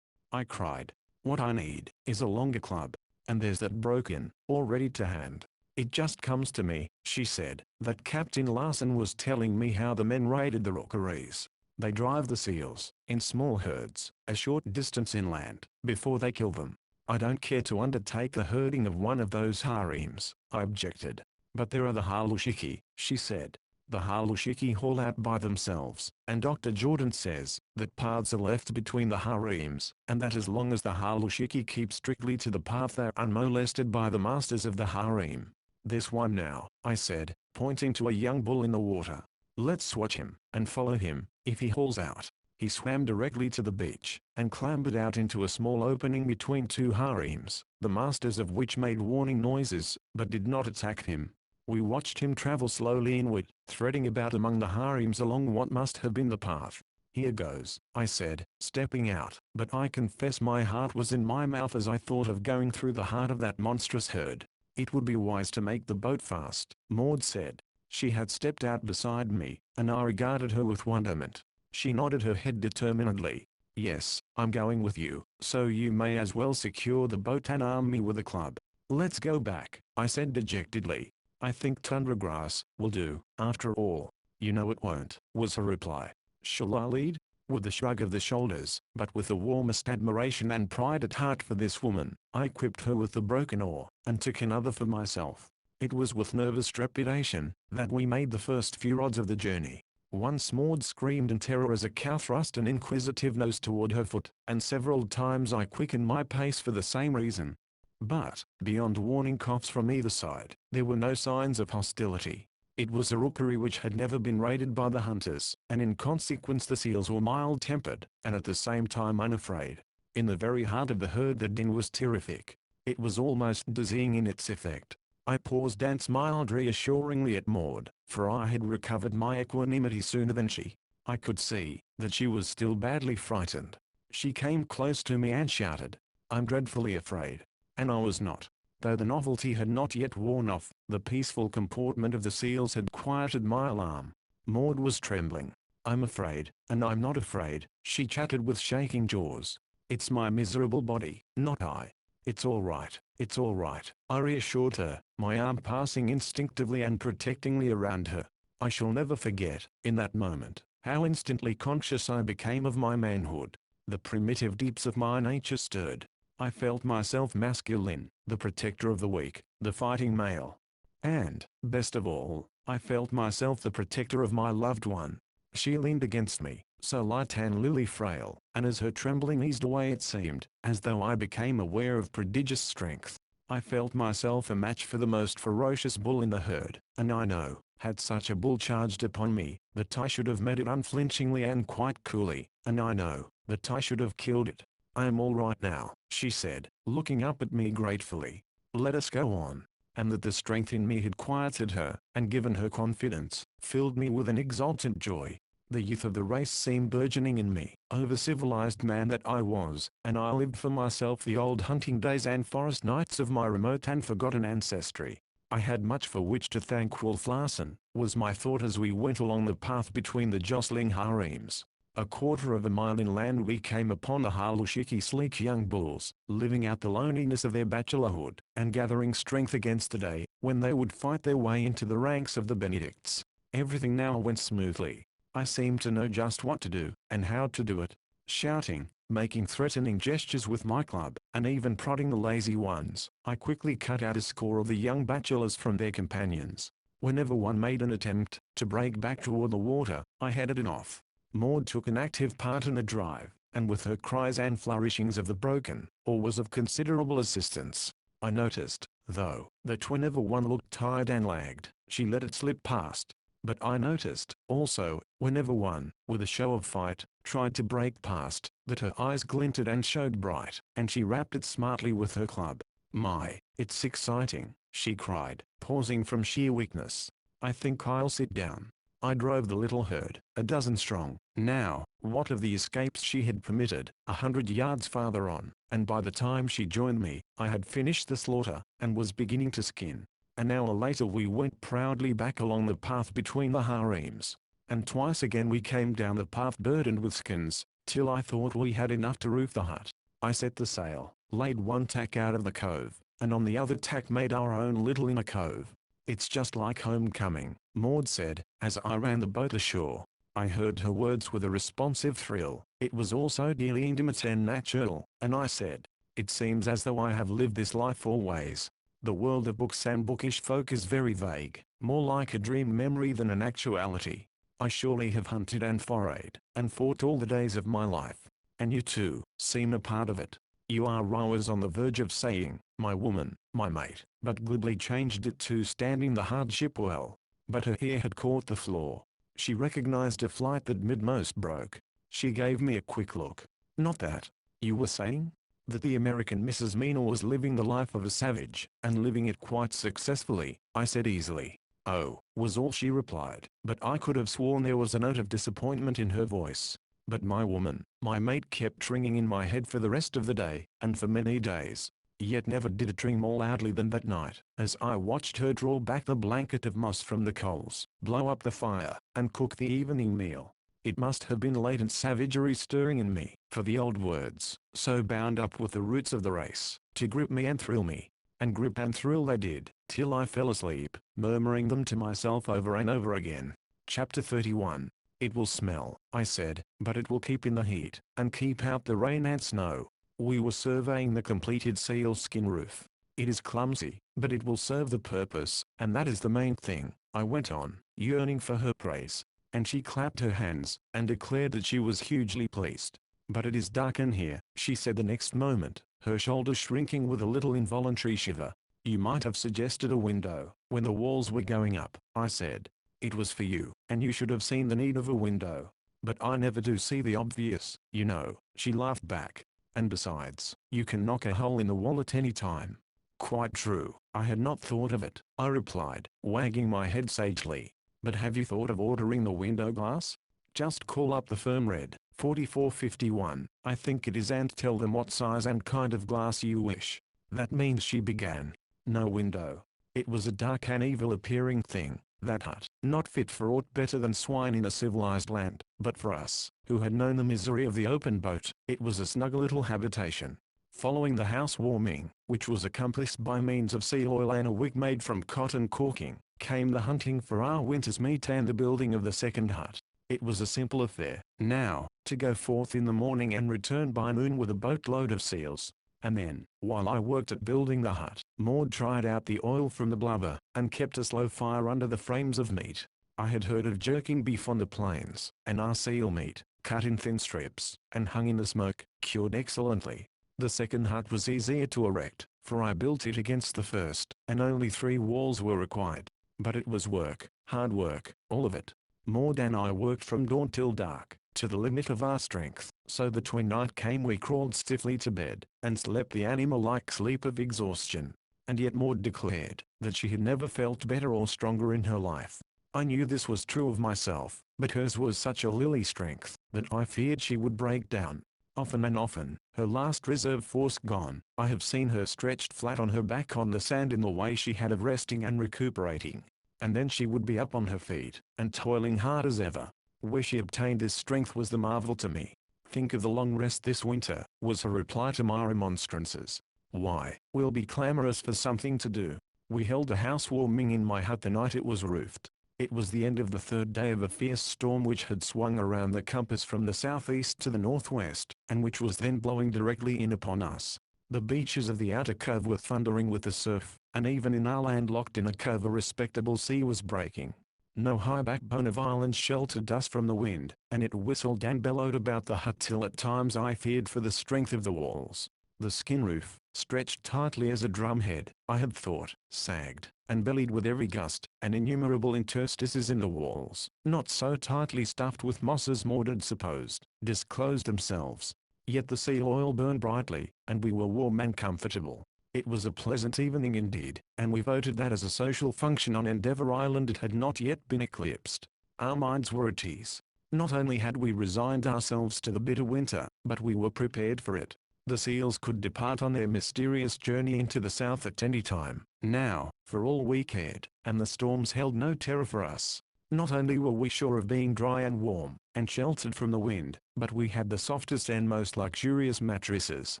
A: I cried. What I need is a longer club. And there's that broken, all ready to hand. It just comes to me, she said, that Captain Larson was telling me how the men raided the rookeries. They drive the seals, in small herds, a short distance inland, before they kill them. I don't care to undertake the herding of one of those harems, I objected. But there are the Halushiki, she said. The Halushiki haul out by themselves, and Dr. Jordan says that paths are left between the harems, and that as long as the Halushiki keep strictly to the path they are unmolested by the masters of the harem. This one now, I said, pointing to a young bull in the water. Let's watch him, and follow him, if he hauls out. He swam directly to the beach, and clambered out into a small opening between two harems, the masters of which made warning noises, but did not attack him. We watched him travel slowly inward, threading about among the harems along what must have been the path. Here goes, I said, stepping out, but I confess my heart was in my mouth as I thought of going through the heart of that monstrous herd. It would be wise to make the boat fast, Maud said. She had stepped out beside me, and I regarded her with wonderment. She nodded her head determinedly. Yes, I'm going with you, so you may as well secure the boat and arm me with a club. Let's go back, I said dejectedly. I think tundra grass will do, after all. You know it won't, was her reply. Shall I lead? With a shrug of the shoulders, but with the warmest admiration and pride at heart for this woman, I equipped her with the broken oar, and took another for myself. It was with nervous trepidation that we made the first few rods of the journey. Once Maud screamed in terror as a cow thrust an inquisitive nose toward her foot, and several times I quickened my pace for the same reason. But, beyond warning coughs from either side, there were no signs of hostility. It was a rookery which had never been raided by the hunters, and in consequence the seals were mild-tempered, and at the same time unafraid. In the very heart of the herd the din was terrific. It was almost dizzying in its effect. I paused and smiled reassuringly at Maud, for I had recovered my equanimity sooner than she. I could see that she was still badly frightened. She came close to me and shouted, "I'm dreadfully afraid." And I was not. Though the novelty had not yet worn off, the peaceful comportment of the seals had quieted my alarm. Maud was trembling. "I'm afraid, and I'm not afraid," she chattered with shaking jaws. "It's my miserable body, not I. It's all right, it's all right," I reassured her, my arm passing instinctively and protectingly around her. I shall never forget, in that moment, how instantly conscious I became of my manhood. The primitive deeps of my nature stirred. I felt myself masculine, the protector of the weak, the fighting male. And, best of all, I felt myself the protector of my loved one. She leaned against me, so light and lily frail, and as her trembling eased away it seemed as though I became aware of prodigious strength. I felt myself a match for the most ferocious bull in the herd, and I know, had such a bull charged upon me, that I should have met it unflinchingly and quite coolly, and I know that I should have killed it. "I am all right now," she said, looking up at me gratefully. "Let us go on." And that the strength in me had quieted her, and given her confidence, filled me with an exultant joy. The youth of the race seemed burgeoning in me, over-civilized man that I was, and I lived for myself the old hunting days and forest nights of my remote and forgotten ancestry. I had much for which to thank Wolf Larsen, was my thought as we went along the path between the jostling harems. A quarter of a mile inland we came upon the Halushiki sleek young bulls, living out the loneliness of their bachelorhood, and gathering strength against the day, when they would fight their way into the ranks of the Benedicts. Everything now went smoothly. I seemed to know just what to do, and how to do it. Shouting, making threatening gestures with my club, and even prodding the lazy ones, I quickly cut out a score of the young bachelors from their companions. Whenever one made an attempt to break back toward the water, I headed it off. Maud took an active part in the drive, and with her cries and flourishings of the broken oar was of considerable assistance. I noticed, though, that whenever one looked tired and lagged, she let it slip past. But I noticed, also, whenever one, with a show of fight, tried to break past, that her eyes glinted and showed bright, and she rapped it smartly with her club. "My, it's exciting," she cried, pausing from sheer weakness. "I think I'll sit down." I drove the little herd, a dozen strong, now, What of the escapes she had permitted, 100 yards farther on, and by the time she joined me, I had finished the slaughter, and was beginning to skin. An hour later we went proudly back along the path between the harems, and twice again we came down the path burdened with skins, till I thought we had enough to roof the hut. I set the sail, laid one tack out of the cove, and on the other tack made our own little inner cove. "It's just like homecoming," Maud said, as I ran the boat ashore. I heard her words with a responsive thrill. It was all so dearly intimate and natural, and I said, "It seems as though I have lived this life always." The world of books and bookish folk is very vague, more like a dream memory than an actuality. I surely have hunted and forayed, and fought all the days of my life. And you too, seem a part of it. You are, I was on the verge of saying, my woman, my mate, but glibly changed it to standing the hardship well. But her ear had caught the flaw. She recognized a flight that midmost broke. She gave me a quick look. "Not that. You were saying?" "That the American Mrs. Mina was living the life of a savage, and living it quite successfully," I said easily. "Oh," was all she replied, but I could have sworn there was a note of disappointment in her voice. But my woman, my mate kept ringing in my head for the rest of the day, and for many days. Yet never did it ring more loudly than that night, as I watched her draw back the blanket of moss from the coals, blow up the fire, and cook the evening meal. It must have been latent savagery stirring in me, for the old words, so bound up with the roots of the race, to grip me and thrill me. And grip and thrill they did, till I fell asleep, murmuring them to myself over and over again. Chapter 31. "It will smell," I said, "but it will keep in the heat, and keep out the rain and snow." We were surveying the completed sealskin roof. "It is clumsy, but it will serve the purpose, and that is the main thing," I went on, yearning for her praise. And she clapped her hands, and declared that she was hugely pleased. "But it is dark in here," she said the next moment, her shoulders shrinking with a little involuntary shiver. "You might have suggested a window, when the walls were going up," I said. "It was for you, and you should have seen the need of a window. But I never do see the obvious, you know," she laughed back. "And besides, you can knock a hole in the wall at any time." "Quite true, I had not thought of it," I replied, wagging my head sagely. "But have you thought of ordering the window glass? Just call up the firm Red 4451, I think it is, and tell them what size and kind of glass you wish." "That means," she began, "no window." It was a dark and evil-appearing thing, that hut, not fit for aught better than swine in a civilized land, but for us, who had known the misery of the open boat, it was a snug little habitation. Following the housewarming, which was accomplished by means of seal oil and a wick made from cotton caulking, came the hunting for our winter's meat and the building of the second hut. It was a simple affair, now, to go forth in the morning and return by noon with a boatload of seals. And then, while I worked at building the hut, Maud tried out the oil from the blubber, and kept a slow fire under the frames of meat. I had heard of jerking beef on the plains, and our seal meat, cut in thin strips, and hung in the smoke, cured excellently. The second hut was easier to erect, for I built it against the first, and only 3 walls were required. But it was work, hard work, all of it. Maud and I worked from dawn till dark, to the limit of our strength, so that when night came we crawled stiffly to bed, and slept the animal-like sleep of exhaustion. And yet Maud declared that she had never felt better or stronger in her life. I knew this was true of myself, but hers was such a lily strength, that I feared she would break down. Often and often, her last reserve force gone, I have seen her stretched flat on her back on the sand in the way she had of resting and recuperating. And then she would be up on her feet, and toiling hard as ever. Where she obtained this strength was the marvel to me. "Think of the long rest this winter," was her reply to my remonstrances. "Why, we'll be clamorous for something to do." We held a housewarming in my hut the night it was roofed. It was the end of the 3rd day of a fierce storm which had swung around the compass from the southeast to the northwest, and which was then blowing directly in upon us. The beaches of the outer cove were thundering with the surf, and even in our land locked in a cove a respectable sea was breaking. No high backbone of islands sheltered us from the wind, and it whistled and bellowed about the hut till at times I feared for the strength of the walls. The skin roof, stretched tightly as a drumhead, I had thought, sagged, and bellied with every gust, and innumerable interstices in the walls, not so tightly stuffed with moss as Maud had supposed, disclosed themselves. Yet the seal oil burned brightly, and we were warm and comfortable. It was a pleasant evening indeed, and we voted that as a social function on Endeavour Island it had not yet been eclipsed. Our minds were at ease. Not only had we resigned ourselves to the bitter winter, but we were prepared for it. The seals could depart on their mysterious journey into the south at any time, now, for all we cared, and the storms held no terror for us. Not only were we sure of being dry and warm, and sheltered from the wind, but we had the softest and most luxurious mattresses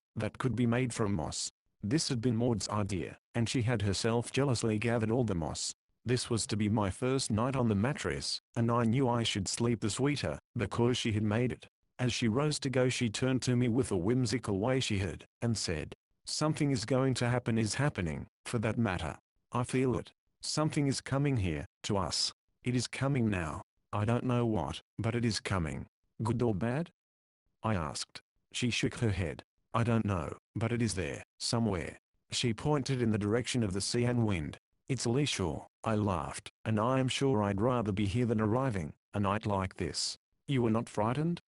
A: that could be made from moss. This had been Maud's idea, and she had herself jealously gathered all the moss. This was to be my first night on the mattress, and I knew I should sleep the sweeter, because she had made it. As she rose to go, she turned to me with a whimsical way she had, and said, "Something is going to happen, is happening, for that matter. I feel it. Something is coming here, to us. It is coming now. I don't know what, but it is coming." "Good or bad?" I asked. She shook her head. "I don't know, but it is there, somewhere." She pointed in the direction of the sea and wind. "It's lee shore," I laughed, "and I am sure I'd rather be here than arriving, a night like this." "You were not frightened?"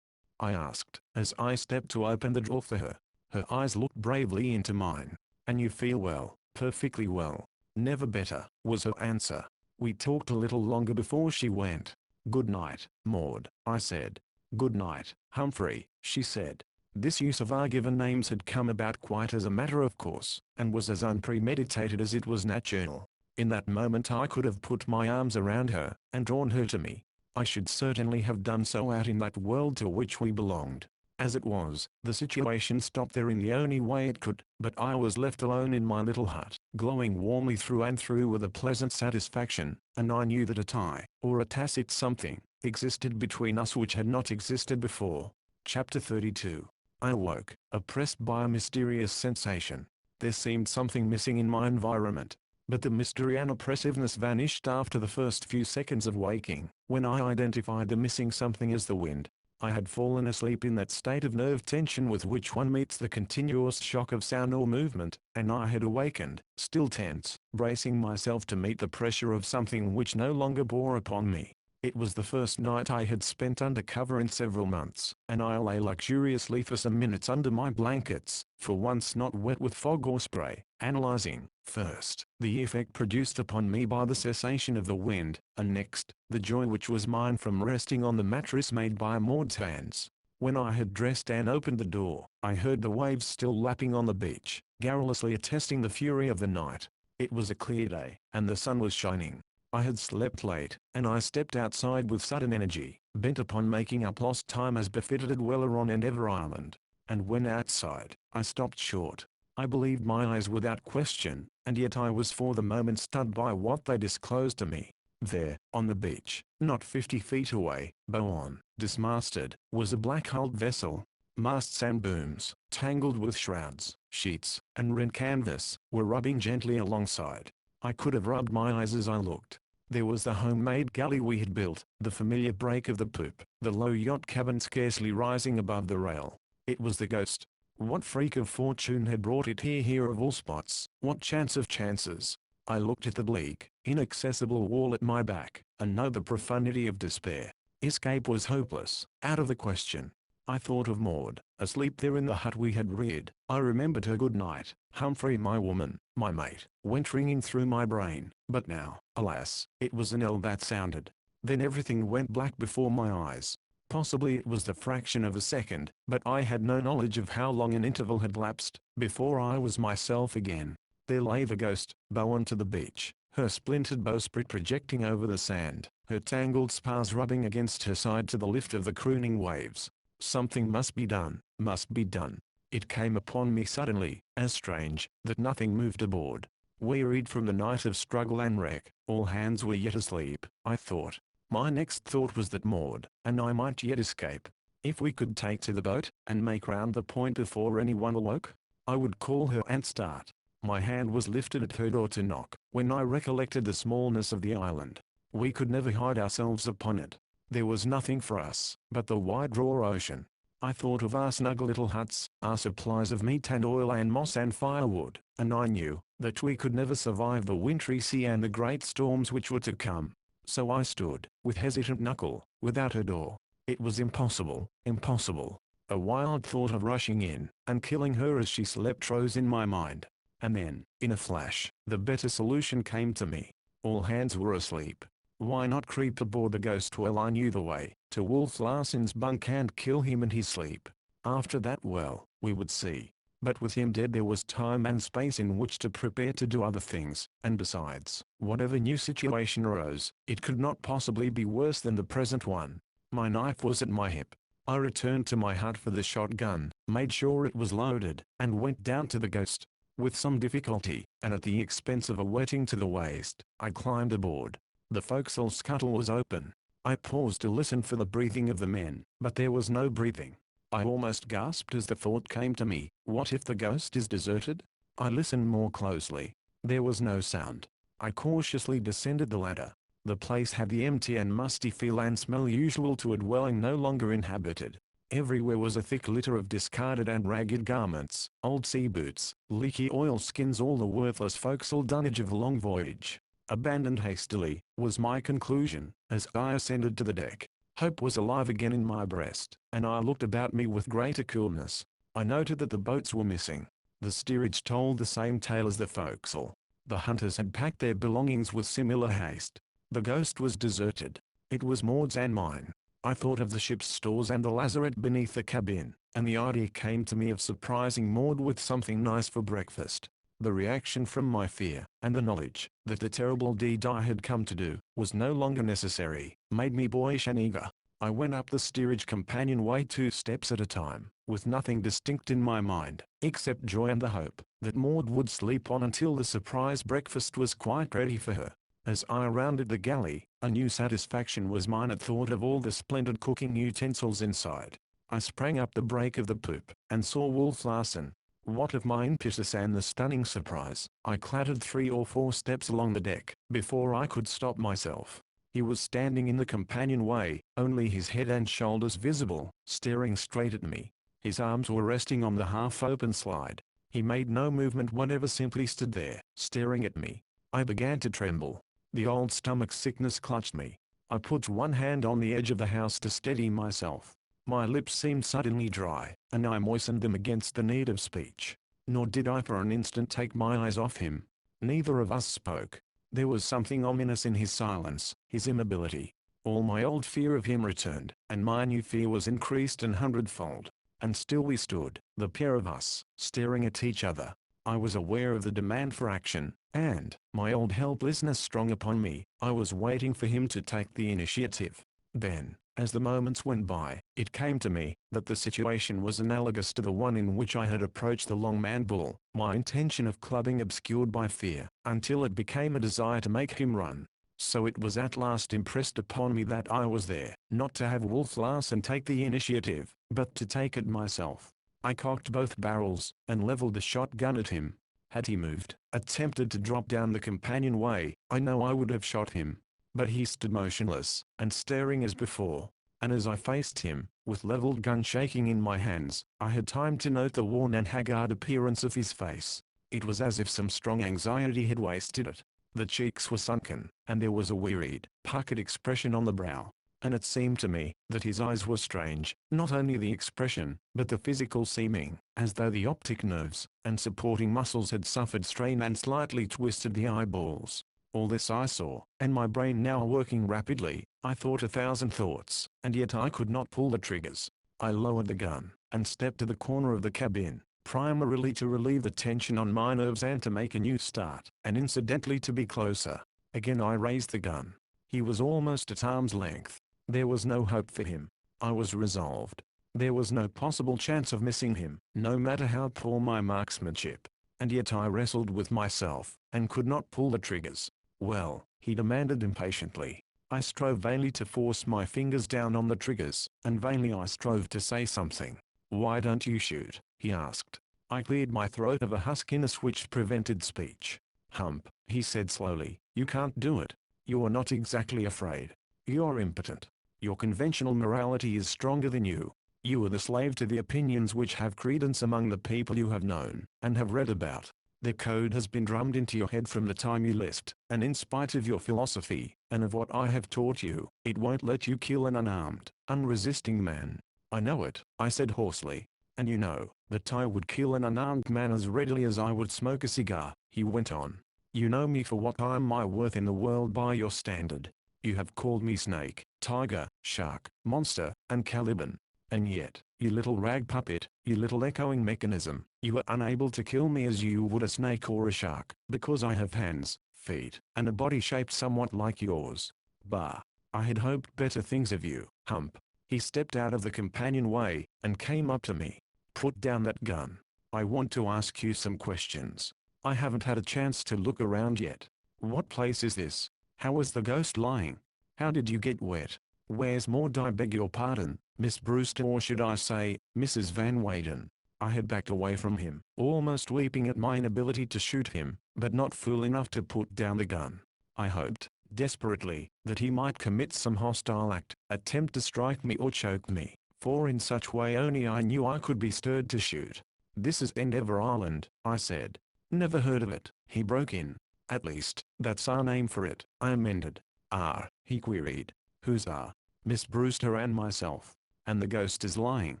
A: I asked, as I stepped to open the door for her. Her eyes looked bravely into mine. "And you feel well?" "Perfectly well. Never better," was her answer. We talked a little longer before she went. "Good night, Maud," I said. "Good night, Humphrey," she said. This use of our given names had come about quite as a matter of course, and was as unpremeditated as it was natural. In that moment I could have put my arms around her, and drawn her to me. I should certainly have done so out in that world to which we belonged. As it was, the situation stopped there in the only way it could, but I was left alone in my little hut, glowing warmly through and through with a pleasant satisfaction, and I knew that a tie, or a tacit something, existed between us which had not existed before. Chapter 32. I awoke, oppressed by a mysterious sensation. There seemed something missing in my environment. But the mystery and oppressiveness vanished after the first few seconds of waking, when I identified the missing something as the wind. I had fallen asleep in that state of nerve tension with which one meets the continuous shock of sound or movement, and I had awakened, still tense, bracing myself to meet the pressure of something which no longer bore upon me. It was the first night I had spent under cover in several months, and I lay luxuriously for some minutes under my blankets, for once not wet with fog or spray, analyzing, first, the effect produced upon me by the cessation of the wind, and next, the joy which was mine from resting on the mattress made by Maud's hands. When I had dressed and opened the door, I heard the waves still lapping on the beach, garrulously attesting the fury of the night. It was a clear day, and the sun was shining. I had slept late, and I stepped outside with sudden energy, bent upon making up lost time as befitted a dweller on Endeavour Island. And when outside, I stopped short. I believed my eyes without question, and yet I was for the moment stunned by what they disclosed to me. There, on the beach, not 50 feet away, bow on, dismasted, was a black-hulled vessel. Masts and booms, tangled with shrouds, sheets, and rent canvas, were rubbing gently alongside. I could have rubbed my eyes as I looked. There was the homemade galley we had built, the familiar break of the poop, the low yacht cabin scarcely rising above the rail. It was the Ghost. What freak of fortune had brought it here of all spots? What chance of chances? I looked at the bleak, inaccessible wall at my back, and knew the profundity of despair. Escape was hopeless, out of the question. I thought of Maud, asleep there in the hut we had reared. I remembered her good night, Humphrey, my woman, my mate, went ringing through my brain. But now, alas, it was an knell that sounded. Then everything went black before my eyes. Possibly it was the fraction of a second, but I had no knowledge of how long an interval had lapsed, before I was myself again. There lay the Ghost, bow on to the beach, her splintered bowsprit projecting over the sand, her tangled spars rubbing against her side to the lift of the crooning waves. Something must be done, must be done. It came upon me suddenly, as strange, that nothing moved aboard. Wearied from the night of struggle and wreck, all hands were yet asleep, I thought. My next thought was that Maud and I might yet escape. If we could take to the boat, and make round the point before anyone awoke, I would call her and start. My hand was lifted at her door to knock, when I recollected the smallness of the island. We could never hide ourselves upon it. There was nothing for us, but the wide raw ocean. I thought of our snug little huts, our supplies of meat and oil and moss and firewood, and I knew that we could never survive the wintry sea and the great storms which were to come. So I stood, with hesitant knuckle, without a door. It was impossible, impossible. A wild thought of rushing in, and killing her as she slept rose in my mind. And then, in a flash, the better solution came to me. All hands were asleep. Why not creep aboard the ghost while I knew the way to Wolf Larsen's bunk and kill him in his sleep? After that, well, we would see. But with him dead there was time and space in which to prepare to do other things, and besides, whatever new situation arose, it could not possibly be worse than the present one. My knife was at my hip. I returned to my hut for the shotgun, made sure it was loaded, and went down to the ghost. With some difficulty, and at the expense of a wetting to the waist, I climbed aboard. The forecastle scuttle was open. I paused to listen for the breathing of the men, but there was no breathing. I almost gasped as the thought came to me, what if the ghost is deserted? I listened more closely. There was no sound. I cautiously descended the ladder. The place had the empty and musty feel and smell usual to a dwelling no longer inhabited. Everywhere was a thick litter of discarded and ragged garments, old sea boots, leaky oilskins, all the worthless forecastle dunnage of a long voyage. Abandoned hastily, was my conclusion, as I ascended to the deck. Hope was alive again in my breast, and I looked about me with greater coolness. I noted that the boats were missing. The steerage told the same tale as the forecastle. The hunters had packed their belongings with similar haste. The ghost was deserted. It was Maud's and mine. I thought of the ship's stores and the lazarette beneath the cabin, and the idea came to me of surprising Maud with something nice for breakfast. The reaction from my fear, and the knowledge that the terrible deed I had come to do was no longer necessary, made me boyish and eager. I went up the steerage companionway 2 steps at a time, with nothing distinct in my mind, except joy and the hope that Maud would sleep on until the surprise breakfast was quite ready for her. As I rounded the galley, a new satisfaction was mine at thought of all the splendid cooking utensils inside. I sprang up the break of the poop, and saw Wolf Larsen. What of my impetus and the stunning surprise, I clattered 3 or 4 steps along the deck, before I could stop myself. He was standing in the companionway, only his head and shoulders visible, staring straight at me. His arms were resting on the half-open slide. He made no movement whatever, simply stood there, staring at me. I began to tremble. The old stomach sickness clutched me. I put one hand on the edge of the house to steady myself. My lips seemed suddenly dry, and I moistened them against the need of speech. Nor did I for an instant take my eyes off him. Neither of us spoke. There was something ominous in his silence, his immobility. All my old fear of him returned, and my new fear was increased 100-fold. And still we stood, the pair of us, staring at each other. I was aware of the demand for action, and, my old helplessness strong upon me, I was waiting for him to take the initiative. Then, as the moments went by, it came to me that the situation was analogous to the one in which I had approached the long-maned bull, my intention of clubbing obscured by fear, until it became a desire to make him run. So it was at last impressed upon me that I was there, not to have Wolf Larsen take the initiative, but to take it myself. I cocked both barrels, and leveled the shotgun at him. Had he moved, attempted to drop down the companionway, I know I would have shot him. But he stood motionless, and staring as before. And as I faced him, with leveled gun shaking in my hands, I had time to note the worn and haggard appearance of his face. It was as if some strong anxiety had wasted it. The cheeks were sunken, and there was a wearied, puckered expression on the brow. And it seemed to me that his eyes were strange, not only the expression, but the physical seeming, as though the optic nerves and supporting muscles had suffered strain and slightly twisted the eyeballs. All this I saw, and my brain now working rapidly, I thought 1,000 thoughts, and yet I could not pull the triggers. I lowered the gun, and stepped to the corner of the cabin, primarily to relieve the tension on my nerves and to make a new start, and incidentally to be closer. Again I raised the gun. He was almost at arm's length. There was no hope for him. I was resolved. There was no possible chance of missing him, no matter how poor my marksmanship. And yet I wrestled with myself, and could not pull the triggers. Well, he demanded impatiently. I strove vainly to force my fingers down on the triggers, and vainly I strove to say something. "Why don't you shoot?" he asked. I cleared my throat of a huskiness which prevented speech. "Hump," he said slowly, "you can't do it. You are not exactly afraid. You're impotent. Your conventional morality is stronger than you. You are the slave to the opinions which have credence among the people you have known, and have read about. Their code has been drummed into your head from the time you lisped, and in spite of your philosophy, and of what I have taught you, it won't let you kill an unarmed, unresisting man." "I know it," I said hoarsely. "And you know that I would kill an unarmed man as readily as I would smoke a cigar," he went on. "You know me for what I am my worth in the world by your standard. You have called me snake, tiger, shark, monster, and Caliban. And yet, you little rag puppet, you little echoing mechanism, you were unable to kill me as you would a snake or a shark, because I have hands, feet, and a body shaped somewhat like yours. Bah! I had hoped better things of you, hump. He stepped out of the companionway, and came up to me. Put down that gun. I want to ask you some questions. I haven't had a chance to look around yet. What place is this? How was the ghost lying? How did you get wet? Where's Maud? I beg your pardon, Miss Brewster, or should I say, Mrs. Van Weyden. I had backed away from him, almost weeping at my inability to shoot him, but not fool enough to put down the gun. I hoped, desperately, that he might commit some hostile act, attempt to strike me or choke me, for in such way only I knew I could be stirred to shoot. This is Endeavour Island, I said. Never heard of it, he broke in. At least, that's our name for it, I amended. Ah, he queried. Who's our? Miss Brewster and myself. And the ghost is lying,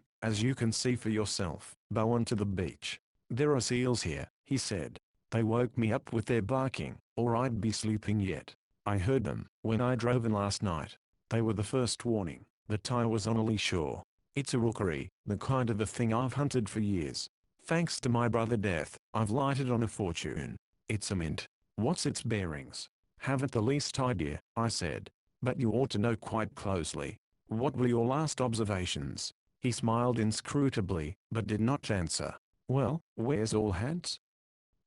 A: as you can see for yourself, bowen to the beach. There are seals here, he said. They woke me up with their barking, or I'd be sleeping yet. I heard them when I drove in last night. They were the first warning that I was on a lee shore. It's a rookery, the kind of a thing I've hunted for years. Thanks to my brother Death, I've lighted on a fortune. It's a mint. What's its bearings? Haven't the least idea, I said. But you ought to know quite closely. What were your last observations? He smiled inscrutably, but did not answer. Well, where's All Hands?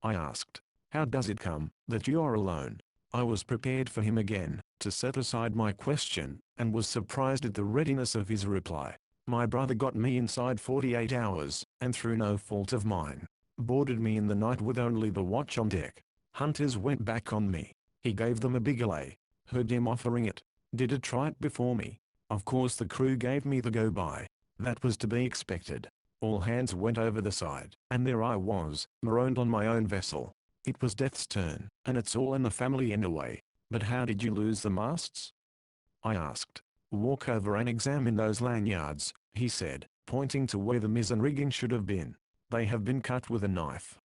A: I asked. How does it come that you are alone? I was prepared for him again to set aside my question, and was surprised at the readiness of his reply. My brother got me inside 48 hours, and through no fault of mine. Boarded me in the night with only the watch on deck. Hunters went back on me. He gave them a big allay. Heard him offering it. Did a try it before me. Of course the crew gave me the go-by. That was to be expected. All Hands went over the side, and there I was, marooned on my own vessel. It was Death's turn, and it's all in the family anyway. But how did you lose the masts? I asked. Walk over and examine those lanyards, he said, pointing to where the mizzen rigging should have been. They have been cut with a knife.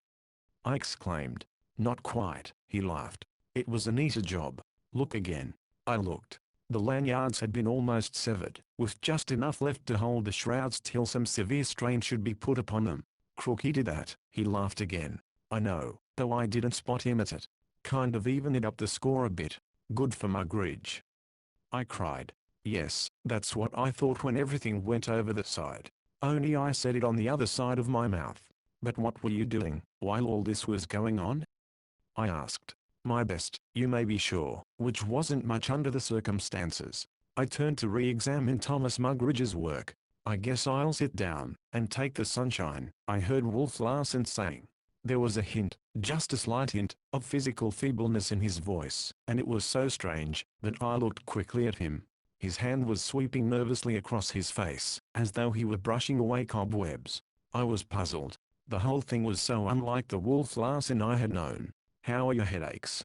A: I exclaimed. Not quite, he laughed. It was a neater job. Look again. I looked. The lanyards had been almost severed, with just enough left to hold the shrouds till some severe strain should be put upon them. Crooky did that, he laughed again. I know, though I didn't spot him at it. Kind of evened it up the score a bit. Good for Mugridge. I cried. Yes, that's what I thought when everything went over the side. Only I said it on the other side of my mouth. But what were you doing while all this was going on? I asked. My best, you may be sure, which wasn't much under the circumstances. I turned to re-examine Thomas Mugridge's work. I guess I'll sit down and take the sunshine, I heard Wolf Larsen saying. There was a hint, just a slight hint, of physical feebleness in his voice, and it was so strange that I looked quickly at him. His hand was sweeping nervously across his face, as though he were brushing away cobwebs. I was puzzled. The whole thing was so unlike the Wolf Larsen I had known. How are your headaches?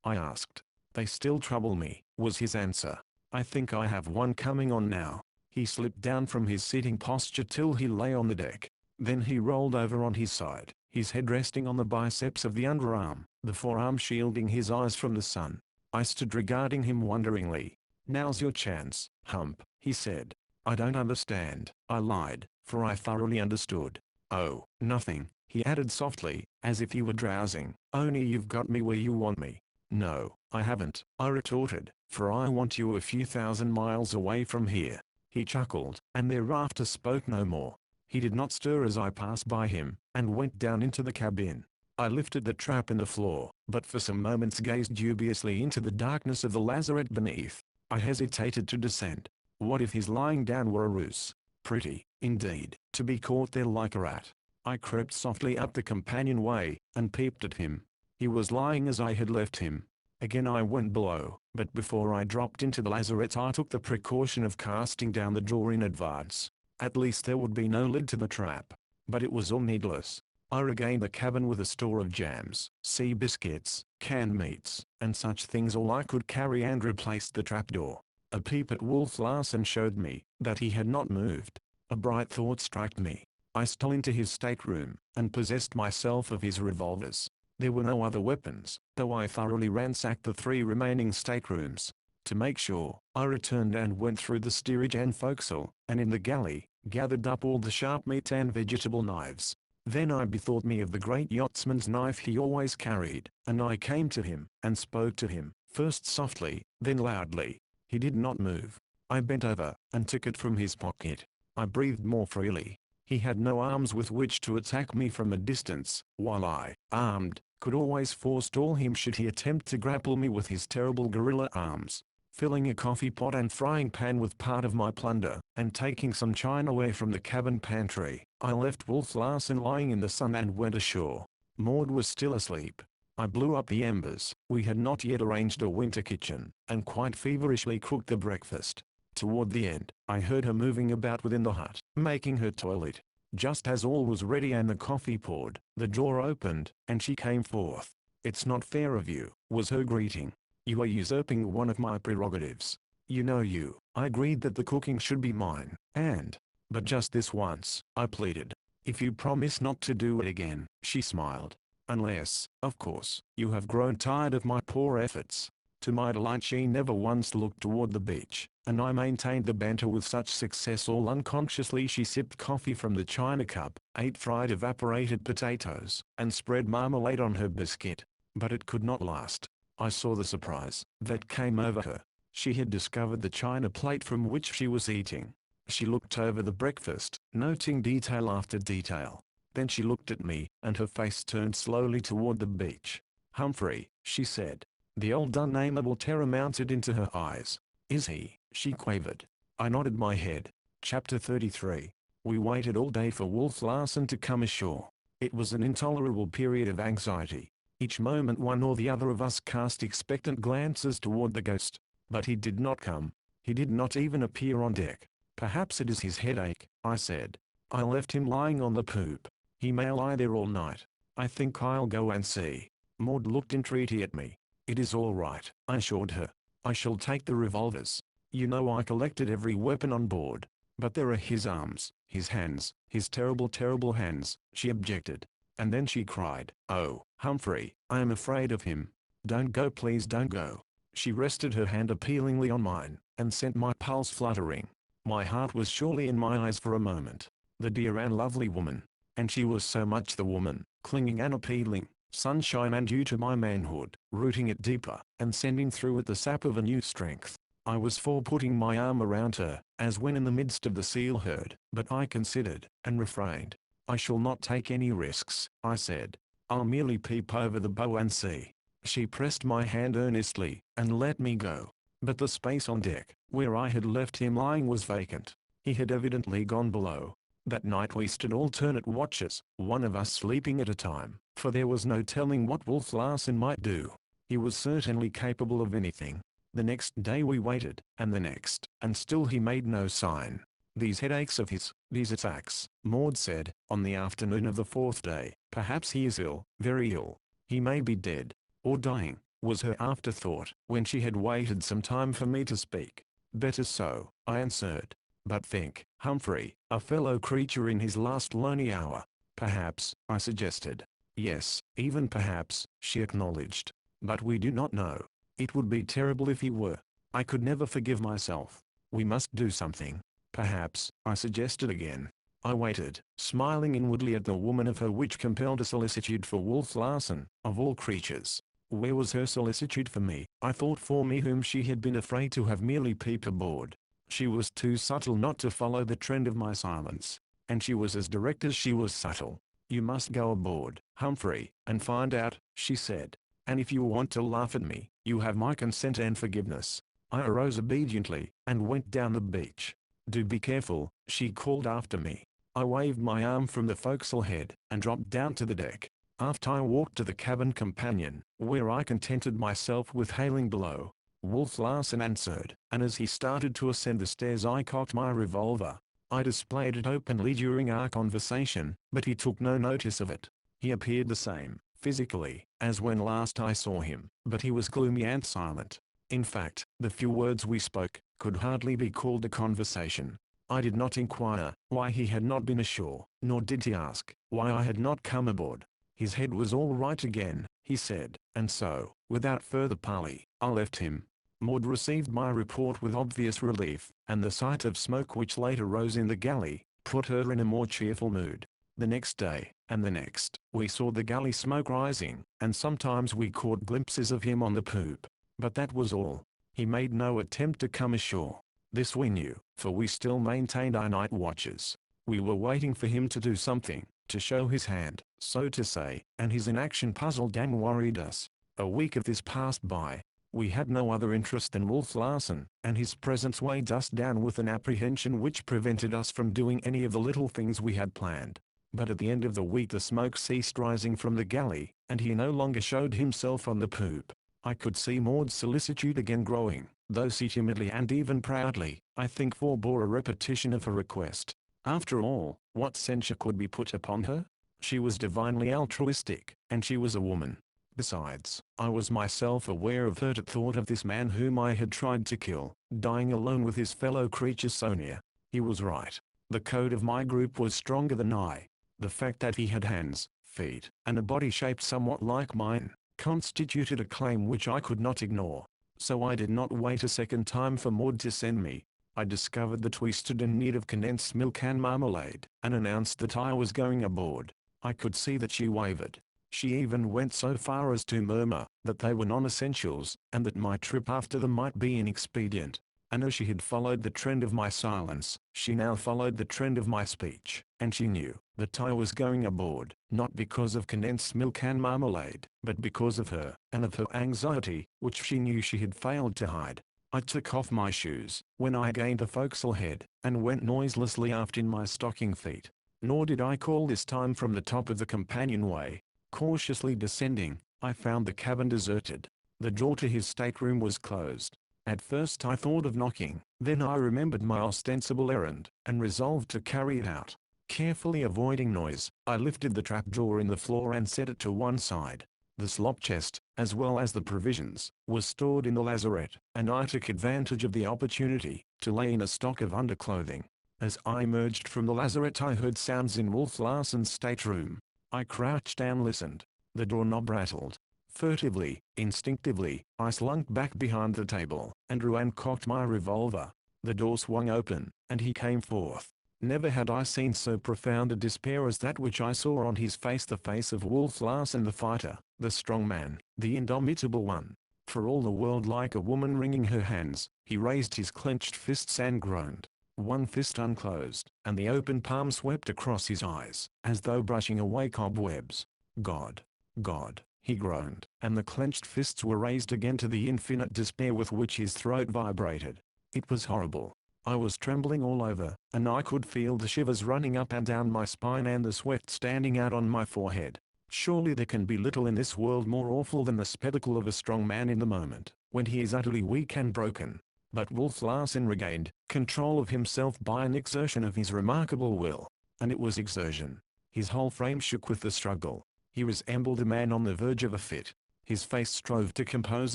A: I asked. They still trouble me, was his answer. I think I have one coming on now. He slipped down from his sitting posture till he lay on the deck. Then he rolled over on his side, his head resting on the biceps of the underarm, the forearm shielding his eyes from the sun. I stood regarding him wonderingly. Now's your chance, Hump, he said. I don't understand, I lied, for I thoroughly understood. Oh, nothing, he added softly, as if he were drowsing. Only you've got me where you want me. No, I haven't, I retorted, for I want you a few thousand miles away from here. He chuckled, and thereafter spoke no more. He did not stir as I passed by him, and went down into the cabin. I lifted the trap in the floor, but for some moments gazed dubiously into the darkness of the lazarette beneath. I hesitated to descend. What if his lying down were a ruse? Pretty, indeed, to be caught there like a rat. I crept softly up the companionway, and peeped at him. He was lying as I had left him. Again I went below, but before I dropped into the lazarette I took the precaution of casting down the door in advance. At least there would be no lid to the trap. But it was all needless. I regained the cabin with a store of jams, sea biscuits, canned meats, and such things all I could carry, and replaced the trapdoor. A peep at Wolf Larsen showed me that he had not moved. A bright thought struck me. I stole into his stateroom, and possessed myself of his revolvers. There were no other weapons, though I thoroughly ransacked the 3 remaining staterooms. To make sure, I returned and went through the steerage and forecastle, and in the galley, gathered up all the sharp meat and vegetable knives. Then I bethought me of the great yachtsman's knife he always carried, and I came to him, and spoke to him, first softly, then loudly. He did not move. I bent over, and took it from his pocket. I breathed more freely. He had no arms with which to attack me from a distance, while I, armed, could always forestall him should he attempt to grapple me with his terrible gorilla arms. Filling a coffee pot and frying pan with part of my plunder, and taking some chinaware from the cabin pantry, I left Wolf Larsen lying in the sun and went ashore. Maud was still asleep. I blew up the embers. We had not yet arranged a winter kitchen, and quite feverishly cooked the breakfast. Toward the end, I heard her moving about within the hut, making her toilet. Just as all was ready and the coffee poured, the door opened, and she came forth. "It's not fair of you," was her greeting. "You are usurping one of my prerogatives. I agreed that the cooking should be mine, but just this once," I pleaded. "If you promise not to do it again," she smiled. "Unless, of course, you have grown tired of my poor efforts." To my delight she never once looked toward the beach, and I maintained the banter with such success all unconsciously she sipped coffee from the china cup, ate fried evaporated potatoes, and spread marmalade on her biscuit. But it could not last. I saw the surprise that came over her. She had discovered the china plate from which she was eating. She looked over the breakfast, noting detail after detail. Then she looked at me, and her face turned slowly toward the beach. "Humphrey," she said. The old unnameable terror mounted into her eyes. "Is he?" she quavered. I nodded my head. Chapter 33. We waited all day for Wolf Larsen to come ashore. It was an intolerable period of anxiety. Each moment one or the other of us cast expectant glances toward the ghost. But he did not come. He did not even appear on deck. "Perhaps it is his headache," I said. "I left him lying on the poop. He may lie there all night. I think I'll go and see." Maud looked entreaty at me. "It is all right," I assured her. "I shall take the revolvers. I collected every weapon on board." "But there are his arms, his hands, his terrible, terrible hands," she objected. And then she cried, "Oh, Humphrey, I am afraid of him. Don't go, please don't go." She rested her hand appealingly on mine, and sent my pulse fluttering. My heart was surely in my eyes for a moment. The dear and lovely woman. And she was so much the woman, clinging and appealing. Sunshine and dew to my manhood, rooting it deeper, and sending through it the sap of a new strength. I was for putting my arm around her, as when in the midst of the seal herd, but I considered, and refrained. "I shall not take any risks," I said. "I'll merely peep over the bow and see." She pressed my hand earnestly, and let me go. But the space on deck, where I had left him lying, was vacant. He had evidently gone below. That night we stood alternate watches, one of us sleeping at a time, for there was no telling what Wolf Larsen might do. He was certainly capable of anything. The next day we waited, and the next, and still he made no sign. "These headaches of his, these attacks," Maud said, on the afternoon of the fourth day. "Perhaps he is ill, very ill. He may be dead, or dying," was her afterthought, when she had waited some time for me to speak. "Better so," I answered. "But think, Humphrey, a fellow creature in his last lonely hour." "Perhaps," I suggested. "Yes, even perhaps," she acknowledged. "But we do not know. It would be terrible if he were. I could never forgive myself. We must do something." "Perhaps," I suggested again. I waited, smiling inwardly at the woman of her which compelled a solicitude for Wolf Larsen, of all creatures. Where was her solicitude for me? I thought for me whom she had been afraid to have merely peeped aboard. She was too subtle not to follow the trend of my silence. And she was as direct as she was subtle. "You must go aboard, Humphrey, and find out," she said. "And if you want to laugh at me, you have my consent and forgiveness." I arose obediently, and went down the beach. "Do be careful," she called after me. I waved my arm from the forecastle head, and dropped down to the deck. After I walked to the cabin companion, where I contented myself with hailing below. Wolf Larsen answered, and as he started to ascend the stairs I cocked my revolver. I displayed it openly during our conversation, but he took no notice of it. He appeared the same, physically, as when last I saw him, but he was gloomy and silent. In fact, the few words we spoke could hardly be called a conversation. I did not inquire why he had not been ashore, nor did he ask why I had not come aboard. His head was all right again, he said, and so, without further parley, I left him. Maud received my report with obvious relief, and the sight of smoke which later rose in the galley, put her in a more cheerful mood. The next day, and the next, we saw the galley smoke rising, and sometimes we caught glimpses of him on the poop. But that was all. He made no attempt to come ashore. This we knew, for we still maintained our night watches. We were waiting for him to do something, to show his hand, so to say, and his inaction puzzled and worried us. A week of this passed by. We had no other interest than Wolf Larsen, and his presence weighed us down with an apprehension which prevented us from doing any of the little things we had planned. But at the end of the week the smoke ceased rising from the galley, and he no longer showed himself on the poop. I could see Maud's solicitude again growing, though she timidly and even proudly, I think, forbore a repetition of her request. After all, what censure could be put upon her? She was divinely altruistic, and she was a woman. Besides, I was myself aware of hurt at thought of this man whom I had tried to kill, dying alone with his fellow creature so near. He was right. The code of my group was stronger than I. The fact that he had hands, feet, and a body shaped somewhat like mine, constituted a claim which I could not ignore. So I did not wait a second time for Maud to send me. I discovered that we stood in need of condensed milk and marmalade, and announced that I was going aboard. I could see that she wavered. She even went so far as to murmur that they were non-essentials, and that my trip after them might be inexpedient. And as she had followed the trend of my silence, she now followed the trend of my speech, and she knew that I was going aboard, not because of condensed milk and marmalade, but because of her, and of her anxiety, which she knew she had failed to hide. I took off my shoes, when I gained the forecastle head, and went noiselessly aft in my stocking feet. Nor did I call this time from the top of the companionway. Cautiously descending, I found the cabin deserted. The door to his stateroom was closed. At first I thought of knocking, then I remembered my ostensible errand, and resolved to carry it out. Carefully avoiding noise, I lifted the trapdoor in the floor and set it to one side. The slop chest, as well as the provisions, was stored in the lazarette, and I took advantage of the opportunity to lay in a stock of underclothing. As I emerged from the lazarette I heard sounds in Wolf Larsen's stateroom. I crouched and listened. The doorknob rattled. Furtively, instinctively, I slunk back behind the table, and drew and cocked my revolver. The door swung open, and he came forth. Never had I seen so profound a despair as that which I saw on his face, the face of Wolf Larsen, the fighter, the strong man, the indomitable one. For all the world like a woman wringing her hands, he raised his clenched fists and groaned. One fist unclosed, and the open palm swept across his eyes, as though brushing away cobwebs. God! God! He groaned, and the clenched fists were raised again to the infinite despair with which his throat vibrated. It was horrible. I was trembling all over, and I could feel the shivers running up and down my spine and the sweat standing out on my forehead. Surely there can be little in this world more awful than the spectacle of a strong man in the moment, when he is utterly weak and broken. But Wolf Larsen regained control of himself by an exertion of his remarkable will. And it was exertion. His whole frame shook with the struggle. He resembled a man on the verge of a fit. His face strove to compose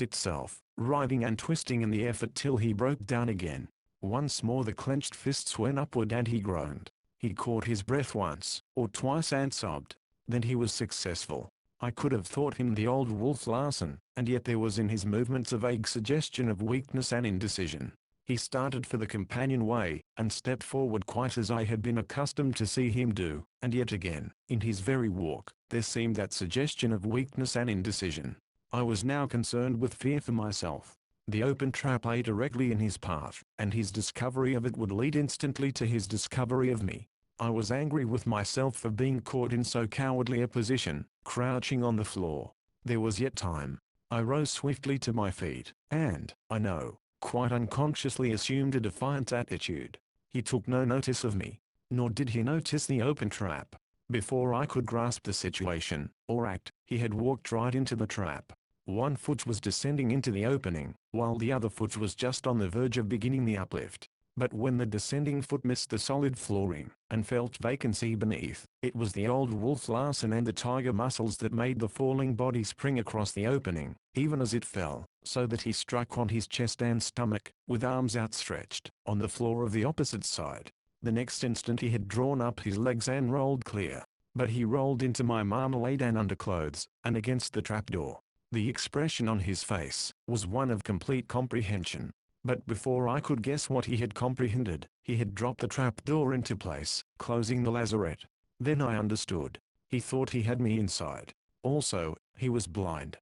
A: itself, writhing and twisting in the effort till he broke down again. Once more the clenched fists went upward and he groaned. He caught his breath once or twice and sobbed. Then he was successful. I could have thought him the old Wolf Larsen, and yet there was in his movements a vague suggestion of weakness and indecision. He started for the companionway, and stepped forward quite as I had been accustomed to see him do, and yet again, in his very walk, there seemed that suggestion of weakness and indecision. I was now concerned with fear for myself. The open trap lay directly in his path, and his discovery of it would lead instantly to his discovery of me. I was angry with myself for being caught in so cowardly a position, crouching on the floor. There was yet time. I rose swiftly to my feet, and, I know, quite unconsciously assumed a defiant attitude. He took no notice of me, nor did he notice the open trap. Before I could grasp the situation, or act, he had walked right into the trap. One foot was descending into the opening, while the other foot was just on the verge of beginning the uplift. But when the descending foot missed the solid flooring, and felt vacancy beneath, it was the old Wolf Larsen and the tiger muscles that made the falling body spring across the opening, even as it fell, so that he struck on his chest and stomach, with arms outstretched, on the floor of the opposite side. The next instant he had drawn up his legs and rolled clear. But he rolled into my marmalade and underclothes, and against the trapdoor. The expression on his face was one of complete comprehension. But before I could guess what he had comprehended, he had dropped the trapdoor into place, closing the lazarette. Then I understood. He thought he had me inside. Also, he was blind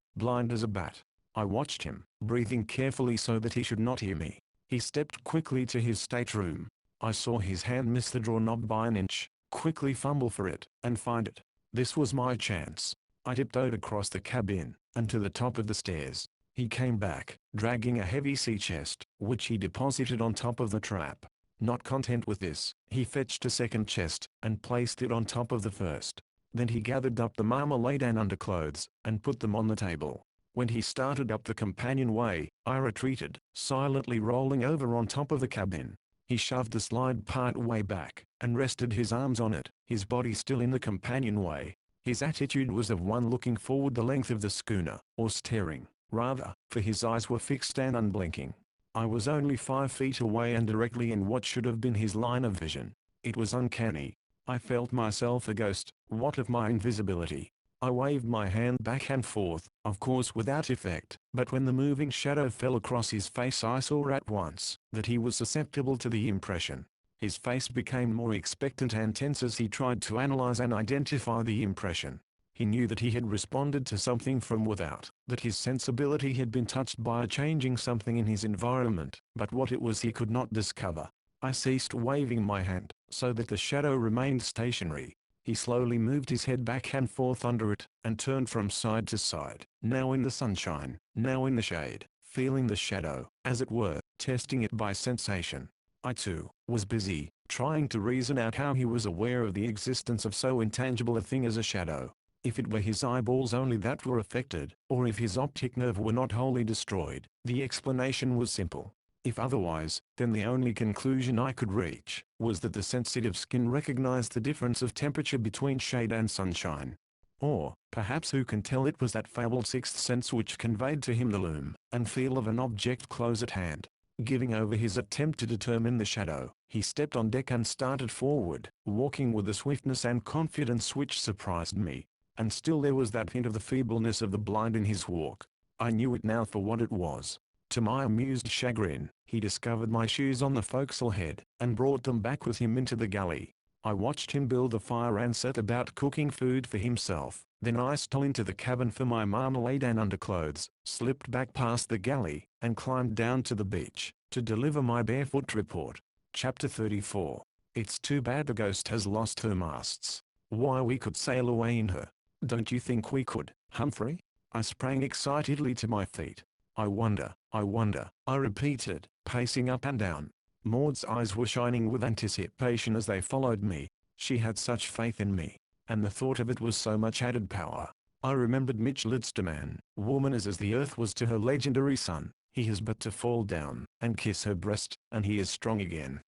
A: as a bat. I watched him, breathing carefully so that he should not hear me. He stepped quickly to his stateroom. I saw his hand miss the doorknob by an inch, quickly fumble for it, and find it. This was my chance. I tiptoed across the cabin, and to the top of the stairs. He came back, dragging a heavy sea chest, which he deposited on top of the trap. Not content with this, he fetched a second chest, and placed it on top of the first. Then he gathered up the marmalade and underclothes, and put them on the table. When he started up the companionway, I retreated, silently rolling over on top of the cabin. He shoved the slide part way back, and rested his arms on it, his body still in the companionway. His attitude was of one looking forward the length of the schooner, or staring, rather, for his eyes were fixed and unblinking. I was only 5 feet away and directly in what should have been his line of vision. It was uncanny. I felt myself a ghost. What of my invisibility? I waved my hand back and forth, of course without effect, but when the moving shadow fell across his face I saw at once that he was susceptible to the impression. His face became more expectant and tense as he tried to analyze and identify the impression. He knew that he had responded to something from without, that his sensibility had been touched by a changing something in his environment, but what it was he could not discover. I ceased waving my hand, so that the shadow remained stationary. He slowly moved his head back and forth under it, and turned from side to side, now in the sunshine, now in the shade, feeling the shadow, as it were, testing it by sensation. I too, was busy, trying to reason out how he was aware of the existence of so intangible a thing as a shadow. If it were his eyeballs only that were affected, or if his optic nerve were not wholly destroyed, the explanation was simple. If otherwise, then the only conclusion I could reach was that the sensitive skin recognized the difference of temperature between shade and sunshine. Or, perhaps who can tell, it was that fabled sixth sense which conveyed to him the loom and feel of an object close at hand. Giving over his attempt to determine the shadow, he stepped on deck and started forward, walking with a swiftness and confidence which surprised me. And still there was that hint of the feebleness of the blind in his walk. I knew it now for what it was. To my amused chagrin, he discovered my shoes on the forecastle head, and brought them back with him into the galley. I watched him build a fire and set about cooking food for himself. Then I stole into the cabin for my marmalade and underclothes, slipped back past the galley, and climbed down to the beach, to deliver my barefoot report. Chapter 34. It's too bad the Ghost has lost her masts. Why, we could sail away in her. Don't you think we could, Humphrey? I sprang excitedly to my feet. I wonder, I repeated, pacing up and down. Maud's eyes were shining with anticipation as they followed me. She had such faith in me, and the thought of it was so much added power. I remembered Michelet's demand, woman as the earth was to her legendary son, he has but to fall down and kiss her breast, and he is strong again.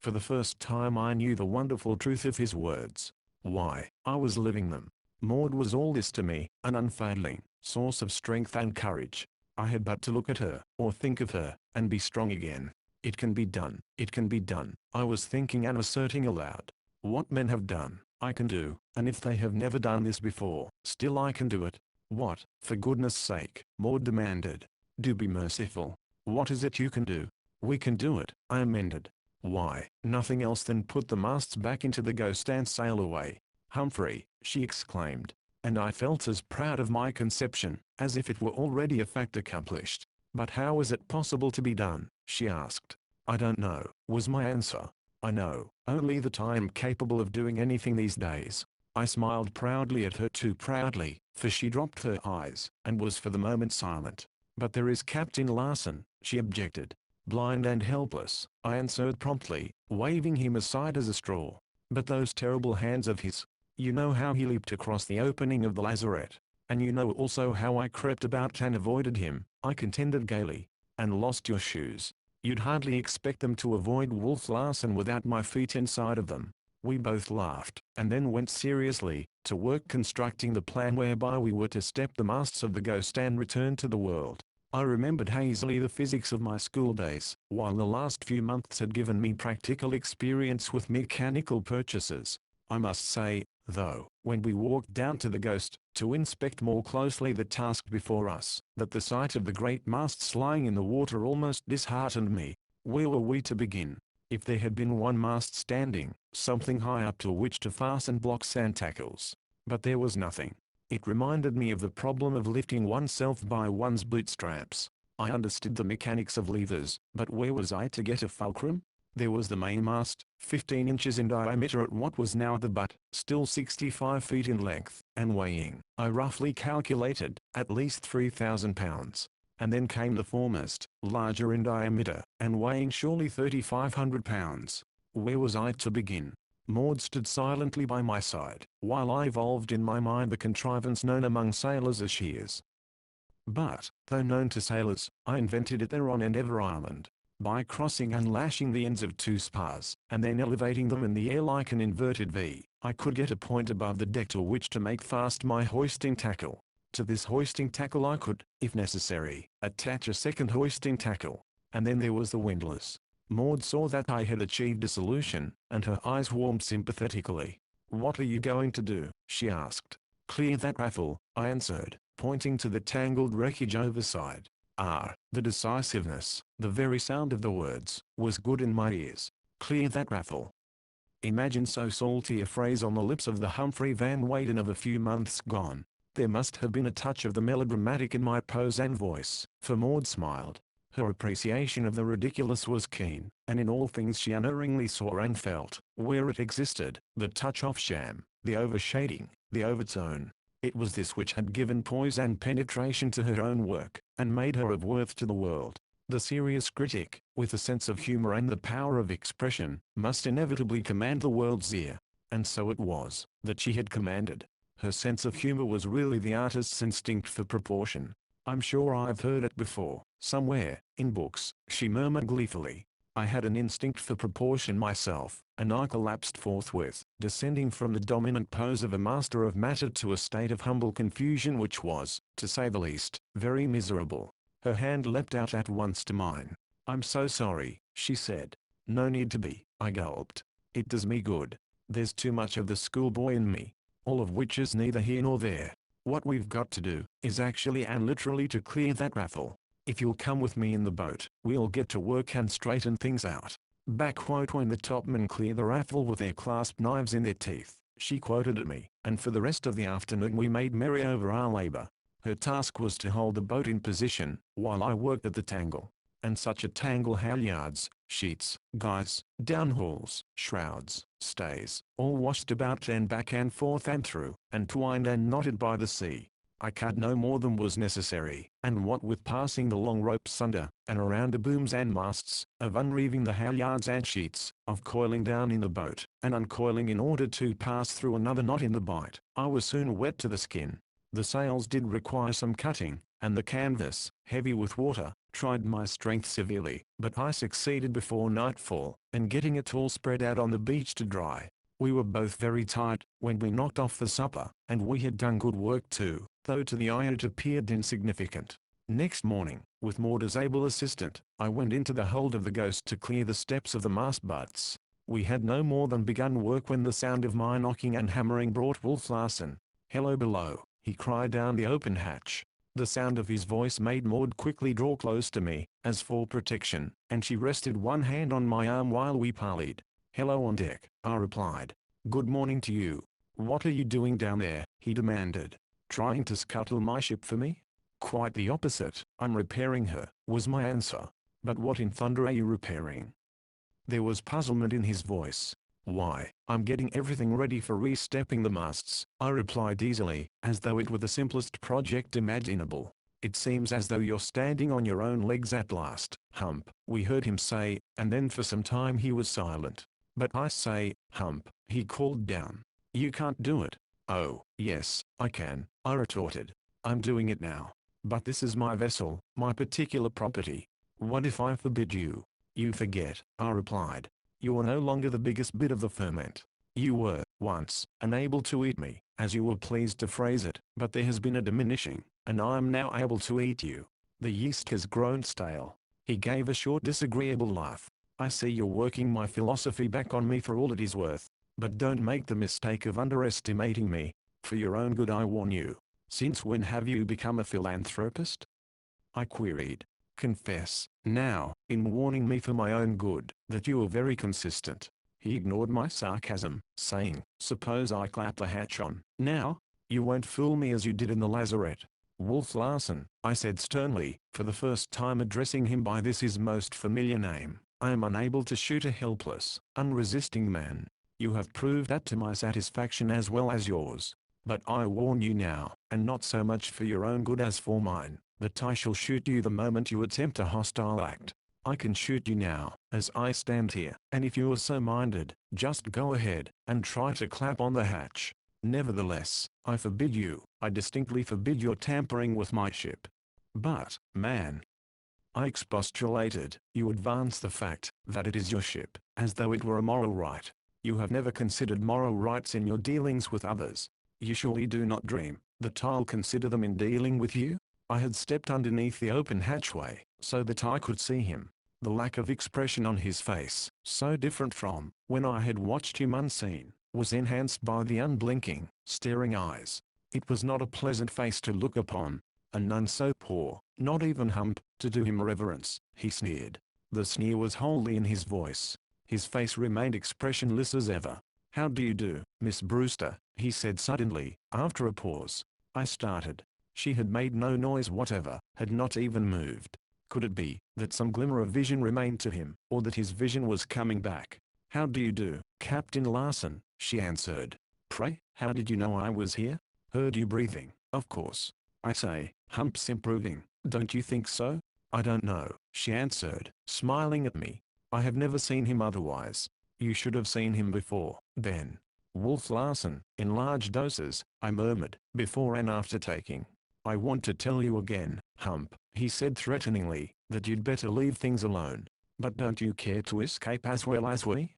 A: For the first time I knew the wonderful truth of his words. Why, I was living them. Maud was all this to me, an unfailing source of strength and courage. I had but to look at her, or think of her, and be strong again. It can be done, it can be done, I was thinking and asserting aloud. What men have done, I can do, and if they have never done this before, still I can do it. What, for goodness sake? Maud demanded. Do be merciful. What is it you can do? We can do it, I amended. Why, nothing else than put the masts back into the Ghost and sail away. Humphrey, she exclaimed. And I felt as proud of my conception, as if it were already a fact accomplished. But how is it possible to be done? She asked. I don't know, was my answer. I know only that I am capable of doing anything these days. I smiled proudly at her, too proudly, for she dropped her eyes, and was for the moment silent. But there is Captain Larson, she objected. Blind and helpless, I answered promptly, waving him aside as a straw. But those terrible hands of his. You know how he leaped across the opening of the lazarette. And you know also how I crept about and avoided him, I contended gaily. And lost your shoes. You'd hardly expect them to avoid Wolf Larsen without my feet inside of them. We both laughed, and then went seriously to work constructing the plan whereby we were to step the masts of the Ghost and return to the world. I remembered hazily the physics of my school days, while the last few months had given me practical experience with mechanical purchases. I must say, though, when we walked down to the Ghost, to inspect more closely the task before us, that the sight of the great masts lying in the water almost disheartened me. Where were we to begin? If there had been one mast standing, something high up to which to fasten blocks and tackles. But there was nothing. It reminded me of the problem of lifting oneself by one's bootstraps. I understood the mechanics of levers, but where was I to get a fulcrum? There was the mainmast, 15 inches in diameter at what was now the butt, still 65 feet in length, and weighing, I roughly calculated, at least 3,000 pounds. And then came the foremast, larger in diameter, and weighing surely 3,500 pounds. Where was I to begin? Maud stood silently by my side, while I evolved in my mind the contrivance known among sailors as shears. But, though known to sailors, I invented it there on Endeavour Island. By crossing and lashing the ends of two spars, and then elevating them in the air like an inverted V, I could get a point above the deck to which to make fast my hoisting tackle. To this hoisting tackle I could, if necessary, attach a second hoisting tackle. And then there was the windlass. Maud saw that I had achieved a solution, and her eyes warmed sympathetically. "What are you going to do?" she asked. "Clear that raffle," I answered, pointing to the tangled wreckage overside. The decisiveness, the very sound of the words, was good in my ears. Clear that raffle. Imagine so salty a phrase on the lips of the Humphrey Van Weyden of a few months gone. There must have been a touch of the melodramatic in my pose and voice, for Maud smiled. Her appreciation of the ridiculous was keen, and in all things she unerringly saw and felt, where it existed, the touch of sham, the overshading, the overtone. It was this which had given poise and penetration to her own work, and made her of worth to the world. The serious critic, with a sense of humor and the power of expression, must inevitably command the world's ear. And so it was, that she had commanded. Her sense of humor was really the artist's instinct for proportion. "I'm sure I've heard it before, somewhere, in books," she murmured gleefully. I had an instinct for proportion myself, and I collapsed forthwith, descending from the dominant pose of a master of matter to a state of humble confusion which was, to say the least, very miserable. Her hand leapt out at once to mine. "I'm so sorry," she said. "No need to be," I gulped. "It does me good. There's too much of the schoolboy in me." All of which is neither here nor there. What we've got to do, is actually and literally to clear that raffle. If you'll come with me in the boat, we'll get to work and straighten things out. Back quote when the topmen clear the raffle with their clasp knives in their teeth, she quoted at me, and for the rest of the afternoon we made merry over our labor. Her task was to hold the boat in position, while I worked at the tangle. And such a tangle, halyards, sheets, guys, downhauls, shrouds, stays, all washed about and back and forth and through, and twined and knotted by the sea. I cut no more than was necessary, and what with passing the long ropes under, and around the booms and masts, of unreeving the halyards and sheets, of coiling down in the boat, and uncoiling in order to pass through another knot in the bight, I was soon wet to the skin. The sails did require some cutting, and the canvas, heavy with water, tried my strength severely, but I succeeded before nightfall, in getting it all spread out on the beach to dry. We were both very tired, when we knocked off for supper, and we had done good work too, though to the eye it appeared insignificant. Next morning, with Maud as able assistant, I went into the hold of the Ghost to clear the steps of the mast butts. We had no more than begun work when the sound of my knocking and hammering brought Wolf Larsen. "Hello below," he cried down the open hatch. The sound of his voice made Maud quickly draw close to me, as for protection, and she rested one hand on my arm while we parleyed. "Hello on deck," I replied. "Good morning to you. What are you doing down there?" he demanded. "Trying to scuttle my ship for me?" "Quite the opposite, I'm repairing her," was my answer. "But what in thunder are you repairing?" There was puzzlement in his voice. "Why, I'm getting everything ready for re-stepping the masts," I replied easily, as though it were the simplest project imaginable. "It seems as though you're standing on your own legs at last, Hump," we heard him say, and then for some time he was silent. "But I say, Hump," he called down. "You can't do it." "Oh, yes, I can," I retorted. "I'm doing it now. But this is my vessel, my particular property. What if I forbid you?" "You forget," I replied. "You are no longer the biggest bit of the ferment. You were, once, unable to eat me, as you were pleased to phrase it, but there has been a diminishing, and I am now able to eat you. The yeast has grown stale." He gave a short disagreeable laugh. "I see you're working my philosophy back on me for all it is worth. But don't make the mistake of underestimating me. For your own good I warn you. Since when have you become a philanthropist? I queried. Confess, now, in warning me for my own good, that you are very consistent. He ignored my sarcasm, saying, suppose I clap the hatch on, now? You won't fool me as you did in the lazarette. Wolf Larsen, I said sternly, for the first time addressing him by his most familiar name. I am unable to shoot a helpless, unresisting man. You have proved that to my satisfaction as well as yours. But I warn you now, and not so much for your own good as for mine, that I shall shoot you the moment you attempt a hostile act. I can shoot you now, as I stand here, and if you are so minded, just go ahead, and try to clap on the hatch. Nevertheless, I forbid you, I distinctly forbid your tampering with my ship. But, man, I expostulated, you advance the fact that it is your ship, as though it were a moral right. You have never considered moral rights in your dealings with others. You surely do not dream that I'll consider them in dealing with you? I had stepped underneath the open hatchway, so that I could see him. The lack of expression on his face, so different from when I had watched him unseen, was enhanced by the unblinking, staring eyes. It was not a pleasant face to look upon, and none so poor, not even Hump, to do him reverence. He sneered. The sneer was wholly in his voice. His face remained expressionless as ever. How do you do, Miss Brewster, he said suddenly, after a pause. I started. She had made no noise whatever, had not even moved. Could it be that some glimmer of vision remained to him, or that his vision was coming back? How do you do, Captain Larsen, she answered. Pray, how did you know I was here? Heard you breathing, of course. I say, Hump's improving, don't you think so? I don't know, she answered, smiling at me. I have never seen him otherwise. You should have seen him before, then. Wolf Larsen, in large doses, I murmured, before and after taking. I want to tell you again, Hump, he said threateningly, that you'd better leave things alone. But don't you care to escape as well as we?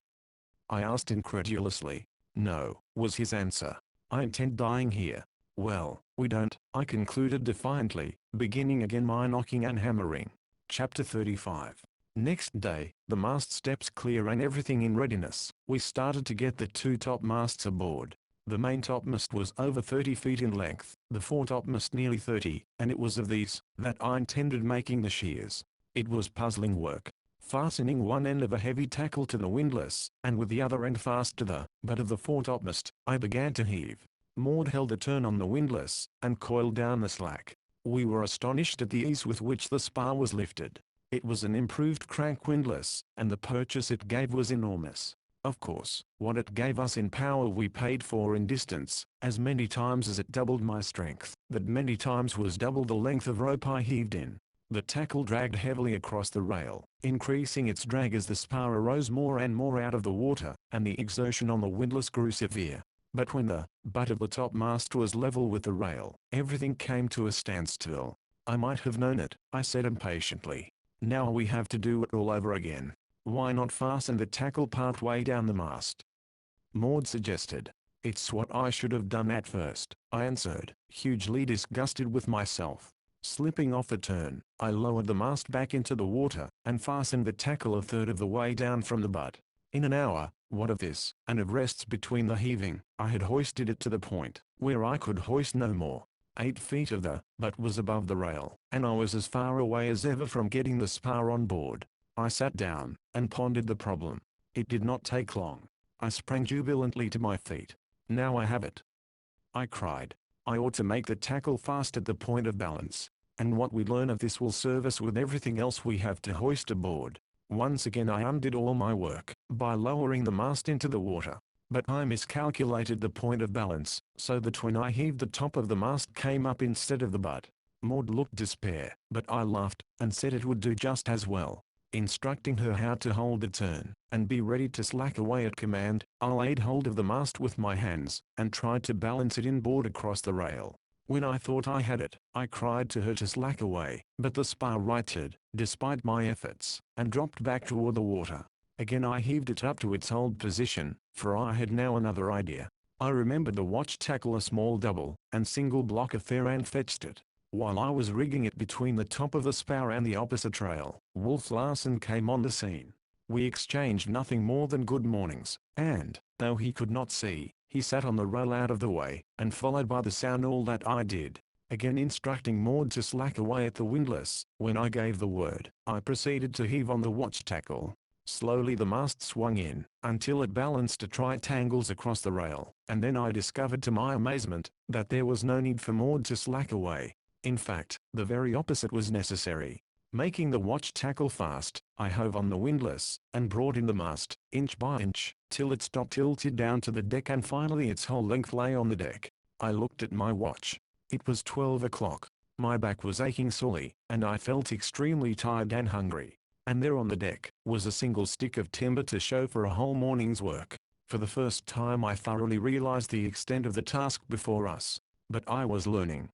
A: I asked incredulously. No, was his answer. I intend dying here. Well, we don't, I concluded defiantly, beginning again my knocking and hammering. Chapter 35. Next day, the mast steps clear and everything in readiness, we started to get the two topmasts aboard. The main topmast was over 30 feet in length, the foretopmast nearly 30, and it was of these that I intended making the shears. It was puzzling work. Fastening one end of a heavy tackle to the windlass, and with the other end fast to the butt of the foretopmast, I began to heave. Maud held a turn on the windlass, and coiled down the slack. We were astonished at the ease with which the spar was lifted. It was an improved crank windlass, and the purchase it gave was enormous. Of course, what it gave us in power we paid for in distance, as many times as it doubled my strength. That many times was double the length of rope I heaved in. The tackle dragged heavily across the rail, increasing its drag as the spar arose more and more out of the water, and the exertion on the windlass grew severe. But when the butt of the topmast was level with the rail, everything came to a standstill. I might have known it, I said impatiently. Now we have to do it all over again. Why not fasten the tackle part way down the mast? Maud suggested. It's what I should have done at first, I answered, hugely disgusted with myself. Slipping off a turn, I lowered the mast back into the water, and fastened the tackle a third of the way down from the butt. In an hour, what of this, and of rests between the heaving, I had hoisted it to the point where I could hoist no more. 8 feet of the butt was above the rail, and I was as far away as ever from getting the spar on board. I sat down, and pondered the problem. It did not take long. I sprang jubilantly to my feet. Now I have it, I cried. I ought to make the tackle fast at the point of balance. And what we learn of this will serve us with everything else we have to hoist aboard. Once again I undid all my work, by lowering the mast into the water. But I miscalculated the point of balance, so that when I heaved the top of the mast came up instead of the butt. Maud looked despair, but I laughed, and said it would do just as well. Instructing her how to hold the turn, and be ready to slack away at command, I laid hold of the mast with my hands, and tried to balance it inboard across the rail. When I thought I had it, I cried to her to slack away, but the spar righted, despite my efforts, and dropped back toward the water. Again I heaved it up to its old position, for I had now another idea. I remembered the watch tackle, a small double and single block affair, and fetched it. While I was rigging it between the top of the spar and the opposite rail, Wolf Larsen came on the scene. We exchanged nothing more than good mornings, and, though he could not see, He sat on the rail out of the way, and followed by the sound all that I did, again instructing Maud to slack away at the windlass. When I gave the word, I proceeded to heave on the watch tackle. Slowly the mast swung in, until it balanced at right angles across the rail, and then I discovered to my amazement, that there was no need for Maud to slack away. In fact, the very opposite was necessary. Making the watch tackle fast, I hove on the windlass, and brought in the mast, inch by inch, till it stopped tilted down to the deck and finally its whole length lay on the deck. I looked at my watch. It was 12 o'clock. My back was aching sorely, and I felt extremely tired and hungry. And there on the deck, was a single stick of timber to show for a whole morning's work. For the first time I thoroughly realized the extent of the task before us. But I was learning.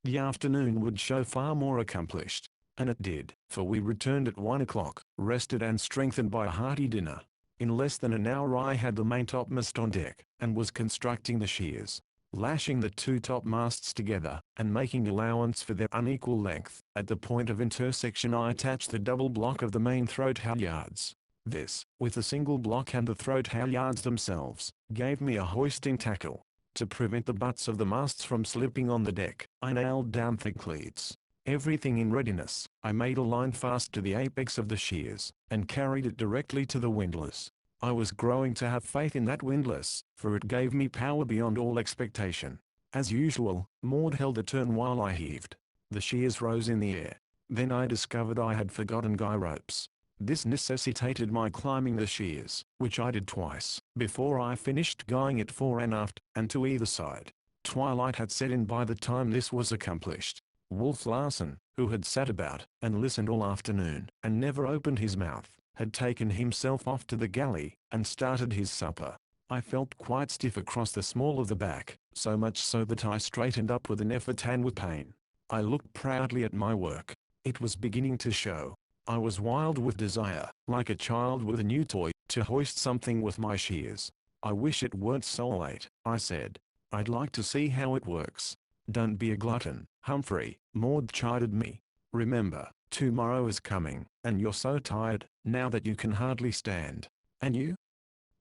A: The afternoon would show far more accomplished. And it did, for we returned at 1 o'clock, rested and strengthened by a hearty dinner. In less than an hour I had the maintopmast on deck, and was constructing the shears, lashing the two topmasts together, and making allowance for their unequal length. At the point of intersection I attached the double block of the main throat halyards. This, with a single block and the throat halyards themselves, gave me a hoisting tackle. To prevent the butts of the masts from slipping on the deck, I nailed down thick cleats. Everything in readiness, I made a line fast to the apex of the shears, and carried it directly to the windlass. I was growing to have faith in that windlass, for it gave me power beyond all expectation. As usual, Maud held the turn while I heaved. The shears rose in the air. Then I discovered I had forgotten guy ropes. This necessitated my climbing the shears, which I did twice, before I finished guying it fore and aft, and to either side. Twilight had set in by the time this was accomplished. Wolf Larsen, who had sat about, and listened all afternoon, and never opened his mouth, had taken himself off to the galley, and started his supper. I felt quite stiff across the small of the back, so much so that I straightened up with an effort and with pain. I looked proudly at my work. It was beginning to show. I was wild with desire, like a child with a new toy, to hoist something with my shears. I wish it weren't so late, I said. I'd like to see how it works. Don't be a glutton, Humphrey, Maud chided me. Remember, tomorrow is coming, and you're so tired, now that you can hardly stand. And you?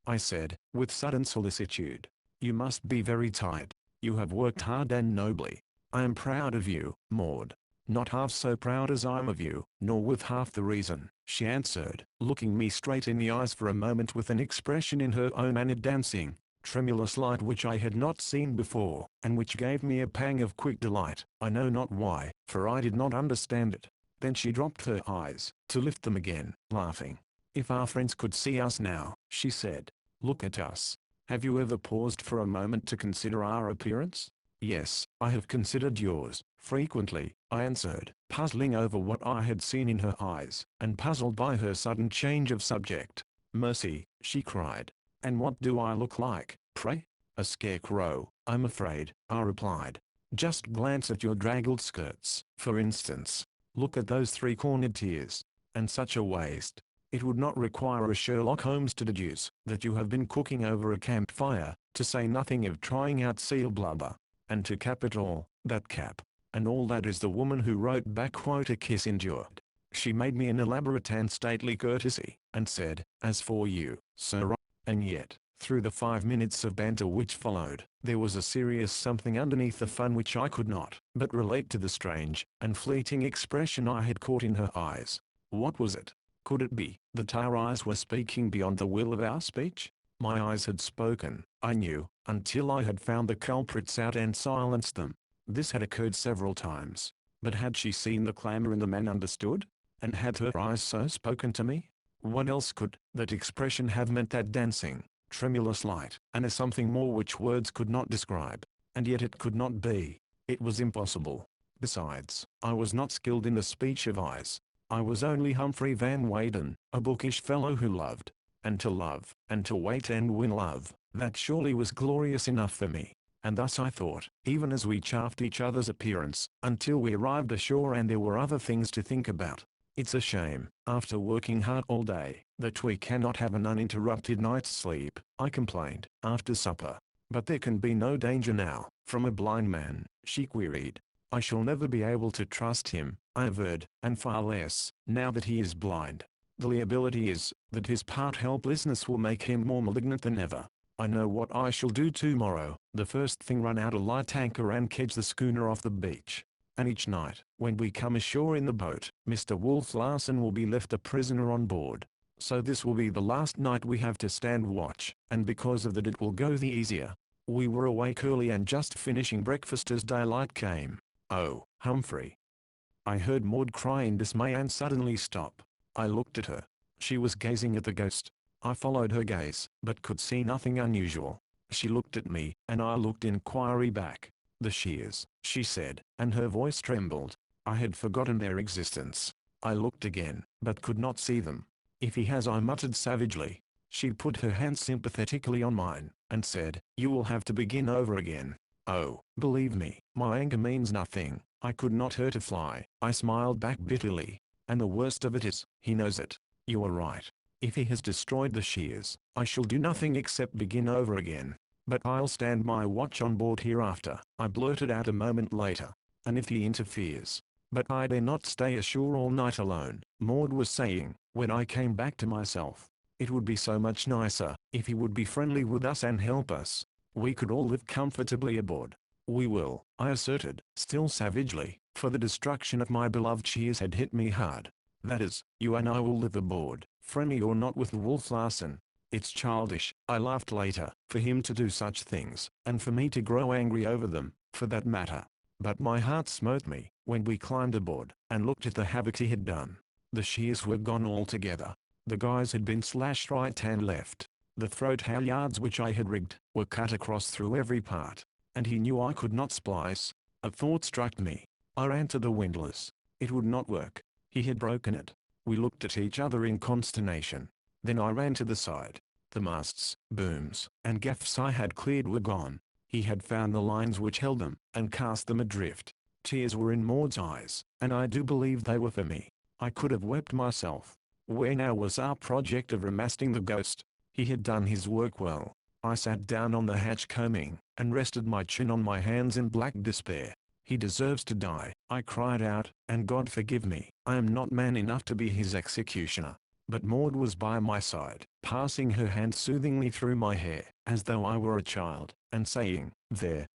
A: I said, with sudden solicitude. You must be very tired. You have worked hard and nobly. I am proud of you, Maud. Not half so proud as I am of you, nor with half the reason, she answered, looking me straight in the eyes for a moment with an expression in her own manner dancing, tremulous light which I had not seen before, and which gave me a pang of quick delight. I know not why, for I did not understand it. Then she dropped her eyes, to lift them again, laughing. If our friends could see us now, she said. Look at us. Have you ever paused for a moment to consider our appearance? Yes, I have considered yours, frequently, I answered, puzzling over what I had seen in her eyes, and puzzled by her sudden change of subject. Mercy, she cried. And what do I look like, pray? A scarecrow, I'm afraid, I replied. Just glance at your draggled skirts, for instance. Look at those three-cornered tears. And such a waist. It would not require a Sherlock Holmes to deduce that you have been cooking over a campfire, to say nothing of trying out seal blubber. And to cap it all, that cap. And all that is the woman who wrote back quote a kiss endured. She made me an elaborate and stately courtesy, and said, as for you, sir. And yet, through the 5 minutes of banter which followed, there was a serious something underneath the fun which I could not but relate to the strange and fleeting expression I had caught in her eyes. What was it? Could it be that our eyes were speaking beyond the will of our speech? My eyes had spoken, I knew, until I had found the culprits out and silenced them. This had occurred several times. But had she seen the clamor and the man understood? And had her eyes so spoken to me? What else could that expression have meant, that dancing, tremulous light, and a something more which words could not describe? And yet it could not be. It was impossible. Besides, I was not skilled in the speech of eyes. I was only Humphrey Van Weyden, a bookish fellow who loved. And to wait and win love, that surely was glorious enough for me. And thus I thought, even as we chaffed each other's appearance, until we arrived ashore and there were other things to think about. It's a shame, after working hard all day, that we cannot have an uninterrupted night's sleep, I complained, after supper. But there can be no danger now, from a blind man, she queried. I shall never be able to trust him, I averred, and far less, now that he is blind. The liability is, that his part helplessness will make him more malignant than ever. I know what I shall do tomorrow. The first thing, run out a light anchor and kedge the schooner off the beach. And each night, when we come ashore in the boat, Mr. Wolf Larsen will be left a prisoner on board. So this will be the last night we have to stand watch, and because of that it will go the easier. We were awake early and just finishing breakfast as daylight came. Oh, Humphrey! I heard Maud cry in dismay and suddenly stop. I looked at her. She was gazing at the ghost. I followed her gaze, but could see nothing unusual. She looked at me, and I looked inquiry back. The shears, she said, and her voice trembled. I had forgotten their existence. I looked again, but could not see them. If he has, I muttered savagely. She put her hand sympathetically on mine, and said, you will have to begin over again. Oh, believe me, my anger means nothing. I could not hurt a fly. I smiled back bitterly. And the worst of it is, he knows it. You are right. If he has destroyed the shears, I shall do nothing except begin over again. But I'll stand my watch on board hereafter, I blurted out a moment later. And if he interferes. But I dare not stay ashore all night alone, Maud was saying, when I came back to myself. It would be so much nicer, if he would be friendly with us and help us. We could all live comfortably aboard. We will, I asserted, still savagely, for the destruction of my beloved shears had hit me hard. That is, you and I will live aboard, friendly or not with Wolf Larsen. It's childish, I laughed later, for him to do such things, and for me to grow angry over them, for that matter. But my heart smote me, when we climbed aboard, and looked at the havoc he had done. The shears were gone altogether. The guys had been slashed right and left. The throat halyards which I had rigged, were cut across through every part. And he knew I could not splice. A thought struck me. I ran to the windlass. It would not work. He had broken it. We looked at each other in consternation. Then I ran to the side. The masts, booms, and gaffs I had cleared were gone. He had found the lines which held them, and cast them adrift. Tears were in Maud's eyes, and I do believe they were for me. I could have wept myself. Where now was our project of remasting the ghost? He had done his work well. I sat down on the hatch combing, and rested my chin on my hands in black despair. He deserves to die, I cried out, and God forgive me, I am not man enough to be his executioner. But Maud was by my side, passing her hand soothingly through my hair, as though I were a child, and saying, there,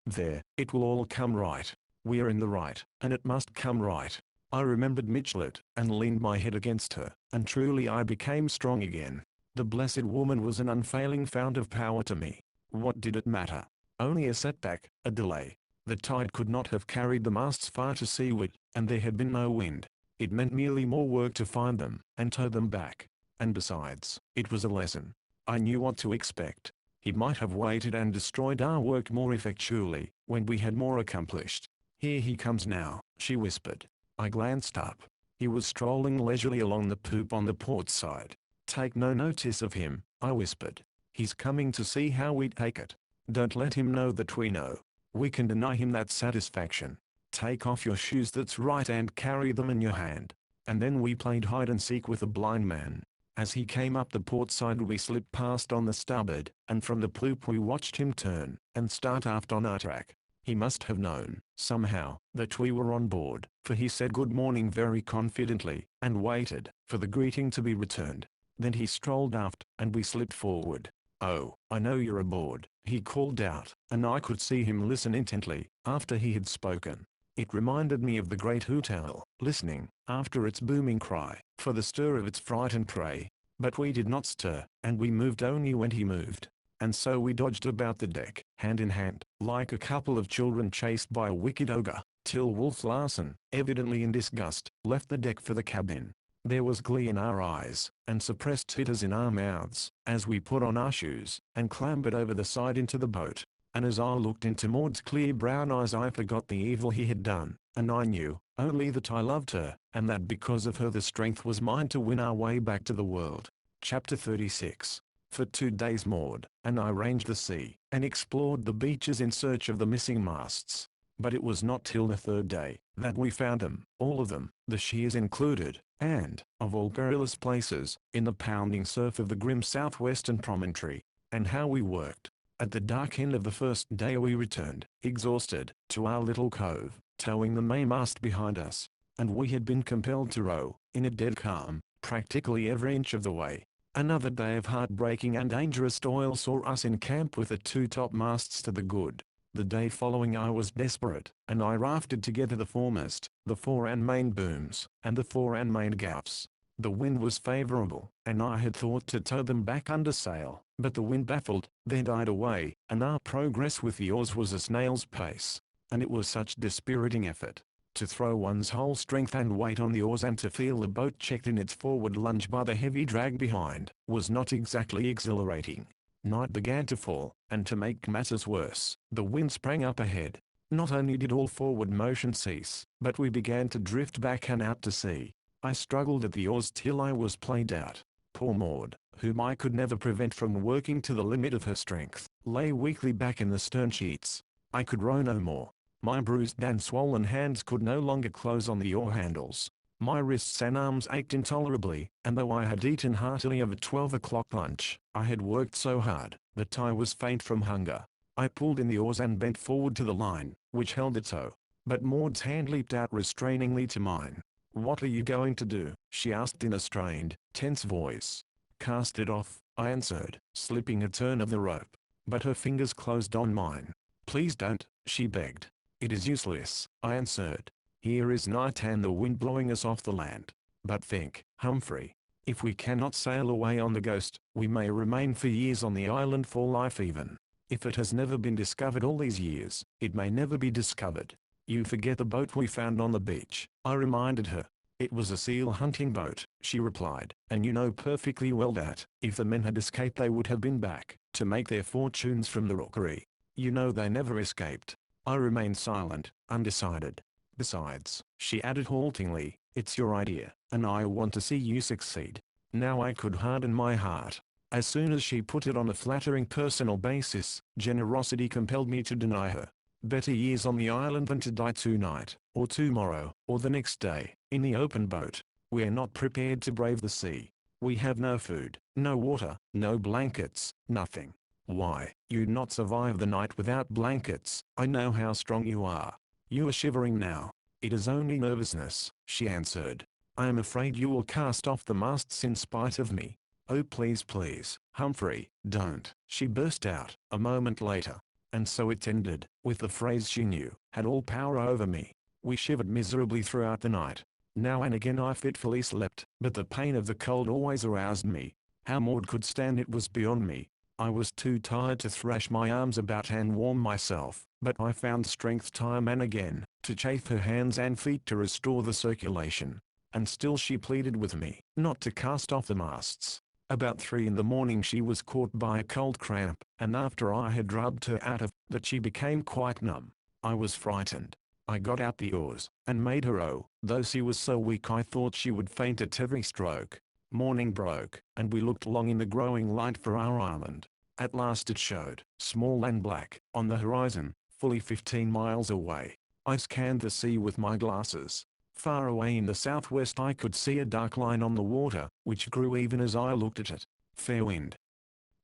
A: it will all come right. We are in the right, and it must come right. I remembered Michelet, and leaned my head against her, and truly I became strong again. The blessed woman was an unfailing fount of power to me. What did it matter? Only a setback, a delay. The tide could not have carried the masts far to seaward, and there had been no wind. It meant merely more work to find them, and tow them back. And besides, it was a lesson. I knew what to expect. He might have waited and destroyed our work more effectually, when we had more accomplished. Here he comes now, she whispered. I glanced up. He was strolling leisurely along the poop on the port side. Take no notice of him, I whispered. He's coming to see how we take it. Don't let him know that we know. We can deny him that satisfaction. Take off your shoes, that's right, and carry them in your hand. And then we played hide and seek with the blind man. As he came up the port side we slipped past on the starboard, and from the poop we watched him turn, and start aft on our track. He must have known, somehow, that we were on board, for he said good morning very confidently, and waited for the greeting to be returned. Then he strolled aft, and we slipped forward. Oh, I know you're aboard, he called out, and I could see him listen intently, after he had spoken. It reminded me of the great hoot owl, listening, after its booming cry, for the stir of its frightened prey. But we did not stir, and we moved only when he moved. And so we dodged about the deck, hand in hand, like a couple of children chased by a wicked ogre, till Wolf Larsen, evidently in disgust, left the deck for the cabin. There was glee in our eyes, and suppressed titters in our mouths, as we put on our shoes, and clambered over the side into the boat. And as I looked into Maud's clear brown eyes I forgot the evil he had done, and I knew, only that I loved her, and that because of her the strength was mine to win our way back to the world. Chapter 36. For 2 days Maud and I ranged the sea, and explored the beaches in search of the missing masts. But it was not till the 3rd day, that we found them, all of them, the shears included, and, of all perilous places, in the pounding surf of the grim southwestern promontory. And how we worked! At the dark end of the 1st day we returned, exhausted, to our little cove, towing the mainmast behind us. And we had been compelled to row, in a dead calm, practically every inch of the way. Another day of heartbreaking and dangerous toil saw us in camp with the two topmasts to the good. The day following I was desperate, and I rafted together the foremast, the fore and main booms, and the fore and main gaffs. The wind was favorable, and I had thought to tow them back under sail, but the wind baffled, then died away, and our progress with the oars was a snail's pace. And it was such dispiriting effort. To throw one's whole strength and weight on the oars and to feel the boat checked in its forward lunge by the heavy drag behind, was not exactly exhilarating. Night began to fall, and to make matters worse, the wind sprang up ahead. Not only did all forward motion cease, but we began to drift back and out to sea. I struggled at the oars till I was played out. Poor Maud, whom I could never prevent from working to the limit of her strength, lay weakly back in the stern sheets. I could row no more. My bruised and swollen hands could no longer close on the oar handles. My wrists and arms ached intolerably, and though I had eaten heartily of a 12 o'clock lunch, I had worked so hard, that I was faint from hunger. I pulled in the oars and bent forward to the line, which held the tow. But Maud's hand leaped out restrainingly to mine. "What are you going to do?" she asked in a strained, tense voice. "Cast it off," I answered, slipping a turn of the rope. But her fingers closed on mine. "Please don't," she begged. "It is useless," I answered. "Here is night and the wind blowing us off the land. But think, Humphrey, if we cannot sail away on the Ghost, we may remain for years on the island for life even. If it has never been discovered all these years, it may never be discovered. You forget the boat we found on the beach," I reminded her. "It was a seal hunting boat," she replied, "and you know perfectly well that, if the men had escaped they would have been back, to make their fortunes from the rookery. You know they never escaped." I remained silent, undecided. "Besides," she added haltingly, "it's your idea, and I want to see you succeed." Now I could harden my heart. As soon as she put it on a flattering personal basis, generosity compelled me to deny her. Better years on the island than to die tonight, or tomorrow, or the next day, in the open boat. We are not prepared to brave the sea. We have no food, no water, no blankets, nothing. Why, you'd not survive the night without blankets. I know how strong you are. You are shivering now." "It is only nervousness," she answered. "I am afraid you will cast off the masts in spite of me." "Oh please, please, Humphrey, don't," she burst out, a moment later. And so it ended, with the phrase she knew, had all power over me. We shivered miserably throughout the night. Now and again I fitfully slept, but the pain of the cold always aroused me. How Maud could stand it was beyond me. I was too tired to thrash my arms about and warm myself, but I found strength time and again, to chafe her hands and feet to restore the circulation. And still she pleaded with me, not to cast off the masts. About 3 in the morning she was caught by a cold cramp, and after I had rubbed her out of that she became quite numb. I was frightened. I got out the oars, and made her row, though she was so weak I thought she would faint at every stroke. Morning broke, and we looked long in the growing light for our island. At last it showed, small and black, on the horizon, fully 15 miles away. I scanned the sea with my glasses. Far away in the southwest I could see a dark line on the water, which grew even as I looked at it. "Fair wind!"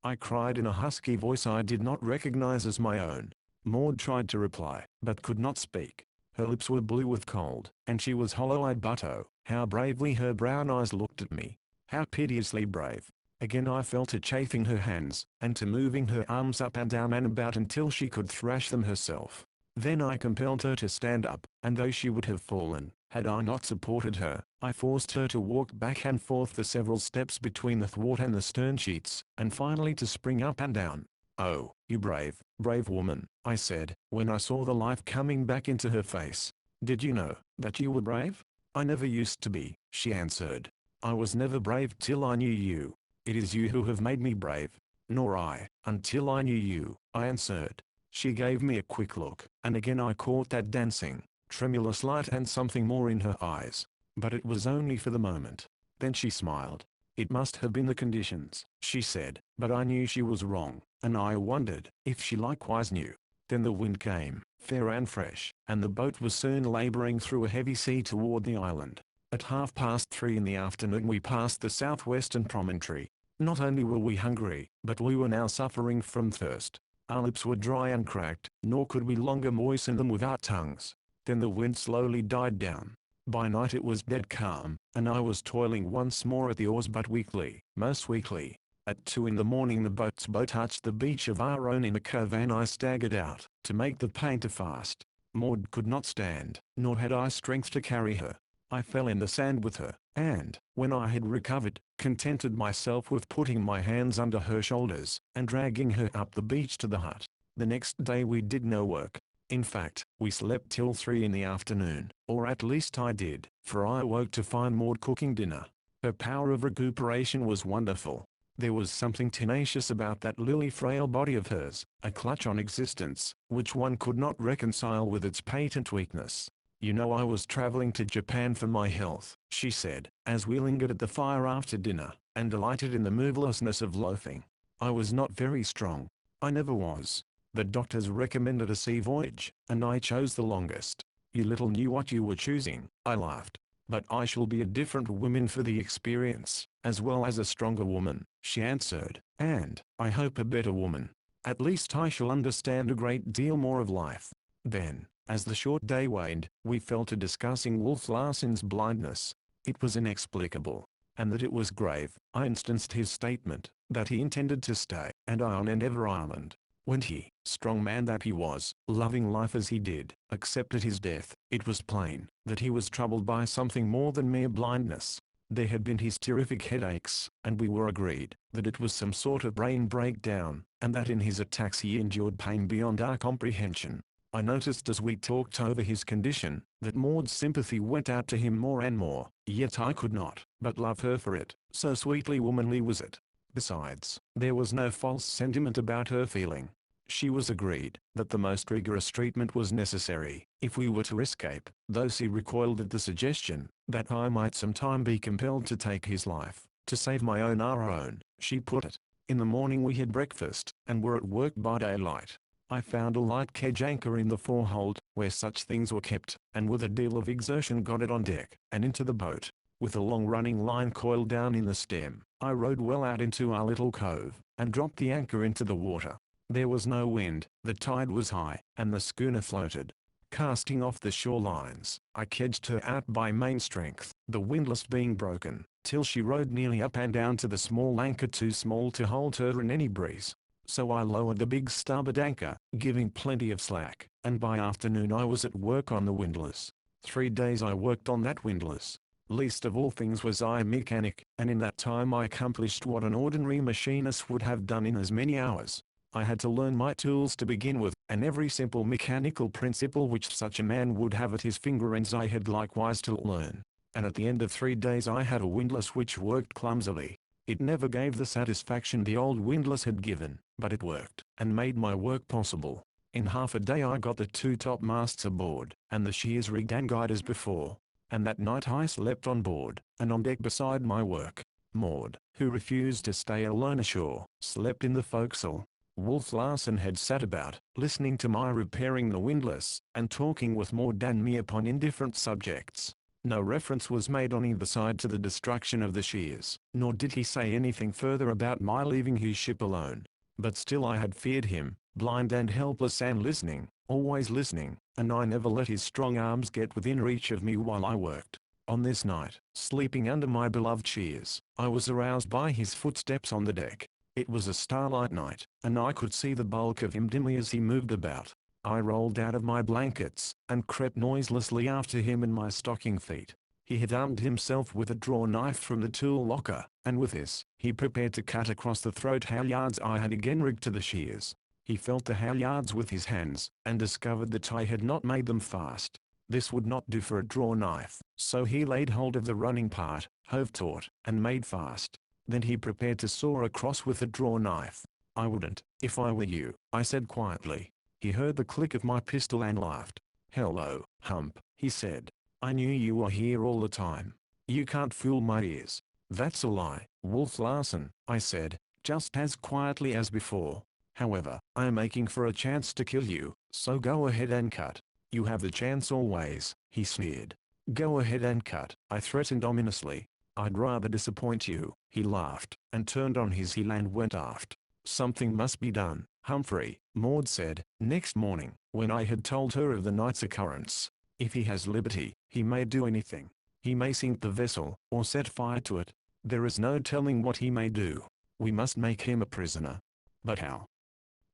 A: I cried in a husky voice I did not recognize as my own. Maud tried to reply, but could not speak. Her lips were blue with cold, and she was hollow-eyed, but oh, how bravely her brown eyes looked at me. How piteously brave. Again I fell to chafing her hands, and to moving her arms up and down and about until she could thrash them herself. Then I compelled her to stand up, and though she would have fallen, had I not supported her, I forced her to walk back and forth the several steps between the thwart and the stern sheets, and finally to spring up and down. "Oh, you brave, brave woman," I said, when I saw the life coming back into her face. "Did you know that you were brave?" "I never used to be," she answered. "I was never brave till I knew you. It is you who have made me brave." "Nor I, until I knew you," I answered. She gave me a quick look, and again I caught that dancing, tremulous light and something more in her eyes. But it was only for the moment. Then she smiled. "It must have been the conditions," she said, but I knew she was wrong, and I wondered if she likewise knew. Then the wind came, fair and fresh, and the boat was soon laboring through a heavy sea toward the island. At 3:30 in the afternoon we passed the southwestern promontory. Not only were we hungry, but we were now suffering from thirst. Our lips were dry and cracked, nor could we longer moisten them with our tongues. Then the wind slowly died down. By night it was dead calm, and I was toiling once more at the oars, but weakly, most weakly. At 2 in the morning the boat's bow touched the beach of our own in a cove, and I staggered out, to make the painter fast. Maud could not stand, nor had I strength to carry her. I fell in the sand with her, and, when I had recovered, contented myself with putting my hands under her shoulders, and dragging her up the beach to the hut. The next day we did no work. In fact, we slept till 3 in the afternoon, or at least I did, for I awoke to find Maud cooking dinner. Her power of recuperation was wonderful. There was something tenacious about that lily frail body of hers, a clutch on existence, which one could not reconcile with its patent weakness. "You know, I was traveling to Japan for my health," she said, as we lingered at the fire after dinner, and delighted in the movelessness of loafing. "I was not very strong. I never was. The doctors recommended a sea voyage, and I chose the longest." "You little knew what you were choosing," I laughed. "But I shall be a different woman for the experience, as well as a stronger woman," she answered, "and, I hope, a better woman. At least I shall understand a great deal more of life." Then, as the short day waned, we fell to discussing Wolf Larsen's blindness. It was inexplicable, and that it was grave. I instanced his statement, that he intended to stay and on Endeavour Island. When he, strong man that he was, loving life as he did, accepted his death, it was plain that he was troubled by something more than mere blindness. There had been his terrific headaches, and we were agreed that it was some sort of brain breakdown, and that in his attacks he endured pain beyond our comprehension. I noticed as we talked over his condition, that Maud's sympathy went out to him more and more, yet I could not but love her for it, so sweetly womanly was it. Besides, there was no false sentiment about her feeling. She was agreed that the most rigorous treatment was necessary, if we were to escape, though she recoiled at the suggestion that I might sometime be compelled to take his life, to save my own, our own, she put it. In the morning we had breakfast, and were at work by daylight. I found a light kedge anchor in the forehold, where such things were kept, and with a deal of exertion got it on deck, and into the boat. With a long running line coiled down in the stem, I rowed well out into our little cove, and dropped the anchor into the water. There was no wind, the tide was high, and the schooner floated. Casting off the shore lines, I kedged her out by main strength, the windlass being broken, till she rode nearly up and down to the small anchor too small to hold her in any breeze. So I lowered the big starboard anchor, giving plenty of slack, and by afternoon I was at work on the windlass. 3 days I worked on that windlass. Least of all things was I a mechanic, and in that time I accomplished what an ordinary machinist would have done in as many hours. I had to learn my tools to begin with, and every simple mechanical principle which such a man would have at his finger ends I had likewise to learn. And at the end of 3 days I had a windlass which worked clumsily. It never gave the satisfaction the old windlass had given, but it worked, and made my work possible. In half a day I got the 2 topmasts aboard, and the shears rigged and guyed as before. And that night I slept on board, and on deck beside my work. Maud, who refused to stay alone ashore, slept in the forecastle. Wolf Larsen had sat about, listening to my repairing the windlass, and talking with Maud and me upon indifferent subjects. No reference was made on either side to the destruction of the shears, nor did he say anything further about my leaving his ship alone. But still I had feared him, blind and helpless and listening, always listening, and I never let his strong arms get within reach of me while I worked. On this night, sleeping under my beloved shears, I was aroused by his footsteps on the deck. It was a starlight night, and I could see the bulk of him dimly as he moved about. I rolled out of my blankets, and crept noiselessly after him in my stocking feet. He had armed himself with a draw knife from the tool locker, and with this, he prepared to cut across the throat halyards I had again rigged to the shears. He felt the halyards with his hands, and discovered that I had not made them fast. This would not do for a draw knife, so he laid hold of the running part, hove taut, and made fast. Then he prepared to saw across with a draw knife. "I wouldn't, if I were you," I said quietly. He heard the click of my pistol and laughed. "Hello, Hump," he said. "I knew you were here all the time. You can't fool my ears." "That's a lie, Wolf Larsen," I said, just as quietly as before. "However, I am aching for a chance to kill you, so go ahead and cut." "You have the chance always," he sneered. "Go ahead and cut," I threatened ominously. "I'd rather disappoint you," he laughed, and turned on his heel and went aft. "Something must be done, Humphrey," Maud said, next morning, when I had told her of the night's occurrence. If he has liberty, he may do anything. He may sink the vessel, or set fire to it. There is no telling what he may do. We must make him a prisoner. But how?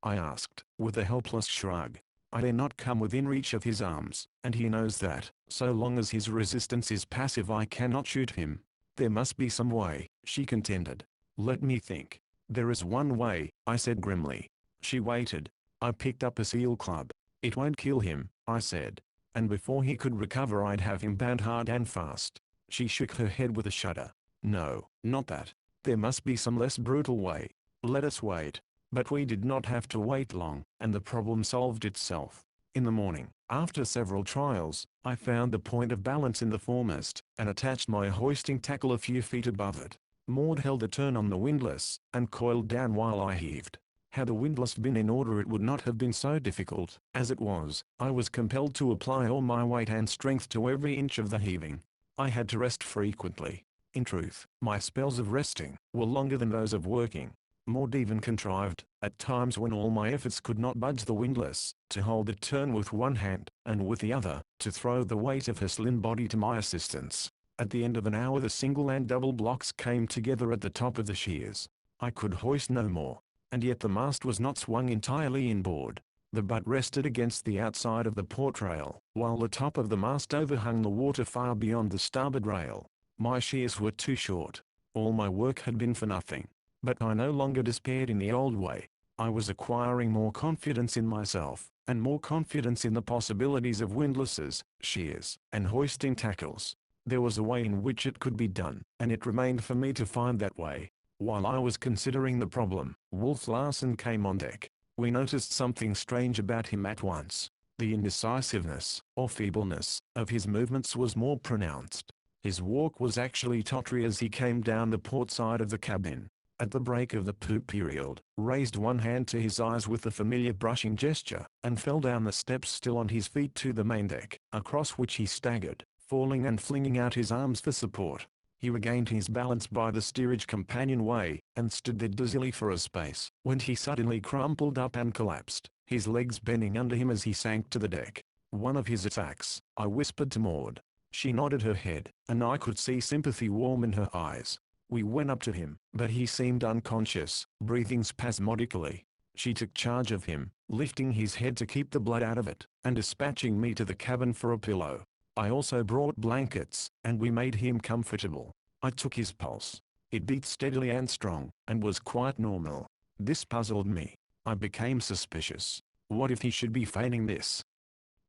A: I asked, with a helpless shrug. I dare not come within reach of his arms, and he knows that, so long as his resistance is passive, I cannot shoot him. There must be some way, she contended. Let me think. There is one way, I said grimly. She waited. I picked up a seal club. It won't kill him, I said. And before he could recover, I'd have him bound hard and fast. She shook her head with a shudder. No, not that. There must be some less brutal way. Let us wait. But we did not have to wait long, and the problem solved itself. In the morning, after several trials, I found the point of balance in the foremast, and attached my hoisting tackle a few feet above it. Maud held a turn on the windlass, and coiled down while I heaved. Had the windlass been in order, it would not have been so difficult. As it was, I was compelled to apply all my weight and strength to every inch of the heaving. I had to rest frequently. In truth, my spells of resting were longer than those of working. Maud even contrived, at times when all my efforts could not budge the windlass, to hold it turn with one hand, and with the other, to throw the weight of her slim body to my assistance. At the end of an hour the single and double blocks came together at the top of the shears. I could hoist no more. And yet the mast was not swung entirely inboard. The butt rested against the outside of the port rail, while the top of the mast overhung the water far beyond the starboard rail. My shears were too short. All my work had been for nothing. But I no longer despaired in the old way. I was acquiring more confidence in myself, and more confidence in the possibilities of windlasses, shears, and hoisting tackles. There was a way in which it could be done, and it remained for me to find that way. While I was considering the problem, Wolf Larsen came on deck. We noticed something strange about him at once. The indecisiveness, or feebleness, of his movements was more pronounced. His walk was actually tottery as he came down the port side of the cabin. At the break of the poop period, raised one hand to his eyes with the familiar brushing gesture, and fell down the steps still on his feet to the main deck, across which he staggered, falling and flinging out his arms for support. He regained his balance by the steerage companionway, and stood there dizzily for a space, when he suddenly crumpled up and collapsed, his legs bending under him as he sank to the deck. One of his attacks, I whispered to Maud. She nodded her head, and I could see sympathy warm in her eyes. We went up to him, but he seemed unconscious, breathing spasmodically. She took charge of him, lifting his head to keep the blood out of it, and dispatching me to the cabin for a pillow. I also brought blankets, and we made him comfortable. I took his pulse. It beat steadily and strong, and was quite normal. This puzzled me. I became suspicious. What if he should be feigning this?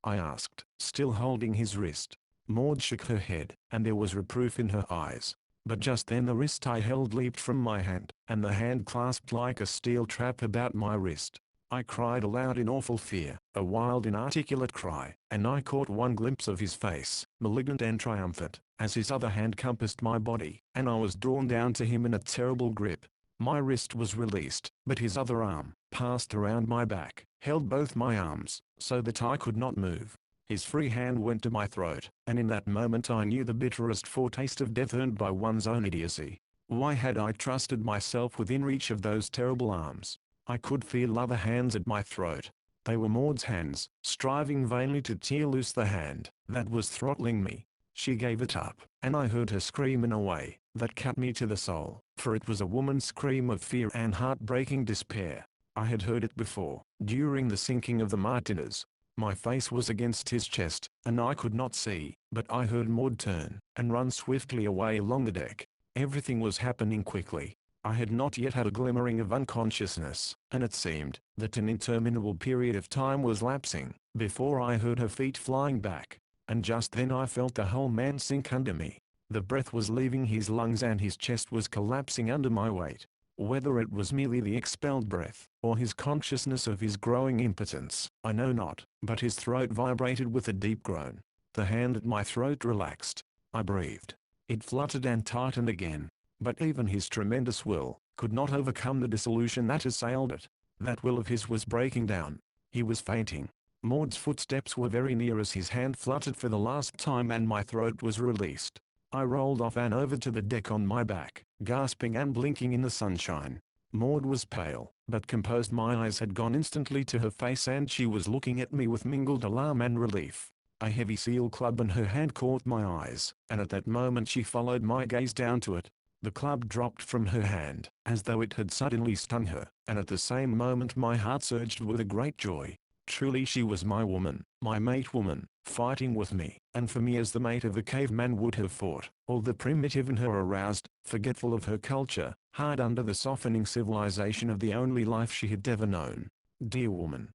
A: I asked, still holding his wrist. Maud shook her head, and there was reproof in her eyes. But just then the wrist I held leaped from my hand, and the hand clasped like a steel trap about my wrist. I cried aloud in awful fear, a wild inarticulate cry, and I caught one glimpse of his face, malignant and triumphant, as his other hand compassed my body, and I was drawn down to him in a terrible grip. My wrist was released, but his other arm, passed around my back, held both my arms, so that I could not move. His free hand went to my throat, and in that moment I knew the bitterest foretaste of death earned by one's own idiocy. Why had I trusted myself within reach of those terrible arms? I could feel other hands at my throat. They were Maud's hands, striving vainly to tear loose the hand that was throttling me. She gave it up, and I heard her scream in a way that cut me to the soul, for it was a woman's scream of fear and heartbreaking despair. I had heard it before, during the sinking of the Martinez. My face was against his chest, and I could not see, but I heard Maud turn and run swiftly away along the deck. Everything was happening quickly. I had not yet had a glimmering of unconsciousness, and it seemed that an interminable period of time was lapsing before I heard her feet flying back. And just then I felt the whole man sink under me. The breath was leaving his lungs and his chest was collapsing under my weight. Whether it was merely the expelled breath, or his consciousness of his growing impotence, I know not, but his throat vibrated with a deep groan. The hand at my throat relaxed. I breathed. It fluttered and tightened again. But even his tremendous will could not overcome the dissolution that assailed it. That will of his was breaking down. He was fainting. Maud's footsteps were very near as his hand fluttered for the last time and my throat was released. I rolled off and over to the deck on my back, gasping and blinking in the sunshine. Maud was pale, but composed. My eyes had gone instantly to her face and she was looking at me with mingled alarm and relief. A heavy steel club in her hand caught my eyes, and at that moment she followed my gaze down to it. The club dropped from her hand, as though it had suddenly stung her, and at the same moment my heart surged with a great joy. Truly she was my woman, my mate woman, fighting with me, and for me as the mate of the caveman would have fought. All the primitive in her aroused, forgetful of her culture, hard under the softening civilization of the only life she had ever known. Dear woman,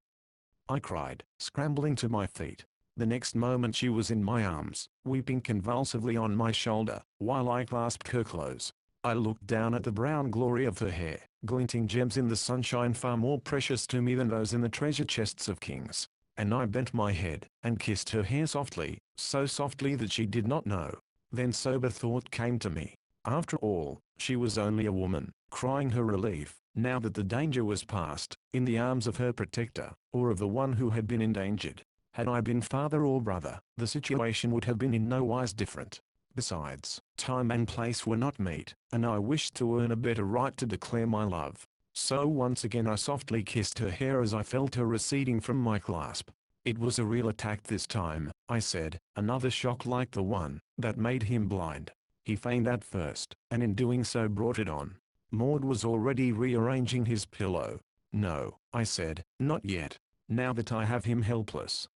A: I cried, scrambling to my feet. The next moment she was in my arms, weeping convulsively on my shoulder, while I clasped her close. I looked down at the brown glory of her hair, glinting gems in the sunshine far more precious to me than those in the treasure chests of kings. And I bent my head, and kissed her hair softly, so softly that she did not know. Then sober thought came to me. After all, she was only a woman, crying her relief, now that the danger was past, in the arms of her protector, or of the one who had been endangered. Had I been father or brother, the situation would have been in no wise different. Besides, time and place were not meet, and I wished to earn a better right to declare my love. So once again I softly kissed her hair as I felt her receding from my clasp. It was a real attack this time, I said, another shock like the one that made him blind. He feigned at first, and in doing so brought it on. Maud was already rearranging his pillow. No, I said, not yet. Now that I have him helpless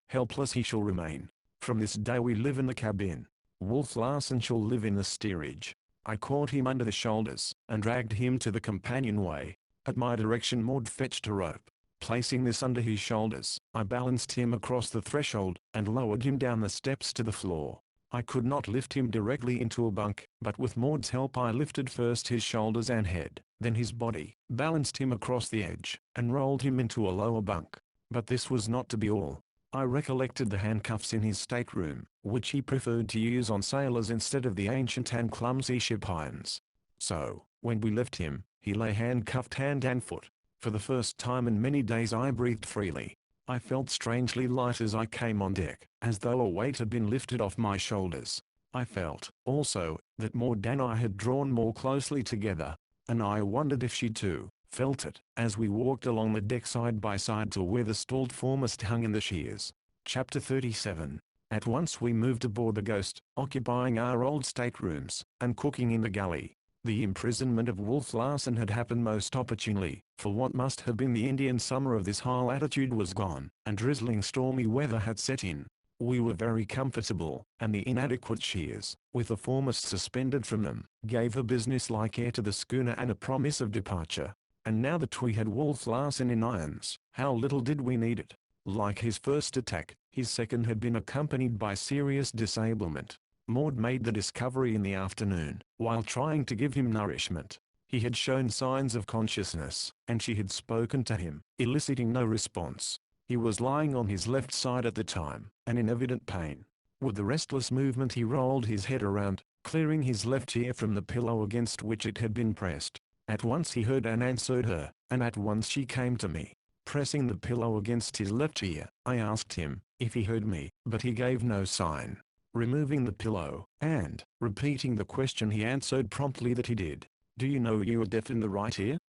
A: he shall remain. From this day we live in the cabin. Wolf Larsen shall live in the steerage. I caught him under the shoulders, and dragged him to the companionway. At my direction Maud fetched a rope. Placing this under his shoulders, I balanced him across the threshold, and lowered him down the steps to the floor. I could not lift him directly into a bunk, but with Maud's help I lifted first his shoulders and head, then his body, balanced him across the edge, and rolled him into a lower bunk. But this was not to be all. I recollected the handcuffs in his stateroom, which he preferred to use on sailors instead of the ancient and clumsy ship irons. So, when we left him, he lay handcuffed hand and foot. For the first time in many days I breathed freely. I felt strangely light as I came on deck, as though a weight had been lifted off my shoulders. I felt, also, that Maud and I had drawn more closely together, and I wondered if she too felt it, as we walked along the deck side by side to where the stalled foremast hung in the shears. Chapter 37. At once we moved aboard the Ghost, occupying our old staterooms, and cooking in the galley. The imprisonment of Wolf Larsen had happened most opportunely, for what must have been the Indian summer of this high latitude was gone, and drizzling stormy weather had set in. We were very comfortable, and the inadequate shears, with the foremast suspended from them, gave a business-like air to the schooner and a promise of departure. And now that we had Wolf Larsen in irons, how little did we need it. Like his first attack, his second had been accompanied by serious disablement. Maud made the discovery in the afternoon, while trying to give him nourishment. He had shown signs of consciousness, and she had spoken to him, eliciting no response. He was lying on his left side at the time, and in evident pain. With a restless movement he rolled his head around, clearing his left ear from the pillow against which it had been pressed. At once he heard and answered her, and at once she came to me. Pressing the pillow against his left ear, I asked him if he heard me, but he gave no sign. Removing the pillow, and repeating the question, he answered promptly that he did. "Do you know you are deaf in the right ear?"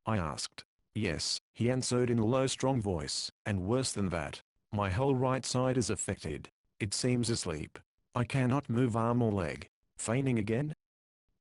A: I asked. "Yes," he answered in a low strong voice, "and worse than that. My whole right side is affected. It seems asleep. I cannot move arm or leg." "Feigning again?"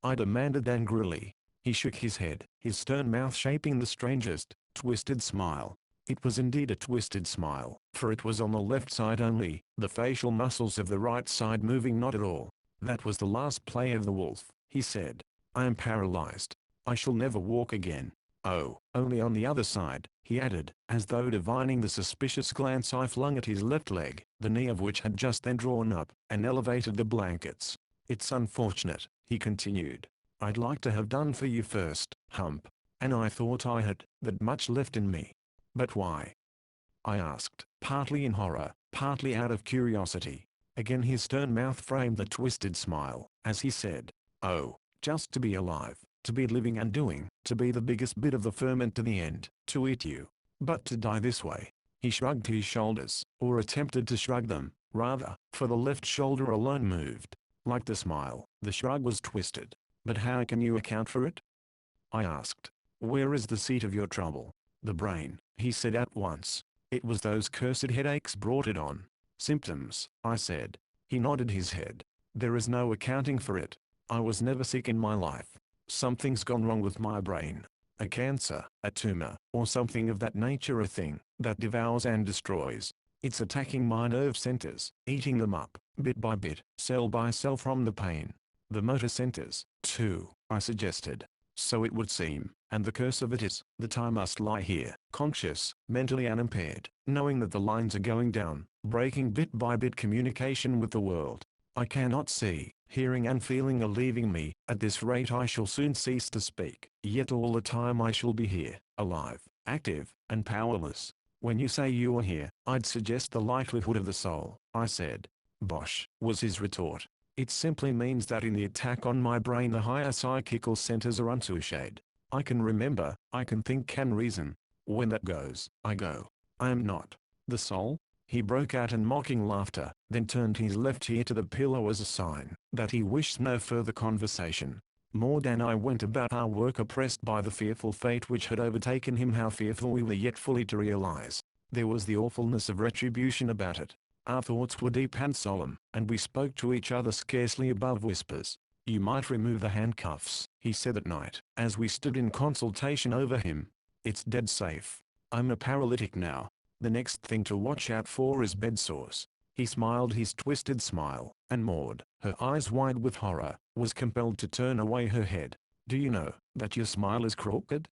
A: I demanded angrily. He shook his head, his stern mouth shaping the strangest, twisted smile. It was indeed a twisted smile, for it was on the left side only, the facial muscles of the right side moving not at all. "That was the last play of the wolf," he said. "I am paralyzed. I shall never walk again. Oh, only on the other side," he added, as though divining the suspicious glance I flung at his left leg, the knee of which had just then drawn up, and elevated the blankets. "It's unfortunate," he continued. "I'd like to have done for you first, Hump. And I thought I had that much left in me." "But why?" I asked, partly in horror, partly out of curiosity. Again his stern mouth framed the twisted smile, as he said, "Oh, just to be alive, to be living and doing, to be the biggest bit of the ferment to the end, to eat you. But to die this way." He shrugged his shoulders, or attempted to shrug them, rather, for the left shoulder alone moved. Like the smile, the shrug was twisted. "But how can you account for it?" I asked. "Where is the seat of your trouble?" "The brain," he said at once. "It was those cursed headaches brought it on. Symptoms, I said. He nodded his head. There is no accounting for it. I was never sick in my life. Something's gone wrong with my brain. A cancer, a tumor, or something of that nature, a thing that devours and destroys. It's attacking my nerve centers, eating them up, bit by bit, cell by cell from the pain. The motor centers, too, I suggested. So it would seem, and the curse of it is, that I must lie here, conscious, mentally unimpaired, knowing that the lines are going down, breaking bit by bit communication with the world. I cannot see, hearing and feeling are leaving me. At this rate I shall soon cease to speak, yet all the time I shall be here, alive, active, and powerless. When you say you are here, I'd suggest the likelihood of the soul, I said. Bosh, was his retort. It simply means that in the attack on my brain the higher psychical centers are untouched. I can remember, I can think, can reason. When that goes, I go. I am not. The soul? He broke out in mocking laughter, then turned his left ear to the pillow as a sign that he wished no further conversation. Maud and I went about our work, oppressed by the fearful fate which had overtaken him. How fearful we were yet fully to realize. There was the awfulness of retribution about it. Our thoughts were deep and solemn, and we spoke to each other scarcely above whispers. You might remove the handcuffs, he said at night, as we stood in consultation over him. It's dead safe. I'm a paralytic now. The next thing to watch out for is bed sores. He smiled his twisted smile, and Maud, her eyes wide with horror, was compelled to turn away her head. Do you know that your smile is crooked?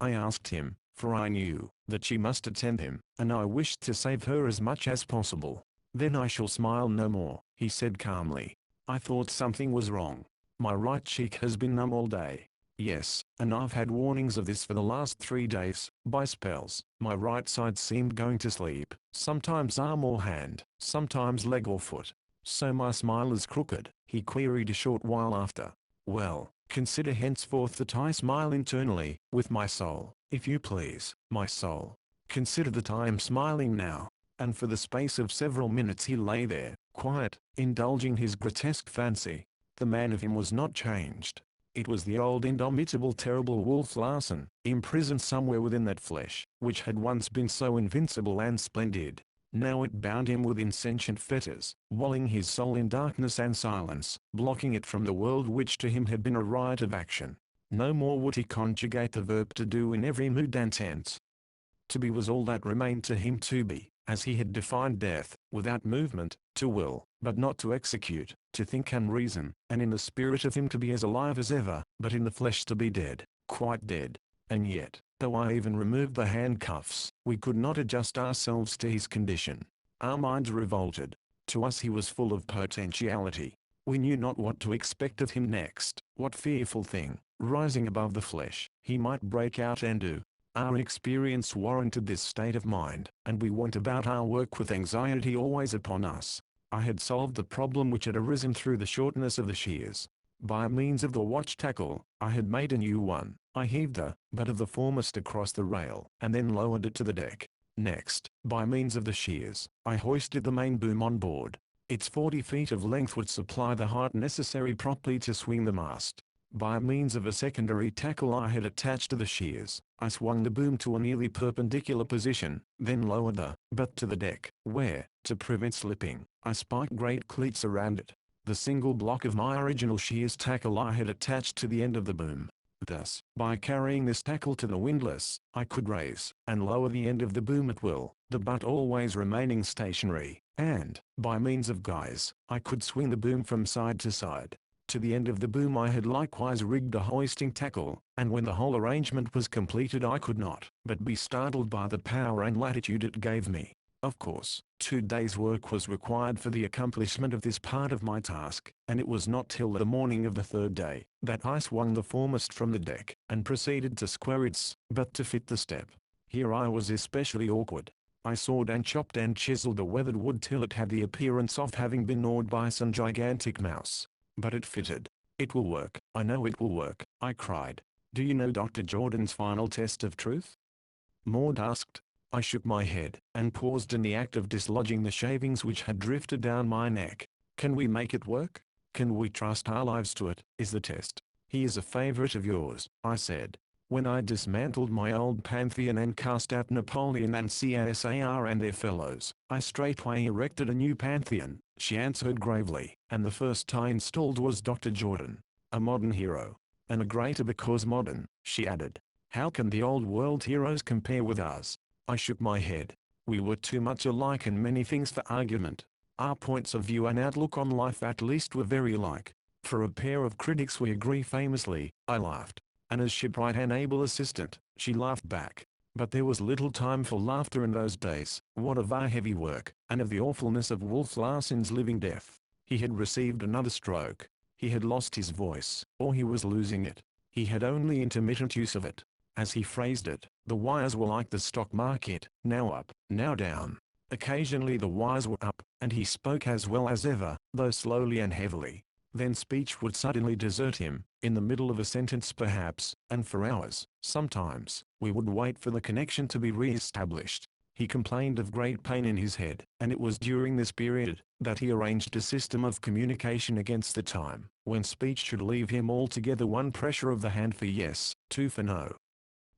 A: I asked him, for I knew that she must attend him, and I wished to save her as much as possible. Then I shall smile no more, he said calmly. I thought something was wrong. My right cheek has been numb all day. Yes, and I've had warnings of this for the last 3 days, by spells. My right side seemed going to sleep, sometimes arm or hand, sometimes leg or foot. So my smile is crooked, he queried a short while after. Well, consider henceforth that I smile internally, with my soul, if you please, my soul. Consider that I am smiling now. And for the space of several minutes he lay there, quiet, indulging his grotesque fancy. The man of him was not changed. It was the old indomitable terrible Wolf Larsen, imprisoned somewhere within that flesh, which had once been so invincible and splendid. Now it bound him with insentient fetters, walling his soul in darkness and silence, blocking it from the world which to him had been a riot of action. No more would he conjugate the verb to do in every mood and tense. To be was all that remained to him to be, as he had defined death, without movement, to will, but not to execute, to think and reason, and in the spirit of him to be as alive as ever, but in the flesh to be dead, quite dead. And yet, though I even removed the handcuffs, we could not adjust ourselves to his condition. Our minds revolted. To us he was full of potentiality. We knew not what to expect of him next, what fearful thing, rising above the flesh, he might break out and do. Our experience warranted this state of mind, and we went about our work with anxiety always upon us. I had solved the problem which had arisen through the shortness of the shears. By means of the watch tackle, I had made a new one. I heaved the butt of the foremast across the rail, and then lowered it to the deck. Next, by means of the shears, I hoisted the main boom on board. Its 40 feet of length would supply the height necessary properly to swing the mast. By means of a secondary tackle I had attached to the shears, I swung the boom to a nearly perpendicular position, then lowered the butt to the deck, where, to prevent slipping, I spiked great cleats around it. The single block of my original shears tackle I had attached to the end of the boom. Thus, by carrying this tackle to the windlass, I could raise and lower the end of the boom at will, the butt always remaining stationary, and, by means of guys, I could swing the boom from side to side. To the end of the boom I had likewise rigged a hoisting tackle, and when the whole arrangement was completed I could not but be startled by the power and latitude it gave me. Of course, 2 days' work was required for the accomplishment of this part of my task, and it was not till the morning of the 3rd day that I swung the foremast from the deck, and proceeded to square its butt to fit the step. Here I was especially awkward. I sawed and chopped and chiseled the weathered wood till it had the appearance of having been gnawed by some gigantic mouse. But it fitted. It will work, I know it will work, I cried. Do you know Dr. Jordan's final test of truth? Maud asked. I shook my head, and paused in the act of dislodging the shavings which had drifted down my neck. Can we make it work? Can we trust our lives to it, is the test. He is a favorite of yours, I said. When I dismantled my old pantheon and cast out Napoleon and Caesar and their fellows, I straightway erected a new pantheon, she answered gravely, and the first I installed was Dr. Jordan. A modern hero. And a greater because modern, she added. How can the old world heroes compare with us? I shook my head. We were too much alike in many things for argument. Our points of view and outlook on life at least were very alike. For a pair of critics we agree famously, I laughed. And as shipwright and able assistant, she laughed back. But there was little time for laughter in those days. What of our heavy work, and of the awfulness of Wolf Larsen's living death? He had received another stroke. He had lost his voice, or he was losing it. He had only intermittent use of it. As he phrased it, the wires were like the stock market, now up, now down. Occasionally the wires were up, and he spoke as well as ever, though slowly and heavily. Then speech would suddenly desert him, in the middle of a sentence perhaps, and for hours, sometimes, we would wait for the connection to be re-established. He complained of great pain in his head, and it was during this period, that he arranged a system of communication against the time, when speech should leave him altogether one pressure of the hand for yes, two for no.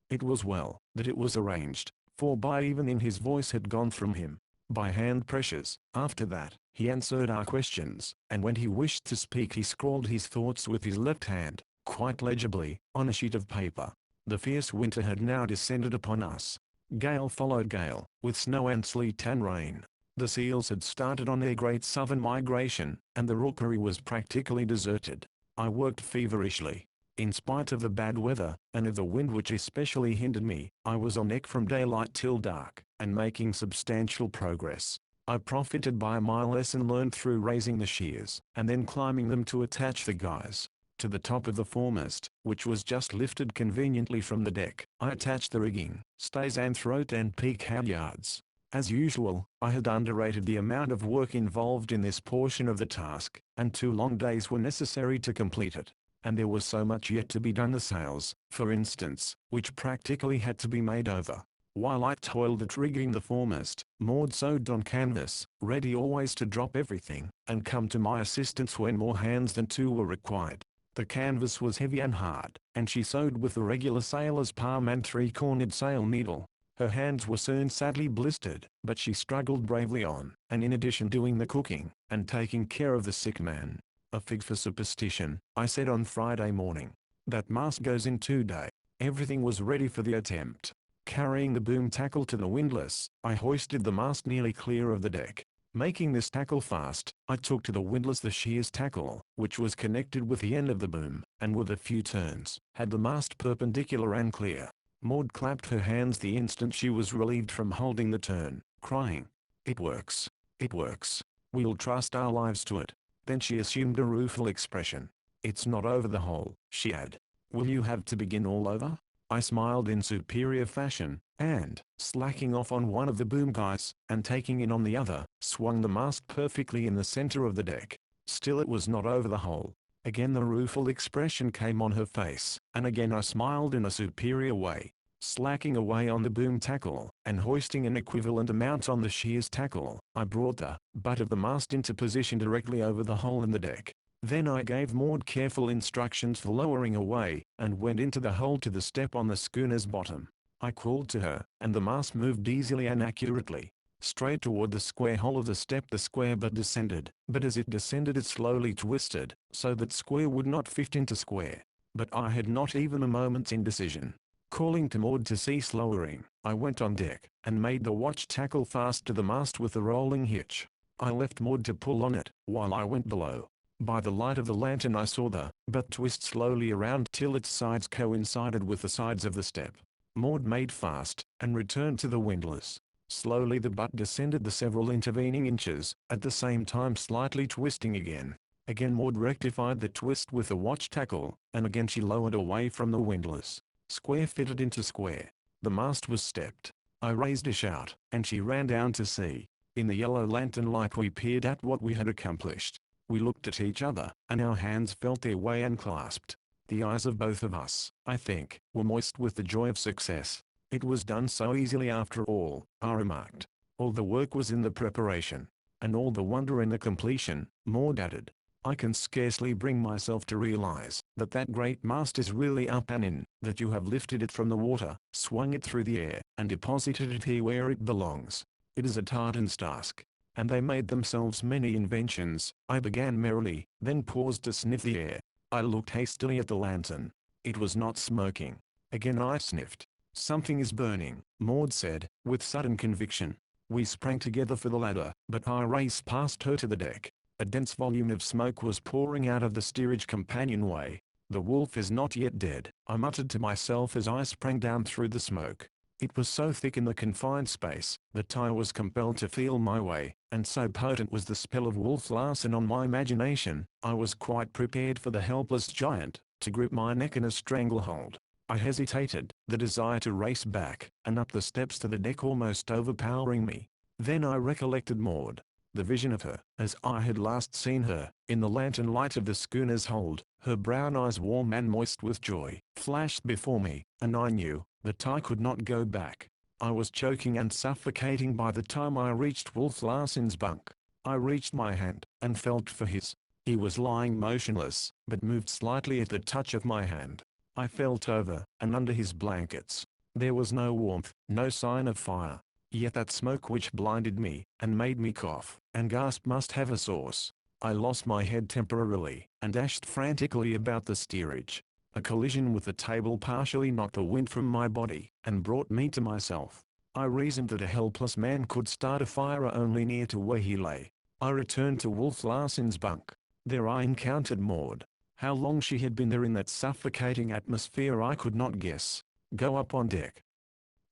A: It was well, that it was arranged, for by even then his voice had gone from him. By hand pressures, after that, he answered our questions, and when he wished to speak he scrawled his thoughts with his left hand, quite legibly, on a sheet of paper. The fierce winter had now descended upon us. Gale followed gale, with snow and sleet and rain. The seals had started on their great southern migration, and the rookery was practically deserted. I worked feverishly. In spite of the bad weather, and of the wind which especially hindered me, I was on deck from daylight till dark, and making substantial progress. I profited by my lesson learned through raising the shears, and then climbing them to attach the guys. To the top of the foremast, which was just lifted conveniently from the deck, I attached the rigging, stays and throat and peak halyards. As usual, I had underrated the amount of work involved in this portion of the task, and 2 long days were necessary to complete it. And there was so much yet to be done, the sails, for instance, which practically had to be made over. While I toiled at rigging the foremast, Maud sewed on canvas, ready always to drop everything, and come to my assistance when more hands than 2 were required. The canvas was heavy and hard, and she sewed with the regular sailor's palm and 3-cornered sail needle. Her hands were soon sadly blistered, but she struggled bravely on, and in addition doing the cooking, and taking care of the sick man. A fig for superstition, I said on Friday morning. That mast goes in 2 days. Everything was ready for the attempt. Carrying the boom tackle to the windlass, I hoisted the mast nearly clear of the deck. Making this tackle fast, I took to the windlass the shears tackle, which was connected with the end of the boom, and with a few turns, had the mast perpendicular and clear. Maud clapped her hands the instant she was relieved from holding the turn, crying, "It works! It works! We'll trust our lives to it." Then she assumed a rueful expression. "It's not over the hole," she added. "Will you have to begin all over?" I smiled in superior fashion, and, slacking off on one of the boom guys, and taking in on the other, swung the mast perfectly in the center of the deck. Still it was not over the hole. Again the rueful expression came on her face, and again I smiled in a superior way. Slacking away on the boom tackle, and hoisting an equivalent amount on the shears tackle, I brought the butt of the mast into position directly over the hole in the deck. Then I gave Maud careful instructions for lowering away, and went into the hole to the step on the schooner's bottom. I called to her, and the mast moved easily and accurately. Straight toward the square hole of the step the square butt descended, but as it descended it slowly twisted, so that square would not fit into square. But I had not even a moment's indecision. Calling to Maud to cease lowering, I went on deck, and made the watch tackle fast to the mast with the rolling hitch. I left Maud to pull on it, while I went below. By the light of the lantern I saw the butt twist slowly around till its sides coincided with the sides of the step. Maud made fast, and returned to the windlass. Slowly the butt descended the several intervening inches, at the same time slightly twisting again. Again Maud rectified the twist with the watch tackle, and again she lowered away from the windlass. Square fitted into square. The mast was stepped. I raised a shout, and she ran down to see. In the yellow lantern light we peered at what we had accomplished. We looked at each other, and our hands felt their way and clasped. The eyes of both of us, I think, were moist with the joy of success. It was done so easily after all, I remarked. All the work was in the preparation, and all the wonder in the completion, Maud added. I can scarcely bring myself to realize that that great mast is really up and in, that you have lifted it from the water, swung it through the air, and deposited it here where it belongs. It is a Titan's task. And they made themselves many inventions, I began merrily, then paused to sniff the air. I looked hastily at the lantern. It was not smoking. Again I sniffed. Something is burning, Maud said, with sudden conviction. We sprang together for the ladder, but I raced past her to the deck. A dense volume of smoke was pouring out of the steerage companionway. The wolf is not yet dead, I muttered to myself as I sprang down through the smoke. It was so thick in the confined space, that I was compelled to feel my way, and so potent was the spell of Wolf Larsen on my imagination, I was quite prepared for the helpless giant to grip my neck in a stranglehold. I hesitated, the desire to race back and up the steps to the deck almost overpowering me. Then I recollected Maud. The vision of her, as I had last seen her, in the lantern light of the schooner's hold, her brown eyes warm and moist with joy, flashed before me, and I knew that I could not go back. I was choking and suffocating by the time I reached Wolf Larsen's bunk. I reached my hand, and felt for his. He was lying motionless, but moved slightly at the touch of my hand. I felt over, and under his blankets. There was no warmth, no sign of fire. Yet that smoke which blinded me, and made me cough, and gasp must have a source. I lost my head temporarily, and dashed frantically about the steerage. A collision with the table partially knocked the wind from my body, and brought me to myself. I reasoned that a helpless man could start a fire only near to where he lay. I returned to Wolf Larsen's bunk. There I encountered Maud. How long she had been there in that suffocating atmosphere I could not guess. Go up on deck,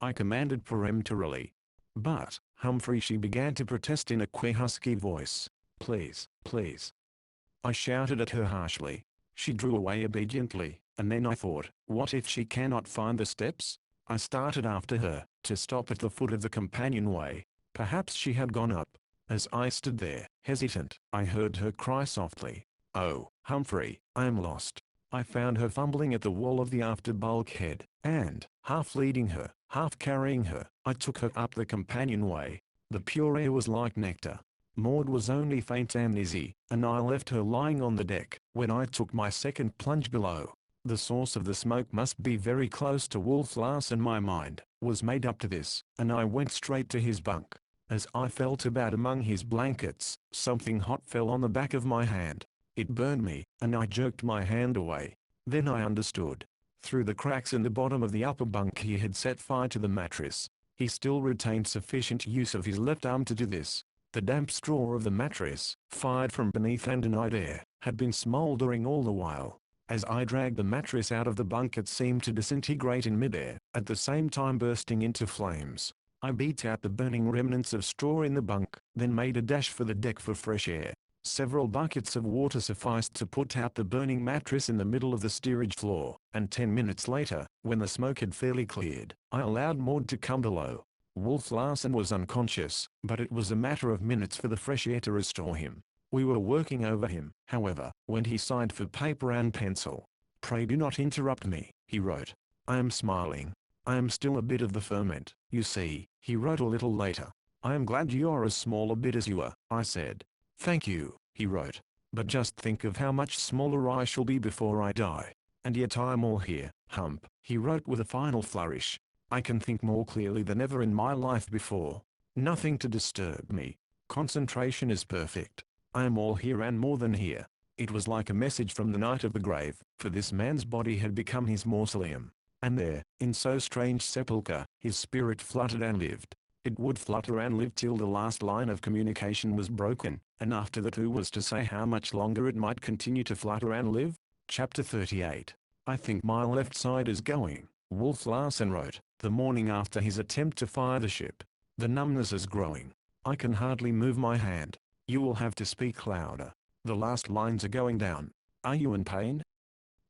A: I commanded peremptorily. But, Humphrey, she began to protest in a queer husky voice. Please, please. I shouted at her harshly. She drew away obediently, and then I thought, what if she cannot find the steps? I started after her, to stop at the foot of the companionway. Perhaps she had gone up. As I stood there, hesitant, I heard her cry softly. Oh, Humphrey, I am lost. I found her fumbling at the wall of the after bulkhead, and, half leading her, half carrying her, I took her up the companionway. The pure air was like nectar. Maud was only faint and dizzy, and I left her lying on the deck, when I took my second plunge below. The source of the smoke must be very close to Wolf Larsen. My mind was made up to this, and I went straight to his bunk. As I felt about among his blankets, something hot fell on the back of my hand. It burned me, and I jerked my hand away. Then I understood. Through the cracks in the bottom of the upper bunk he had set fire to the mattress. He still retained sufficient use of his left arm to do this. The damp straw of the mattress, fired from beneath and denied air, had been smoldering all the while. As I dragged the mattress out of the bunk it seemed to disintegrate in midair, at the same time bursting into flames. I beat out the burning remnants of straw in the bunk, then made a dash for the deck for fresh air. Several buckets of water sufficed to put out the burning mattress in the middle of the steerage floor, and 10 minutes later, when the smoke had fairly cleared, I allowed Maud to come below. Wolf Larsen was unconscious, but it was a matter of minutes for the fresh air to restore him. We were working over him, however, when he signed for paper and pencil. Pray do not interrupt me, he wrote. I am smiling. I am still a bit of the ferment, you see, he wrote a little later. I am glad you are as small a bit as you are, I said. Thank you, he wrote. But just think of how much smaller I shall be before I die. And yet I am all here, Hump, he wrote with a final flourish. I can think more clearly than ever in my life before. Nothing to disturb me. Concentration is perfect. I am all here and more than here. It was like a message from the night of the grave, for this man's body had become his mausoleum. And there, in so strange sepulchre, his spirit fluttered and lived. It would flutter and live till the last line of communication was broken, and after that who was to say how much longer it might continue to flutter and live? Chapter 38. I think my left side is going, Wolf Larsen wrote, the morning after his attempt to fire the ship. The numbness is growing. I can hardly move my hand. You will have to speak louder. The last lines are going down. Are you in pain?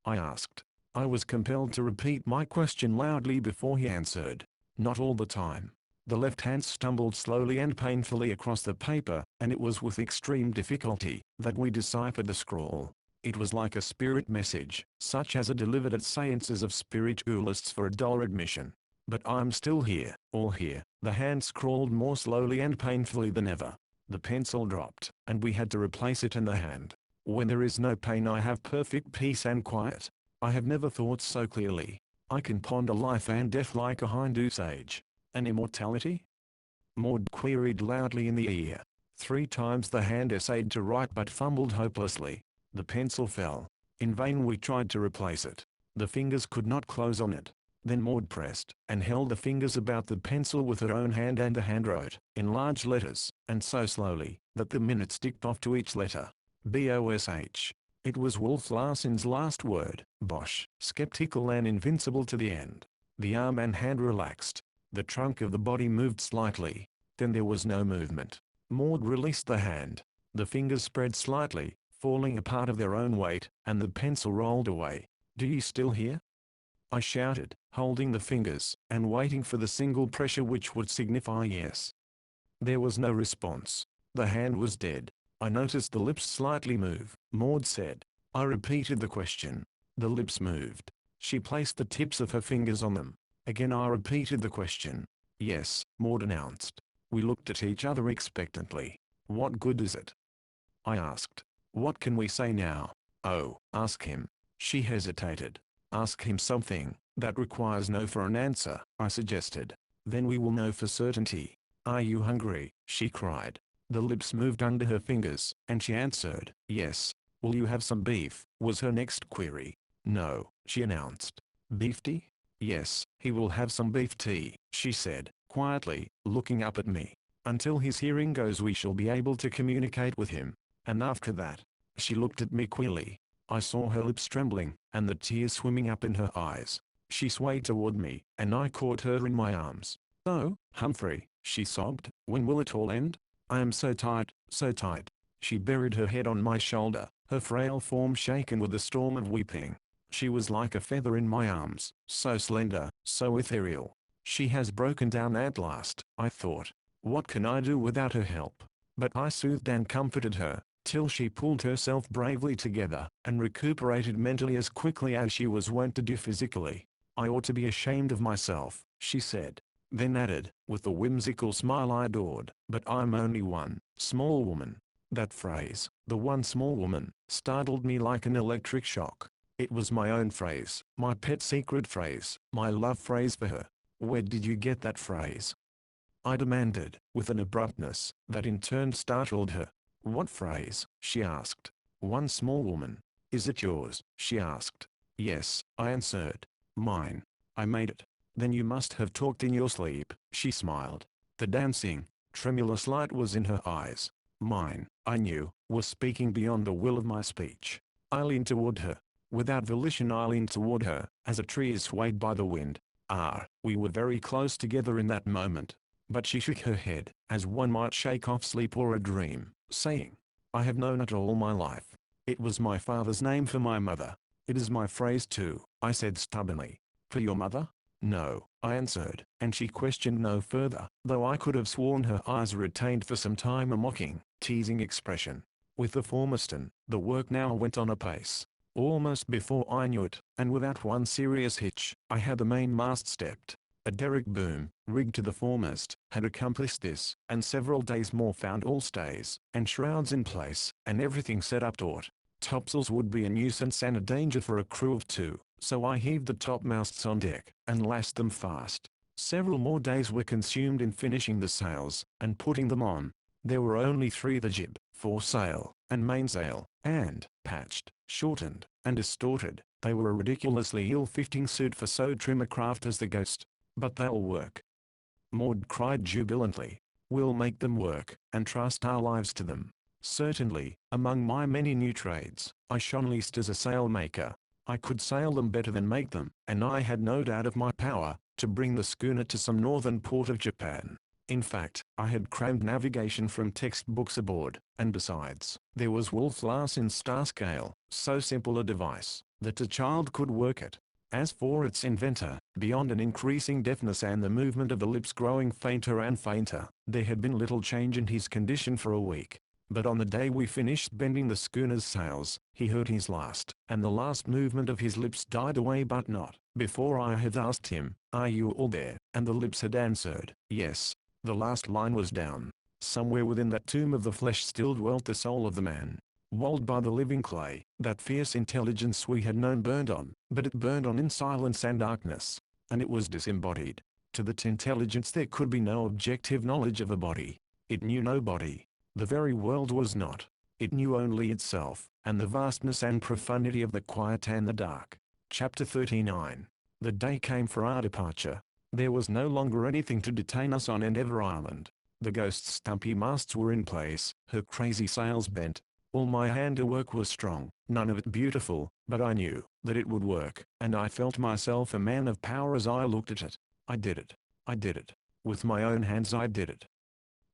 A: I asked. I was compelled to repeat my question loudly before he answered. Not all the time. The left hand stumbled slowly and painfully across the paper, and it was with extreme difficulty that we deciphered the scrawl. It was like a spirit message, such as are delivered at seances of spiritualists for $1 admission. But I'm still here, all here. The hand scrawled more slowly and painfully than ever. The pencil dropped, and we had to replace it in the hand. When there is no pain I have perfect peace and quiet. I have never thought so clearly. I can ponder life and death like a Hindu sage. And immortality? Maud queried loudly in the ear. 3 times the hand essayed to write but fumbled hopelessly. The pencil fell. In vain we tried to replace it. The fingers could not close on it. Then Maud pressed and held the fingers about the pencil with her own hand, and the hand wrote, in large letters, and so slowly, that the minutes ticked off to each letter. BOSH. It was Wolf Larsen's last word. Bosh. Skeptical and invincible to the end. The arm and hand relaxed. The trunk of the body moved slightly. Then there was no movement. Maud released the hand. The fingers spread slightly, falling apart of their own weight, and the pencil rolled away. Do you still hear? I shouted, holding the fingers, and waiting for the single pressure which would signify yes. There was no response. The hand was dead. I noticed the lips slightly move. Maud said. I repeated the question. The lips moved. She placed the tips of her fingers on them. Again I repeated the question. Yes, Maud announced. We looked at each other expectantly. What good is it? I asked. What can we say now? Oh, ask him. She hesitated. Ask him something that requires no for an answer, I suggested. Then we will know for certainty. Are you hungry? She cried. The lips moved under her fingers, and she answered, yes. Will you have some beef? Was her next query. No, she announced. Beef tea? Yes, he will have some beef tea, she said, quietly, looking up at me. Until his hearing goes we shall be able to communicate with him. And after that. She looked at me queerly. I saw her lips trembling, and the tears swimming up in her eyes. She swayed toward me, and I caught her in my arms. Oh, Humphrey, she sobbed, when will it all end? I am so tight, so tight. She buried her head on my shoulder, her frail form shaken with a storm of weeping. She was like a feather in my arms, so slender, so ethereal. She has broken down at last, I thought. What can I do without her help? But I soothed and comforted her, till she pulled herself bravely together, and recuperated mentally as quickly as she was wont to do physically. I ought to be ashamed of myself, she said. Then added, with the whimsical smile I adored, but I'm only one small woman. That phrase, the one small woman, startled me like an electric shock. It was my own phrase, my pet secret phrase, my love phrase for her. Where did you get that phrase? I demanded, with an abruptness that in turn startled her. What phrase? She asked. One small woman. Is it yours? She asked. Yes, I answered. Mine. I made it. Then you must have talked in your sleep, she smiled. The dancing, tremulous light was in her eyes. Mine, I knew, was speaking beyond the will of my speech. I leaned toward her. Without volition I leaned toward her, as a tree is swayed by the wind. We were very close together in that moment. But she shook her head, as one might shake off sleep or a dream, saying, I have known it all my life. It was my father's name for my mother. It is my phrase too, I said stubbornly. For your mother? No, I answered, and she questioned no further, though I could have sworn her eyes retained for some time a mocking, teasing expression. With the Formiston, the work now went on apace. Almost before I knew it, and without one serious hitch, I had the mainmast stepped. A derrick boom, rigged to the foremast, had accomplished this, and several days more found all stays, and shrouds in place, and everything set up taut. Topsails would be a nuisance and a danger for a crew of 2, so I heaved the topmasts on deck, and lashed them fast. Several more days were consumed in finishing the sails, and putting them on. There were only 3: the jib, foresail, and mainsail, and, patched, shortened, and distorted, they were a ridiculously ill-fitting suit for so trim a craft as the Ghost. But they'll work. Maud cried jubilantly. We'll make them work, and trust our lives to them. Certainly, among my many new trades, I shone least as a sailmaker. I could sail them better than make them, and I had no doubt of my power to bring the schooner to some northern port of Japan. In fact, I had crammed navigation from textbooks aboard, and besides, there was Wolf Larsen's star scale, so simple a device, that a child could work it. As for its inventor, beyond an increasing deafness and the movement of the lips growing fainter and fainter, there had been little change in his condition for a week. But on the day we finished bending the schooner's sails, he heard his last, and the last movement of his lips died away, but not before I had asked him, Are you all there? And the lips had answered, Yes. The last line was down. Somewhere within that tomb of the flesh still dwelt the soul of the man. walled by the living clay. That fierce intelligence we had known burned on, but it burned on in silence and darkness. And it was disembodied. To that intelligence there could be no objective knowledge of a body. It knew no body. The very world was not. It knew only itself, and the vastness and profundity of the quiet and the dark. Chapter 39. The day came for our departure. There was no longer anything to detain us on Endeavour Island. The Ghost's stumpy masts were in place, her crazy sails bent. All my handiwork was strong, none of it beautiful, but I knew that it would work, and I felt myself a man of power as I looked at it. I did it. I did it. With my own hands I did it.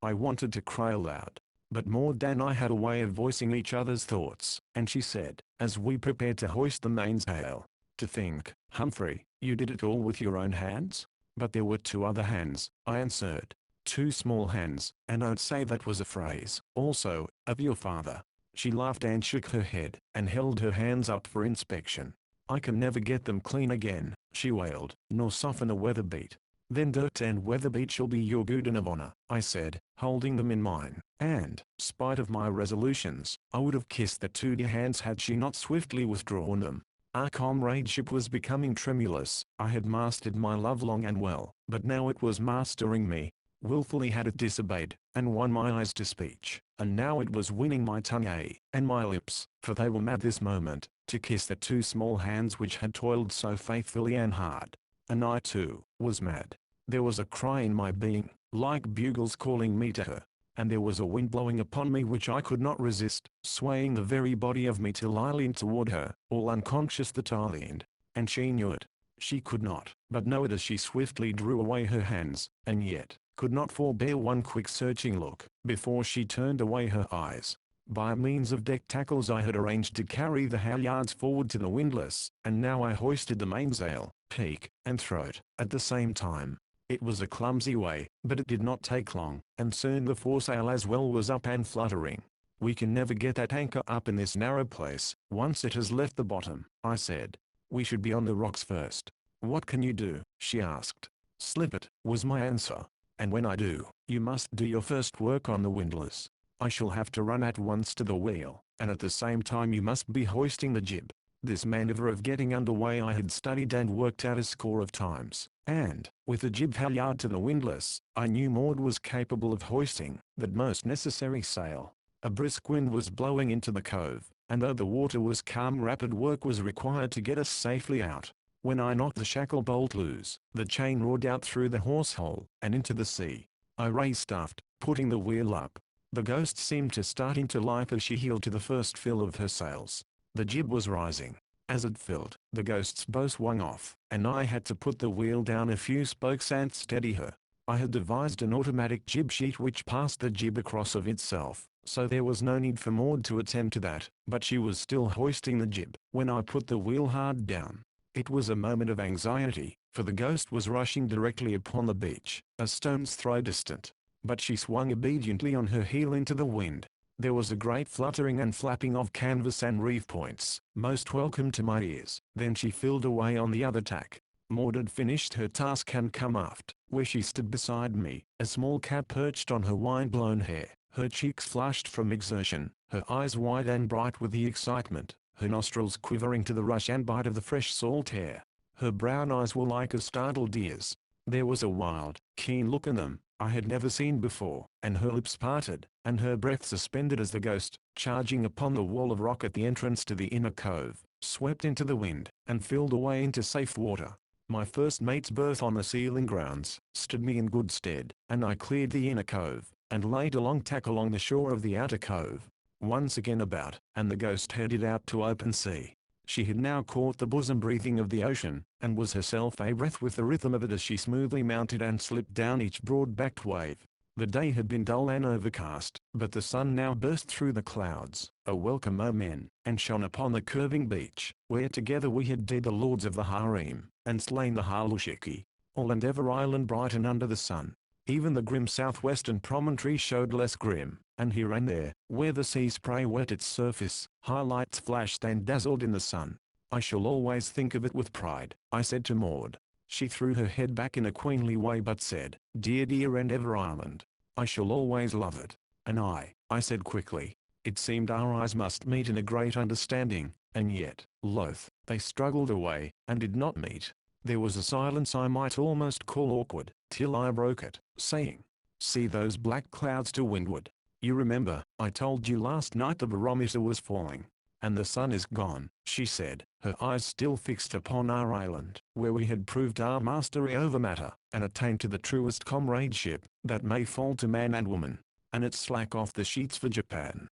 A: I wanted to cry aloud, but Maud and I had a way of voicing each other's thoughts, and she said, as we prepared to hoist the mainsail, "To think, Humphrey, you did it all with your own hands?" "But there were two other hands," I answered. "Two small hands, and I'd say that was a phrase, also, of your father." She laughed and shook her head, and held her hands up for inspection. "I can never get them clean again," she wailed, "nor soften a weather beat." "Then dirt and weather beat shall be your guerdon of honor," I said, holding them in mine, and, spite of my resolutions, I would have kissed the two dear hands had she not swiftly withdrawn them. Our comradeship was becoming tremulous. I had mastered my love long and well, but now it was mastering me. Willfully had it disobeyed, and won my eyes to speech, and now it was winning my tongue and my lips, for they were mad this moment, to kiss the two small hands which had toiled so faithfully and hard. And I too, was mad. There was a cry in my being, like bugles calling me to her, and there was a wind blowing upon me which I could not resist, swaying the very body of me till I leaned toward her, all unconscious that I leaned. And she knew it. She could not but know it as she swiftly drew away her hands, and yet could not forbear one quick searching look, before she turned away her eyes. By means of deck tackles I had arranged to carry the halyards forward to the windlass, and now I hoisted the mainsail, peak, and throat, at the same time. It was a clumsy way, but it did not take long, and soon the foresail as well was up and fluttering. "We can never get that anchor up in this narrow place, once it has left the bottom," I said. "We should be on the rocks first." "What can you do?" she asked. "Slip it," was my answer. "And when I do, you must do your first work on the windlass. I shall have to run at once to the wheel, and at the same time you must be hoisting the jib." This maneuver of getting under way I had studied and worked out a score of times, and, with the jib halyard to the windlass, I knew Maud was capable of hoisting that most necessary sail. A brisk wind was blowing into the cove, and though the water was calm rapid work was required to get us safely out. When I knocked the shackle bolt loose, the chain roared out through the hawse hole, and into the sea. I raced aft, putting the wheel up. The Ghost seemed to start into life as she heeled to the first fill of her sails. The jib was rising. As it filled, the Ghost's bow swung off, and I had to put the wheel down a few spokes and steady her. I had devised an automatic jib sheet which passed the jib across of itself, so there was no need for Maud to attend to that, but she was still hoisting the jib, when I put the wheel hard down. It was a moment of anxiety, for the Ghost was rushing directly upon the beach, a stone's throw distant. But she swung obediently on her heel into the wind. There was a great fluttering and flapping of canvas and reef points, most welcome to my ears. Then she filled away on the other tack. Maud had finished her task and come aft, where she stood beside me, a small cap perched on her wind-blown hair, her cheeks flushed from exertion, her eyes wide and bright with the excitement, her nostrils quivering to the rush and bite of the fresh salt air. Her brown eyes were like a startled deer's. There was a wild, keen look in them I had never seen before, and her lips parted, and her breath suspended as the Ghost, charging upon the wall of rock at the entrance to the inner cove, swept into the wind, and filled away into safe water. My first mate's berth on the sealing grounds stood me in good stead, and I cleared the inner cove, and laid a long tack along the shore of the outer cove. Once again about, and the Ghost headed out to open sea. She had now caught the bosom breathing of the ocean, and was herself a breath with the rhythm of it as she smoothly mounted and slipped down each broad-backed wave. The day had been dull and overcast, but the sun now burst through the clouds, a welcome omen, and shone upon the curving beach, where together we had dead the lords of the harem, and slain the halushiki. All Endeavour Island brightened under the sun. Even the grim southwestern promontory showed less grim, and here and there, where the sea spray wet its surface, high lights flashed and dazzled in the sun. "I shall always think of it with pride," I said to Maud. She threw her head back in a queenly way but said, "Dear dear Endeavour Island. I shall always love it." "And I said quickly. It seemed our eyes must meet in a great understanding, and yet, loath, they struggled away, and did not meet. There was a silence I might almost call awkward, till I broke it, saying, "See those black clouds to windward? You remember, I told you last night the barometer was falling. And the sun is gone," she said, her eyes still fixed upon our island, where we had proved our mastery over matter, and attained to the truest comradeship that may fall to man and woman. "And it's slack off the sheets for Japan,"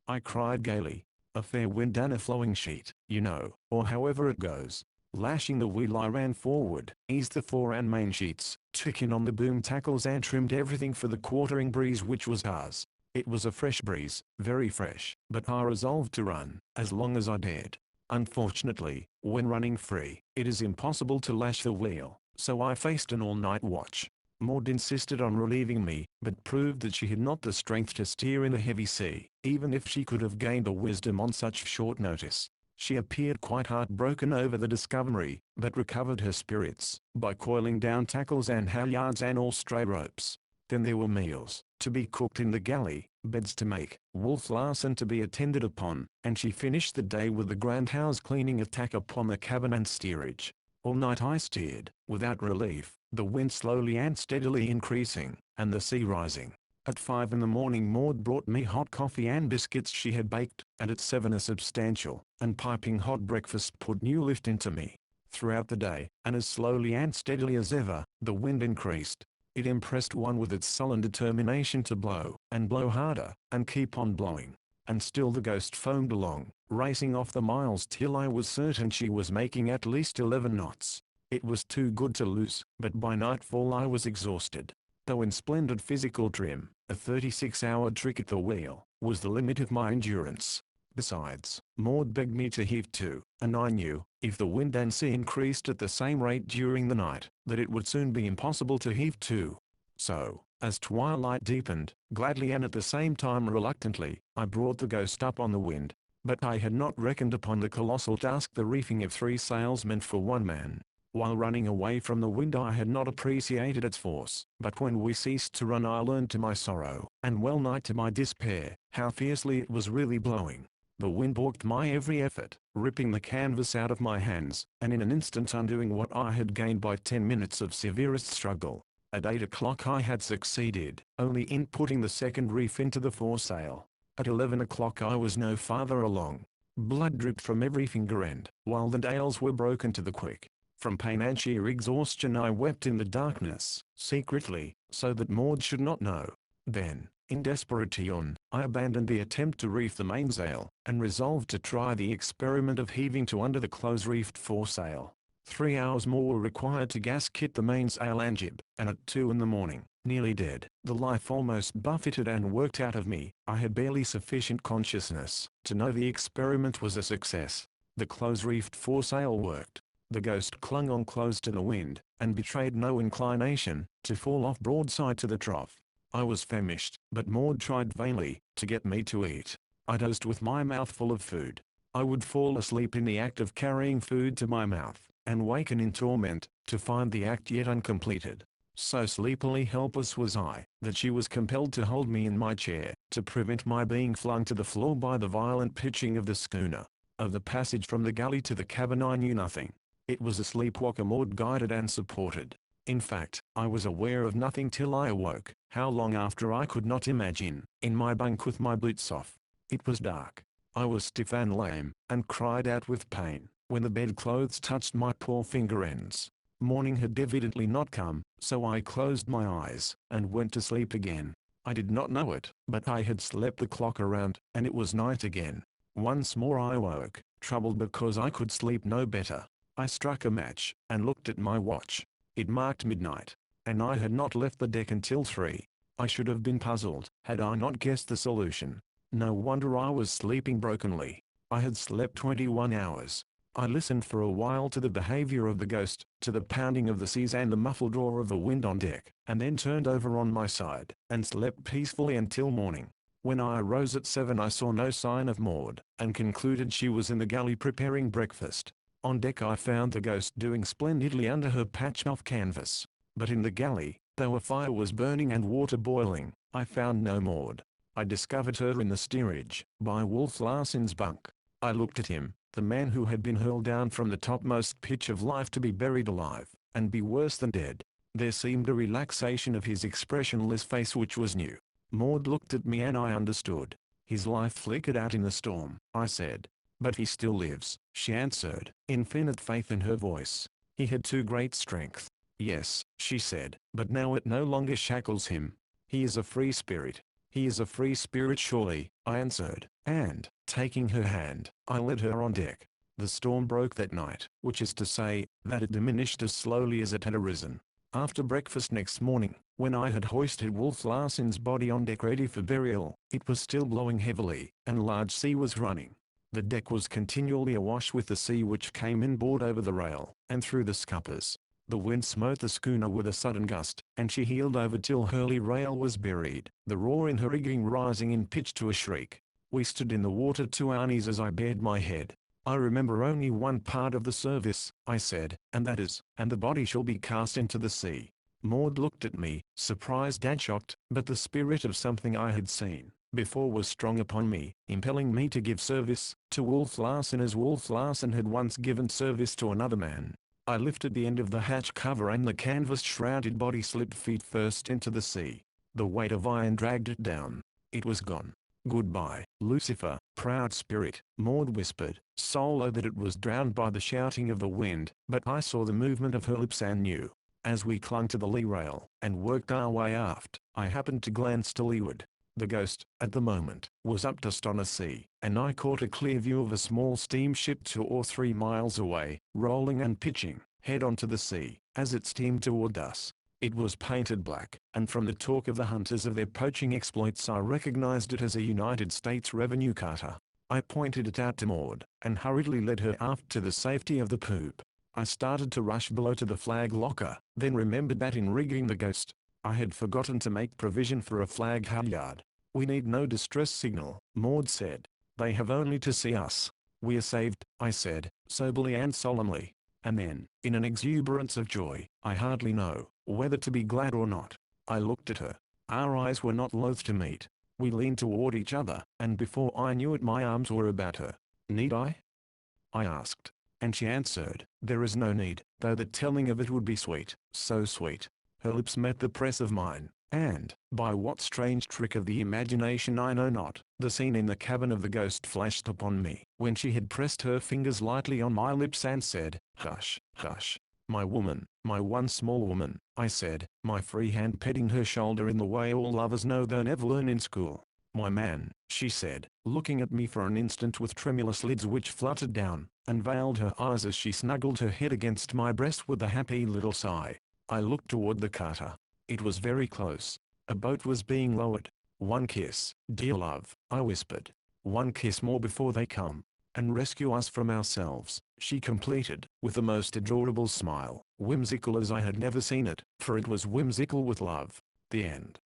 A: I cried gaily. "A fair wind and a flowing sheet, you know, or however it goes." Lashing the wheel I ran forward, eased the fore and main sheets, took in on the boom tackles and trimmed everything for the quartering breeze which was ours. It was a fresh breeze, very fresh, but I resolved to run, as long as I dared. Unfortunately, when running free, it is impossible to lash the wheel, so I faced an all-night watch. Maud insisted on relieving me, but proved that she had not the strength to steer in a heavy sea, even if she could have gained the wisdom on such short notice. She appeared quite heartbroken over the discovery, but recovered her spirits by coiling down tackles and halyards and all stray ropes. Then there were meals to be cooked in the galley, beds to make, Wolf Larsen to be attended upon, and she finished the day with the grand house cleaning attack upon the cabin and steerage. All night I steered, without relief, the wind slowly and steadily increasing, and the sea rising. At 5 in the morning Maud brought me hot coffee and biscuits she had baked, and at 7 a substantial and piping hot breakfast put new lift into me. Throughout the day, and as slowly and steadily as ever, the wind increased. It impressed one with its sullen determination to blow, and blow harder, and keep on blowing. And still the Ghost foamed along, racing off the miles till I was certain she was making at least 11 knots. It was too good to lose, but by nightfall I was exhausted. Though in splendid physical trim, a 36-hour trick at the wheel was the limit of my endurance. Besides, Maud begged me to heave to, and I knew, if the wind and sea increased at the same rate during the night, that it would soon be impossible to heave to. So, as twilight deepened, gladly and at the same time reluctantly, I brought the Ghost up on the wind. But I had not reckoned upon the colossal task the reefing of 3 sails meant for one man. While running away from the wind I had not appreciated its force, but when we ceased to run I learned to my sorrow, and well nigh to my despair, how fiercely it was really blowing. The wind balked my every effort, ripping the canvas out of my hands, and in an instant undoing what I had gained by 10 minutes of severest struggle. At 8 o'clock I had succeeded, only in putting the second reef into the foresail. At 11 o'clock I was no farther along. Blood dripped from every finger end, while the nails were broken to the quick. From pain and sheer exhaustion I wept in the darkness, secretly, so that Maud should not know. Then, in desperation, I abandoned the attempt to reef the mainsail, and resolved to try the experiment of heaving to under the close-reefed foresail. 3 hours more were required to gaskit the mainsail and jib, and at 2 in the morning, nearly dead, the life almost buffeted and worked out of me, I had barely sufficient consciousness to know the experiment was a success. The close-reefed foresail worked. The Ghost clung on close to the wind, and betrayed no inclination to fall off broadside to the trough. I was famished, but Maud tried vainly to get me to eat. I dozed with my mouth full of food. I would fall asleep in the act of carrying food to my mouth, and waken in torment to find the act yet uncompleted. So sleepily helpless was I, that she was compelled to hold me in my chair, to prevent my being flung to the floor by the violent pitching of the schooner. Of the passage from the galley to the cabin I knew nothing. It was a sleepwalker Maud guided and supported. In fact, I was aware of nothing till I awoke, how long after I could not imagine, in my bunk with my boots off. It was dark. I was stiff and lame, and cried out with pain, when the bedclothes touched my poor finger ends. Morning had evidently not come, so I closed my eyes, and went to sleep again. I did not know it, but I had slept the clock around, and it was night again. Once more I woke, troubled because I could sleep no better. I struck a match, and looked at my watch. It marked midnight, and I had not left the deck until 3. I should have been puzzled, had I not guessed the solution. No wonder I was sleeping brokenly. I had slept 21 hours. I listened for a while to the behavior of the Ghost, to the pounding of the seas and the muffled roar of the wind on deck, and then turned over on my side, and slept peacefully until morning. When I arose at 7 I saw no sign of Maud, and concluded she was in the galley preparing breakfast. On deck I found the Ghost doing splendidly under her patch of canvas. But in the galley, though a fire was burning and water boiling, I found no Maud. I discovered her in the steerage, by Wolf Larsen's bunk. I looked at him, the man who had been hurled down from the topmost pitch of life to be buried alive, and be worse than dead. There seemed a relaxation of his expressionless face which was new. Maud looked at me and I understood. His life flickered out in the storm, I said. But he still lives, she answered, infinite faith in her voice. He had too great strength. Yes, she said, but now it no longer shackles him. He is a free spirit. He is a free spirit surely, I answered, and, taking her hand, I led her on deck. The storm broke that night, which is to say, that it diminished as slowly as it had arisen. After breakfast next morning, when I had hoisted Wolf Larsen's body on deck ready for burial, it was still blowing heavily, and a large sea was running. The deck was continually awash with the sea which came inboard over the rail, and through the scuppers. The wind smote the schooner with a sudden gust, and she heeled over till her lee rail was buried, the roar in her rigging rising in pitch to a shriek. We stood in the water 2 hours as I bared my head. I remember only one part of the service, I said, and that is, and the body shall be cast into the sea. Maud looked at me, surprised and shocked, but the spirit of something I had seen before was strong upon me, impelling me to give service to Wolf Larsen as Wolf Larsen had once given service to another man. I lifted the end of the hatch cover and the canvas-shrouded body slipped feet first into the sea. The weight of iron dragged it down. It was gone. Goodbye, Lucifer, proud spirit, Maud whispered, solo that it was drowned by the shouting of the wind, but I saw the movement of her lips and knew. As we clung to the lee rail, and worked our way aft, I happened to glance to leeward. The Ghost, at the moment, was uppermost on a sea, and I caught a clear view of a small steamship 2 or 3 miles away, rolling and pitching, head on to the sea, as it steamed toward us. It was painted black, and from the talk of the hunters of their poaching exploits I recognized it as a United States Revenue cutter. I pointed it out to Maud, and hurriedly led her aft to the safety of the poop. I started to rush below to the flag locker, then remembered that in rigging the Ghost, I had forgotten to make provision for a flag halyard. We need no distress signal, Maud said. They have only to see us. We are saved, I said, soberly and solemnly. And then, in an exuberance of joy, I hardly know whether to be glad or not, I looked at her. Our eyes were not loath to meet. We leaned toward each other, and before I knew it my arms were about her. Need I asked. And she answered, there is no need, though the telling of it would be sweet, so sweet. Her lips met the press of mine, and, by what strange trick of the imagination I know not, the scene in the cabin of the Ghost flashed upon me, when she had pressed her fingers lightly on my lips and said, hush, hush. My woman, my one small woman, I said, my free hand petting her shoulder in the way all lovers know though never learn in school. My man, she said, looking at me for an instant with tremulous lids which fluttered down, and veiled her eyes as she snuggled her head against my breast with a happy little sigh. I looked toward the cutter. It was very close. A boat was being lowered. One kiss, dear love, I whispered. One kiss more before they come and rescue us from ourselves, she completed, with the most adorable smile, whimsical as I had never seen it, for it was whimsical with love. The end.